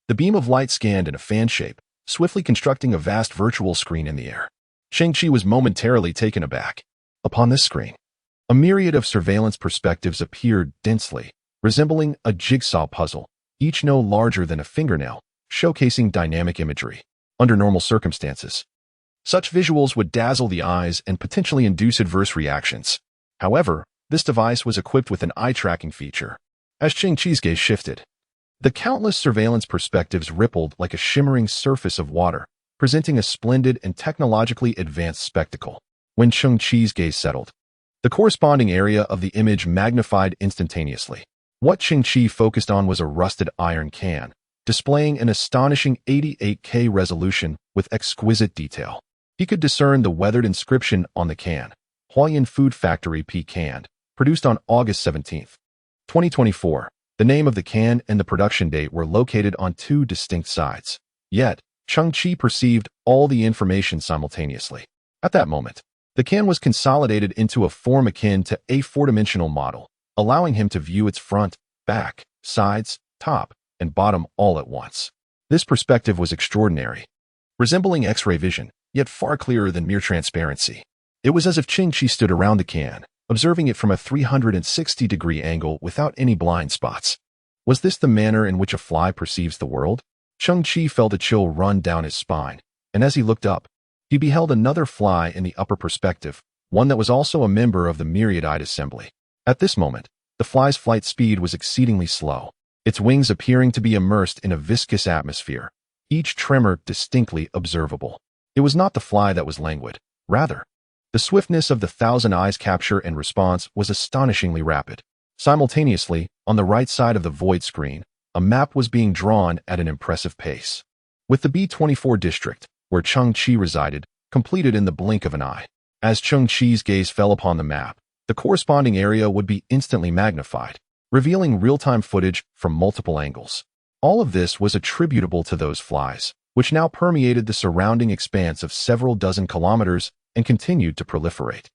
The beam of light scanned in a fan shape, swiftly constructing a vast virtual screen in the air. Cheng Qi was momentarily taken aback. Upon this screen, a myriad of surveillance perspectives appeared densely, resembling a jigsaw puzzle, each no larger than a fingernail, showcasing dynamic imagery. Under normal circumstances, such visuals would dazzle the eyes and potentially induce adverse reactions. However, this device was equipped with an eye-tracking feature. As Cheng Qi's gaze shifted, the countless surveillance perspectives rippled like a shimmering surface of water, presenting a splendid and technologically advanced spectacle. When Cheng Qi's gaze settled, the corresponding area of the image magnified instantaneously. What Cheng Qi focused on was a rusted iron can, displaying an astonishing 88K resolution with exquisite detail. He could discern the weathered inscription on the can, Huayan Food Factory Pecan, produced on August 17, 2024. The name of the can and the production date were located on two distinct sides. Yet, Cheng Qi perceived all the information simultaneously. At that moment, the can was consolidated into a form akin to a four-dimensional model, allowing him to view its front, back, sides, top, and bottom all at once. This perspective was extraordinary, resembling X-ray vision, yet far clearer than mere transparency. It was as if Cheng Qi stood around the can, observing it from a 360-degree angle without any blind spots. Was this the manner in which a fly perceives the world? Cheng Qi felt a chill run down his spine, and as he looked up, he beheld another fly in the upper perspective, one that was also a member of the myriad-eyed assembly. At this moment, the fly's flight speed was exceedingly slow, its wings appearing to be immersed in a viscous atmosphere, each tremor distinctly observable. It was not the fly that was languid. Rather, the swiftness of the thousand eyes' capture and response was astonishingly rapid. Simultaneously, on the right side of the void screen, a map was being drawn at an impressive pace, with the B24 district, where Cheng Qi resided, completed in the blink of an eye. As Cheng Qi's gaze fell upon the map, the corresponding area would be instantly magnified, revealing real-time footage from multiple angles. All of this was attributable to those flies, which now permeated the surrounding expanse of several dozen kilometers and continued to proliferate.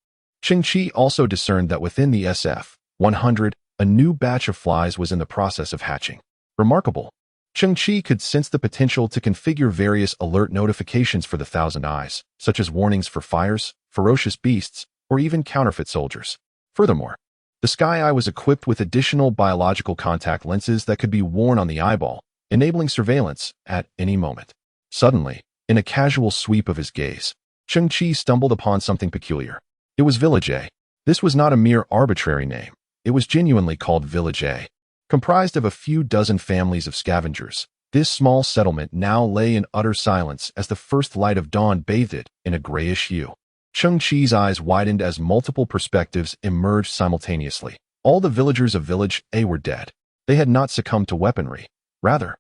Cheng Qi also discerned that within the SF-100, a new batch of flies was in the process of hatching. Remarkable. Cheng Qi could sense the potential to configure various alert notifications for the Thousand Eyes, such as warnings for fires, ferocious beasts, or even counterfeit soldiers. Furthermore, the Sky Eye was equipped with additional biological contact lenses that could be worn on the eyeball, enabling surveillance at any moment. Suddenly, in a casual sweep of his gaze, Cheng Qi stumbled upon something peculiar. It was Village A. This was not a mere arbitrary name. It was genuinely called Village A. Comprised of a few dozen families of scavengers, this small settlement now lay in utter silence as the first light of dawn bathed it in a grayish hue. Cheng Qi's eyes widened as multiple perspectives emerged simultaneously. All the villagers of Village A were dead. They had not succumbed to weaponry. Rather,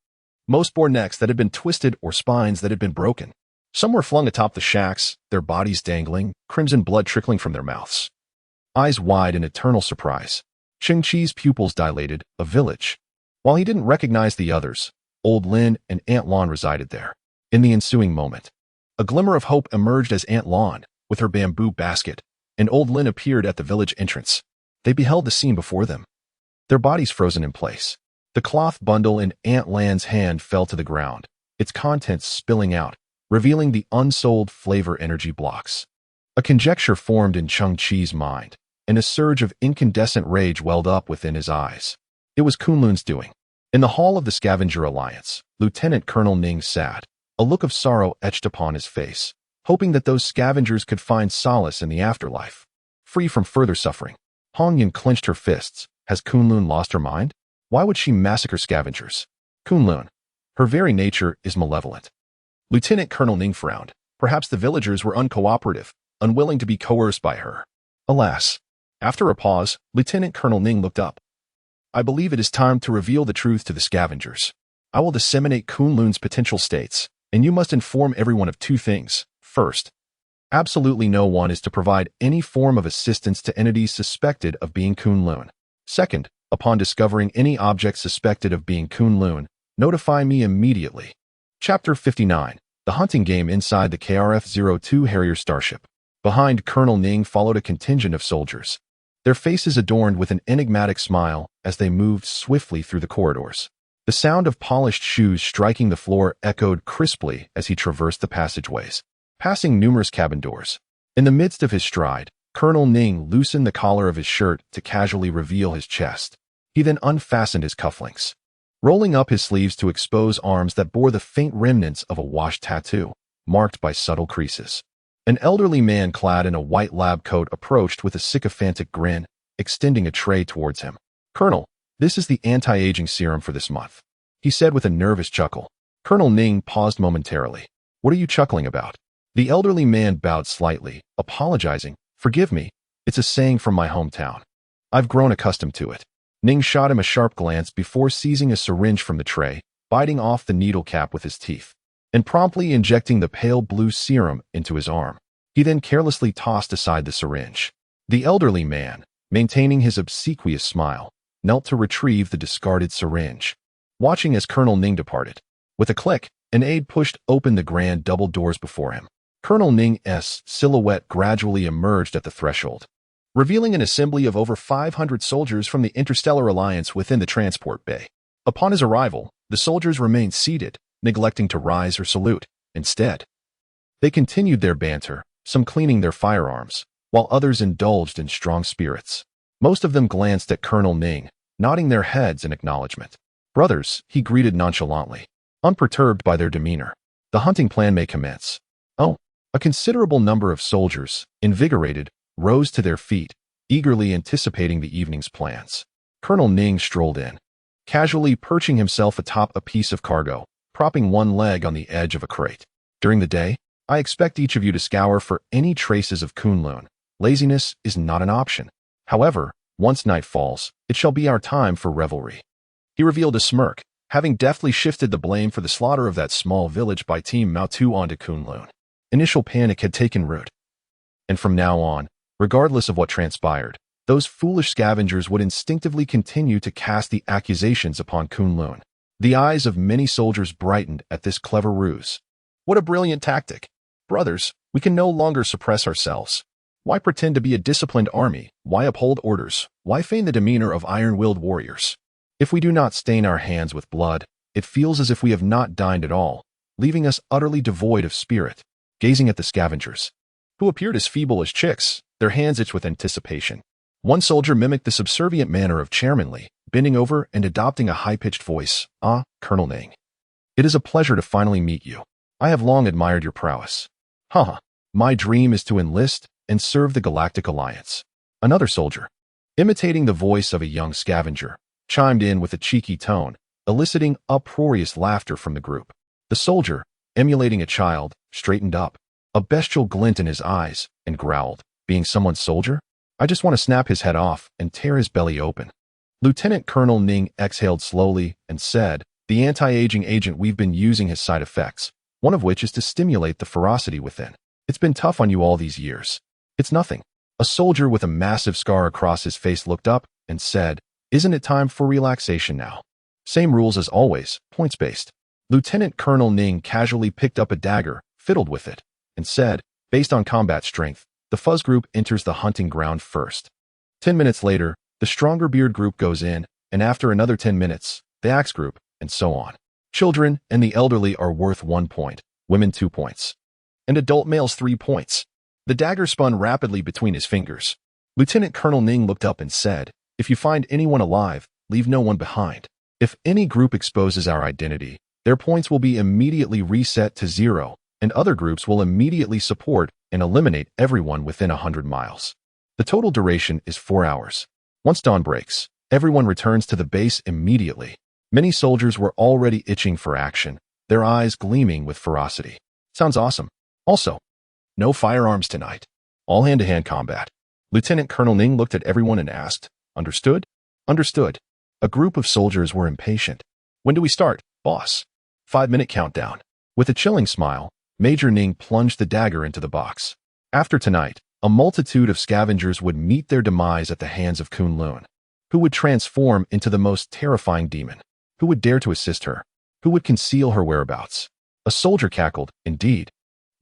most bore necks that had been twisted or spines that had been broken. Some were flung atop the shacks, their bodies dangling, crimson blood trickling from their mouths. Eyes wide in eternal surprise, Cheng Qi's pupils dilated. A village. While he didn't recognize the others, Old Lin and Aunt Lon resided there. In the ensuing moment, a glimmer of hope emerged as Aunt Lon, with her bamboo basket, and Old Lin appeared at the village entrance. They beheld the scene before them, their bodies frozen in place. The cloth bundle in Aunt Lan's hand fell to the ground, its contents spilling out, revealing the unsold flavor energy blocks. A conjecture formed in Cheng Qi's mind, and a surge of incandescent rage welled up within his eyes. It was Kunlun's doing. In the hall of the Scavenger Alliance, Lieutenant Colonel Ning sat, a look of sorrow etched upon his face, hoping that those scavengers could find solace in the afterlife, free from further suffering. Hongyan clenched her fists. Has Kunlun lost her mind? Why would she massacre scavengers? Kunlun, her very nature is malevolent. Lieutenant Colonel Ning frowned. Perhaps the villagers were uncooperative, unwilling to be coerced by her. Alas. After a pause, Lieutenant Colonel Ning looked up. I believe it is time to reveal the truth to the scavengers. I will disseminate Kunlun's potential states, and you must inform everyone of two things. First, absolutely no one is to provide any form of assistance to entities suspected of being Kunlun. Second, upon discovering any object suspected of being Kunlun, notify me immediately. Chapter 59. The hunting game inside the KRF-02 Harrier starship. Behind Colonel Ning followed a contingent of soldiers, their faces adorned with an enigmatic smile as they moved swiftly through the corridors. The sound of polished shoes striking the floor echoed crisply as he traversed the passageways, passing numerous cabin doors. In the midst of his stride, Colonel Ning loosened the collar of his shirt to casually reveal his chest. He then unfastened his cufflinks, rolling up his sleeves to expose arms that bore the faint remnants of a washed tattoo, marked by subtle creases. An elderly man clad in a white lab coat approached with a sycophantic grin, extending a tray towards him. Colonel, This is the anti-aging serum for this month, he said with a nervous chuckle. Colonel Ning paused momentarily. What are you chuckling about? The elderly man bowed slightly, apologizing. Forgive me, it's a saying from my hometown. I've grown accustomed to it. Ning shot him a sharp glance before seizing a syringe from the tray, biting off the needle cap with his teeth, and promptly injecting the pale blue serum into his arm. He then carelessly tossed aside the syringe. The elderly man, maintaining his obsequious smile, knelt to retrieve the discarded syringe, watching as Colonel Ning departed. With a click, an aide pushed open the grand double doors before him. Colonel Ning's silhouette gradually emerged at the threshold, revealing an assembly of over 500 soldiers from the Interstellar Alliance within the transport bay. Upon his arrival, the soldiers remained seated, neglecting to rise or salute. Instead, they continued their banter, some cleaning their firearms, while others indulged in strong spirits. Most of them glanced at Colonel Ning, nodding their heads in acknowledgement. Brothers, he greeted nonchalantly, unperturbed by their demeanor. The hunting plan may commence. Oh, a considerable number of soldiers, invigorated, rose to their feet, eagerly anticipating the evening's plans. Colonel Ning strolled in, casually perching himself atop a piece of cargo, propping one leg on the edge of a crate. During the day, I expect each of you to scour for any traces of Kunlun. Laziness is not an option. However, once night falls, it shall be our time for revelry. He revealed a smirk, having deftly shifted the blame for the slaughter of that small village by Team Mao onto Kunlun. Initial panic had taken root. And from now on, regardless of what transpired, those foolish scavengers would instinctively continue to cast the accusations upon Kunlun. The eyes of many soldiers brightened at this clever ruse. What a brilliant tactic! Brothers, we can no longer suppress ourselves. Why pretend to be a disciplined army? Why uphold orders? Why feign the demeanor of iron-willed warriors? If we do not stain our hands with blood, it feels as if we have not dined at all, leaving us utterly devoid of spirit. Gazing at the scavengers, who appeared as feeble as chicks, their hands itched with anticipation. One soldier mimicked the subservient manner of Chairman Li, bending over and adopting a high-pitched voice. Ah, Colonel Ning. It is a pleasure to finally meet you. I have long admired your prowess. Haha, my dream is to enlist and serve the Galactic Alliance. Another soldier, imitating the voice of a young scavenger, chimed in with a cheeky tone, eliciting uproarious laughter from the group. The soldier, emulating a child, straightened up, a bestial glint in his eyes, and growled, being someone's soldier? I just want to snap his head off and tear his belly open. Lieutenant Colonel Ning exhaled slowly and said, the anti-aging agent we've been using has side effects, one of which is to stimulate the ferocity within. It's been tough on you all these years. It's nothing. A soldier with a massive scar across his face looked up and said, isn't it time for relaxation now? Same rules as always, points-based. Lieutenant Colonel Ning casually picked up a dagger, fiddled with it, and said, based on combat strength, the Fuzz group enters the hunting ground first. 10 minutes later, the stronger Beard group goes in, and after another 10 minutes, the Axe group, and so on. Children and the elderly are worth 1 point, women 2 points, and adult males 3 points. The dagger spun rapidly between his fingers. Lieutenant Colonel Ning looked up and said, if you find anyone alive, leave no one behind. If any group exposes our identity, their points will be immediately reset to 0, and other groups will immediately support and eliminate everyone within 100 miles. The total duration is 4 hours. Once dawn breaks, everyone returns to the base immediately. Many soldiers were already itching for action, their eyes gleaming with ferocity. Sounds awesome. Also, no firearms tonight. All hand-to-hand combat. Lieutenant Colonel Ning looked at everyone and asked, understood? Understood. A group of soldiers were impatient. When do we start, boss? 5-minute countdown. With a chilling smile, Major Ning plunged the dagger into the box. After tonight, a multitude of scavengers would meet their demise at the hands of Kunlun. Who would transform into the most terrifying demon? Who would dare to assist her? Who would conceal her whereabouts? A soldier cackled, indeed.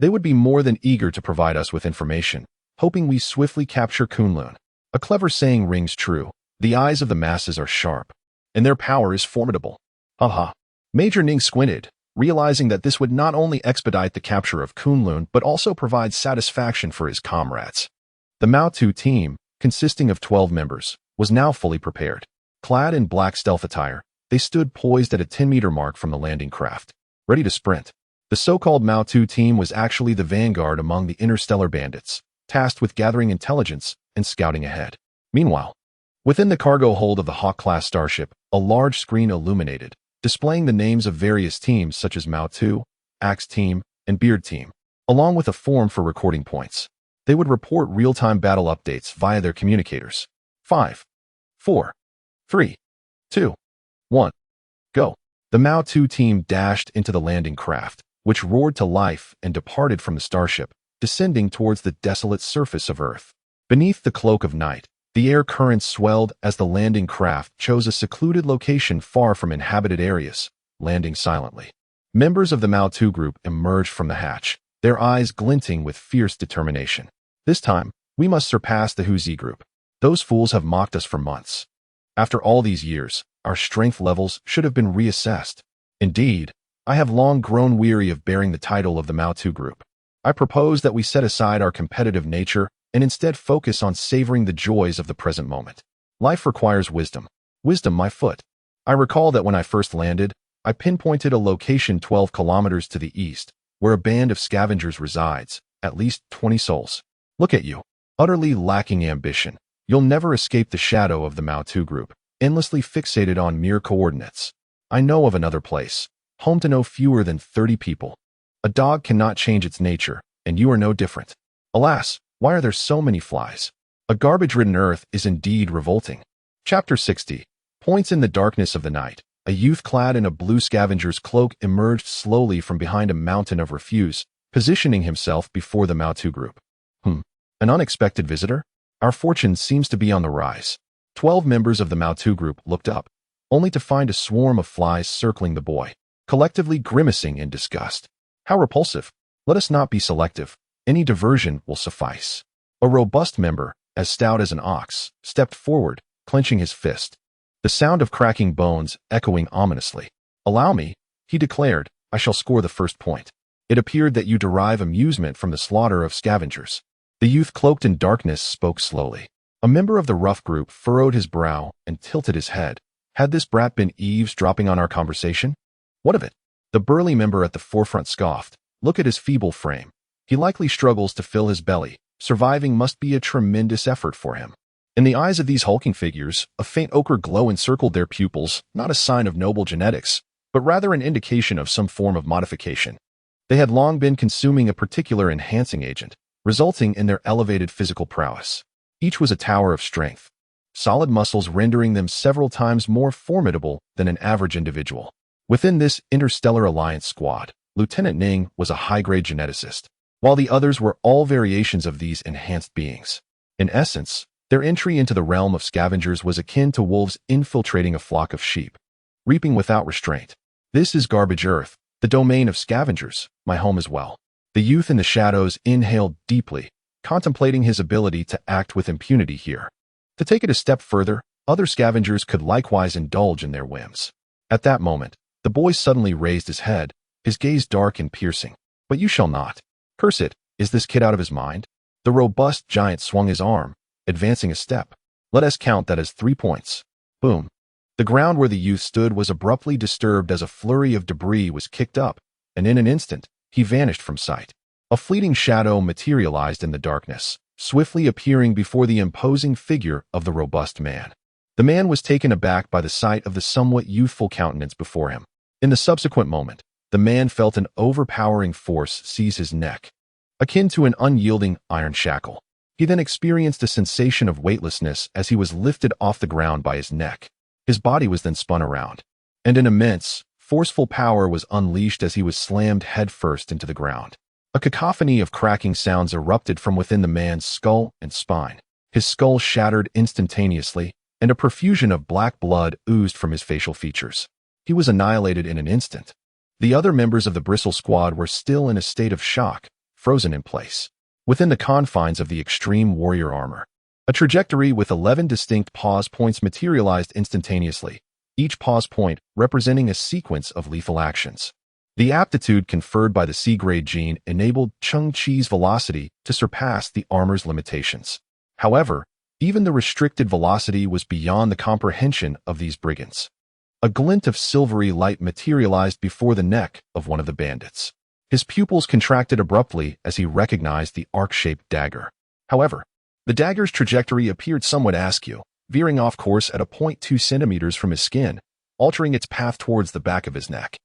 They would be more than eager to provide us with information, hoping we swiftly capture Kunlun. A clever saying rings true. The eyes of the masses are sharp, and their power is formidable. Haha. Major Ning squinted, realizing that this would not only expedite the capture of Kunlun, but also provide satisfaction for his comrades. The Mao team, consisting of 12 members, was now fully prepared. Clad in black stealth attire, they stood poised at a 10-meter mark from the landing craft, ready to sprint. The so-called Mao team was actually the vanguard among the interstellar bandits, tasked with gathering intelligence and scouting ahead. Meanwhile, Within the cargo hold of the Hawk-class starship, a large screen illuminated, displaying the names of various teams such as Mao 2, Axe Team, and Beard Team, along with a form for recording points. They would report real-time battle updates via their communicators. 5, 4, 3, 2, 1, go. The Mao 2 team dashed into the landing craft, which roared to life and departed from the starship, descending towards the desolate surface of Earth. Beneath the cloak of night, the air currents swelled as the landing craft chose a secluded location far from inhabited areas, landing silently. Members of the Mao 2 group emerged from the hatch, their eyes glinting with fierce determination. This time, we must surpass the Hu Zi group. Those fools have mocked us for months. After all these years, our strength levels should have been reassessed. Indeed, I have long grown weary of bearing the title of the Mao 2 group. I propose that we set aside our competitive nature and instead focus on savoring the joys of the present moment. Life requires wisdom. Wisdom, my foot. I recall that when I first landed, I pinpointed a location 12 kilometers to the east, where a band of scavengers resides, at least 20 souls. Look at you, utterly lacking ambition. You'll never escape the shadow of the Mao 2 group, endlessly fixated on mere coordinates. I know of another place, home to no fewer than 30 people. A dog cannot change its nature, and you are no different. Alas, why are there so many flies? A garbage-ridden earth is indeed revolting. Chapter 60. Points in the darkness of the night. A youth clad in a blue scavenger's cloak emerged slowly from behind a mountain of refuse, positioning himself before the Mao 2 group. An unexpected visitor? Our fortune seems to be on the rise. 12 members of the Mao 2 group looked up, only to find a swarm of flies circling the boy, collectively grimacing in disgust. How repulsive. Let us not be selective. Any diversion will suffice. A robust member, as stout as an ox, stepped forward, clenching his fist, the sound of cracking bones echoing ominously. Allow me, he declared, I shall score the first point. It appeared that you derive amusement from the slaughter of scavengers. The youth cloaked in darkness spoke slowly. A member of the rough group furrowed his brow and tilted his head. Had this brat been eavesdropping on our conversation? What of it? The burly member at the forefront scoffed. Look at his feeble frame. He likely struggles to fill his belly. Surviving must be a tremendous effort for him. In the eyes of these hulking figures, a faint ochre glow encircled their pupils, not a sign of noble genetics, but rather an indication of some form of modification. They had long been consuming a particular enhancing agent, resulting in their elevated physical prowess. Each was a tower of strength, solid muscles rendering them several times more formidable than an average individual. Within this Interstellar Alliance squad, Lieutenant Ning was a high-grade geneticist, while the others were all variations of these enhanced beings. In essence, their entry into the realm of scavengers was akin to wolves infiltrating a flock of sheep, reaping without restraint. This is garbage earth, the domain of scavengers, my home as well. The youth in the shadows inhaled deeply, contemplating his ability to act with impunity here. To take it a step further, other scavengers could likewise indulge in their whims. At that moment, the boy suddenly raised his head, his gaze dark and piercing. But you shall not. Curse it, is this kid out of his mind? The robust giant swung his arm, advancing a step. Let us count that as 3 points. Boom. The ground where the youth stood was abruptly disturbed as a flurry of debris was kicked up, and in an instant, he vanished from sight. A fleeting shadow materialized in the darkness, swiftly appearing before the imposing figure of the robust man. The man was taken aback by the sight of the somewhat youthful countenance before him. In the subsequent moment, the man felt an overpowering force seize his neck, akin to an unyielding iron shackle. He then experienced a sensation of weightlessness as he was lifted off the ground by his neck. His body was then spun around, and an immense, forceful power was unleashed as he was slammed headfirst into the ground. A cacophony of cracking sounds erupted from within the man's skull and spine. His skull shattered instantaneously, and a profusion of black blood oozed from his facial features. He was annihilated in an instant. The other members of the Bristle Squad were still in a state of shock, frozen in place, within the confines of the extreme warrior armor. A trajectory with 11 distinct pause points materialized instantaneously, each pause point representing a sequence of lethal actions. The aptitude conferred by the C-grade gene enabled Cheng Qi's velocity to surpass the armor's limitations. However, even the restricted velocity was beyond the comprehension of these brigands. A glint of silvery light materialized before the neck of one of the bandits. His pupils contracted abruptly as he recognized the arc-shaped dagger. However, the dagger's trajectory appeared somewhat askew, veering off course at a 0.2 centimeters from his skin, altering its path towards the back of his neck.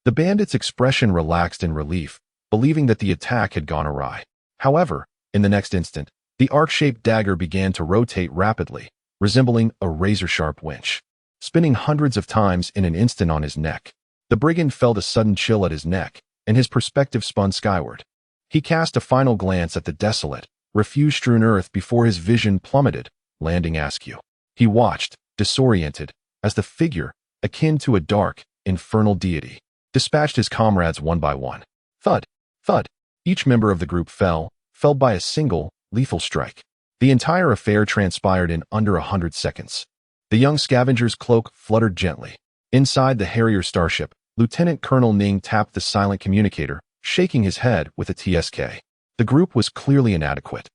The bandit's expression relaxed in relief, believing that the attack had gone awry. However, in the next instant, the arc-shaped dagger began to rotate rapidly, resembling a razor-sharp winch, spinning hundreds of times in an instant on his neck. The brigand felt a sudden chill at his neck, and his perspective spun skyward. He cast a final glance at the desolate, refuse-strewn earth before his vision plummeted, landing askew. He watched, disoriented, as the figure, akin to a dark, infernal deity, dispatched his comrades one by one. Thud, thud. Each member of the group fell by a single, lethal strike. The entire affair transpired in under 100 seconds. The young scavenger's cloak fluttered gently. Inside the Harrier starship, Lieutenant Colonel Ning tapped the silent communicator, shaking his head with a TSK. The group was clearly inadequate.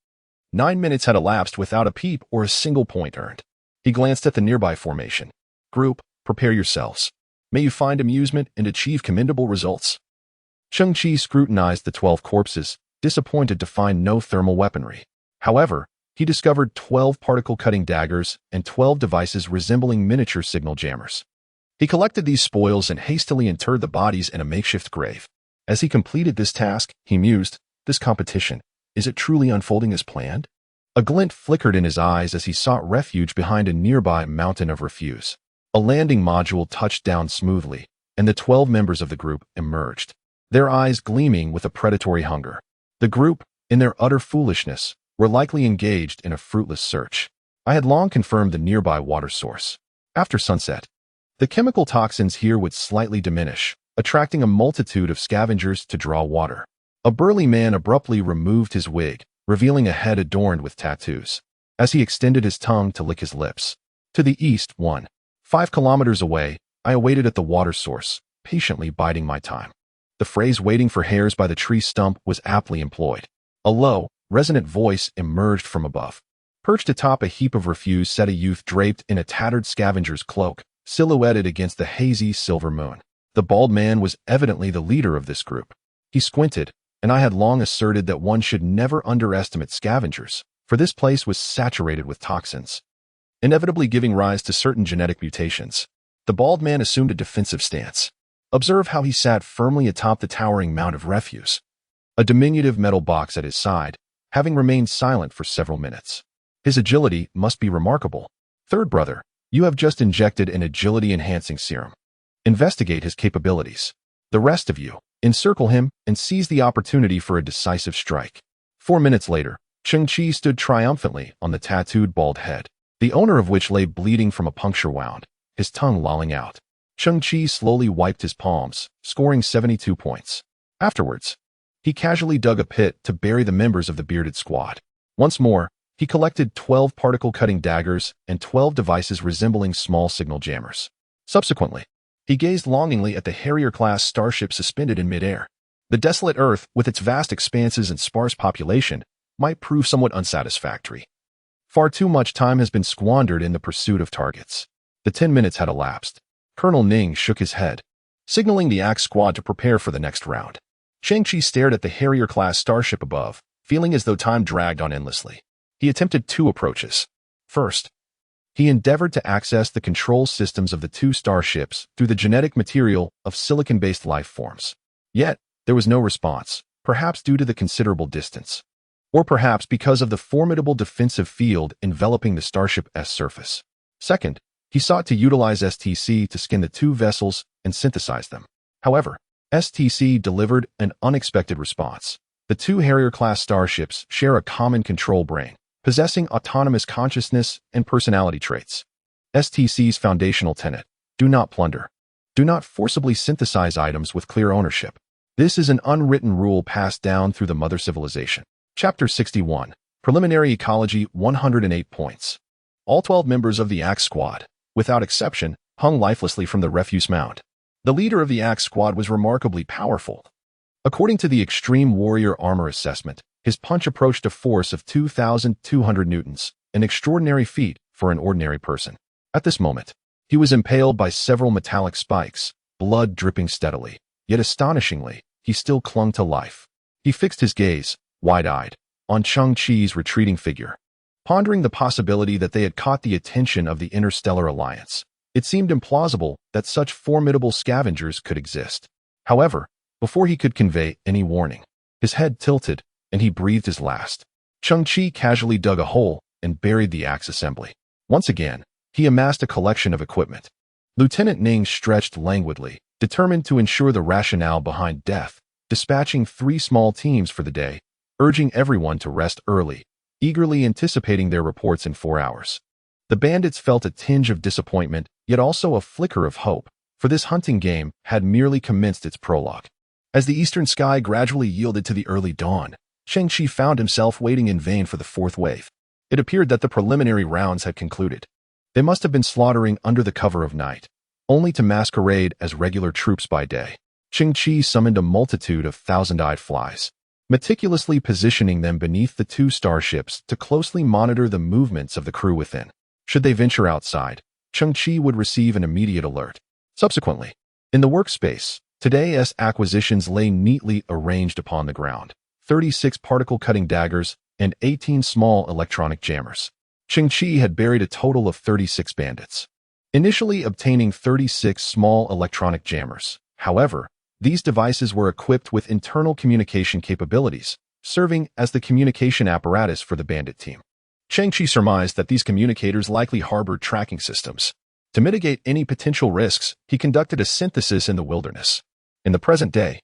9 minutes had elapsed without a peep or a single point earned. He glanced at the nearby formation. Group, prepare yourselves. May you find amusement and achieve commendable results. Cheng Qi scrutinized the 12 corpses, disappointed to find no thermal weaponry. However, he discovered 12 particle-cutting daggers and 12 devices resembling miniature signal jammers. He collected these spoils and hastily interred the bodies in a makeshift grave. As he completed this task, he mused, this competition, is it truly unfolding as planned? A glint flickered in his eyes as he sought refuge behind a nearby mountain of refuse. A landing module touched down smoothly, and the 12 members of the group emerged, their eyes gleaming with a predatory hunger. The group, in their utter foolishness, were likely engaged in a fruitless search. I had long confirmed the nearby water source. After sunset, the chemical toxins here would slightly diminish, attracting a multitude of scavengers to draw water. A burly man abruptly removed his wig, revealing a head adorned with tattoos, as he extended his tongue to lick his lips. To the east, 5 kilometers away, I awaited at the water source, patiently biding my time. The phrase waiting for hares by the tree stump was aptly employed. A low, resonant voice emerged from above. Perched atop a heap of refuse sat a youth draped in a tattered scavenger's cloak, silhouetted against the hazy silver moon. The bald man was evidently the leader of this group. He squinted, and I had long asserted that one should never underestimate scavengers, for this place was saturated with toxins, inevitably giving rise to certain genetic mutations. The bald man assumed a defensive stance. Observe how he sat firmly atop the towering mound of refuse, a diminutive metal box at his side, having remained silent for several minutes. His agility must be remarkable. Third brother, you have just injected an agility-enhancing serum. Investigate his capabilities. The rest of you, encircle him and seize the opportunity for a decisive strike. 4 minutes later, Cheng Qi stood triumphantly on the tattooed bald head, the owner of which lay bleeding from a puncture wound, his tongue lolling out. Cheng Qi slowly wiped his palms, scoring 72 points. Afterwards, he casually dug a pit to bury the members of the bearded squad. Once more, he collected 12 particle-cutting daggers and 12 devices resembling small signal jammers. Subsequently, he gazed longingly at the Harrier-class starship suspended in midair. The desolate Earth, with its vast expanses and sparse population, might prove somewhat unsatisfactory. Far too much time has been squandered in the pursuit of targets. The 10 minutes had elapsed. Colonel Ning shook his head, signaling the Axe squad to prepare for the next round. Cheng Qi stared at the Harrier-class starship above, feeling as though time dragged on endlessly. He attempted 2 approaches. First, he endeavored to access the control systems of the 2 starships through the genetic material of silicon-based life forms. Yet, there was no response, perhaps due to the considerable distance, or perhaps because of the formidable defensive field enveloping the starship's surface. Second, he sought to utilize STC to skin the 2 vessels and synthesize them. However, STC delivered an unexpected response. The 2 Harrier-class starships share a common control brain, possessing autonomous consciousness and personality traits. STC's foundational tenet: do not plunder. Do not forcibly synthesize items with clear ownership. This is an unwritten rule passed down through the mother civilization. Chapter 61. Preliminary Ecology, 108 points. All 12 members of the Axe squad, without exception, hung lifelessly from the refuse mound. The leader of the Axe squad was remarkably powerful. According to the Extreme Warrior Armor Assessment, his punch approached a force of 2,200 newtons, an extraordinary feat for an ordinary person. At this moment, he was impaled by several metallic spikes, blood dripping steadily, yet astonishingly, he still clung to life. He fixed his gaze, wide-eyed, on Cheng Qi's retreating figure, Pondering the possibility that they had caught the attention of the Interstellar Alliance, it seemed implausible that such formidable scavengers could exist. However, before he could convey any warning, his head tilted and he breathed his last. Cheng Qi casually dug a hole and buried the axe assembly. Once again, he amassed a collection of equipment. Lieutenant Ning stretched languidly, determined to ensure the rationale behind death, dispatching 3 small teams for the day, urging everyone to rest early, eagerly anticipating their reports in 4 hours. The bandits felt a tinge of disappointment, yet also a flicker of hope, for this hunting game had merely commenced its prologue. As the eastern sky gradually yielded to the early dawn, Cheng Qi found himself waiting in vain for the 4th wave. It appeared that the preliminary rounds had concluded. They must have been slaughtering under the cover of night, only to masquerade as regular troops by day. Cheng Qi summoned a multitude of thousand-eyed flies, meticulously positioning them beneath the 2 starships to closely monitor the movements of the crew within. Should they venture outside, Cheng Qi would receive an immediate alert. Subsequently, in the workspace, today's acquisitions lay neatly arranged upon the ground: 36 particle-cutting daggers and 18 small electronic jammers. Cheng Qi had buried a total of 36 bandits, initially obtaining 36 small electronic jammers. However, these devices were equipped with internal communication capabilities, serving as the communication apparatus for the bandit team. Cheng Qi surmised that these communicators likely harbored tracking systems. To mitigate any potential risks, he conducted a synthesis in the wilderness. In the present day,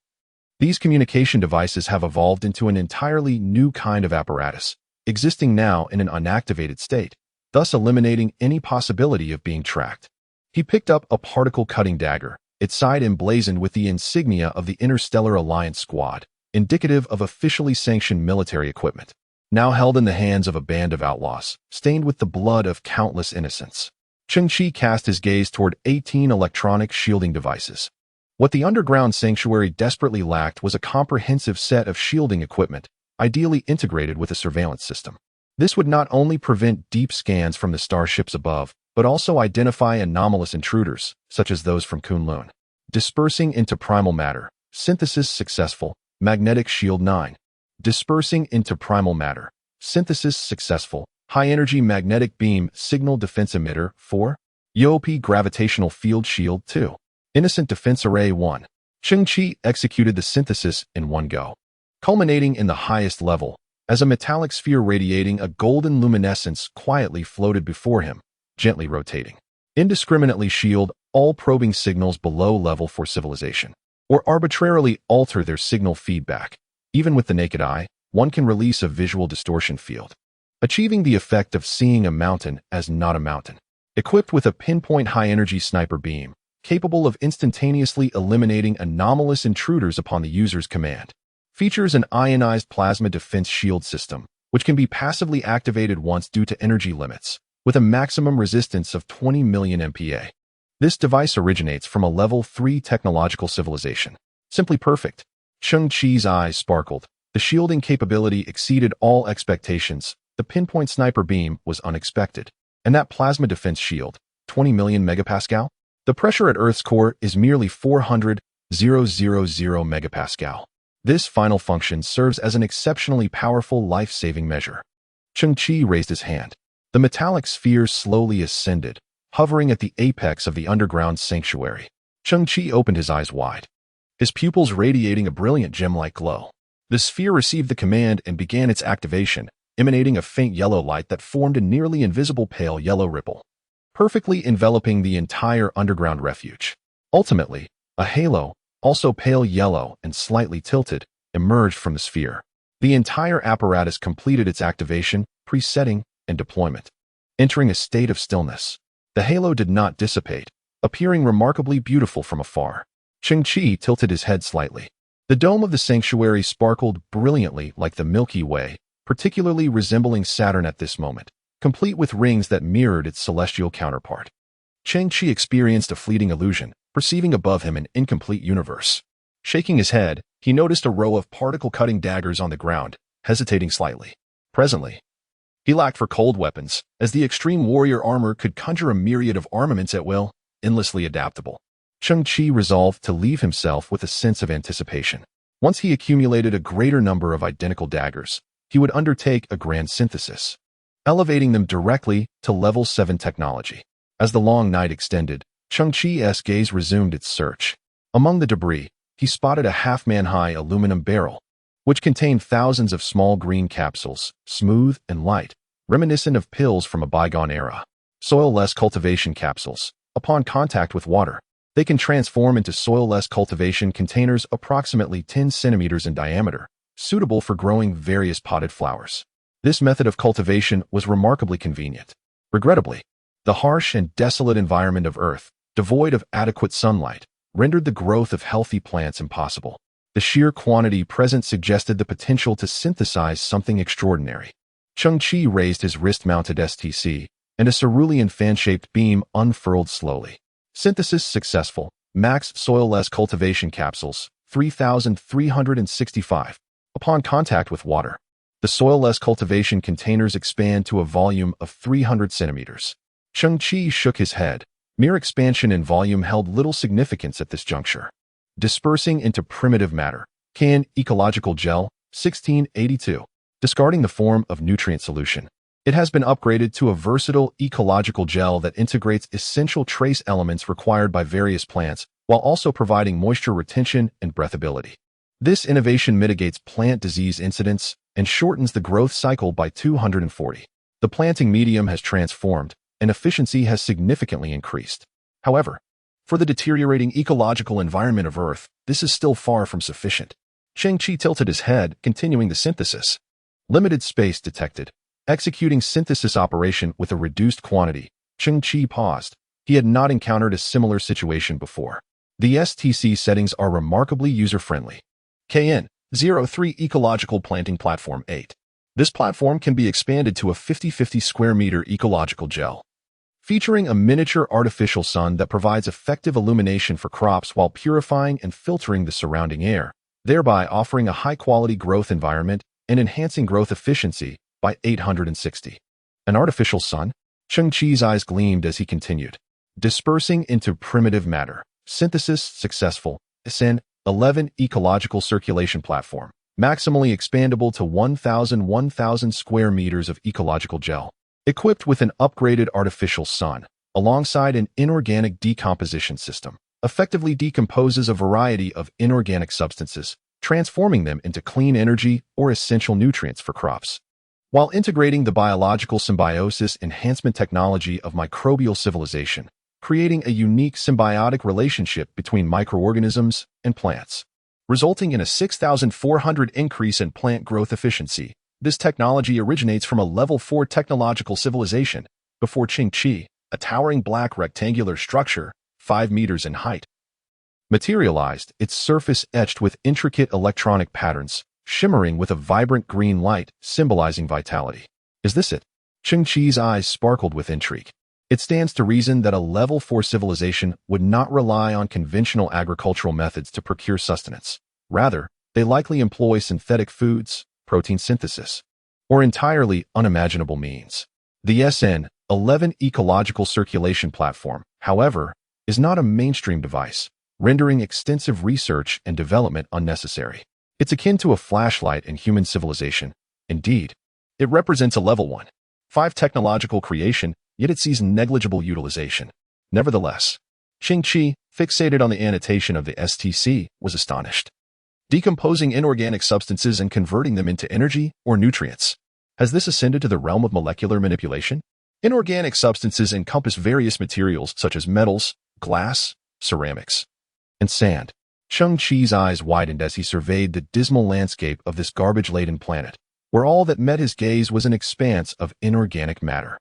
these communication devices have evolved into an entirely new kind of apparatus, existing now in an unactivated state, thus eliminating any possibility of being tracked. He picked up a particle-cutting dagger, its side emblazoned with the insignia of the Interstellar Alliance Squad, indicative of officially sanctioned military equipment, now held in the hands of a band of outlaws, stained with the blood of countless innocents. Cheng Qi cast his gaze toward 18 electronic shielding devices. What the underground sanctuary desperately lacked was a comprehensive set of shielding equipment, ideally integrated with a surveillance system. This would not only prevent deep scans from the starships above, but also identify anomalous intruders, such as those from Kunlun. Dispersing into primal matter. Synthesis successful. Magnetic shield 9. Dispersing into primal matter. Synthesis successful. High-energy magnetic beam signal defense emitter 4. UOP gravitational field shield 2. Innocent defense array 1. Cheng Qi executed the synthesis in one go, culminating in the highest level, as a metallic sphere radiating a golden luminescence quietly floated before him, gently rotating. Indiscriminately shield all probing signals below level for civilization, or arbitrarily alter their signal feedback. Even with the naked eye, one can release a visual distortion field, achieving the effect of seeing a mountain as not a mountain. Equipped with a pinpoint high-energy sniper beam, capable of instantaneously eliminating anomalous intruders upon the user's command. Features an ionized plasma defense shield system, which can be passively activated once due to energy limits, with a maximum resistance of 20 million MPa. This device originates from a level 3 technological civilization. Simply perfect. Cheng Qi's eyes sparkled. The shielding capability exceeded all expectations. The pinpoint sniper beam was unexpected. And that plasma defense shield, 20 million megapascal? The pressure at Earth's core is merely 400,000 megapascal. This final function serves as an exceptionally powerful life-saving measure. Cheng Qi raised his hand. The metallic sphere slowly ascended, hovering at the apex of the underground sanctuary. Cheng Qi opened his eyes wide, his pupils radiating a brilliant gem-like glow. The sphere received the command and began its activation, emanating a faint yellow light that formed a nearly invisible pale yellow ripple, perfectly enveloping the entire underground refuge. Ultimately, a halo, also pale yellow and slightly tilted, emerged from the sphere. The entire apparatus completed its activation, presetting, and deployment, entering a state of stillness. The halo did not dissipate, appearing remarkably beautiful from afar. Cheng Qi tilted his head slightly. The dome of the sanctuary sparkled brilliantly like the Milky Way, particularly resembling Saturn at this moment, complete with rings that mirrored its celestial counterpart. Cheng Qi experienced a fleeting illusion, perceiving above him an incomplete universe. Shaking his head, he noticed a row of particle-cutting daggers on the ground, hesitating slightly. Presently, he lacked for cold weapons, as the extreme warrior armor could conjure a myriad of armaments at will, endlessly adaptable. Cheng Qi resolved to leave himself with a sense of anticipation. Once he accumulated a greater number of identical daggers, he would undertake a grand synthesis. elevating them directly to level 7 technology. As the long night extended, Cheng Qi's gaze resumed its search. Among the debris, he spotted a half-man-high aluminum barrel, which contained thousands of small green capsules, smooth and light, reminiscent of pills from a bygone era. Soil-less cultivation capsules. Upon contact with water, they can transform into soil-less cultivation containers approximately 10 centimeters in diameter, suitable for growing various potted flowers. This method of cultivation was remarkably convenient. Regrettably, the harsh and desolate environment of Earth, devoid of adequate sunlight, rendered the growth of healthy plants impossible. The sheer quantity present suggested the potential to synthesize something extraordinary. Cheng Qi raised his wrist-mounted STC, and a cerulean fan-shaped beam unfurled slowly. Synthesis successful. Max soil-less cultivation capsules, 3,365. Upon contact with water, the soil-less cultivation containers expand to a volume of 300 centimeters. Cheng Qi shook his head. Mere expansion in volume held little significance at this juncture. Dispersing into primitive matter. Can ecological gel, 1682. Discarding the form of nutrient solution. It has been upgraded to a versatile ecological gel that integrates essential trace elements required by various plants while also providing moisture retention and breathability. This innovation mitigates plant disease incidence and shortens the growth cycle by 240. The planting medium has transformed, and efficiency has significantly increased. However, for the deteriorating ecological environment of Earth, this is still far from sufficient. Cheng Qi tilted his head, continuing the synthesis. Limited space detected. Executing synthesis operation with a reduced quantity, Cheng Qi paused. He had not encountered a similar situation before. The STC settings are remarkably user-friendly. KN-03 Ecological Planting Platform 8. This platform can be expanded to a 50-50 square meter ecological gel, featuring a miniature artificial sun that provides effective illumination for crops while purifying and filtering the surrounding air, thereby offering a high-quality growth environment and enhancing growth efficiency by 860. An artificial sun? Cheng Qi's eyes gleamed as he continued. Dispersing into primitive matter. Synthesis successful. SN11 Ecological Circulation Platform. Maximally expandable to 1,000 square meters of ecological gel. Equipped with an upgraded artificial sun, alongside an inorganic decomposition system. Effectively decomposes a variety of inorganic substances, transforming them into clean energy or essential nutrients for crops, while integrating the biological symbiosis enhancement technology of microbial civilization, creating a unique symbiotic relationship between microorganisms and plants, resulting in a 6,400 increase in plant growth efficiency. This technology originates from a level 4 technological civilization before Cheng Qi, a towering black rectangular structure, 5 meters in height, materialized, its surface etched with intricate electronic patterns, shimmering with a vibrant green light, symbolizing vitality. Is this it? Cheng Qi's eyes sparkled with intrigue. It stands to reason that a level 4 civilization would not rely on conventional agricultural methods to procure sustenance. Rather, they likely employ synthetic foods, protein synthesis, or entirely unimaginable means. The SN11 Ecological Circulation Platform, however, is not a mainstream device, rendering extensive research and development unnecessary. It's akin to a flashlight in human civilization. Indeed, it represents a level 1.5 technological creation, yet it sees negligible utilization. Nevertheless, Cheng Qi, fixated on the annotation of the STC, was astonished. Decomposing inorganic substances and converting them into energy or nutrients. Has this ascended to the realm of molecular manipulation? Inorganic substances encompass various materials such as metals, glass, ceramics, and sand. Cheng Qi's eyes widened as he surveyed the dismal landscape of this garbage-laden planet, where all that met his gaze was an expanse of inorganic matter.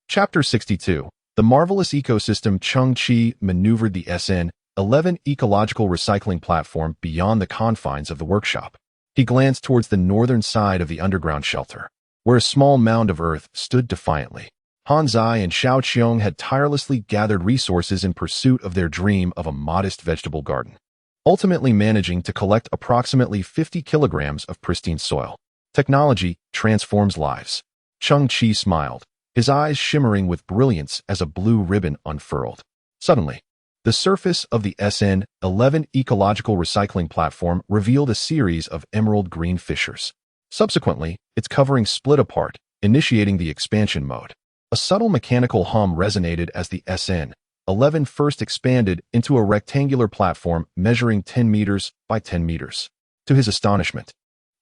Chapter 62. The marvelous ecosystem. Cheng Qi maneuvered the SN11 ecological recycling platform beyond the confines of the workshop. He glanced towards the northern side of the underground shelter, where a small mound of earth stood defiantly. Han Zai and Xiao Qiong had tirelessly gathered resources in pursuit of their dream of a modest vegetable garden, ultimately managing to collect approximately 50 kilograms of pristine soil. Technology transforms lives. Cheng Qi smiled, his eyes shimmering with brilliance as a blue ribbon unfurled. Suddenly, the surface of the SN11 ecological recycling platform revealed a series of emerald green fissures. Subsequently, its covering split apart, initiating the expansion mode. A subtle mechanical hum resonated as the SN-11 first expanded into a rectangular platform measuring 10 meters by 10 meters. To his astonishment,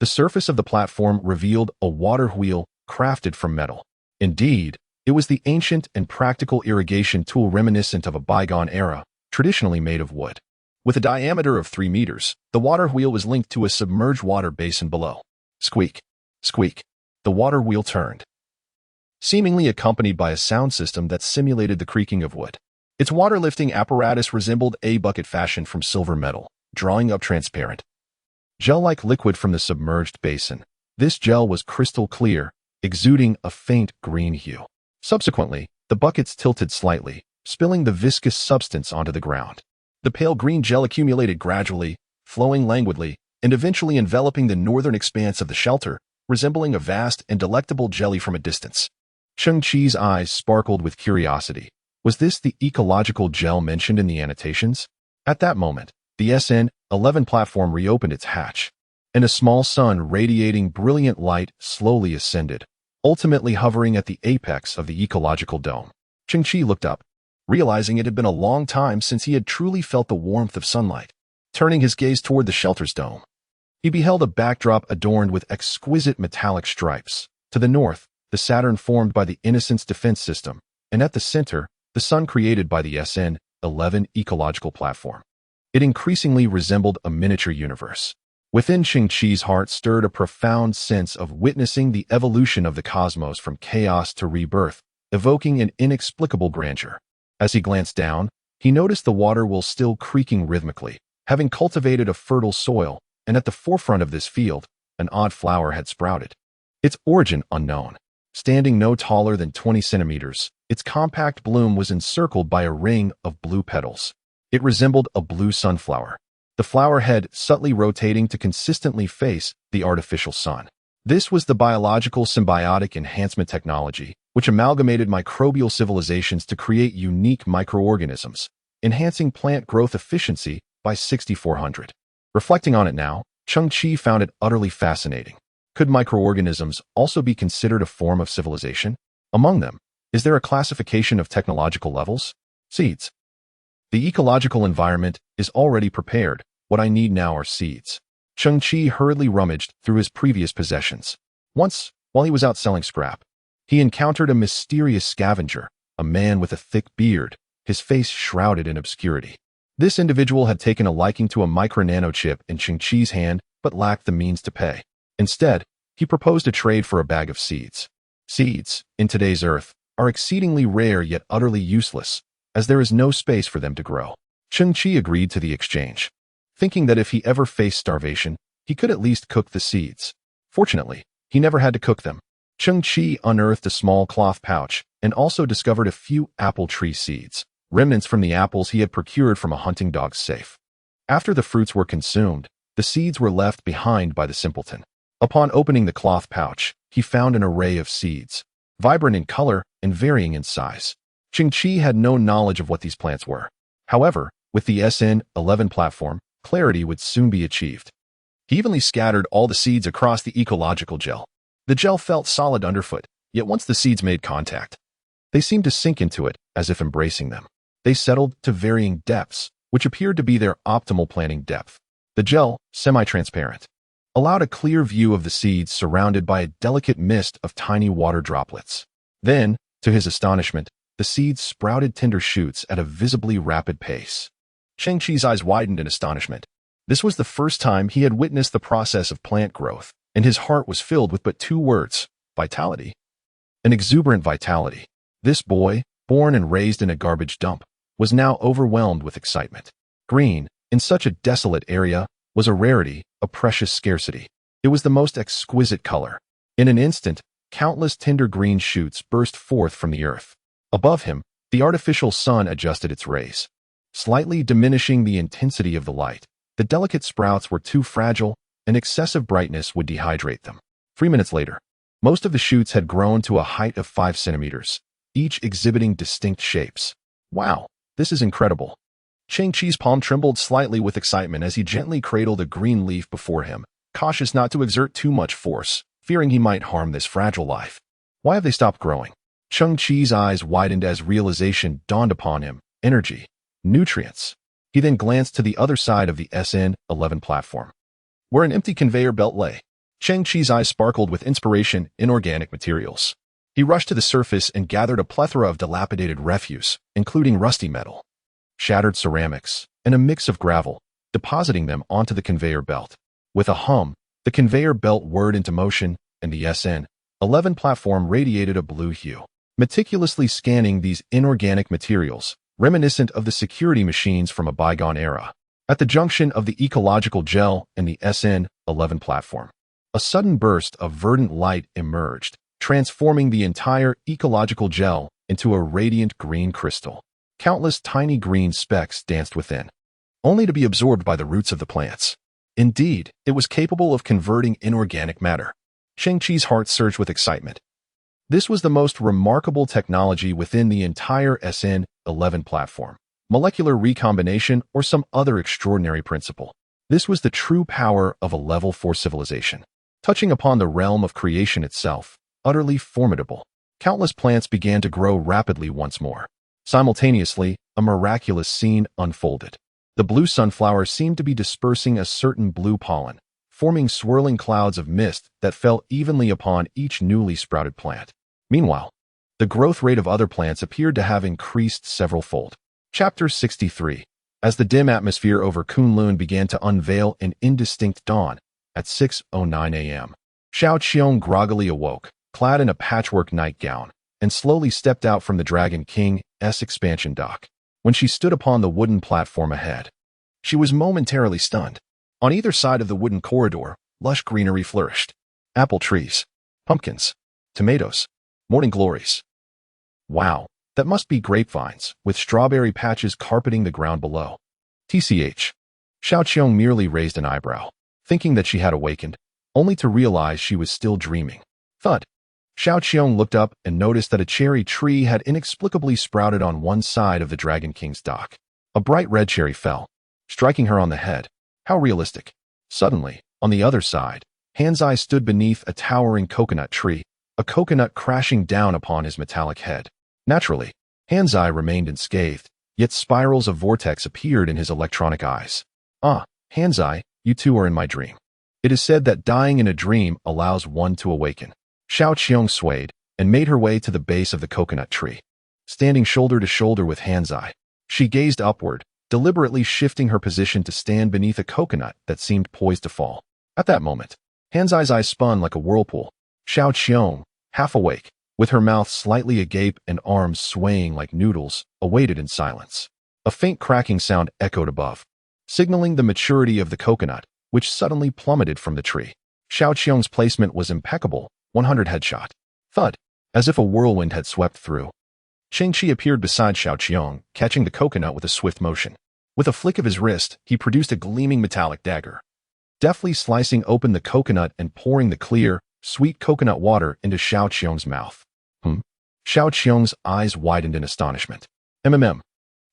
the surface of the platform revealed a water wheel crafted from metal. Indeed, it was the ancient and practical irrigation tool reminiscent of a bygone era, traditionally made of wood. With a diameter of 3 meters, the water wheel was linked to a submerged water basin below. Squeak, squeak. The water wheel turned, seemingly accompanied by a sound system that simulated the creaking of wood. Its water-lifting apparatus resembled a bucket fashioned from silver metal, drawing up transparent, gel-like liquid from the submerged basin. This gel was crystal clear, exuding a faint green hue. Subsequently, the buckets tilted slightly, spilling the viscous substance onto the ground. The pale green gel accumulated gradually, flowing languidly, and eventually enveloping the northern expanse of the shelter, resembling a vast and delectable jelly from a distance. Cheng Qi's eyes sparkled with curiosity. Was this the ecological gel mentioned in the annotations? At that moment, the SN-11 platform reopened its hatch, and a small sun radiating brilliant light slowly ascended, ultimately hovering at the apex of the ecological dome. Cheng Qi looked up, realizing it had been a long time since he had truly felt the warmth of sunlight. Turning his gaze toward the shelter's dome, he beheld a backdrop adorned with exquisite metallic stripes. To the north, the Saturn formed by the Innocence defense system, and at the center, the sun created by the SN-11 ecological platform. It increasingly resembled a miniature universe. Within Cheng Qi's heart stirred a profound sense of witnessing the evolution of the cosmos from chaos to rebirth, evoking an inexplicable grandeur. As he glanced down, he noticed the water wheel still creaking rhythmically, having cultivated a fertile soil, and at the forefront of this field, an odd flower had sprouted. Its origin unknown. Standing no taller than 20 centimeters, its compact bloom was encircled by a ring of blue petals. It resembled a blue sunflower, the flower head subtly rotating to consistently face the artificial sun. This was the biological symbiotic enhancement technology, which amalgamated microbial civilizations to create unique microorganisms, enhancing plant growth efficiency by 6,400. Reflecting on it now, Cheng Qi found it utterly fascinating. Could microorganisms also be considered a form of civilization? Among them, is there a classification of technological levels? Seeds. The ecological environment is already prepared. What I need now are seeds. Cheng Qi hurriedly rummaged through his previous possessions. Once, while he was out selling scrap, he encountered a mysterious scavenger, a man with a thick beard, his face shrouded in obscurity. This individual had taken a liking to a micro-nanochip in Cheng Qi's hand but lacked the means to pay. Instead, he proposed a trade for a bag of seeds. Seeds, in today's Earth, are exceedingly rare yet utterly useless, as there is no space for them to grow. Cheng Qi agreed to the exchange, thinking that if he ever faced starvation, he could at least cook the seeds. Fortunately, he never had to cook them. Cheng Qi unearthed a small cloth pouch and also discovered a few apple tree seeds, remnants from the apples he had procured from a hunting dog's safe. After the fruits were consumed, the seeds were left behind by the simpleton. Upon opening the cloth pouch, he found an array of seeds, vibrant in color and varying in size. Cheng Qi had no knowledge of what these plants were. However, with the SN-11 platform, clarity would soon be achieved. He evenly scattered all the seeds across the ecological gel. The gel felt solid underfoot, yet once the seeds made contact, they seemed to sink into it, as if embracing them. They settled to varying depths, which appeared to be their optimal planting depth. The gel, semi-transparent, allowed a clear view of the seeds surrounded by a delicate mist of tiny water droplets. Then, to his astonishment, the seeds sprouted tender shoots at a visibly rapid pace. Cheng Qi's eyes widened in astonishment. This was the first time he had witnessed the process of plant growth, and his heart was filled with but two words: vitality. An exuberant vitality. This boy, born and raised in a garbage dump, was now overwhelmed with excitement. Green, in such a desolate area, was a rarity, a precious scarcity. It was the most exquisite color. In an instant, countless tender green shoots burst forth from the earth. Above him, the artificial sun adjusted its rays, slightly diminishing the intensity of the light. The delicate sprouts were too fragile, and excessive brightness would dehydrate them. 3 minutes later, most of the shoots had grown to a height of 5 centimeters, each exhibiting distinct shapes. Wow, this is incredible. Cheng Qi's palm trembled slightly with excitement as he gently cradled a green leaf before him, cautious not to exert too much force, fearing he might harm this fragile life. Why have they stopped growing? Cheng Qi's eyes widened as realization dawned upon him. Energy. Nutrients. He then glanced to the other side of the SN11 platform, where an empty conveyor belt lay. Cheng Qi's eyes sparkled with inspiration. Inorganic materials. He rushed to the surface and gathered a plethora of dilapidated refuse, including rusty metal, shattered ceramics, and a mix of gravel, depositing them onto the conveyor belt. With a hum, the conveyor belt whirred into motion, and the SN11 platform radiated a blue hue. Meticulously scanning these inorganic materials, reminiscent of the security machines from a bygone era. At the junction of the ecological gel and the SN11 platform, a sudden burst of verdant light emerged, transforming the entire ecological gel into a radiant green crystal. Countless tiny green specks danced within, only to be absorbed by the roots of the plants. Indeed, it was capable of converting inorganic matter. Cheng Qi's heart surged with excitement. This was the most remarkable technology within the entire SN11 platform. Molecular recombination or some other extraordinary principle. This was the true power of a level 4 civilization. Touching upon the realm of creation itself, utterly formidable. Countless plants began to grow rapidly once more. Simultaneously, a miraculous scene unfolded. The blue sunflower seemed to be dispersing a certain blue pollen, forming swirling clouds of mist that fell evenly upon each newly sprouted plant. Meanwhile, the growth rate of other plants appeared to have increased several-fold. Chapter 63. As the dim atmosphere over Kunlun began to unveil an indistinct dawn, at 6:09 a.m., Xiao Qiong groggily awoke, clad in a patchwork nightgown, and slowly stepped out from the Dragon King's expansion dock. When she stood upon the wooden platform ahead, she was momentarily stunned. On either side of the wooden corridor, lush greenery flourished. Apple trees, pumpkins, tomatoes, morning glories. Wow, that must be grapevines, with strawberry patches carpeting the ground below. TCH. Xiao Qiong merely raised an eyebrow, thinking that she had awakened, only to realize she was still dreaming. Thud. Xiao Qiong looked up and noticed that a cherry tree had inexplicably sprouted on one side of the Dragon King's dock. A bright red cherry fell, striking her on the head. How realistic. Suddenly, on the other side, Hanzai stood beneath a towering coconut tree, a coconut crashing down upon his metallic head. Naturally, Hanzai remained unscathed, yet spirals of vortex appeared in his electronic eyes. Ah, Hanzai, you too are in my dream. It is said that dying in a dream allows one to awaken. Xiao Qiong swayed and made her way to the base of the coconut tree. Standing shoulder to shoulder with Hanzai, she gazed upward, deliberately shifting her position to stand beneath a coconut that seemed poised to fall. At that moment, Hanzai's eyes spun like a whirlpool. Xiao Qiong, half awake, with her mouth slightly agape and arms swaying like noodles, awaited in silence. A faint cracking sound echoed above, signaling the maturity of the coconut, which suddenly plummeted from the tree. Xiao Qiong's placement was impeccable, 100 headshot. Thud, as if a whirlwind had swept through. Cheng Qi appeared beside Xiao Qiong, catching the coconut with a swift motion. With a flick of his wrist, he produced a gleaming metallic dagger, deftly slicing open the coconut and pouring the clear, sweet coconut water into Xiao Qiong's mouth. Xiao Qiong's eyes widened in astonishment.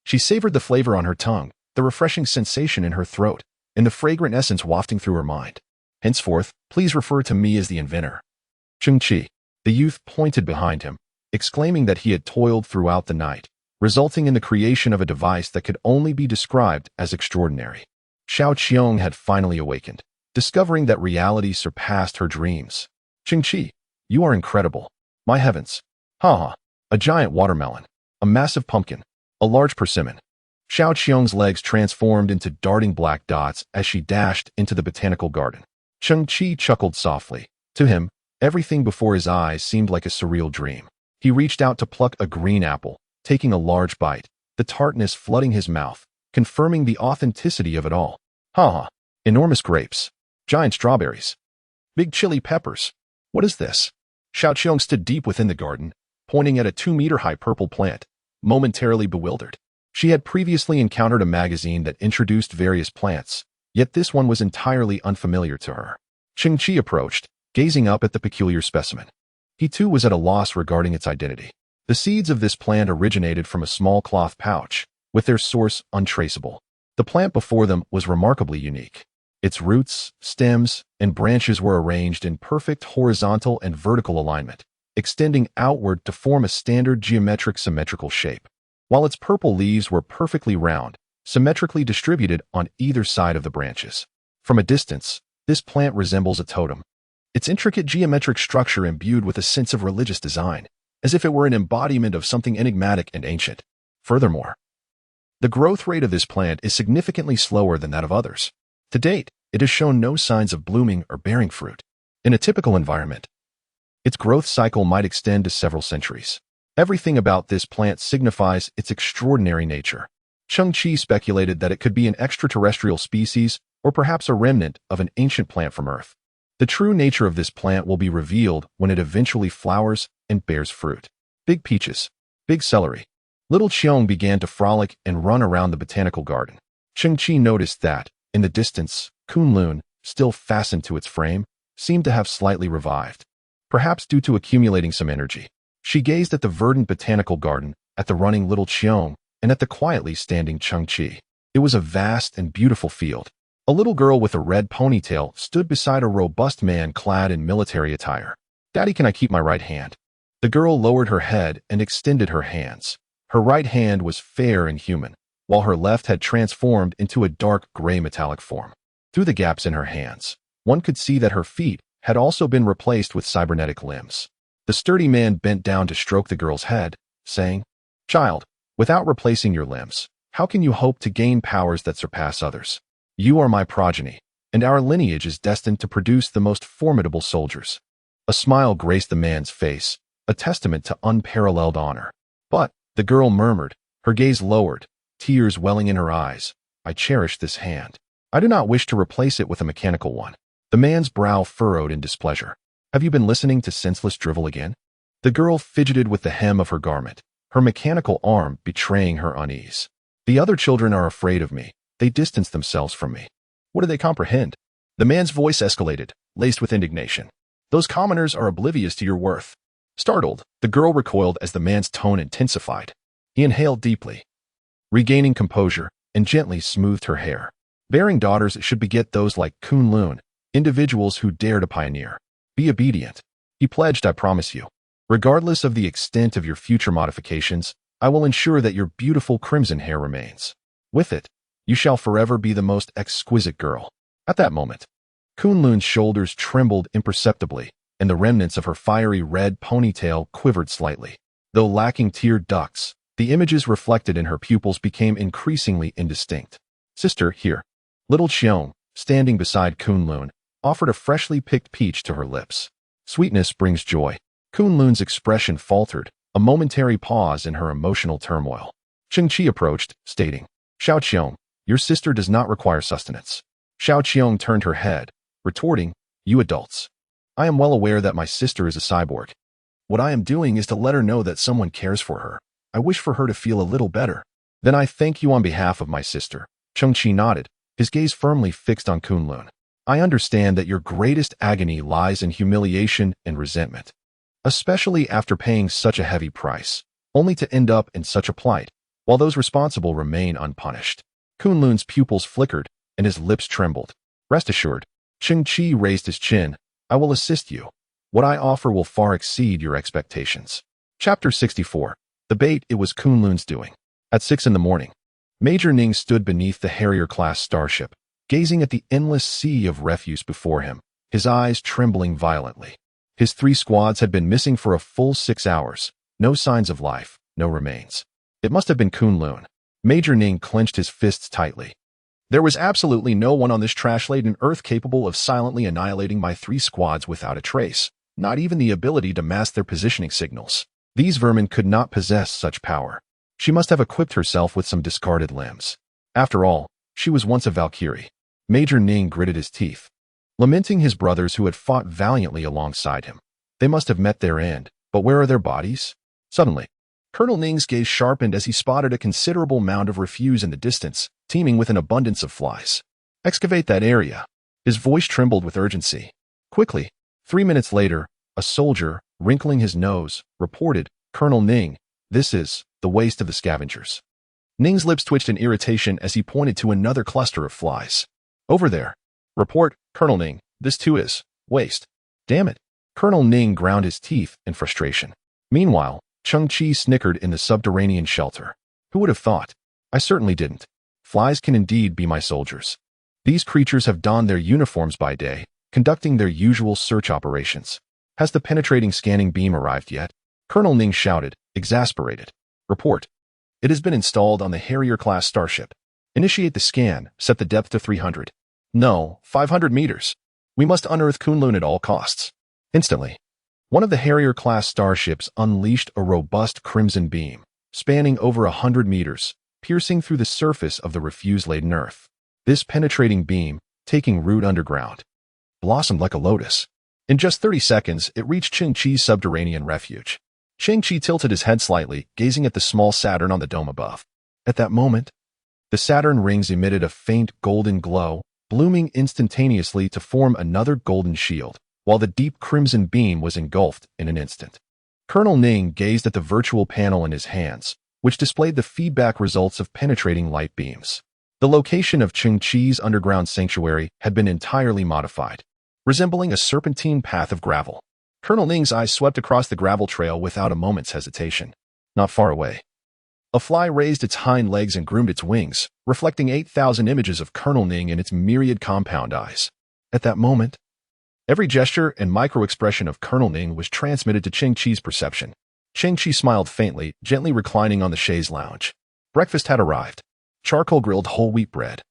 She savored the flavor on her tongue, the refreshing sensation in her throat, and the fragrant essence wafting through her mind. Henceforth, please refer to me as the inventor. Cheng Qi. The youth pointed behind him, exclaiming that he had toiled throughout the night, resulting in the creation of a device that could only be described as extraordinary. Xiao Qiong had finally awakened, discovering that reality surpassed her dreams. Cheng Qi, you are incredible. My heavens. Ha! A giant watermelon, a massive pumpkin, a large persimmon. Xiao Qiong's legs transformed into darting black dots as she dashed into the botanical garden. Cheng Qi chuckled softly. To him, everything before his eyes seemed like a surreal dream. He reached out to pluck a green apple, taking a large bite, the tartness flooding his mouth, confirming the authenticity of it all. Enormous grapes, giant strawberries, big chili peppers. What is this? Xiao Qiong stood deep within the garden, pointing at a 2-meter-high purple plant, momentarily bewildered. She had previously encountered a magazine that introduced various plants, yet this one was entirely unfamiliar to her. Cheng Qi approached, gazing up at the peculiar specimen. He too was at a loss regarding its identity. The seeds of this plant originated from a small cloth pouch, with their source untraceable. The plant before them was remarkably unique. Its roots, stems, and branches were arranged in perfect horizontal and vertical alignment, extending outward to form a standard geometric symmetrical shape. While its purple leaves were perfectly round, symmetrically distributed on either side of the branches. From a distance, this plant resembles a totem, its intricate geometric structure imbued with a sense of religious design, as if it were an embodiment of something enigmatic and ancient. Furthermore, the growth rate of this plant is significantly slower than that of others. To date, it has shown no signs of blooming or bearing fruit. In a typical environment, its growth cycle might extend to several centuries. Everything about this plant signifies its extraordinary nature. Cheng Qi speculated that it could be an extraterrestrial species or perhaps a remnant of an ancient plant from Earth. The true nature of this plant will be revealed when it eventually flowers and bears fruit. Big peaches, big celery. Little Qiong began to frolic and run around the botanical garden. Cheng Qi noticed that, in the distance, Kunlun, still fastened to its frame, seemed to have slightly revived. Perhaps due to accumulating some energy. She gazed at the verdant botanical garden, at the running little Qiong, and at the quietly standing Cheng Qi. It was a vast and beautiful field. A little girl with a red ponytail stood beside a robust man clad in military attire. "Daddy, can I keep my right hand?" The girl lowered her head and extended her hands. Her right hand was fair and human, while her left had transformed into a dark gray metallic form. Through the gaps in her hands, one could see that her feet had also been replaced with cybernetic limbs. The sturdy man bent down to stroke the girl's head, saying, "Child, without replacing your limbs, how can you hope to gain powers that surpass others? You are my progeny, and our lineage is destined to produce the most formidable soldiers." A smile graced the man's face, a testament to unparalleled honor. "But," the girl murmured, her gaze lowered, tears welling in her eyes, "I cherish this hand. I do not wish to replace it with a mechanical one." The man's brow furrowed in displeasure. "Have you been listening to senseless drivel again?" The girl fidgeted with the hem of her garment, her mechanical arm betraying her unease. "The other children are afraid of me. They distance themselves from me. What do they comprehend?" The man's voice escalated, laced with indignation. "Those commoners are oblivious to your worth." Startled, the girl recoiled as the man's tone intensified. He inhaled deeply, regaining composure, and gently smoothed her hair. "Bearing daughters should beget those like Kunlun, individuals who dare to pioneer. Be obedient." He pledged, "I promise you. Regardless of the extent of your future modifications, I will ensure that your beautiful crimson hair remains. With it, you shall forever be the most exquisite girl." At that moment, Kunlun's shoulders trembled imperceptibly, and the remnants of her fiery red ponytail quivered slightly. Though lacking tear ducts, the images reflected in her pupils became increasingly indistinct. "Sister, here." Little Qiong, standing beside Kunlun, offered a freshly picked peach to her lips. "Sweetness brings joy." Kunlun's expression faltered, a momentary pause in her emotional turmoil. Cheng Qi approached, stating, "Xiao Qiong, your sister does not require sustenance." Xiao Qiong turned her head, retorting, "You adults. I am well aware that my sister is a cyborg. What I am doing is to let her know that someone cares for her. I wish for her to feel a little better. Then I thank you on behalf of my sister." Cheng Qi nodded, his gaze firmly fixed on Kunlun. "I understand that your greatest agony lies in humiliation and resentment, especially after paying such a heavy price, only to end up in such a plight, while those responsible remain unpunished." Kunlun's pupils flickered, and his lips trembled. "Rest assured." Cheng Qi raised his chin. "I will assist you. What I offer will far exceed your expectations." Chapter 64. The bait. It was Kunlun's doing. At 6 in the morning, Major Ning stood beneath the Harrier-class starship, gazing at the endless sea of refuse before him, his eyes trembling violently. His 3 squads had been missing for a full 6 hours. No signs of life, no remains. It must have been Kunlun. Major Ning clenched his fists tightly. There was absolutely no one on this trash-laden Earth capable of silently annihilating my 3 squads without a trace, not even the ability to mask their positioning signals. These vermin could not possess such power. She must have equipped herself with some discarded limbs. After all, she was once a Valkyrie. Major Ning gritted his teeth, lamenting his brothers who had fought valiantly alongside him. They must have met their end, but where are their bodies? Suddenly, Colonel Ning's gaze sharpened as he spotted a considerable mound of refuse in the distance, teeming with an abundance of flies. "Excavate that area." His voice trembled with urgency. Quickly, 3 minutes later, a soldier, wrinkling his nose, reported, "Colonel Ning, this is the waste of the scavengers." Ning's lips twitched in irritation as he pointed to another cluster of flies. "Over there." "Report, Colonel Ning, this too is waste." "Damn it." Colonel Ning ground his teeth in frustration. Meanwhile, Cheng Qi snickered in the subterranean shelter. Who would have thought? I certainly didn't. Flies can indeed be my soldiers. These creatures have donned their uniforms by day, conducting their usual search operations. Has the penetrating scanning beam arrived yet? Colonel Ning shouted, exasperated. Report. It has been installed on the Harrier-class starship. Initiate the scan, set the depth to 300. No, 500 meters. We must unearth Kunlun at all costs. Instantly. One of the Harrier-class starships unleashed a robust crimson beam, spanning over 100 meters, piercing through the surface of the refuse-laden Earth. This penetrating beam, taking root underground, blossomed like a lotus. In just 30 seconds, it reached Cheng Qi's subterranean refuge. Cheng Qi tilted his head slightly, gazing at the small Saturn on the dome above. At that moment, the Saturn rings emitted a faint golden glow, blooming instantaneously to form another golden shield, while the deep crimson beam was engulfed in an instant. Colonel Ning gazed at the virtual panel in his hands, which displayed the feedback results of penetrating light beams. The location of Cheng Qi's underground sanctuary had been entirely modified, resembling a serpentine path of gravel. Colonel Ning's eyes swept across the gravel trail without a moment's hesitation. Not far away, a fly raised its hind legs and groomed its wings, reflecting 8,000 images of Colonel Ning in its myriad compound eyes. At that moment, every gesture and micro-expression of Colonel Ning was transmitted to Cheng Qi's perception. Cheng Qi smiled faintly, gently reclining on the chaise lounge. Breakfast had arrived. Charcoal-grilled whole wheat bread,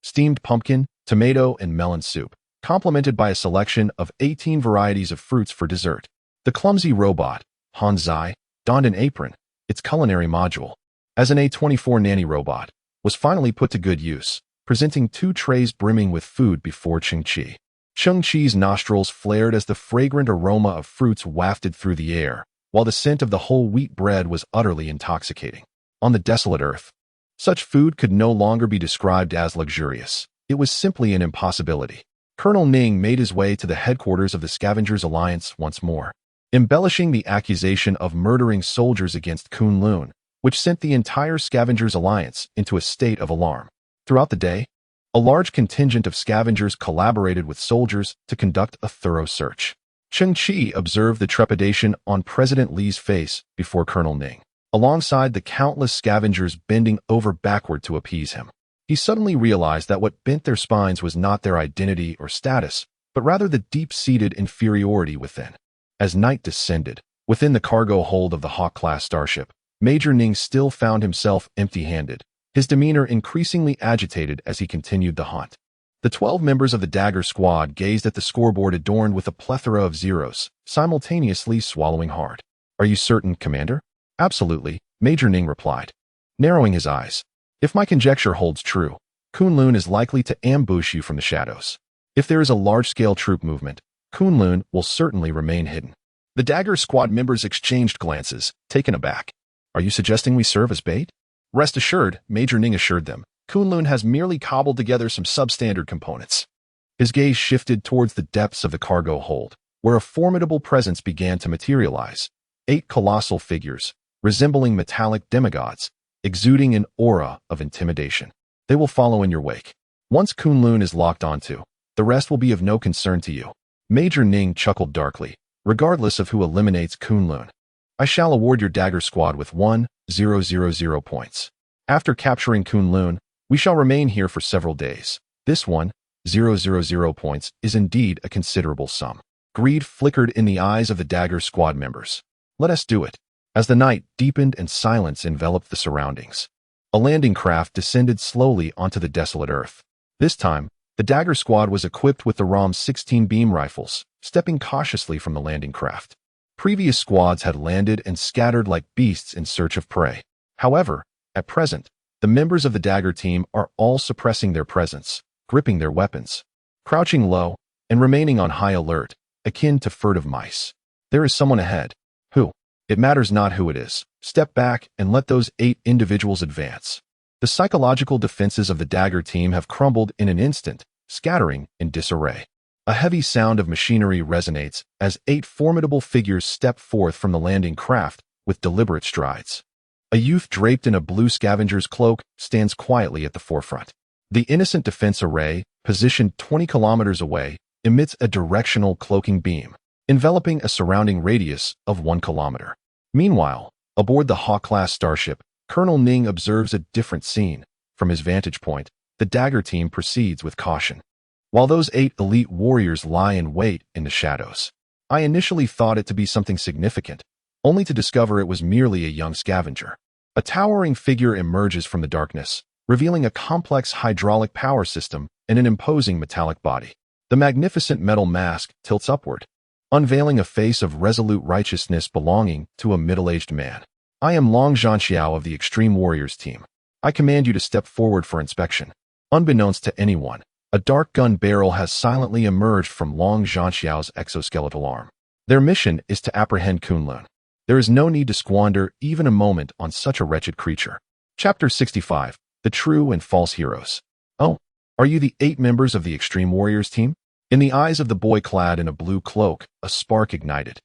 steamed pumpkin, tomato, and melon soup, complemented by a selection of 18 varieties of fruits for dessert. The clumsy robot, Han Zai, donned an apron, its culinary module, as an A24 nanny robot, was finally put to good use, presenting 2 trays brimming with food before Cheng Qi. Cheng Qi's nostrils flared as the fragrant aroma of fruits wafted through the air, while the scent of the whole wheat bread was utterly intoxicating. On the desolate Earth, such food could no longer be described as luxurious. It was simply an impossibility. Colonel Ning made his way to the headquarters of the Scavengers Alliance once more, embellishing the accusation of murdering soldiers against Kunlun, which sent the entire Scavengers Alliance into a state of alarm. Throughout the day, a large contingent of scavengers collaborated with soldiers to conduct a thorough search. Cheng Qi observed the trepidation on President Li's face before Colonel Ning, alongside the countless scavengers bending over backward to appease him. He suddenly realized that what bent their spines was not their identity or status, but rather the deep-seated inferiority within. As night descended, within the cargo hold of the Hawk-class starship, Major Ning still found himself empty-handed, his demeanor increasingly agitated as he continued the hunt. The 12 members of the Dagger Squad gazed at the scoreboard adorned with a plethora of zeros, simultaneously swallowing hard. Are you certain, Commander? Absolutely, Major Ning replied, narrowing his eyes. If my conjecture holds true, Kunlun is likely to ambush you from the shadows. If there is a large-scale troop movement, Kunlun will certainly remain hidden. The Dagger Squad members exchanged glances, taken aback. Are you suggesting we serve as bait? Rest assured, Major Ning assured them, Kunlun has merely cobbled together some substandard components. His gaze shifted towards the depths of the cargo hold, where a formidable presence began to materialize. 8 colossal figures, resembling metallic demigods, exuding an aura of intimidation. They will follow in your wake. Once Kunlun is locked onto, the rest will be of no concern to you. Major Ning chuckled darkly. Regardless of who eliminates Kunlun, I shall award your Dagger Squad with 1,000 points. After capturing Kunlun, we shall remain here for several days. This 1,000 points is indeed a considerable sum. Greed flickered in the eyes of the Dagger Squad members. Let us do it. As the night deepened and silence enveloped the surroundings, a landing craft descended slowly onto the desolate Earth. This time, the Dagger Squad was equipped with the ROM-16 beam rifles, stepping cautiously from the landing craft. Previous squads had landed and scattered like beasts in search of prey. However, at present, the members of the Dagger team are all suppressing their presence, gripping their weapons, crouching low, and remaining on high alert, akin to furtive mice. There is someone ahead. Who? It matters not who it is. Step back and let those 8 individuals advance. The psychological defenses of the Dagger team have crumbled in an instant, scattering in disarray. A heavy sound of machinery resonates as 8 formidable figures step forth from the landing craft with deliberate strides. A youth draped in a blue scavenger's cloak stands quietly at the forefront. The innocent defense array, positioned 20 kilometers away, emits a directional cloaking beam, enveloping a surrounding radius of 1 kilometer. Meanwhile, aboard the Hawk-class starship, Colonel Ning observes a different scene. From his vantage point, the Dagger team proceeds with caution, while those 8 elite warriors lie in wait in the shadows. I initially thought it to be something significant, only to discover it was merely a young scavenger. A towering figure emerges from the darkness, revealing a complex hydraulic power system and an imposing metallic body. The magnificent metal mask tilts upward, unveiling a face of resolute righteousness belonging to a middle-aged man. I am Long Zhanxiao of the Extreme Warriors team. I command you to step forward for inspection. Unbeknownst to anyone, a dark gun barrel has silently emerged from Long Zhanxiao's exoskeletal arm. Their mission is to apprehend Kunlun. There is no need to squander even a moment on such a wretched creature. Chapter 65. The True and False Heroes. Oh, are you the 8 members of the Extreme Warriors team? In the eyes of the boy clad in a blue cloak, a spark ignited,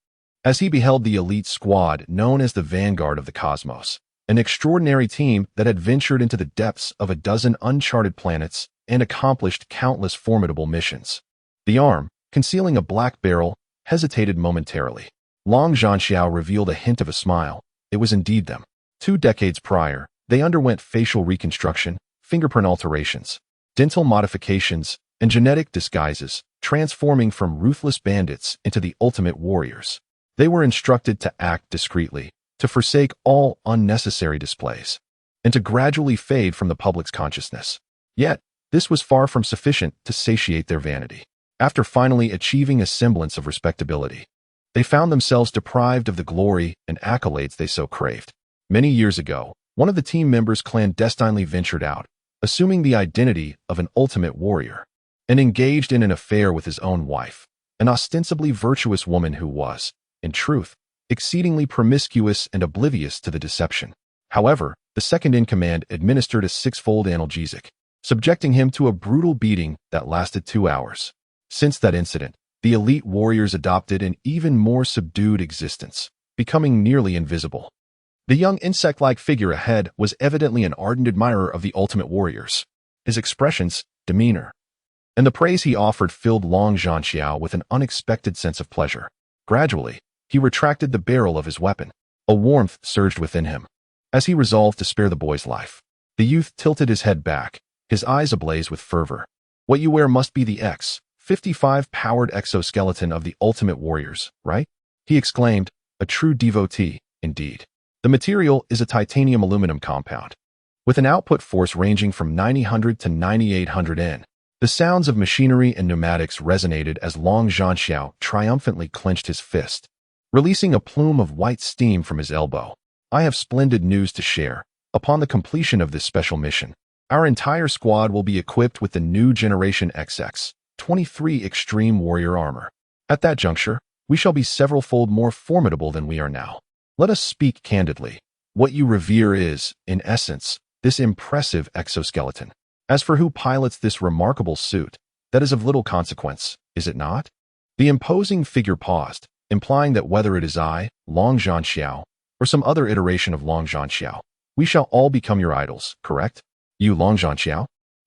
as he beheld the elite squad known as the Vanguard of the Cosmos, an extraordinary team that had ventured into the depths of a dozen uncharted planets and accomplished countless formidable missions. The arm, concealing a black barrel, hesitated momentarily. Long Zhanxiao revealed a hint of a smile. It was indeed them. 2 decades prior, they underwent facial reconstruction, fingerprint alterations, dental modifications, and genetic disguises, transforming from ruthless bandits into the ultimate warriors. They were instructed to act discreetly, to forsake all unnecessary displays, and to gradually fade from the public's consciousness. Yet, this was far from sufficient to satiate their vanity. After finally achieving a semblance of respectability, they found themselves deprived of the glory and accolades they so craved. Many years ago, one of the team members clandestinely ventured out, assuming the identity of an ultimate warrior, and engaged in an affair with his own wife, an ostensibly virtuous woman who was, in truth, exceedingly promiscuous and oblivious to the deception. However, the second-in-command administered a 6-fold analgesic, subjecting him to a brutal beating that lasted 2 hours. Since that incident, the elite warriors adopted an even more subdued existence, becoming nearly invisible. The young insect-like figure ahead was evidently an ardent admirer of the ultimate warriors. His expressions, demeanor, and the praise he offered filled Long Zhanxiao with an unexpected sense of pleasure. Gradually, he retracted the barrel of his weapon. A warmth surged within him, as he resolved to spare the boy's life. The youth tilted his head back, his eyes ablaze with fervor. What you wear must be the X-55 powered exoskeleton of the ultimate warriors, right? He exclaimed, a true devotee, indeed. The material is a titanium aluminum compound, with an output force ranging from 900 to 9800 N. The sounds of machinery and pneumatics resonated as Long Zhanxiao triumphantly clenched his fist, releasing a plume of white steam from his elbow. I have splendid news to share. Upon the completion of this special mission, our entire squad will be equipped with the new generation XX-23 Extreme Warrior armor. At that juncture, we shall be several-fold more formidable than we are now. Let us speak candidly. What you revere is, in essence, this impressive exoskeleton. As for who pilots this remarkable suit, that is of little consequence, is it not? The imposing figure paused, implying that whether it is I, Long Zhanxiao, or some other iteration of Long Zhanxiao, we shall all become your idols, correct? You Long Zhanxiao?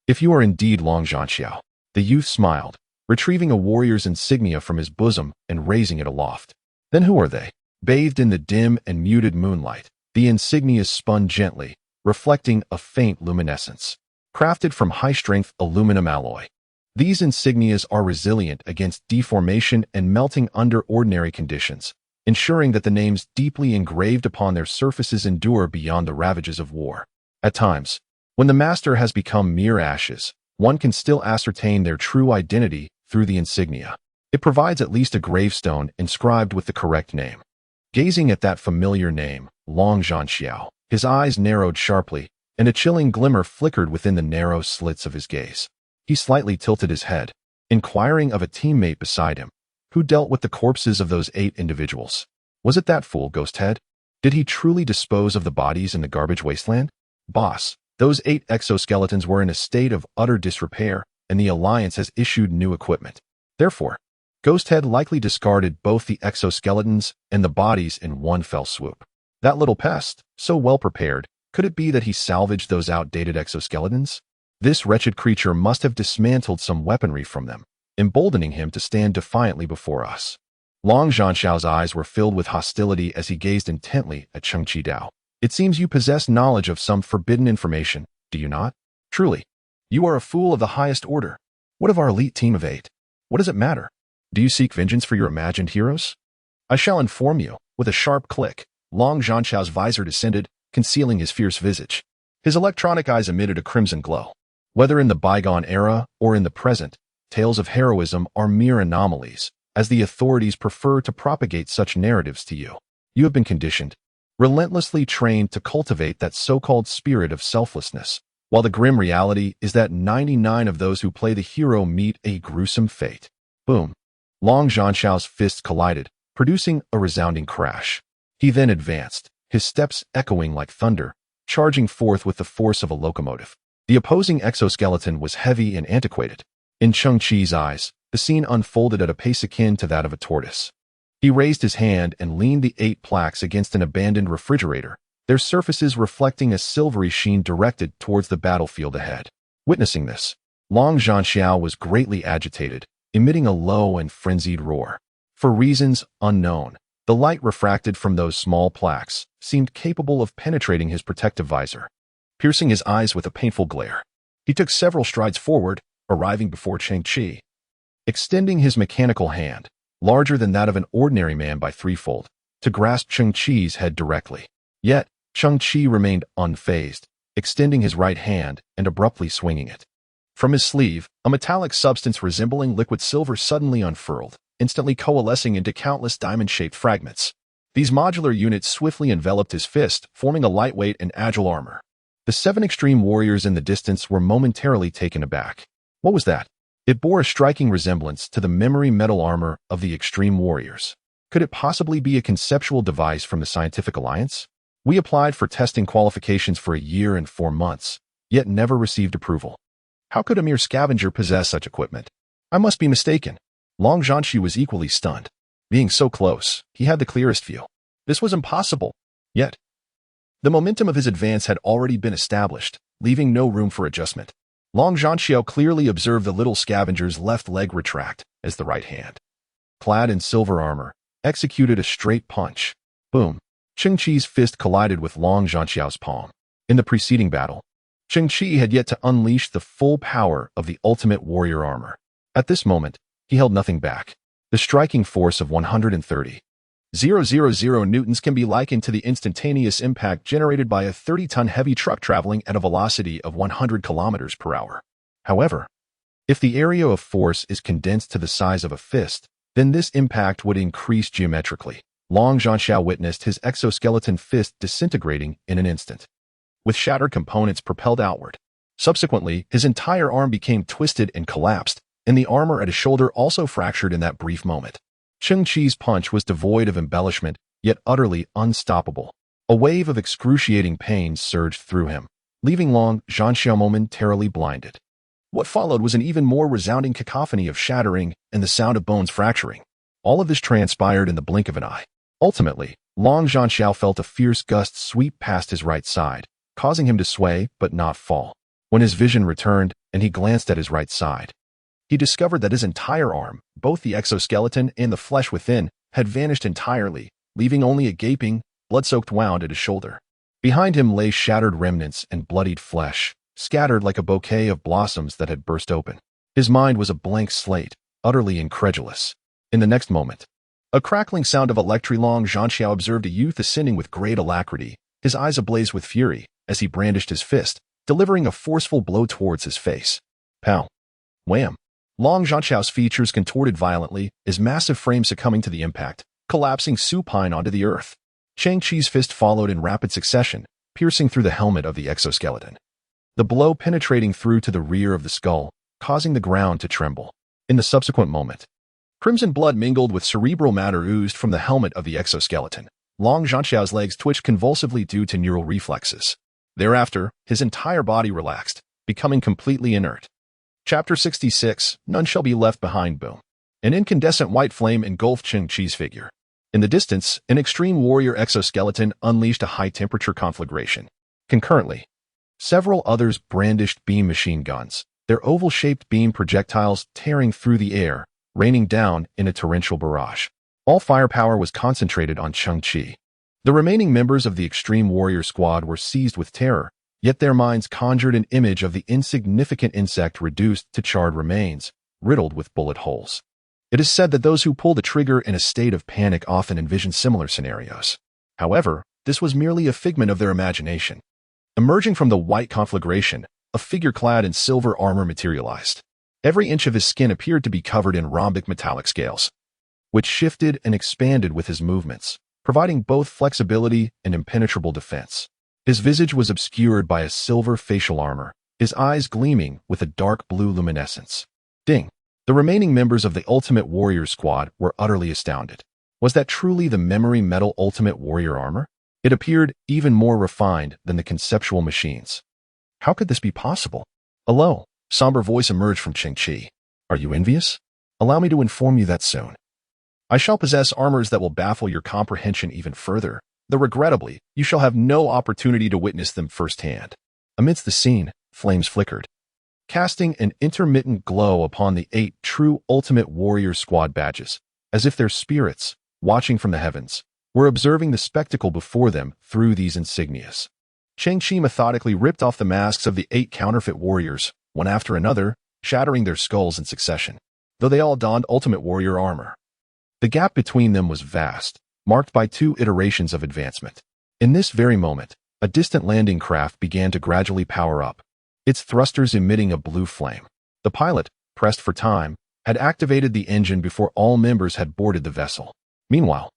If you are indeed Long Zhanxiao. The youth smiled, retrieving a warrior's insignia from his bosom and raising it aloft. Then who are they? Bathed in the dim and muted moonlight, the insignia spun gently, reflecting a faint luminescence. Crafted from high-strength aluminum alloy, these insignias are resilient against deformation and melting under ordinary conditions, ensuring that the names deeply engraved upon their surfaces endure beyond the ravages of war. At times, when the master has become mere ashes, one can still ascertain their true identity through the insignia. It provides at least a gravestone inscribed with the correct name. Gazing at that familiar name, Long Zhanxiao, his eyes narrowed sharply, and a chilling glimmer flickered within the narrow slits of his gaze. He slightly tilted his head, inquiring of a teammate beside him, who dealt with the corpses of those 8 individuals. Was it that fool, Ghosthead? Did he truly dispose of the bodies in the garbage wasteland? Boss, those 8 exoskeletons were in a state of utter disrepair, and the Alliance has issued new equipment. Therefore, Ghosthead likely discarded both the exoskeletons and the bodies in one fell swoop. That little pest, so well prepared, could it be that he salvaged those outdated exoskeletons? This wretched creature must have dismantled some weaponry from them, emboldening him to stand defiantly before us. Long Zhanxiao's eyes were filled with hostility as he gazed intently at Cheng Qi. It seems you possess knowledge of some forbidden information, do you not? Truly, you are a fool of the highest order. What of our elite team of 8? What does it matter? Do you seek vengeance for your imagined heroes? I shall inform you. With a sharp click, Long Zhanxiao's visor descended, concealing his fierce visage. His electronic eyes emitted a crimson glow. Whether in the bygone era or in the present, tales of heroism are mere anomalies, as the authorities prefer to propagate such narratives to you. You have been conditioned, relentlessly trained to cultivate that so-called spirit of selflessness, while the grim reality is that 99 of those who play the hero meet a gruesome fate. Boom. Long Zhanxiao's fists collided, producing a resounding crash. He then advanced, his steps echoing like thunder, charging forth with the force of a locomotive. The opposing exoskeleton was heavy and antiquated. In Cheng Qi's eyes, the scene unfolded at a pace akin to that of a tortoise. He raised his hand and leaned the 8 plaques against an abandoned refrigerator, their surfaces reflecting a silvery sheen directed towards the battlefield ahead. Witnessing this, Long Zhanxiao was greatly agitated, emitting a low and frenzied roar. For reasons unknown, the light refracted from those small plaques seemed capable of penetrating his protective visor, piercing his eyes with a painful glare. He took several strides forward, arriving before Cheng Qi. Extending his mechanical hand, larger than that of an ordinary man by threefold, to grasp Cheng Qi's head directly. Yet, Cheng Qi remained unfazed, extending his right hand and abruptly swinging it. From his sleeve, a metallic substance resembling liquid silver suddenly unfurled, instantly coalescing into countless diamond-shaped fragments. These modular units swiftly enveloped his fist, forming a lightweight and agile armor. The 7 extreme warriors in the distance were momentarily taken aback. What was that? It bore a striking resemblance to the memory metal armor of the extreme warriors. Could it possibly be a conceptual device from the Scientific Alliance? We applied for testing qualifications for a year and 4 months, yet never received approval. How could a mere scavenger possess such equipment? I must be mistaken. Long Zhanxi was equally stunned. Being so close, he had the clearest view. This was impossible. Yet, the momentum of his advance had already been established, leaving no room for adjustment. Long Zhanxiao clearly observed the little scavenger's left leg retract as the right hand, clad in silver armor, executed a straight punch. Boom. Cheng Qi's fist collided with Long Zhanxiao's palm. In the preceding battle, Cheng Qi had yet to unleash the full power of the ultimate warrior armor. At this moment, he held nothing back. The striking force of 130,000 newtons can be likened to the instantaneous impact generated by a 30-ton heavy truck traveling at a velocity of 100 kilometers per hour. However, if the area of force is condensed to the size of a fist, then this impact would increase geometrically. Long Zhanxiao witnessed his exoskeleton fist disintegrating in an instant, with shattered components propelled outward. Subsequently, his entire arm became twisted and collapsed, and the armor at his shoulder also fractured in that brief moment. Cheng Qi's punch was devoid of embellishment, yet utterly unstoppable. A wave of excruciating pain surged through him, leaving Long Zhanxiao momentarily blinded. What followed was an even more resounding cacophony of shattering and the sound of bones fracturing. All of this transpired in the blink of an eye. Ultimately, Long Zhanxiao felt a fierce gust sweep past his right side, causing him to sway but not fall. When his vision returned and he glanced at his right side, he discovered that his entire arm, both the exoskeleton and the flesh within, had vanished entirely, leaving only a gaping, blood-soaked wound at his shoulder. Behind him lay shattered remnants and bloodied flesh, scattered like a bouquet of blossoms that had burst open. His mind was a blank slate, utterly incredulous. In the next moment, a crackling sound of electricity. Long Zhanxiao observed a youth ascending with great alacrity, his eyes ablaze with fury, as he brandished his fist, delivering a forceful blow towards his face. Pow! Wham! Long Zhanxiao's features contorted violently, his massive frame succumbing to the impact, collapsing supine onto the earth. Cheng Qi's fist followed in rapid succession, piercing through the helmet of the exoskeleton. The blow penetrating through to the rear of the skull, causing the ground to tremble. In the subsequent moment, crimson blood mingled with cerebral matter oozed from the helmet of the exoskeleton. Long Zhanxiao's legs twitched convulsively due to neural reflexes. Thereafter, his entire body relaxed, becoming completely inert. Chapter 66, None Shall Be Left Behind. Boom. An incandescent white flame engulfed Cheng Qi's figure. In the distance, an extreme warrior exoskeleton unleashed a high-temperature conflagration. Concurrently, several others brandished beam machine guns, their oval-shaped beam projectiles tearing through the air, raining down in a torrential barrage. All firepower was concentrated on Cheng Qi. The remaining members of the extreme warrior squad were seized with terror, yet their minds conjured an image of the insignificant insect reduced to charred remains, riddled with bullet holes. It is said that those who pull the trigger in a state of panic often envision similar scenarios. However, this was merely a figment of their imagination. Emerging from the white conflagration, a figure clad in silver armor materialized. Every inch of his skin appeared to be covered in rhombic metallic scales, which shifted and expanded with his movements, providing both flexibility and impenetrable defense. His visage was obscured by a silver facial armor, his eyes gleaming with a dark blue luminescence. Ding! The remaining members of the Ultimate Warrior squad were utterly astounded. Was that truly the memory metal Ultimate Warrior armor? It appeared even more refined than the conceptual machines. How could this be possible? A low, somber voice emerged from Cheng Qi. Are you envious? Allow me to inform you that soon. I shall possess armors that will baffle your comprehension even further, though regrettably, you shall have no opportunity to witness them firsthand. Amidst the scene, flames flickered, casting an intermittent glow upon the 8 true Ultimate Warrior squad badges, as if their spirits, watching from the heavens, were observing the spectacle before them through these insignias. Cheng Qi methodically ripped off the masks of the 8 counterfeit warriors, one after another, shattering their skulls in succession, though they all donned Ultimate Warrior armor. The gap between them was vast, marked by 2 iterations of advancement. In this very moment, a distant landing craft began to gradually power up, its thrusters emitting a blue flame. The pilot, pressed for time, had activated the engine before all members had boarded the vessel. Meanwhile,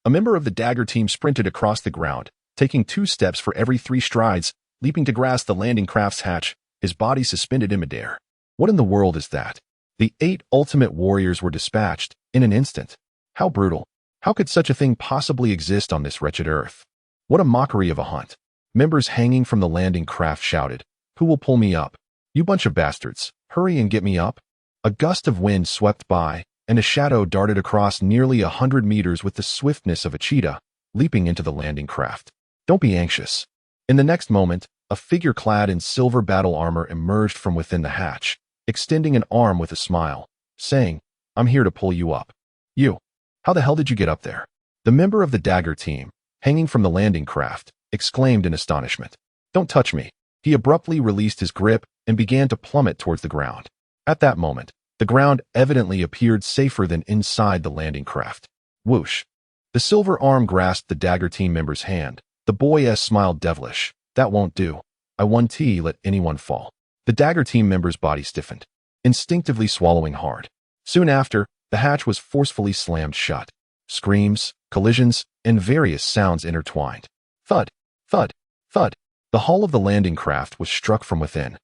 a member of the Dagger team sprinted across the ground, taking 2 steps for every 3 strides, leaping to grasp the landing craft's hatch, his body suspended in midair. What in the world is that? The 8 Ultimate Warriors were dispatched in an instant. How brutal. How could such a thing possibly exist on this wretched earth? What a mockery of a hunt. Members hanging from the landing craft shouted, "Who will pull me up? You bunch of bastards, hurry and get me up." A gust of wind swept by, and a shadow darted across nearly 100 meters with the swiftness of a cheetah, leaping into the landing craft. Don't be anxious. In the next moment, a figure clad in silver battle armor emerged from within the hatch, extending an arm with a smile, saying, "I'm here to pull you up." "You? How the hell did you get up there?" The member of the Dagger team, hanging from the landing craft, exclaimed in astonishment. "Don't touch me." He abruptly released his grip and began to plummet towards the ground. At that moment, the ground evidently appeared safer than inside the landing craft. Whoosh! The silver arm grasped the Dagger team member's hand. The boy smiled devilish. "That won't do. I won't let anyone fall." The Dagger team member's body stiffened, instinctively swallowing hard. Soon after, the hatch was forcefully slammed shut. Screams, collisions, and various sounds intertwined. Thud, thud, thud. The hull of the landing craft was struck from within,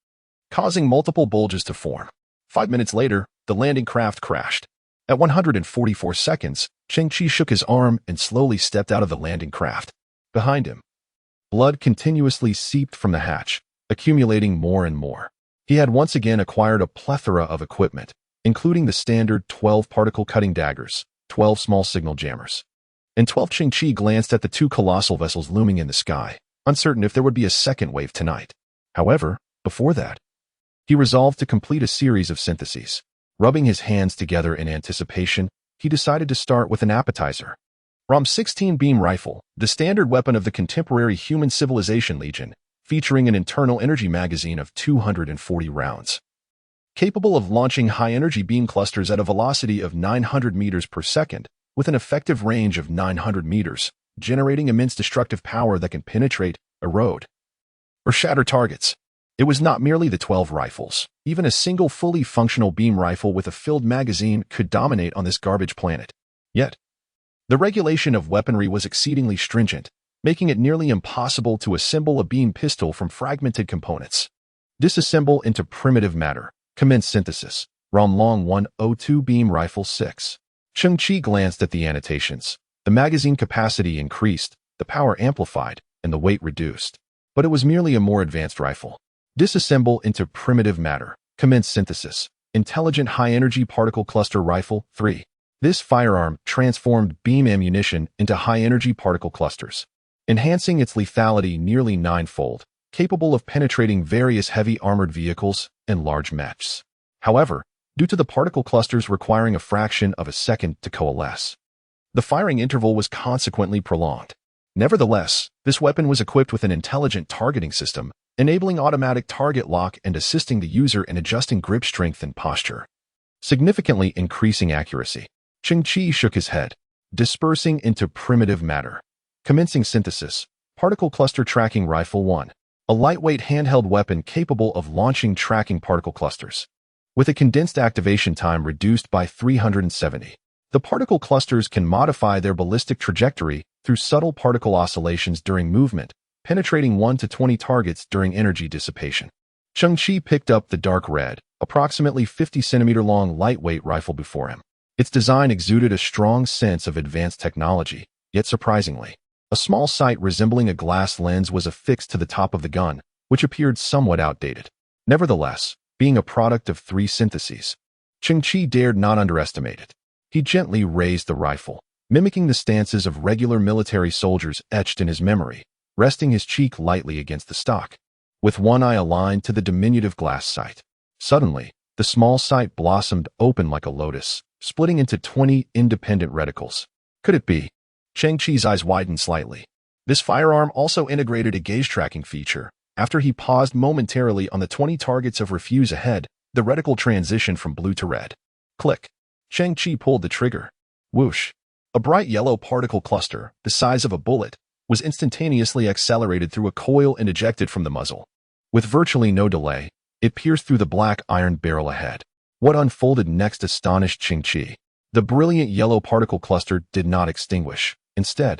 causing multiple bulges to form. 5 minutes later, the landing craft crashed. At 144 seconds, Cheng Qi shook his arm and slowly stepped out of the landing craft. Behind him, blood continuously seeped from the hatch, accumulating more and more. He had once again acquired a plethora of equipment, including the standard 12 particle cutting daggers, 12 small signal jammers, and 12. Cheng Qi glanced at the 2 colossal vessels looming in the sky, uncertain if there would be a second wave tonight. However, before that, he resolved to complete a series of syntheses. Rubbing his hands together in anticipation, he decided to start with an appetizer. ROM-16 beam rifle, the standard weapon of the contemporary human civilization Legion, featuring an internal energy magazine of 240 rounds. Capable of launching high-energy beam clusters at a velocity of 900 meters per second, with an effective range of 900 meters, generating immense destructive power that can penetrate, erode, or shatter targets. It was not merely the 12 rifles. Even a single fully functional beam rifle with a filled magazine could dominate on this garbage planet. Yet, the regulation of weaponry was exceedingly stringent, making it nearly impossible to assemble a beam pistol from fragmented components. Disassemble into primitive matter. Commence synthesis. ROM-Long 102 Beam Rifle 6. Cheng Qi glanced at the annotations. The magazine capacity increased, the power amplified, and the weight reduced. But it was merely a more advanced rifle. Disassemble into primitive matter. Commence synthesis. Intelligent High-Energy Particle Cluster Rifle 3. This firearm transformed beam ammunition into high-energy particle clusters, enhancing its lethality nearly 9-fold, capable of penetrating various heavy armored vehicles and large mechs. However, due to the particle clusters requiring a fraction of a second to coalesce, The firing interval was consequently prolonged. Nevertheless, this weapon was equipped with an intelligent targeting system, enabling automatic target lock and assisting the user in adjusting grip strength and posture, significantly increasing accuracy. Cheng Qi shook his head, dispersing into primitive matter. Commencing synthesis. Particle Cluster Tracking Rifle 1. A lightweight handheld weapon capable of launching tracking particle clusters. With a condensed activation time reduced by 370. The particle clusters can modify their ballistic trajectory through subtle particle oscillations during movement, penetrating 1 to 20 targets during energy dissipation. Cheng Qi picked up the dark red, approximately 50-centimeter-long lightweight rifle before him. Its design exuded a strong sense of advanced technology, yet surprisingly, a small sight resembling a glass lens was affixed to the top of the gun, which appeared somewhat outdated. Nevertheless, being a product of 3 syntheses, Cheng Qi dared not underestimate it. He gently raised the rifle, mimicking the stances of regular military soldiers etched in his memory, resting his cheek lightly against the stock, with one eye aligned to the diminutive glass sight. Suddenly, the small sight blossomed open like a lotus, splitting into 20 independent reticles. Could it be? Cheng Qi's eyes widened slightly. This firearm also integrated a gaze tracking feature. After he paused momentarily on the 20 targets of refuse ahead, the reticle transitioned from blue to red. Click. Cheng Qi pulled the trigger. Whoosh. A bright yellow particle cluster, the size of a bullet, was instantaneously accelerated through a coil and ejected from the muzzle. With virtually no delay, it pierced through the black iron barrel ahead. What unfolded next astonished Cheng Qi. The brilliant yellow particle cluster did not extinguish. Instead,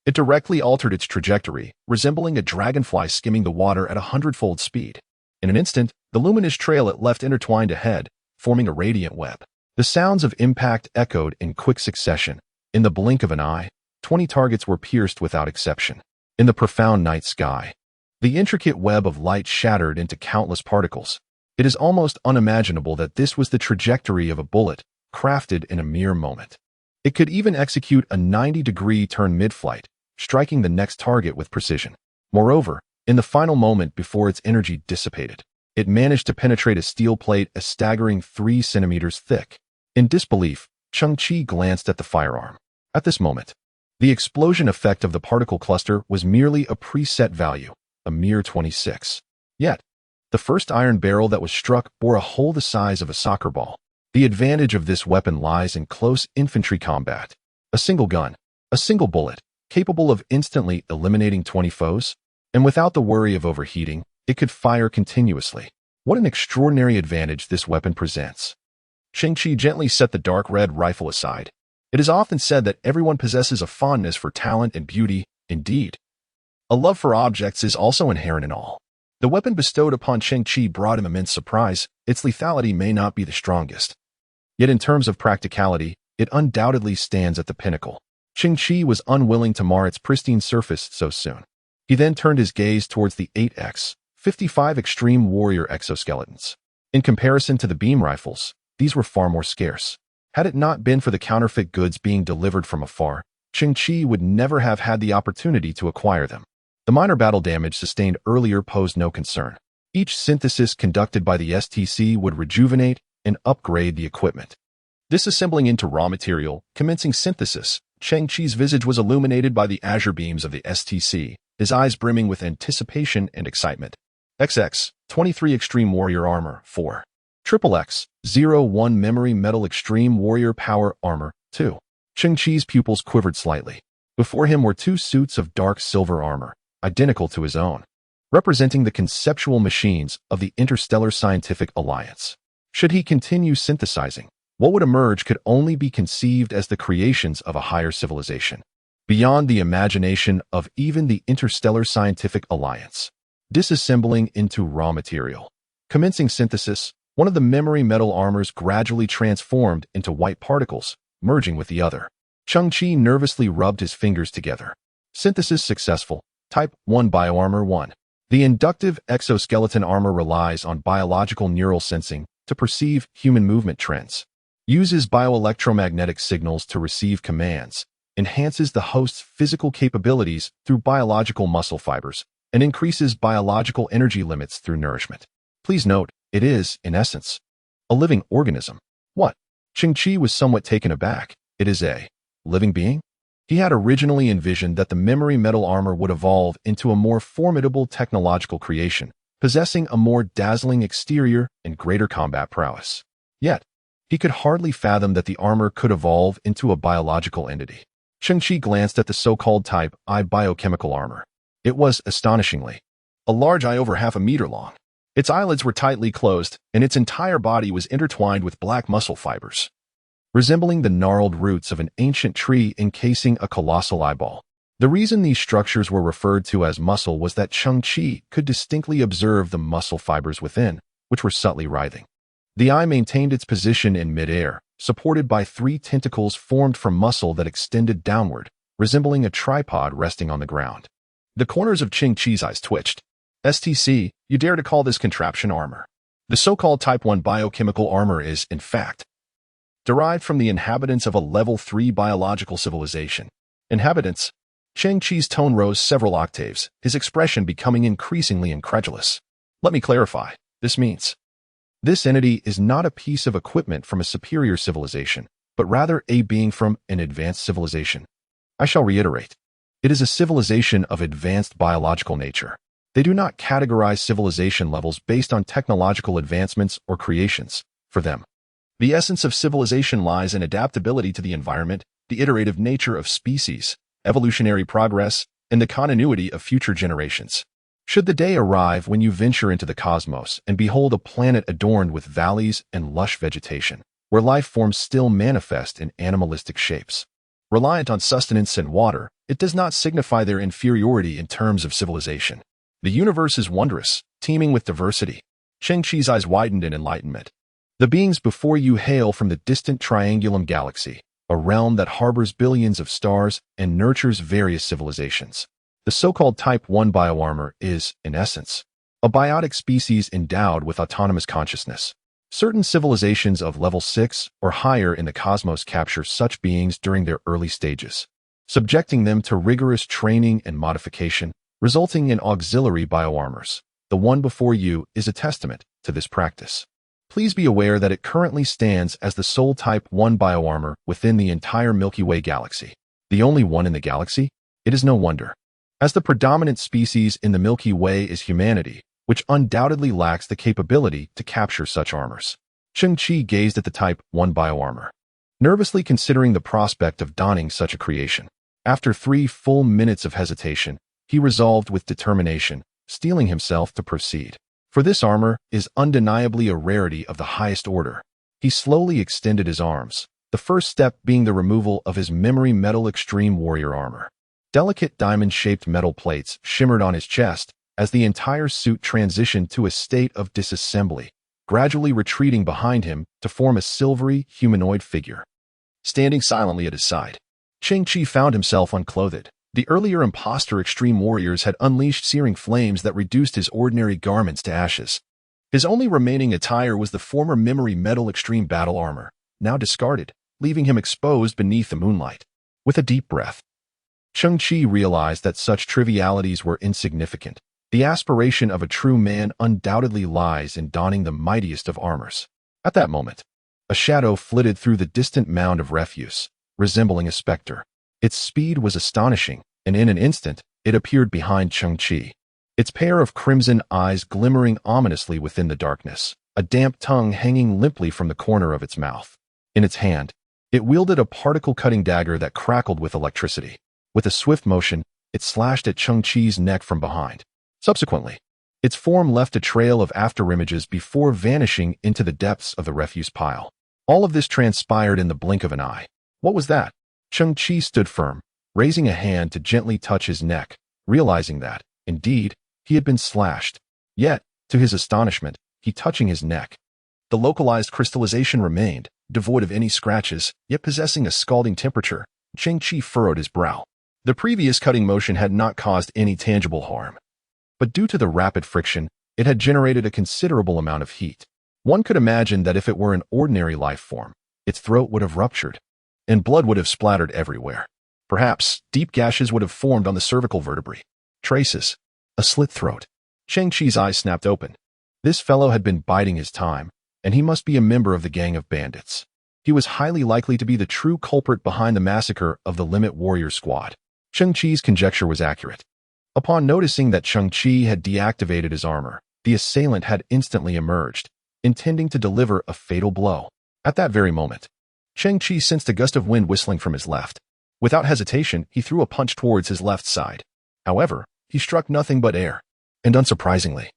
it directly altered its trajectory, resembling a dragonfly skimming the water at 100-fold speed. In an instant, the luminous trail it left intertwined ahead, forming a radiant web. The sounds of impact echoed in quick succession. In the blink of an eye, 20 targets were pierced without exception. In the profound night sky, the intricate web of light shattered into countless particles. It is almost unimaginable that this was the trajectory of a bullet, crafted in a mere moment. It could even execute a 90-degree turn mid-flight, striking the next target with precision. Moreover, in the final moment before its energy dissipated, it managed to penetrate a steel plate a staggering 3 centimeters thick. In disbelief, Cheng Qi glanced at the firearm. At this moment, the explosion effect of the particle cluster was merely a preset value, a mere 26. Yet, the first iron barrel that was struck bore a hole the size of a soccer ball. The advantage of this weapon lies in close infantry combat. A single gun, a single bullet, capable of instantly eliminating 20 foes, and without the worry of overheating, it could fire continuously. What an extraordinary advantage this weapon presents. Cheng Qi gently set the dark red rifle aside. It is often said that everyone possesses a fondness for talent and beauty. Indeed, a love for objects is also inherent in all. The weapon bestowed upon Cheng Qi brought him immense surprise. Its lethality may not be the strongest, yet in terms of practicality, it undoubtedly stands at the pinnacle. Cheng Qi was unwilling to mar its pristine surface so soon. He then turned his gaze towards the 8x55 Extreme Warrior exoskeletons. In comparison to the beam rifles, these were far more scarce. Had it not been for the counterfeit goods being delivered from afar, Cheng Qi would never have had the opportunity to acquire them. The minor battle damage sustained earlier posed no concern. Each synthesis conducted by the STC would rejuvenate and upgrade the equipment. Disassembling into raw material, commencing synthesis, Cheng Qi's visage was illuminated by the azure beams of the STC, his eyes brimming with anticipation and excitement. XX-23 Extreme Warrior Armor 4. XXX-01 Memory Metal Extreme Warrior Power Armor 2. Cheng Qi's pupils quivered slightly. Before him were 2 suits of dark silver armor, identical to his own, representing the conceptual machines of the Interstellar Scientific Alliance. Should he continue synthesizing, what would emerge could only be conceived as the creations of a higher civilization, beyond the imagination of even the Interstellar Scientific Alliance. Disassembling into raw material. Commencing synthesis, one of the memory metal armors gradually transformed into white particles, merging with the other. Cheng Qi nervously rubbed his fingers together. Synthesis successful. Type 1 Bioarmor 1. The inductive exoskeleton armor relies on biological neural sensing to perceive human movement trends, uses bioelectromagnetic signals to receive commands, enhances the host's physical capabilities through biological muscle fibers, and increases biological energy limits through nourishment. Please note, it is, in essence, a living organism. What? Cheng Qi was somewhat taken aback. It is a living being? He had originally envisioned that the memory metal armor would evolve into a more formidable technological creation, possessing a more dazzling exterior and greater combat prowess. Yet, he could hardly fathom that the armor could evolve into a biological entity. Cheng Qi glanced at the so-called Type I biochemical armor. It was, astonishingly, a large eye over half a meter long. Its eyelids were tightly closed, and its entire body was intertwined with black muscle fibers, resembling the gnarled roots of an ancient tree encasing a colossal eyeball. The reason these structures were referred to as muscle was that Cheng Qi could distinctly observe the muscle fibers within, which were subtly writhing. The eye maintained its position in midair, supported by 3 tentacles formed from muscle that extended downward, resembling a tripod resting on the ground. The corners of Cheng Qi's eyes twitched. STC, you dare to call this contraption armor? The so-called Type I biochemical armor is, in fact, derived from the inhabitants of a Level 3 biological civilization. Inhabitants? Cheng Qi's tone rose several octaves, his expression becoming increasingly incredulous. Let me clarify. This means this entity is not a piece of equipment from a superior civilization, but rather a being from an advanced civilization. I shall reiterate. It is a civilization of advanced biological nature. They do not categorize civilization levels based on technological advancements or creations. For them, the essence of civilization lies in adaptability to the environment, the iterative nature of species, evolutionary progress, and the continuity of future generations. Should the day arrive when you venture into the cosmos and behold a planet adorned with valleys and lush vegetation, where life forms still manifest in animalistic shapes, reliant on sustenance and water, it does not signify their inferiority in terms of civilization. The universe is wondrous, teeming with diversity. Cheng Qi's eyes widened in enlightenment. The beings before you hail from the distant Triangulum galaxy, a realm that harbors billions of stars and nurtures various civilizations. The so-called Type I bioarmor is, in essence, a biotic species endowed with autonomous consciousness. Certain civilizations of level 6 or higher in the cosmos capture such beings during their early stages, subjecting them to rigorous training and modification, resulting in auxiliary bioarmors. The one before you is a testament to this practice. Please be aware that it currently stands as the sole Type I bioarmor within the entire Milky Way galaxy. The only one in the galaxy? It is no wonder, as the predominant species in the Milky Way is humanity, which undoubtedly lacks the capability to capture such armors. Cheng Qi gazed at the Type I bioarmor, nervously considering the prospect of donning such a creation. After 3 full minutes of hesitation, he resolved with determination, steeling himself to proceed. For this armor is undeniably a rarity of the highest order. He slowly extended his arms, the first step being the removal of his memory metal extreme warrior armor. Delicate diamond-shaped metal plates shimmered on his chest as the entire suit transitioned to a state of disassembly, gradually retreating behind him to form a silvery, humanoid figure. Standing silently at his side, Cheng Qi found himself unclothed. The earlier imposter extreme warriors had unleashed searing flames that reduced his ordinary garments to ashes. His only remaining attire was the former memory metal extreme battle armor, now discarded, leaving him exposed beneath the moonlight. With a deep breath, Cheng Qi realized that such trivialities were insignificant. The aspiration of a true man undoubtedly lies in donning the mightiest of armors. At that moment, a shadow flitted through the distant mound of refuse, resembling a specter. Its speed was astonishing, and in an instant, it appeared behind Cheng Qi, its pair of crimson eyes glimmering ominously within the darkness, a damp tongue hanging limply from the corner of its mouth. In its hand, it wielded a particle-cutting dagger that crackled with electricity. With a swift motion, it slashed at Cheng Qi's neck from behind. Subsequently, its form left a trail of afterimages before vanishing into the depths of the refuse pile. All of this transpired in the blink of an eye. What was that? Cheng Qi stood firm, raising a hand to gently touch his neck, realizing that, indeed, he had been slashed. Yet, to his astonishment, he touching his neck. The localized crystallization remained, devoid of any scratches, yet possessing a scalding temperature. Cheng Qi furrowed his brow. The previous cutting motion had not caused any tangible harm, but due to the rapid friction, it had generated a considerable amount of heat. One could imagine that if it were an ordinary life form, its throat would have ruptured, and blood would have splattered everywhere. Perhaps deep gashes would have formed on the cervical vertebrae. Traces. A slit throat. Cheng Qi's eyes snapped open. This fellow had been biding his time, and he must be a member of the gang of bandits. He was highly likely to be the true culprit behind the massacre of the Limit Warrior Squad. Cheng Qi's conjecture was accurate. Upon noticing that Cheng Qi had deactivated his armor, the assailant had instantly emerged, intending to deliver a fatal blow. At that very moment, Cheng Qi sensed a gust of wind whistling from his left. Without hesitation, he threw a punch towards his left side. However, he struck nothing but air. And unsurprisingly,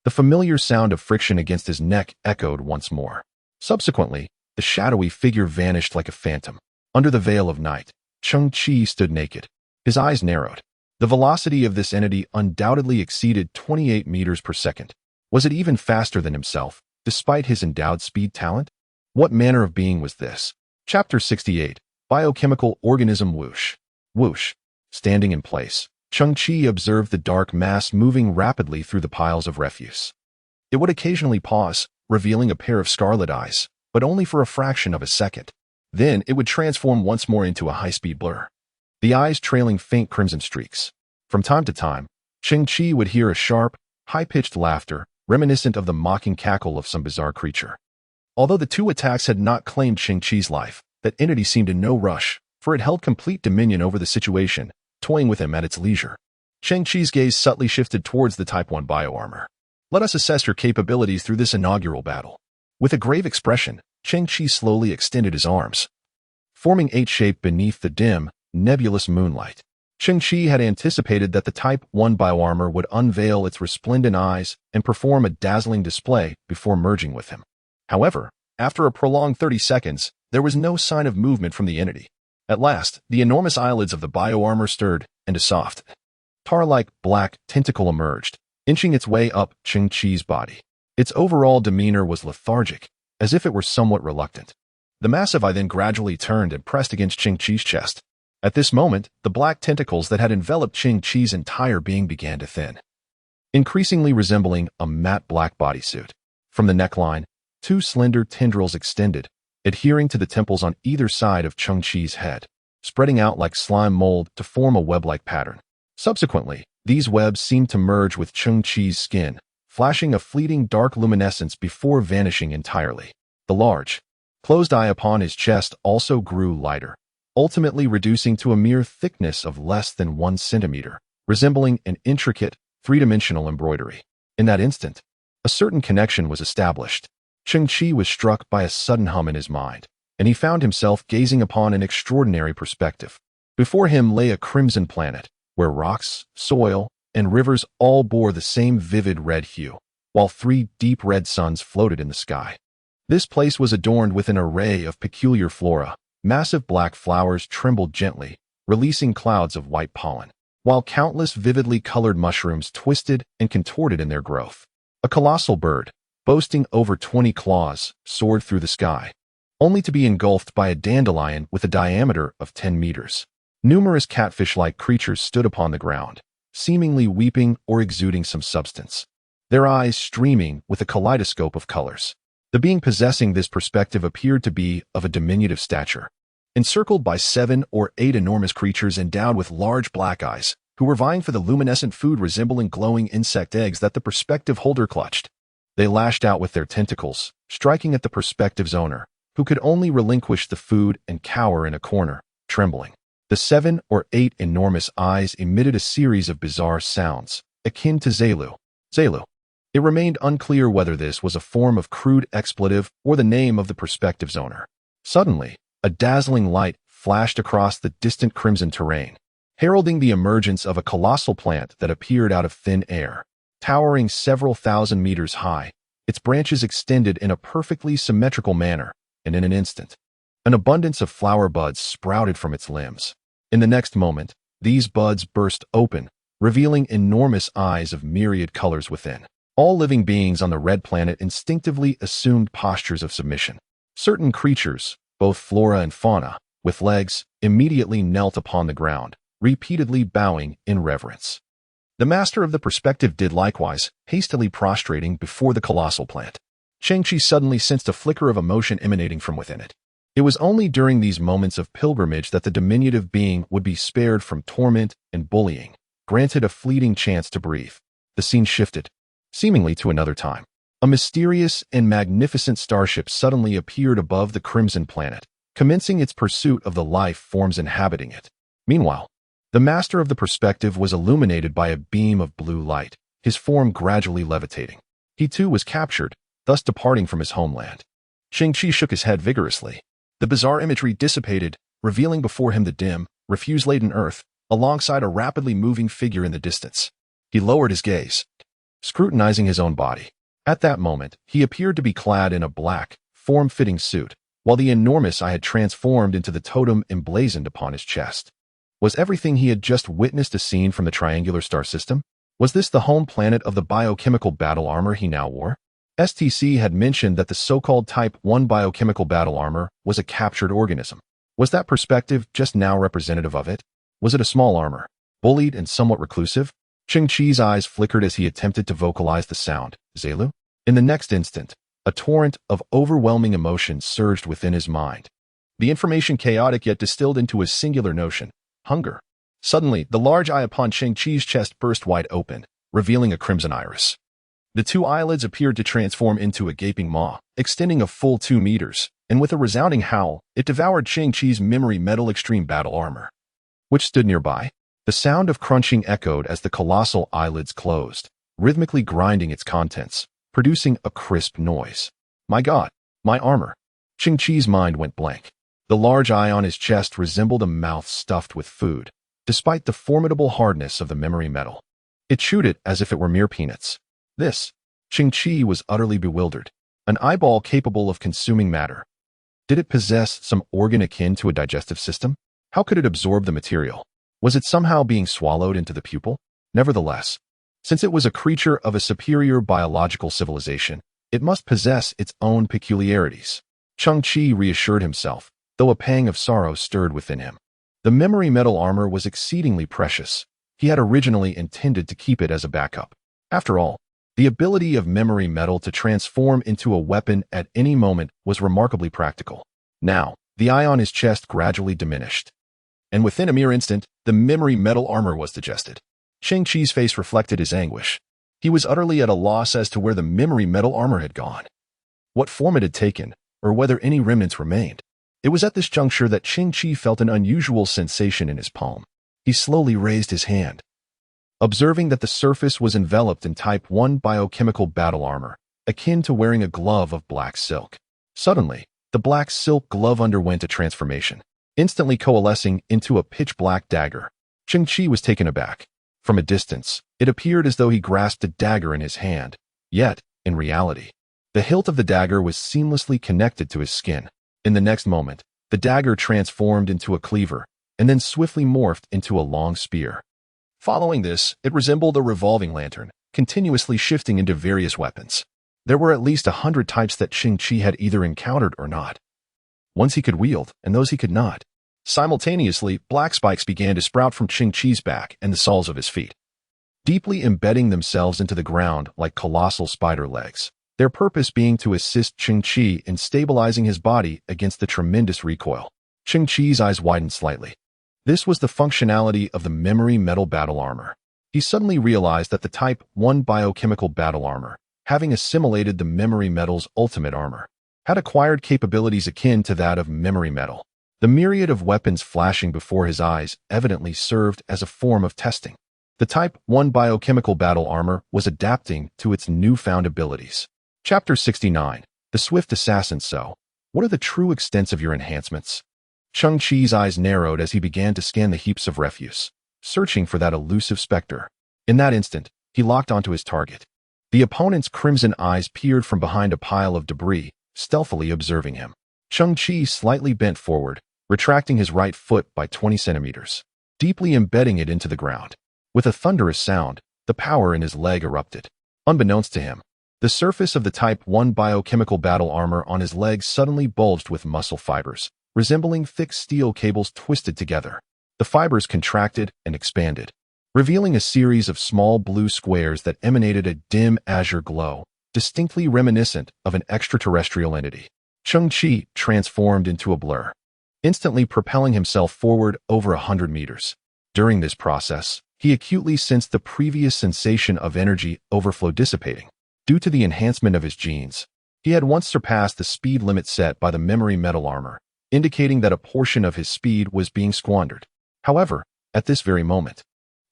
the familiar sound of friction against his neck echoed once more. Subsequently, the shadowy figure vanished like a phantom. Under the veil of night, Cheng Qi stood naked. His eyes narrowed. The velocity of this entity undoubtedly exceeded 28 meters per second. Was it even faster than himself, despite his endowed speed talent? What manner of being was this? Chapter 68. Biochemical Organism. Whoosh. Whoosh. Standing in place, Cheng Qi observed the dark mass moving rapidly through the piles of refuse. It would occasionally pause, revealing a pair of scarlet eyes, but only for a fraction of a second. Then it would transform once more into a high-speed blur, the eyes trailing faint crimson streaks. From time to time, Cheng Qi would hear a sharp, high-pitched laughter, reminiscent of the mocking cackle of some bizarre creature. Although the two attacks had not claimed Cheng Qi's life, that entity seemed in no rush, for it held complete dominion over the situation, toying with him at its leisure. Cheng Qi's gaze subtly shifted towards the Type 1 bioarmor. Let us assess your capabilities through this inaugural battle. With a grave expression, Cheng Qi slowly extended his arms, forming H-shape beneath the dim, nebulous moonlight. Cheng Qi had anticipated that the Type 1 bioarmor would unveil its resplendent eyes and perform a dazzling display before merging with him. However, after a prolonged 30 seconds, there was no sign of movement from the entity. At last, the enormous eyelids of the bioarmor stirred, and a soft, tar-like black tentacle emerged, inching its way up Cheng Qi's body. Its overall demeanor was lethargic, as if it were somewhat reluctant. The massive eye then gradually turned and pressed against Cheng Qi's chest. At this moment, the black tentacles that had enveloped Cheng Qi's entire being began to thin, increasingly resembling a matte black bodysuit. From the neckline, two slender tendrils extended, adhering to the temples on either side of Cheng Qi's head, spreading out like slime mold to form a web-like pattern. Subsequently, these webs seemed to merge with Cheng Qi's skin, flashing a fleeting dark luminescence before vanishing entirely. The large, closed eye upon his chest also grew lighter, ultimately reducing to a mere thickness of less than 1 centimeter, resembling an intricate, three-dimensional embroidery. In that instant, a certain connection was established. Cheng Qi was struck by a sudden hum in his mind, and he found himself gazing upon an extraordinary perspective. Before him lay a crimson planet, where rocks, soil, and rivers all bore the same vivid red hue, while 3 deep red suns floated in the sky. This place was adorned with an array of peculiar flora. Massive black flowers trembled gently, releasing clouds of white pollen, while countless vividly colored mushrooms twisted and contorted in their growth. A colossal bird, boasting over 20 claws, soared through the sky, only to be engulfed by a dandelion with a diameter of 10 meters. Numerous catfish-like creatures stood upon the ground, seemingly weeping or exuding some substance, their eyes streaming with a kaleidoscope of colors. The being possessing this perspective appeared to be of a diminutive stature, encircled by 7 or 8 enormous creatures endowed with large black eyes, who were vying for the luminescent food resembling glowing insect eggs that the perspective holder clutched. They lashed out with their tentacles, striking at the perspective's owner, who could only relinquish the food and cower in a corner, trembling. The 7 or 8 enormous eyes emitted a series of bizarre sounds, akin to Zelu. Zelu. It remained unclear whether this was a form of crude expletive or the name of the perspective's owner. Suddenly, a dazzling light flashed across the distant crimson terrain, heralding the emergence of a colossal plant that appeared out of thin air. Towering several thousand meters high, its branches extended in a perfectly symmetrical manner, and in an instant, an abundance of flower buds sprouted from its limbs. In the next moment, these buds burst open, revealing enormous eyes of myriad colors within. All living beings on the red planet instinctively assumed postures of submission. Certain creatures, both flora and fauna, with legs, immediately knelt upon the ground, repeatedly bowing in reverence. The master of the perspective did likewise, hastily prostrating before the colossal plant. Cheng Qi suddenly sensed a flicker of emotion emanating from within it. It was only during these moments of pilgrimage that the diminutive being would be spared from torment and bullying, granted a fleeting chance to breathe. The scene shifted, seemingly to another time. A mysterious and magnificent starship suddenly appeared above the Crimson Planet, commencing its pursuit of the life forms inhabiting it. Meanwhile, the master of the perspective was illuminated by a beam of blue light, his form gradually levitating. He too was captured, thus departing from his homeland. Cheng Qi shook his head vigorously. The bizarre imagery dissipated, revealing before him the dim, refuse-laden earth, alongside a rapidly moving figure in the distance. He lowered his gaze, scrutinizing his own body. At that moment, he appeared to be clad in a black, form-fitting suit, while the enormous eye had transformed into the totem emblazoned upon his chest. Was everything he had just witnessed a scene from the triangular star system? Was this the home planet of the biochemical battle armor he now wore? STC had mentioned that the so-called Type 1 biochemical battle armor was a captured organism. Was that perspective just now representative of it? Was it a small armor, bullied and somewhat reclusive? Cheng Qi's eyes flickered as he attempted to vocalize the sound, Zelu. In the next instant, a torrent of overwhelming emotions surged within his mind. The information chaotic yet distilled into a singular notion: hunger. Suddenly, the large eye upon Cheng Qi's chest burst wide open, revealing a crimson iris. The two eyelids appeared to transform into a gaping maw, extending a full 2 meters, and with a resounding howl, it devoured Cheng Qi's memory metal extreme battle armor, which stood nearby. The sound of crunching echoed as the colossal eyelids closed, rhythmically grinding its contents, producing a crisp noise. My God, my armor! Cheng Qi's mind went blank. The large eye on his chest resembled a mouth stuffed with food, despite the formidable hardness of the memory metal. It chewed it as if it were mere peanuts. This, Cheng Qi was utterly bewildered. An eyeball capable of consuming matter. Did it possess some organ akin to a digestive system? How could it absorb the material? Was it somehow being swallowed into the pupil? Nevertheless, since it was a creature of a superior biological civilization, it must possess its own peculiarities. Cheng Qi reassured himself, though a pang of sorrow stirred within him. The memory metal armor was exceedingly precious. He had originally intended to keep it as a backup. After all, the ability of memory metal to transform into a weapon at any moment was remarkably practical. Now, the eye on his chest gradually diminished, and within a mere instant, the memory metal armor was digested. Cheng Qi's face reflected his anguish. He was utterly at a loss as to where the memory metal armor had gone, what form it had taken, or whether any remnants remained. It was at this juncture that Cheng Qi felt an unusual sensation in his palm. He slowly raised his hand, observing that the surface was enveloped in Type 1 biochemical battle armor, akin to wearing a glove of black silk. Suddenly, the black silk glove underwent a transformation, instantly coalescing into a pitch-black dagger. Cheng Qi was taken aback. From a distance, it appeared as though he grasped a dagger in his hand. Yet, in reality, the hilt of the dagger was seamlessly connected to his skin. In the next moment, the dagger transformed into a cleaver, and then swiftly morphed into a long spear. Following this, it resembled a revolving lantern, continuously shifting into various weapons. There were at least 100 types that Cheng Qi had either encountered or not. Ones he could wield, and those he could not. Simultaneously, black spikes began to sprout from Cheng Qi's back and the soles of his feet, deeply embedding themselves into the ground like colossal spider legs, their purpose being to assist Cheng Qi in stabilizing his body against the tremendous recoil. Cheng Qi's eyes widened slightly. This was the functionality of the memory metal battle armor. He suddenly realized that the Type 1 biochemical battle armor, having assimilated the memory metal's ultimate armor, had acquired capabilities akin to that of memory metal. The myriad of weapons flashing before his eyes evidently served as a form of testing. The Type 1 biochemical battle armor was adapting to its newfound abilities. Chapter 69. The Swift Assassin. So, what are the true extents of your enhancements? Cheng Qi's eyes narrowed as he began to scan the heaps of refuse, searching for that elusive specter. In that instant, he locked onto his target. The opponent's crimson eyes peered from behind a pile of debris, stealthily observing him. Cheng Qi slightly bent forward, retracting his right foot by 20 centimeters, deeply embedding it into the ground. With a thunderous sound, the power in his leg erupted. Unbeknownst to him, the surface of the Type 1 biochemical battle armor on his leg suddenly bulged with muscle fibers, resembling thick steel cables twisted together. The fibers contracted and expanded, revealing a series of small blue squares that emanated a dim azure glow, distinctly reminiscent of an extraterrestrial entity. Cheng Qi transformed into a blur, instantly propelling himself forward over 100 meters. During this process, he acutely sensed the previous sensation of energy overflow dissipating. Due to the enhancement of his genes, he had once surpassed the speed limit set by the memory metal armor, indicating that a portion of his speed was being squandered. However, at this very moment,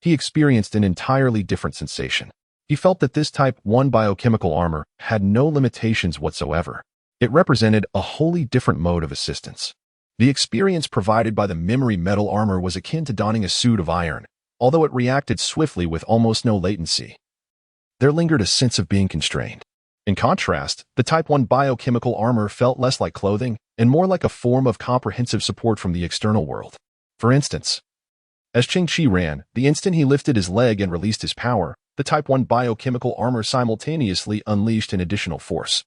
he experienced an entirely different sensation. He felt that this Type 1 biochemical armor had no limitations whatsoever. It represented a wholly different mode of assistance. The experience provided by the memory metal armor was akin to donning a suit of iron, although it reacted swiftly with almost no latency. There lingered a sense of being constrained. In contrast, the Type 1 biochemical armor felt less like clothing and more like a form of comprehensive support from the external world. For instance, as Cheng Qi ran, the instant he lifted his leg and released his power, the Type 1 biochemical armor simultaneously unleashed an additional force,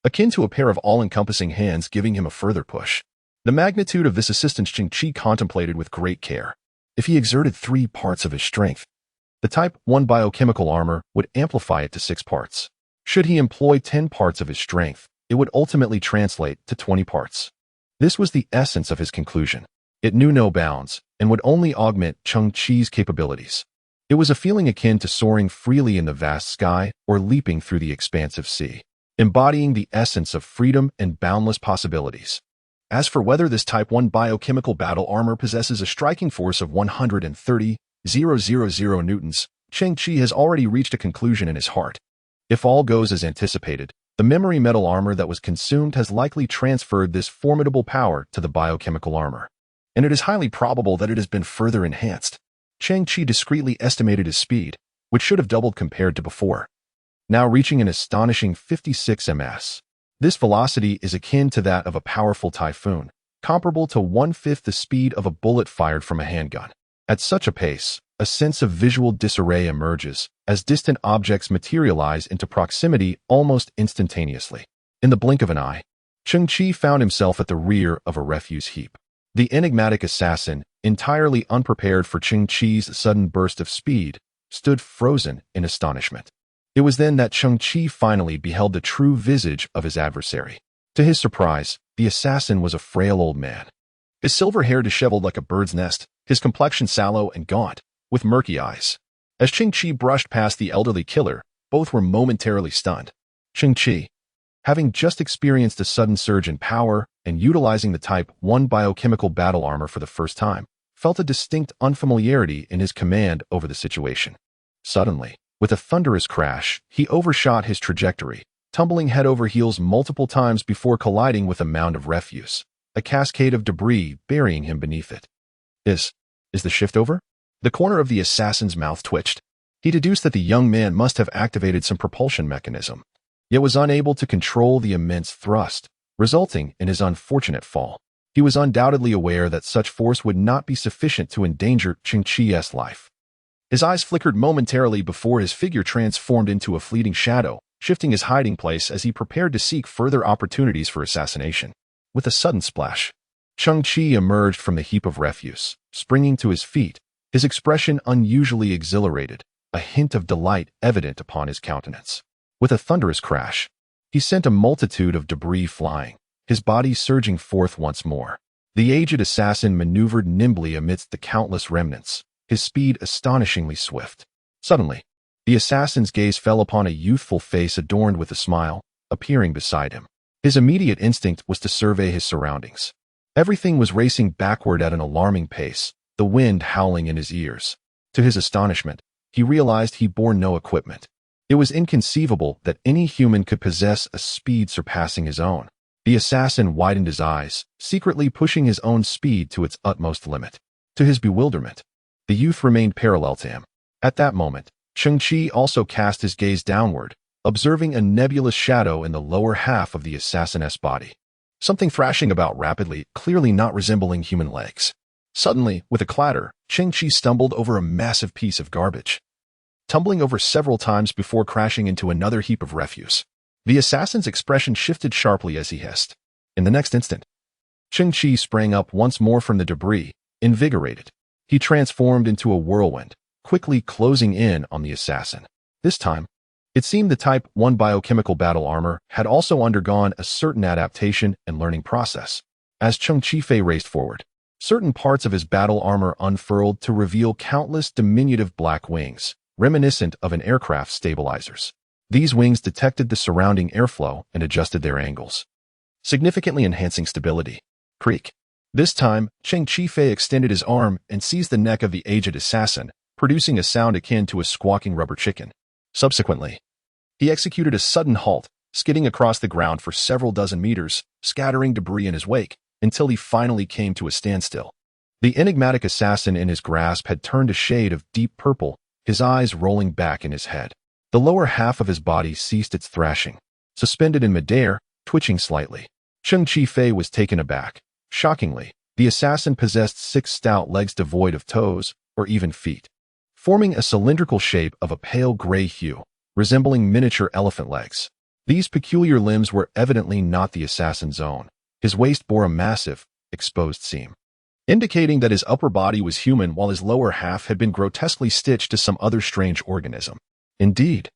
akin to a pair of all-encompassing hands giving him a further push. The magnitude of this assistance Cheng Qi contemplated with great care. If he exerted 3 parts of his strength, the Type 1 biochemical armor would amplify it to 6 parts. Should he employ 10 parts of his strength, it would ultimately translate to 20 parts. This was the essence of his conclusion. It knew no bounds and would only augment Cheng Qi's capabilities. It was a feeling akin to soaring freely in the vast sky or leaping through the expansive sea, embodying the essence of freedom and boundless possibilities. As for whether this Type 1 biochemical battle armor possesses a striking force of 130,000 newtons, Cheng Qi has already reached a conclusion in his heart. If all goes as anticipated, the memory metal armor that was consumed has likely transferred this formidable power to the biochemical armor, and it is highly probable that it has been further enhanced. Cheng Qi discreetly estimated his speed, which should have doubled compared to before, now reaching an astonishing 56 ms. This velocity is akin to that of a powerful typhoon, comparable to 1/5 the speed of a bullet fired from a handgun. At such a pace, a sense of visual disarray emerges as distant objects materialize into proximity almost instantaneously. In the blink of an eye, Cheng Qi found himself at the rear of a refuse heap. The enigmatic assassin, entirely unprepared for Cheng Qi's sudden burst of speed, stood frozen in astonishment. It was then that Cheng Qi finally beheld the true visage of his adversary. To his surprise, the assassin was a frail old man. His silver hair disheveled like a bird's nest, his complexion sallow and gaunt, with murky eyes. As Cheng Qi brushed past the elderly killer, both were momentarily stunned. Cheng Qi, having just experienced a sudden surge in power and utilizing the Type 1 biochemical battle armor for the first time, felt a distinct unfamiliarity in his command over the situation. Suddenly, with a thunderous crash, he overshot his trajectory, tumbling head over heels multiple times before colliding with a mound of refuse, a cascade of debris burying him beneath it. Is the shift over? The corner of the assassin's mouth twitched. He deduced that the young man must have activated some propulsion mechanism, yet was unable to control the immense thrust, resulting in his unfortunate fall. He was undoubtedly aware that such force would not be sufficient to endanger Cheng Qi's life. His eyes flickered momentarily before his figure transformed into a fleeting shadow, shifting his hiding place as he prepared to seek further opportunities for assassination. With a sudden splash, Cheng Qi emerged from the heap of refuse, springing to his feet, his expression unusually exhilarated, a hint of delight evident upon his countenance. With a thunderous crash, he sent a multitude of debris flying, his body surging forth once more. The aged assassin maneuvered nimbly amidst the countless remnants, his speed astonishingly swift. Suddenly, the assassin's gaze fell upon a youthful face adorned with a smile, appearing beside him. His immediate instinct was to survey his surroundings. Everything was racing backward at an alarming pace, the wind howling in his ears. To his astonishment, he realized he bore no equipment. It was inconceivable that any human could possess a speed surpassing his own. The assassin widened his eyes, secretly pushing his own speed to its utmost limit. To his bewilderment, the youth remained parallel to him. At that moment, Cheng Qi also cast his gaze downward, observing a nebulous shadow in the lower half of the assassin's body. Something thrashing about rapidly, clearly not resembling human legs. Suddenly, with a clatter, Cheng Qi stumbled over a massive piece of garbage, tumbling over several times before crashing into another heap of refuse. The assassin's expression shifted sharply as he hissed. In the next instant, Cheng Qi sprang up once more from the debris, invigorated. He transformed into a whirlwind, quickly closing in on the assassin. This time, it seemed the Type 1 biochemical battle armor had also undergone a certain adaptation and learning process. As Cheng Qi raced forward, certain parts of his battle armor unfurled to reveal countless diminutive black wings, reminiscent of an aircraft's stabilizers. These wings detected the surrounding airflow and adjusted their angles, significantly enhancing stability. Creak. This time, Cheng Qi extended his arm and seized the neck of the aged assassin, producing a sound akin to a squawking rubber chicken. Subsequently, he executed a sudden halt, skidding across the ground for several dozen meters, scattering debris in his wake, until he finally came to a standstill. The enigmatic assassin in his grasp had turned a shade of deep purple, his eyes rolling back in his head. The lower half of his body ceased its thrashing, suspended in midair, twitching slightly. Cheng Qi was taken aback. Shockingly, the assassin possessed 6 stout legs devoid of toes or even feet, forming a cylindrical shape of a pale gray hue, resembling miniature elephant legs. These peculiar limbs were evidently not the assassin's own. His waist bore a massive, exposed seam, indicating that his upper body was human while his lower half had been grotesquely stitched to some other strange organism. Indeed,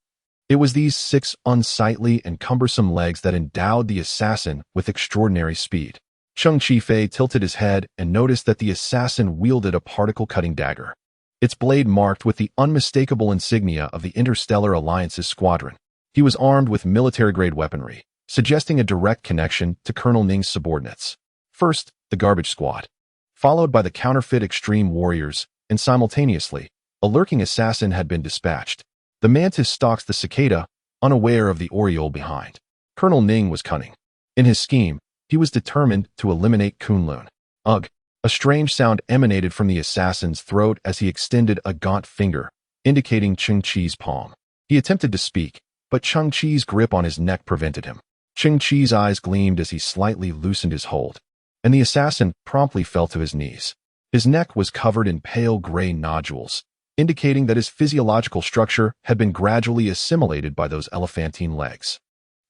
it was these 6 unsightly and cumbersome legs that endowed the assassin with extraordinary speed. Cheng Qi tilted his head and noticed that the assassin wielded a particle-cutting dagger, its blade marked with the unmistakable insignia of the Interstellar Alliance's squadron. He was armed with military-grade weaponry, suggesting a direct connection to Colonel Ning's subordinates. First, the garbage squad, followed by the counterfeit extreme warriors, and simultaneously, a lurking assassin had been dispatched. The mantis stalks the cicada, unaware of the oriole behind. Colonel Ning was cunning. In his scheme, he was determined to eliminate Kunlun. Ugh! A strange sound emanated from the assassin's throat as he extended a gaunt finger, indicating Cheng Qi's palm. He attempted to speak, but Cheng Qi's grip on his neck prevented him. Cheng Qi's eyes gleamed as he slightly loosened his hold, and the assassin promptly fell to his knees. His neck was covered in pale gray nodules, indicating that his physiological structure had been gradually assimilated by those elephantine legs.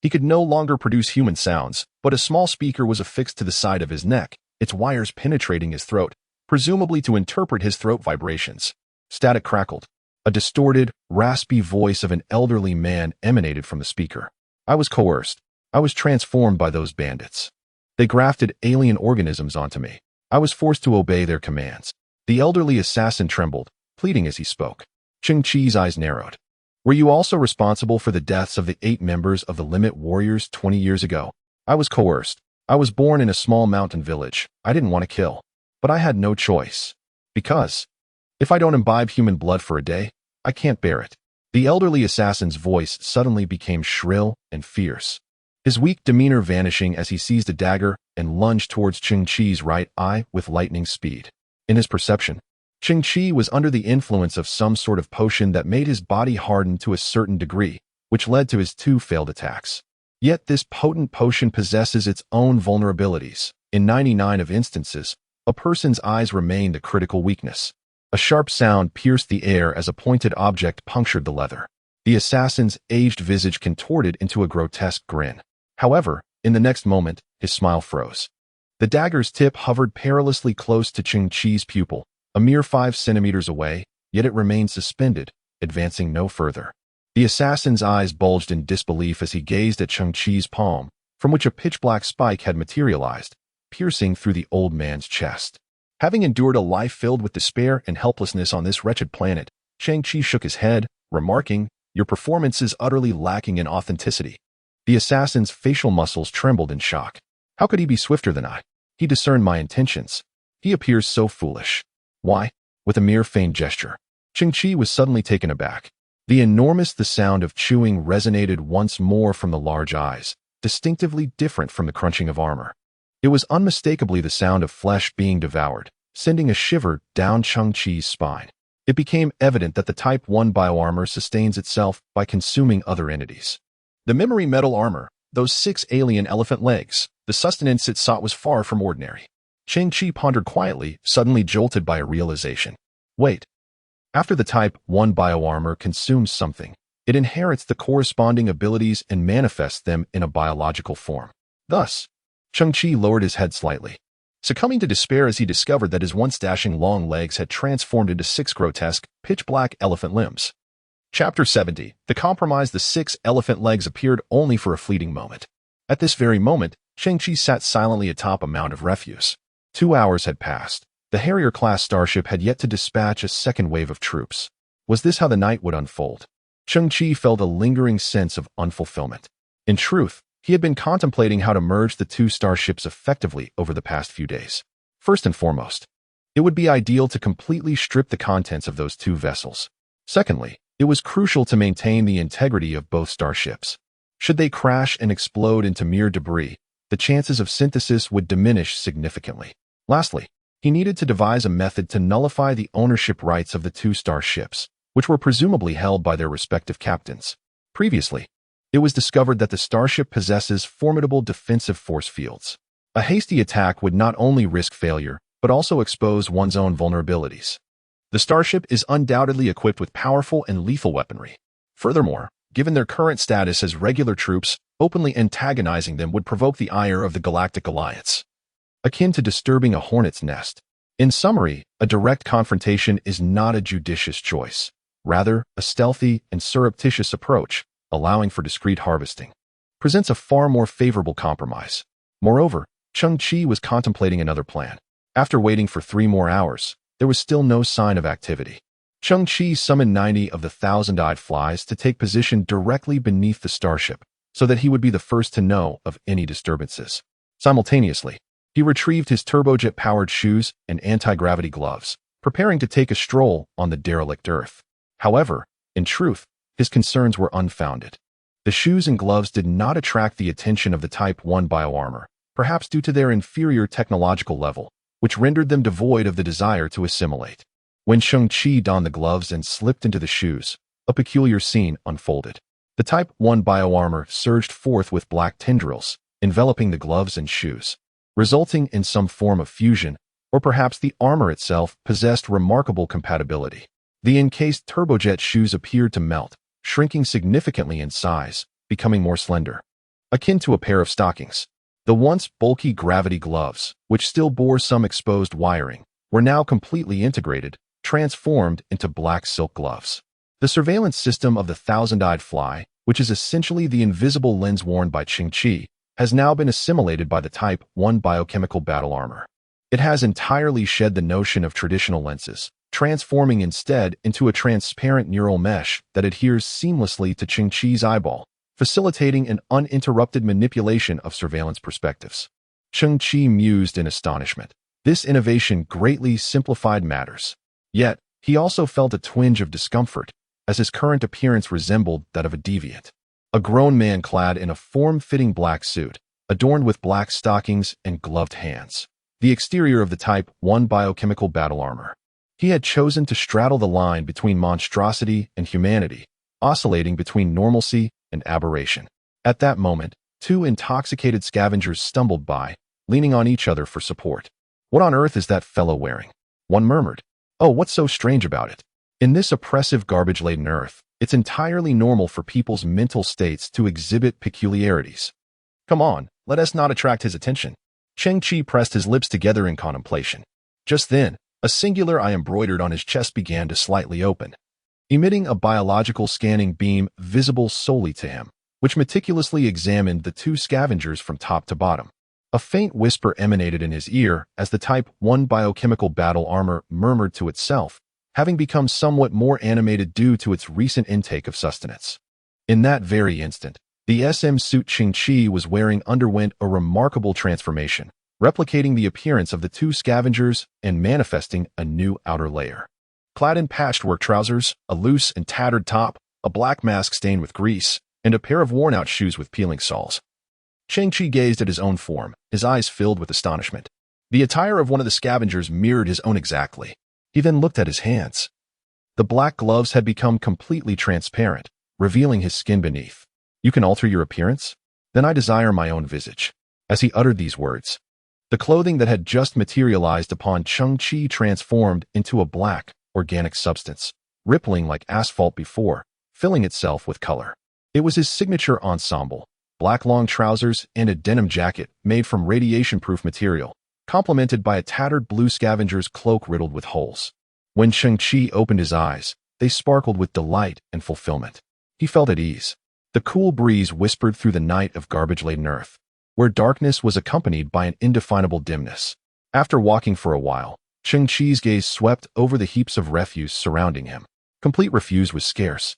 He could no longer produce human sounds, but a small speaker was affixed to the side of his neck, its wires penetrating his throat, presumably to interpret his throat vibrations. Static crackled. A distorted, raspy voice of an elderly man emanated from the speaker. I was coerced. I was transformed by those bandits. They grafted alien organisms onto me. I was forced to obey their commands. The elderly assassin trembled, pleading as he spoke. Cheng Qi's eyes narrowed. Were you also responsible for the deaths of the 8 members of the Limit Warriors 20 years ago? I was coerced. I was born in a small mountain village. I didn't want to kill, but I had no choice. Because if I don't imbibe human blood for a day, I can't bear it. The elderly assassin's voice suddenly became shrill and fierce, his weak demeanor vanishing as he seized a dagger and lunged towards Cheng Qi's right eye with lightning speed. In his perception, Cheng Qi was under the influence of some sort of potion that made his body harden to a certain degree, which led to his 2 failed attacks. Yet this potent potion possesses its own vulnerabilities. In 99 of instances, a person's eyes remained a critical weakness. A sharp sound pierced the air as a pointed object punctured the leather. The assassin's aged visage contorted into a grotesque grin. However, in the next moment, his smile froze. The dagger's tip hovered perilously close to Cheng Qi's pupil, a mere 5 centimeters away, yet it remained suspended, advancing no further. The assassin's eyes bulged in disbelief as he gazed at Cheng Qi's palm, from which a pitch-black spike had materialized, piercing through the old man's chest. Having endured a life filled with despair and helplessness on this wretched planet, Cheng Qi shook his head, remarking, "Your performance is utterly lacking in authenticity." The assassin's facial muscles trembled in shock. How could he be swifter than I? He discerned my intentions. He appears so foolish. Why? With a mere feigned gesture. Cheng Qi was suddenly taken aback. The sound of chewing resonated once more from the large eyes, distinctively different from the crunching of armor. It was unmistakably the sound of flesh being devoured, sending a shiver down Cheng Qi's spine. It became evident that the Type 1 bioarmor sustains itself by consuming other entities. The memory metal armor, those 6 alien elephant legs, the sustenance it sought was far from ordinary. Cheng Qi pondered quietly, suddenly jolted by a realization. Wait. After the Type 1 bioarmor consumes something, it inherits the corresponding abilities and manifests them in a biological form. Thus, Cheng Qi lowered his head slightly, succumbing to despair as he discovered that his once dashing long legs had transformed into 6 grotesque, pitch-black elephant limbs. Chapter 70. The compromise. The 6 elephant legs appeared only for a fleeting moment. At this very moment, Cheng Qi sat silently atop a mound of refuse. 2 hours had passed. The Harrier-class starship had yet to dispatch a second wave of troops. Was this how the night would unfold? Cheng Qi felt a lingering sense of unfulfillment. In truth, he had been contemplating how to merge the two starships effectively over the past few days. First and foremost, it would be ideal to completely strip the contents of those two vessels. Secondly, it was crucial to maintain the integrity of both starships. Should they crash and explode into mere debris, the chances of synthesis would diminish significantly. Lastly, he needed to devise a method to nullify the ownership rights of the two starships, which were presumably held by their respective captains. Previously, it was discovered that the starship possesses formidable defensive force fields. A hasty attack would not only risk failure, but also expose one's own vulnerabilities. The starship is undoubtedly equipped with powerful and lethal weaponry. Furthermore, given their current status as regular troops, openly antagonizing them would provoke the ire of the Galactic Alliance, akin to disturbing a hornet's nest. In summary, a direct confrontation is not a judicious choice, rather a stealthy and surreptitious approach, allowing for discreet harvesting, presents a far more favorable compromise. Moreover, Cheng Qi was contemplating another plan. After waiting for 3 more hours, there was still no sign of activity. Cheng Qi summoned 90 of the thousand-eyed flies to take position directly beneath the starship, so that he would be the first to know of any disturbances. Simultaneously, he retrieved his turbojet-powered shoes and anti-gravity gloves, preparing to take a stroll on the derelict Earth. However, in truth, his concerns were unfounded. The shoes and gloves did not attract the attention of the Type 1 bioarmor, perhaps due to their inferior technological level, which rendered them devoid of the desire to assimilate. When Cheng Qi donned the gloves and slipped into the shoes, a peculiar scene unfolded. The Type 1 bioarmor surged forth with black tendrils, enveloping the gloves and shoes, resulting in some form of fusion, or perhaps the armor itself possessed remarkable compatibility. The encased turbojet shoes appeared to melt, shrinking significantly in size, becoming more slender, akin to a pair of stockings. The once bulky gravity gloves, which still bore some exposed wiring, were now completely integrated, transformed into black silk gloves. The surveillance system of the thousand-eyed fly, which is essentially the invisible lens worn by Cheng Qi, has now been assimilated by the Type 1 biochemical battle armor. It has entirely shed the notion of traditional lenses, transforming instead into a transparent neural mesh that adheres seamlessly to Cheng Qi's eyeball, facilitating an uninterrupted manipulation of surveillance perspectives. Cheng Qi mused in astonishment. This innovation greatly simplified matters. Yet, he also felt a twinge of discomfort, as his current appearance resembled that of a deviant. A grown man clad in a form-fitting black suit, adorned with black stockings and gloved hands. The exterior of the Type 1 biochemical battle armor. He had chosen to straddle the line between monstrosity and humanity, oscillating between normalcy and aberration. At that moment, 2 intoxicated scavengers stumbled by, leaning on each other for support. "What on earth is that fellow wearing?" one murmured. "Oh, what's so strange about it? In this oppressive garbage-laden Earth, it's entirely normal for people's mental states to exhibit peculiarities. Come on, let us not attract his attention." Cheng Qi pressed his lips together in contemplation. Just then, a singular eye embroidered on his chest began to slightly open, emitting a biological scanning beam visible solely to him, which meticulously examined the 2 scavengers from top to bottom. A faint whisper emanated in his ear as the Type 1 biochemical battle armor murmured to itself, having become somewhat more animated due to its recent intake of sustenance. In that very instant, the SM suit Cheng Qi was wearing underwent a remarkable transformation, replicating the appearance of the 2 scavengers and manifesting a new outer layer. Clad in patchwork trousers, a loose and tattered top, a black mask stained with grease, and a pair of worn-out shoes with peeling soles, Cheng Qi gazed at his own form, his eyes filled with astonishment. The attire of one of the scavengers mirrored his own exactly. He then looked at his hands. The black gloves had become completely transparent, revealing his skin beneath. "You can alter your appearance? Then I desire my own visage." As he uttered these words, the clothing that had just materialized upon Cheng Qi transformed into a black, organic substance, rippling like asphalt before, filling itself with color. It was his signature ensemble, black long trousers and a denim jacket made from radiation-proof material, complemented by a tattered blue scavenger's cloak riddled with holes. When Cheng Qi opened his eyes, they sparkled with delight and fulfillment. He felt at ease. The cool breeze whispered through the night of garbage-laden Earth, where darkness was accompanied by an indefinable dimness. After walking for a while, Cheng Qi's gaze swept over the heaps of refuse surrounding him. Complete refuse was scarce.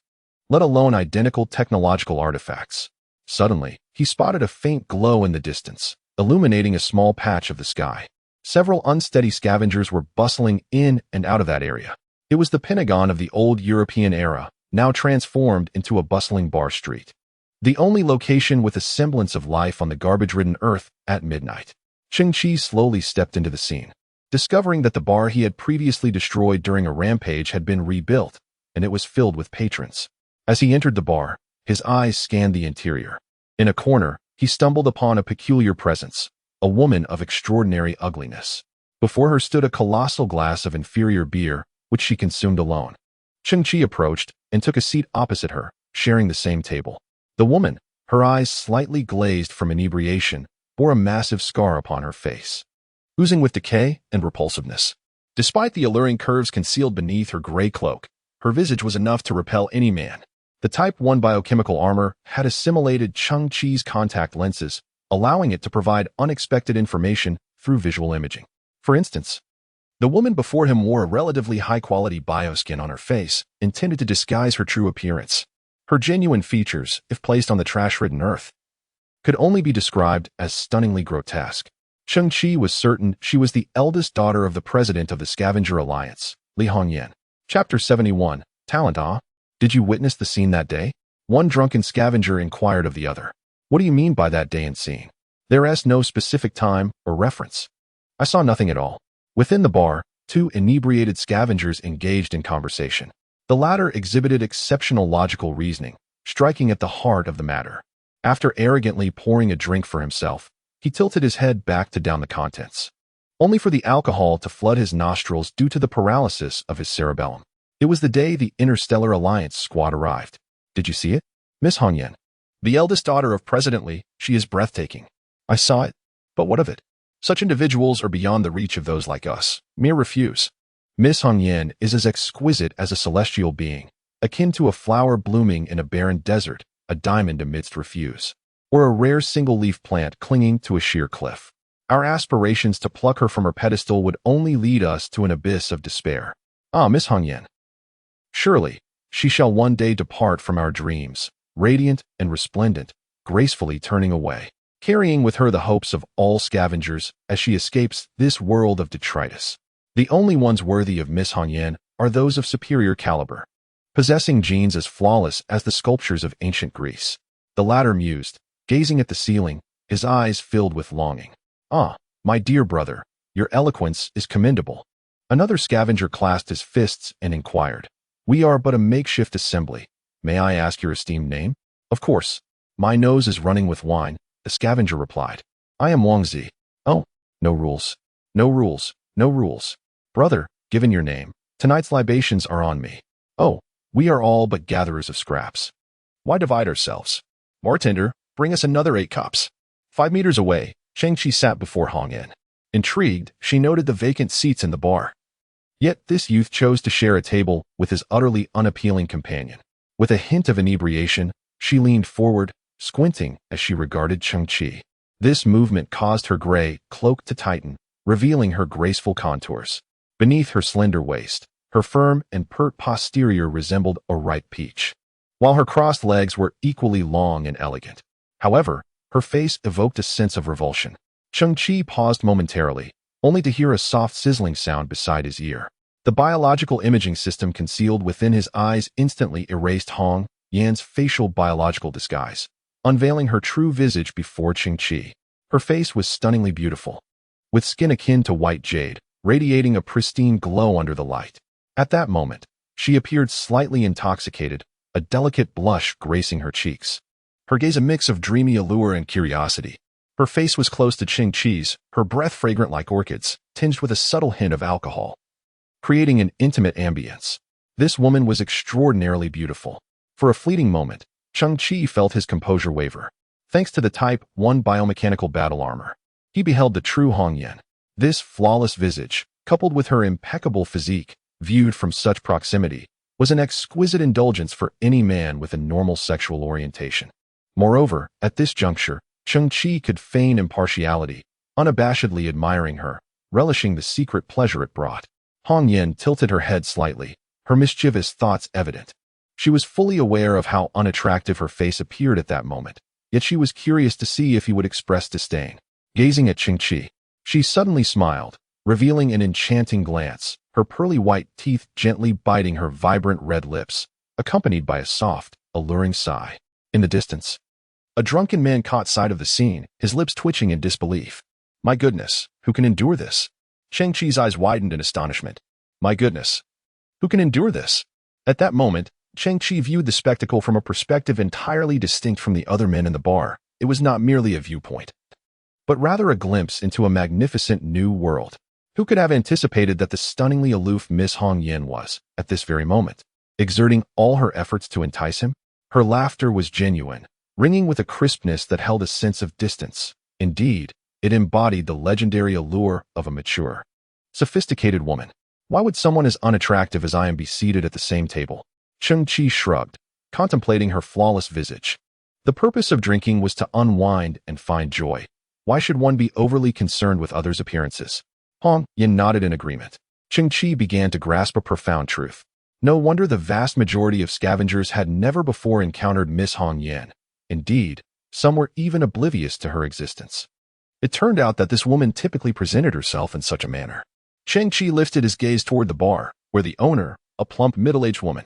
let alone identical technological artifacts. Suddenly, he spotted a faint glow in the distance, illuminating a small patch of the sky. Several unsteady scavengers were bustling in and out of that area. It was the Pentagon of the old European era, now transformed into a bustling bar street. The only location with a semblance of life on the garbage-ridden earth at midnight. Cheng Qi slowly stepped into the scene, discovering that the bar he had previously destroyed during a rampage had been rebuilt, and it was filled with patrons. As he entered the bar, his eyes scanned the interior. In a corner, he stumbled upon a peculiar presence, a woman of extraordinary ugliness. Before her stood a colossal glass of inferior beer, which she consumed alone. Cheng Qi approached and took a seat opposite her, sharing the same table. The woman, her eyes slightly glazed from inebriation, bore a massive scar upon her face, oozing with decay and repulsiveness. Despite the alluring curves concealed beneath her gray cloak, her visage was enough to repel any man. The Type 1 biochemical armor had assimilated Cheng Qi's contact lenses, allowing it to provide unexpected information through visual imaging. For instance, the woman before him wore a relatively high-quality bioskin on her face, intended to disguise her true appearance. Her genuine features, if placed on the trash-ridden earth, could only be described as stunningly grotesque. Cheng Qi was certain she was the eldest daughter of the president of the Scavenger Alliance, Li Hongyan. Chapter 71, Talent Ah? Did you witness the scene that day? One drunken scavenger inquired of the other. What do you mean by that day and scene? There is no specific time or reference. I saw nothing at all. Within the bar, two inebriated scavengers engaged in conversation. The latter exhibited exceptional logical reasoning, striking at the heart of the matter. After arrogantly pouring a drink for himself, he tilted his head back to down the contents, only for the alcohol to flood his nostrils due to the paralysis of his cerebellum. It was the day the Interstellar Alliance squad arrived. Did you see it? Miss Hongyan. The eldest daughter of President Li, she is breathtaking. I saw it. But what of it? Such individuals are beyond the reach of those like us. Mere refuse. Miss Hongyan is as exquisite as a celestial being, akin to a flower blooming in a barren desert, a diamond amidst refuse, or a rare single-leaf plant clinging to a sheer cliff. Our aspirations to pluck her from her pedestal would only lead us to an abyss of despair. Ah, Miss Hongyan. Surely, she shall one day depart from our dreams, radiant and resplendent, gracefully turning away, carrying with her the hopes of all scavengers as she escapes this world of detritus. The only ones worthy of Miss Hongyan are those of superior caliber, possessing genes as flawless as the sculptures of ancient Greece. The latter mused, gazing at the ceiling, his eyes filled with longing. Ah, my dear brother, your eloquence is commendable. Another scavenger clasped his fists and inquired. We are but a makeshift assembly. May I ask your esteemed name? Of course. My nose is running with wine, the scavenger replied. I am Wang Zi. Oh, no rules. No rules. No rules. Brother, given your name, tonight's libations are on me. Oh, we are all but gatherers of scraps. Why divide ourselves? Bartender, bring us another 8 cups. 5 meters away, Cheng Qi sat before Hongyan. Intrigued, she noted the vacant seats in the bar. Yet this youth chose to share a table with his utterly unappealing companion. With a hint of inebriation, she leaned forward, squinting as she regarded Cheng Qi. This movement caused her gray cloak to tighten, revealing her graceful contours. Beneath her slender waist, her firm and pert posterior resembled a ripe peach, while her crossed legs were equally long and elegant. However, her face evoked a sense of revulsion. Cheng Qi paused momentarily, only to hear a soft sizzling sound beside his ear. The biological imaging system concealed within his eyes instantly erased Hong Yan's facial biological disguise, unveiling her true visage before Cheng Qi. Her face was stunningly beautiful, with skin akin to white jade, radiating a pristine glow under the light. At that moment, she appeared slightly intoxicated, a delicate blush gracing her cheeks. Her gaze a mix of dreamy allure and curiosity. Her face was close to Cheng Qi's, her breath fragrant like orchids, tinged with a subtle hint of alcohol, creating an intimate ambience. This woman was extraordinarily beautiful. For a fleeting moment, Cheng Qi felt his composure waver. Thanks to the Type 1 biomechanical battle armor, he beheld the true Hongyan. This flawless visage, coupled with her impeccable physique, viewed from such proximity, was an exquisite indulgence for any man with a normal sexual orientation. Moreover, at this juncture, Cheng Qi could feign impartiality, unabashedly admiring her, relishing the secret pleasure it brought. Hongyan tilted her head slightly, her mischievous thoughts evident. She was fully aware of how unattractive her face appeared at that moment, yet she was curious to see if he would express disdain. Gazing at Cheng Qi, she suddenly smiled, revealing an enchanting glance, her pearly white teeth gently biting her vibrant red lips, accompanied by a soft, alluring sigh. In the distance, a drunken man caught sight of the scene, his lips twitching in disbelief. My goodness, who can endure this? Cheng Qi's eyes widened in astonishment. My goodness, who can endure this? At that moment, Cheng Qi viewed the spectacle from a perspective entirely distinct from the other men in the bar. It was not merely a viewpoint, but rather a glimpse into a magnificent new world. Who could have anticipated that the stunningly aloof Miss Hong Yin was, at this very moment, exerting all her efforts to entice him? Her laughter was genuine, ringing with a crispness that held a sense of distance. Indeed, it embodied the legendary allure of a mature, sophisticated woman. Why would someone as unattractive as I am be seated at the same table? Cheng Qi shrugged, contemplating her flawless visage. The purpose of drinking was to unwind and find joy. Why should one be overly concerned with others' appearances? Hong Yin nodded in agreement. Cheng Qi began to grasp a profound truth. No wonder the vast majority of scavengers had never before encountered Miss Hong Yin. Indeed, some were even oblivious to her existence. It turned out that this woman typically presented herself in such a manner. Cheng Qi lifted his gaze toward the bar, where the owner, a plump middle-aged woman,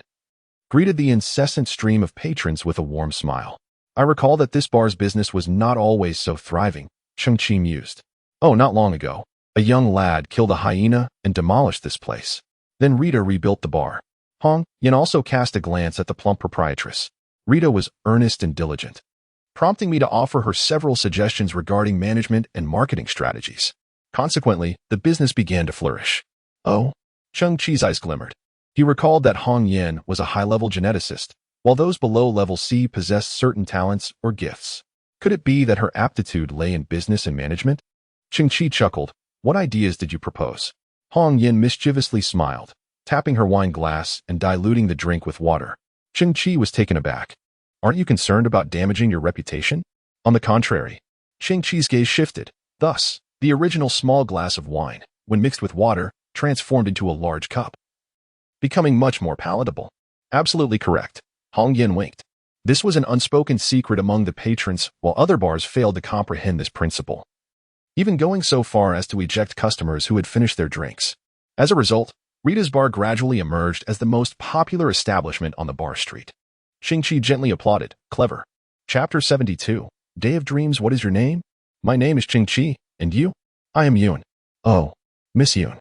greeted the incessant stream of patrons with a warm smile. I recall that this bar's business was not always so thriving, Cheng Qi mused. Oh, not long ago, a young lad killed a hyena and demolished this place. Then Rita rebuilt the bar. Hong Yin also cast a glance at the plump proprietress. Rita was earnest and diligent, prompting me to offer her several suggestions regarding management and marketing strategies. Consequently, the business began to flourish. Oh, Cheng Qi's eyes glimmered. He recalled that Hong Yin was a high-level geneticist, while those below level C possessed certain talents or gifts. Could it be that her aptitude lay in business and management? Cheng Qi chuckled. What ideas did you propose? Hong Yin mischievously smiled, tapping her wine glass and diluting the drink with water. Cheng Qi was taken aback. Aren't you concerned about damaging your reputation? On the contrary. Cheng Qi's gaze shifted. Thus, the original small glass of wine, when mixed with water, transformed into a large cup, becoming much more palatable. Absolutely correct. Hong Yin winked. This was an unspoken secret among the patrons, while other bars failed to comprehend this principle, even going so far as to eject customers who had finished their drinks. As a result, Rita's bar gradually emerged as the most popular establishment on the bar street. Cheng Qi gently applauded. Clever. Chapter 72. Day of Dreams. What is your name? My name is Cheng Qi. And you? I am Yun. Oh, Miss Yun.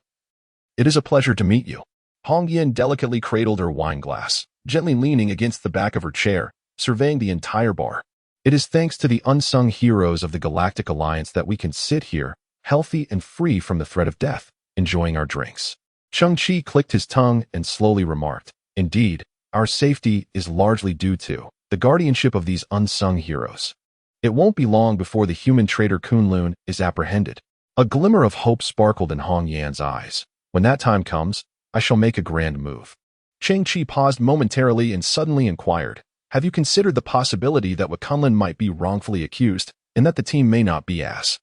It is a pleasure to meet you. Hong Yin delicately cradled her wine glass, gently leaning against the back of her chair, surveying the entire bar. It is thanks to the unsung heroes of the Galactic Alliance that we can sit here, healthy and free from the threat of death, enjoying our drinks. Cheng Qi clicked his tongue and slowly remarked, Indeed, our safety is largely due to the guardianship of these unsung heroes. It won't be long before the human traitor Kunlun is apprehended. A glimmer of hope sparkled in Hong Yan's eyes. When that time comes, I shall make a grand move. Cheng Qi paused momentarily and suddenly inquired, Have you considered the possibility that Kunlun might be wrongfully accused, and that the team may not be as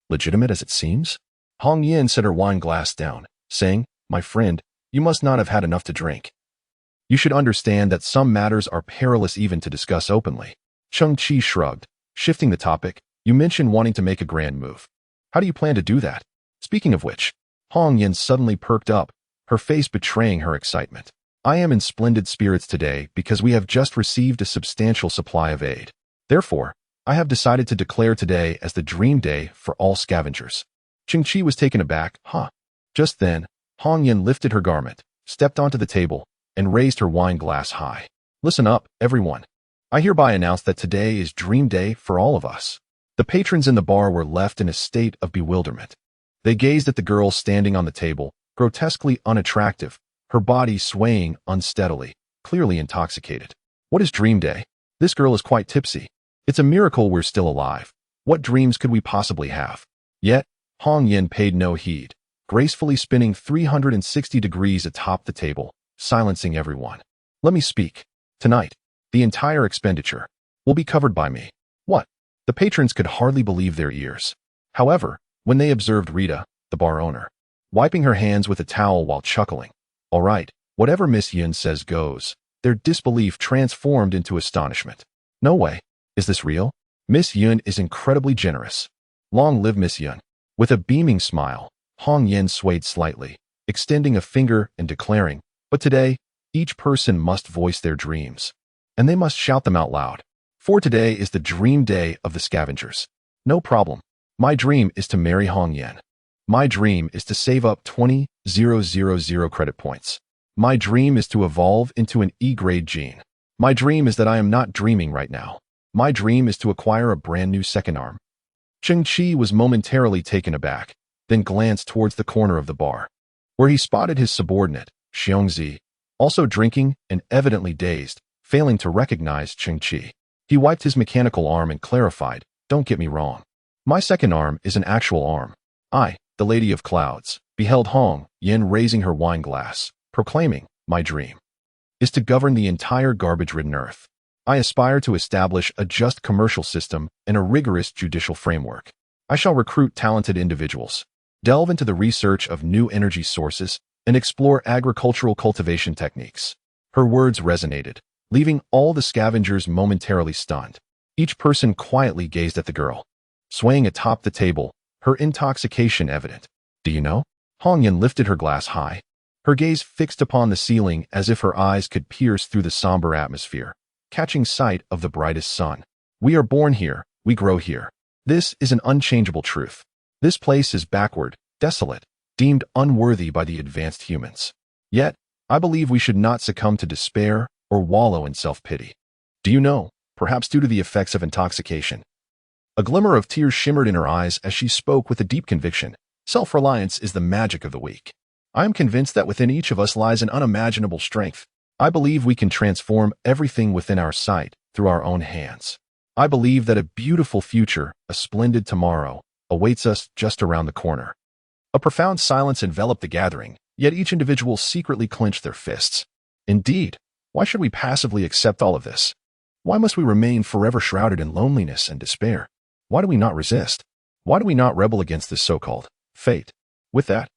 legitimate as it seems? Hong Yan set her wine glass down, saying, My friend, you must not have had enough to drink. You should understand that some matters are perilous even to discuss openly. Cheng Qi shrugged, shifting the topic. You mentioned wanting to make a grand move. How do you plan to do that? Speaking of which, Hong Yan suddenly perked up, her face betraying her excitement. I am in splendid spirits today because we have just received a substantial supply of aid. Therefore, I have decided to declare today as the dream day for all scavengers. Cheng Qi was taken aback. Huh. Just then, Hong Yan lifted her garment, stepped onto the table, and raised her wine glass high. Listen up, everyone. I hereby announce that today is dream day for all of us. The patrons in the bar were left in a state of bewilderment. They gazed at the girl standing on the table, grotesquely unattractive, her body swaying unsteadily, clearly intoxicated. What is dream day? This girl is quite tipsy. It's a miracle we're still alive. What dreams could we possibly have? Yet, Hong Yan paid no heed, gracefully spinning 360 degrees atop the table, silencing everyone. Let me speak. Tonight, the entire expenditure will be covered by me. What? The patrons could hardly believe their ears. However, when they observed Rita, the bar owner, wiping her hands with a towel while chuckling, All right, whatever Miss Yun says goes, their disbelief transformed into astonishment. No way. Is this real? Miss Yun is incredibly generous. Long live Miss Yun. With a beaming smile, Hong Yin swayed slightly, extending a finger and declaring, but today, each person must voice their dreams. And they must shout them out loud. For today is the dream day of the scavengers. No problem. My dream is to marry Hong Yin. My dream is to save up 20,000 credit points. My dream is to evolve into an E-grade gene. My dream is that I am not dreaming right now. My dream is to acquire a brand new second arm. Cheng Qi was momentarily taken aback, then glanced towards the corner of the bar, where he spotted his subordinate, Xiongzi, also drinking and evidently dazed, failing to recognize Cheng Qi. He wiped his mechanical arm and clarified, "Don't get me wrong. My second arm is an actual arm. I, the Lady of Clouds, beheld Hong Yin raising her wine glass, proclaiming, 'My dream is to govern the entire garbage-ridden earth. I aspire to establish a just commercial system and a rigorous judicial framework. I shall recruit talented individuals, delve into the research of new energy sources, and explore agricultural cultivation techniques.'" Her words resonated, leaving all the scavengers momentarily stunned. Each person quietly gazed at the girl, swaying atop the table, her intoxication evident. "Do you know?" Hong Yin lifted her glass high, her gaze fixed upon the ceiling as if her eyes could pierce through the somber atmosphere, catching sight of the brightest sun. "We are born here, we grow here. This is an unchangeable truth. This place is backward, desolate, deemed unworthy by the advanced humans. Yet, I believe we should not succumb to despair or wallow in self-pity. Do you know, perhaps due to the effects of intoxication?" A glimmer of tears shimmered in her eyes as she spoke with a deep conviction. "Self-reliance is the magic of the weak. I am convinced that within each of us lies an unimaginable strength. I believe we can transform everything within our sight through our own hands. I believe that a beautiful future, a splendid tomorrow, awaits us just around the corner." A profound silence enveloped the gathering, yet each individual secretly clenched their fists. Indeed, why should we passively accept all of this? Why must we remain forever shrouded in loneliness and despair? Why do we not resist? Why do we not rebel against this so-called fate? With that,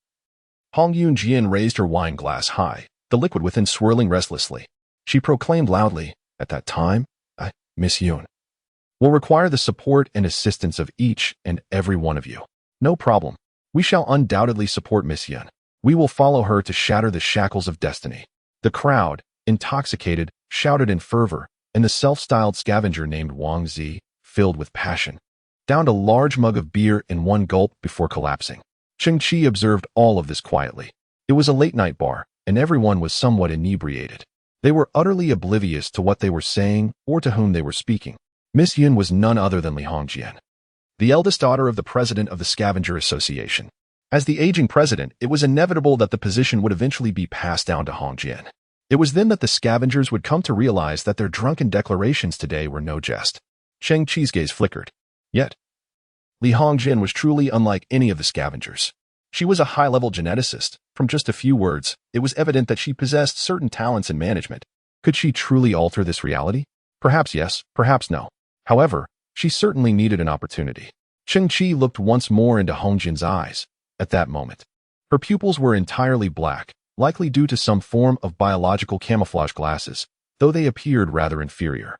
Hong Yun raised her wine glass high, the liquid within swirling restlessly. She proclaimed loudly, "At that time, I, Miss Yun, will require the support and assistance of each and every one of you. No problem. We shall undoubtedly support Miss Yun. We will follow her to shatter the shackles of destiny." The crowd, intoxicated, shouted in fervor, and the self-styled scavenger named Wang Zi, filled with passion, downed a large mug of beer in one gulp before collapsing. Cheng Qi observed all of this quietly. It was a late-night bar, and everyone was somewhat inebriated. They were utterly oblivious to what they were saying or to whom they were speaking. Miss Yun was none other than Li Hongjian, the eldest daughter of the president of the Scavenger Association. As the aging president, it was inevitable that the position would eventually be passed down to Hongjian. It was then that the scavengers would come to realize that their drunken declarations today were no jest. Cheng Qi's gaze flickered. Yet, Li Hongjian was truly unlike any of the scavengers. She was a high-level geneticist. From just a few words, it was evident that she possessed certain talents in management. Could she truly alter this reality? Perhaps yes, perhaps no. However, she certainly needed an opportunity. Cheng Qi looked once more into Hongjian's eyes. At that moment, her pupils were entirely black, likely due to some form of biological camouflage glasses, though they appeared rather inferior.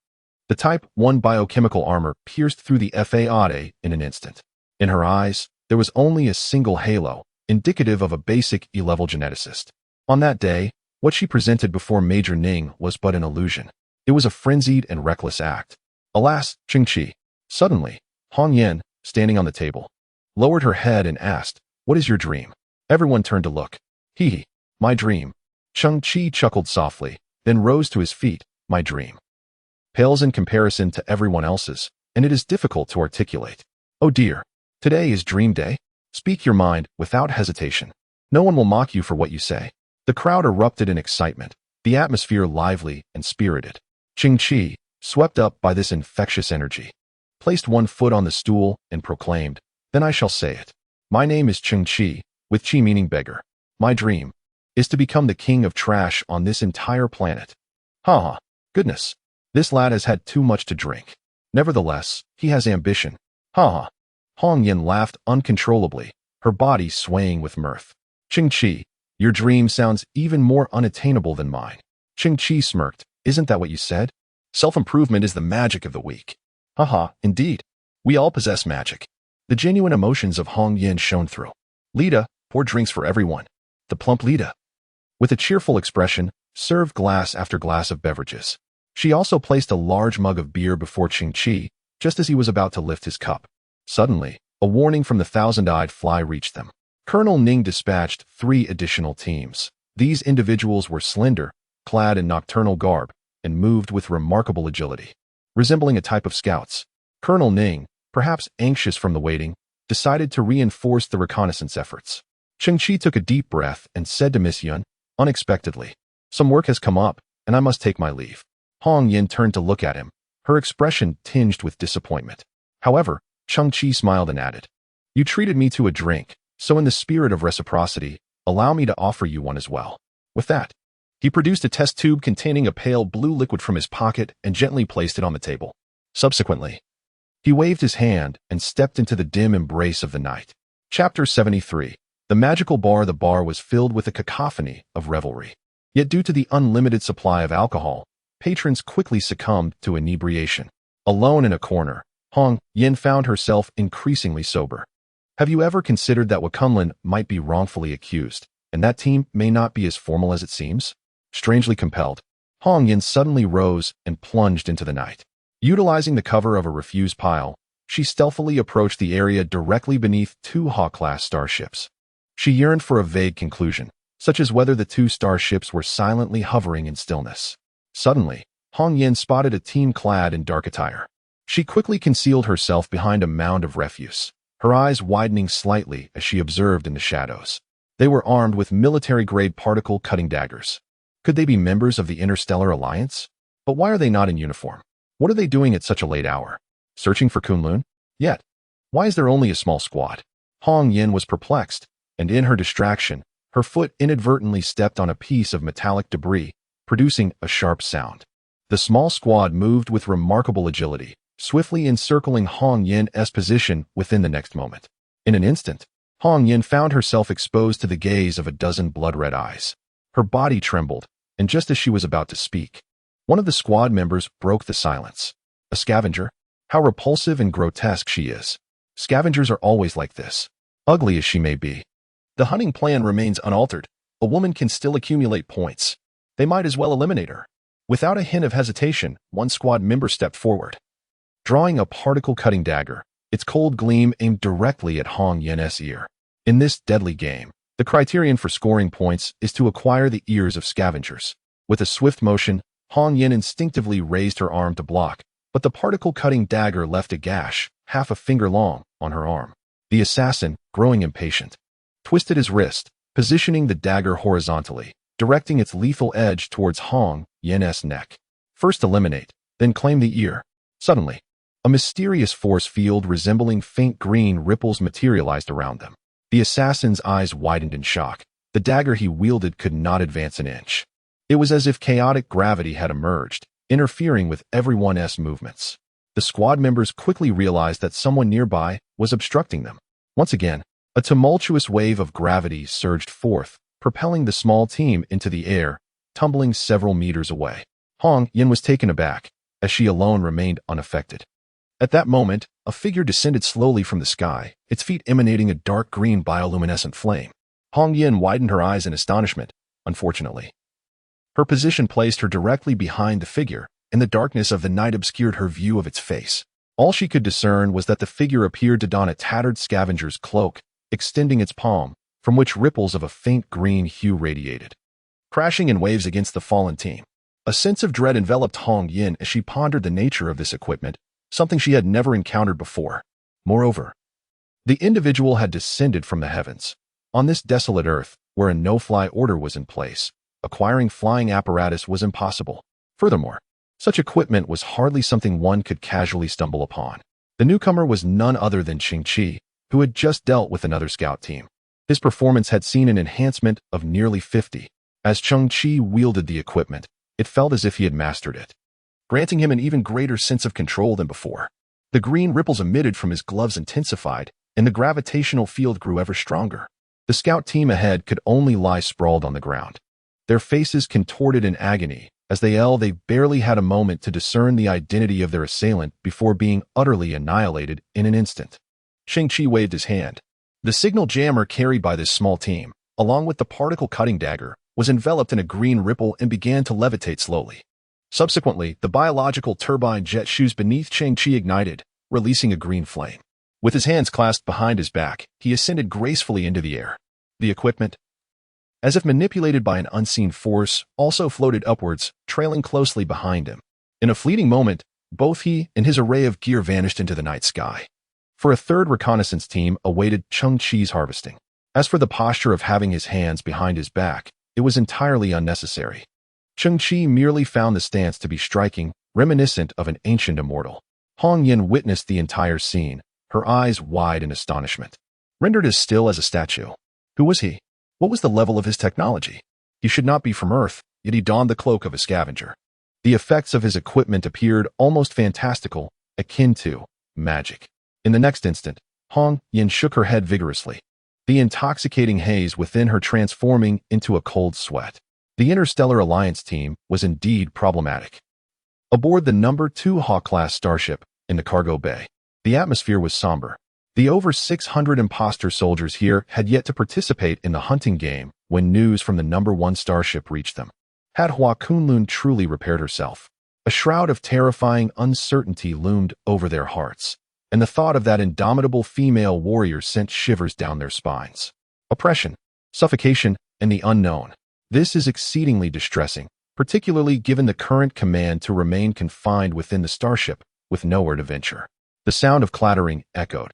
The Type 1 biochemical armor pierced through the Fade in an instant. In her eyes, there was only a single halo, indicative of a basic E-level geneticist. On that day, what she presented before Major Ning was but an illusion. It was a frenzied and reckless act. Alas, Cheng Qi. Suddenly, Hong Yin, standing on the table, lowered her head and asked, "What is your dream?" Everyone turned to look. "Hee, my dream." Cheng Qi chuckled softly, then rose to his feet. "My dream pales in comparison to everyone else's, and it is difficult to articulate. Oh dear, today is dream day. Speak your mind without hesitation. No one will mock you for what you say." The crowd erupted in excitement, the atmosphere lively and spirited. Cheng Qi, swept up by this infectious energy, placed one foot on the stool and proclaimed, "Then I shall say it. My name is Cheng Qi, with Qi meaning beggar. My dream is to become the king of trash on this entire planet." Ha ha, goodness. This lad has had too much to drink. Nevertheless, he has ambition. Ha ha. Hong Yin laughed uncontrollably, her body swaying with mirth. "Cheng Qi, your dream sounds even more unattainable than mine." Cheng Qi smirked, Isn't that what you said? Self-improvement is the magic of the weak. Haha, indeed. We all possess magic. The genuine emotions of Hong Yin shone through. Lita, pour drinks for everyone. The plump Lita, with a cheerful expression, served glass after glass of beverages. She also placed a large mug of beer before Cheng Qi, just as he was about to lift his cup. Suddenly, a warning from the thousand-eyed fly reached them. Colonel Ning dispatched 3 additional teams. These individuals were slender, clad in nocturnal garb, and moved with remarkable agility. Resembling a type of scouts, Colonel Ning, perhaps anxious from the waiting, decided to reinforce the reconnaissance efforts. Cheng Qi took a deep breath and said to Miss Yun, unexpectedly, "Some work has come up, and I must take my leave." Hong Yin turned to look at him, her expression tinged with disappointment. However, Cheng Qi smiled and added, "You treated me to a drink, so in the spirit of reciprocity, allow me to offer you one as well." With that, he produced a test tube containing a pale blue liquid from his pocket and gently placed it on the table. Subsequently, he waved his hand and stepped into the dim embrace of the night. Chapter 73. The magical bar. The bar was filled with a cacophony of revelry. Yet due to the unlimited supply of alcohol, patrons quickly succumbed to inebriation. Alone in a corner, Hong Yin found herself increasingly sober. Have you ever considered that Wakunlin might be wrongfully accused, and that team may not be as formal as it seems? Strangely compelled, Hong Yin suddenly rose and plunged into the night. Utilizing the cover of a refuse pile, she stealthily approached the area directly beneath 2 Hawk-class starships. She yearned for a vague conclusion, such as whether the 2 starships were silently hovering in stillness. Suddenly, Hong Yin spotted a team clad in dark attire. She quickly concealed herself behind a mound of refuse, her eyes widening slightly as she observed in the shadows. They were armed with military-grade particle-cutting daggers. Could they be members of the Interstellar Alliance? But why are they not in uniform? What are they doing at such a late hour? Searching for Kunlun? Yet, why is there only a small squad? Hong Yin was perplexed, and in her distraction, her foot inadvertently stepped on a piece of metallic debris, producing a sharp sound. The small squad moved with remarkable agility, swiftly encircling Hong Yin's position within the next moment. In an instant, Hong Yin found herself exposed to the gaze of a dozen blood-red eyes. Her body trembled, and just as she was about to speak, one of the squad members broke the silence. A scavenger? How repulsive and grotesque she is. Scavengers are always like this, ugly as she may be. The hunting plan remains unaltered. A woman can still accumulate points. They might as well eliminate her. Without a hint of hesitation, one squad member stepped forward. Drawing a particle-cutting dagger, its cold gleam aimed directly at Hong Yin's ear. In this deadly game, the criterion for scoring points is to acquire the ears of scavengers. With a swift motion, Hong Yin instinctively raised her arm to block, but the particle-cutting dagger left a gash, half a finger long, on her arm. The assassin, growing impatient, twisted his wrist, positioning the dagger horizontally, directing its lethal edge towards Hong Yin's neck. First eliminate, then claim the ear. Suddenly, a mysterious force field resembling faint green ripples materialized around them. The assassin's eyes widened in shock. The dagger he wielded could not advance an inch. It was as if chaotic gravity had emerged, interfering with everyone's movements. The squad members quickly realized that someone nearby was obstructing them. Once again, a tumultuous wave of gravity surged forth, propelling the small team into the air, tumbling several meters away. Hong Yin was taken aback, as she alone remained unaffected. At that moment, a figure descended slowly from the sky, its feet emanating a dark green bioluminescent flame. Hong Yin widened her eyes in astonishment. Unfortunately, her position placed her directly behind the figure, and the darkness of the night obscured her view of its face. All she could discern was that the figure appeared to don a tattered scavenger's cloak, extending its palm, from which ripples of a faint green hue radiated, crashing in waves against the fallen team. A sense of dread enveloped Hong Yin as she pondered the nature of this equipment, something she had never encountered before. Moreover, the individual had descended from the heavens. On this desolate earth, where a no-fly order was in place, acquiring flying apparatus was impossible. Furthermore, such equipment was hardly something one could casually stumble upon. The newcomer was none other than Cheng Qi, who had just dealt with another scout team. His performance had seen an enhancement of nearly 50. As Cheng Qi wielded the equipment, it felt as if he had mastered it, granting him an even greater sense of control than before. The green ripples emitted from his gloves intensified, and the gravitational field grew ever stronger. The scout team ahead could only lie sprawled on the ground, their faces contorted in agony, As they barely had a moment to discern the identity of their assailant before being utterly annihilated in an instant. Cheng Qi waved his hand. The signal jammer carried by this small team, along with the particle-cutting dagger, was enveloped in a green ripple and began to levitate slowly. Subsequently, the biological turbine jet shoes beneath Cheng Qi ignited, releasing a green flame. With his hands clasped behind his back, he ascended gracefully into the air. The equipment, as if manipulated by an unseen force, also floated upwards, trailing closely behind him. In a fleeting moment, both he and his array of gear vanished into the night sky. For a third reconnaissance team awaited Cheng Qi's harvesting. As for the posture of having his hands behind his back, it was entirely unnecessary. Cheng Qi merely found the stance to be striking, reminiscent of an ancient immortal. Hong Yin witnessed the entire scene, her eyes wide in astonishment. Rendered as still as a statue. Who was he? What was the level of his technology? He should not be from Earth, yet he donned the cloak of a scavenger. The effects of his equipment appeared almost fantastical, akin to magic. In the next instant, Hong Yin shook her head vigorously, the intoxicating haze within her transforming into a cold sweat. The Interstellar Alliance team was indeed problematic. Aboard the No. 2 Hawk-class starship, in the cargo bay, the atmosphere was somber. The over 600 imposter soldiers here had yet to participate in the hunting game when news from the No. 1 starship reached them. Had Hua Kunlun truly repaired herself? A shroud of terrifying uncertainty loomed over their hearts, and the thought of that indomitable female warrior sent shivers down their spines. Oppression, suffocation, and the unknown. This is exceedingly distressing, particularly given the current command to remain confined within the starship, with nowhere to venture. The sound of clattering echoed.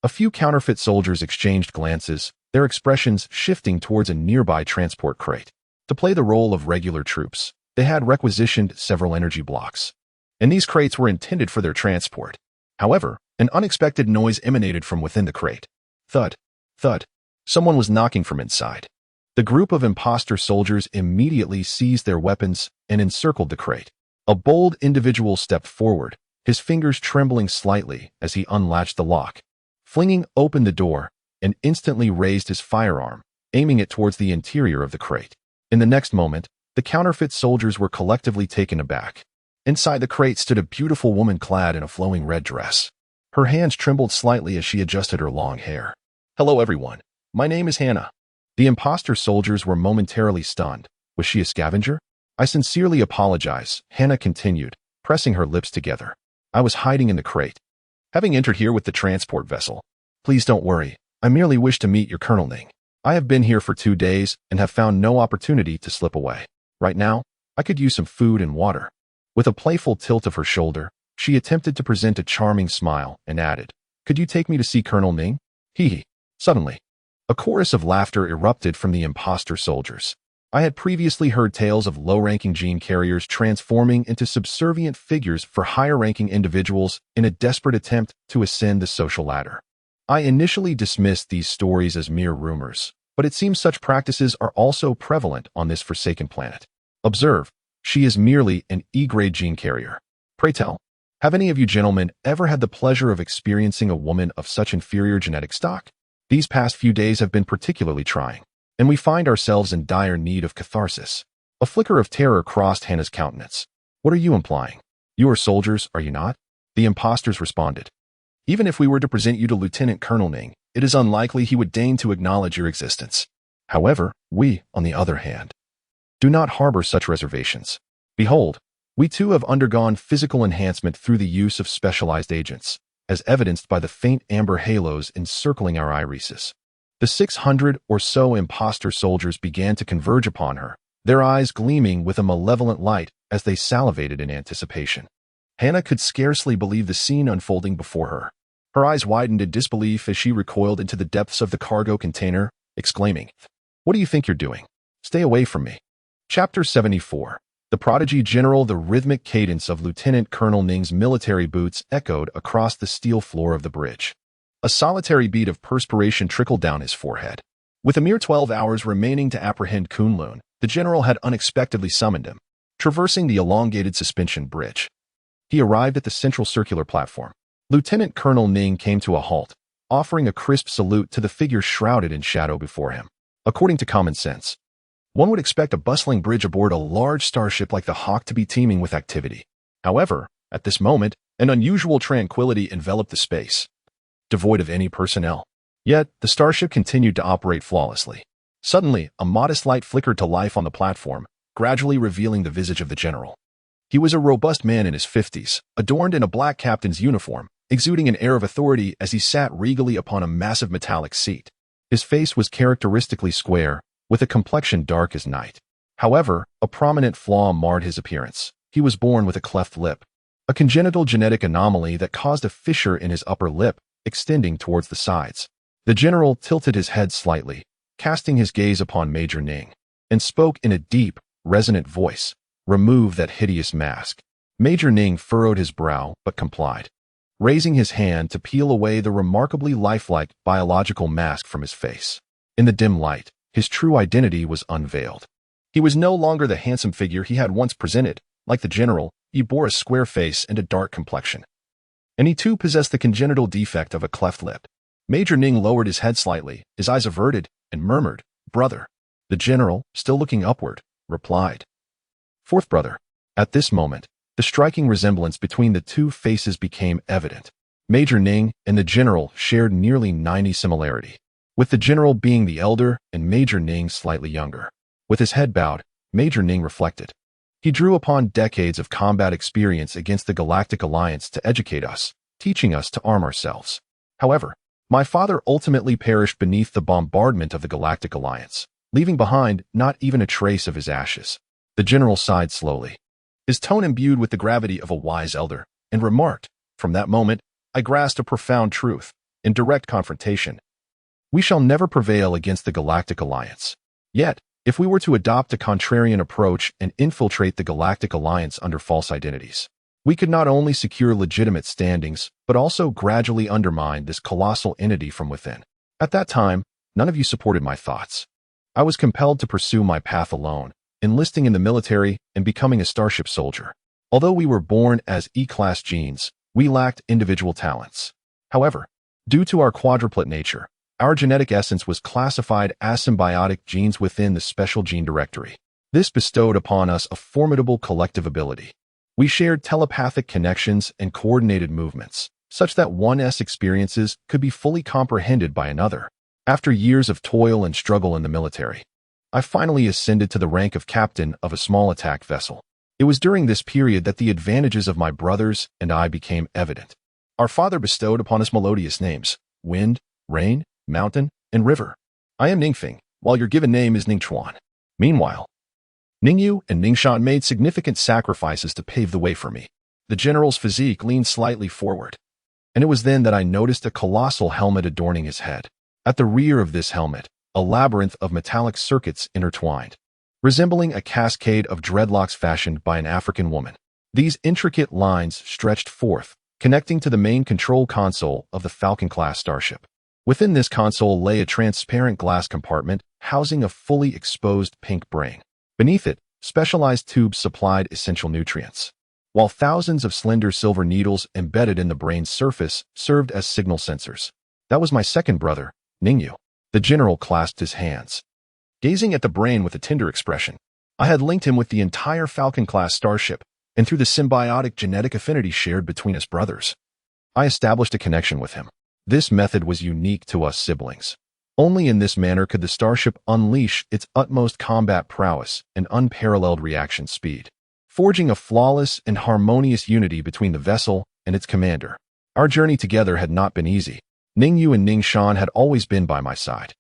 A few counterfeit soldiers exchanged glances, their expressions shifting towards a nearby transport crate. To play the role of regular troops, they had requisitioned several energy blocks, and these crates were intended for their transport. However, an unexpected noise emanated from within the crate. Thud, thud. Someone was knocking from inside. The group of imposter soldiers immediately seized their weapons and encircled the crate. A bold individual stepped forward, his fingers trembling slightly as he unlatched the lock, flinging open the door, and instantly raised his firearm, aiming it towards the interior of the crate. In the next moment, the counterfeit soldiers were collectively taken aback. Inside the crate stood a beautiful woman clad in a flowing red dress. Her hands trembled slightly as she adjusted her long hair. "Hello, everyone. My name is Hannah." The imposter soldiers were momentarily stunned. Was she a scavenger? "I sincerely apologize," Hannah continued, pressing her lips together. "I was hiding in the crate, having entered here with the transport vessel. Please don't worry. I merely wish to meet your Colonel Ning. I have been here for 2 days and have found no opportunity to slip away. Right now, I could use some food and water." With a playful tilt of her shoulder, she attempted to present a charming smile and added, "Could you take me to see Colonel Ning?" Hee. Suddenly, a chorus of laughter erupted from the imposter soldiers. I had previously heard tales of low-ranking gene carriers transforming into subservient figures for higher-ranking individuals in a desperate attempt to ascend the social ladder. I initially dismissed these stories as mere rumors, but it seems such practices are also prevalent on this forsaken planet. Observe, she is merely an E-grade gene carrier. Pray tell, have any of you gentlemen ever had the pleasure of experiencing a woman of such inferior genetic stock? These past few days have been particularly trying, and we find ourselves in dire need of catharsis. A flicker of terror crossed Hannah's countenance. What are you implying? You are soldiers, are you not? The imposters responded. Even if we were to present you to Lieutenant Colonel Ning, it is unlikely he would deign to acknowledge your existence. However, we, on the other hand, do not harbor such reservations. Behold, we too have undergone physical enhancement through the use of specialized agents, as evidenced by the faint amber halos encircling our irises. The 600 or so imposter soldiers began to converge upon her, their eyes gleaming with a malevolent light as they salivated in anticipation. Hannah could scarcely believe the scene unfolding before her. Her eyes widened in disbelief as she recoiled into the depths of the cargo container, exclaiming, "What do you think you're doing? Stay away from me." Chapter 74. The Prodigy General. The rhythmic cadence of Lieutenant Colonel Ning's military boots echoed across the steel floor of the bridge. A solitary bead of perspiration trickled down his forehead. With a mere 12 hours remaining to apprehend Kunlun, the general had unexpectedly summoned him. Traversing the elongated suspension bridge, he arrived at the central circular platform. Lieutenant Colonel Ning came to a halt, offering a crisp salute to the figure shrouded in shadow before him. According to common sense, One would expect a bustling bridge aboard a large starship like the Hawk to be teeming with activity. However, at this moment, an unusual tranquility enveloped the space, devoid of any personnel. Yet, the starship continued to operate flawlessly. Suddenly, a modest light flickered to life on the platform, gradually revealing the visage of the general. He was a robust man in his 50s, adorned in a black captain's uniform, exuding an air of authority as he sat regally upon a massive metallic seat. His face was characteristically square, with a complexion dark as night. However, a prominent flaw marred his appearance. He was born with a cleft lip, a congenital genetic anomaly that caused a fissure in his upper lip, extending towards the sides. The general tilted his head slightly, casting his gaze upon Major Ning, and spoke in a deep, resonant voice. "Remove that hideous mask." Major Ning furrowed his brow, but complied, raising his hand to peel away the remarkably lifelike biological mask from his face. In the dim light, his true identity was unveiled. He was no longer the handsome figure he had once presented. Like the general, he bore a square face and a dark complexion. And he too possessed the congenital defect of a cleft lip. Major Ning lowered his head slightly, his eyes averted, and murmured, "Brother." The general, still looking upward, replied, "Fourth brother." At this moment, the striking resemblance between the two faces became evident. Major Ning and the general shared nearly 90 similarity, with the general being the elder and Major Ning slightly younger. With his head bowed, Major Ning reflected. He drew upon decades of combat experience against the Galactic Alliance to educate us, teaching us to arm ourselves. However, my father ultimately perished beneath the bombardment of the Galactic Alliance, leaving behind not even a trace of his ashes. The general sighed slowly, his tone imbued with the gravity of a wise elder, and remarked, "From that moment, I grasped a profound truth. In direct confrontation, we shall never prevail against the Galactic Alliance. Yet, if we were to adopt a contrarian approach and infiltrate the Galactic Alliance under false identities, we could not only secure legitimate standings, but also gradually undermine this colossal entity from within." At that time, none of you supported my thoughts. I was compelled to pursue my path alone, enlisting in the military and becoming a starship soldier. Although we were born as E-class genes, we lacked individual talents. However, due to our quadruplet nature, our genetic essence was classified as symbiotic genes within the special gene directory. This bestowed upon us a formidable collective ability. We shared telepathic connections and coordinated movements, such that one's experiences could be fully comprehended by another. After years of toil and struggle in the military, I finally ascended to the rank of captain of a small attack vessel. It was during this period that the advantages of my brothers and I became evident. Our father bestowed upon us melodious names: wind, rain, mountain, and river. I am Ningfeng, while your given name is Ningchuan. Meanwhile, Ningyu and Ningshan made significant sacrifices to pave the way for me. The general's physique leaned slightly forward, and it was then that I noticed a colossal helmet adorning his head. At the rear of this helmet, a labyrinth of metallic circuits intertwined, resembling a cascade of dreadlocks fashioned by an African woman. These intricate lines stretched forth, connecting to the main control console of the Falcon-class starship. Within this console lay a transparent glass compartment housing a fully exposed pink brain. Beneath it, specialized tubes supplied essential nutrients, while thousands of slender silver needles embedded in the brain's surface served as signal sensors. That was my second brother, Ningyu. The general clasped his hands, gazing at the brain with a tender expression. I had linked him with the entire Falcon-class starship, and through the symbiotic genetic affinity shared between us brothers, I established a connection with him. This method was unique to us siblings. Only in this manner could the starship unleash its utmost combat prowess and unparalleled reaction speed, forging a flawless and harmonious unity between the vessel and its commander. Our journey together had not been easy. Ningyu and Ningshan had always been by my side,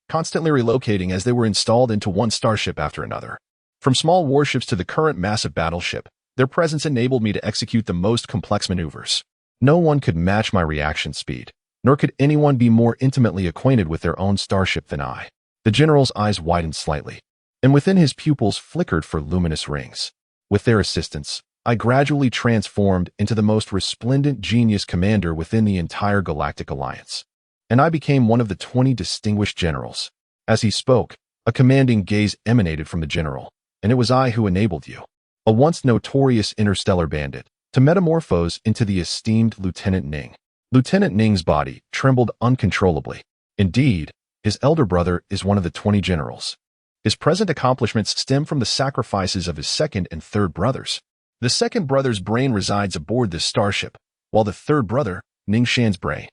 constantly relocating as they were installed into one starship after another. From small warships to the current massive battleship, their presence enabled me to execute the most complex maneuvers. No one could match my reaction speed, nor could anyone be more intimately acquainted with their own starship than I. The general's eyes widened slightly, and within his pupils flickered for luminous rings. With their assistance, I gradually transformed into the most resplendent genius commander within the entire Galactic Alliance, and I became one of the 20 distinguished generals. As he spoke, a commanding gaze emanated from the general, and it was I who enabled you, a once notorious interstellar bandit, to metamorphose into the esteemed Lieutenant Ning. Lieutenant Ning's body trembled uncontrollably. Indeed, his elder brother is one of the 20 generals. His present accomplishments stem from the sacrifices of his second and third brothers. The second brother's brain resides aboard this starship, while the third brother, Ning Shan's brain,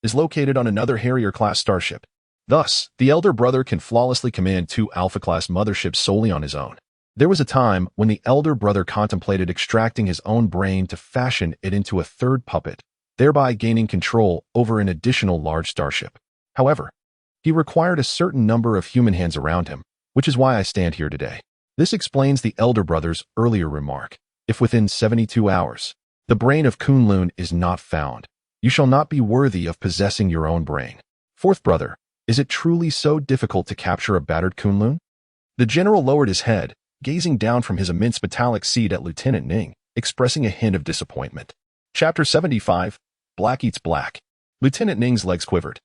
is located on another Harrier-class starship. Thus, the elder brother can flawlessly command two Alpha-class motherships solely on his own. There was a time when the elder brother contemplated extracting his own brain to fashion it into a third puppet, thereby gaining control over an additional large starship. However, he required a certain number of human hands around him, which is why I stand here today. This explains the elder brother's earlier remark. If within 72 hours, the brain of Kunlun is not found, you shall not be worthy of possessing your own brain. Fourth brother, is it truly so difficult to capture a battered Kunlun? The general lowered his head, gazing down from his immense metallic seat at Lieutenant Ning, expressing a hint of disappointment. Chapter 75, Black Eats Black. Lieutenant Ning's legs quivered,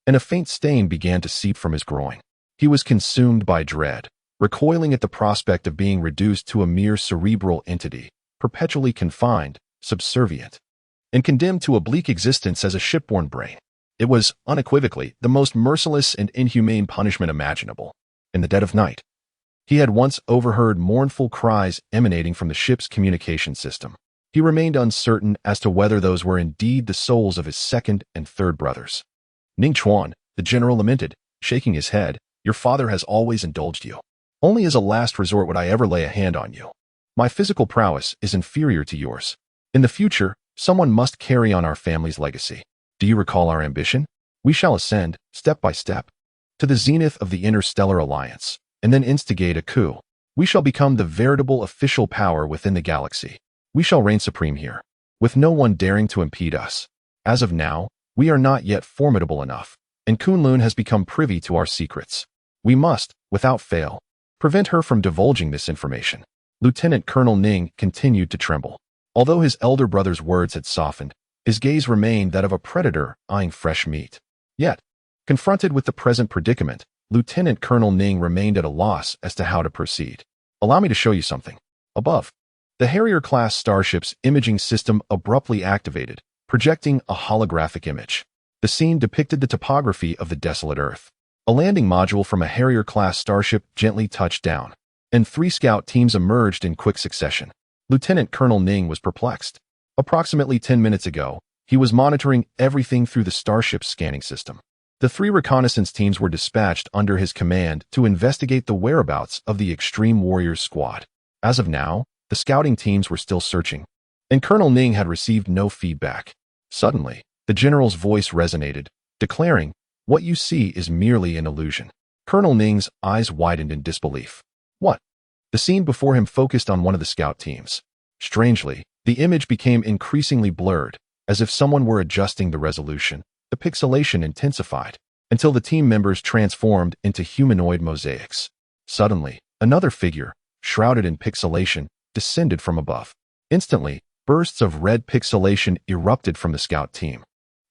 and a faint stain began to seep from his groin. He was consumed by dread, recoiling at the prospect of being reduced to a mere cerebral entity, perpetually confined, subservient, and condemned to a bleak existence as a shipborne brain. It was, unequivocally, the most merciless and inhumane punishment imaginable. In the dead of night, he had once overheard mournful cries emanating from the ship's communication system. He remained uncertain as to whether those were indeed the souls of his second and third brothers. Ning Chuan, the general lamented, shaking his head, your father has always indulged you. Only as a last resort would I ever lay a hand on you. My physical prowess is inferior to yours. In the future, someone must carry on our family's legacy. Do you recall our ambition? We shall ascend, step by step, to the zenith of the interstellar alliance, and then instigate a coup. We shall become the veritable official power within the galaxy. We shall reign supreme here, with no one daring to impede us. As of now, we are not yet formidable enough, and Kunlun has become privy to our secrets. We must, without fail, prevent her from divulging this information. Lieutenant Colonel Ning continued to tremble. Although his elder brother's words had softened, his gaze remained that of a predator eyeing fresh meat. Yet, confronted with the present predicament, Lieutenant Colonel Ning remained at a loss as to how to proceed. Allow me to show you something. Above, the Harrier-class starship's imaging system abruptly activated, projecting a holographic image. The scene depicted the topography of the desolate Earth. A landing module from a Harrier-class starship gently touched down, and 3 scout teams emerged in quick succession. Lieutenant Colonel Ning was perplexed. Approximately 10 minutes ago, he was monitoring everything through the starship's scanning system. The 3 reconnaissance teams were dispatched under his command to investigate the whereabouts of the Extreme Warriors squad. As of now, the scouting teams were still searching, and Colonel Ning had received no feedback. Suddenly, the general's voice resonated, declaring, "What you see is merely an illusion." Colonel Ning's eyes widened in disbelief. What? The scene before him focused on one of the scout teams. Strangely, the image became increasingly blurred, as if someone were adjusting the resolution. The pixelation intensified, until the team members transformed into humanoid mosaics. Suddenly, another figure, shrouded in pixelation, descended from above. Instantly, bursts of red pixelation erupted from the scout team.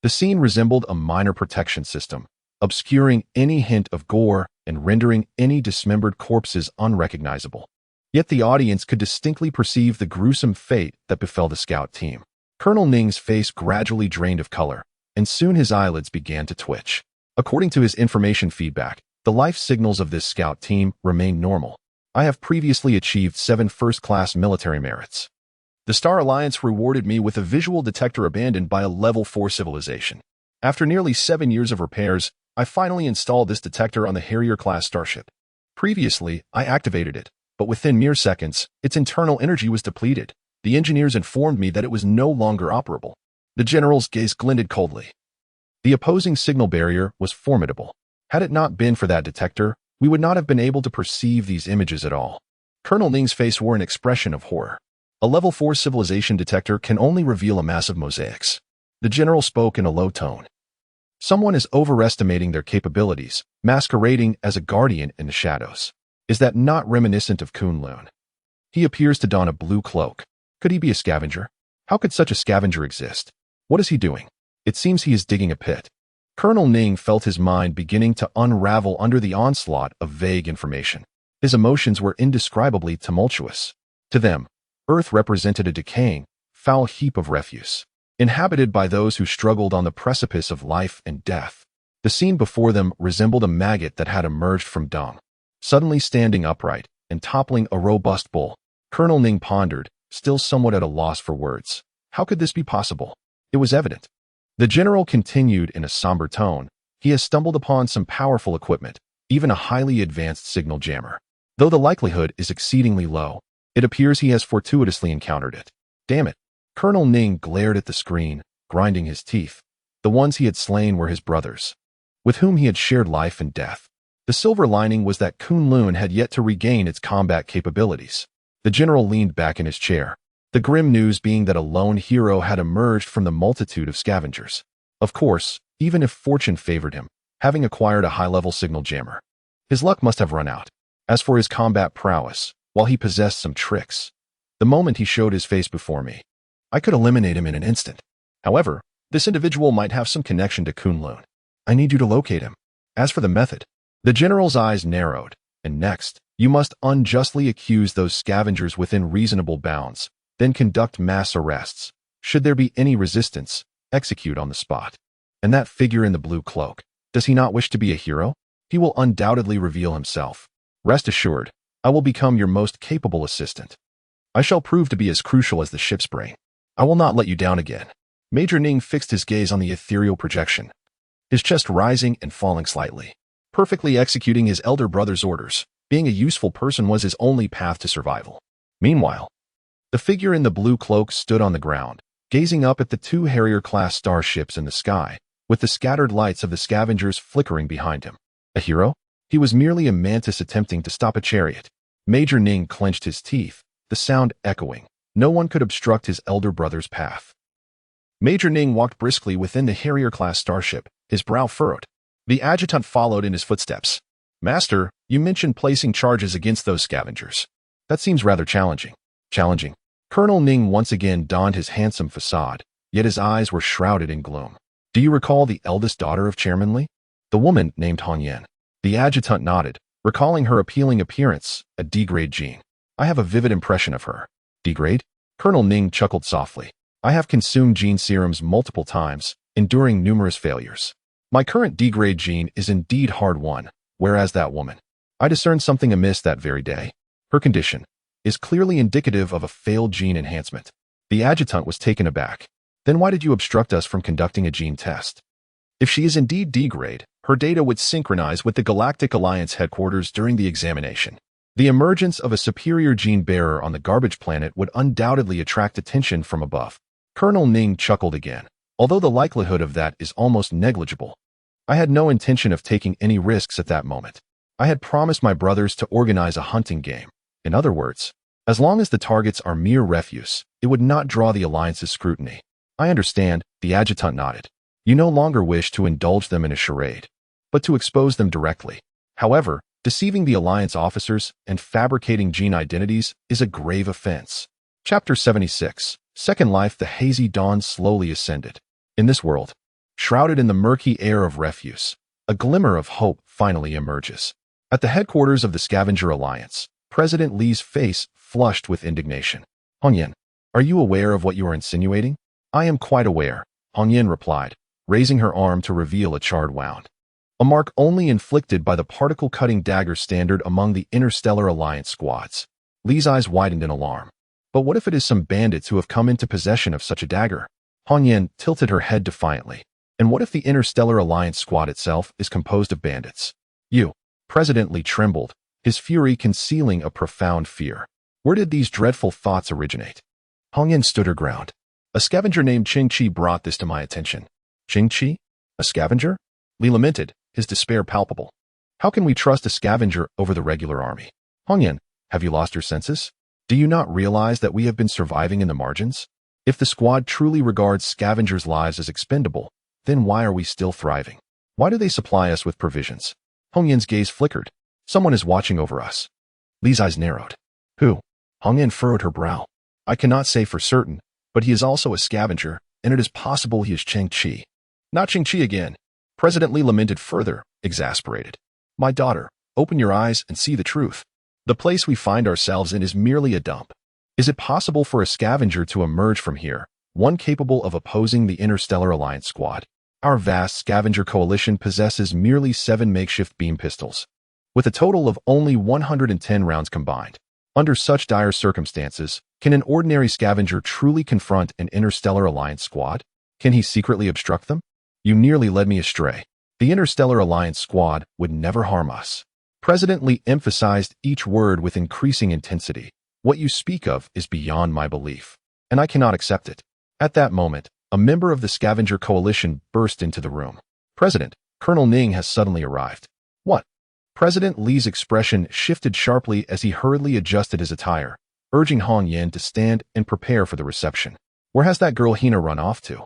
The scene resembled a minor protection system, obscuring any hint of gore and rendering any dismembered corpses unrecognizable. Yet the audience could distinctly perceive the gruesome fate that befell the scout team. Colonel Ning's face gradually drained of color, and soon his eyelids began to twitch. According to his information feedback, the life signals of this scout team remained normal. I have previously achieved 7 first-class military merits. The Star Alliance rewarded me with a visual detector abandoned by a Level 4 civilization. After nearly 7 years of repairs, I finally installed this detector on the Harrier-class starship. Previously, I activated it, but within mere seconds, its internal energy was depleted. The engineers informed me that it was no longer operable. The general's gaze glinted coldly. The opposing signal barrier was formidable. Had it not been for that detector, we would not have been able to perceive these images at all. Colonel Ning's face wore an expression of horror. A Level 4 civilization detector can only reveal a mass of mosaics. The general spoke in a low tone. Someone is overestimating their capabilities, masquerading as a guardian in the shadows. Is that not reminiscent of Kunlun? He appears to don a blue cloak. Could he be a scavenger? How could such a scavenger exist? What is he doing? It seems he is digging a pit. Colonel Ning felt his mind beginning to unravel under the onslaught of vague information. His emotions were indescribably tumultuous. To them, Earth represented a decaying, foul heap of refuse, inhabited by those who struggled on the precipice of life and death. The scene before them resembled a maggot that had emerged from dung. suddenly standing upright and toppling a robust bull. Colonel Ning pondered, still somewhat at a loss for words. How could this be possible? It was evident. The general continued in a somber tone. He has stumbled upon some powerful equipment, even a highly advanced signal jammer. Though the likelihood is exceedingly low, it appears he has fortuitously encountered it. Damn it. Colonel Ning glared at the screen, grinding his teeth. The ones he had slain were his brothers, with whom he had shared life and death. The silver lining was that Kunlun had yet to regain its combat capabilities. The general leaned back in his chair, the grim news being that a lone hero had emerged from the multitude of scavengers. Of course, even if fortune favored him, having acquired a high-level signal jammer, his luck must have run out. As for his combat prowess, while he possessed some tricks, the moment he showed his face before me, I could eliminate him in an instant. However, this individual might have some connection to Kunlun. I need you to locate him. As for the method, the general's eyes narrowed, and next, you must unjustly accuse those scavengers within reasonable bounds, then conduct mass arrests. Should there be any resistance, execute on the spot. And that figure in the blue cloak, does he not wish to be a hero? He will undoubtedly reveal himself. Rest assured, I will become your most capable assistant. I shall prove to be as crucial as the ship's brain. I will not let you down again. Major Ning fixed his gaze on the ethereal projection, his chest rising and falling slightly. Perfectly executing his elder brother's orders, being a useful person was his only path to survival. Meanwhile, the figure in the blue cloak stood on the ground, gazing up at the two Harrier-class starships in the sky, with the scattered lights of the scavengers flickering behind him. A hero? He was merely a mantis attempting to stop a chariot. Major Ning clenched his teeth, the sound echoing. No one could obstruct his elder brother's path. Major Ning walked briskly within the Harrier-class starship, his brow furrowed. The adjutant followed in his footsteps. Master, you mentioned placing charges against those scavengers. That seems rather challenging. Challenging. Colonel Ning once again donned his handsome facade, yet his eyes were shrouded in gloom. Do you recall the eldest daughter of Chairman Li? The woman named Hong Yan. The adjutant nodded, recalling her appealing appearance, a D-grade gene. I have a vivid impression of her. D-grade? Colonel Ning chuckled softly. I have consumed gene serums multiple times, enduring numerous failures. My current D-grade gene is indeed hard won, whereas that woman, I discerned something amiss that very day. Her condition is clearly indicative of a failed gene enhancement. The adjutant was taken aback. Then why did you obstruct us from conducting a gene test? If she is indeed D-grade, her data would synchronize with the Galactic Alliance headquarters during the examination. The emergence of a superior gene bearer on the garbage planet would undoubtedly attract attention from above. Colonel Ning chuckled again. Although the likelihood of that is almost negligible, I had no intention of taking any risks at that moment. I had promised my brothers to organize a hunting game. In other words, as long as the targets are mere refuse, it would not draw the Alliance's scrutiny. I understand, the adjutant nodded. You no longer wish to indulge them in a charade, but to expose them directly. However, deceiving the Alliance officers and fabricating gene identities is a grave offense. Chapter 76. Second Life. The hazy dawn slowly ascended. In this world, shrouded in the murky air of refuse, a glimmer of hope finally emerges. At the headquarters of the Scavenger Alliance, President Li's face flushed with indignation. Hong Yan, are you aware of what you are insinuating? I am quite aware, Hong Yan replied, raising her arm to reveal a charred wound. A mark only inflicted by the particle-cutting dagger standard among the Interstellar Alliance squads. Li's eyes widened in alarm. But what if it is some bandits who have come into possession of such a dagger? Hong Yan tilted her head defiantly. And what if the Interstellar Alliance squad itself is composed of bandits? You. President Li trembled, his fury concealing a profound fear. Where did these dreadful thoughts originate? Hong Yan stood her ground. A scavenger named Cheng Qi brought this to my attention. Cheng Qi? A scavenger? Li lamented, his despair palpable. How can we trust a scavenger over the regular army? Hong Yan, have you lost your senses? Do you not realize that we have been surviving in the margins? If the squad truly regards scavengers' lives as expendable, then why are we still thriving? Why do they supply us with provisions? Hong Yan's gaze flickered. Someone is watching over us. Li's eyes narrowed. Who? Hong Yan furrowed her brow. I cannot say for certain, but he is also a scavenger, and it is possible he is Cheng Qi. Not Cheng Qi again. President Li lamented further, exasperated. My daughter, open your eyes and see the truth. The place we find ourselves in is merely a dump. Is it possible for a scavenger to emerge from here, one capable of opposing the Interstellar Alliance squad? Our vast scavenger coalition possesses merely 7 makeshift beam pistols. with a total of only 110 rounds combined. Under such dire circumstances, can an ordinary scavenger truly confront an Interstellar Alliance squad? Can he secretly obstruct them? You nearly led me astray. The Interstellar Alliance squad would never harm us. President Lee emphasized each word with increasing intensity. What you speak of is beyond my belief, and I cannot accept it. At that moment, a member of the scavenger coalition burst into the room. President, Colonel Ning has suddenly arrived. What? President Lee's expression shifted sharply as he hurriedly adjusted his attire, urging Hong Yan to stand and prepare for the reception. Where has that girl Hina run off to?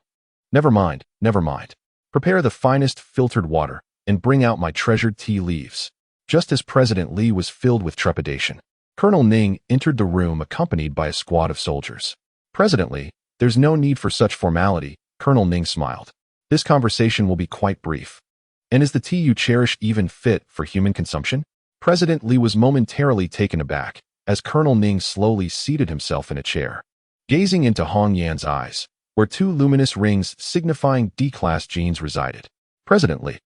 Never mind, never mind. Prepare the finest filtered water and bring out my treasured tea leaves. Just as President Lee was filled with trepidation, Colonel Ning entered the room accompanied by a squad of soldiers. President Lee, there's no need for such formality, Colonel Ning smiled. This conversation will be quite brief. And is the tea you cherish even fit for human consumption? President Lee was momentarily taken aback as Colonel Ning slowly seated himself in a chair, gazing into Hong Yan's eyes, where two luminous rings signifying D-class genes resided. President Lee.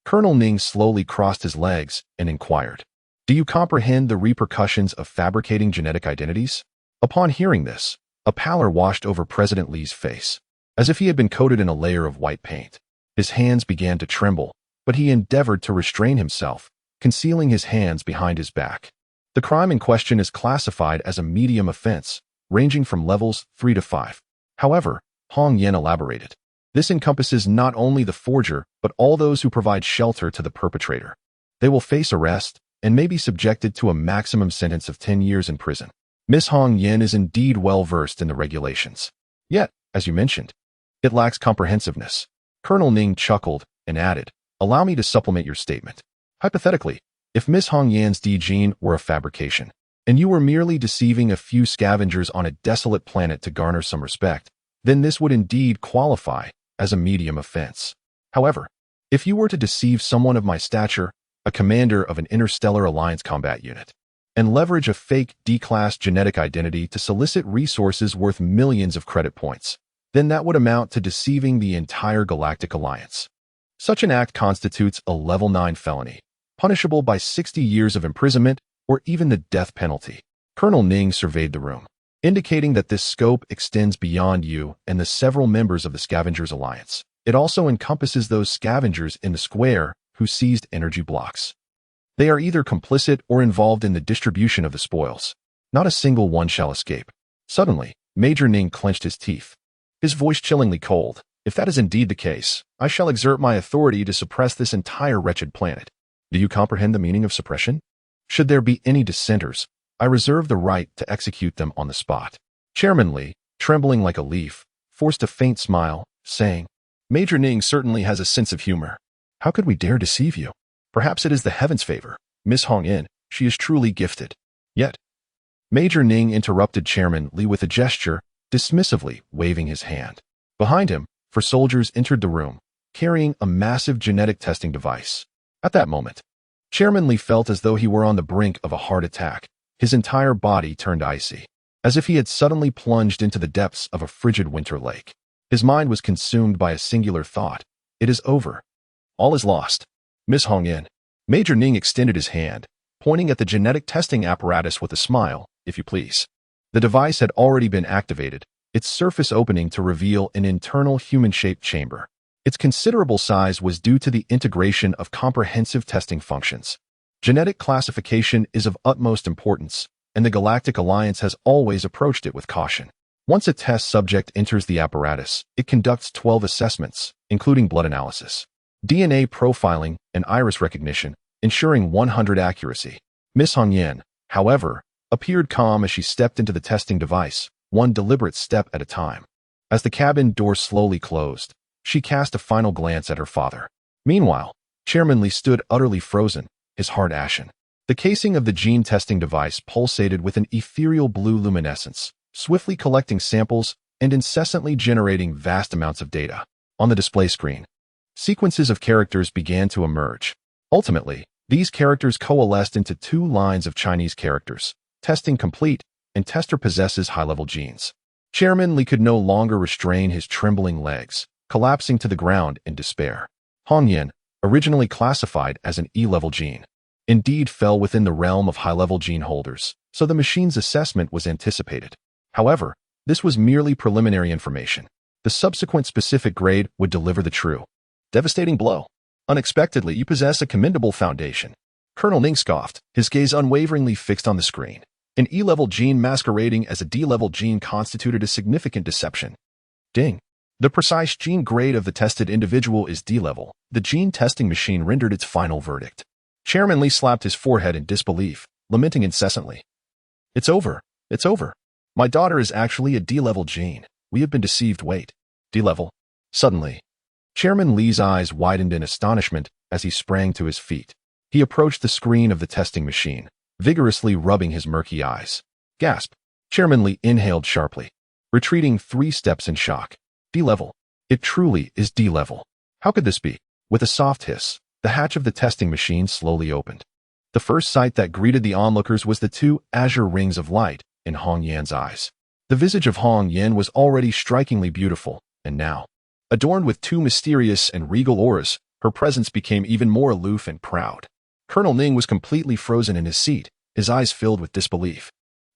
Colonel Ning slowly crossed his legs and inquired, do you comprehend the repercussions of fabricating genetic identities? Upon hearing this, a pallor washed over President Lee's face, as if he had been coated in a layer of white paint. His hands began to tremble, but he endeavored to restrain himself, concealing his hands behind his back. The crime in question is classified as a medium offense, ranging from levels 3 to 5. However, Hong Yan elaborated, this encompasses not only the forger, but all those who provide shelter to the perpetrator. They will face arrest and may be subjected to a maximum sentence of 10 years in prison. Miss Hong Yan is indeed well versed in the regulations. Yet, as you mentioned, it lacks comprehensiveness. Colonel Ning chuckled and added, allow me to supplement your statement. Hypothetically, if Miss Hong Yan's D gene were a fabrication, and you were merely deceiving a few scavengers on a desolate planet to garner some respect, then this would indeed qualify as a medium offense. However, if you were to deceive someone of my stature, a commander of an Interstellar Alliance combat unit, and leverage a fake D-class genetic identity to solicit resources worth millions of credit points, then that would amount to deceiving the entire Galactic Alliance. Such an act constitutes a level 9 felony, punishable by 60 years of imprisonment or even the death penalty. Colonel Ning surveyed the room, indicating that this scope extends beyond you and the several members of the Scavengers Alliance. It also encompasses those scavengers in the square who seized energy blocks. They are either complicit or involved in the distribution of the spoils. Not a single one shall escape. Suddenly, Major Ning clenched his teeth, his voice chillingly cold. If that is indeed the case, I shall exert my authority to suppress this entire wretched planet. Do you comprehend the meaning of suppression? Should there be any dissenters, I reserve the right to execute them on the spot. Chairman Lee, trembling like a leaf, forced a faint smile, saying, Major Ning certainly has a sense of humor. How could we dare deceive you? Perhaps it is the heavens' favor. Miss Hong Yan, she is truly gifted. Yet, Major Ning interrupted Chairman Lee with a gesture, dismissively waving his hand. Behind him, 4 soldiers entered the room, carrying a massive genetic testing device. At that moment, Chairman Lee felt as though he were on the brink of a heart attack. His entire body turned icy, as if he had suddenly plunged into the depths of a frigid winter lake. His mind was consumed by a singular thought. It is over. All is lost. Miss Hong Yan. Major Ning extended his hand, pointing at the genetic testing apparatus with a smile, if you please. The device had already been activated, its surface opening to reveal an internal human-shaped chamber. Its considerable size was due to the integration of comprehensive testing functions. Genetic classification is of utmost importance, and the Galactic Alliance has always approached it with caution. Once a test subject enters the apparatus, it conducts 12 assessments, including blood analysis, DNA profiling, and iris recognition, ensuring 100% accuracy. Miss Hong Yan, however, appeared calm as she stepped into the testing device, one deliberate step at a time. As the cabin door slowly closed, she cast a final glance at her father. Meanwhile, Chairman Lee stood utterly frozen, his heart ashen. The casing of the gene testing device pulsated with an ethereal blue luminescence, swiftly collecting samples and incessantly generating vast amounts of data. On the display screen, sequences of characters began to emerge. Ultimately, these characters coalesced into 2 lines of Chinese characters. Testing complete, and tester possesses high-level genes. Chairman Lee could no longer restrain his trembling legs, collapsing to the ground in despair. Hong Yan, originally classified as an E-level gene, indeed fell within the realm of high-level gene holders, so the machine's assessment was anticipated. However, this was merely preliminary information. The subsequent specific grade would deliver the true, devastating blow. Unexpectedly, you possess a commendable foundation. Colonel Ning scoffed, his gaze unwaveringly fixed on the screen. An E-level gene masquerading as a D-level gene constituted a significant deception. Ding. The precise gene grade of the tested individual is D-level. The gene testing machine rendered its final verdict. Chairman Li slapped his forehead in disbelief, lamenting incessantly. It's over. It's over. My daughter is actually a D-level gene. We have been deceived. Wait. D-level. Suddenly, Chairman Li's eyes widened in astonishment as he sprang to his feet. He approached the screen of the testing machine, vigorously rubbing his murky eyes. Gasp. Chairman Li inhaled sharply, retreating 3 steps in shock. D-level. It truly is D-level. How could this be? With a soft hiss, the hatch of the testing machine slowly opened. The first sight that greeted the onlookers was the 2 azure rings of light in Hong Yan's eyes. The visage of Hong Yan was already strikingly beautiful, and now, adorned with 2 mysterious and regal auras, her presence became even more aloof and proud. Colonel Ning was completely frozen in his seat, his eyes filled with disbelief.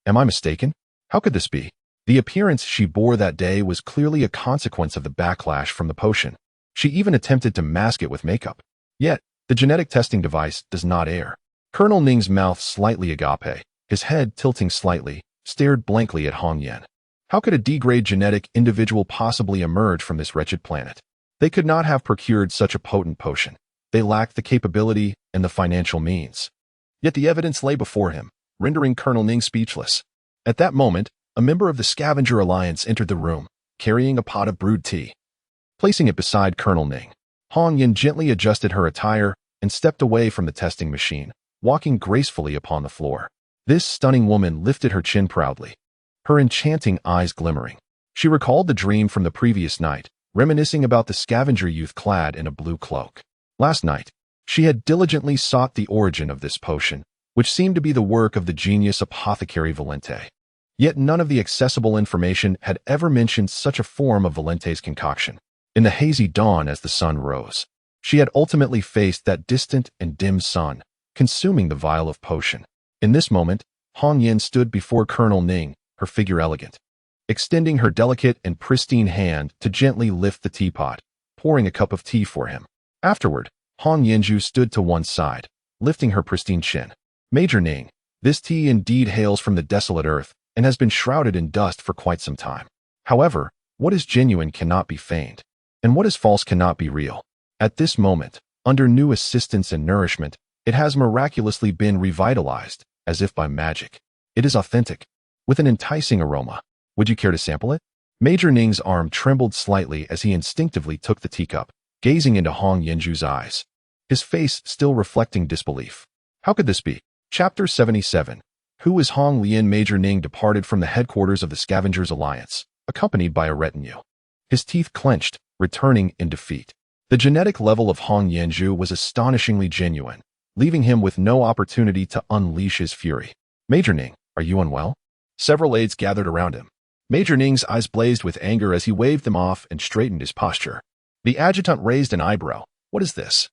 Am I mistaken? How could this be? The appearance she bore that day was clearly a consequence of the backlash from the potion. She even attempted to mask it with makeup. Yet, the genetic testing device does not err. Colonel Ning's mouth slightly agape, his head tilting slightly, stared blankly at Hong Yan. How could a D-grade genetic individual possibly emerge from this wretched planet? They could not have procured such a potent potion. They lacked the capability and the financial means. Yet the evidence lay before him, rendering Colonel Ning speechless. At that moment, a member of the Scavenger Alliance entered the room, carrying a pot of brewed tea. Placing it beside Colonel Ning, Hong Yan gently adjusted her attire and stepped away from the testing machine, walking gracefully upon the floor. This stunning woman lifted her chin proudly, her enchanting eyes glimmering. She recalled the dream from the previous night, reminiscing about the scavenger youth clad in a blue cloak. Last night, she had diligently sought the origin of this potion, which seemed to be the work of the genius apothecary Valente. Yet none of the accessible information had ever mentioned such a form of Valente's concoction. In the hazy dawn as the sun rose, she had ultimately faced that distant and dim sun, consuming the vial of potion. In this moment, Hong Yan stood before Colonel Ning, her figure elegant, extending her delicate and pristine hand to gently lift the teapot, pouring a cup of tea for him. Afterward, Hong Yanju stood to one side, lifting her pristine chin. Major Ning, this tea indeed hails from the desolate earth and has been shrouded in dust for quite some time. However, what is genuine cannot be feigned, and what is false cannot be real. At this moment, under new assistance and nourishment, it has miraculously been revitalized, as if by magic. It is authentic, with an enticing aroma. Would you care to sample it? Major Ning's arm trembled slightly as he instinctively took the teacup, gazing into Hong Yanju's eyes, his face still reflecting disbelief. How could this be? Chapter 77. Who is Hong Lian? Major Ning departed from the headquarters of the Scavengers Alliance, accompanied by a retinue. His teeth clenched, returning in defeat. The genetic level of Hong Yanju was astonishingly genuine, leaving him with no opportunity to unleash his fury. Major Ning, are you unwell? Several aides gathered around him. Major Ning's eyes blazed with anger as he waved them off and straightened his posture. The adjutant raised an eyebrow. What is this?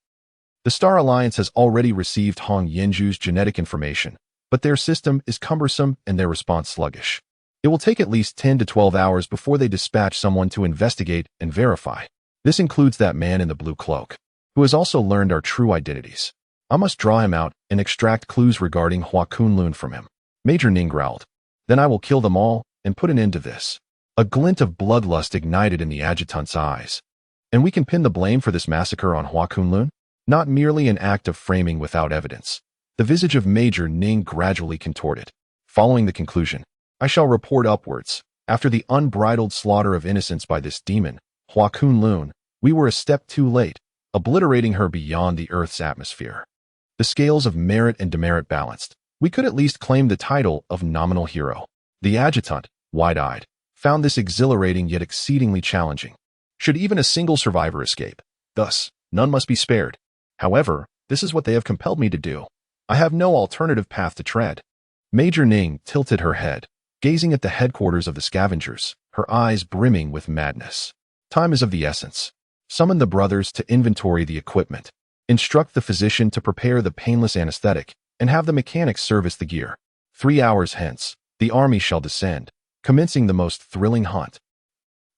The Star Alliance has already received Hong Yanju's genetic information, but their system is cumbersome and their response sluggish. It will take at least 10 to 12 hours before they dispatch someone to investigate and verify. This includes that man in the blue cloak, who has also learned our true identities. I must draw him out and extract clues regarding Hua Kunlun from him. Major Ning growled. Then I will kill them all and put an end to this. A glint of bloodlust ignited in the adjutant's eyes. And we can pin the blame for this massacre on Hua Kunlun? Not merely an act of framing without evidence. The visage of Major Ning gradually contorted. Following the conclusion, I shall report upwards. After the unbridled slaughter of innocents by this demon, Hua Kunlun, we were a step too late, obliterating her beyond the Earth's atmosphere. The scales of merit and demerit balanced. We could at least claim the title of nominal hero. The adjutant, wide-eyed, found this exhilarating yet exceedingly challenging. Should even a single survivor escape, thus, none must be spared. However, this is what they have compelled me to do. I have no alternative path to tread. Major Ning tilted her head, gazing at the headquarters of the scavengers, her eyes brimming with madness. Time is of the essence. Summon the brothers to inventory the equipment. Instruct the physician to prepare the painless anesthetic and have the mechanics service the gear. 3 hours hence, the army shall descend, commencing the most thrilling hunt.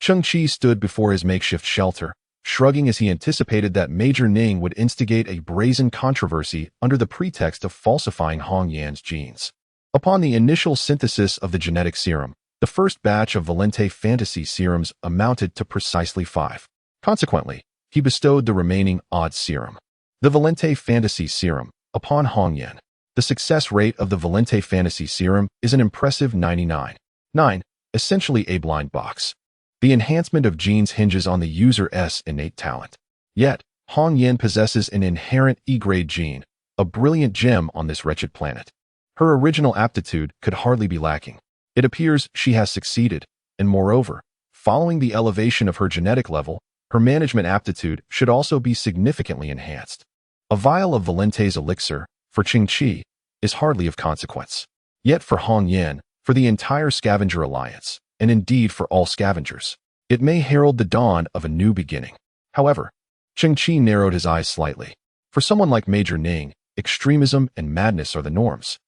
Cheng Qi stood before his makeshift shelter, shrugging as he anticipated that Major Ning would instigate a brazen controversy under the pretext of falsifying Hong Yan's genes. Upon the initial synthesis of the genetic serum, the first batch of Valente fantasy serums amounted to precisely 5. Consequently, he bestowed the remaining odd serum, the Valente fantasy serum, upon Hong Yan. The success rate of the Valente fantasy serum is an impressive 99.9, essentially a blind box. The enhancement of genes hinges on the user's innate talent. Yet, Hong Yan possesses an inherent E-grade gene, a brilliant gem on this wretched planet. Her original aptitude could hardly be lacking. It appears she has succeeded, and moreover, following the elevation of her genetic level, her management aptitude should also be significantly enhanced. A vial of Valente's elixir, for Cheng Qi, is hardly of consequence. Yet for Hong Yan, for the entire scavenger alliance, and indeed for all scavengers, it may herald the dawn of a new beginning. However, Cheng Qi narrowed his eyes slightly. For someone like Major Ning, extremism and madness are the norms.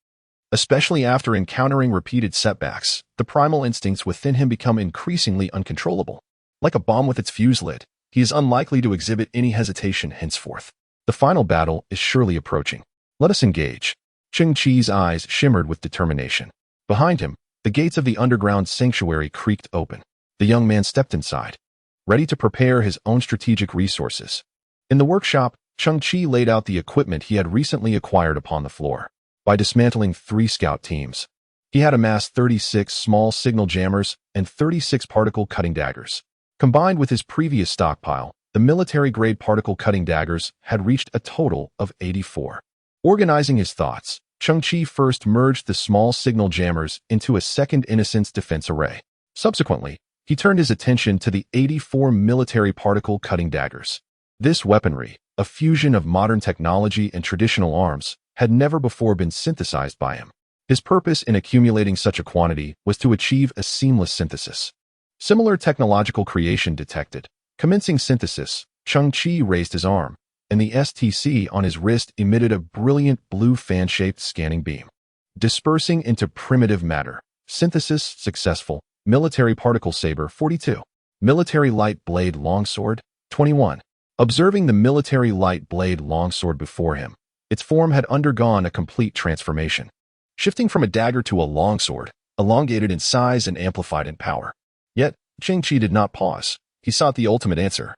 Especially after encountering repeated setbacks, the primal instincts within him become increasingly uncontrollable. Like a bomb with its fuse lit, he is unlikely to exhibit any hesitation henceforth. The final battle is surely approaching. Let us engage. Cheng Qi's eyes shimmered with determination. Behind him, the gates of the underground sanctuary creaked open. The young man stepped inside, ready to prepare his own strategic resources. In the workshop, Cheng Qi laid out the equipment he had recently acquired upon the floor. By dismantling 3 scout teams, he had amassed 36 small signal jammers and 36 particle cutting daggers. Combined with his previous stockpile, the military-grade particle cutting daggers had reached a total of 84. Organizing his thoughts, Cheng Qi first merged the small signal jammers into a second innocence defense array. Subsequently, he turned his attention to the 84 military particle cutting daggers. This weaponry, a fusion of modern technology and traditional arms, had never before been synthesized by him. His purpose in accumulating such a quantity was to achieve a seamless synthesis. Similar technological creation detected. Commencing synthesis, Cheng Qi raised his arm, and the STC on his wrist emitted a brilliant blue fan-shaped scanning beam. Dispersing into primitive matter. Synthesis successful. Military particle saber 42. Military light blade longsword 21. Observing the military light blade longsword before him, its form had undergone a complete transformation. Shifting from a dagger to a longsword, elongated in size and amplified in power. Yet, Cheng Qi did not pause. He sought the ultimate answer.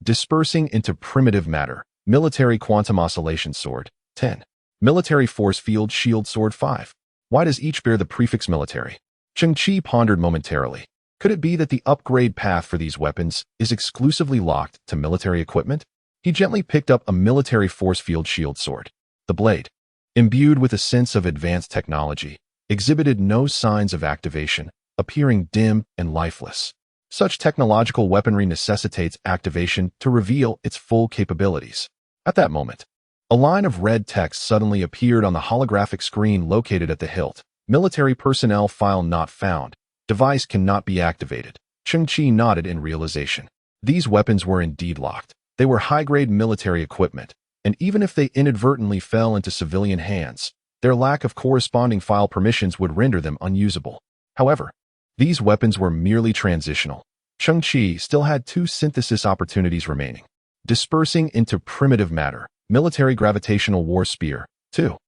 Dispersing into primitive matter. Military quantum oscillation sword 10. Military force field shield sword 5. Why does each bear the prefix military? Cheng Qi pondered momentarily. Could it be that the upgrade path for these weapons is exclusively locked to military equipment? He gently picked up a military force field shield sword. The blade, imbued with a sense of advanced technology, exhibited no signs of activation, appearing dim and lifeless. Such technological weaponry necessitates activation to reveal its full capabilities. At that moment, a line of red text suddenly appeared on the holographic screen located at the hilt. Military personnel file not found. Device cannot be activated. Cheng Qi nodded in realization. These weapons were indeed locked. They were high-grade military equipment, and even if they inadvertently fell into civilian hands, their lack of corresponding file permissions would render them unusable. However, these weapons were merely transitional. Cheng Qi still had 2 synthesis opportunities remaining. Dispersing into primitive matter. Military gravitational war spear 2.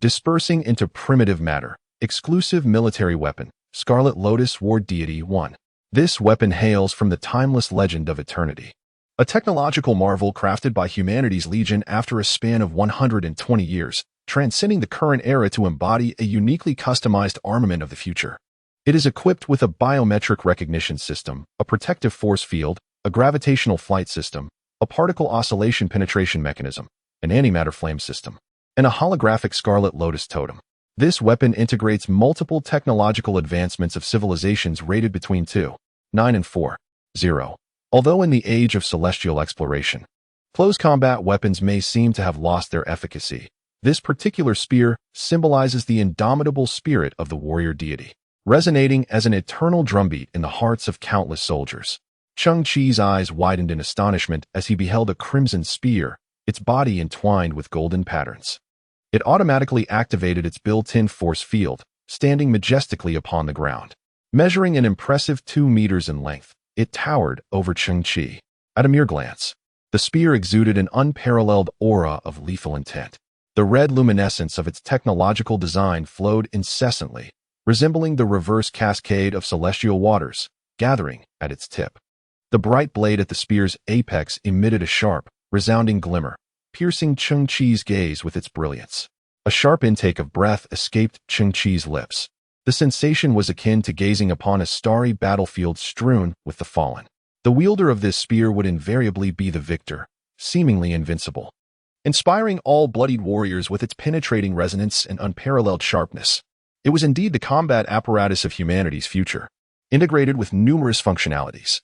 Dispersing into primitive matter. Exclusive military weapon. Scarlet Lotus War Deity 1. This weapon hails from the timeless legend of eternity. A technological marvel crafted by humanity's legion after a span of 120 years, transcending the current era to embody a uniquely customized armament of the future. It is equipped with a biometric recognition system, a protective force field, a gravitational flight system, a particle oscillation penetration mechanism, an antimatter flame system, and a holographic Scarlet Lotus totem. This weapon integrates multiple technological advancements of civilizations rated between 2.9 and 4.0. Although in the age of celestial exploration, close combat weapons may seem to have lost their efficacy, this particular spear symbolizes the indomitable spirit of the warrior deity, resonating as an eternal drumbeat in the hearts of countless soldiers. Cheng Qi's eyes widened in astonishment as he beheld a crimson spear, its body entwined with golden patterns. It automatically activated its built-in force field, standing majestically upon the ground. Measuring an impressive 2 meters in length, it towered over Cheng Qi. At a mere glance, the spear exuded an unparalleled aura of lethal intent. The red luminescence of its technological design flowed incessantly, resembling the reverse cascade of celestial waters, gathering at its tip. The bright blade at the spear's apex emitted a sharp, resounding glimmer, piercing Cheng Qi's gaze with its brilliance. A sharp intake of breath escaped Cheng Qi's lips. The sensation was akin to gazing upon a starry battlefield strewn with the fallen. The wielder of this spear would invariably be the victor, seemingly invincible, inspiring all bloodied warriors with its penetrating resonance and unparalleled sharpness. It was indeed the combat apparatus of humanity's future, integrated with numerous functionalities,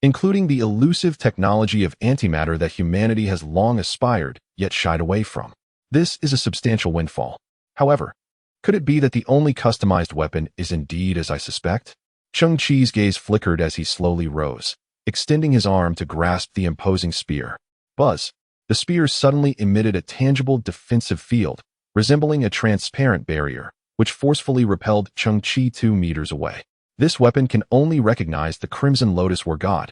including the elusive technology of antimatter that humanity has long aspired yet shied away from. This is a substantial windfall. However, could it be that the only customized weapon is indeed as I suspect? Cheng Qi's gaze flickered as he slowly rose, extending his arm to grasp the imposing spear. Buzz! The spear suddenly emitted a tangible defensive field, resembling a transparent barrier, which forcefully repelled Cheng Qi 2 meters away. This weapon can only recognize the Crimson Lotus War God,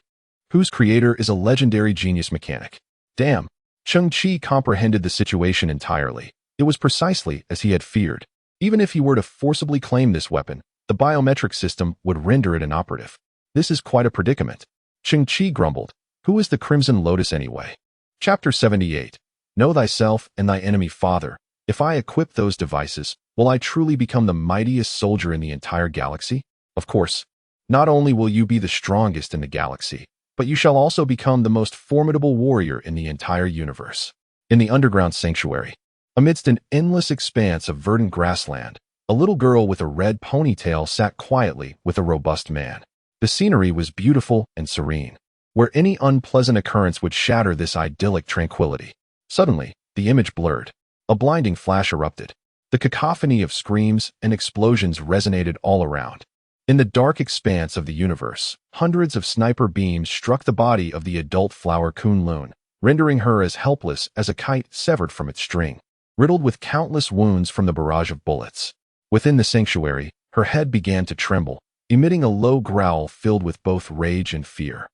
whose creator is a legendary genius mechanic. Damn! Cheng Qi comprehended the situation entirely. It was precisely as he had feared. Even if he were to forcibly claim this weapon, the biometric system would render it inoperative. This is quite a predicament. Cheng Qi grumbled. Who is the Crimson Lotus anyway? Chapter 78. Know thyself and thy enemy father. If I equip those devices, will I truly become the mightiest soldier in the entire galaxy? Of course, not only will you be the strongest in the galaxy, but you shall also become the most formidable warrior in the entire universe. In the underground sanctuary, amidst an endless expanse of verdant grassland, a little girl with a red ponytail sat quietly with a robust man. The scenery was beautiful and serene, where any unpleasant occurrence would shatter this idyllic tranquility. Suddenly, the image blurred. A blinding flash erupted. The cacophony of screams and explosions resonated all around. In the dark expanse of the universe, hundreds of sniper beams struck the body of the adult flower Kunlun, rendering her as helpless as a kite severed from its string, riddled with countless wounds from the barrage of bullets. Within the sanctuary, her head began to tremble, emitting a low growl filled with both rage and fear.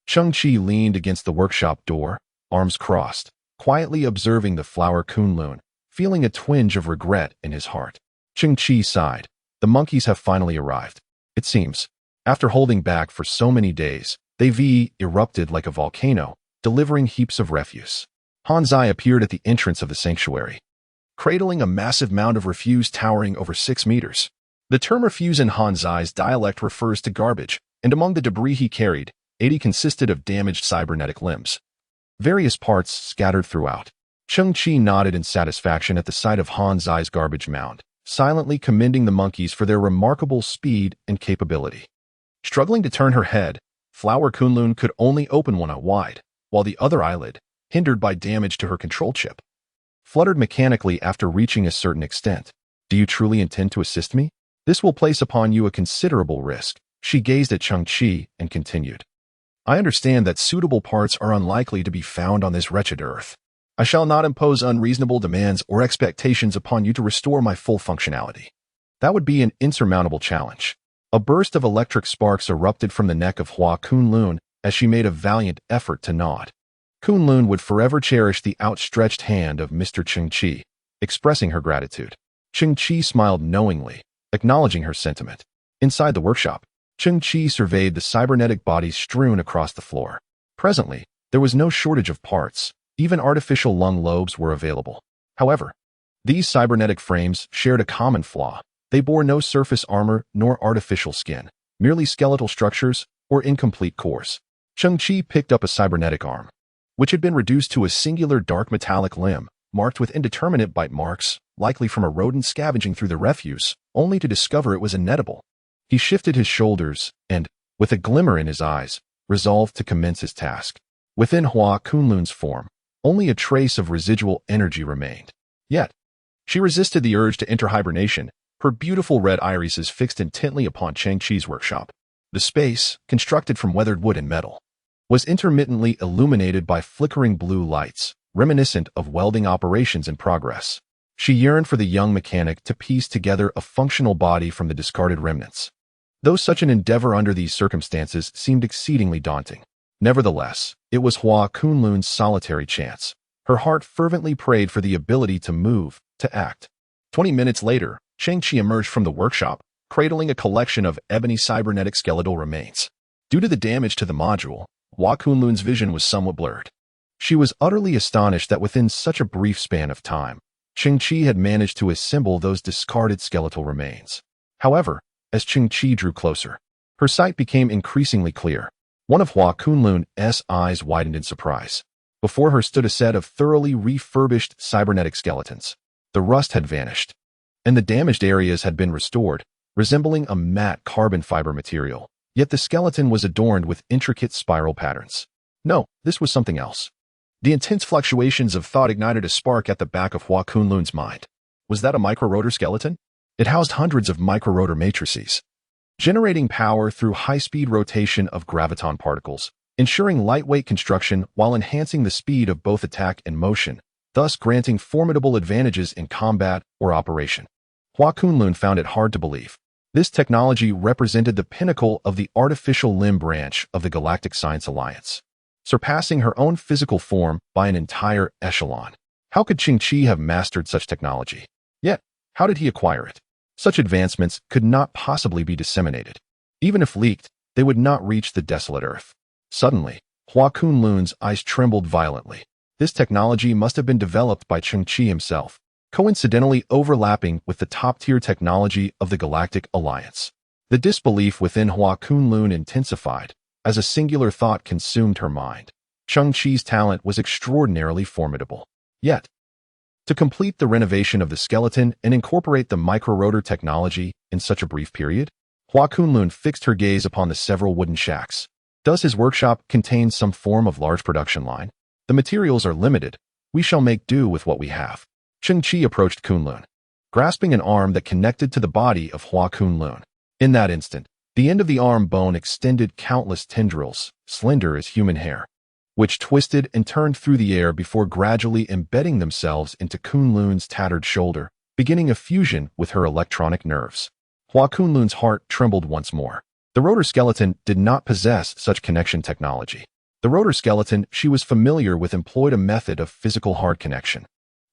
Cheng Qi leaned against the workshop door, arms crossed, quietly observing the flower Kunlun, feeling a twinge of regret in his heart. Cheng Qi sighed. The monkeys have finally arrived. It seems, after holding back for so many days, they erupted like a volcano, delivering heaps of refuse. Hanzai appeared at the entrance of the sanctuary, cradling a massive mound of refuse towering over 6 meters. The term refuse in Hanzai's dialect refers to garbage, and among the debris he carried, 80 consisted of damaged cybernetic limbs. Various parts scattered throughout. Cheng Qi nodded in satisfaction at the sight of Hanzai's garbage mound, silently commending the monkeys for their remarkable speed and capability. Struggling to turn her head, Flower Kunlun could only open one eye wide, while the other eyelid, hindered by damage to her control chip, fluttered mechanically after reaching a certain extent. Do you truly intend to assist me? This will place upon you a considerable risk. She gazed at Cheng Qi and continued. I understand that suitable parts are unlikely to be found on this wretched earth. I shall not impose unreasonable demands or expectations upon you to restore my full functionality. That would be an insurmountable challenge. A burst of electric sparks erupted from the neck of Hua Kunlun as she made a valiant effort to nod. Kunlun would forever cherish the outstretched hand of Mr. Cheng Qi, expressing her gratitude. Cheng Qi smiled knowingly, acknowledging her sentiment. Inside the workshop, Cheng Qi surveyed the cybernetic bodies strewn across the floor. Presently, there was no shortage of parts. Even artificial lung lobes were available. However, these cybernetic frames shared a common flaw. They bore no surface armor nor artificial skin, merely skeletal structures or incomplete cores. Cheng Qi picked up a cybernetic arm, which had been reduced to a singular dark metallic limb, marked with indeterminate bite marks, likely from a rodent scavenging through the refuse, only to discover it was inedible. He shifted his shoulders and, with a glimmer in his eyes, resolved to commence his task. Within Hua Kunlun's form, only a trace of residual energy remained. Yet, she resisted the urge to enter hibernation, her beautiful red irises fixed intently upon Cheng Qi's workshop. The space, constructed from weathered wood and metal, was intermittently illuminated by flickering blue lights, reminiscent of welding operations in progress. She yearned for the young mechanic to piece together a functional body from the discarded remnants. Though such an endeavor under these circumstances seemed exceedingly daunting, nevertheless, it was Hua Kunlun's solitary chance. Her heart fervently prayed for the ability to move, to act. 20 minutes later, Cheng Qi emerged from the workshop, cradling a collection of ebony cybernetic skeletal remains. Due to the damage to the module, Hua Kunlun's vision was somewhat blurred. She was utterly astonished that within such a brief span of time, Cheng Qi had managed to assemble those discarded skeletal remains. However, as Cheng Qi drew closer, her sight became increasingly clear. One of Hua Kunlun's eyes widened in surprise. Before her stood a set of thoroughly refurbished cybernetic skeletons. The rust had vanished, and the damaged areas had been restored, resembling a matte carbon fiber material. Yet the skeleton was adorned with intricate spiral patterns. No, this was something else. The intense fluctuations of thought ignited a spark at the back of Hua Kunlun's mind. Was that a microrotor skeleton? It housed hundreds of microrotor matrices, generating power through high-speed rotation of graviton particles, ensuring lightweight construction while enhancing the speed of both attack and motion, thus granting formidable advantages in combat or operation. Hua Kunlun found it hard to believe. This technology represented the pinnacle of the artificial limb branch of the Galactic Science Alliance, surpassing her own physical form by an entire echelon. How could Cheng Qi have mastered such technology? Yet, how did he acquire it? Such advancements could not possibly be disseminated. Even if leaked, they would not reach the desolate Earth. Suddenly, Hua Kunlun's eyes trembled violently. This technology must have been developed by Cheng Qi himself, coincidentally overlapping with the top-tier technology of the Galactic Alliance. The disbelief within Hua Kunlun intensified as a singular thought consumed her mind. Cheng Qi's talent was extraordinarily formidable. Yet, to complete the renovation of the skeleton and incorporate the microrotor technology in such a brief period, Hua Kunlun fixed her gaze upon the several wooden shacks. Does his workshop contain some form of large production line? The materials are limited. We shall make do with what we have. Cheng Qi approached Kunlun, grasping an arm that connected to the body of Hua Kunlun. In that instant, the end of the arm bone extended countless tendrils, slender as human hair, which twisted and turned through the air before gradually embedding themselves into Kunlun's tattered shoulder, beginning a fusion with her electronic nerves. Hua Kunlun's heart trembled once more. The rotor skeleton did not possess such connection technology. The rotor skeleton she was familiar with employed a method of physical hard connection.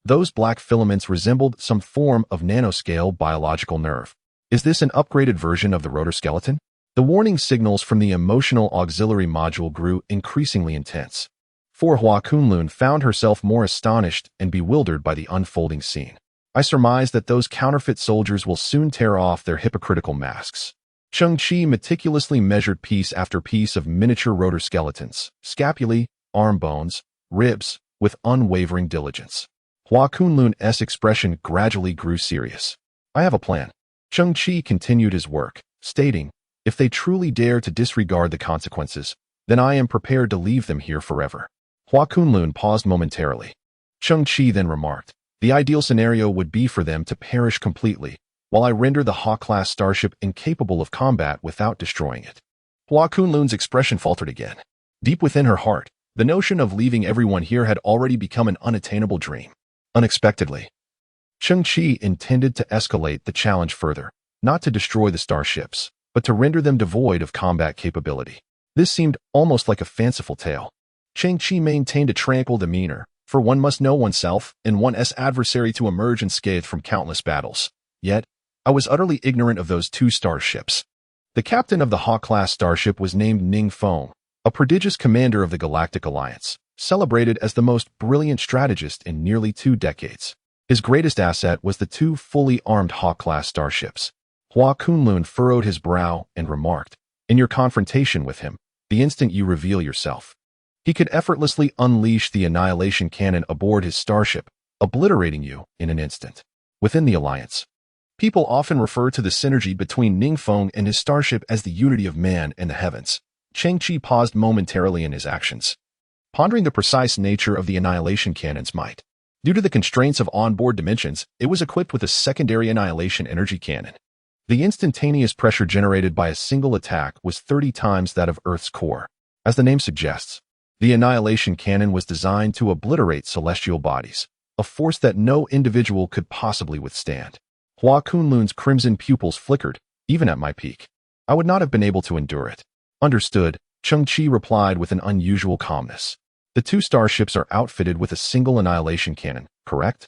Those black filaments resembled some form of nanoscale biological nerve. Is this an upgraded version of the rotor skeleton? The warning signals from the emotional auxiliary module grew increasingly intense. For Hua Kunlun found herself more astonished and bewildered by the unfolding scene. I surmise that those counterfeit soldiers will soon tear off their hypocritical masks. Cheng Qi meticulously measured piece after piece of miniature rotor skeletons, scapulae, arm bones, ribs, with unwavering diligence. Hua Kunlun's expression gradually grew serious. I have a plan. Cheng Qi continued his work, stating, if they truly dare to disregard the consequences, then I am prepared to leave them here forever. Hua Kunlun paused momentarily. Cheng Qi then remarked, the ideal scenario would be for them to perish completely, while I render the Hawk-class starship incapable of combat without destroying it. Hua Kunlun's expression faltered again. Deep within her heart, the notion of leaving everyone here had already become an unattainable dream. Unexpectedly, Cheng Qi intended to escalate the challenge further, not to destroy the starships, but to render them devoid of combat capability. This seemed almost like a fanciful tale. Cheng Qi maintained a tranquil demeanor, for one must know oneself and one's adversary to emerge unscathed from countless battles. Yet, I was utterly ignorant of those two starships. The captain of the Hawk-class starship was named Ning Feng, a prodigious commander of the Galactic Alliance, celebrated as the most brilliant strategist in nearly 2 decades. His greatest asset was the 2 fully armed Hawk-class starships. Hua Kunlun furrowed his brow and remarked, in your confrontation with him, the instant you reveal yourself, he could effortlessly unleash the annihilation cannon aboard his starship, obliterating you in an instant. Within the Alliance, people often refer to the synergy between Ning Feng and his starship as the unity of man and the heavens. Cheng Qi paused momentarily in his actions, pondering the precise nature of the annihilation cannon's might. Due to the constraints of onboard dimensions, it was equipped with a secondary annihilation energy cannon. The instantaneous pressure generated by a single attack was 30 times that of Earth's core. As the name suggests, The annihilation cannon was designed to obliterate celestial bodies, a force that no individual could possibly withstand. Hua Kunlun's crimson pupils flickered, even at my peak. I would not have been able to endure it. Understood, Cheng Qi replied with an unusual calmness. The two starships are outfitted with a single annihilation cannon, correct?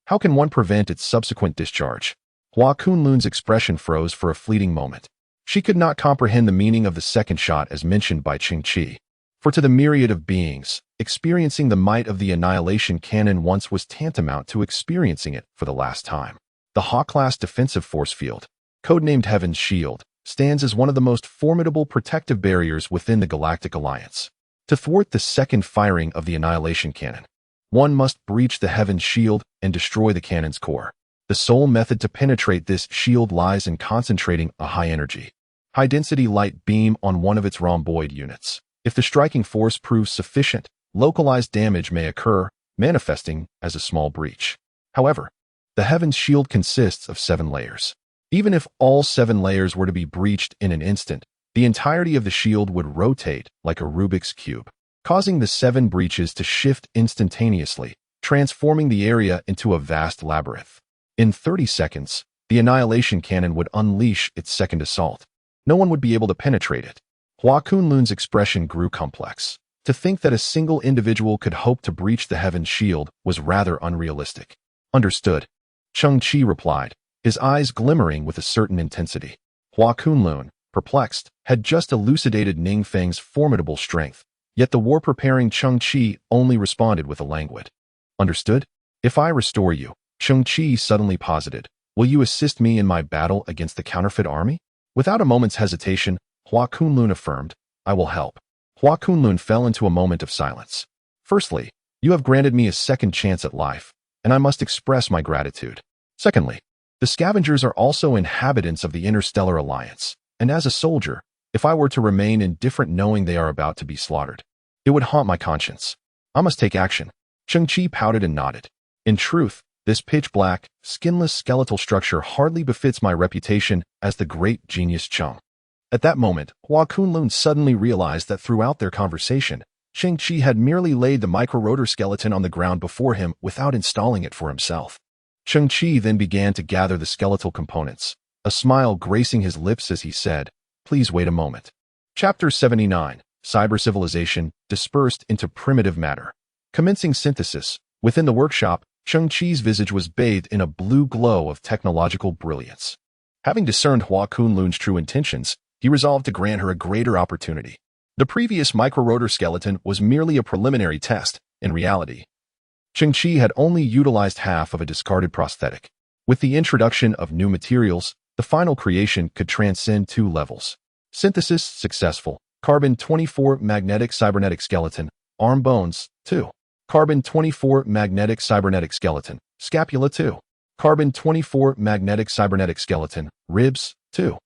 How can one prevent its subsequent discharge? Hua Kunlun's expression froze for a fleeting moment. She could not comprehend the meaning of the second shot as mentioned by Cheng Qi. For to the myriad of beings, experiencing the might of the annihilation cannon once was tantamount to experiencing it for the last time. The Hawk-class defensive force field, codenamed Heaven's Shield, stands as one of the most formidable protective barriers within the Galactic Alliance. To thwart the second firing of the annihilation cannon, one must breach the Heaven's Shield and destroy the cannon's core. The sole method to penetrate this shield lies in concentrating a high-energy, high-density light beam on one of its rhomboid units. If the striking force proves sufficient, localized damage may occur, manifesting as a small breach. However, the Heaven's Shield consists of 7 layers. Even if all 7 layers were to be breached in an instant, the entirety of the shield would rotate like a Rubik's Cube, causing the 7 breaches to shift instantaneously, transforming the area into a vast labyrinth. In 30 seconds, the annihilation cannon would unleash its second assault. No one would be able to penetrate it. Hua Kunlun's expression grew complex. To think that a single individual could hope to breach the Heaven's Shield was rather unrealistic. Understood, Cheng Qi replied, his eyes glimmering with a certain intensity. Hua Kunlun, perplexed, had just elucidated Ning Feng's formidable strength, yet the war-preparing Cheng Qi only responded with a languid, "Understood? If I restore you," Cheng Qi suddenly posited, "will you assist me in my battle against the counterfeit army?" Without a moment's hesitation, Hua Kunlun affirmed, "I will help." Hua Kunlun fell into a moment of silence. "Firstly, you have granted me a second chance at life, and I must express my gratitude. Secondly, the scavengers are also inhabitants of the Interstellar Alliance, and as a soldier, if I were to remain indifferent knowing they are about to be slaughtered, it would haunt my conscience. I must take action." Cheng Qi pouted and nodded. "In truth, this pitch-black, skinless skeletal structure hardly befits my reputation as the great genius Cheng." At that moment, Hua Kunlun suddenly realized that throughout their conversation, Cheng Qi had merely laid the micro-rotor skeleton on the ground before him without installing it for himself. Cheng Qi then began to gather the skeletal components, a smile gracing his lips as he said, "Please wait a moment." Chapter 79, Cyber Civilization, Dispersed into Primitive Matter. Commencing synthesis. Within the workshop, Cheng Qi's visage was bathed in a blue glow of technological brilliance. Having discerned Hua Kunlun's true intentions, he resolved to grant her a greater opportunity. The previous micro-rotor skeleton was merely a preliminary test. In reality, Cheng Qi had only utilized half of a discarded prosthetic. With the introduction of new materials, the final creation could transcend 2 levels. Synthesis successful. Carbon-24 magnetic cybernetic skeleton. Arm bones, 2. Carbon-24 magnetic cybernetic skeleton. Scapula, 2. Carbon-24 magnetic cybernetic skeleton. Ribs, 2.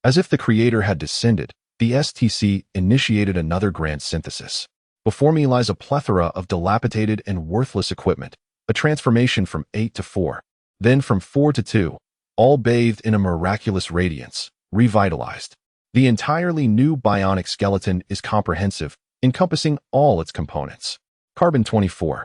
As if the creator had descended, the STC initiated another grand synthesis. Before me lies a plethora of dilapidated and worthless equipment, a transformation from 8 to 4, then from 4 to 2, all bathed in a miraculous radiance, revitalized. The entirely new bionic skeleton is comprehensive, encompassing all its components. Carbon-24.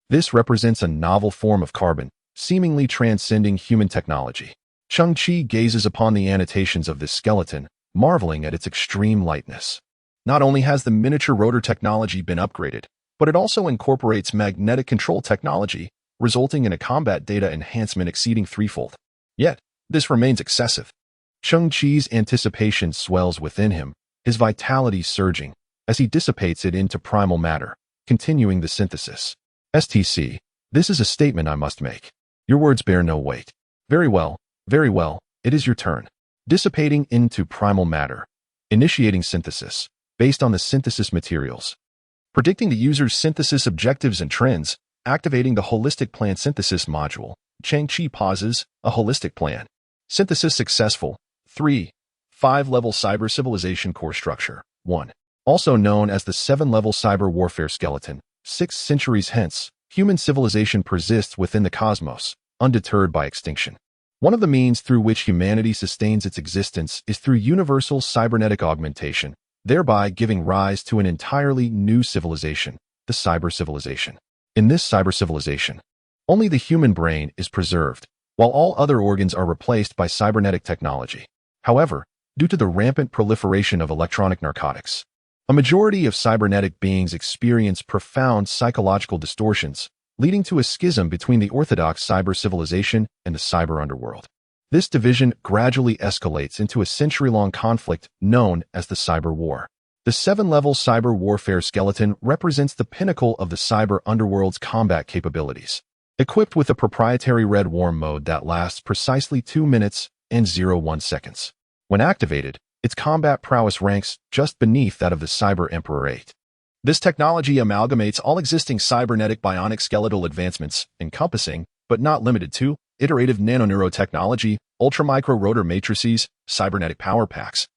This represents a novel form of carbon, seemingly transcending human technology. Cheng Qi gazes upon the annotations of this skeleton, marveling at its extreme lightness. Not only has the miniature rotor technology been upgraded, but it also incorporates magnetic control technology, resulting in a combat data enhancement exceeding 3-fold. Yet, this remains excessive. Cheng Qi's anticipation swells within him, his vitality surging, as he dissipates it into primal matter, continuing the synthesis. STC, this is a statement I must make. Your words bear no weight. Very well, it is your turn. Dissipating into primal matter. Initiating synthesis, based on the synthesis materials. Predicting the user's synthesis objectives and trends, activating the holistic plan synthesis module. Cheng Qi pauses, a holistic plan. Synthesis successful. 3. 5-level cyber civilization core structure. 1. Also known as the 7-level cyber warfare skeleton. 6 centuries hence, human civilization persists within the cosmos, undeterred by extinction. One of the means through which humanity sustains its existence is through universal cybernetic augmentation, thereby giving rise to an entirely new civilization, the cyber civilization. In this cyber civilization, only the human brain is preserved, while all other organs are replaced by cybernetic technology. However, due to the rampant proliferation of electronic narcotics, a majority of cybernetic beings experience profound psychological distortions, leading to a schism between the orthodox cyber civilization and the cyber underworld. This division gradually escalates into a century-long conflict known as the Cyber War. The 7-level cyber warfare skeleton represents the pinnacle of the cyber underworld's combat capabilities. Equipped with a proprietary red warm mode that lasts precisely 2 minutes and 0.1 seconds. When activated, its combat prowess ranks just beneath that of the Cyber Emperor 8. This technology amalgamates all existing cybernetic bionic skeletal advancements, encompassing, but not limited to, iterative nanoneurotechnology, ultramicro rotor matrices, cybernetic power packs,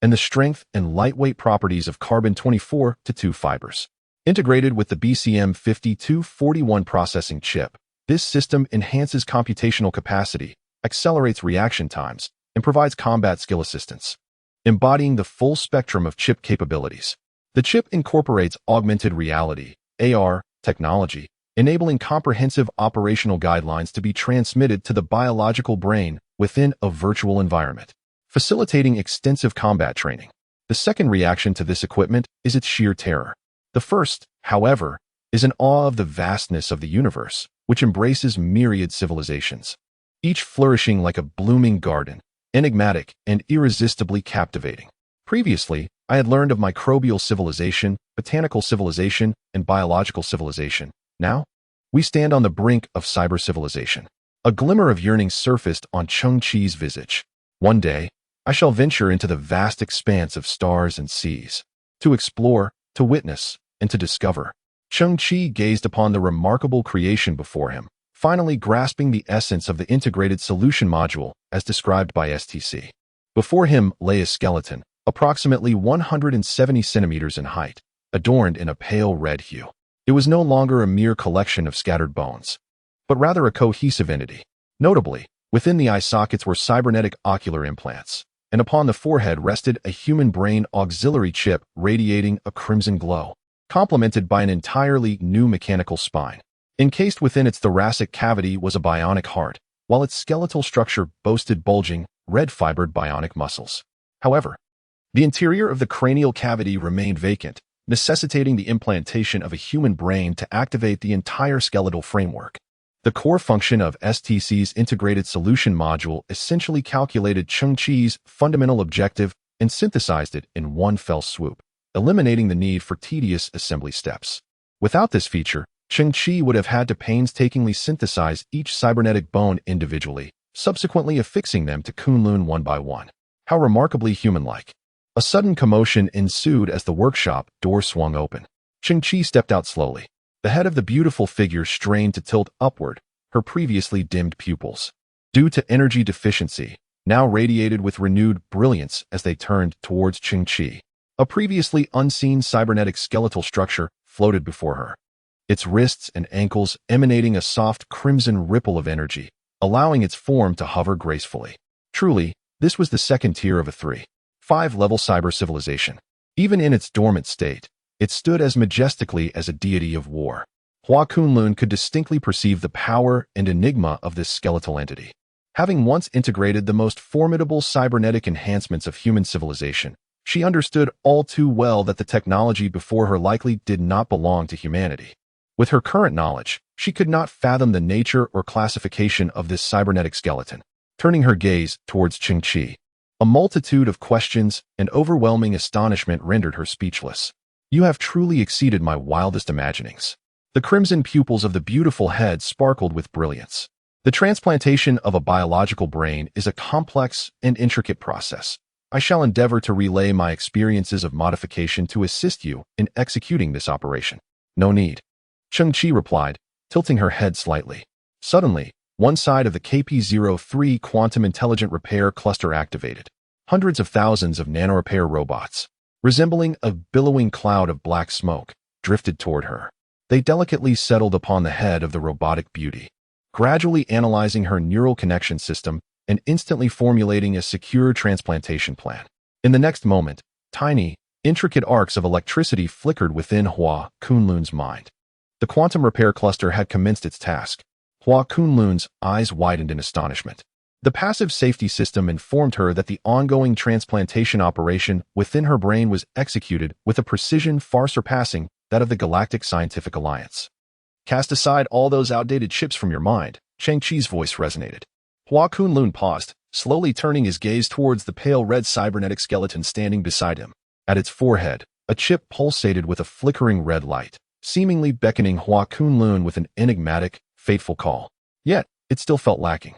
and the strength and lightweight properties of carbon-24-2 fibers. Integrated with the BCM5241 processing chip, this system enhances computational capacity, accelerates reaction times, and provides combat skill assistance, embodying the full spectrum of chip capabilities. The chip incorporates augmented reality, AR, technology, enabling comprehensive operational guidelines to be transmitted to the biological brain within a virtual environment, facilitating extensive combat training. The second reaction to this equipment is its sheer terror. The first, however, is an awe of the vastness of the universe, which embraces myriad civilizations, each flourishing like a blooming garden, enigmatic and irresistibly captivating. Previously, I had learned of microbial civilization, botanical civilization, and biological civilization. Now, we stand on the brink of cyber civilization. A glimmer of yearning surfaced on Cheng Qi's visage. One day, I shall venture into the vast expanse of stars and seas, to explore, to witness, and to discover. Cheng Qi gazed upon the remarkable creation before him, finally grasping the essence of the integrated solution module as described by STC. Before him lay a skeleton, approximately 170 centimeters in height, adorned in a pale red hue. It was no longer a mere collection of scattered bones, but rather a cohesive entity. Notably, within the eye sockets were cybernetic ocular implants, and upon the forehead rested a human brain auxiliary chip radiating a crimson glow, complemented by an entirely new mechanical spine. Encased within its thoracic cavity was a bionic heart, while its skeletal structure boasted bulging, red-fibered bionic muscles. However, the interior of the cranial cavity remained vacant, necessitating the implantation of a human brain to activate the entire skeletal framework. The core function of STC's integrated solution module essentially calculated Cheng Qi's fundamental objective and synthesized it in one fell swoop, eliminating the need for tedious assembly steps. Without this feature, Cheng Qi would have had to painstakingly synthesize each cybernetic bone individually, subsequently affixing them to Kunlun one by one. How remarkably human-like. A sudden commotion ensued as the workshop door swung open. Cheng Qi stepped out slowly. The head of the beautiful figure strained to tilt upward, her previously dimmed pupils, due to energy deficiency, now radiated with renewed brilliance as they turned towards Cheng Qi. A previously unseen cybernetic skeletal structure floated before her, its wrists and ankles emanating a soft crimson ripple of energy, allowing its form to hover gracefully. Truly, this was the second tier of a 3-5-level cyber civilization. Even in its dormant state, it stood as majestically as a deity of war. Hua Kunlun could distinctly perceive the power and enigma of this skeletal entity. Having once integrated the most formidable cybernetic enhancements of human civilization, she understood all too well that the technology before her likely did not belong to humanity. With her current knowledge, she could not fathom the nature or classification of this cybernetic skeleton. Turning her gaze towards Cheng Qi, a multitude of questions and overwhelming astonishment rendered her speechless. You have truly exceeded my wildest imaginings. The crimson pupils of the beautiful head sparkled with brilliance. The transplantation of a biological brain is a complex and intricate process. I shall endeavor to relay my experiences of modification to assist you in executing this operation. No need. Cheng Qi replied, tilting her head slightly. Suddenly, one side of the KP-03 Quantum Intelligent Repair Cluster activated. Hundreds of thousands of nanorepair robots, resembling a billowing cloud of black smoke, drifted toward her. They delicately settled upon the head of the robotic beauty, gradually analyzing her neural connection system and instantly formulating a secure transplantation plan. In the next moment, tiny, Intricate arcs of electricity flickered within Hua Kunlun's mind. The quantum repair cluster had commenced its task. Hua Kunlun's eyes widened in astonishment. The passive safety system informed her that the ongoing transplantation operation within her brain was executed with a precision far surpassing that of the Galactic Scientific Alliance. Cast aside all those outdated chips from your mind, Cheng Qi's voice resonated. Hua Kunlun paused, slowly turning his gaze towards the pale red cybernetic skeleton standing beside him. At its forehead, a chip pulsated with a flickering red light, seemingly beckoning Hua Kunlun with an enigmatic, fateful call. Yet, it still felt lacking.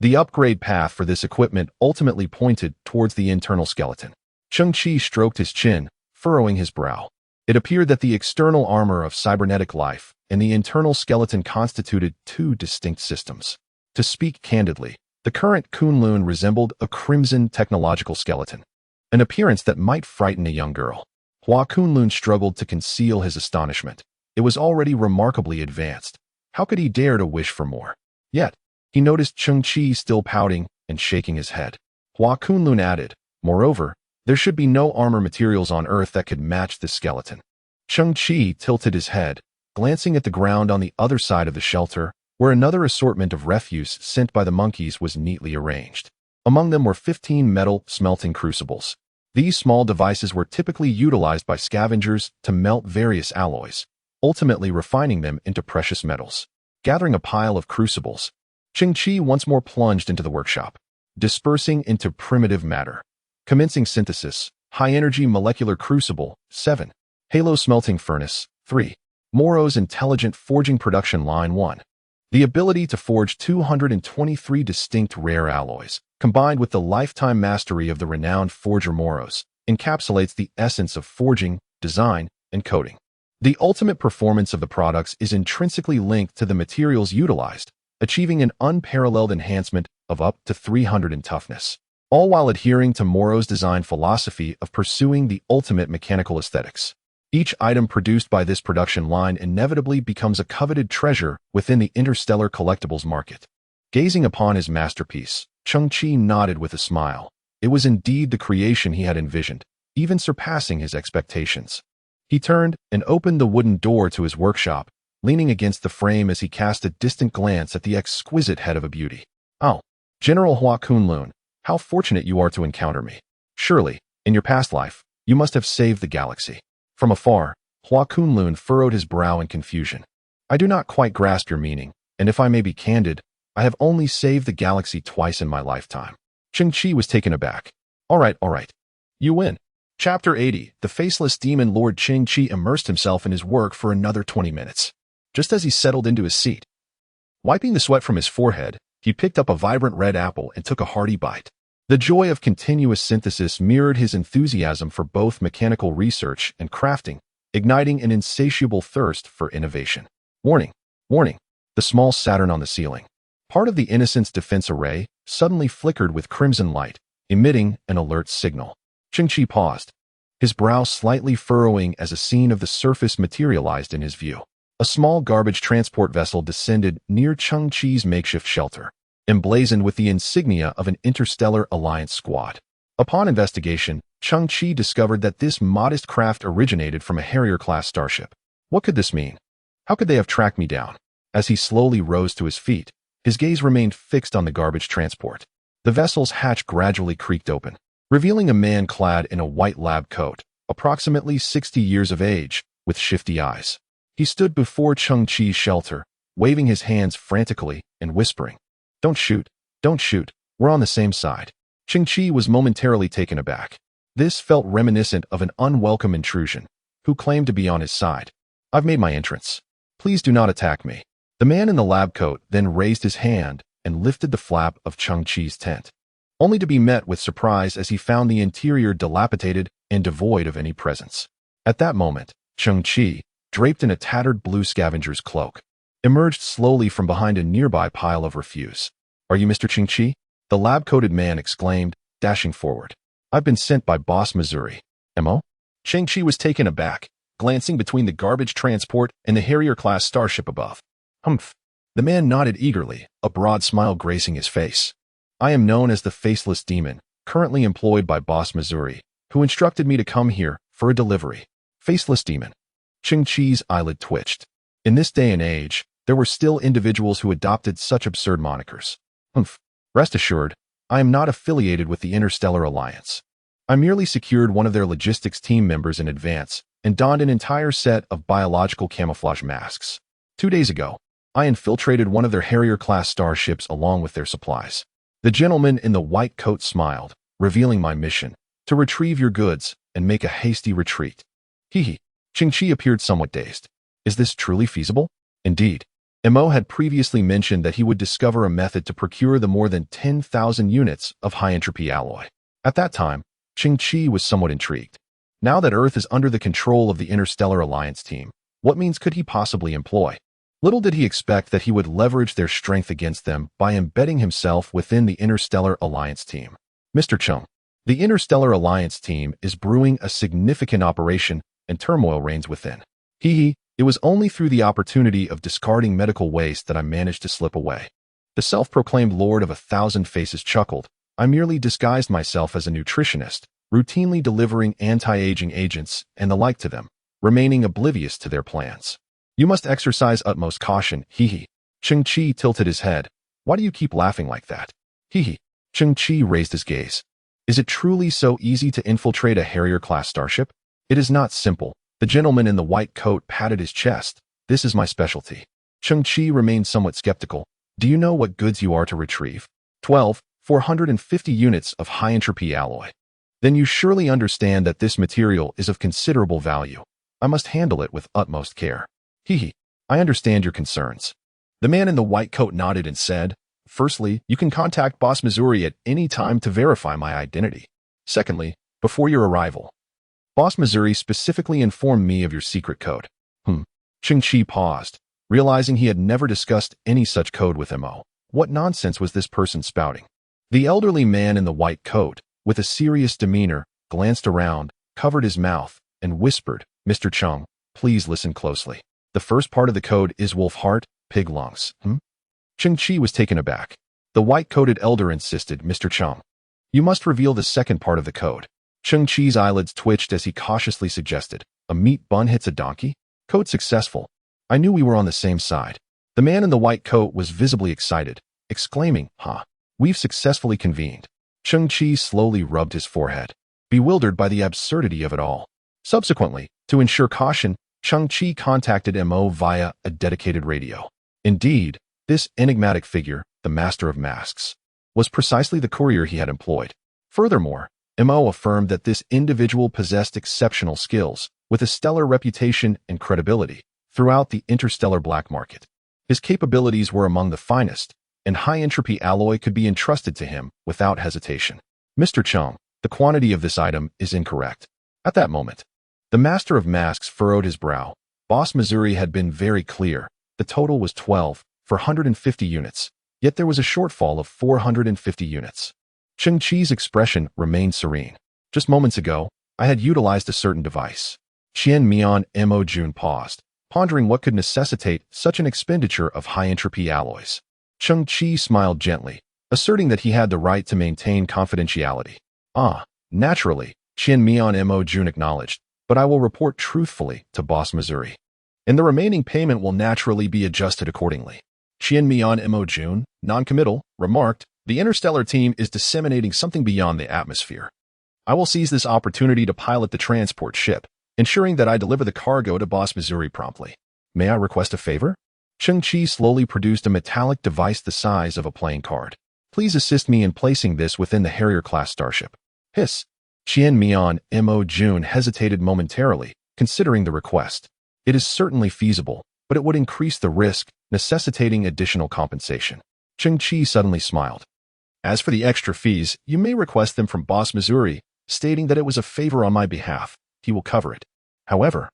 The upgrade path for this equipment ultimately pointed towards the internal skeleton. Cheng Qi stroked his chin, furrowing his brow. It appeared that the external armor of cybernetic life and the internal skeleton constituted two distinct systems. To speak candidly, the current Kunlun resembled a crimson technological skeleton, an appearance that might frighten a young girl. Hua Kunlun struggled to conceal his astonishment. It was already remarkably advanced. How could he dare to wish for more? Yet, he noticed Cheng Qi still pouting and shaking his head. Hua Kunlun added, moreover, there should be no armor materials on Earth that could match this skeleton. Cheng Qi tilted his head, glancing at the ground on the other side of the shelter, where another assortment of refuse sent by the monkeys was neatly arranged. Among them were 15 metal smelting crucibles. These small devices were typically utilized by scavengers to melt various alloys, ultimately refining them into precious metals. Gathering a pile of crucibles, Cheng Qi once more plunged into the workshop, dispersing into primitive matter. Commencing synthesis, high-energy molecular crucible, 7. Halo smelting furnace, 3. Moro's intelligent forging production line, 1. The ability to forge 223 distinct rare alloys, combined with the lifetime mastery of the renowned forger Moros, encapsulates the essence of forging, design, and coding. The ultimate performance of the products is intrinsically linked to the materials utilized, achieving an unparalleled enhancement of up to 300 in toughness, all while adhering to Moro's design philosophy of pursuing the ultimate mechanical aesthetics. Each item produced by this production line inevitably becomes a coveted treasure within the interstellar collectibles market. Gazing upon his masterpiece, Cheng Qi nodded with a smile. It was indeed the creation he had envisioned, even surpassing his expectations. He turned and opened the wooden door to his workshop, leaning against the frame as he cast a distant glance at the exquisite head of a beauty. Oh, General Hua Kunlun, how fortunate you are to encounter me. Surely, in your past life, you must have saved the galaxy. From afar, Hua Kunlun furrowed his brow in confusion. I do not quite grasp your meaning, and if I may be candid, I have only saved the galaxy twice in my lifetime. Cheng Qi was taken aback. All right. You win. Chapter 80. The faceless demon Lord Cheng Qi immersed himself in his work for another 20 minutes. Just as he settled into his seat, wiping the sweat from his forehead, he picked up a vibrant red apple and took a hearty bite. The joy of continuous synthesis mirrored his enthusiasm for both mechanical research and crafting, igniting an insatiable thirst for innovation. Warning! The small Saturn on the ceiling, part of the Innocence defense array, suddenly flickered with crimson light, emitting an alert signal. Cheng Qi paused, his brow slightly furrowing as a scene of the surface materialized in his view. A small garbage transport vessel descended near Cheng Qi's makeshift shelter, emblazoned with the insignia of an interstellar alliance squad. Upon investigation, Cheng Qi discovered that this modest craft originated from a Harrier-class starship. What could this mean? How could they have tracked me down? As he slowly rose to his feet, his gaze remained fixed on the garbage transport. The vessel's hatch gradually creaked open, revealing a man clad in a white lab coat, approximately 60 years of age, with shifty eyes. He stood before Cheng Qi's shelter, waving his hands frantically and whispering, Don't shoot, we're on the same side. Cheng Qi was momentarily taken aback. This felt reminiscent of an unwelcome intrusion, who claimed to be on his side. I've made my entrance. Please do not attack me. The man in the lab coat then raised his hand and lifted the flap of Cheng Qi's tent, only to be met with surprise as he found the interior dilapidated and devoid of any presence. At that moment, Cheng Qi, draped in a tattered blue scavenger's cloak, emerged slowly from behind a nearby pile of refuse. Are you Mr. Cheng Qi? The lab-coated man exclaimed, dashing forward. I've been sent by Boss Missouri. M.O.? Cheng Qi was taken aback, glancing between the garbage transport and the Harrier-class starship above. Humph. The man nodded eagerly, a broad smile gracing his face. I am known as the Faceless Demon, currently employed by Boss Missouri, who instructed me to come here for a delivery. Faceless demon. Cheng Qi's eyelid twitched. In this day and age, there were still individuals who adopted such absurd monikers. Humph. Rest assured, I am not affiliated with the Interstellar Alliance. I merely secured one of their logistics team members in advance and donned an entire set of biological camouflage masks. 2 days ago, I infiltrated one of their Harrier-class starships along with their supplies. The gentleman in the white coat smiled, revealing my mission: to retrieve your goods and make a hasty retreat. Hee. Cheng Qi appeared somewhat dazed. Is this truly feasible? Indeed. Mo had previously mentioned that he would discover a method to procure the more than 10,000 units of high-entropy alloy. At that time, Cheng Qi was somewhat intrigued. Now that Earth is under the control of the Interstellar Alliance team, what means could he possibly employ? Little did he expect that he would leverage their strength against them by embedding himself within the Interstellar Alliance team. Mr. Cheng, the Interstellar Alliance team is brewing a significant operation and turmoil reigns within. It was only through the opportunity of discarding medical waste that I managed to slip away. The self-proclaimed Lord of 1,000 Faces chuckled. I merely disguised myself as a nutritionist, routinely delivering anti-aging agents and the like to them, remaining oblivious to their plans. You must exercise utmost caution, Cheng Qi tilted his head. Why do you keep laughing like that? Cheng Qi raised his gaze. Is it truly so easy to infiltrate a Harrier-class starship? It is not simple. The gentleman in the white coat patted his chest. This is my specialty. Cheng Qi remained somewhat skeptical. Do you know what goods you are to retrieve? 450 units of high-entropy alloy. Then you surely understand that this material is of considerable value. I must handle it with utmost care. I understand your concerns. The man in the white coat nodded and said, Firstly, you can contact Boss Missouri at any time to verify my identity. Secondly, before your arrival, Boss Missouri specifically informed me of your secret code. Cheng Qi paused, realizing he had never discussed any such code with Mo. What nonsense was this person spouting? The elderly man in the white coat, with a serious demeanor, glanced around, covered his mouth, and whispered, Mr. Cheng, please listen closely. The first part of the code is wolf heart, pig lungs. Cheng Qi was taken aback. The white-coated elder insisted, Mr. Cheng, you must reveal the second part of the code. Cheng Qi's eyelids twitched as he cautiously suggested, a meat bun hits a donkey? Code successful. I knew we were on the same side. The man in the white coat was visibly excited, exclaiming, We've successfully convened. Cheng Qi slowly rubbed his forehead, bewildered by the absurdity of it all. Subsequently, to ensure caution, Cheng Qi contacted Mo via a dedicated radio. Indeed, this enigmatic figure, the Master of Masks, was precisely the courier he had employed. Furthermore, Mo affirmed that this individual possessed exceptional skills, with a stellar reputation and credibility throughout the interstellar black market. His capabilities were among the finest, and high-entropy alloy could be entrusted to him without hesitation. Mr. Cheng, the quantity of this item is incorrect. At that moment, the Master of Masks furrowed his brow. Boss Missouri had been very clear. The total was 450 units, yet there was a shortfall of 450 units. Cheng Qi's expression remained serene. Just moments ago, I had utilized a certain device. Qian Mian Mo Jun paused, pondering what could necessitate such an expenditure of high-entropy alloys. Cheng Qi smiled gently, asserting that he had the right to maintain confidentiality. Naturally, Qian Mian Mo Jun acknowledged, but I will report truthfully to Boss Missouri, and the remaining payment will naturally be adjusted accordingly. Qian Mian Mo Jun, non-committal, remarked, the interstellar team is disseminating something beyond the atmosphere. I will seize this opportunity to pilot the transport ship, ensuring that I deliver the cargo to Boss Missouri promptly. May I request a favor? Cheng Qi slowly produced a metallic device the size of a playing card. Please assist me in placing this within the Harrier-class starship. Hiss. Qian Mian Mo Jun hesitated momentarily, considering the request. It is certainly feasible, but it would increase the risk, necessitating additional compensation. Cheng Qi suddenly smiled. As for the extra fees, you may request them from Boss Missouri, stating that it was a favor on my behalf. He will cover it. However,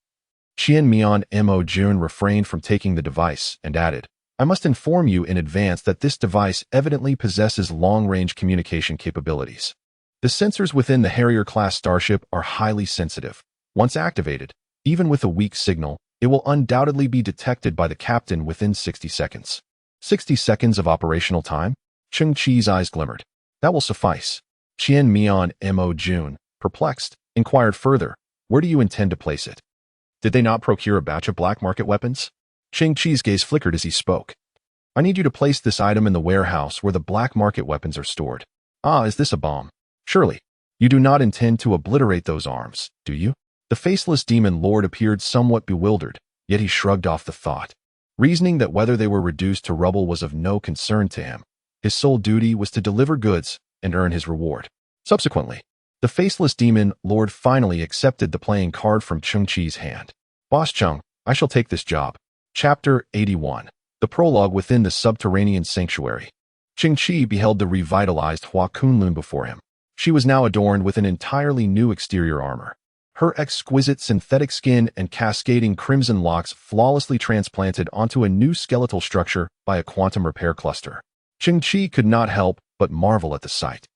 Qian Mian Mo Jun refrained from taking the device and added, I must inform you in advance that this device evidently possesses long-range communication capabilities. The sensors within the Harrier-class starship are highly sensitive. Once activated, even with a weak signal, it will undoubtedly be detected by the captain within 60 seconds. 60 seconds of operational time? Cheng Qi's eyes glimmered. That will suffice. Qian Mian Mo Jun, perplexed, inquired further, Where do you intend to place it? Did they not procure a batch of black market weapons? Cheng Qi's gaze flickered as he spoke. I need you to place this item in the warehouse where the black market weapons are stored. Ah, is this a bomb? Surely, you do not intend to obliterate those arms, do you? The faceless demon lord appeared somewhat bewildered, yet he shrugged off the thought. Reasoning that whether they were reduced to rubble was of no concern to him, his sole duty was to deliver goods and earn his reward. Subsequently, the faceless demon lord finally accepted the playing card from Cheng Qi's hand. Boss Cheng, I shall take this job. Chapter 81. The Prologue Within the Subterranean Sanctuary. Cheng Qi beheld the revitalized Hua Kunlun before him. She was now adorned with an entirely new exterior armor. Her exquisite synthetic skin and cascading crimson locks flawlessly transplanted onto a new skeletal structure by a quantum repair cluster. Cheng Qi could not help but marvel at the sight.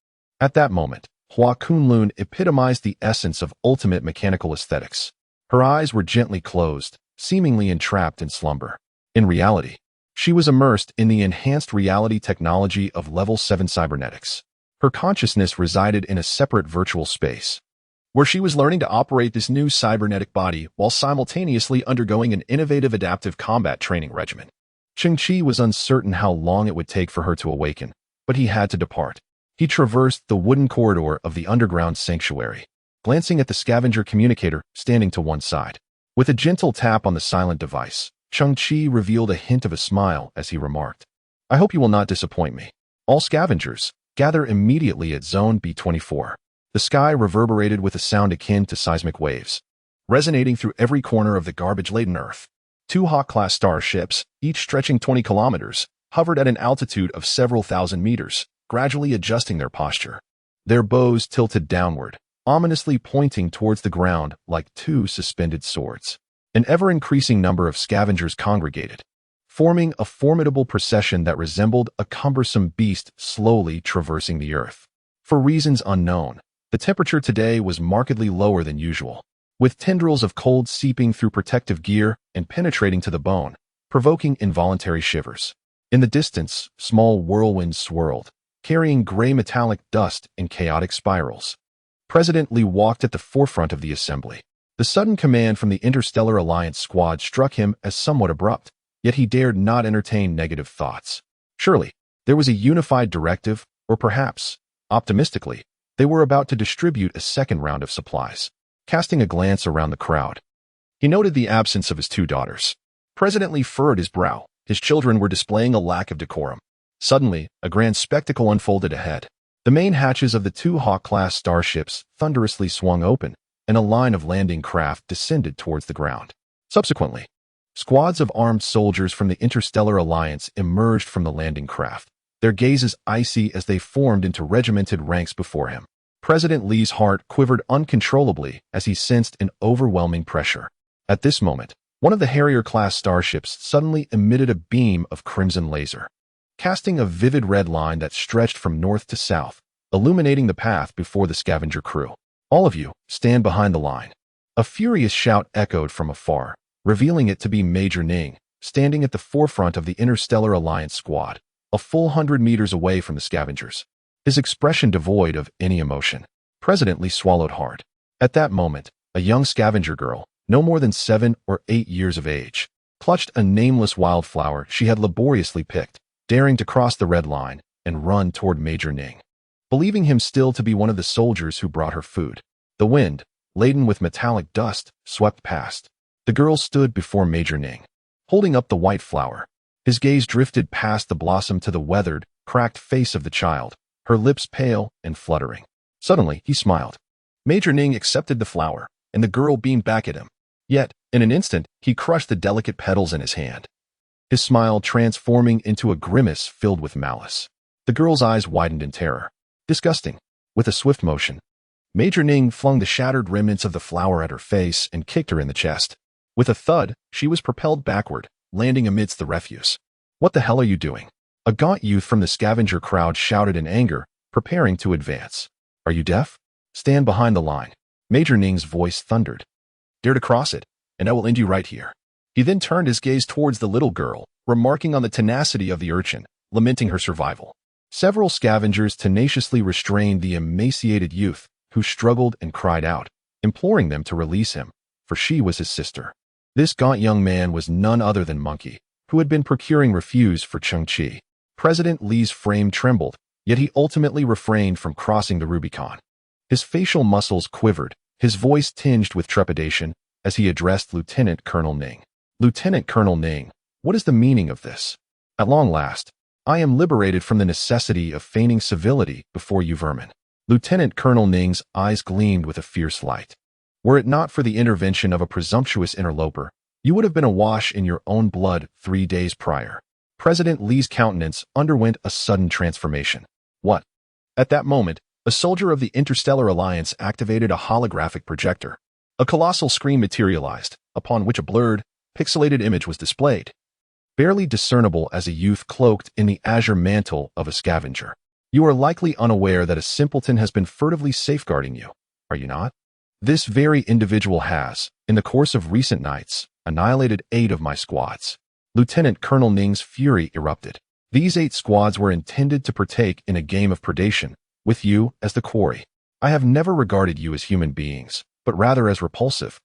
At that moment, Hua Kunlun epitomized the essence of ultimate mechanical aesthetics. Her eyes were gently closed, seemingly entrapped in slumber. In reality, she was immersed in the enhanced reality technology of Level 7 cybernetics. Her consciousness resided in a separate virtual space, where she was learning to operate this new cybernetic body while simultaneously undergoing an innovative adaptive combat training regimen. Cheng Qi was uncertain how long it would take for her to awaken, but he had to depart. He traversed the wooden corridor of the underground sanctuary, glancing at the scavenger communicator standing to one side. With a gentle tap on the silent device, Cheng Qi revealed a hint of a smile as he remarked, I hope you will not disappoint me. All scavengers, gather immediately at Zone B24. The sky reverberated with a sound akin to seismic waves, resonating through every corner of the garbage-laden Earth. 2 Hawk-class starships, each stretching 20 kilometers, hovered at an altitude of several thousand meters, gradually adjusting their posture. Their bows tilted downward, ominously pointing towards the ground like 2 suspended swords. An ever-increasing number of scavengers congregated, forming a formidable procession that resembled a cumbersome beast slowly traversing the Earth. For reasons unknown, the temperature today was markedly lower than usual, with tendrils of cold seeping through protective gear and penetrating to the bone, provoking involuntary shivers. In the distance, small whirlwinds swirled, carrying gray metallic dust in chaotic spirals. President Li walked at the forefront of the assembly. The sudden command from the Interstellar Alliance squad struck him as somewhat abrupt, yet he dared not entertain negative thoughts. Surely, there was a unified directive, or perhaps, optimistically, they were about to distribute a second round of supplies. Casting a glance around the crowd, he noted the absence of his 2 daughters. President Li furrowed his brow. His children were displaying a lack of decorum. Suddenly, a grand spectacle unfolded ahead. The main hatches of the 2 Hawk-class starships thunderously swung open, and a line of landing craft descended towards the ground. Subsequently, squads of armed soldiers from the Interstellar Alliance emerged from the landing craft, their gazes icy as they formed into regimented ranks before him. President Li's heart quivered uncontrollably as he sensed an overwhelming pressure. At this moment, one of the Harrier-class starships suddenly emitted a beam of crimson laser, casting a vivid red line that stretched from north to south, illuminating the path before the scavenger crew. All of you, stand behind the line. A furious shout echoed from afar, revealing it to be Major Ning, standing at the forefront of the Interstellar Alliance squad, a full 100 meters away from the scavengers, his expression devoid of any emotion. President Li swallowed hard. At that moment, a young scavenger girl, no more than 7 or 8 years of age, clutched a nameless wildflower she had laboriously picked, daring to cross the red line and run toward Major Ning, believing him still to be one of the soldiers who brought her food. The wind, laden with metallic dust, swept past. The girl stood before Major Ning, holding up the white flower. His gaze drifted past the blossom to the weathered, cracked face of the child, her lips pale and fluttering. Suddenly, he smiled. Major Ning accepted the flower, and the girl beamed back at him. Yet, in an instant, he crushed the delicate petals in his hand, his smile transforming into a grimace filled with malice. The girl's eyes widened in terror. Disgusting. With a swift motion, Major Ning flung the shattered remnants of the flower at her face and kicked her in the chest. With a thud, she was propelled backward, landing amidst the refuse. What the hell are you doing? A gaunt youth from the scavenger crowd shouted in anger, preparing to advance. Are you deaf? Stand behind the line. Major Ning's voice thundered. Dare to cross it, and I will end you right here. He then turned his gaze towards the little girl, remarking on the tenacity of the urchin, lamenting her survival. Several scavengers tenaciously restrained the emaciated youth, who struggled and cried out, imploring them to release him, for she was his sister. This gaunt young man was none other than Monkey, who had been procuring refuse for Cheng Qi. President Li's frame trembled, yet he ultimately refrained from crossing the Rubicon. His facial muscles quivered, his voice tinged with trepidation, as he addressed Lieutenant Colonel Ning. Lieutenant Colonel Ning, what is the meaning of this? At long last, I am liberated from the necessity of feigning civility before you vermin. Lieutenant Colonel Ning's eyes gleamed with a fierce light. Were it not for the intervention of a presumptuous interloper, you would have been awash in your own blood 3 days prior. President Li's countenance underwent a sudden transformation. What? At that moment, a soldier of the Interstellar Alliance activated a holographic projector. A colossal screen materialized, upon which a blurred, pixelated image was displayed, barely discernible as a youth cloaked in the azure mantle of a scavenger. You are likely unaware that a simpleton has been furtively safeguarding you, are you not? This very individual has, in the course of recent nights, annihilated 8 of my squads. Lieutenant Colonel Ning's fury erupted. These 8 squads were intended to partake in a game of predation, with you as the quarry. I have never regarded you as human beings, but rather as repulsive,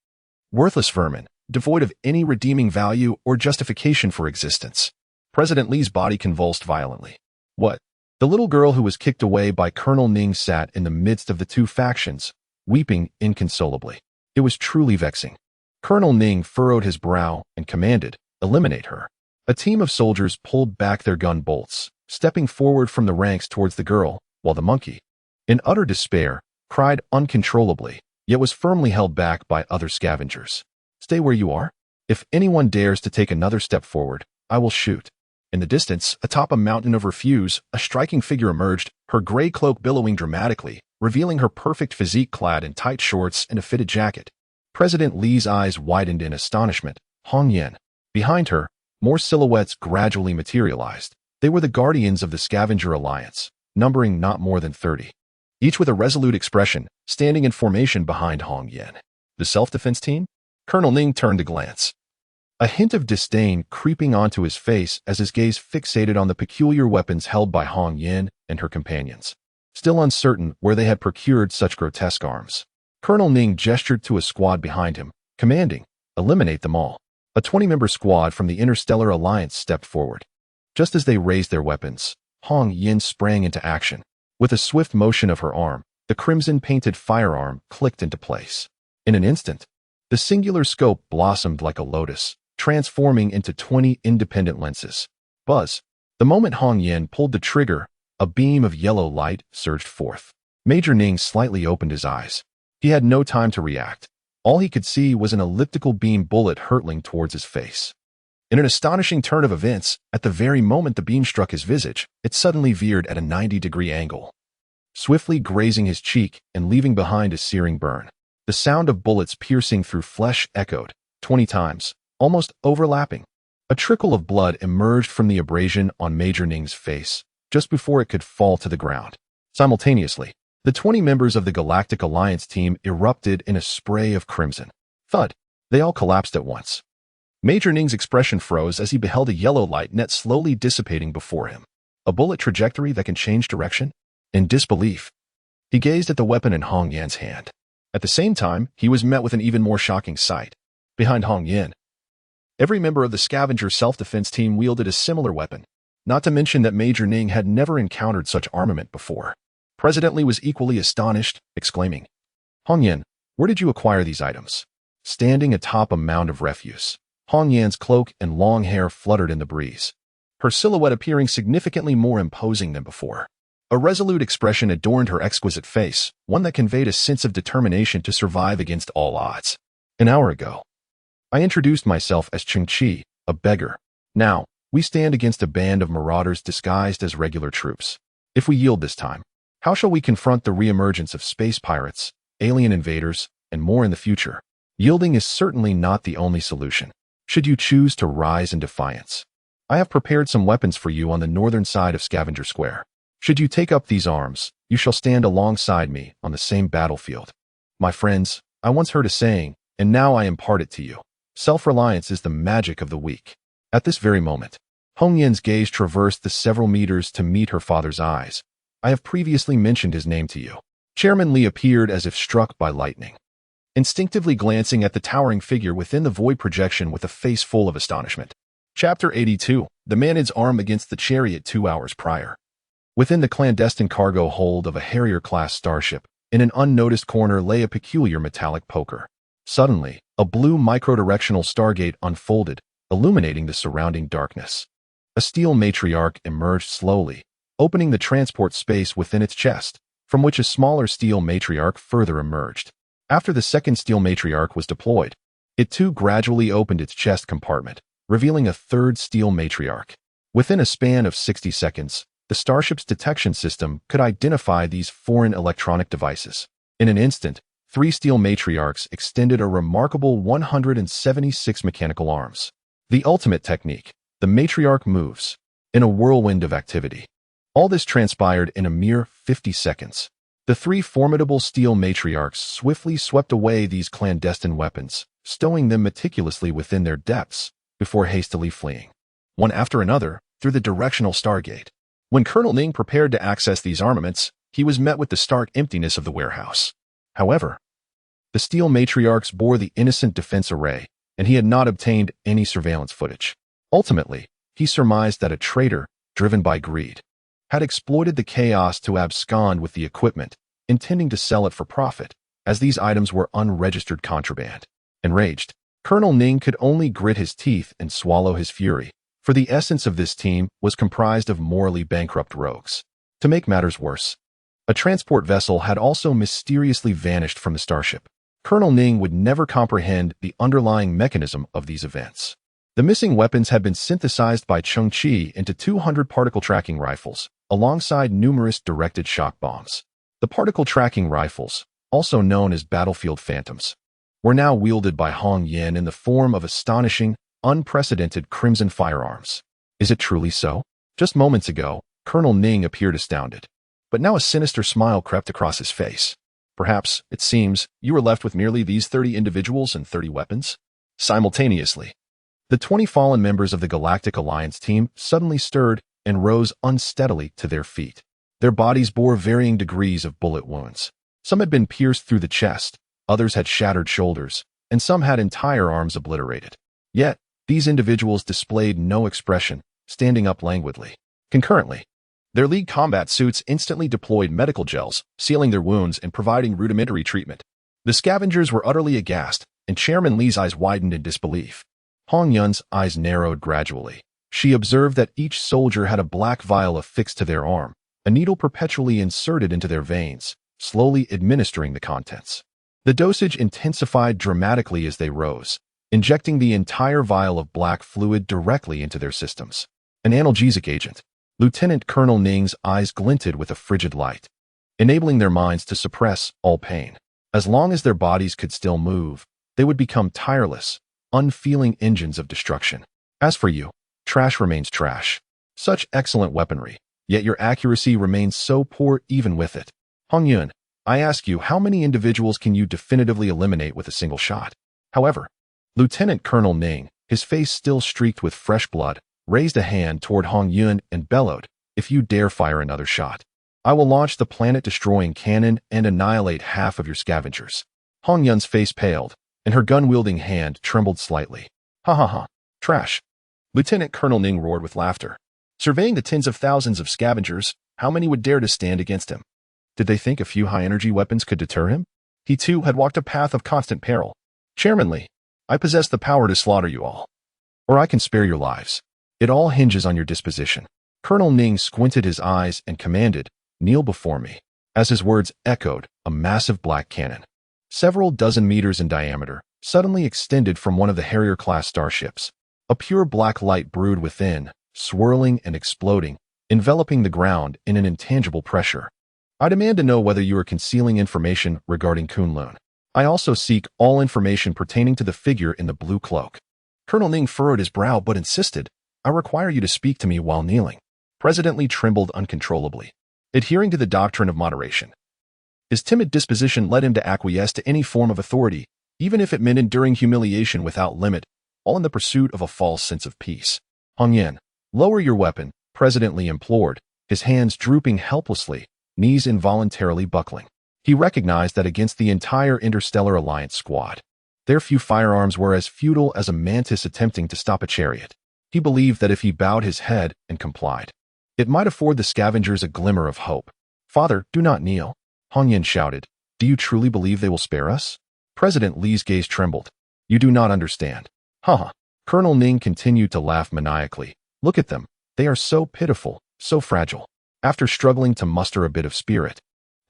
worthless vermin, devoid of any redeeming value or justification for existence. President Li's body convulsed violently. What? The little girl who was kicked away by Colonel Ning sat in the midst of the 2 factions, weeping inconsolably. It was truly vexing. Colonel Ning furrowed his brow and commanded, "Eliminate her." A team of soldiers pulled back their gun bolts, stepping forward from the ranks towards the girl, while the monkey, in utter despair, cried uncontrollably, yet was firmly held back by other scavengers. "Stay where you are. If anyone dares to take another step forward, I will shoot." In the distance, atop a mountain of refuse, a striking figure emerged, her gray cloak billowing dramatically, revealing her perfect physique clad in tight shorts and a fitted jacket. President Li's eyes widened in astonishment. Hong Yan. Behind her, more silhouettes gradually materialized. They were the guardians of the Scavenger Alliance, numbering not more than 30. Each with a resolute expression, standing in formation behind Hong Yan. The self-defense team? Colonel Ning turned to glance. A hint of disdain creeping onto his face as his gaze fixated on the peculiar weapons held by Hong Yan and her companions. Still uncertain where they had procured such grotesque arms, Colonel Ning gestured to a squad behind him, commanding, "Eliminate them all." A 20-member squad from the Interstellar Alliance stepped forward. Just as they raised their weapons, Hong Yan sprang into action. With a swift motion of her arm, the crimson-painted firearm clicked into place. In an instant, the singular scope blossomed like a lotus, transforming into 20 independent lenses. Buzz. The moment Hong Yan pulled the trigger, a beam of yellow light surged forth. Major Ning slightly opened his eyes. He had no time to react. All he could see was an elliptical beam bullet hurtling towards his face. In an astonishing turn of events, at the very moment the beam struck his visage, it suddenly veered at a 90-degree angle, swiftly grazing his cheek and leaving behind a searing burn. The sound of bullets piercing through flesh echoed, 20 times, almost overlapping. A trickle of blood emerged from the abrasion on Major Ning's face, just before it could fall to the ground. Simultaneously, the 20 members of the Galactic Alliance team erupted in a spray of crimson. Thud! They all collapsed at once. Major Ning's expression froze as he beheld a yellow light net slowly dissipating before him. A bullet trajectory that can change direction? In disbelief, he gazed at the weapon in Hong Yan's hand. At the same time, he was met with an even more shocking sight. Behind Hong Yan, every member of the Scavenger self-defense team wielded a similar weapon, not to mention that Major Ning had never encountered such armament before. President Li was equally astonished, exclaiming, "Hong Yan, where did you acquire these items?" Standing atop a mound of refuse, Hong Yan's cloak and long hair fluttered in the breeze, her silhouette appearing significantly more imposing than before. A resolute expression adorned her exquisite face, one that conveyed a sense of determination to survive against all odds. An hour ago, I introduced myself as Cheng Qi, a beggar. Now, we stand against a band of marauders disguised as regular troops. If we yield this time, how shall we confront the reemergence of space pirates, alien invaders, and more in the future? Yielding is certainly not the only solution, should you choose to rise in defiance. I have prepared some weapons for you on the northern side of Scavenger Square. Should you take up these arms, you shall stand alongside me on the same battlefield. My friends, I once heard a saying, and now I impart it to you. Self-reliance is the magic of the weak. At this very moment, Hong Yan's gaze traversed the several meters to meet her father's eyes. I have previously mentioned his name to you. Chairman Li appeared as if struck by lightning. instinctively glancing at the towering figure within the void projection with a face full of astonishment. Chapter 82. The man's arm against the chariot 2 hours prior. Within the clandestine cargo hold of a Harrier-class starship, in an unnoticed corner lay a peculiar metallic poker. Suddenly, a blue microdirectional stargate unfolded, illuminating the surrounding darkness. A steel matriarch emerged slowly, opening the transport space within its chest, from which a smaller steel matriarch further emerged. After the second steel matriarch was deployed, it too gradually opened its chest compartment, revealing a third steel matriarch. Within a span of 60 seconds, the starship's detection system could identify these foreign electronic devices. In an instant, 3 steel matriarchs extended a remarkable 176 mechanical arms. The ultimate technique, the matriarch moves, in a whirlwind of activity. All this transpired in a mere 50 seconds. The 3 formidable steel matriarchs swiftly swept away these clandestine weapons, stowing them meticulously within their depths before hastily fleeing, one after another, through the directional stargate. When Colonel Ning prepared to access these armaments, he was met with the stark emptiness of the warehouse. However, the steel matriarchs bore the innocent defense array, and he had not obtained any surveillance footage. Ultimately, he surmised that a traitor, driven by greed, had exploited the chaos to abscond with the equipment, intending to sell it for profit, as these items were unregistered contraband. Enraged, Colonel Ning could only grit his teeth and swallow his fury, for the essence of this team was comprised of morally bankrupt rogues. To make matters worse, a transport vessel had also mysteriously vanished from the starship. Colonel Ning would never comprehend the underlying mechanism of these events. The missing weapons had been synthesized by Cheng Qi into 200 particle tracking rifles, alongside numerous directed shock bombs. The particle tracking rifles, also known as battlefield phantoms, were now wielded by Hong Yin in the form of astonishing, unprecedented crimson firearms. Is it truly so? Just moments ago, Colonel Ning appeared astounded, but now a sinister smile crept across his face. Perhaps, it seems, you were left with merely these 30 individuals and 30 weapons? Simultaneously, the 20 fallen members of the Galactic Alliance team suddenly stirred and rose unsteadily to their feet. Their bodies bore varying degrees of bullet wounds. Some had been pierced through the chest, others had shattered shoulders, and some had entire arms obliterated. Yet, these individuals displayed no expression, standing up languidly. Concurrently, their league combat suits instantly deployed medical gels, sealing their wounds and providing rudimentary treatment. The scavengers were utterly aghast, and Chairman Li's eyes widened in disbelief. Hong Yun's eyes narrowed gradually. She observed that each soldier had a black vial affixed to their arm, a needle perpetually inserted into their veins, slowly administering the contents. The dosage intensified dramatically as they rose, injecting the entire vial of black fluid directly into their systems. An analgesic agent. Lieutenant Colonel Ning's eyes glinted with a frigid light, enabling their minds to suppress all pain. As long as their bodies could still move, they would become tireless, unfeeling engines of destruction. As for you, trash remains trash. Such excellent weaponry, yet your accuracy remains so poor even with it. Hong Yun, I ask you, how many individuals can you definitively eliminate with a single shot? However, Lieutenant Colonel Ning, his face still streaked with fresh blood, raised a hand toward Hong Yun and bellowed, if you dare fire another shot, I will launch the planet-destroying cannon and annihilate half of your scavengers. Hong Yun's face paled, and her gun-wielding hand trembled slightly. Ha ha ha, trash. Lieutenant Colonel Ning roared with laughter. Surveying the tens of thousands of scavengers, how many would dare to stand against him? Did they think a few high-energy weapons could deter him? He too had walked a path of constant peril. Chairman Li, I possess the power to slaughter you all. Or I can spare your lives. It all hinges on your disposition. Colonel Ning squinted his eyes and commanded, kneel before me. As his words echoed, a massive black cannon, several dozen meters in diameter, suddenly extended from one of the Harrier-class starships. A pure black light brewed within, swirling and exploding, enveloping the ground in an intangible pressure. I demand to know whether you are concealing information regarding Kunlun. I also seek all information pertaining to the figure in the blue cloak. Colonel Ning furrowed his brow but insisted, I require you to speak to me while kneeling. President Li trembled uncontrollably, adhering to the doctrine of moderation. His timid disposition led him to acquiesce to any form of authority, even if it meant enduring humiliation without limit, all in the pursuit of a false sense of peace. Hong Yan, lower your weapon, President Li implored, his hands drooping helplessly, knees involuntarily buckling. He recognized that against the entire Interstellar Alliance squad, their few firearms were as futile as a mantis attempting to stop a chariot. He believed that if he bowed his head and complied, it might afford the scavengers a glimmer of hope. "Father, do not kneel," Hong Yin shouted. "Do you truly believe they will spare us?" President Li's gaze trembled. "You do not understand." Haha. Colonel Ning continued to laugh maniacally. "Look at them. They are so pitiful, so fragile. After struggling to muster a bit of spirit,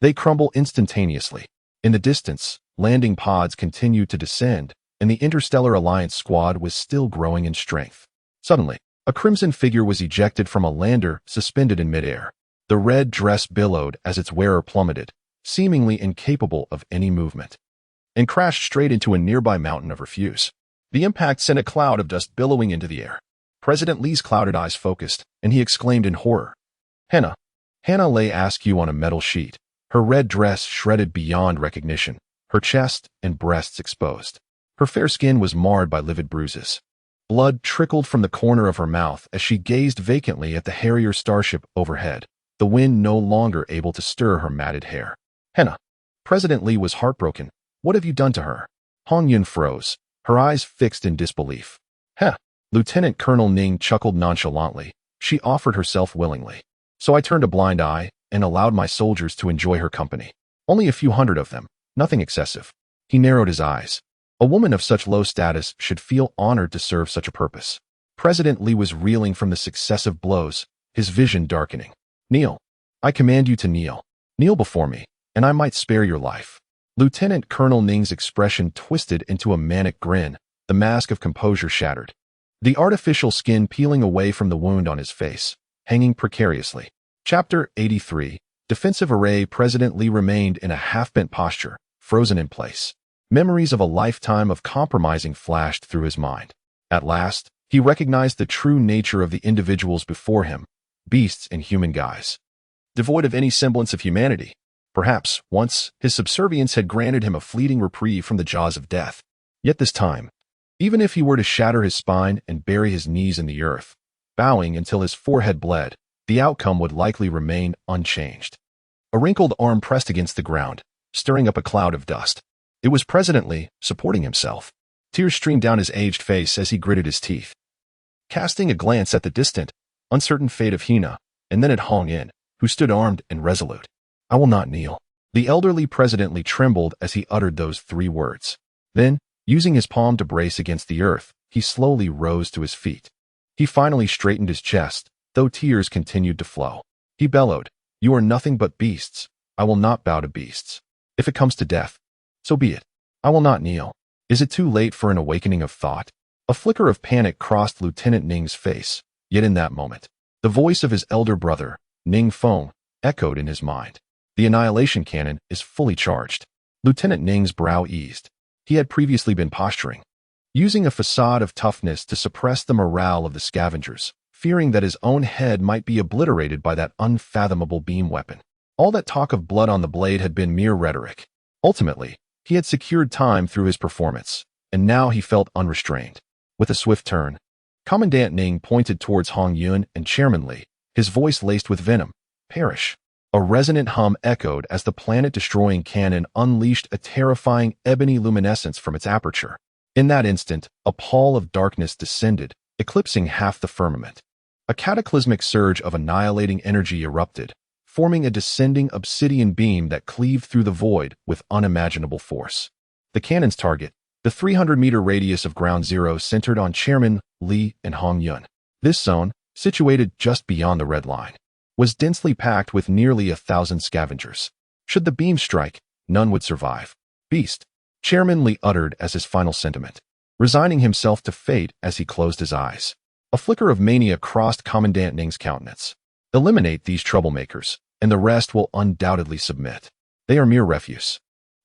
they crumble instantaneously." In the distance, landing pods continued to descend, and the Interstellar Alliance squad was still growing in strength. Suddenly, a crimson figure was ejected from a lander suspended in midair. The red dress billowed as its wearer plummeted, seemingly incapable of any movement, and crashed straight into a nearby mountain of refuse. The impact sent a cloud of dust billowing into the air. President Li's clouded eyes focused, and he exclaimed in horror, "Hannah." Hannah lay askew on a metal sheet, her red dress shredded beyond recognition, her chest and breasts exposed. Her fair skin was marred by livid bruises. Blood trickled from the corner of her mouth as she gazed vacantly at the Harrier starship overhead, the wind no longer able to stir her matted hair. "Hannah." President Li was heartbroken. "What have you done to her?" Hong Yun froze, her eyes fixed in disbelief. "Heh." Lieutenant Colonel Ning chuckled nonchalantly. "She offered herself willingly. So I turned a blind eye and allowed my soldiers to enjoy her company. Only a few hundred of them, nothing excessive." He narrowed his eyes. A woman of such low status should feel honored to serve such a purpose. President Li was reeling from the successive blows, his vision darkening. "Kneel. I command you to kneel. Kneel before me, and I might spare your life." Lieutenant Colonel Ning's expression twisted into a manic grin, the mask of composure shattered, the artificial skin peeling away from the wound on his face, hanging precariously. Chapter 83. Defensive Array. President Li remained in a half-bent posture, frozen in place. Memories of a lifetime of compromising flashed through his mind. At last, he recognized the true nature of the individuals before him, beasts in human guise, devoid of any semblance of humanity. Perhaps, once, his subservience had granted him a fleeting reprieve from the jaws of death. Yet this time, even if he were to shatter his spine and bury his knees in the earth, bowing until his forehead bled, the outcome would likely remain unchanged. A wrinkled arm pressed against the ground, stirring up a cloud of dust. It was President Li, supporting himself. Tears streamed down his aged face as he gritted his teeth. Casting a glance at the distant, uncertain fate of Hina, and then at Hong Yin, who stood armed and resolute. "I will not kneel." The elderly President Li trembled as he uttered those 3 words. Then, using his palm to brace against the earth, he slowly rose to his feet. He finally straightened his chest, though tears continued to flow. He bellowed, "You are nothing but beasts. I will not bow to beasts. If it comes to death, so be it. I will not kneel." Is it too late for an awakening of thought? A flicker of panic crossed Lieutenant Ning's face, yet in that moment, the voice of his elder brother, Ning Feng, echoed in his mind. The annihilation cannon is fully charged. Lieutenant Ning's brow eased. He had previously been posturing, using a facade of toughness to suppress the morale of the scavengers, fearing that his own head might be obliterated by that unfathomable beam weapon. All that talk of blood on the blade had been mere rhetoric. Ultimately, he had secured time through his performance, and now he felt unrestrained. With a swift turn, Commandant Ning pointed towards Hong Yun and Chairman Li, his voice laced with venom. "Perish." A resonant hum echoed as the planet-destroying cannon unleashed a terrifying ebony luminescence from its aperture. In that instant, a pall of darkness descended, eclipsing half the firmament. A cataclysmic surge of annihilating energy erupted, forming a descending obsidian beam that cleaved through the void with unimaginable force. The cannon's target, the 300-meter radius of ground zero, centered on Chairman Li and Hong Yun. This zone, situated just beyond the red line, was densely packed with nearly 1,000 scavengers. Should the beam strike, none would survive. "Beast," Chairman Li uttered as his final sentiment, resigning himself to fate as he closed his eyes. A flicker of mania crossed Commandant Ning's countenance. "Eliminate these troublemakers, and the rest will undoubtedly submit. They are mere refuse.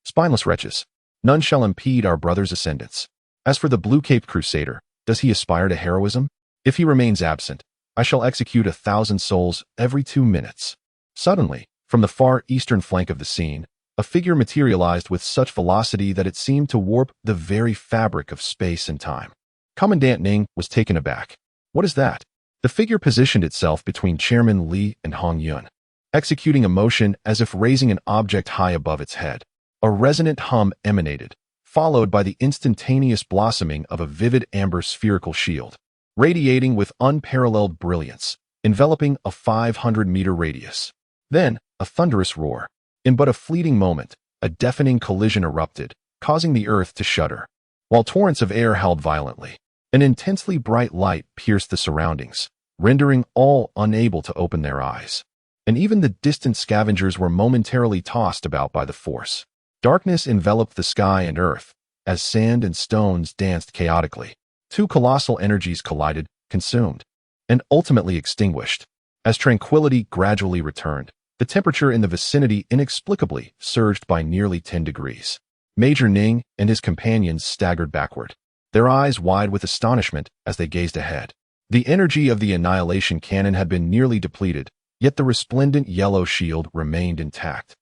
Spineless wretches. None shall impede our brother's ascendance. As for the blue-caped crusader, does he aspire to heroism? If he remains absent, I shall execute 1,000 souls every 2 minutes." Suddenly, from the far eastern flank of the scene, a figure materialized with such velocity that it seemed to warp the very fabric of space and time. Commandant Ning was taken aback. "What is that?" The figure positioned itself between Chairman Li and Hong Yun. executing a motion as if raising an object high above its head. A resonant hum emanated, followed by the instantaneous blossoming of a vivid amber spherical shield, radiating with unparalleled brilliance, enveloping a 500-meter radius. Then, a thunderous roar. In but a fleeting moment, a deafening collision erupted, causing the earth to shudder. While torrents of air howled violently, an intensely bright light pierced the surroundings, rendering all unable to open their eyes. And even the distant scavengers were momentarily tossed about by the force. Darkness enveloped the sky and earth, as sand and stones danced chaotically. Two colossal energies collided, consumed, and ultimately extinguished. As tranquility gradually returned, the temperature in the vicinity inexplicably surged by nearly 10 degrees. Major Ning and his companions staggered backward, their eyes wide with astonishment as they gazed ahead. The energy of the annihilation cannon had been nearly depleted, yet the resplendent yellow shield remained intact.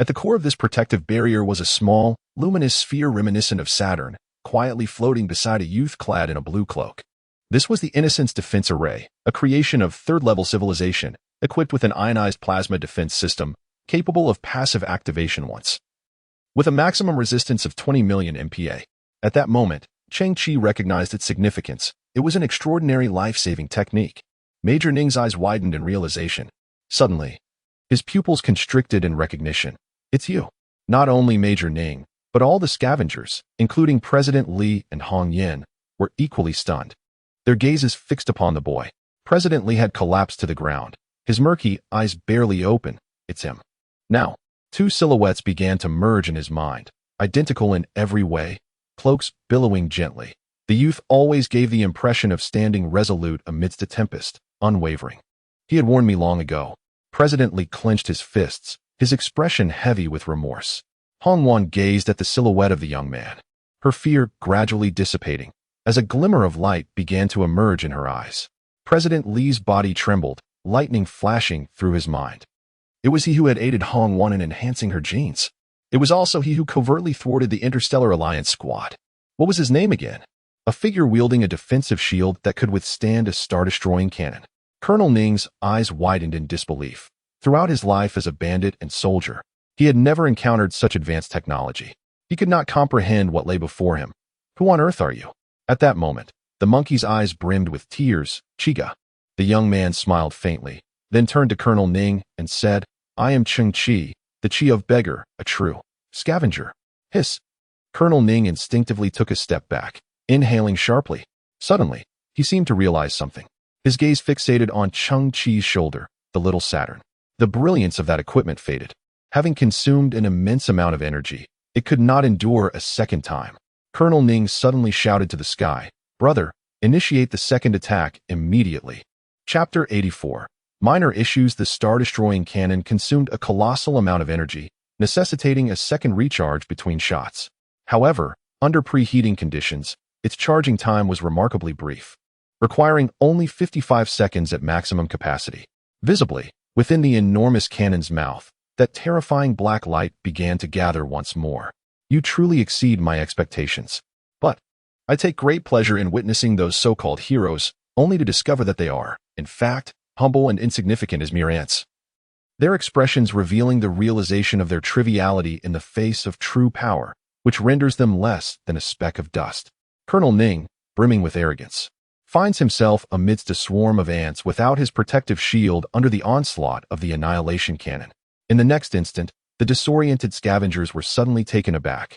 At the core of this protective barrier was a small, luminous sphere reminiscent of Saturn, quietly floating beside a youth clad in a blue cloak. This was the Innocence Defense Array, a creation of third-level civilization, equipped with an ionized plasma defense system, capable of passive activation once. With a maximum resistance of 20 million MPa. At that moment, Cheng Qi recognized its significance. It was an extraordinary life-saving technique. Major Ning's eyes widened in realization. Suddenly, his pupils constricted in recognition. It's you. Not only Major Ning, but all the scavengers, including President Li and Hong Yin, were equally stunned. Their gazes fixed upon the boy. President Li had collapsed to the ground, his murky eyes barely open. It's him. Now, two silhouettes began to merge in his mind, identical in every way, cloaks billowing gently. The youth always gave the impression of standing resolute amidst a tempest, unwavering. He had warned me long ago. President Li clenched his fists, his expression heavy with remorse. Hong Wan gazed at the silhouette of the young man, her fear gradually dissipating, as a glimmer of light began to emerge in her eyes. President Li's body trembled, lightning flashing through his mind. It was he who had aided Hong Wan in enhancing her genes. It was also he who covertly thwarted the Interstellar Alliance squad. What was his name again? A figure wielding a defensive shield that could withstand a star-destroying cannon. Colonel Ning's eyes widened in disbelief. Throughout his life as a bandit and soldier, he had never encountered such advanced technology. He could not comprehend what lay before him. Who on earth are you? At that moment, the monkey's eyes brimmed with tears. Chiga. The young man smiled faintly, then turned to Colonel Ning and said, I am Cheng Qi, the Qi of Beggar, a true scavenger. Hiss. Colonel Ning instinctively took a step back, inhaling sharply. Suddenly, he seemed to realize something. His gaze fixated on Cheng Qi's shoulder, the little Saturn. The brilliance of that equipment faded. Having consumed an immense amount of energy, it could not endure a second time. Colonel Ning suddenly shouted to the sky, Brother, initiate the second attack immediately. Chapter 84. Minor issues. The star-destroying cannon consumed a colossal amount of energy, necessitating a second recharge between shots. However, under preheating conditions, its charging time was remarkably brief, requiring only 55 seconds at maximum capacity. Visibly, within the enormous cannon's mouth, that terrifying black light began to gather once more. You truly exceed my expectations. But I take great pleasure in witnessing those so-called heroes, only to discover that they are, in fact, humble and insignificant as mere ants. Their expressions revealing the realization of their triviality in the face of true power, which renders them less than a speck of dust. Colonel Ning, brimming with arrogance, finds himself amidst a swarm of ants without his protective shield under the onslaught of the annihilation cannon. In the next instant, the disoriented scavengers were suddenly taken aback,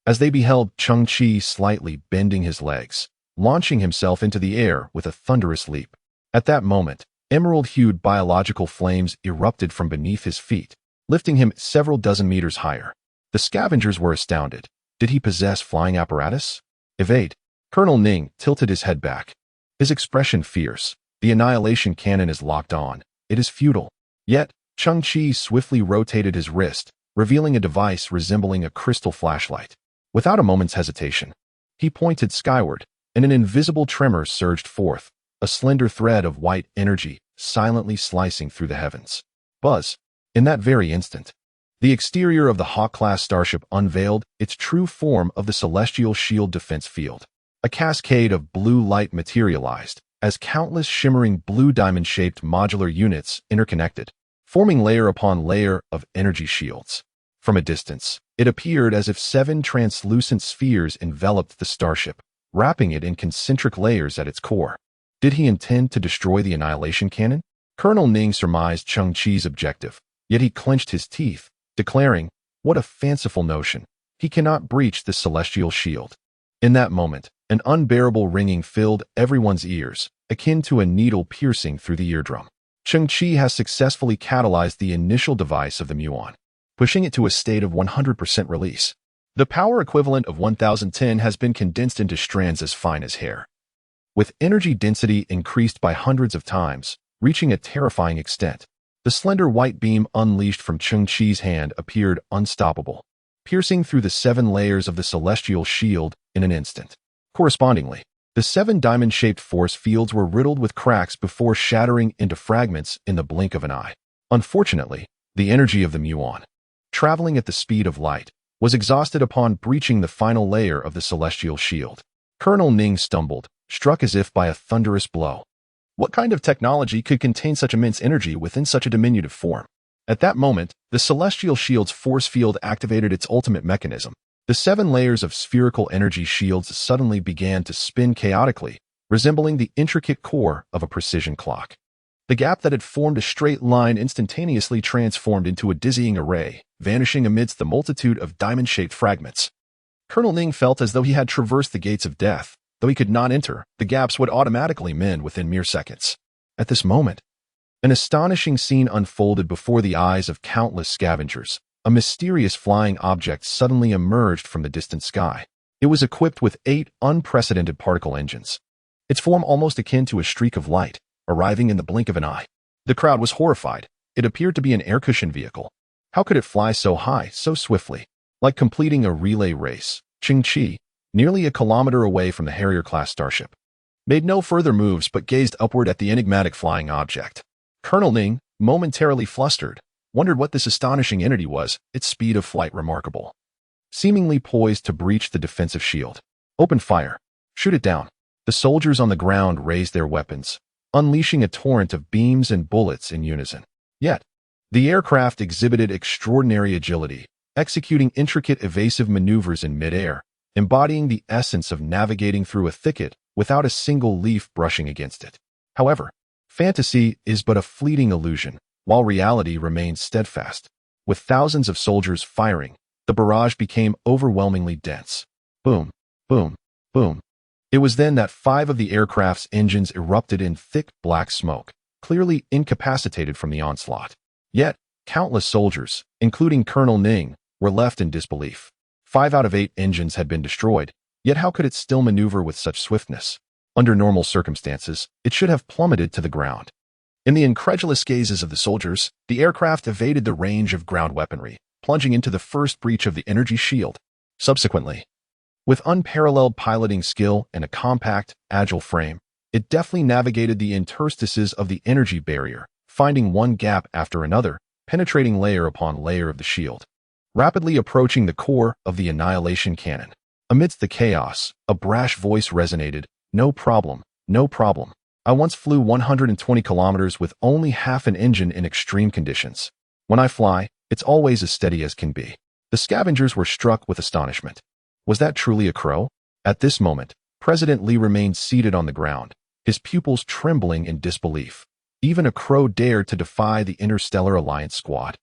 as they beheld Cheng Qi slightly bending his legs, launching himself into the air with a thunderous leap. At that moment, emerald-hued biological flames erupted from beneath his feet, lifting him several dozen meters higher. The scavengers were astounded. Did he possess flying apparatus? Evade. Colonel Ning tilted his head back, his expression fierce. The annihilation cannon is locked on. It is futile. Yet, Cheng Qi swiftly rotated his wrist, revealing a device resembling a crystal flashlight. Without a moment's hesitation, he pointed skyward, and an invisible tremor surged forth, a slender thread of white energy silently slicing through the heavens. Buzz. In that very instant, the exterior of the Hawk-class starship unveiled its true form of the celestial shield defense field. A cascade of blue light materialized, as countless shimmering blue diamond-shaped modular units interconnected, forming layer upon layer of energy shields. From a distance, it appeared as if 7 translucent spheres enveloped the starship, wrapping it in concentric layers at its core. Did he intend to destroy the annihilation cannon? Colonel Ning surmised Cheng Qi's objective, yet he clenched his teeth, declaring, "What a fanciful notion. He cannot breach this celestial shield." In that moment, an unbearable ringing filled everyone's ears, akin to a needle piercing through the eardrum. Cheng Qi has successfully catalyzed the initial device of the muon, pushing it to a state of 100% release. The power equivalent of 1010 has been condensed into strands as fine as hair, with energy density increased by hundreds of times, reaching a terrifying extent. The slender white beam unleashed from Cheng Qi's hand appeared unstoppable, piercing through the 7 layers of the celestial shield in an instant. Correspondingly, the 7 diamond-shaped force fields were riddled with cracks before shattering into fragments in the blink of an eye. Unfortunately, the energy of the muon, traveling at the speed of light, was exhausted upon breaching the final layer of the celestial shield. Colonel Ning stumbled, struck as if by a thunderous blow. What kind of technology could contain such immense energy within such a diminutive form? At that moment, the celestial shield's force field activated its ultimate mechanism. The 7 layers of spherical energy shields suddenly began to spin chaotically, resembling the intricate core of a precision clock. The gap that had formed a straight line instantaneously transformed into a dizzying array, vanishing amidst the multitude of diamond-shaped fragments. Colonel Ning felt as though he had traversed the gates of death. Though he could not enter, the gaps would automatically mend within mere seconds. At this moment, an astonishing scene unfolded before the eyes of countless scavengers. A mysterious flying object suddenly emerged from the distant sky. It was equipped with 8 unprecedented particle engines, its form almost akin to a streak of light, arriving in the blink of an eye. The crowd was horrified. It appeared to be an air cushion vehicle. How could it fly so high, so swiftly? Like completing a relay race, Cheng Qi, nearly a kilometer away from the Harrier-class starship, made no further moves but gazed upward at the enigmatic flying object. Colonel Ning, momentarily flustered, wondered what this astonishing entity was, its speed of flight remarkable. Seemingly poised to breach the defensive shield. Open fire. Shoot it down. The soldiers on the ground raised their weapons, unleashing a torrent of beams and bullets in unison. Yet, the aircraft exhibited extraordinary agility, executing intricate evasive maneuvers in midair, embodying the essence of navigating through a thicket without a single leaf brushing against it. However, fantasy is but a fleeting illusion, while reality remains steadfast. With thousands of soldiers firing, the barrage became overwhelmingly dense. Boom, boom, boom. It was then that 5 of the aircraft's engines erupted in thick black smoke, clearly incapacitated from the onslaught. Yet, countless soldiers, including Colonel Ning, were left in disbelief. 5 out of 8 engines had been destroyed, yet how could it still maneuver with such swiftness? Under normal circumstances, it should have plummeted to the ground. In the incredulous gazes of the soldiers, the aircraft evaded the range of ground weaponry, plunging into the first breach of the energy shield. Subsequently, with unparalleled piloting skill and a compact, agile frame, it deftly navigated the interstices of the energy barrier, finding one gap after another, penetrating layer upon layer of the shield, rapidly approaching the core of the annihilation cannon. Amidst the chaos, a brash voice resonated, "No problem, no problem. I once flew 120 kilometers with only half an engine in extreme conditions. When I fly, it's always as steady as can be." The scavengers were struck with astonishment. Was that truly a crow? At this moment, President Li remained seated on the ground, his pupils trembling in disbelief. Even a crow dared to defy the Interstellar Alliance squad.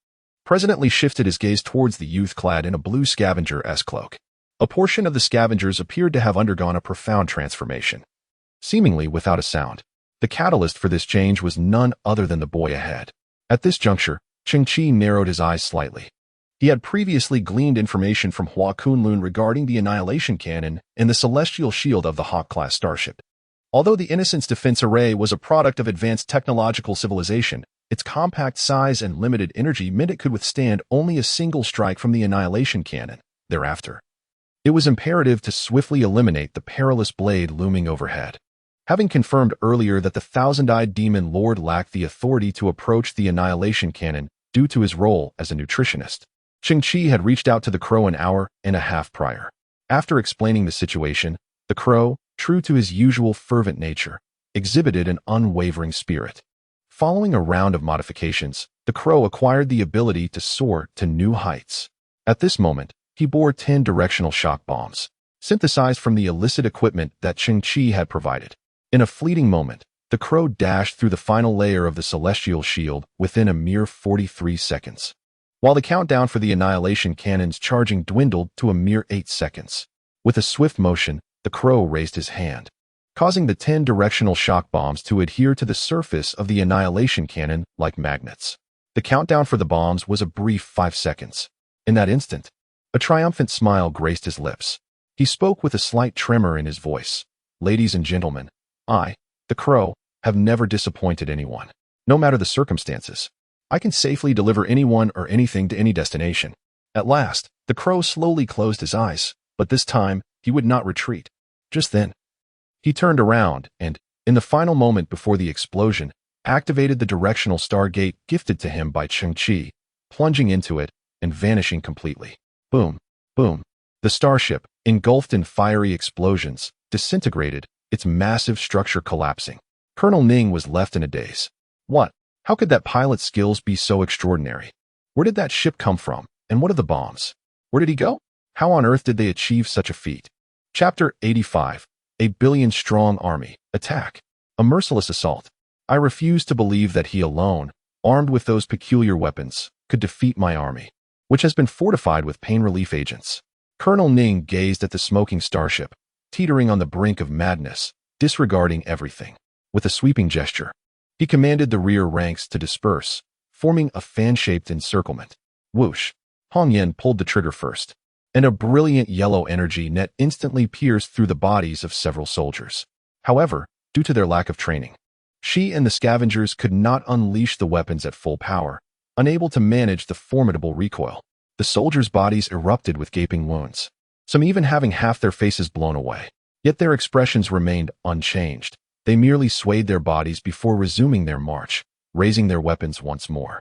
President Li shifted his gaze towards the youth clad in a blue scavenger-esque cloak. A portion of the scavengers appeared to have undergone a profound transformation, seemingly without a sound. The catalyst for this change was none other than the boy ahead. At this juncture, Cheng Qi narrowed his eyes slightly. He had previously gleaned information from Hua Kunlun regarding the annihilation cannon and the celestial shield of the Hawk-class starship. Although the Innocence Defense Array was a product of advanced technological civilization, its compact size and limited energy meant it could withstand only a single strike from the annihilation cannon. Thereafter, it was imperative to swiftly eliminate the perilous blade looming overhead. Having confirmed earlier that the thousand-eyed demon lord lacked the authority to approach the annihilation cannon due to his role as a nutritionist, Cheng Qi had reached out to the crow an hour and a half prior. After explaining the situation, the crow, true to his usual fervent nature, exhibited an unwavering spirit. Following a round of modifications, the crow acquired the ability to soar to new heights. At this moment, he bore 10 directional shock bombs, synthesized from the illicit equipment that Cheng Qi had provided. In a fleeting moment, the crow dashed through the final layer of the celestial shield within a mere 43 seconds, while the countdown for the annihilation cannon's charging dwindled to a mere 8 seconds. With a swift motion, the crow raised his hand, causing the 10 directional shock bombs to adhere to the surface of the annihilation cannon like magnets. The countdown for the bombs was a brief 5 seconds. In that instant, a triumphant smile graced his lips. He spoke with a slight tremor in his voice. "Ladies and gentlemen, I, the crow, have never disappointed anyone. No matter the circumstances, I can safely deliver anyone or anything to any destination." At last, the crow slowly closed his eyes, but this time, he would not retreat. Just then, he turned around and, in the final moment before the explosion, activated the directional stargate gifted to him by Cheng Qi, plunging into it and vanishing completely. Boom, boom. The starship, engulfed in fiery explosions, disintegrated, its massive structure collapsing. Colonel Ning was left in a daze. What? How could that pilot's skills be so extraordinary? Where did that ship come from? And what are the bombs? Where did he go? How on earth did they achieve such a feat? Chapter 85. A billion-strong army. Attack. A merciless assault. I refuse to believe that he alone, armed with those peculiar weapons, could defeat my army, which has been fortified with pain relief agents. Colonel Ning gazed at the smoking starship, teetering on the brink of madness, disregarding everything. With a sweeping gesture, he commanded the rear ranks to disperse, forming a fan-shaped encirclement. Whoosh! Hong Yin pulled the trigger first, and a brilliant yellow energy net instantly pierced through the bodies of several soldiers. However, due to their lack of training, she and the scavengers could not unleash the weapons at full power, unable to manage the formidable recoil. The soldiers' bodies erupted with gaping wounds, some even having half their faces blown away. Yet their expressions remained unchanged. They merely swayed their bodies before resuming their march, raising their weapons once more.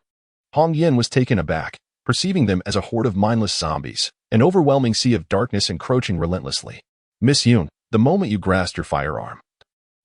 Hong Yin was taken aback, perceiving them as a horde of mindless zombies, an overwhelming sea of darkness encroaching relentlessly. "Miss Yun, the moment you grasped your firearm,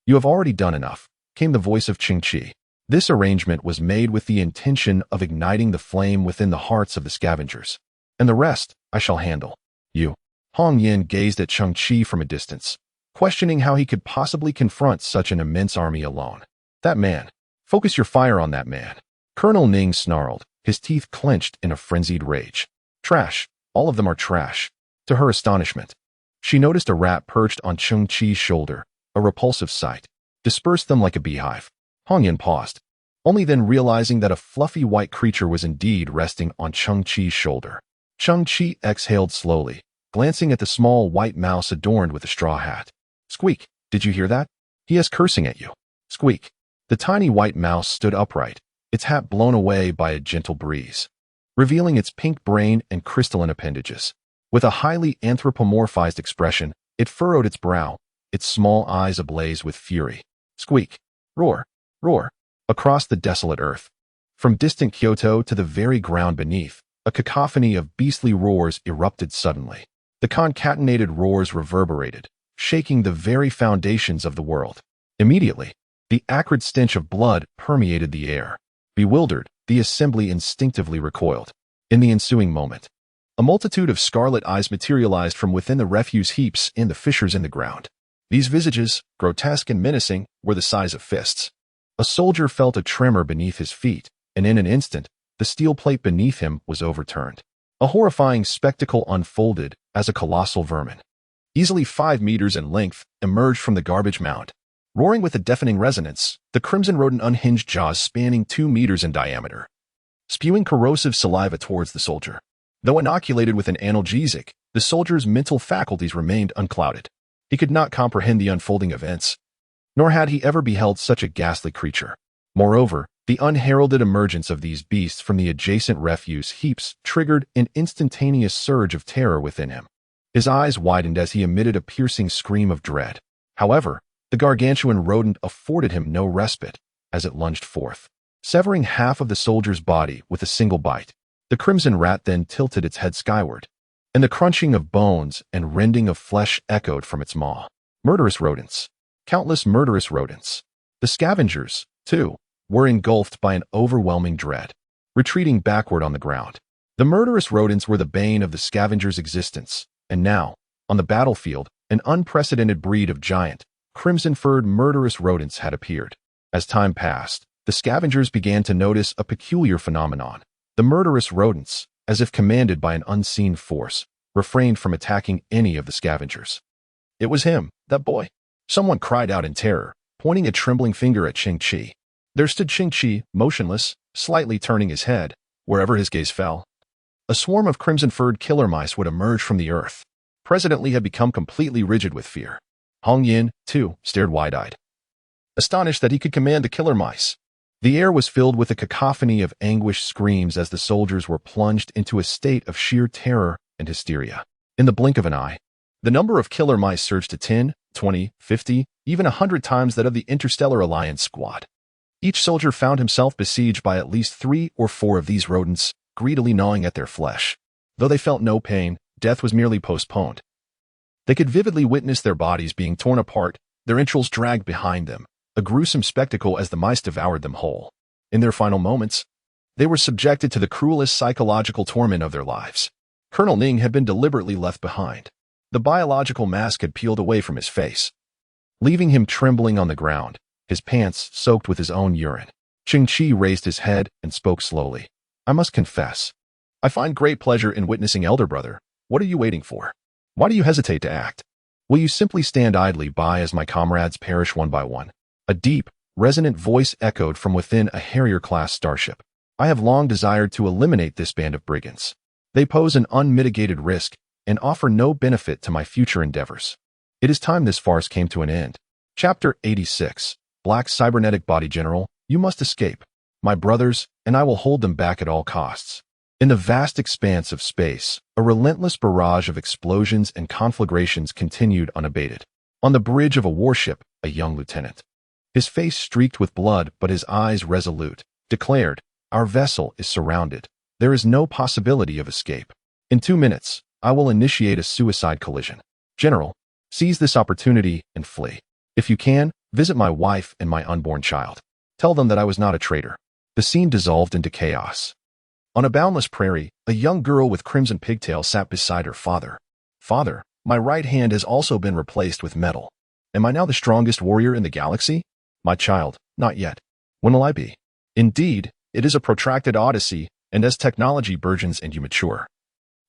you have already done enough," came the voice of Cheng Qi. This arrangement was made with the intention of igniting the flame within the hearts of the scavengers. "And the rest, I shall handle." "You." Hong Yin gazed at Cheng Qi from a distance, questioning how he could possibly confront such an immense army alone. "That man. Focus your fire on that man." Colonel Ning snarled, his teeth clenched in a frenzied rage. "Trash. All of them are trash." To her astonishment, she noticed a rat perched on Cheng Qi's shoulder, a repulsive sight. "Disperse them like a beehive." Hong Yin paused, only then realizing that a fluffy white creature was indeed resting on Cheng Qi's shoulder. Cheng Qi exhaled slowly, glancing at the small white mouse adorned with a straw hat. "Squeak, did you hear that? He is cursing at you." Squeak. The tiny white mouse stood upright, its hat blown away by a gentle breeze, revealing its pink brain and crystalline appendages. With a highly anthropomorphized expression, it furrowed its brow, its small eyes ablaze with fury. Squeak. Roar. Roar. Across the desolate earth, from distant Kyoto to the very ground beneath, a cacophony of beastly roars erupted suddenly. The concatenated roars reverberated, shaking the very foundations of the world. Immediately, the acrid stench of blood permeated the air. Bewildered, the assembly instinctively recoiled. In the ensuing moment, a multitude of scarlet eyes materialized from within the refuse heaps and the fissures in the ground. These visages, grotesque and menacing, were the size of fists. A soldier felt a tremor beneath his feet, and in an instant, the steel plate beneath him was overturned. A horrifying spectacle unfolded as a colossal vermin, easily 5 meters in length, emerged from the garbage mound. Roaring with a deafening resonance, the crimson rodent unhinged jaws spanning 2 meters in diameter, spewing corrosive saliva towards the soldier. Though inoculated with an analgesic, the soldier's mental faculties remained unclouded. He could not comprehend the unfolding events, nor had he ever beheld such a ghastly creature. Moreover, the unheralded emergence of these beasts from the adjacent refuse heaps triggered an instantaneous surge of terror within him. His eyes widened as he emitted a piercing scream of dread. However, the gargantuan rodent afforded him no respite as it lunged forth, severing half of the soldier's body with a single bite. The crimson rat then tilted its head skyward, and the crunching of bones and rending of flesh echoed from its maw. Murderous rodents. Countless murderous rodents. The scavengers, too, were engulfed by an overwhelming dread. retreating backward on the ground. The murderous rodents were the bane of the scavenger's existence, and now, on the battlefield, an unprecedented breed of giant, crimson-furred murderous rodents had appeared. As time passed, the scavengers began to notice a peculiar phenomenon. The murderous rodents, as if commanded by an unseen force, refrained from attacking any of the scavengers. It was him, that boy. Someone cried out in terror, pointing a trembling finger at Cheng Qi. There stood Cheng Qi, motionless, slightly turning his head, wherever his gaze fell. A swarm of crimson-furred killer mice would emerge from the earth. President Li had become completely rigid with fear. Hong Yin, too, stared wide-eyed, astonished that he could command the killer mice. The air was filled with a cacophony of anguished screams as the soldiers were plunged into a state of sheer terror and hysteria. In the blink of an eye, the number of killer mice surged to 10, 20, 50, even 100 times that of the Interstellar Alliance squad. Each soldier found himself besieged by at least 3 or 4 of these rodents, greedily gnawing at their flesh. Though they felt no pain, death was merely postponed. They could vividly witness their bodies being torn apart, their entrails dragged behind them, a gruesome spectacle as the mice devoured them whole. In their final moments, they were subjected to the cruelest psychological torment of their lives. Colonel Ning had been deliberately left behind. The biological mask had peeled away from his face, leaving him trembling on the ground, his pants soaked with his own urine. Cheng Qi raised his head and spoke slowly. I must confess, I find great pleasure in witnessing elder brother. What are you waiting for? Why do you hesitate to act? Will you simply stand idly by as my comrades perish one by one? A deep, resonant voice echoed from within a Harrier-class starship. I have long desired to eliminate this band of brigands. They pose an unmitigated risk and offer no benefit to my future endeavors. It is time this farce came to an end. Chapter 86. Black Cybernetic Body General, you must escape. My brothers, and I will hold them back at all costs. In the vast expanse of space, a relentless barrage of explosions and conflagrations continued unabated. On the bridge of a warship, a young lieutenant, his face streaked with blood but his eyes resolute, declared, Our vessel is surrounded. There is no possibility of escape. In 2 minutes, I will initiate a suicide collision. General, seize this opportunity and flee. If you can, visit my wife and my unborn child. Tell them that I was not a traitor. The scene dissolved into chaos. On a boundless prairie, a young girl with crimson pigtails sat beside her father. Father, my right hand has also been replaced with metal. Am I now the strongest warrior in the galaxy? My child, not yet. When will I be? Indeed, it is a protracted odyssey, and as technology burgeons and you mature,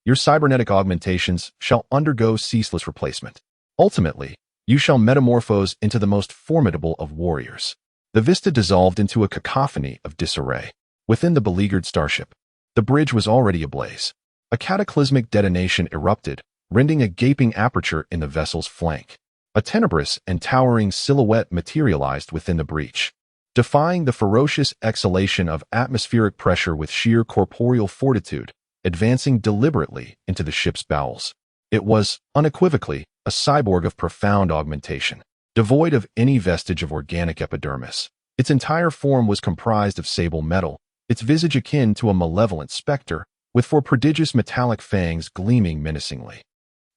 your cybernetic augmentations shall undergo ceaseless replacement. Ultimately, you shall metamorphose into the most formidable of warriors. The vista dissolved into a cacophony of disarray. Within the beleaguered starship, the bridge was already ablaze. A cataclysmic detonation erupted, rending a gaping aperture in the vessel's flank. A tenebrous and towering silhouette materialized within the breach, defying the ferocious exhalation of atmospheric pressure with sheer corporeal fortitude, advancing deliberately into the ship's bowels. It was, unequivocally, a cyborg of profound augmentation, devoid of any vestige of organic epidermis. Its entire form was comprised of sable metal, its visage akin to a malevolent specter, with 4 prodigious metallic fangs gleaming menacingly.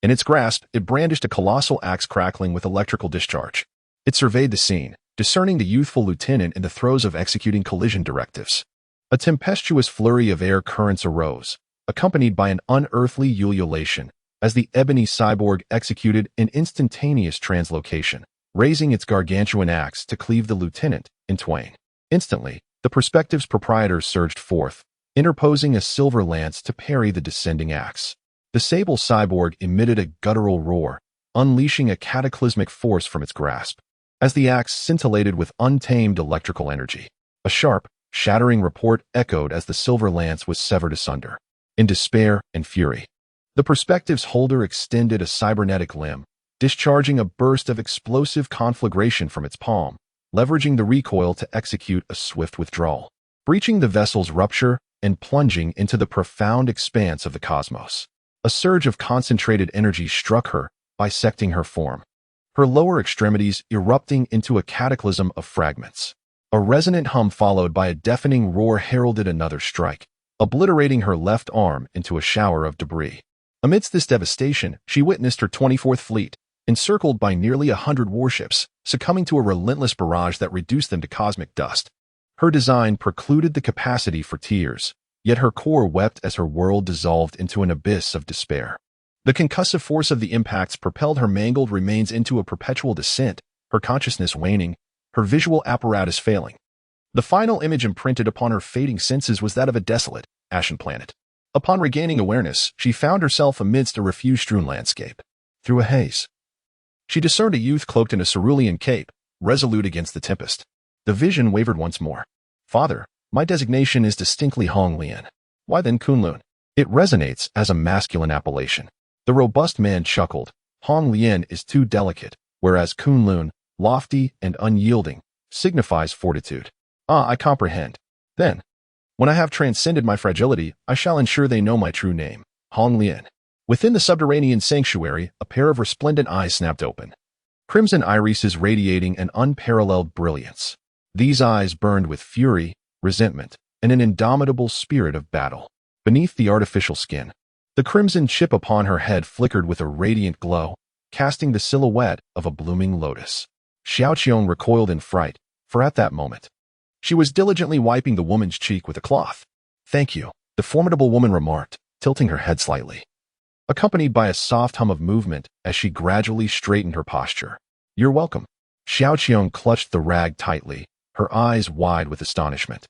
In its grasp, it brandished a colossal axe crackling with electrical discharge. It surveyed the scene, discerning the youthful lieutenant in the throes of executing collision directives. A tempestuous flurry of air currents arose, accompanied by an unearthly ululation, as the ebony cyborg executed an instantaneous translocation, raising its gargantuan axe to cleave the lieutenant in twain. Instantly, the Perspective's proprietor surged forth, interposing a silver lance to parry the descending axe. The sable cyborg emitted a guttural roar, unleashing a cataclysmic force from its grasp, as the axe scintillated with untamed electrical energy. A sharp, shattering report echoed as the silver lance was severed asunder. In despair and fury, the Perspective's holder extended a cybernetic limb, discharging a burst of explosive conflagration from its palm, leveraging the recoil to execute a swift withdrawal, breaching the vessel's rupture and plunging into the profound expanse of the cosmos. A surge of concentrated energy struck her, bisecting her form, her lower extremities erupting into a cataclysm of fragments. A resonant hum followed by a deafening roar heralded another strike, obliterating her left arm into a shower of debris. Amidst this devastation, she witnessed her 24th Fleet, encircled by nearly 100 warships, succumbing to a relentless barrage that reduced them to cosmic dust. Her design precluded the capacity for tears, yet her core wept as her world dissolved into an abyss of despair. The concussive force of the impacts propelled her mangled remains into a perpetual descent, her consciousness waning, her visual apparatus failing. The final image imprinted upon her fading senses was that of a desolate, ashen planet. Upon regaining awareness, she found herself amidst a refuse-strewn landscape. Through a haze, she discerned a youth cloaked in a cerulean cape, resolute against the tempest. The vision wavered once more. "Father, my designation is distinctly Hong Lian. Why then Kunlun?" It resonates as a masculine appellation. The robust man chuckled. "Hong Lian is too delicate, whereas Kunlun, lofty and unyielding, signifies fortitude." "Ah, I comprehend. Then, when I have transcended my fragility, I shall ensure they know my true name, Hong Lian." Within the subterranean sanctuary, a pair of resplendent eyes snapped open. Crimson irises radiating an unparalleled brilliance. These eyes burned with fury, resentment, and an indomitable spirit of battle. Beneath the artificial skin, the crimson chip upon her head flickered with a radiant glow, casting the silhouette of a blooming lotus. Xiaoqiong recoiled in fright, for at that moment, she was diligently wiping the woman's cheek with a cloth. "Thank you," the formidable woman remarked, tilting her head slightly, accompanied by a soft hum of movement as she gradually straightened her posture. "You're welcome." Xiaoqiong clutched the rag tightly, her eyes wide with astonishment,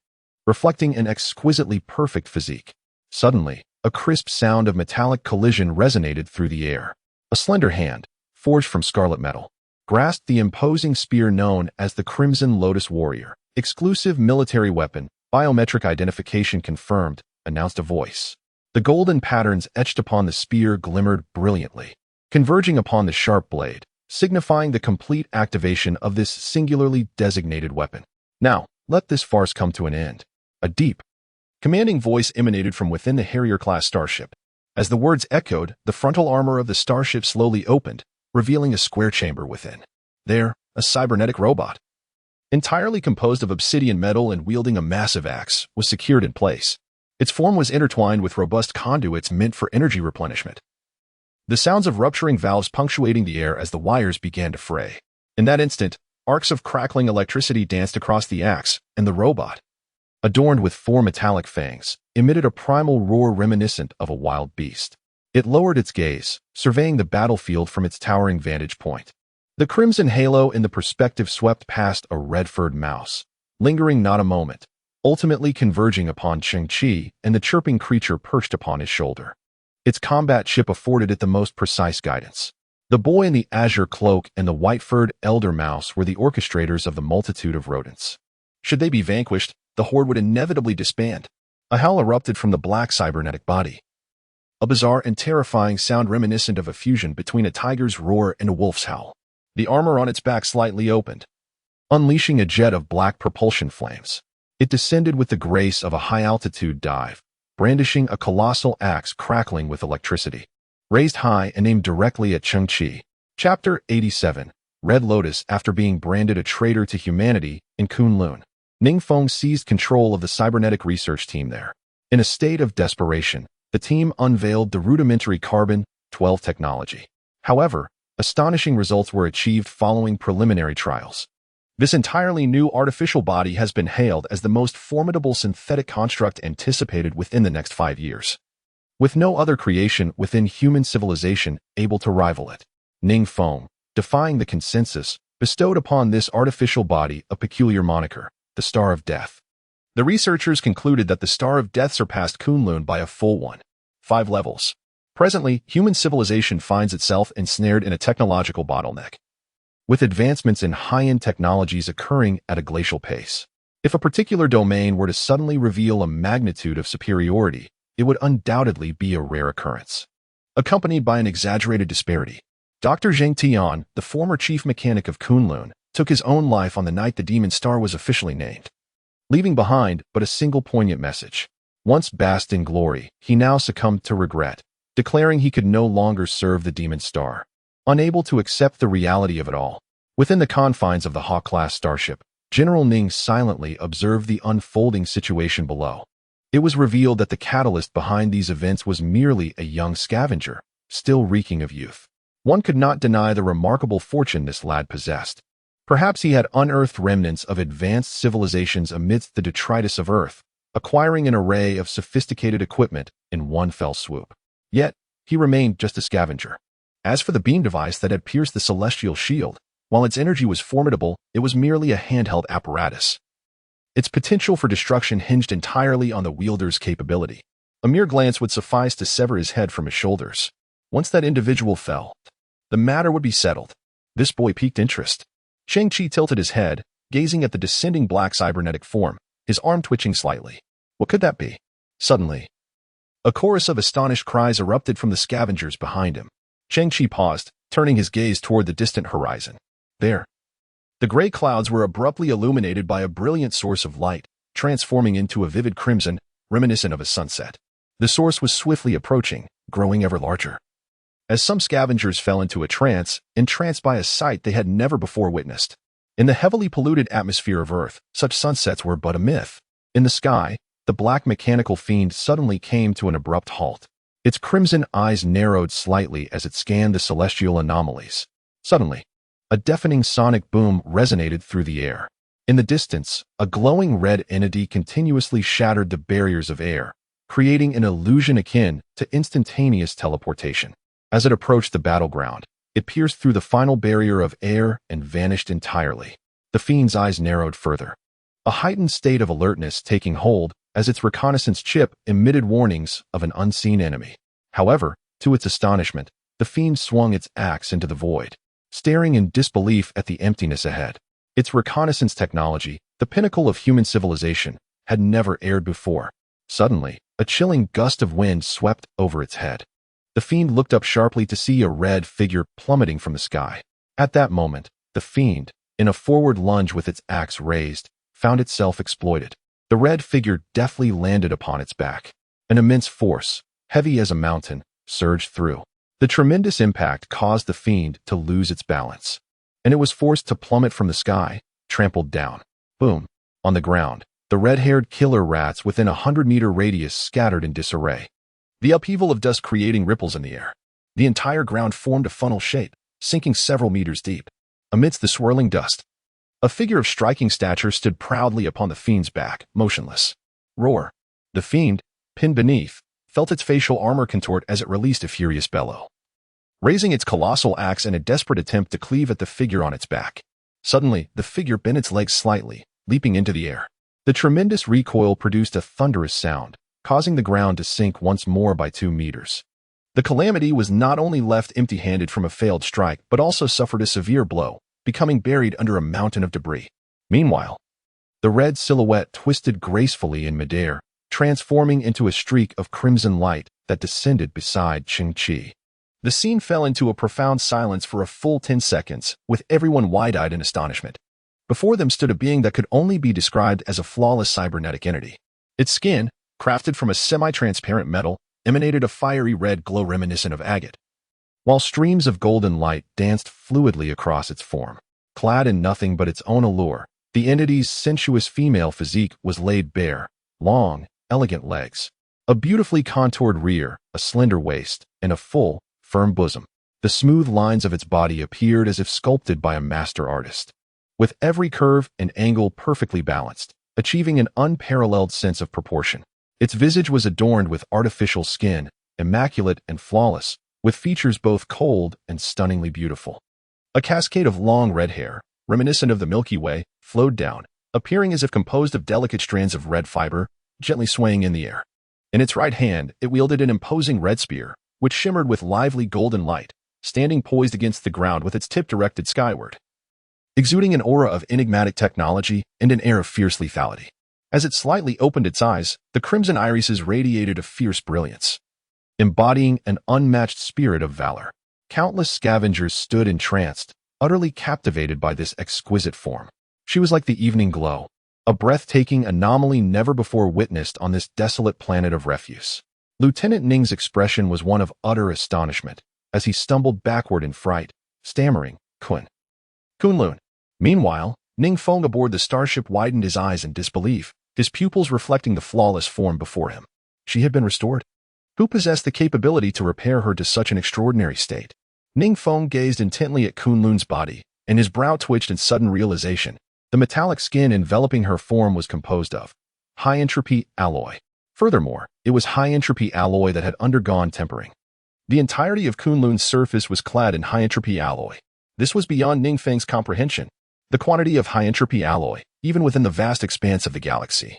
reflecting an exquisitely perfect physique. Suddenly, a crisp sound of metallic collision resonated through the air. A slender hand, forged from scarlet metal, grasped the imposing spear known as the Crimson Lotus Warrior. "Exclusive military weapon, biometric identification confirmed," announced a voice. The golden patterns etched upon the spear glimmered brilliantly, converging upon the sharp blade, signifying the complete activation of this singularly designated weapon. "Now, let this farce come to an end." A deep, commanding voice emanated from within the Harrier-class starship. As the words echoed, the frontal armor of the starship slowly opened, revealing a square chamber within. There, a cybernetic robot, entirely composed of obsidian metal and wielding a massive axe, was secured in place. Its form was intertwined with robust conduits meant for energy replenishment. The sounds of rupturing valves punctuating the air as the wires began to fray. In that instant, arcs of crackling electricity danced across the axe, and the robot, adorned with 4 metallic fangs, emitted a primal roar reminiscent of a wild beast. It lowered its gaze, surveying the battlefield from its towering vantage point. The crimson halo in the perspective swept past a red-furred mouse, lingering not a moment, ultimately converging upon Cheng Qi and the chirping creature perched upon his shoulder. Its combat chip afforded it the most precise guidance. The boy in the azure cloak and the white-furred elder mouse were the orchestrators of the multitude of rodents. Should they be vanquished, the horde would inevitably disband. A howl erupted from the black cybernetic body, a bizarre and terrifying sound reminiscent of a fusion between a tiger's roar and a wolf's howl. The armor on its back slightly opened, unleashing a jet of black propulsion flames. It descended with the grace of a high-altitude dive, brandishing a colossal axe crackling with electricity. Raised high and aimed directly at Cheng Qi. Chapter 87. Red Lotus. After being branded a traitor to humanity in Kunlun, Ningfeng seized control of the cybernetic research team there. In a state of desperation, the team unveiled the rudimentary Carbon-12 technology. However, astonishing results were achieved following preliminary trials. This entirely new artificial body has been hailed as the most formidable synthetic construct anticipated within the next 5 years, with no other creation within human civilization able to rival it. Ningfeng, defying the consensus, bestowed upon this artificial body a peculiar moniker, the Star of Death. The researchers concluded that the Star of Death surpassed Kunlun by a full 5 levels. Presently, human civilization finds itself ensnared in a technological bottleneck, with advancements in high-end technologies occurring at a glacial pace. If a particular domain were to suddenly reveal a magnitude of superiority, it would undoubtedly be a rare occurrence, accompanied by an exaggerated disparity. Dr. Zheng Tian, the former chief mechanic of Kunlun, took his own life on the night the Demon Star was officially named, leaving behind but a single poignant message. Once basked in glory, he now succumbed to regret, declaring he could no longer serve the Demon Star. Unable to accept the reality of it all, within the confines of the Hawk-class starship, General Ning silently observed the unfolding situation below. It was revealed that the catalyst behind these events was merely a young scavenger, still reeking of youth. One could not deny the remarkable fortune this lad possessed. Perhaps he had unearthed remnants of advanced civilizations amidst the detritus of Earth, acquiring an array of sophisticated equipment in one fell swoop. Yet, he remained just a scavenger. As for the beam device that had pierced the celestial shield, while its energy was formidable, it was merely a handheld apparatus. Its potential for destruction hinged entirely on the wielder's capability. A mere glance would suffice to sever his head from his shoulders. Once that individual fell, the matter would be settled. This boy piqued interest. Cheng Qi tilted his head, gazing at the descending black cybernetic form, his arm twitching slightly. What could that be? Suddenly, a chorus of astonished cries erupted from the scavengers behind him. Cheng Qi paused, turning his gaze toward the distant horizon. There, the gray clouds were abruptly illuminated by a brilliant source of light, transforming into a vivid crimson, reminiscent of a sunset. The source was swiftly approaching, growing ever larger. As some scavengers fell into a trance, entranced by a sight they had never before witnessed. In the heavily polluted atmosphere of Earth, such sunsets were but a myth. In the sky, the black mechanical fiend suddenly came to an abrupt halt. Its crimson eyes narrowed slightly as it scanned the celestial anomalies. Suddenly, a deafening sonic boom resonated through the air. In the distance, a glowing red entity continuously shattered the barriers of air, creating an illusion akin to instantaneous teleportation. As it approached the battleground, it pierced through the final barrier of air and vanished entirely. The fiend's eyes narrowed further, a heightened state of alertness taking hold as its reconnaissance chip emitted warnings of an unseen enemy. However, to its astonishment, the fiend swung its axe into the void, staring in disbelief at the emptiness ahead. Its reconnaissance technology, the pinnacle of human civilization, had never erred before. Suddenly, a chilling gust of wind swept over its head. The fiend looked up sharply to see a red figure plummeting from the sky. At that moment, the fiend, in a forward lunge with its axe raised, found itself exploited. The red figure deftly landed upon its back. An immense force, heavy as a mountain, surged through. The tremendous impact caused the fiend to lose its balance, and it was forced to plummet from the sky, trampled down. Boom! On the ground, the red-haired killer rats within a 100-meter radius scattered in disarray. The upheaval of dust creating ripples in the air. The entire ground formed a funnel shape, sinking several meters deep. Amidst the swirling dust, a figure of striking stature stood proudly upon the fiend's back, motionless. Roar! The fiend, pinned beneath, felt its facial armor contort as it released a furious bellow, raising its colossal axe in a desperate attempt to cleave at the figure on its back. Suddenly, the figure bent its legs slightly, leaping into the air. The tremendous recoil produced a thunderous sound, causing the ground to sink once more by 2 meters. The calamity was not only left empty-handed from a failed strike, but also suffered a severe blow, becoming buried under a mountain of debris. Meanwhile, the red silhouette twisted gracefully in midair, transforming into a streak of crimson light that descended beside Cheng Qi. The scene fell into a profound silence for a full 10 seconds, with everyone wide-eyed in astonishment. Before them stood a being that could only be described as a flawless cybernetic entity. Its skin, crafted from a semi-transparent metal, emanated a fiery red glow reminiscent of agate, while streams of golden light danced fluidly across its form. Clad in nothing but its own allure, the entity's sensuous female physique was laid bare: long, elegant legs, a beautifully contoured rear, a slender waist, and a full, firm bosom. The smooth lines of its body appeared as if sculpted by a master artist, with every curve and angle perfectly balanced, achieving an unparalleled sense of proportion. Its visage was adorned with artificial skin, immaculate and flawless, with features both cold and stunningly beautiful. A cascade of long red hair, reminiscent of the Milky Way, flowed down, appearing as if composed of delicate strands of red fiber, gently swaying in the air. In its right hand, it wielded an imposing red spear, which shimmered with lively golden light, standing poised against the ground with its tip directed skyward, exuding an aura of enigmatic technology and an air of fierce lethality. As it slightly opened its eyes, the crimson irises radiated a fierce brilliance, embodying an unmatched spirit of valor. Countless scavengers stood entranced, utterly captivated by this exquisite form. She was like the evening glow, a breathtaking anomaly never before witnessed on this desolate planet of refuse. Lieutenant Ning's expression was one of utter astonishment, as he stumbled backward in fright, stammering, Kunlun. Meanwhile, Ning Feng aboard the starship widened his eyes in disbelief, his pupils reflecting the flawless form before him. She had been restored. Who possessed the capability to repair her to such an extraordinary state? Ning Feng gazed intently at Kunlun's body, and his brow twitched in sudden realization. The metallic skin enveloping her form was composed of high-entropy alloy. Furthermore, it was high-entropy alloy that had undergone tempering. The entirety of Kunlun's surface was clad in high-entropy alloy. This was beyond Ningfeng's comprehension. The quantity of high-entropy alloy, even within the vast expanse of the galaxy,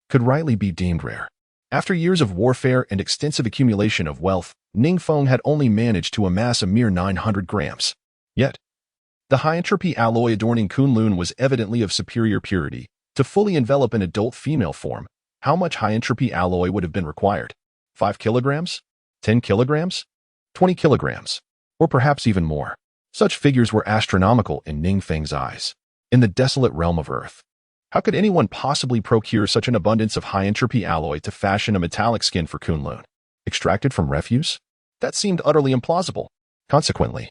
could rightly be deemed rare. After years of warfare and extensive accumulation of wealth, Ningfeng had only managed to amass a mere 900 grams. Yet, the high-entropy alloy adorning Kunlun was evidently of superior purity. To fully envelop an adult female form, how much high-entropy alloy would have been required? 5 kilograms? 10 kilograms? 20 kilograms? Or perhaps even more? Such figures were astronomical in Ningfeng's eyes. In the desolate realm of Earth, how could anyone possibly procure such an abundance of high-entropy alloy to fashion a metallic skin for Kunlun? Extracted from refuse? That seemed utterly implausible. Consequently,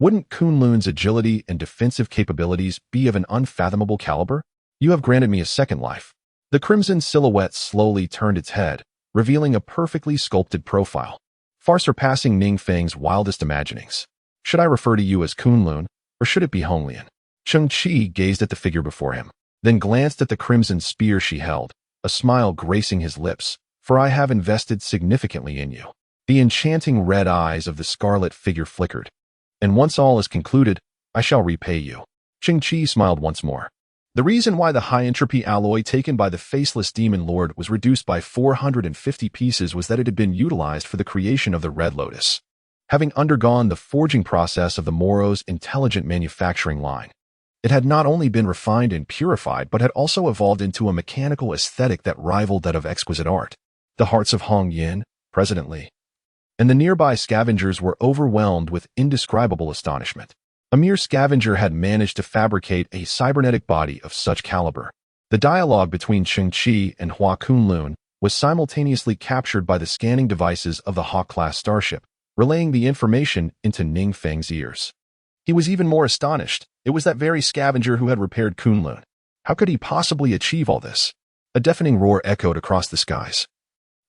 wouldn't Kunlun's agility and defensive capabilities be of an unfathomable caliber? You have granted me a second life. The crimson silhouette slowly turned its head, revealing a perfectly sculpted profile, far surpassing Ningfeng's wildest imaginings. Should I refer to you as Kunlun, or should it be Honglian? Cheng Qi gazed at the figure before him, then glanced at the crimson spear she held, a smile gracing his lips. For I have invested significantly in you. The enchanting red eyes of the scarlet figure flickered. And once all is concluded, I shall repay you. Cheng Qi smiled once more. The reason why the high-entropy alloy taken by the faceless demon lord was reduced by 450 pieces was that it had been utilized for the creation of the Red Lotus, having undergone the forging process of the Moro's intelligent manufacturing line. It had not only been refined and purified, but had also evolved into a mechanical aesthetic that rivaled that of exquisite art. The hearts of Hong Yin, President Li, and the nearby scavengers were overwhelmed with indescribable astonishment. A mere scavenger had managed to fabricate a cybernetic body of such caliber. The dialogue between Cheng Qi and Hua Kunlun was simultaneously captured by the scanning devices of the Hawk-class starship, relaying the information into Ningfeng's ears. He was even more astonished. It was that very scavenger who had repaired Kunlun. How could he possibly achieve all this? A deafening roar echoed across the skies,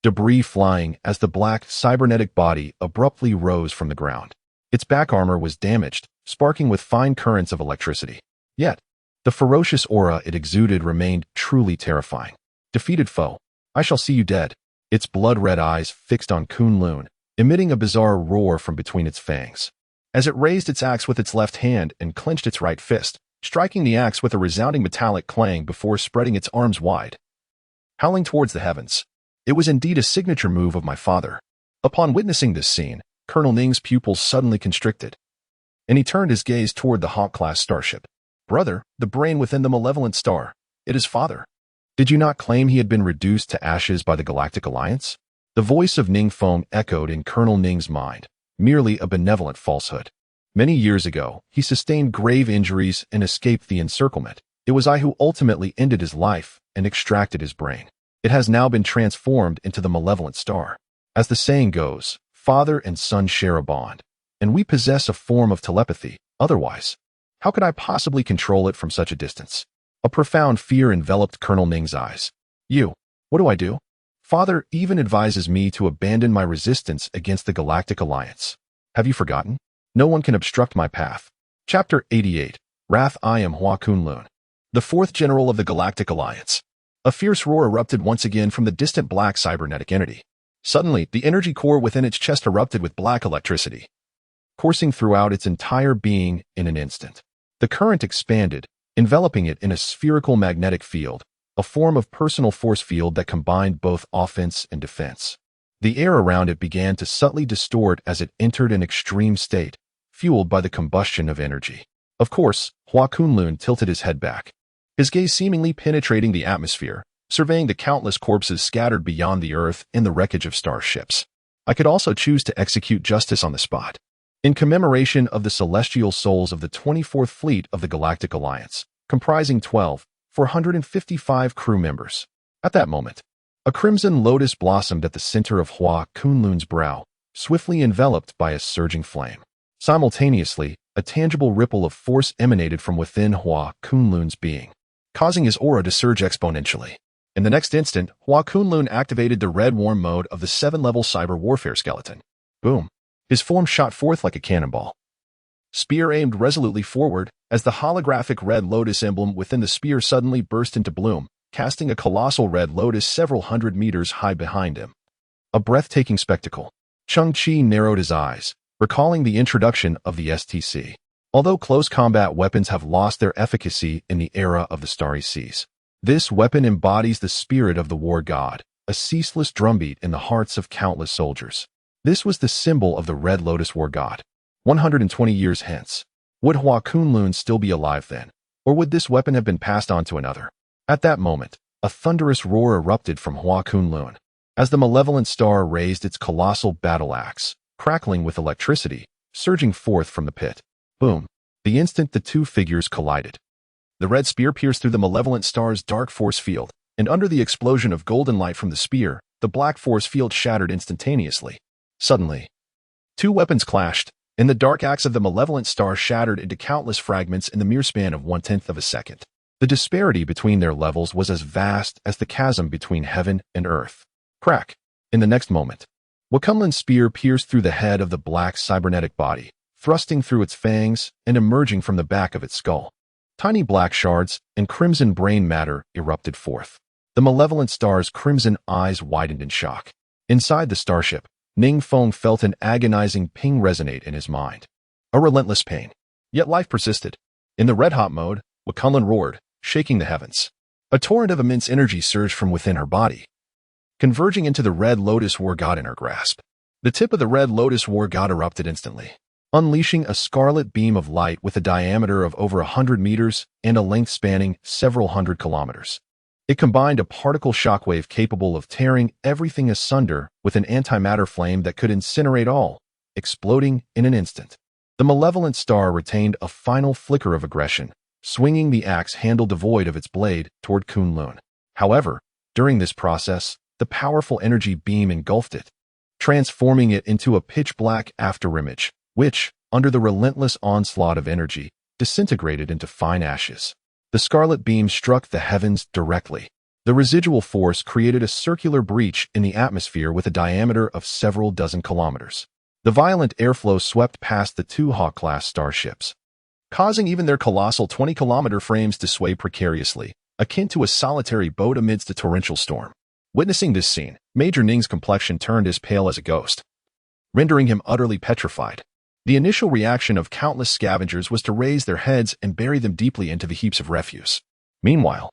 debris flying as the black cybernetic body abruptly rose from the ground. Its back armor was damaged, sparking with fine currents of electricity. Yet, the ferocious aura it exuded remained truly terrifying. Defeated foe, I shall see you dead. Its blood-red eyes fixed on Kunlun, emitting a bizarre roar from between its fangs. As it raised its axe with its left hand and clenched its right fist, striking the axe with a resounding metallic clang before spreading its arms wide, howling towards the heavens. It was indeed a signature move of my father. Upon witnessing this scene, Colonel Ning's pupils suddenly constricted, and he turned his gaze toward the Hawk-class starship. Brother, the brain within the malevolent star, it is father. Did you not claim he had been reduced to ashes by the Galactic Alliance? The voice of Ningfeng echoed in Colonel Ning's mind, merely a benevolent falsehood. Many years ago, he sustained grave injuries and escaped the encirclement. It was I who ultimately ended his life and extracted his brain. It has now been transformed into the malevolent star. As the saying goes, father and son share a bond, and we possess a form of telepathy. Otherwise, how could I possibly control it from such a distance? A profound fear enveloped Colonel Ning's eyes. What do I do? Father even advises me to abandon my resistance against the Galactic Alliance. Have you forgotten? No one can obstruct my path. Chapter 88. Wrath. I am Hua Kunlun, the fourth general of the Galactic Alliance. A fierce roar erupted once again from the distant black cybernetic entity. Suddenly, the energy core within its chest erupted with black electricity, coursing throughout its entire being in an instant. The current expanded, enveloping it in a spherical magnetic field, a form of personal force field that combined both offense and defense. The air around it began to subtly distort as it entered an extreme state, fueled by the combustion of energy. Of course, Hua Kunlun tilted his head back, his gaze seemingly penetrating the atmosphere, surveying the countless corpses scattered beyond the Earth in the wreckage of starships. I could also choose to execute justice on the spot. In commemoration of the celestial souls of the 24th Fleet of the Galactic Alliance, comprising 455 crew members. At that moment, a crimson lotus blossomed at the center of Hua Kunlun's brow, swiftly enveloped by a surging flame. Simultaneously, a tangible ripple of force emanated from within Hua Kunlun's being, causing his aura to surge exponentially. In the next instant, Hua Kunlun activated the red warm mode of the 7-level cyber warfare skeleton. Boom! His form shot forth like a cannonball. Spear aimed resolutely forward as the holographic red lotus emblem within the spear suddenly burst into bloom, casting a colossal red lotus several hundred meters high behind him. A breathtaking spectacle. Cheng Qi narrowed his eyes, recalling the introduction of the STC. Although close combat weapons have lost their efficacy in the era of the Starry Seas, this weapon embodies the spirit of the war god, a ceaseless drumbeat in the hearts of countless soldiers. This was the symbol of the Red Lotus war god. 120 years hence, would Hua Kunlun still be alive then? Or would this weapon have been passed on to another? At that moment, a thunderous roar erupted from Hua Kunlun, as the malevolent star raised its colossal battle axe, crackling with electricity, surging forth from the pit. Boom! The instant the two figures collided, the red spear pierced through the malevolent star's dark force field, and under the explosion of golden light from the spear, the black force field shattered instantaneously. Suddenly, two weapons clashed, and the dark axe of the malevolent star shattered into countless fragments in the mere span of 1/10 of a second. The disparity between their levels was as vast as the chasm between heaven and earth. Crack! In the next moment, Wakunlun's spear pierced through the head of the black cybernetic body, thrusting through its fangs and emerging from the back of its skull. Tiny black shards and crimson brain matter erupted forth. The malevolent star's crimson eyes widened in shock. Inside the starship, Ningfeng felt an agonizing ping resonate in his mind. A relentless pain. Yet life persisted. In the red-hot mode, Wakunlun roared, shaking the heavens. A torrent of immense energy surged from within her body, converging into the Red Lotus war god in her grasp. The tip of the Red Lotus war god erupted instantly, unleashing a scarlet beam of light with a diameter of over 100 meters and a length spanning several hundred kilometers. It combined a particle shockwave capable of tearing everything asunder with an antimatter flame that could incinerate all, exploding in an instant. The malevolent star retained a final flicker of aggression, swinging the axe handle devoid of its blade toward Kunlun. However, during this process, the powerful energy beam engulfed it, transforming it into a pitch-black afterimage, which, under the relentless onslaught of energy, disintegrated into fine ashes. The scarlet beam struck the heavens directly. The residual force created a circular breach in the atmosphere with a diameter of several dozen kilometers. The violent airflow swept past the two Hawk-class starships, causing even their colossal 20-kilometer frames to sway precariously, akin to a solitary boat amidst a torrential storm. Witnessing this scene, Major Ning's complexion turned as pale as a ghost, rendering him utterly petrified. The initial reaction of countless scavengers was to raise their heads and bury them deeply into the heaps of refuse. Meanwhile,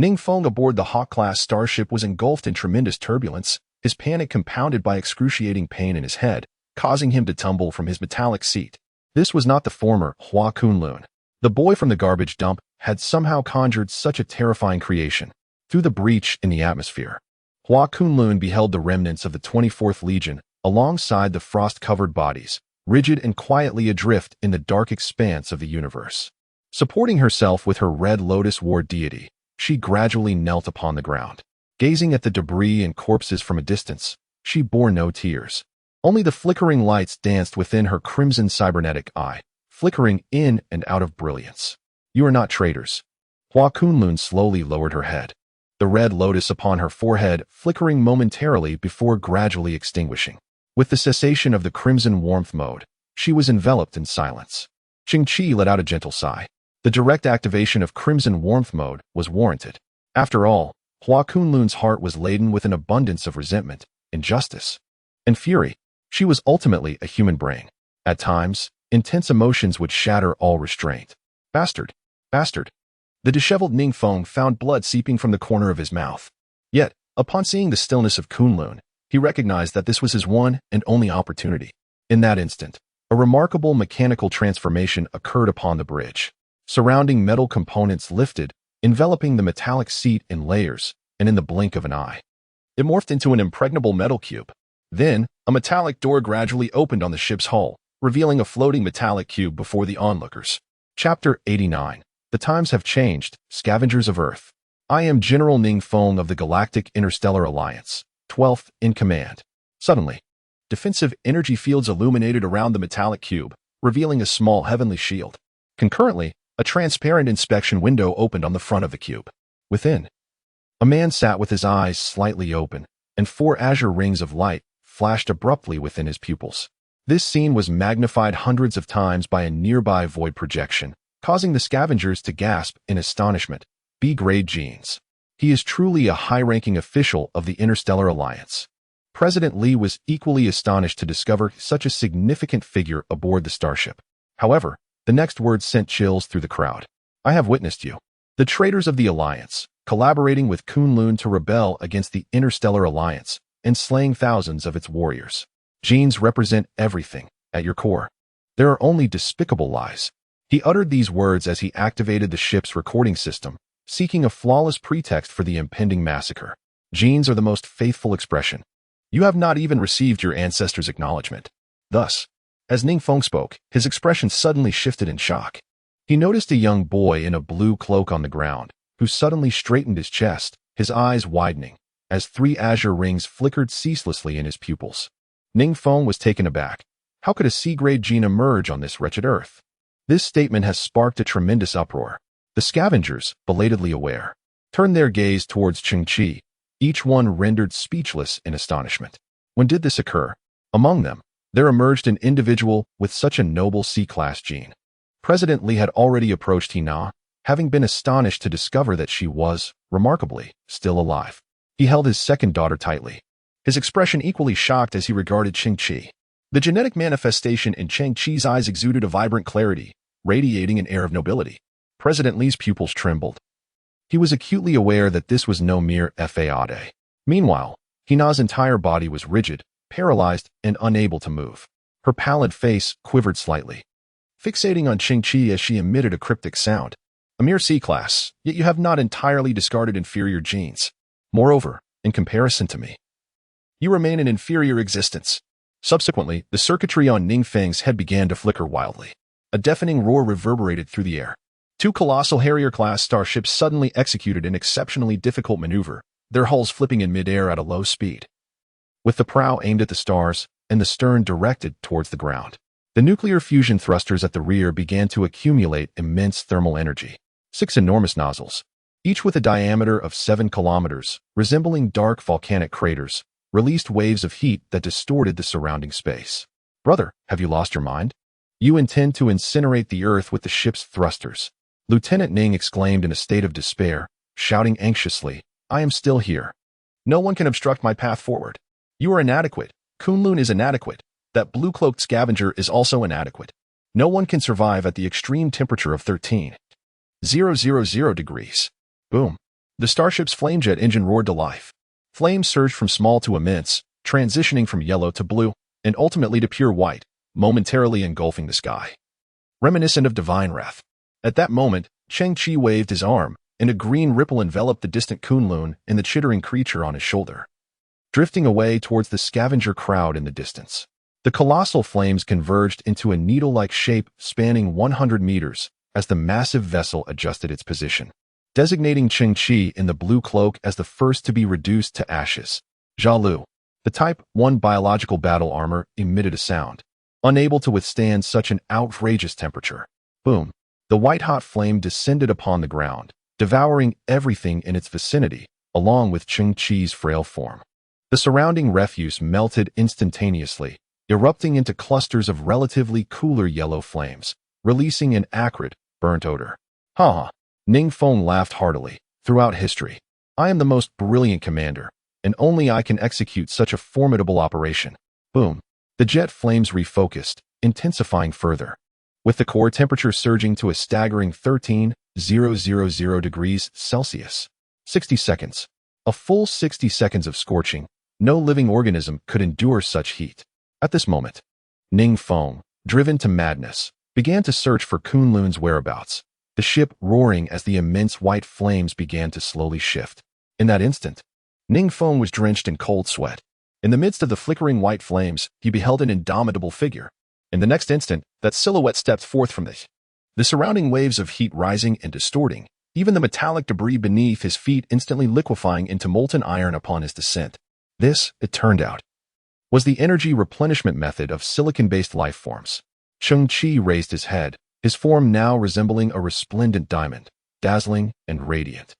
Ningfeng aboard the Hawk-class starship was engulfed in tremendous turbulence, his panic compounded by excruciating pain in his head, causing him to tumble from his metallic seat. This was not the former Hua Kunlun. The boy from the garbage dump had somehow conjured such a terrifying creation. Through the breach in the atmosphere, Hua Kunlun beheld the remnants of the 24th Legion alongside the frost-covered bodies, rigid and quietly adrift in the dark expanse of the universe. Supporting herself with her Red Lotus war deity, she gradually knelt upon the ground. Gazing at the debris and corpses from a distance, she bore no tears. Only the flickering lights danced within her crimson cybernetic eye, flickering in and out of brilliance. "You are not traitors." Hua Kunlun slowly lowered her head, the red lotus upon her forehead flickering momentarily before gradually extinguishing. With the cessation of the crimson warmth mode, she was enveloped in silence. Cheng Qi let out a gentle sigh. The direct activation of crimson warmth mode was warranted. After all, Hua Kunlun's heart was laden with an abundance of resentment, injustice, and fury. She was ultimately a human brain. At times, intense emotions would shatter all restraint. Bastard! Bastard! The disheveled Ningfeng found blood seeping from the corner of his mouth. Yet, upon seeing the stillness of Kunlun, he recognized that this was his one and only opportunity. In that instant, a remarkable mechanical transformation occurred upon the bridge. Surrounding metal components lifted, enveloping the metallic seat in layers, and in the blink of an eye, it morphed into an impregnable metal cube. Then, a metallic door gradually opened on the ship's hull, revealing a floating metallic cube before the onlookers. Chapter 89. The times have changed, scavengers of Earth. I am General Ningfeng of the Galactic Interstellar Alliance, 12th in command. Suddenly, defensive energy fields illuminated around the metallic cube, revealing a small heavenly shield. Concurrently, a transparent inspection window opened on the front of the cube. Within, a man sat with his eyes slightly open, and 4 azure rings of light flashed abruptly within his pupils. This scene was magnified hundreds of times by a nearby void projection, causing the scavengers to gasp in astonishment. B-grade genes. He is truly a high-ranking official of the Interstellar Alliance. President Li was equally astonished to discover such a significant figure aboard the starship. However, the next words sent chills through the crowd. I have witnessed you. The traitors of the Alliance, collaborating with Kunlun to rebel against the Interstellar Alliance and slaying thousands of its warriors. Genes represent everything, at your core. There are only despicable lies. He uttered these words as he activated the ship's recording system, seeking a flawless pretext for the impending massacre. Genes are the most faithful expression. You have not even received your ancestors' acknowledgement. Thus, as Ningfeng spoke, his expression suddenly shifted in shock. He noticed a young boy in a blue cloak on the ground, who suddenly straightened his chest, his eyes widening, as 3 azure rings flickered ceaselessly in his pupils. Ningfeng was taken aback. How could a C-grade gene emerge on this wretched Earth? This statement has sparked a tremendous uproar. The scavengers, belatedly aware, turned their gaze towards Cheng Qi, each one rendered speechless in astonishment. When did this occur? Among them, there emerged an individual with such a noble C-class gene. President Li had already approached Hina, having been astonished to discover that she was, remarkably, still alive. He held his second daughter tightly, his expression equally shocked as he regarded Cheng Qi. The genetic manifestation in Cheng Qi's eyes exuded a vibrant clarity, radiating an air of nobility. President Li's pupils trembled. He was acutely aware that this was no mere fade. Meanwhile, Hina's entire body was rigid, paralyzed, and unable to move. Her pallid face quivered slightly, fixating on Cheng Qi as she emitted a cryptic sound. A mere C-class, yet you have not entirely discarded inferior genes. Moreover, in comparison to me, you remain an inferior existence. Subsequently, the circuitry on Ningfeng's head began to flicker wildly. A deafening roar reverberated through the air. 2 colossal Harrier-class starships suddenly executed an exceptionally difficult maneuver, their hulls flipping in midair at a low speed. With the prow aimed at the stars and the stern directed towards the ground, the nuclear fusion thrusters at the rear began to accumulate immense thermal energy. 6 enormous nozzles, each with a diameter of 7 kilometers, resembling dark volcanic craters, released waves of heat that distorted the surrounding space. Brother, have you lost your mind? You intend to incinerate the Earth with the ship's thrusters. Lieutenant Ning exclaimed in a state of despair, shouting anxiously, I am still here. No one can obstruct my path forward. You are inadequate. Kunlun is inadequate. That blue-cloaked scavenger is also inadequate. No one can survive at the extreme temperature of 13,000 degrees. Boom. The starship's flamejet engine roared to life. Flames surged from small to immense, transitioning from yellow to blue, and ultimately to pure white, momentarily engulfing the sky. Reminiscent of divine wrath. At that moment, Cheng Qi waved his arm, and a green ripple enveloped the distant Kunlun and the chittering creature on his shoulder, drifting away towards the scavenger crowd in the distance. The colossal flames converged into a needle-like shape spanning 100 meters as the massive vessel adjusted its position, designating Cheng Qi in the blue cloak as the first to be reduced to ashes. Jialu, the Type 1 biological battle armor, emitted a sound, unable to withstand such an outrageous temperature. Boom. The white-hot flame descended upon the ground, devouring everything in its vicinity, along with Cheng Qi's frail form. The surrounding refuse melted instantaneously, erupting into clusters of relatively cooler yellow flames, releasing an acrid, burnt odor. Ha! Ningfeng laughed heartily. Throughout history, I am the most brilliant commander, and only I can execute such a formidable operation. Boom. The jet flames refocused, intensifying further, with the core temperature surging to a staggering 13,000 degrees Celsius. 60 seconds. A full 60 seconds of scorching. No living organism could endure such heat. At this moment, Ningfeng, driven to madness, began to search for Kunlun's whereabouts, the ship roaring as the immense white flames began to slowly shift. In that instant, Ningfeng was drenched in cold sweat. In the midst of the flickering white flames, he beheld an indomitable figure. In the next instant, that silhouette stepped forth from the surrounding waves of heat rising and distorting, even the metallic debris beneath his feet instantly liquefying into molten iron upon his descent. This, it turned out, was the energy replenishment method of silicon-based life forms. Cheng Qi raised his head, his form now resembling a resplendent diamond, dazzling and radiant.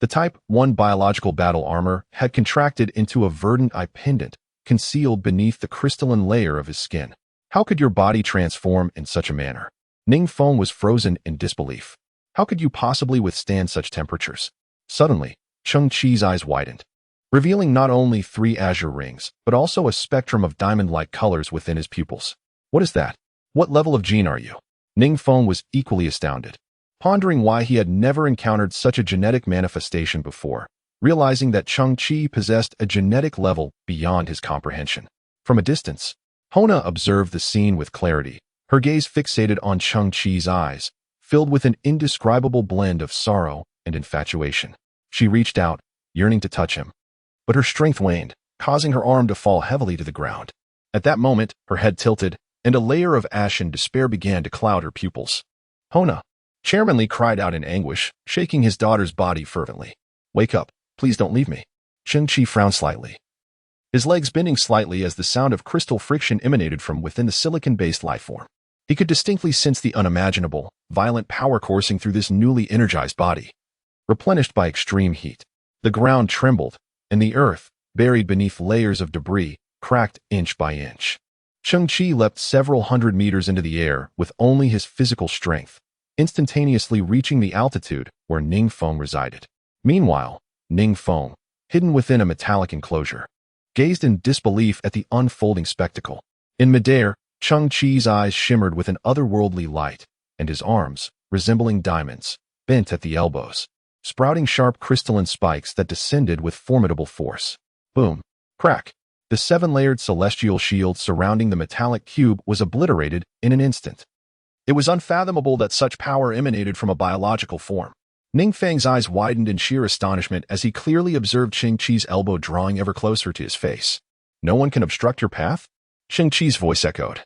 The Type 1 biological battle armor had contracted into a verdant eye pendant, concealed beneath the crystalline layer of his skin. How could your body transform in such a manner? Ningfeng was frozen in disbelief. How could you possibly withstand such temperatures? Suddenly, Cheng Qi's eyes widened, revealing not only 3 azure rings, but also a spectrum of diamond-like colors within his pupils. What is that? What level of gene are you? Ningfeng was equally astounded, pondering why he had never encountered such a genetic manifestation before, realizing that Cheng Qi possessed a genetic level beyond his comprehension. From a distance, Hona observed the scene with clarity, her gaze fixated on Cheng Qi's eyes, filled with an indescribable blend of sorrow and infatuation. She reached out, yearning to touch him, but her strength waned, causing her arm to fall heavily to the ground. At that moment, her head tilted, and a layer of ashen despair began to cloud her pupils. Hona! Chairman Li cried out in anguish, shaking his daughter's body fervently. Wake up, please don't leave me. Cheng Qi frowned slightly, his legs bending slightly as the sound of crystal friction emanated from within the silicon-based lifeform. He could distinctly sense the unimaginable, violent power coursing through this newly energized body. Replenished by extreme heat, the ground trembled, and the earth, buried beneath layers of debris, cracked inch by inch. Cheng Qi leapt several hundred meters into the air with only his physical strength, instantaneously reaching the altitude where Ningfeng resided. Meanwhile, Ningfeng, hidden within a metallic enclosure, gazed in disbelief at the unfolding spectacle. In midair, Cheng Qi's eyes shimmered with an otherworldly light, and his arms, resembling diamonds, bent at the elbows, sprouting sharp crystalline spikes that descended with formidable force. Boom! Crack! The 7-layered celestial shield surrounding the metallic cube was obliterated in an instant. It was unfathomable that such power emanated from a biological form. Ningfeng's eyes widened in sheer astonishment as he clearly observed Cheng Qi's elbow drawing ever closer to his face. No one can obstruct your path? Cheng Qi's voice echoed,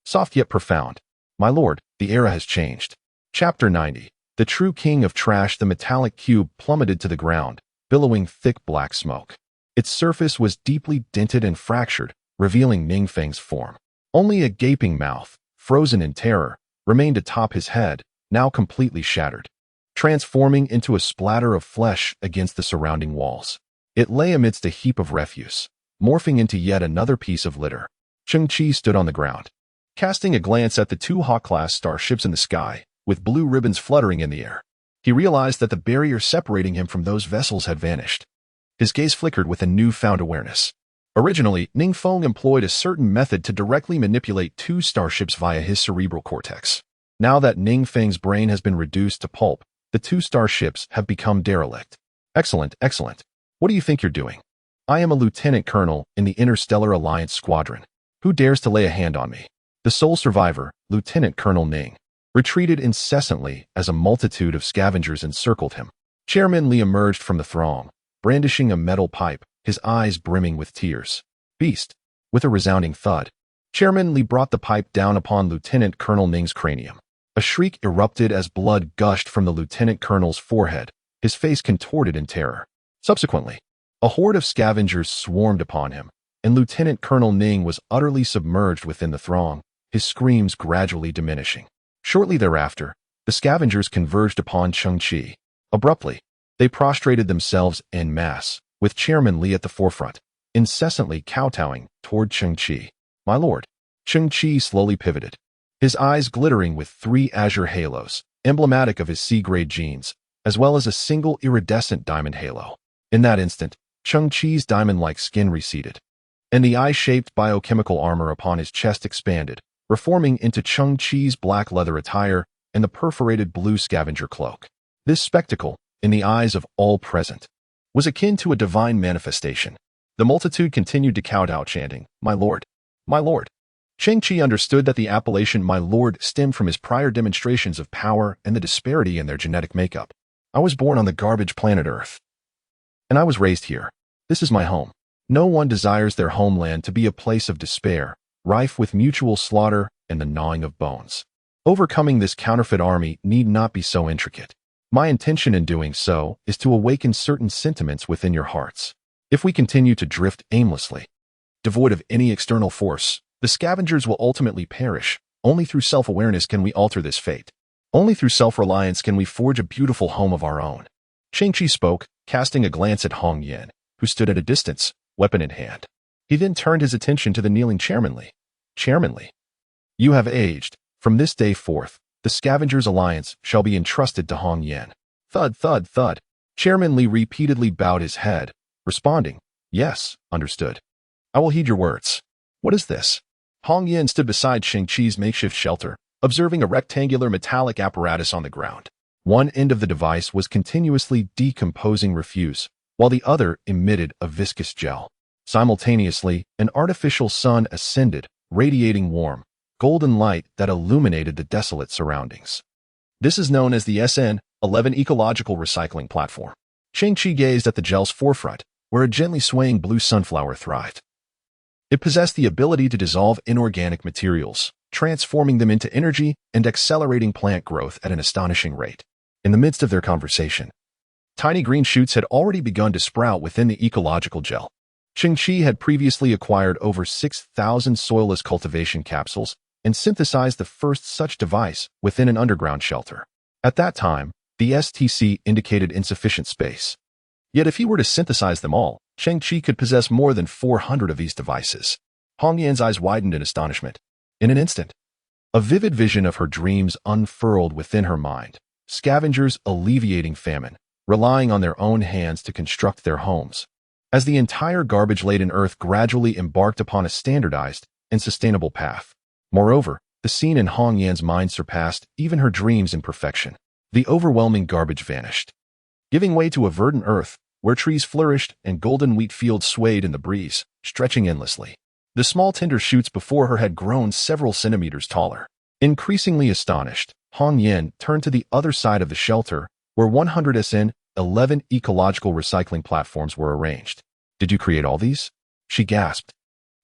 soft yet profound. My lord, the era has changed. Chapter 90. The true king of trash. The metallic cube plummeted to the ground, billowing thick black smoke. Its surface was deeply dented and fractured, revealing Ningfeng's form. Only a gaping mouth, frozen in terror, remained atop his head, now completely shattered, transforming into a splatter of flesh against the surrounding walls. It lay amidst a heap of refuse, morphing into yet another piece of litter. Cheng Qi stood on the ground, casting a glance at the 2 Hawk-class starships in the sky, with blue ribbons fluttering in the air. He realized that the barrier separating him from those vessels had vanished. His gaze flickered with a newfound awareness. Originally, Ningfeng employed a certain method to directly manipulate 2 starships via his cerebral cortex. Now that Ningfeng's brain has been reduced to pulp, the 2 starships have become derelict. Excellent, excellent. What do you think you're doing? I am a lieutenant colonel in the Interstellar Alliance Squadron. Who dares to lay a hand on me? The sole survivor, Lieutenant Colonel Ning, retreated incessantly as a multitude of scavengers encircled him. Chairman Li emerged from the throng, brandishing a metal pipe, his eyes brimming with tears. Beast! With a resounding thud, Chairman Li brought the pipe down upon Lieutenant Colonel Ning's cranium. A shriek erupted as blood gushed from the Lieutenant Colonel's forehead, his face contorted in terror. Subsequently, a horde of scavengers swarmed upon him, and Lieutenant Colonel Ning was utterly submerged within the throng, his screams gradually diminishing. Shortly thereafter, the scavengers converged upon Cheng Qi. Abruptly, they prostrated themselves en masse, with Chairman Li at the forefront, incessantly kowtowing toward Cheng Qi. My lord. Cheng Qi slowly pivoted, his eyes glittering with 3 azure halos, emblematic of his C-grade genes, as well as a single iridescent diamond halo. In that instant, Cheng Qi's diamond-like skin receded, and the eye-shaped biochemical armor upon his chest expanded, reforming into Cheng Qi's black leather attire and the perforated blue scavenger cloak. This spectacle, in the eyes of all present, was akin to a divine manifestation. The multitude continued to kowtow, chanting, My lord! My lord! Cheng Qi understood that the appellation My Lord stemmed from his prior demonstrations of power and the disparity in their genetic makeup. I was born on the garbage planet Earth, and I was raised here. This is my home. No one desires their homeland to be a place of despair, rife with mutual slaughter and the gnawing of bones. Overcoming this counterfeit army need not be so intricate. My intention in doing so is to awaken certain sentiments within your hearts. If we continue to drift aimlessly, devoid of any external force, the scavengers will ultimately perish. Only through self-awareness can we alter this fate. Only through self-reliance can we forge a beautiful home of our own. Cheng Qi spoke, casting a glance at Hong Yan, who stood at a distance, weapon in hand. He then turned his attention to the kneeling Chairman Li. Chairman Li, you have aged. From this day forth, the Scavengers' Alliance shall be entrusted to Hong Yan. Thud, thud, thud. Chairman Li repeatedly bowed his head, responding, "Yes, understood. I will heed your words." "What is this?" Hong Yan stood beside Cheng Qi's makeshift shelter, observing a rectangular metallic apparatus on the ground. One end of the device was continuously decomposing refuse, while the other emitted a viscous gel. Simultaneously, an artificial sun ascended, radiating warm, golden light that illuminated the desolate surroundings. This is known as the SN-11 Ecological Recycling Platform. Cheng Qi gazed at the gel's forefront, where a gently swaying blue sunflower thrived. It possessed the ability to dissolve inorganic materials, transforming them into energy and accelerating plant growth at an astonishing rate. In the midst of their conversation, tiny green shoots had already begun to sprout within the ecological gel. Cheng Qi had previously acquired over 6,000 soilless cultivation capsules and synthesized the first such device within an underground shelter. At that time, the STC indicated insufficient space. Yet if he were to synthesize them all, Cheng Qi could possess more than 400 of these devices. Hong Yan's eyes widened in astonishment. In an instant, a vivid vision of her dreams unfurled within her mind. Scavengers alleviating famine, relying on their own hands to construct their homes. As the entire garbage-laden earth gradually embarked upon a standardized and sustainable path. Moreover, the scene in Hong Yan's mind surpassed even her dreams in perfection. The overwhelming garbage vanished, giving way to a verdant earth where trees flourished and golden wheat fields swayed in the breeze, stretching endlessly. The small tender shoots before her had grown several centimeters taller. Increasingly astonished, Hong Yan turned to the other side of the shelter, where 100 SN-11 ecological recycling platforms were arranged. "Did you create all these?" she gasped,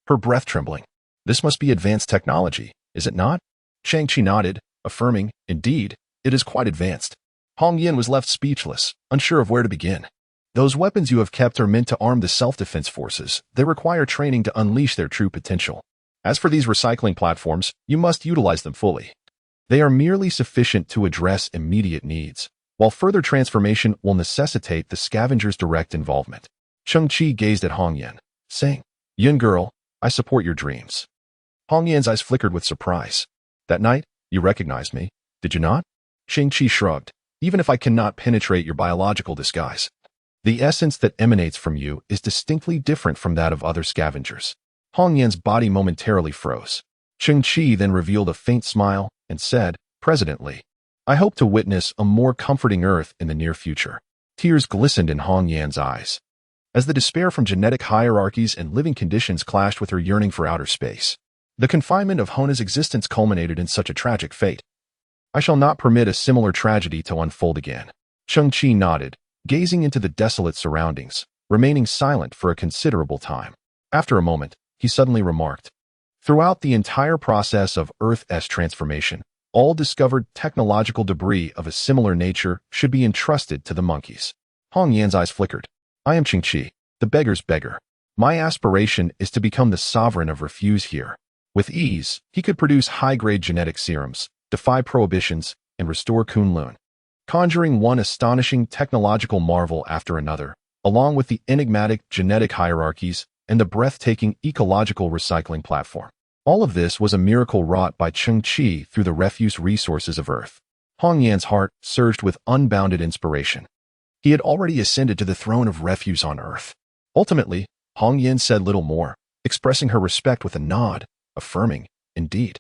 her breath trembling. "This must be advanced technology, is it not?" Cheng Qi nodded, affirming, "Indeed, it is quite advanced." Hong Yan was left speechless, unsure of where to begin. "Those weapons you have kept are meant to arm the self-defense forces. They require training to unleash their true potential. As for these recycling platforms, you must utilize them fully. They are merely sufficient to address immediate needs, while further transformation will necessitate the scavenger's direct involvement." Cheng Qi gazed at Hong Yan, saying, "Young girl, I support your dreams." Hong Yan's eyes flickered with surprise. "That night, you recognized me, did you not?" Cheng Qi shrugged. "Even if I cannot penetrate your biological disguise, the essence that emanates from you is distinctly different from that of other scavengers." Hong Yan's body momentarily froze. Cheng Qi then revealed a faint smile and said, "President Li, I hope to witness a more comforting Earth in the near future." Tears glistened in Hong Yan's eyes, as the despair from genetic hierarchies and living conditions clashed with her yearning for outer space. The confinement of Hona's existence culminated in such a tragic fate. "I shall not permit a similar tragedy to unfold again." Cheng Qi nodded, gazing into the desolate surroundings, remaining silent for a considerable time. After a moment, he suddenly remarked, "Throughout the entire process of Earth's transformation, all discovered technological debris of a similar nature should be entrusted to the monkeys." Hong Yan's eyes flickered. "I am Cheng Qi, the beggar's beggar. My aspiration is to become the sovereign of refuse here." With ease, he could produce high-grade genetic serums, defy prohibitions, and restore Kunlun, conjuring one astonishing technological marvel after another, along with the enigmatic genetic hierarchies and the breathtaking ecological recycling platform. All of this was a miracle wrought by Cheng Qi through the refuse resources of Earth. Hong Yan's heart surged with unbounded inspiration. He had already ascended to the throne of refuse on Earth. Ultimately, Hong Yan said little more, expressing her respect with a nod, affirming, "Indeed,